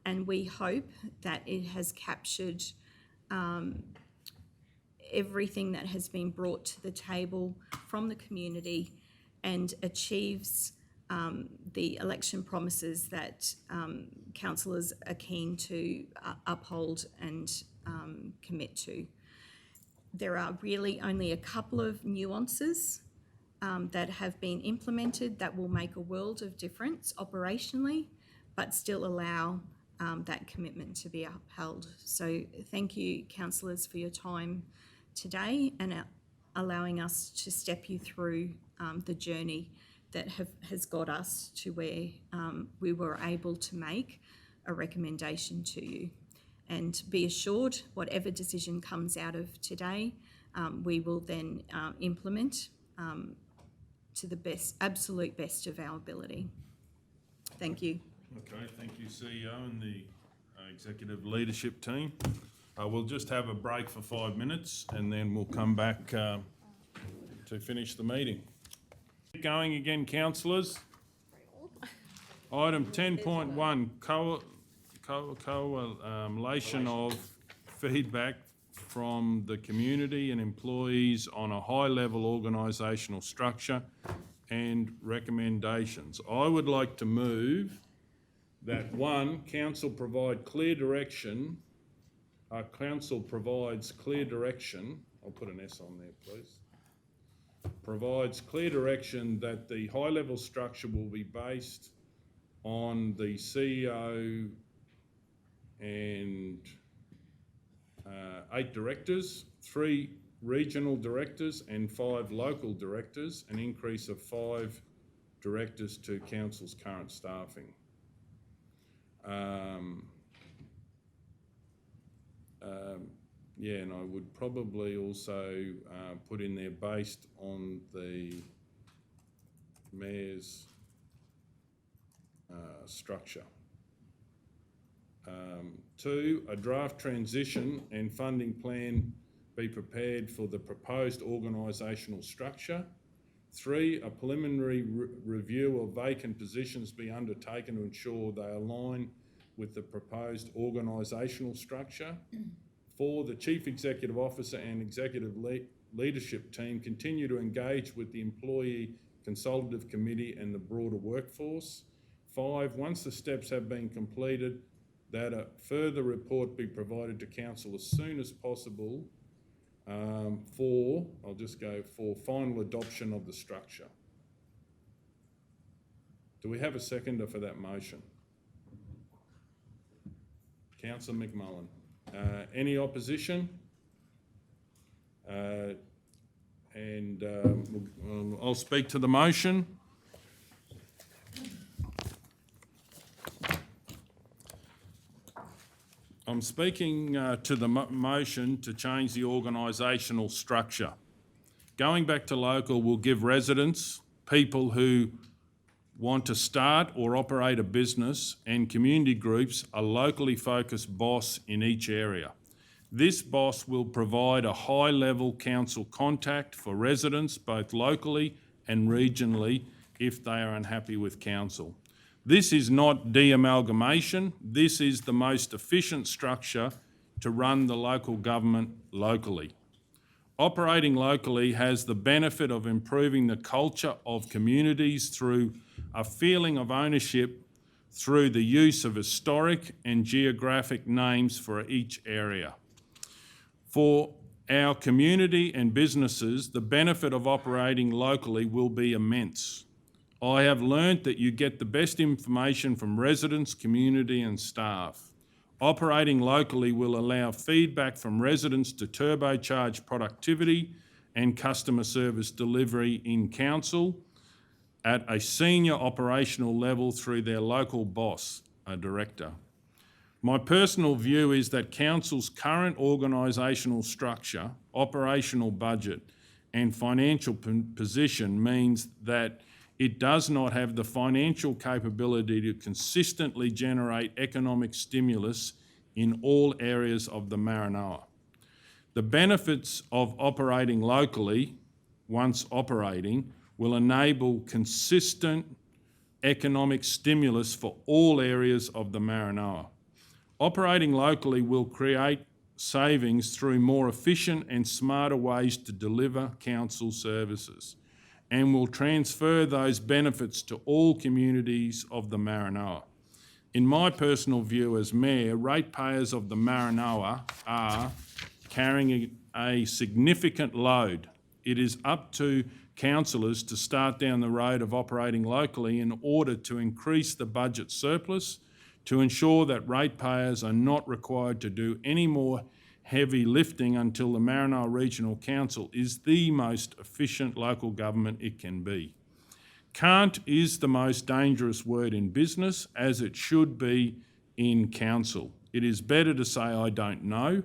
And we hope that it has captured everything that has been brought to the table from the community and achieves the election promises that councillors are keen to uphold and commit to. There are really only a couple of nuances that have been implemented that will make a world of difference operationally, but still allow that commitment to be upheld. So thank you, councillors, for your time today and allowing us to step you through the journey that has got us to where we were able to make a recommendation to you. And be assured, whatever decision comes out of today, we will then implement to the best, absolute best of our ability. Thank you. Okay, thank you, CEO and the executive leadership team. We'll just have a break for 5 minutes and then we'll come back to finish the meeting. Going again, councillors. Item 10.1, collation of feedback from the community and employees on a high-level organisational structure and recommendations. I would like to move that 1, council provide clear direction. Council provides clear direction. I'll put an S on there, please. Provides clear direction that the high-level structure will be based on the CEO and 8 directors, 3 regional directors and 5 local directors, an increase of 5 directors to council's current staffing. Yeah, and I would probably also put in there based on the mayor's structure. 2, a draft transition and funding plan be prepared for the proposed organisational structure. 3, a preliminary review of vacant positions be undertaken to ensure they align with the proposed organisational structure. 4, the Chief Executive Officer and Executive Leadership Team continue to engage with the Employee Consultative Committee and the broader workforce. 5, once the steps have been completed, that a further report be provided to council as soon as possible for final adoption of the structure. Do we have a seconder for that motion? Councillor McMullen. Any opposition? I'll speak to the motion. I'm speaking to the motion to change the organisational structure. Going back to local will give residents, people who want to start or operate a business, and community groups a locally focused boss in each area. This boss will provide a high-level council contact for residents both locally and regionally if they are unhappy with council. This is not de-amalgamation. This is the most efficient structure to run the local government locally. Operating locally has the benefit of improving the culture of communities through a feeling of ownership through the use of historic and geographic names for each area. For our community and businesses, the benefit of operating locally will be immense. I have learnt that you get the best information from residents, community and staff. Operating locally will allow feedback from residents to turbocharge productivity and customer service delivery in council at a senior operational level through their local boss, a director. My personal view is that council's current organisational structure, operational budget and financial position means that it does not have the financial capability to consistently generate economic stimulus in all areas of the Maranoa. The benefits of operating locally, once operating, will enable consistent economic stimulus for all areas of the Maranoa. Operating locally will create savings through more efficient and smarter ways to deliver council services and will transfer those benefits to all communities of the Maranoa. In my personal view as Mayor, ratepayers of the Maranoa are carrying a significant load. It is up to councillors to start down the road of operating locally in order to increase the budget surplus, to ensure that ratepayers are not required to do any more heavy lifting until the Maranoa Regional Council is the most efficient local government it can be. Can't is the most dangerous word in business, as it should be in council. It is better to say I don't know.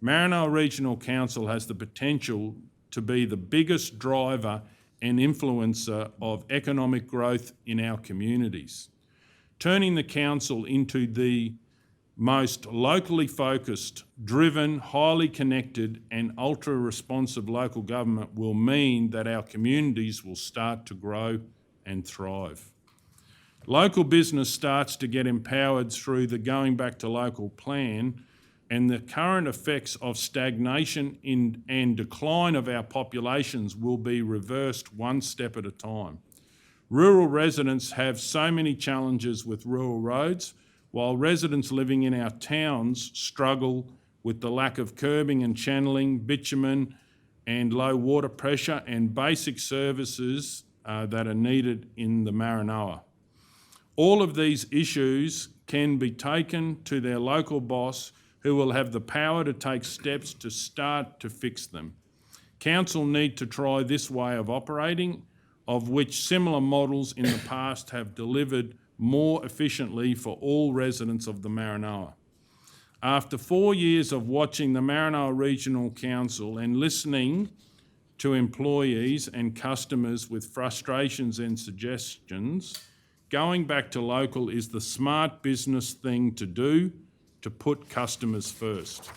Maranoa Regional Council has the potential to be the biggest driver and influencer of economic growth in our communities. Turning the council into the most locally focused, driven, highly connected and ultra-responsive local government will mean that our communities will start to grow and thrive. Local business starts to get empowered through the Going Back to Local plan, and the current effects of stagnation and decline of our populations will be reversed one step at a time. Rural residents have so many challenges with rural roads, while residents living in our towns struggle with the lack of curbing and channeling, bitumen and low water pressure and basic services that are needed in the Maranoa. All of these issues can be taken to their local boss, who will have the power to take steps to start to fix them. Council need to try this way of operating, of which similar models in the past have delivered more efficiently for all residents of the Maranoa. After 4 years of watching the Maranoa Regional Council and listening to employees and customers with frustrations and suggestions, going back to local is the smart business thing to do to put customers first.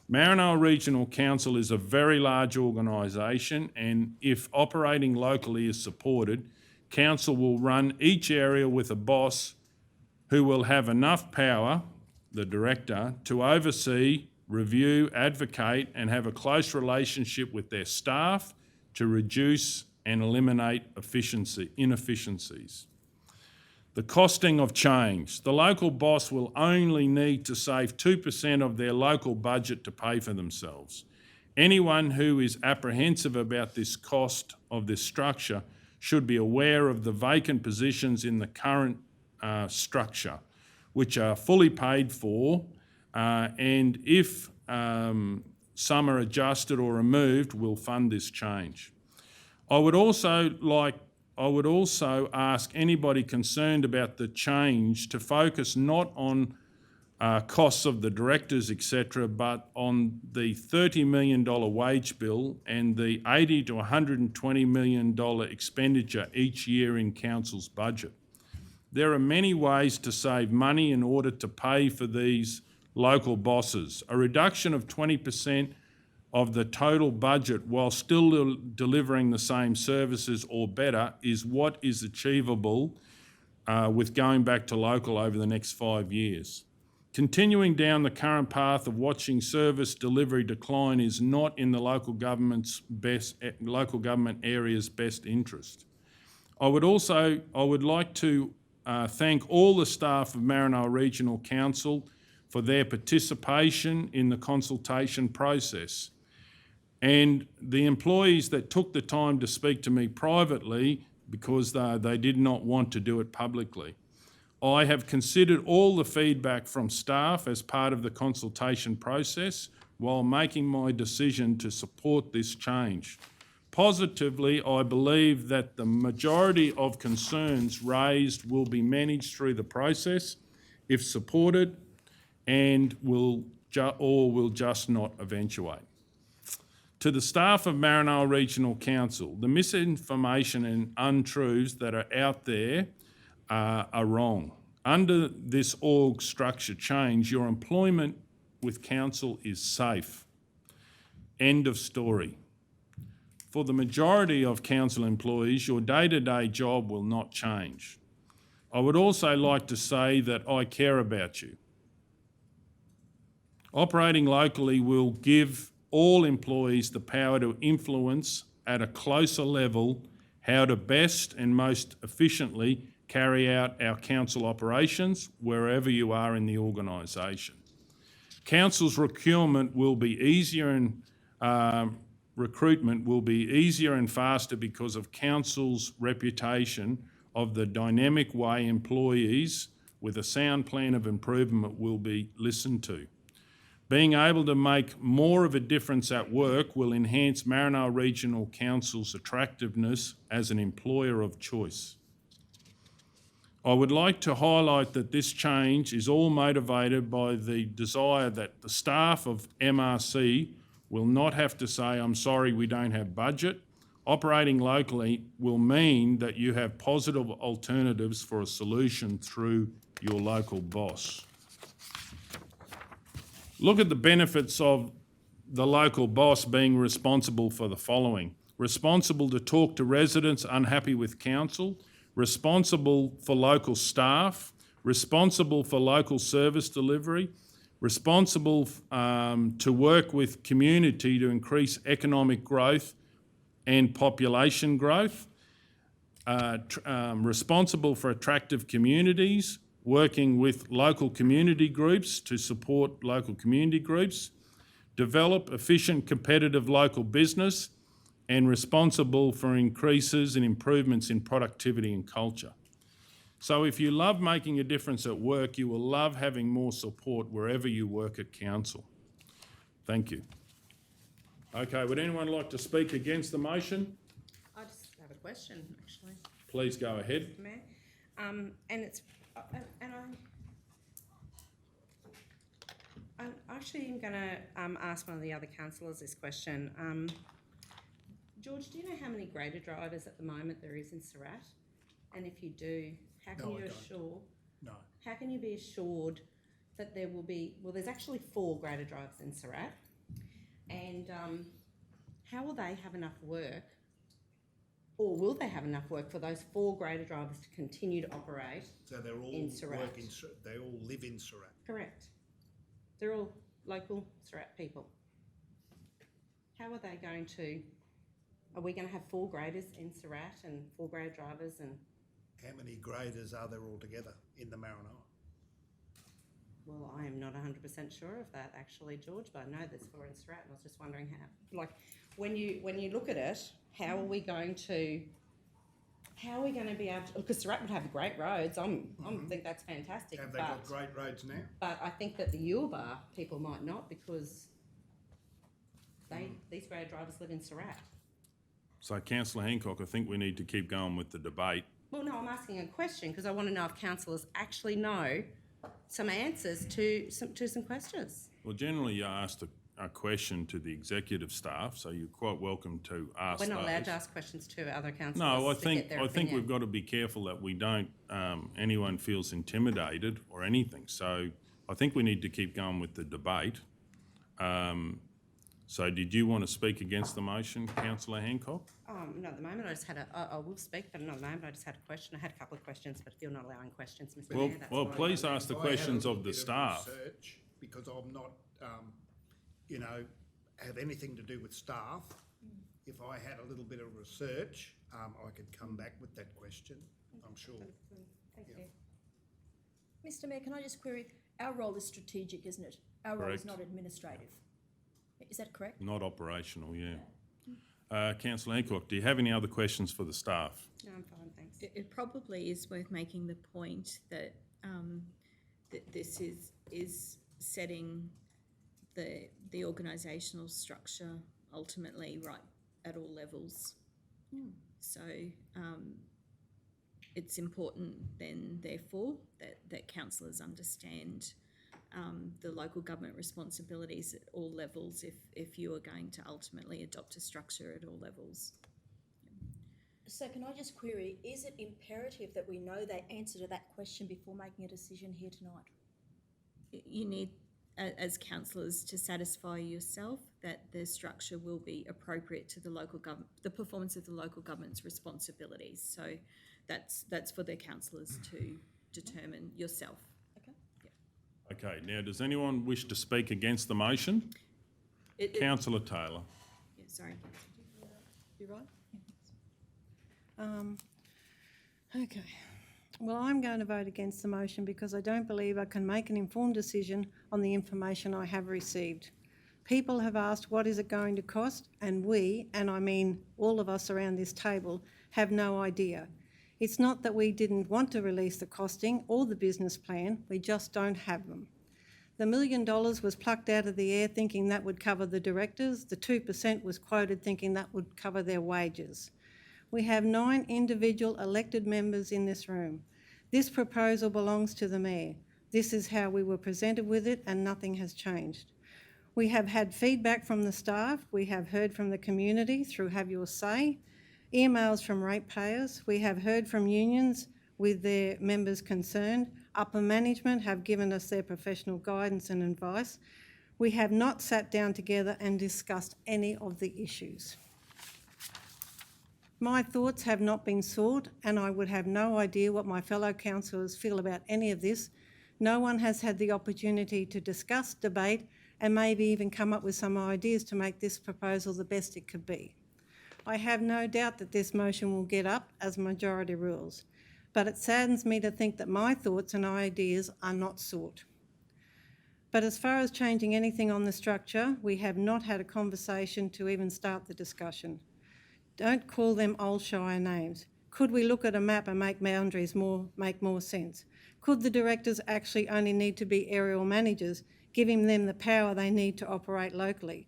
Maranoa Regional Council is a very large organisation, and if operating locally is supported, Council will run each area with a boss who will have enough power, the director, to oversee, review, advocate and have a close relationship with their staff to reduce and eliminate inefficiencies. The costing of change. The local boss will only need to save 2% of their local budget to pay for themselves. Anyone who is apprehensive about this cost of this structure should be aware of the vacant positions in the current structure, which are fully paid for, and if some are adjusted or removed, will fund this change. I would also ask anybody concerned about the change to focus not on costs of the directors, etc., but on the $30 million wage bill and the $80 to $120 million expenditure each year in Council's budget. There are many ways to save money in order to pay for these local bosses. A reduction of 20% of the total budget while still delivering the same services or better is what is achievable with going back to local over the next 5 years. Continuing down the current path of watching service delivery decline is not in the local government area's best interest. I would like to thank all the staff of Maranoa Regional Council for their participation in the consultation process, and the employees that took the time to speak to me privately because they did not want to do it publicly. I have considered all the feedback from staff as part of the consultation process while making my decision to support this change. Positively, I believe that the majority of concerns raised will be managed through the process if supported, and will just not eventuate. To the staff of Maranoa Regional Council, the misinformation and untruths that are out there are wrong. Under this org structure change, your employment with council is safe. End of story. For the majority of council employees, your day-to-day job will not change. I would also like to say that I care about you. Operating locally will give all employees the power to influence at a closer level how to best and most efficiently carry out our council operations wherever you are in the organisation. Council's recruitment will be easier and faster because of council's reputation of the dynamic way employees with a sound plan of improvement will be listened to. Being able to make more of a difference at work will enhance Maranoa Regional Council's attractiveness as an employer of choice. I would like to highlight that this change is all motivated by the desire that the staff of MRC will not have to say, "I'm sorry, we don't have budget." Operating locally will mean that you have positive alternatives for a solution through your local boss. Look at the benefits of the local boss being responsible for the following: responsible to talk to residents unhappy with council, responsible for local staff, responsible for local service delivery, responsible to work with community to increase economic growth and population growth, responsible for attractive communities, working with local community groups to support local community groups, develop efficient competitive local business, and responsible for increases and improvements in productivity and culture. So if you love making a difference at work, you will love having more support wherever you work at council. Thank you. Okay, would anyone like to speak against the motion? I just have a question, actually, Please go ahead. Mayor. And it's, I'm actually going to ask one of the other councillors this question. George, do you know how many grader drivers at the moment there is in Surat? And if you do, how can you assure? No. How can you be assured that there will be? Well, there's actually 4 grader drivers in Surat, and how will they have enough work, or will they have enough work for those 4 grader drivers to continue to operate? So they're all in Surat. work in Surat. They all live in Surat. Correct. They're all local Surat people. How are they going to? Are we going to have 4 graders in Surat and 4 grader drivers? And how many graders are there altogether in the Maranoa? Well, I am not 100% sure of that actually, George, but I know there's 4 in Surat, and I was just wondering how, like, when you look at it, how are we going to be able to, because Surat would have great roads, I think that's fantastic. Have they got great roads now? But I think that the Yulba people might not, because these grader drivers live in Surat. So Councillor Hancock, I think we need to keep going with the debate. Well, no, I'm asking a question because I want to know if councillors actually know some answers to some questions. Well, generally you ask a question to the executive staff, so you're quite welcome to ask We're not allowed those. to ask questions to other councillors. No, I to get their think opinion. we've got to be careful that we don't, anyone feels intimidated or anything. So I think we need to keep going with the debate. So did you want to speak against the motion, Councillor Hancock? Not at the moment. I just had I will speak, but not at the moment. I just had a question. I had a couple of questions, but if you're not allowing questions, Mr. Mayor, that's Well, fine. please ask the questions of the staff. Research, because I'm not, have anything to do with staff. If I had a little bit of research, I could come back with that question, I'm sure. Thank you. Mr. Mayor, can I just query, our role is strategic, isn't it? Our role is not administrative. Is that correct? Not operational, yeah. Councillor Hancock, do you have any other questions for the staff? No, I'm fine, thanks. It probably is worth making the point that that this is setting the organisational structure ultimately right at all levels. So it's important then, therefore, that councillors understand the local government responsibilities at all levels if you are going to ultimately adopt a structure at all levels. So can I just query, is it imperative that we know the answer to that question before making a decision here tonight? You need, as councillors, to satisfy yourself that the structure will be appropriate to the local government, the performance of the local government's responsibilities. So that's for the councillors to determine yourself. Okay, now does anyone wish to speak against the motion? Councillor Taylor. Yeah, sorry. You right? Okay. Well, I'm going to vote against the motion because I don't believe I can make an informed decision on the information I have received. People have asked what is it going to cost, and we, and I mean all of us around this table, have no idea. It's not that we didn't want to release the costing or the business plan, we just don't have them. The $1 million was plucked out of the air thinking that would cover the directors. The 2% was quoted thinking that would cover their wages. We have 9 individual elected members in this room. This proposal belongs to the Mayor. This is how we were presented with it, and nothing has changed. We have had feedback from the staff. We have heard from the community through Have Your Say, emails from ratepayers. We have heard from unions with their members concerned. Upper management have given us their professional guidance and advice. We have not sat down together and discussed any of the issues. My thoughts have not been sought, and I would have no idea what my fellow councillors feel about any of this. No one has had the opportunity to discuss, debate, and maybe even come up with some ideas to make this proposal the best it could be. I have no doubt that this motion will get up as majority rules, but it saddens me to think that my thoughts and ideas are not sought. But as far as changing anything on the structure, we have not had a conversation to even start the discussion. Don't call them old Shire names. Could we look at a map and make boundaries make more sense? Could the directors actually only need to be aerial managers, giving them the power they need to operate locally?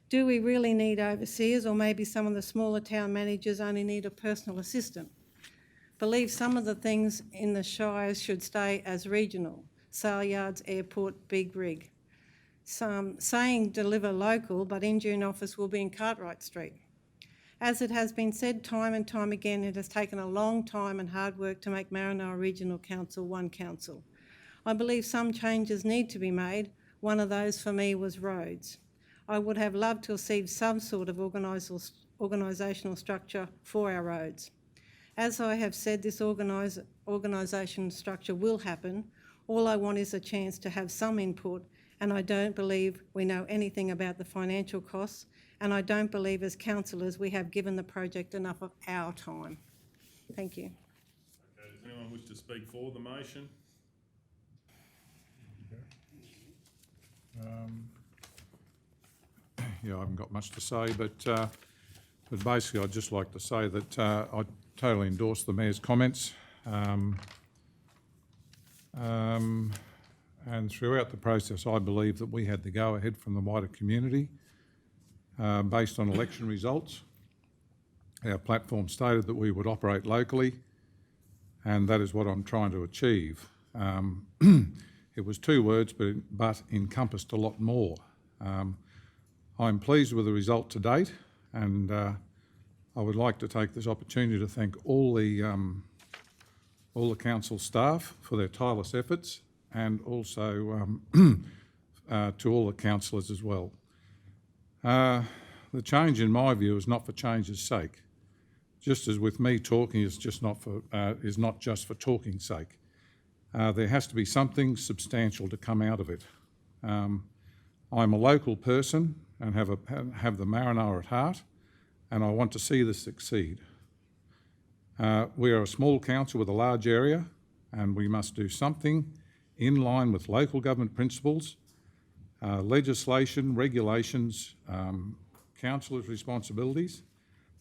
Do we really need overseers, or maybe some of the smaller town managers only need a personal assistant? Believe some of the things in the shires should stay as regional. Sale yards, airport, big rig. Some saying deliver local, but Injune office will be in Cartwright Street. As it has been said time and time again, it has taken a long time and hard work to make Maranoa Regional Council one council. I believe some changes need to be made. One of those for me was roads. I would have loved to have seen some sort of organisational structure for our roads. As I have said, this organisation structure will happen. All I want is a chance to have some input, and I don't believe we know anything about the financial costs, and I don't believe as councillors we have given the project enough of our time. Thank you. Okay, does anyone wish to speak for the motion? Yeah, I haven't got much to say, but basically I'd just like to say that I totally endorse the Mayor's comments. And throughout the process, I believe that we had the go-ahead from the wider community based on election results. Our platform stated that we would operate locally, and that is what I'm trying to achieve. It was 2 words, but encompassed a lot more. I'm pleased with the result to date, and I would like to take this opportunity to thank all the council staff for their tireless efforts, and also to all the councillors as well. The change, in my view, is not for change's sake. Just as with me, talking is not just for talking's sake. There has to be something substantial to come out of it. I'm a local person and have the Maranoa at heart, and I want to see this succeed. We are a small council with a large area, and we must do something in line with local government principles, legislation, regulations, councillors' responsibilities,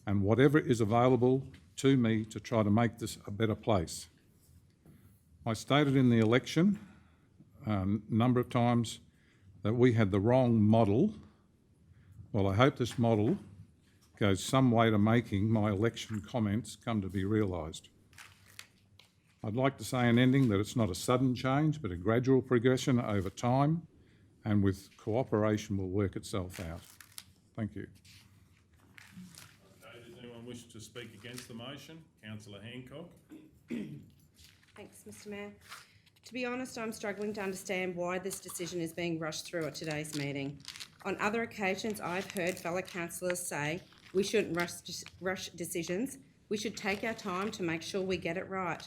and whatever is available to me to try to make this a better place. I stated in the election a number of times that we had the wrong model. Well, I hope this model goes some way to making my election comments come to be realised. I'd like to say in ending that it's not a sudden change, but a gradual progression over time, and with cooperation will work itself out. Thank you. Okay, does anyone wish to speak against the motion? Councillor Hancock. Thanks, Mr Mayor. To be honest, I'm struggling to understand why this decision is being rushed through at today's meeting. On other occasions, I've heard fellow councillors say we shouldn't rush decisions. We should take our time to make sure we get it right.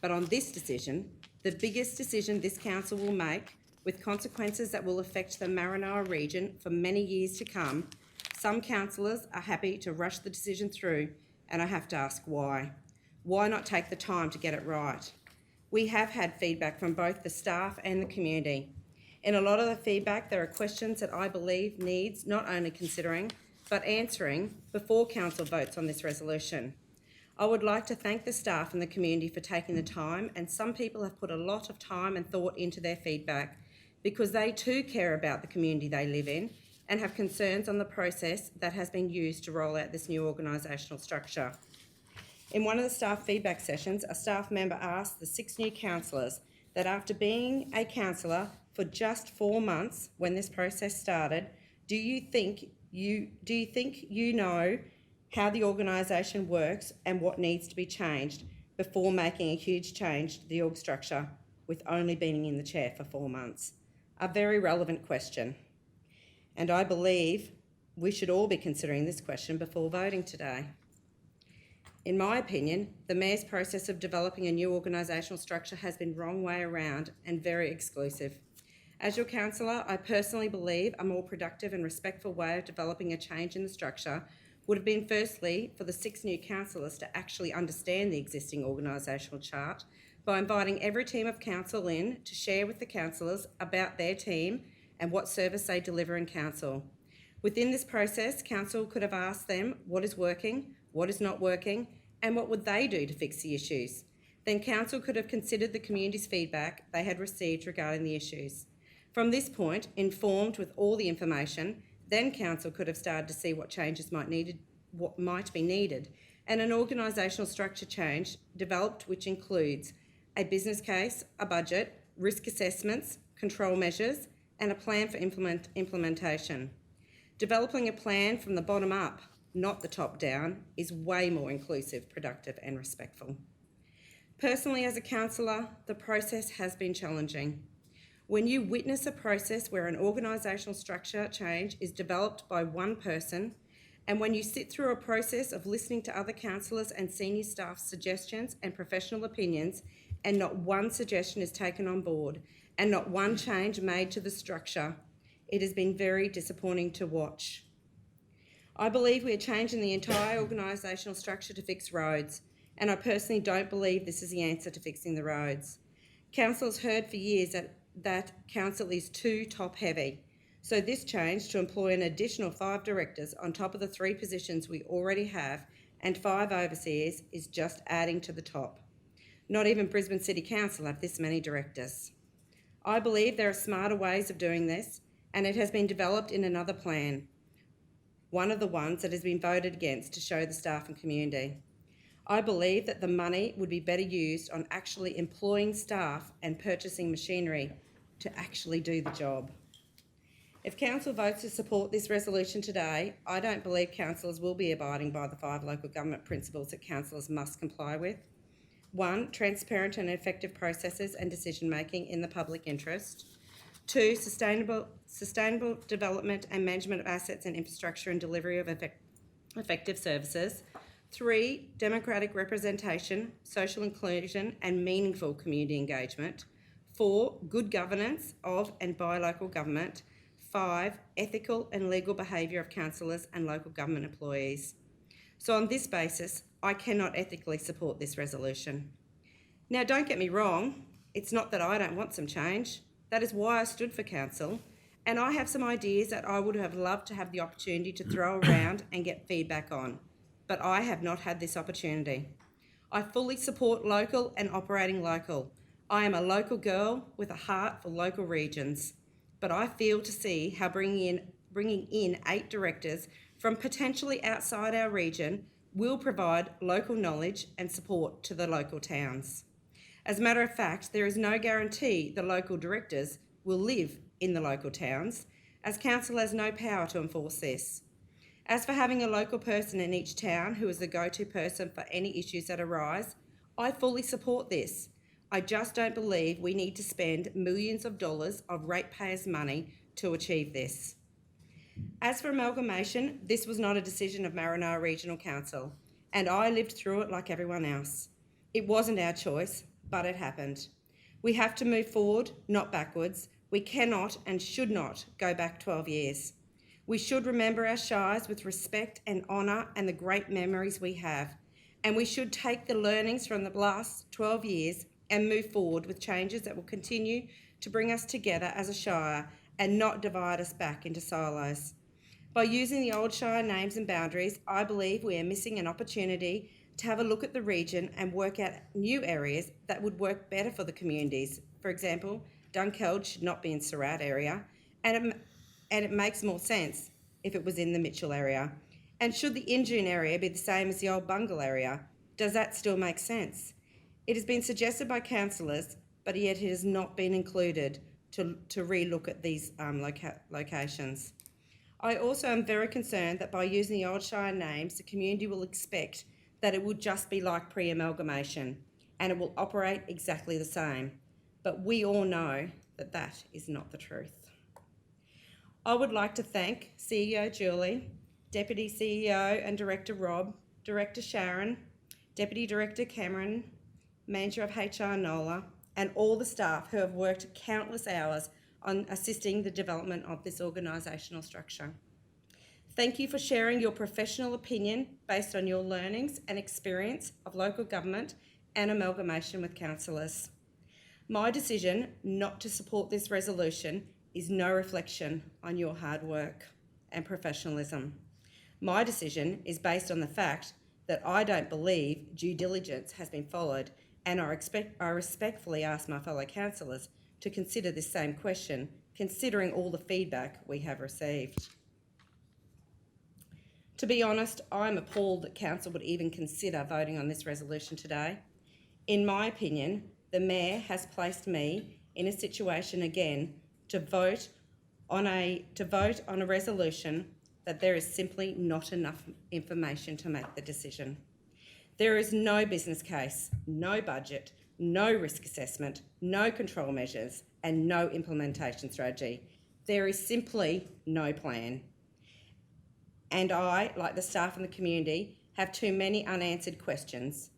But on this decision, the biggest decision this council will make, with consequences that will affect the Maranoa region for many years to come, Some councillors are happy to rush the decision through, and I have to ask why. Why not take the time to get it right? We have had feedback from both the staff and the community. In a lot of the feedback, there are questions that I believe needs not only considering, but answering before council votes on this resolution. I would like to thank the staff and the community for taking the time, and some people have put a lot of time and thought into their feedback because they too care about the community they live in and have concerns on the process that has been used to roll out this new organisational structure. In one of the staff feedback sessions, a staff member asked the 6 new councillors that after being a councillor for just 4 months when this process started, do you think you know how the organisation works and what needs to be changed before making a huge change to the org structure with only being in the chair for 4 months? A very relevant question. And I believe we should all be considering this question before voting today. In my opinion, the Mayor's process of developing a new organisational structure has been wrong way around and very exclusive. As your councillor, I personally believe a more productive and respectful way of developing a change in the structure would have been firstly for the 6 new councillors to actually understand the existing organisational chart by inviting every team of council in to share with the councillors about their team and what service they deliver in council. Within this process, council could have asked them what is working, what is not working, and what would they do to fix the issues. Then council could have considered the community's feedback they had received regarding the issues. From this point, informed with all the information, then council could have started to see what changes might be needed, and an organisational structure change developed which includes a business case, a budget, risk assessments, control measures, and a plan for implementation. Developing a plan from the bottom up, not the top down, is way more inclusive, productive and respectful. Personally, as a councillor, the process has been challenging. When you witness a process where an organisational structure change is developed by one person, and when you sit through a process of listening to other councillors and senior staff's suggestions and professional opinions, and not one suggestion is taken on board, and not one change made to the structure, it has been very disappointing to watch. I believe we are changing the entire organisational structure to fix roads, and I personally don't believe this is the answer to fixing the roads. Council has heard for years that council is too top heavy, so this change to employ an additional 5 directors on top of the 3 positions we already have and 5 overseers is just adding to the top. Not even Brisbane City Council have this many directors. I believe there are smarter ways of doing this, and it has been developed in another plan, one of the ones that has been voted against to show the staff and community. I believe that the money would be better used on actually employing staff and purchasing machinery to actually do the job. If council votes to support this resolution today, I don't believe councillors will be abiding by the 5 local government principles that councillors must comply with. 1, transparent and effective processes and decision-making in the public interest. 2, sustainable development and management of assets and infrastructure and delivery of effective services. 3, democratic representation, social inclusion and meaningful community engagement. 4, good governance of and by local government. 5, ethical and legal behaviour of councillors and local government employees. So on this basis, I cannot ethically support this resolution. Now, don't get me wrong, it's not that I don't want some change. That is why I stood for council, and I have some ideas that I would have loved to have the opportunity to throw around and get feedback on, but I have not had this opportunity. I fully support local and operating local. I am a local girl with a heart for local regions, but I feel to see how bringing in 8 directors from potentially outside our region will provide local knowledge and support to the local towns. As a matter of fact, there is no guarantee the local directors will live in the local towns, as council has no power to enforce this. As for having a local person in each town who is the go-to person for any issues that arise, I fully support this. I just don't believe we need to spend millions of dollars of ratepayers' money to achieve this. As for amalgamation, this was not a decision of Maranoa Regional Council, and I lived through it like everyone else. It wasn't our choice, but it happened. We have to move forward, not backwards. We cannot and should not go back 12 years. We should remember our shires with respect and honour and the great memories we have. And we should take the learnings from the last 12 years and move forward with changes that will continue to bring us together as a shire and not divide us back into silos. By using the old shire names and boundaries, I believe we are missing an opportunity to have a look at the region and work out new areas that would work better for the communities. For example, Dunkeld should not be in Surat area, and it makes more sense if it was in the Mitchell area. And should the Injune area be the same as the old Bungle area? Does that still make sense? It has been suggested by councillors, but yet it has not been included to re-look at these locations. I also am very concerned that by using the old shire names, the community will expect that it would just be like pre-amalgamation and it will operate exactly the same. But we all know that that is not the truth. I would like to thank CEO Julie, Deputy CEO and Director Rob, Director Sharon, Deputy Director Cameron, Manager of HR Nola, and all the staff who have worked countless hours on assisting the development of this organisational structure. Thank you for sharing your professional opinion based on your learnings and experience of local government and amalgamation with councillors. My decision not to support this resolution is no reflection on your hard work and professionalism. My decision is based on the fact that I don't believe due diligence has been followed, and I respectfully ask my fellow councillors to consider this same question, considering all the feedback we have received. To be honest, I'm appalled that council would even consider voting on this resolution today. In my opinion, the Mayor has placed me in a situation again to vote on a resolution that there is simply not enough information to make the decision. There is no business case, no budget, no risk assessment, no control measures, and no implementation strategy. There is simply no plan. And I, like the staff and the community, have too many unanswered questions,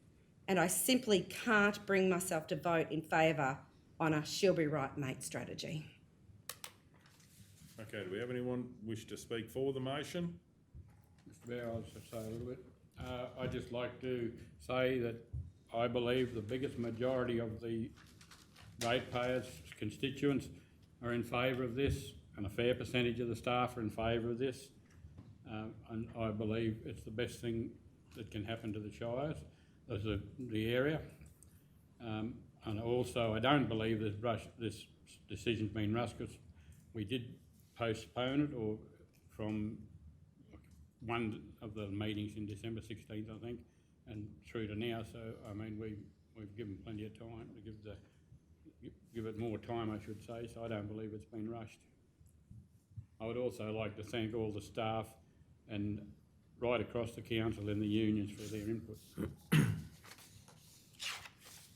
and I simply can't bring myself to vote in favour on a she'll be right mate strategy. Okay, do we have anyone wish to speak for the motion? Mr Mayor, I'll just say a little bit. I'd just like to say that I believe the biggest majority of the ratepayers, constituents, are in favour of this, and a fair percentage of the staff are in favour of this. And I believe it's the best thing that can happen to the shires, as the area. And also, I don't believe this decision's been rushed, because we did postpone it from one of the meetings in December 16th, I think, and through to now. So I mean, we've given plenty of time to give it more time, I should say. So I don't believe it's been rushed. I would also like to thank all the staff and right across the council and the unions for their input.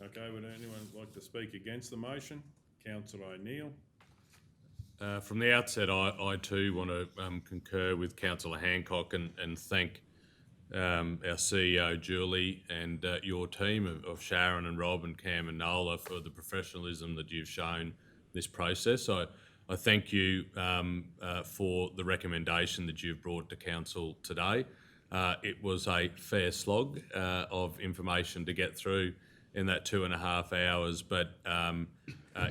Okay, would anyone like to speak against the motion? Councillor O'Neill. From the outset, I too want to concur with Councillor Hancock and thank our CEO Julie and your team of Sharon and Rob and Cam and Nola for the professionalism that you've shown this process. I thank you for the recommendation that you've brought to Council today. It was a fair slog of information to get through in that 2.5 hours, but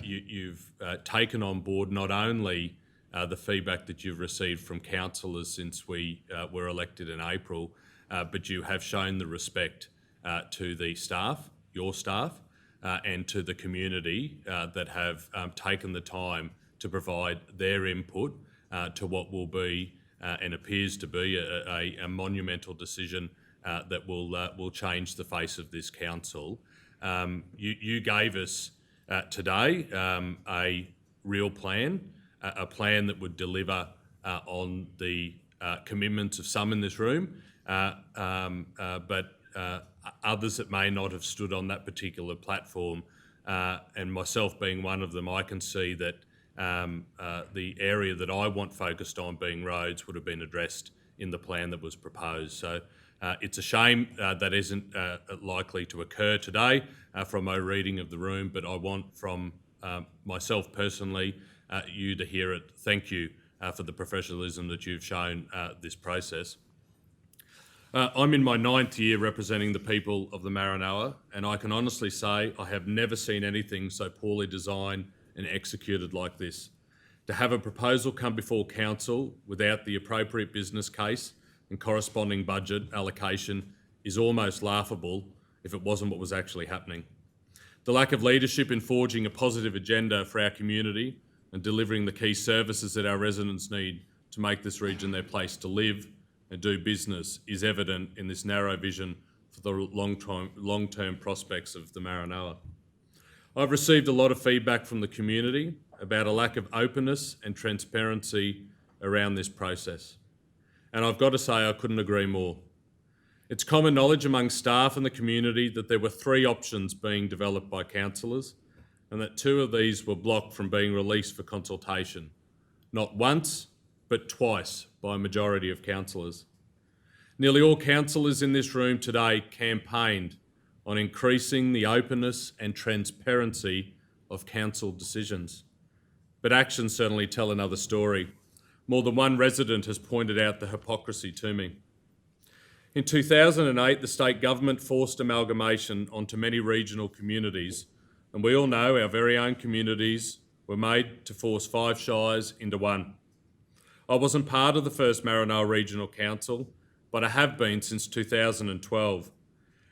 you've taken on board not only the feedback that you've received from councillors since we were elected in April, but you have shown the respect to the staff, your staff, and to the community that have taken the time to provide their input to what will be and appears to be a monumental decision that will change the face of this council. You gave us today a real plan, a plan that would deliver on the commitments of some in this room, but others that may not have stood on that particular platform, and myself being one of them. I can see that the area that I want focused on, being roads, would have been addressed in the plan that was proposed. So it's a shame that isn't likely to occur today from my reading of the room, but I want from myself personally you to hear it. Thank you for the professionalism that you've shown this process. I'm in my 9th year representing the people of the Maranoa, and I can honestly say I have never seen anything so poorly designed and executed like this. To have a proposal come before council without the appropriate business case and corresponding budget allocation is almost laughable if it wasn't what was actually happening. The lack of leadership in forging a positive agenda for our community and delivering the key services that our residents need to make this region their place to live and do business is evident in this narrow vision for the long-term prospects of the Maranoa. I've received a lot of feedback from the community about a lack of openness and transparency around this process. And I've got to say I couldn't agree more. It's common knowledge among staff and the community that there were 3 options being developed by councillors and that 2 of these were blocked from being released for consultation, not once, but twice by a majority of councillors. Nearly all councillors in this room today campaigned on increasing the openness and transparency of council decisions. But actions certainly tell another story. More than one resident has pointed out the hypocrisy to me. In 2008, the state government forced amalgamation onto many regional communities, and we all know our very own communities were made to force 5 shires into one. I wasn't part of the first Maranoa Regional Council, but I have been since 2012,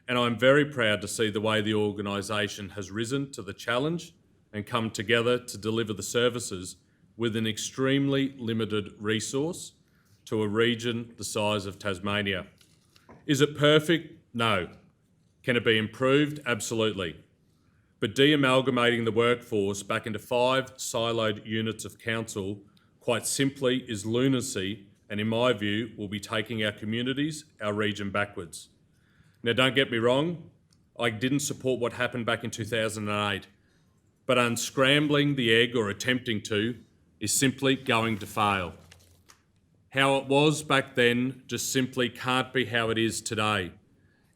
and I'm very proud to see the way the organisation has risen to the challenge and come together to deliver the services with an extremely limited resource to a region the size of Tasmania. Is it perfect? No. Can it be improved? Absolutely. But de-amalgamating the workforce back into 5 siloed units of council quite simply is lunacy, and in my view will be taking our communities, our region backwards. Now don't get me wrong, I didn't support what happened back in 2008, but unscrambling the egg or attempting to is simply going to fail. How it was back then just simply can't be how it is today.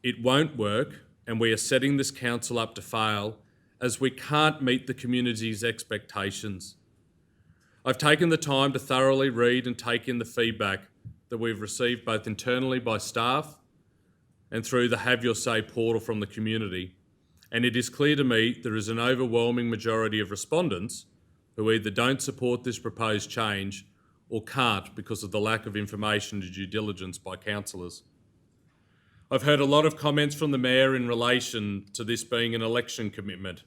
It won't work, and we are setting this council up to fail as we can't meet the community's expectations. I've taken the time to thoroughly read and take in the feedback that we've received both internally by staff and through the Have Your Say portal from the community, and it is clear to me there is an overwhelming majority of respondents who either don't support this proposed change or can't because of the lack of information and due diligence by councillors. I've heard a lot of comments from the Mayor in relation to this being an election commitment,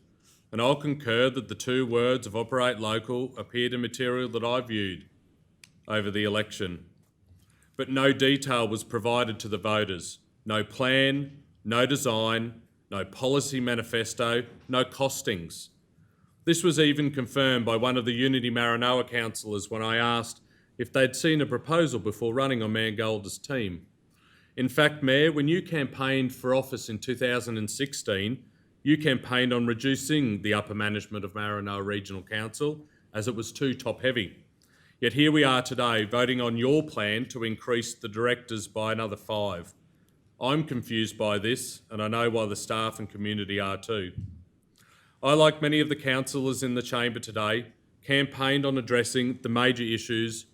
and I'll concur that the 2 words of operate local appeared in material that I viewed over the election. But no detail was provided to the voters. No plan, no design, no policy manifesto, no costings. This was even confirmed by one of the Unity Maranoa councillors when I asked if they'd seen a proposal before running on Mayor Golder's team. In fact, Mayor, when you campaigned for office in 2016, you campaigned on reducing the upper management of Maranoa Regional Council as it was too top-heavy. Yet here we are today voting on your plan to increase the directors by another 5. I'm confused by this, and I know why the staff and community are too. I, like many of the councillors in the chamber today, campaigned on addressing the major issues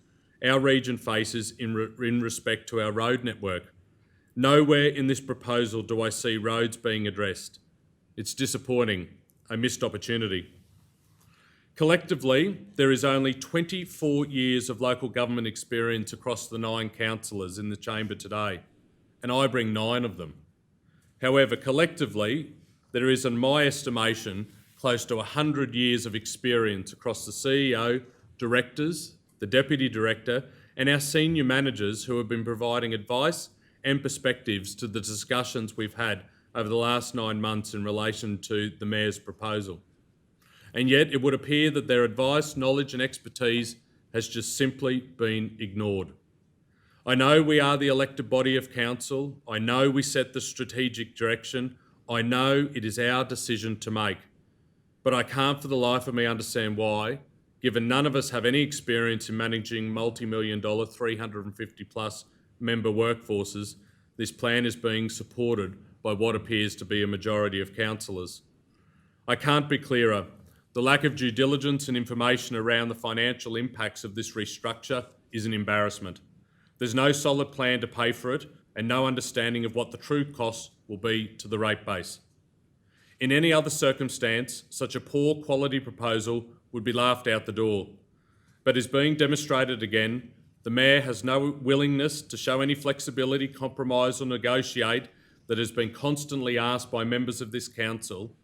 our region faces in respect to our road network. Nowhere in this proposal do I see roads being addressed. It's disappointing, a missed opportunity. Collectively, there is only 24 years of local government experience across the 9 councillors in the chamber today, and I bring 9 of them. However, collectively, there is, in my estimation, close to 100 years of experience across the CEO, directors, the Deputy Director, and our senior managers who have been providing advice and perspectives to the discussions we've had over the last 9 months in relation to the Mayor's proposal. And yet it would appear that their advice, knowledge and expertise has just simply been ignored. I know we are the elected body of council. I know we set the strategic direction. I know it is our decision to make. But I can't for the life of me understand why, given none of us have any experience in managing multi-million-dollar, 350 plus member workforces, this plan is being supported by what appears to be a majority of councillors. I can't be clearer. The lack of due diligence and information around the financial impacts of this restructure is an embarrassment. There's no solid plan to pay for it and no understanding of what the true costs will be to the rate base. In any other circumstance, such a poor quality proposal would be laughed out the door. But as being demonstrated again, the Mayor has no willingness to show any flexibility, compromise or negotiate that has been constantly asked by members of this council,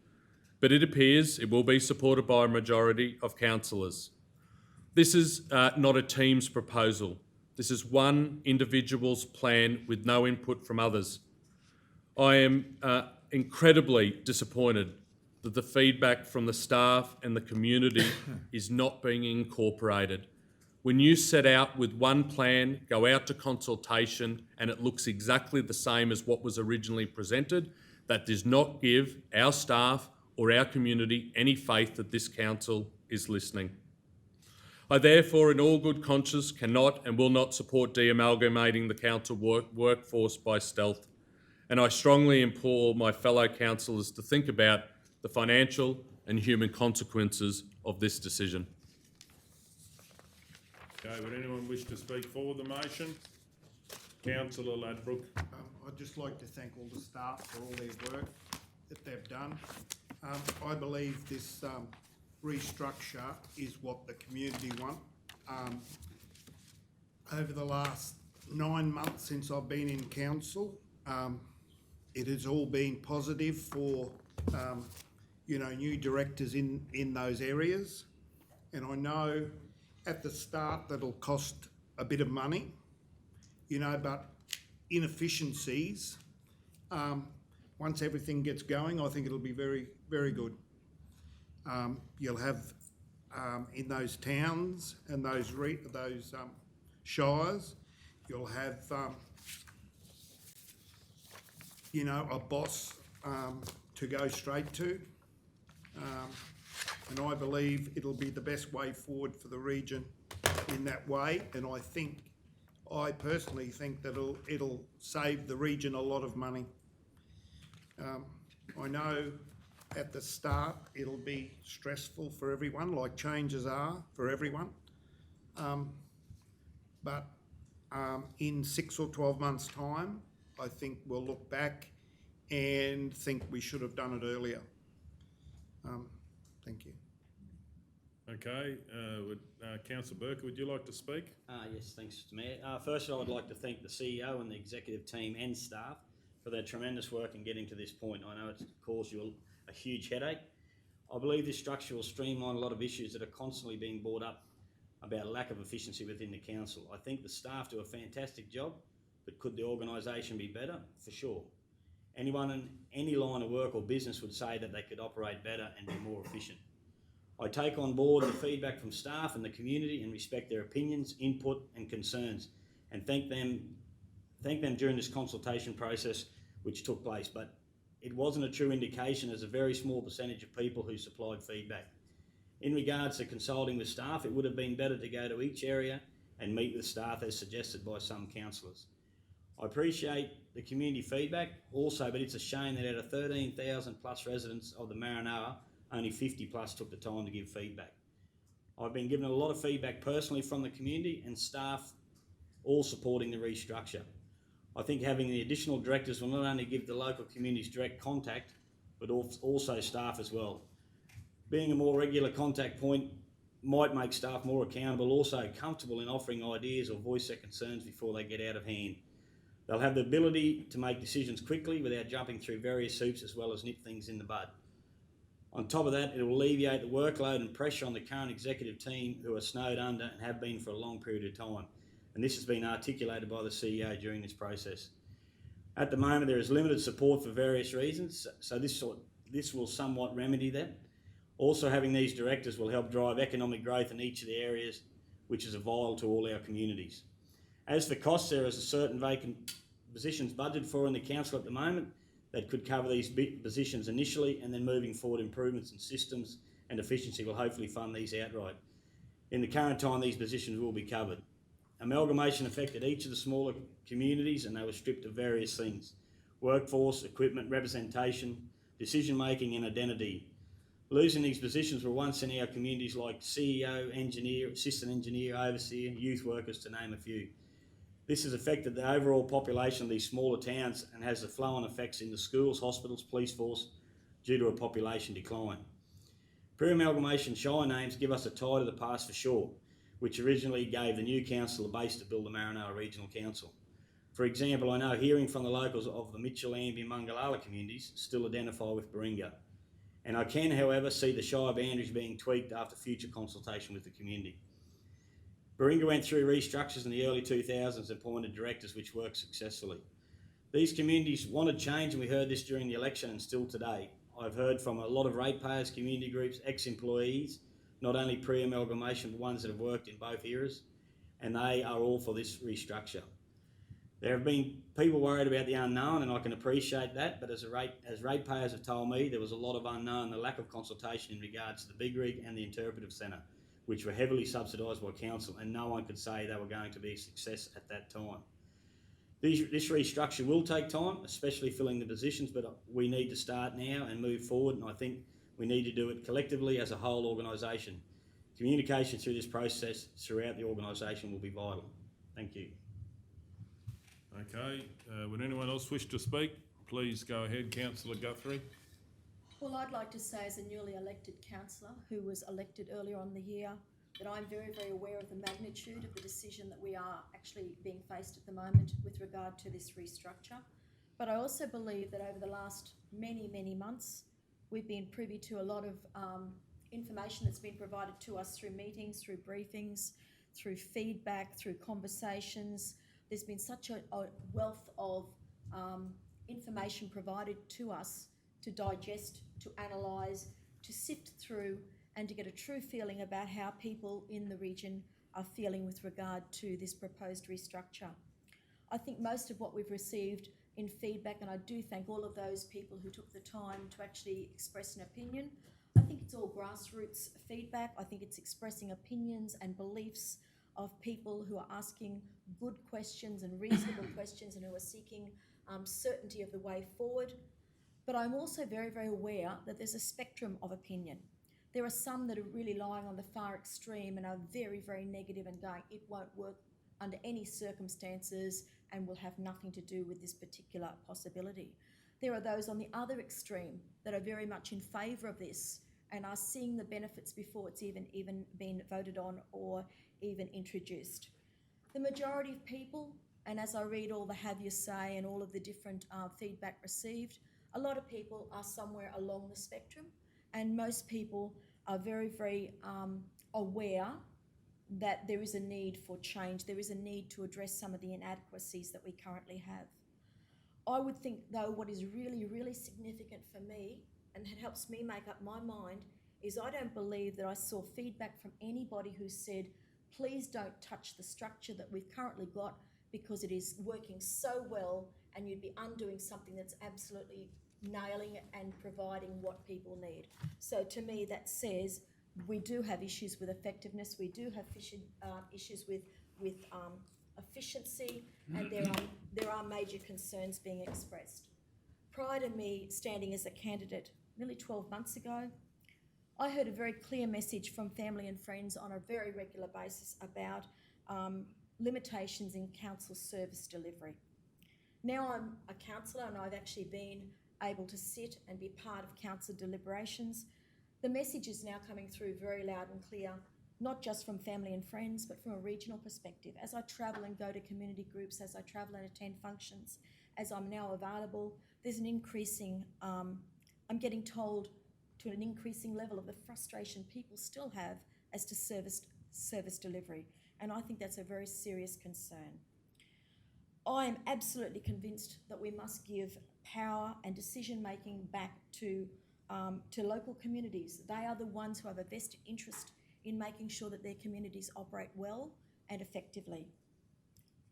but it appears it will be supported by a majority of councillors. This is not a team's proposal. This is one individual's plan with no input from others. I am incredibly disappointed that the feedback from the staff and the community is not being incorporated. When you set out with one plan, go out to consultation, and it looks exactly the same as what was originally presented, that does not give our staff or our community any faith that this council is listening. I therefore, in all good conscience, cannot and will not support de-amalgamating the council workforce by stealth, and I strongly implore my fellow councillors to think about the financial and human consequences of this decision. Okay, would anyone wish to speak for the motion? Councillor Ladbrook. I'd just like to thank all the staff for all their work that they've done. I believe this restructure is what the community want. Over the last 9 months since I've been in council, it has all been positive for new directors in those areas, and I know at the start that'll cost a bit of money, but inefficiencies, once everything gets going, I think it'll be very, very good. You'll have in those towns and those shires, you'll have a boss to go straight to, and I believe it'll be the best way forward for the region in that way. And I personally think that it'll save the region a lot of money. I know at the start it'll be stressful for everyone, like changes are for everyone. But in 6 or 12 months' time, I think we'll look back and think we should have done it earlier. Thank you. Okay, Councillor Burke, would you like to speak? Yes, thanks, Mr Mayor. First of all, I'd like to thank the CEO and the executive team and staff for their tremendous work in getting to this point. I know it's caused you a huge headache. I believe this structure will streamline a lot of issues that are constantly being brought up about a lack of efficiency within the council. I think the staff do a fantastic job, but could the organisation be better? For sure. Anyone in any line of work or business would say that they could operate better and be more efficient. I take on board the feedback from staff and the community and respect their opinions, input and concerns, and thank them during this consultation process which took place, but it wasn't a true indication as a very small percentage of people who supplied feedback. In regards to consulting with staff, it would have been better to go to each area and meet with staff as suggested by some councillors. I appreciate the community feedback also, but it's a shame that out of 13,000 plus residents of the Maranoa, only 50 plus took the time to give feedback. I've been given a lot of feedback personally from the community and staff all supporting the restructure. I think having the additional directors will not only give the local communities direct contact, but also staff as well. Being a more regular contact point might make staff more accountable, also comfortable in offering ideas or voice their concerns before they get out of hand. They'll have the ability to make decisions quickly without jumping through various hoops, as well as nip things in the bud. On top of that, it will alleviate the workload and pressure on the current executive team who are snowed under and have been for a long period of time. And this has been articulated by the CEO during this process. At the moment, there is limited support for various reasons, so this will somewhat remedy that. Also, having these directors will help drive economic growth in each of the areas, which is vital to all our communities. As for costs, there is a certain vacant positions budgeted for in the council at the moment that could cover these positions initially, and then moving forward, improvements in systems and efficiency will hopefully fund these outright. In the current time, these positions will be covered. Amalgamation affected each of the smaller communities and they were stripped of various things: workforce, equipment, representation, decision making and identity. Losing these positions were once in our communities like CEO, engineer, assistant engineer, overseer, youth workers, to name a few. This has affected the overall population of these smaller towns and has the flow-on effects in the schools, hospitals, police force due to a population decline. Pre-amalgamation shire names give us a tie to the past for sure, which originally gave the new council a base to build the Maranoa Regional Council. For example, I know hearing from the locals of the Mitchell, Amby, Mungalala communities still identify with Baringa. And I can, however, see the shire boundaries being tweaked after future consultation with the community. Baringa went through restructures in the early 2000s and appointed directors, which worked successfully. These communities wanted change, and we heard this during the election and still today. I've heard from a lot of ratepayers, community groups, ex-employees, not only pre-amalgamation, but ones that have worked in both eras, and they are all for this restructure. There have been people worried about the unknown, and I can appreciate that, but as ratepayers have told me, there was a lot of unknown, the lack of consultation in regards to the Big Rig and the Interpretive Centre, which were heavily subsidised by council, and no one could say they were going to be a success at that time. This restructure will take time, especially filling the positions, but we need to start now and move forward, and I think we need to do it collectively as a whole organisation. Communication through this process throughout the organisation will be vital. Thank you. Okay, would anyone else wish to speak? Please go ahead, Councillor Guthrie. Well, I'd like to say, as a newly elected councillor who was elected earlier on in the year, that I'm very, very aware of the magnitude of the decision that we are actually being faced at the moment with regard to this restructure. But I also believe that over the last many, many months, we've been privy to a lot of information that's been provided to us through meetings, through briefings, through feedback, through conversations. There's been such a wealth of information provided to us to digest, to analyse, to sift through, and to get a true feeling about how people in the region are feeling with regard to this proposed restructure. I think most of what we've received in feedback, and I do thank all of those people who took the time to actually express an opinion, I think it's all grassroots feedback. I think it's expressing opinions and beliefs of people who are asking good questions and reasonable questions and who are seeking certainty of the way forward. But I'm also very, very aware that there's a spectrum of opinion. There are some that are really lying on the far extreme and are very, very negative and going, it won't work under any circumstances and will have nothing to do with this particular possibility. There are those on the other extreme that are very much in favour of this and are seeing the benefits before it's even been voted on or even introduced. The majority of people, and as I read all the have you say and all of the different feedback received, a lot of people are somewhere along the spectrum, and most people are very, very aware that there is a need for change. There is a need to address some of the inadequacies that we currently have. I would think, though, what is really, really significant for me, and it helps me make up my mind, is I don't believe that I saw feedback from anybody who said, please don't touch the structure that we've currently got because it is working so well and you'd be undoing something that's absolutely nailing it and providing what people need. So to me that says we do have issues with effectiveness, we do have issues with efficiency, and there are major concerns being expressed. Prior to me standing as a candidate nearly 12 months ago, I heard a very clear message from family and friends on a very regular basis about limitations in council service delivery. Now I'm a councillor and I've actually been able to sit and be part of council deliberations. The message is now coming through very loud and clear, not just from family and friends, but from a regional perspective. As I travel and go to community groups, as I travel and attend functions, as I'm now available, there's an increasing, I'm getting told to an increasing level of the frustration people still have as to service delivery. And I think that's a very serious concern. I am absolutely convinced that we must give power and decision-making back to local communities. They are the ones who have a vested interest in making sure that their communities operate well and effectively.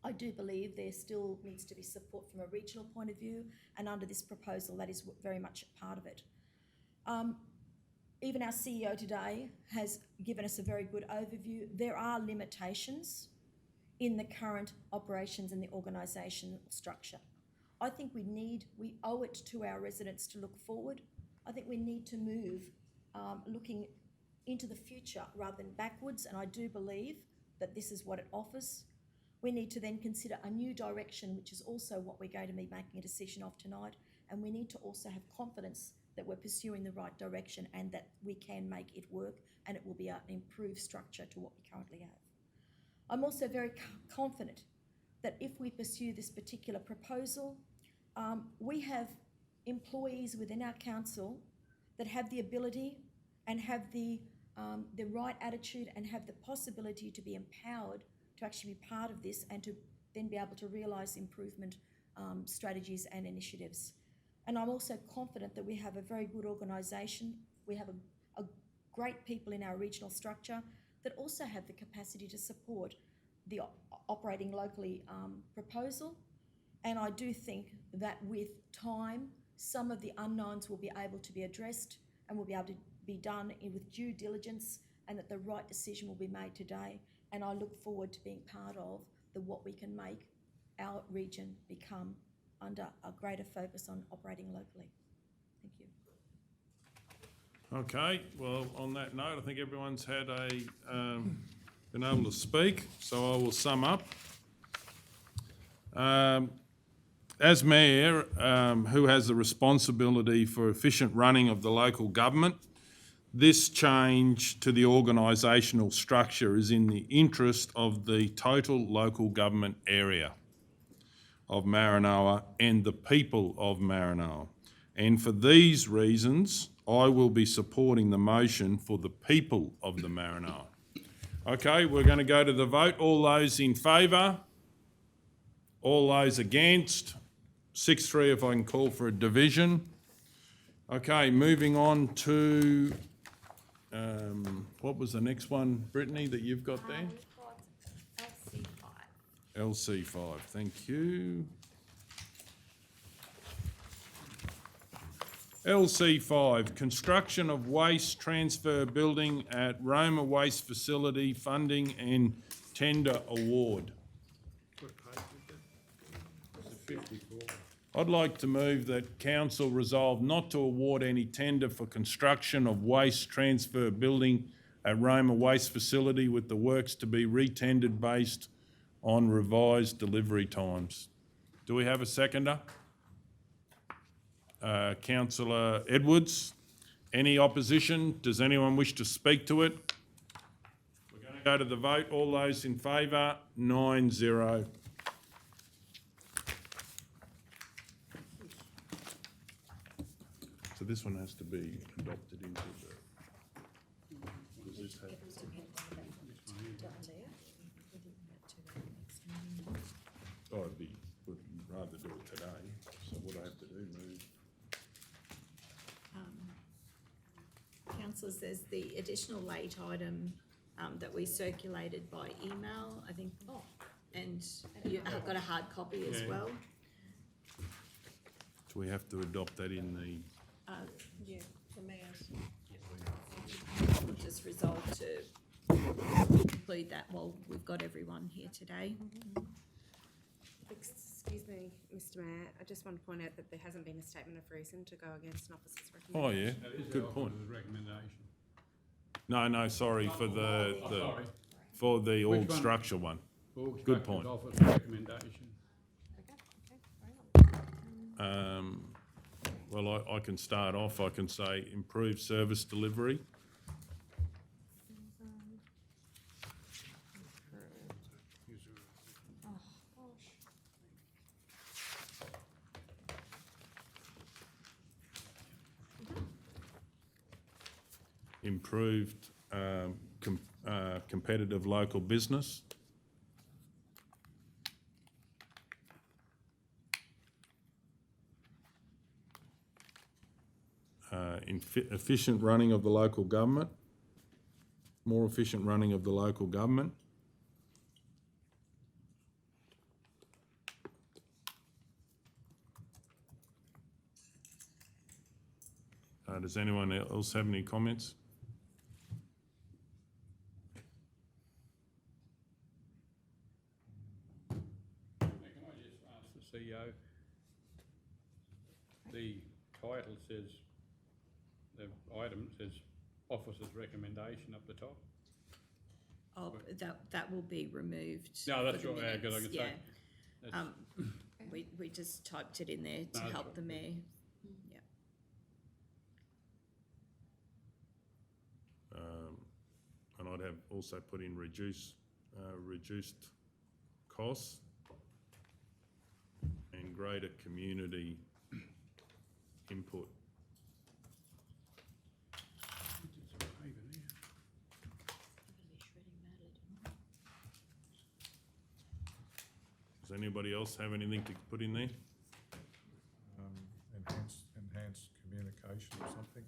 I do believe there still needs to be support from a regional point of view, and under this proposal that is very much a part of it. Even our CEO today has given us a very good overview. There are limitations in the current operations and the organisational structure. I think we owe it to our residents to look forward. I think we need to move looking into the future rather than backwards, and I do believe that this is what it offers. We need to then consider a new direction, which is also what we're going to be making a decision of tonight, and we need to also have confidence that we're pursuing the right direction and that we can make it work and it will be an improved structure to what we currently have. I'm also very confident that if we pursue this particular proposal, we have employees within our council that have the ability and have the right attitude and have the possibility to be empowered to actually be part of this and to then be able to realise improvement strategies and initiatives. And I'm also confident that we have a very good organisation. We have a great people in our regional structure that also have the capacity to support the operating locally proposal. And I do think that with time, some of the unknowns will be able to be addressed and will be able to be done with due diligence, and that the right decision will be made today. And I look forward to being part of what we can make our region become under a greater focus on operating locally. Thank you. Okay, well, on that note, I think everyone's had been able to speak, so I will sum up. As Mayor, who has the responsibility for efficient running of the local government, this change to the organisational structure is in the interest of the total local government area of Maranoa and the people of Maranoa. And for these reasons, I will be supporting the motion for the people of the Maranoa. Okay, we're going to go to the vote. All those in favour? All those against? 6-3 if I can call for a division. Okay, moving on to, what was the next one, Brittany, that you've got there? We've got LC5. LC5, thank you. LC5, construction of waste transfer building at Roma Waste Facility, funding and tender award. I'd like to move that council resolve not to award any tender for construction of waste transfer building at Roma Waste Facility, with the works to be re-tendered based on revised delivery times. Do we have a seconder? Councillor Edwards. Any opposition? Does anyone wish to speak to it? We're going to go to the vote. All those in favour? 9-0. So this one has to be adopted into the... Does this have... Oh, would rather do it today. So what I have to do, move... Councillors, there's the additional late item that we circulated by email, I think, and you have got a hard copy as well. Do we have to adopt that in the... Yeah, the mayor's. We'll just resolve to include that while we've got everyone here today. Excuse me, Mr Mayor, I just want to point out that there hasn't been a statement of reason to go against an officer's Oh, recommendation. yeah, good point. Recommendation. No, sorry, for the sorry. for the Which org one? structure one. Org Good structures point. office recommendation. Well, I can start off. I can say improve service delivery. Improved competitive local business. Efficient running of the local government. More efficient running of the local government. Does anyone else have any comments? Can I just ask the CEO, the title says, the item says officer's recommendation up the top. Oh, that will be removed. No, that's for the right, yeah, 'cause I minutes, can say- yeah. We just typed it in there to that's help right. the mayor. Yeah. And I'd have also put in reduced costs and greater community input. Does anybody else have anything to put in there? Enhanced communication or something?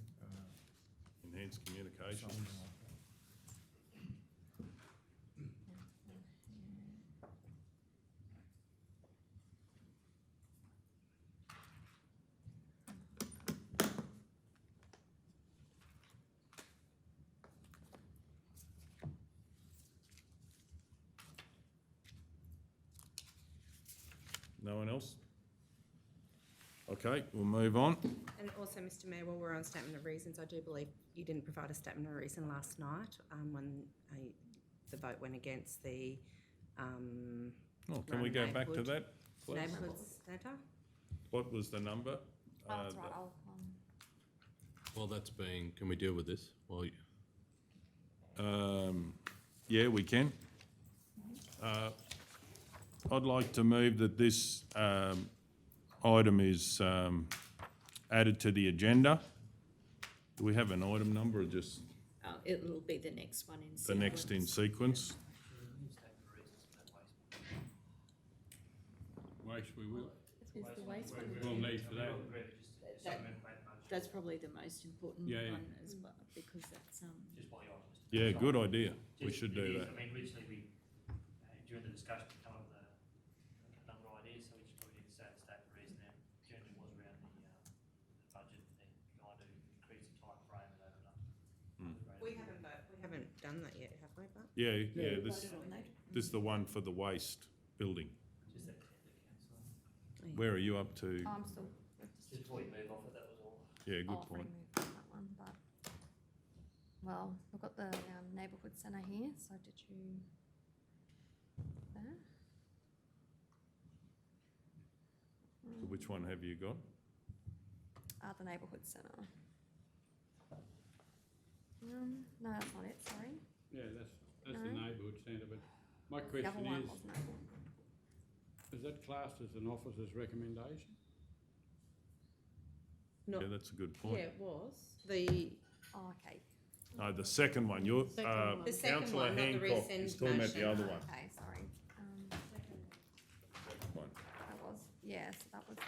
Enhanced communications. Something like that. No one else? Okay, we'll move on. And also, Mr Mayor, while we're on statement of reasons, I do believe you didn't provide a statement of reason last night when the vote went against the Can we go back to that, please? Neighbourhood Centre. What was the number? Oh, that's right, Well, that's being, can we deal with this? Well, Yeah, we can. I'd like to move that this item is added to the agenda. Do we have an item number or just It'll be the next one in sequence. the next in sequence? Waste, we will. Is the waste one? We'll need for that. That's probably the most important Yeah, yeah. one as well, because that's, Just while you're on, Mr. Yeah, Chair. good idea. We Just- should it do is, that. I mean, originally we, during the discussion, we come up with a number of ideas, so we just probably need to say the statement of reason there. Generally was around the budget, and then trying to increase the time frame and open up. We haven't done that yet, have we, Buck? Yeah, we this voted on that. is the one for the waste building. Just that tender, councillor. Where are you up to? I'm still. Just before you move off it, that was all. Yeah, good I've point. already moved on that one, but, well, we've got the neighbourhood centre here, so did you, there? So which one have you got? The neighbourhood centre. No, that's not it, sorry. Yeah, that's the No. neighbourhood centre, but my The other question one is, was Noble. is that classed as an officer's recommendation? Not- Yeah, that's a good point. Yeah, it was. The Oh, okay. No, the second one, your Second one. The second councillor one, not the Hancock is rescind talking about the motion. other one. Okay, sorry. One. That was, yeah, so that was the,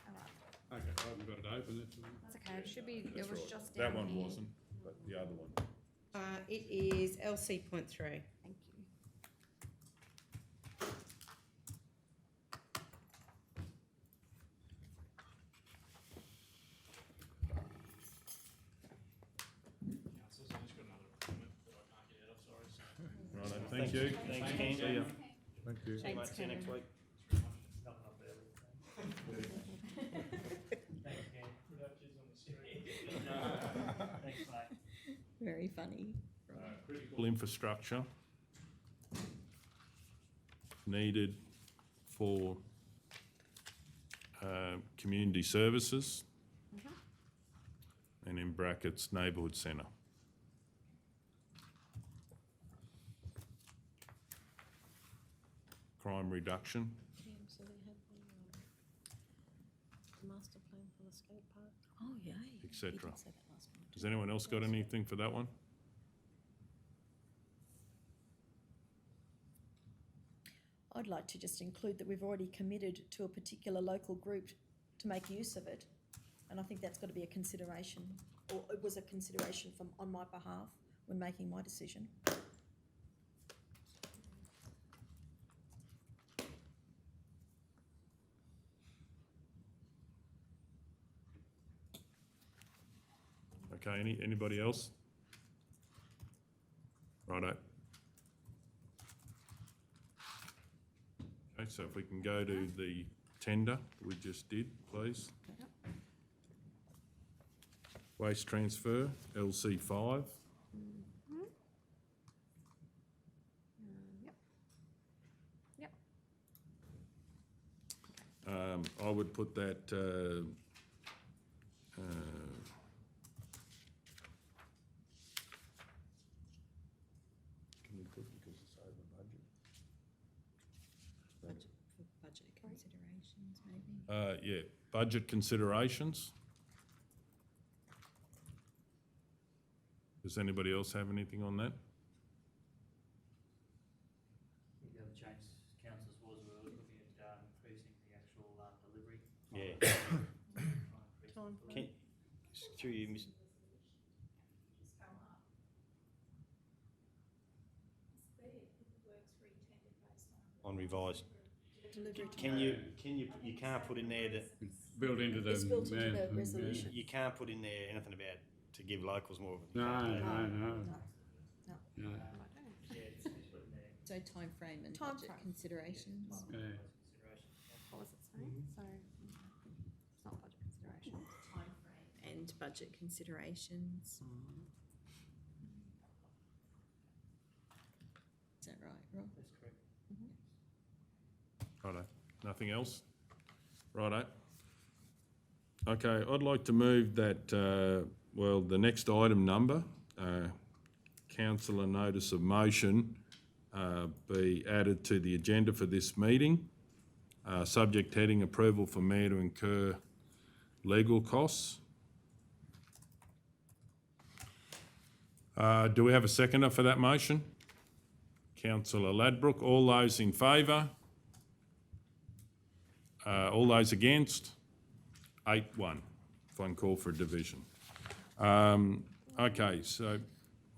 alright, Okay, I haven't got it open, that's all. that's okay, it should be, it That's was right. just down That one here. wasn't, but the other one. it is LC.3. Thank you. Councillors, I've just got another appointment that I can't get out of, sorry, so. Right, thank you. Thanks, Ken. See ya. Thank you. See you, mate. See you next week. Nothing up there. Thanks, Ken. Productions on the street. Thanks, mate. Very funny. Critical infrastructure needed for community services, and in brackets, neighbourhood centre. Crime reduction, So they had the master plan for the skate park. Oh, yay. etc. He did say that last one. Has anyone else got anything for that one? I'd like to just include that we've already committed to a particular local group to make use of it. And I think that's got to be a consideration, or it was a consideration on my behalf when making my decision. Okay, anybody else? Righto. Okay, so if we can go to the tender we just did, please. Waste Transfer, LC5. Yep. I would put that, can we put because it's over budget? Budget, for budget considerations, maybe. Yeah, budget considerations. Does anybody else have anything on that? The other change councillors was we were looking at increasing the actual delivery. Yeah. Time frame. Can, through you, Miss. On revised. Can you can't put in there that. Built into the. It's built into the yeah. resolution. You can't put in there anything about to give locals more of a. No. Yeah, it's put in there. So time frame and Time budget frame. considerations. Yeah. What was it saying? So, it's not budget consideration. And budget considerations. Is that right, Rob? That's correct. Righto. Nothing else? Righto. Okay, I'd like to move that, the next item number, councillor notice of motion, be added to the agenda for this meeting. Subject heading approval for mayor to incur legal costs. Do we have a seconder for that motion? Councillor Ladbrook. All those in favour? All those against? 8-1, if I can call for a division. Okay, so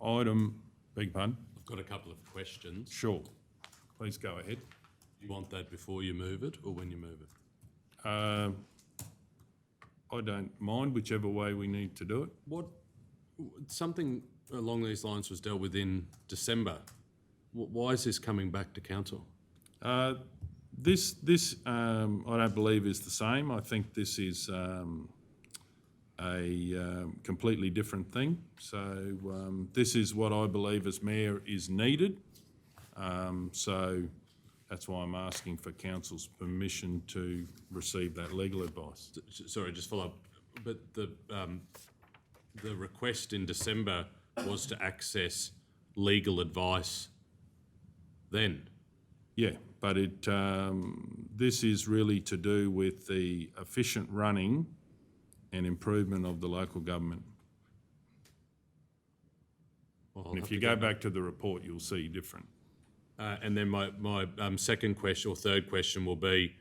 item, beg pardon? I've got a couple of questions. Sure, please go ahead. You want that before you move it or when you move it? I don't mind, whichever way we need to do it. Something along these lines was dealt with in December. Why is this coming back to council? This I don't believe is the same. I think this is a completely different thing. So this is what I believe as mayor is needed. So that's why I'm asking for council's permission to receive that legal advice. Sorry, just follow up. But the request in December was to access legal advice then. Yeah, but this is really to do with the efficient running and improvement of the local government. Well, And if you go back to the report, you'll see different. And then my second question or third question will be,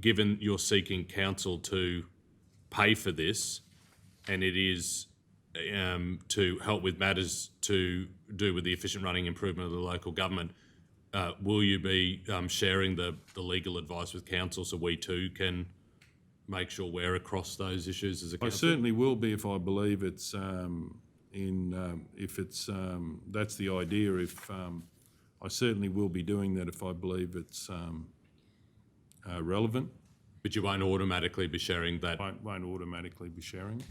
given you're seeking council to pay for this, and it is to help with matters to do with the efficient running improvement of the local government, will you be sharing the legal advice with council so we too can make sure we're across those issues as a council? I certainly will be if I believe it's that's the idea. If I certainly will be doing that if I believe it's relevant. But you won't automatically be sharing that? Won't automatically be sharing it.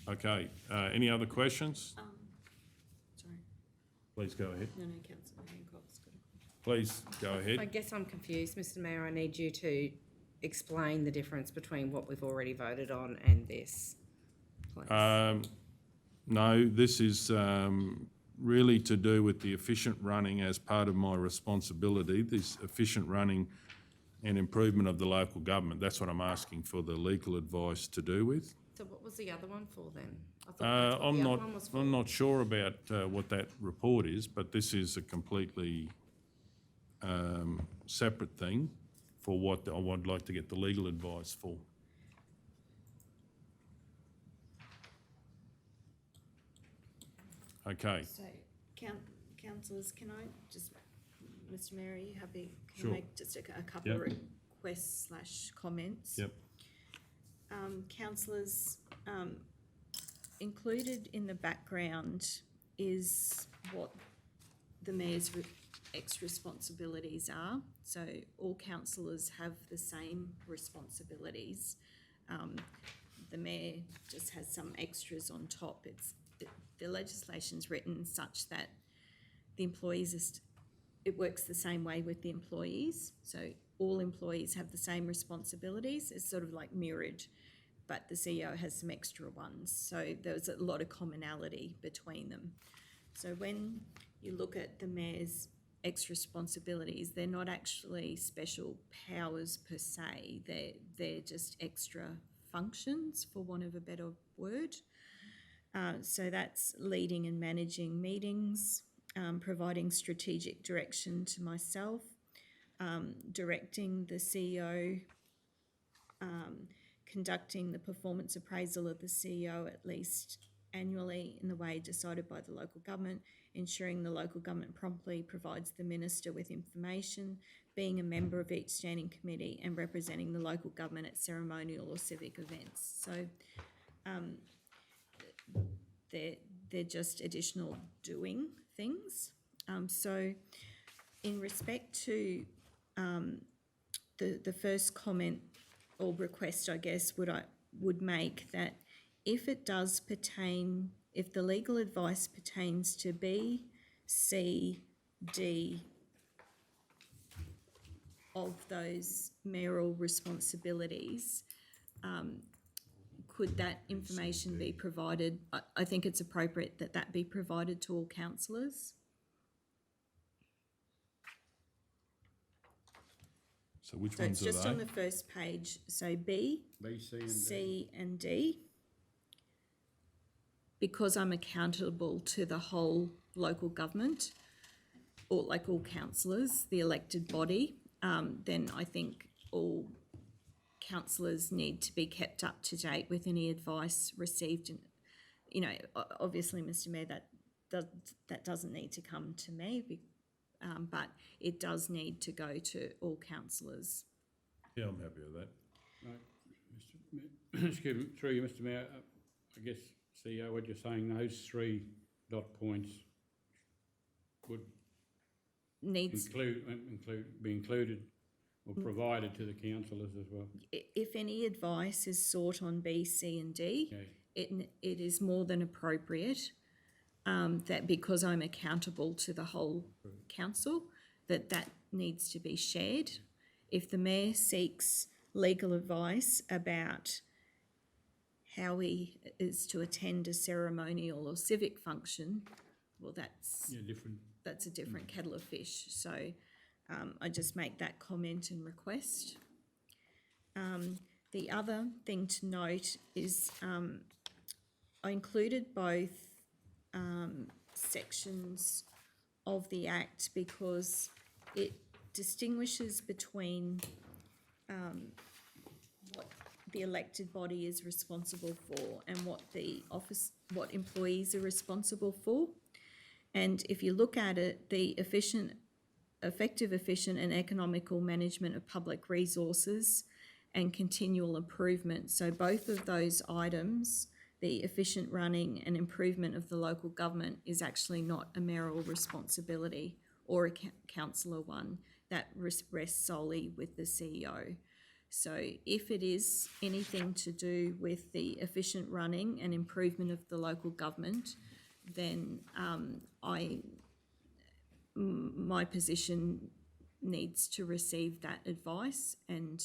Okay, any other questions? Sorry. Please go ahead. No, Councillor Hancock's got a question. Please go ahead. I guess I'm confused, Mr Mayor. I need you to explain the difference between what we've already voted on and this, please. No, this is really to do with the efficient running as part of my responsibility, this efficient running and improvement of the local government. That's what I'm asking for the legal advice to do with. So what was the other one for then? I thought that's what I'm the not. other one was for. I'm not sure about what that report is, but this is a completely separate thing for what I would like to get the legal advice for. Okay. So, councillors, can I just, Mr Mayor, are you happy? Can Sure. I make just a couple Yep. of requests / comments? Yep. Councillors, included in the background is what the mayor's responsibilities are. So all councillors have the same responsibilities. the mayor just has some extras on top. The legislation's written such that the employees it works the same way with the employees. So all employees have the same responsibilities. It's sort of like mirrored, but the CEO has some extra ones. So there's a lot of commonality between them. So when you look at the mayor's extra responsibilities, they're not actually special powers per se. They're just extra functions, for want of a better word. So that's leading and managing meetings, providing strategic direction to myself, directing the CEO, conducting the performance appraisal of the CEO at least annually in the way decided by the local government, ensuring the local government promptly provides the minister with information, being a member of each standing committee and representing the local government at ceremonial or civic events. So they're just additional doing things. So in respect to the first comment or request, I guess, would make that if it does pertain, if the legal advice pertains to B, C, D of those mayoral responsibilities, could that information be provided? I think it's appropriate that that be provided to all councillors. So which So ones it's are just they? on the first page. So B, C and D. Because I'm accountable to the whole local government, or like all councillors, the elected body, then I think all councillors need to be kept up to date with any advice received. And, you know, obviously, Mr. Mayor, that doesn't need to come to me, but it does need to go to all councillors. Yeah, I'm happy with that. Right, excuse me, through you, Mr. Mayor, I guess, CEO, what you're saying, those 3 dot points would be included or provided to the councillors as well. If any advice is sought on B, C and D, it is more than appropriate that because I'm accountable to the whole council, that needs to be shared. If the mayor seeks legal advice about how he is to attend a ceremonial or civic function, well, that's a different kettle of fish. So I just make that comment and request. The other thing to note is I included both sections of the Act because it distinguishes between what the elected body is responsible for and what employees are responsible for. And if you look at it, the effective, efficient and economical management of public resources and continual improvement. So both of those items, the efficient running and improvement of the local government, is actually not a mayoral responsibility or a councillor one. That rests solely with the CEO. So if it is anything to do with the efficient running and improvement of the local government, then my position needs to receive that advice and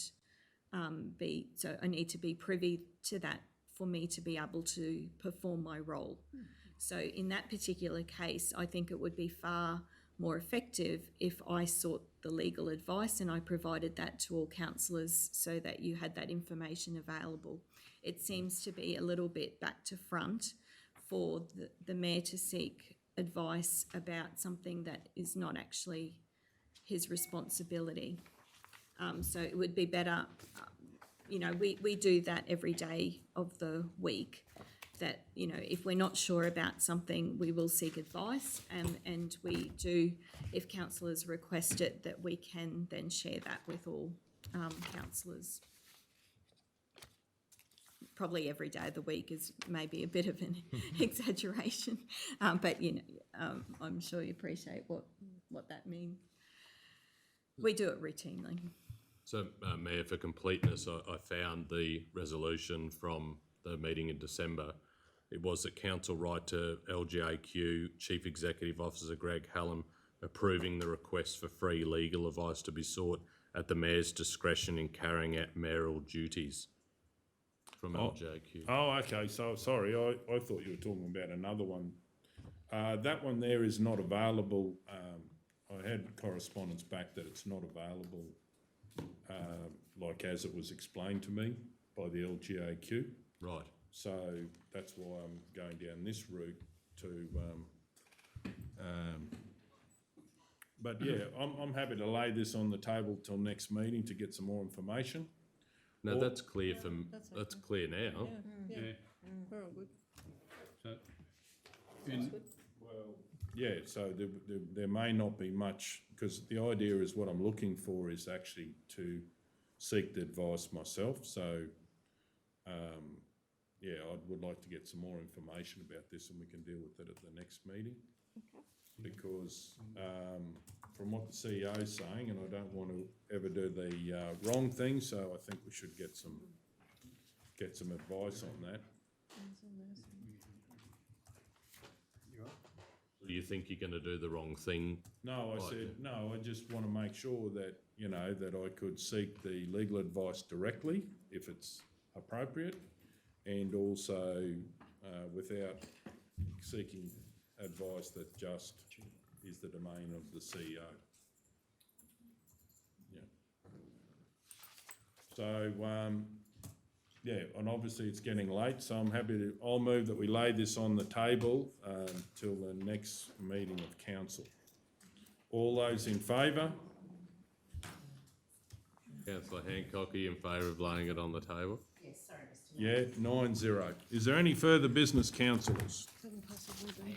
so I need to be privy to that for me to be able to perform my role. So in that particular case, I think it would be far more effective if I sought the legal advice and I provided that to all councillors so that you had that information available. It seems to be a little bit back to front for the mayor to seek advice about something that is not actually his responsibility. So it would be better, we do that every day of the week, that, if we're not sure about something, we will seek advice, and we do, if councillors request it, that we can then share that with all councillors. Probably every day of the week is maybe a bit of an exaggeration, but I'm sure you appreciate what that means. We do it routinely. So, Mayor, for completeness, I found the resolution from the meeting in December, it was that council write to LGAQ Chief Executive Officer Greg Hallam approving the request for free legal advice to be sought at the Mayor's discretion in carrying out mayoral duties from LGAQ. Oh, okay, so, sorry, I thought you were talking about another one. That one there is not available. I had correspondence back that it's not available, like as it was explained to me by the LGAQ. Right. So that's why I'm going down this route to, but yeah, I'm happy to lay this on the table till next meeting to get some more information. No, Or- that's clear that's clear now. Yeah. We're all good. So, in, Well, yeah, so there may not be much, because the idea is what I'm looking for is actually to seek the advice myself, so, yeah, I would like to get some more information about this and we can deal with it at the next meeting. Because, from what the CEO is saying, and I don't want to ever do the, wrong thing, so I think we should get some advice on that. Do you think you're going to do the wrong thing? No, I Right, said, no, I just want to make sure that, you know, that I could seek the legal advice directly if it's appropriate, and also without seeking advice that just is the domain of the CEO. Yeah. So, yeah, and obviously it's getting late, so I'm happy to, I'll move that we lay this on the table till the next meeting of council. All those in favour? Councillor Hancock, are you in favour of laying it on the table? Yes, sorry, Mr Mayor. Yeah, 9-0. Is there any further business, councillors? Couldn't possibly be.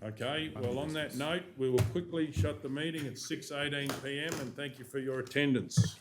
Okay, well, on that note, we will quickly shut the meeting at 6:18 PM and thank you for your attendance.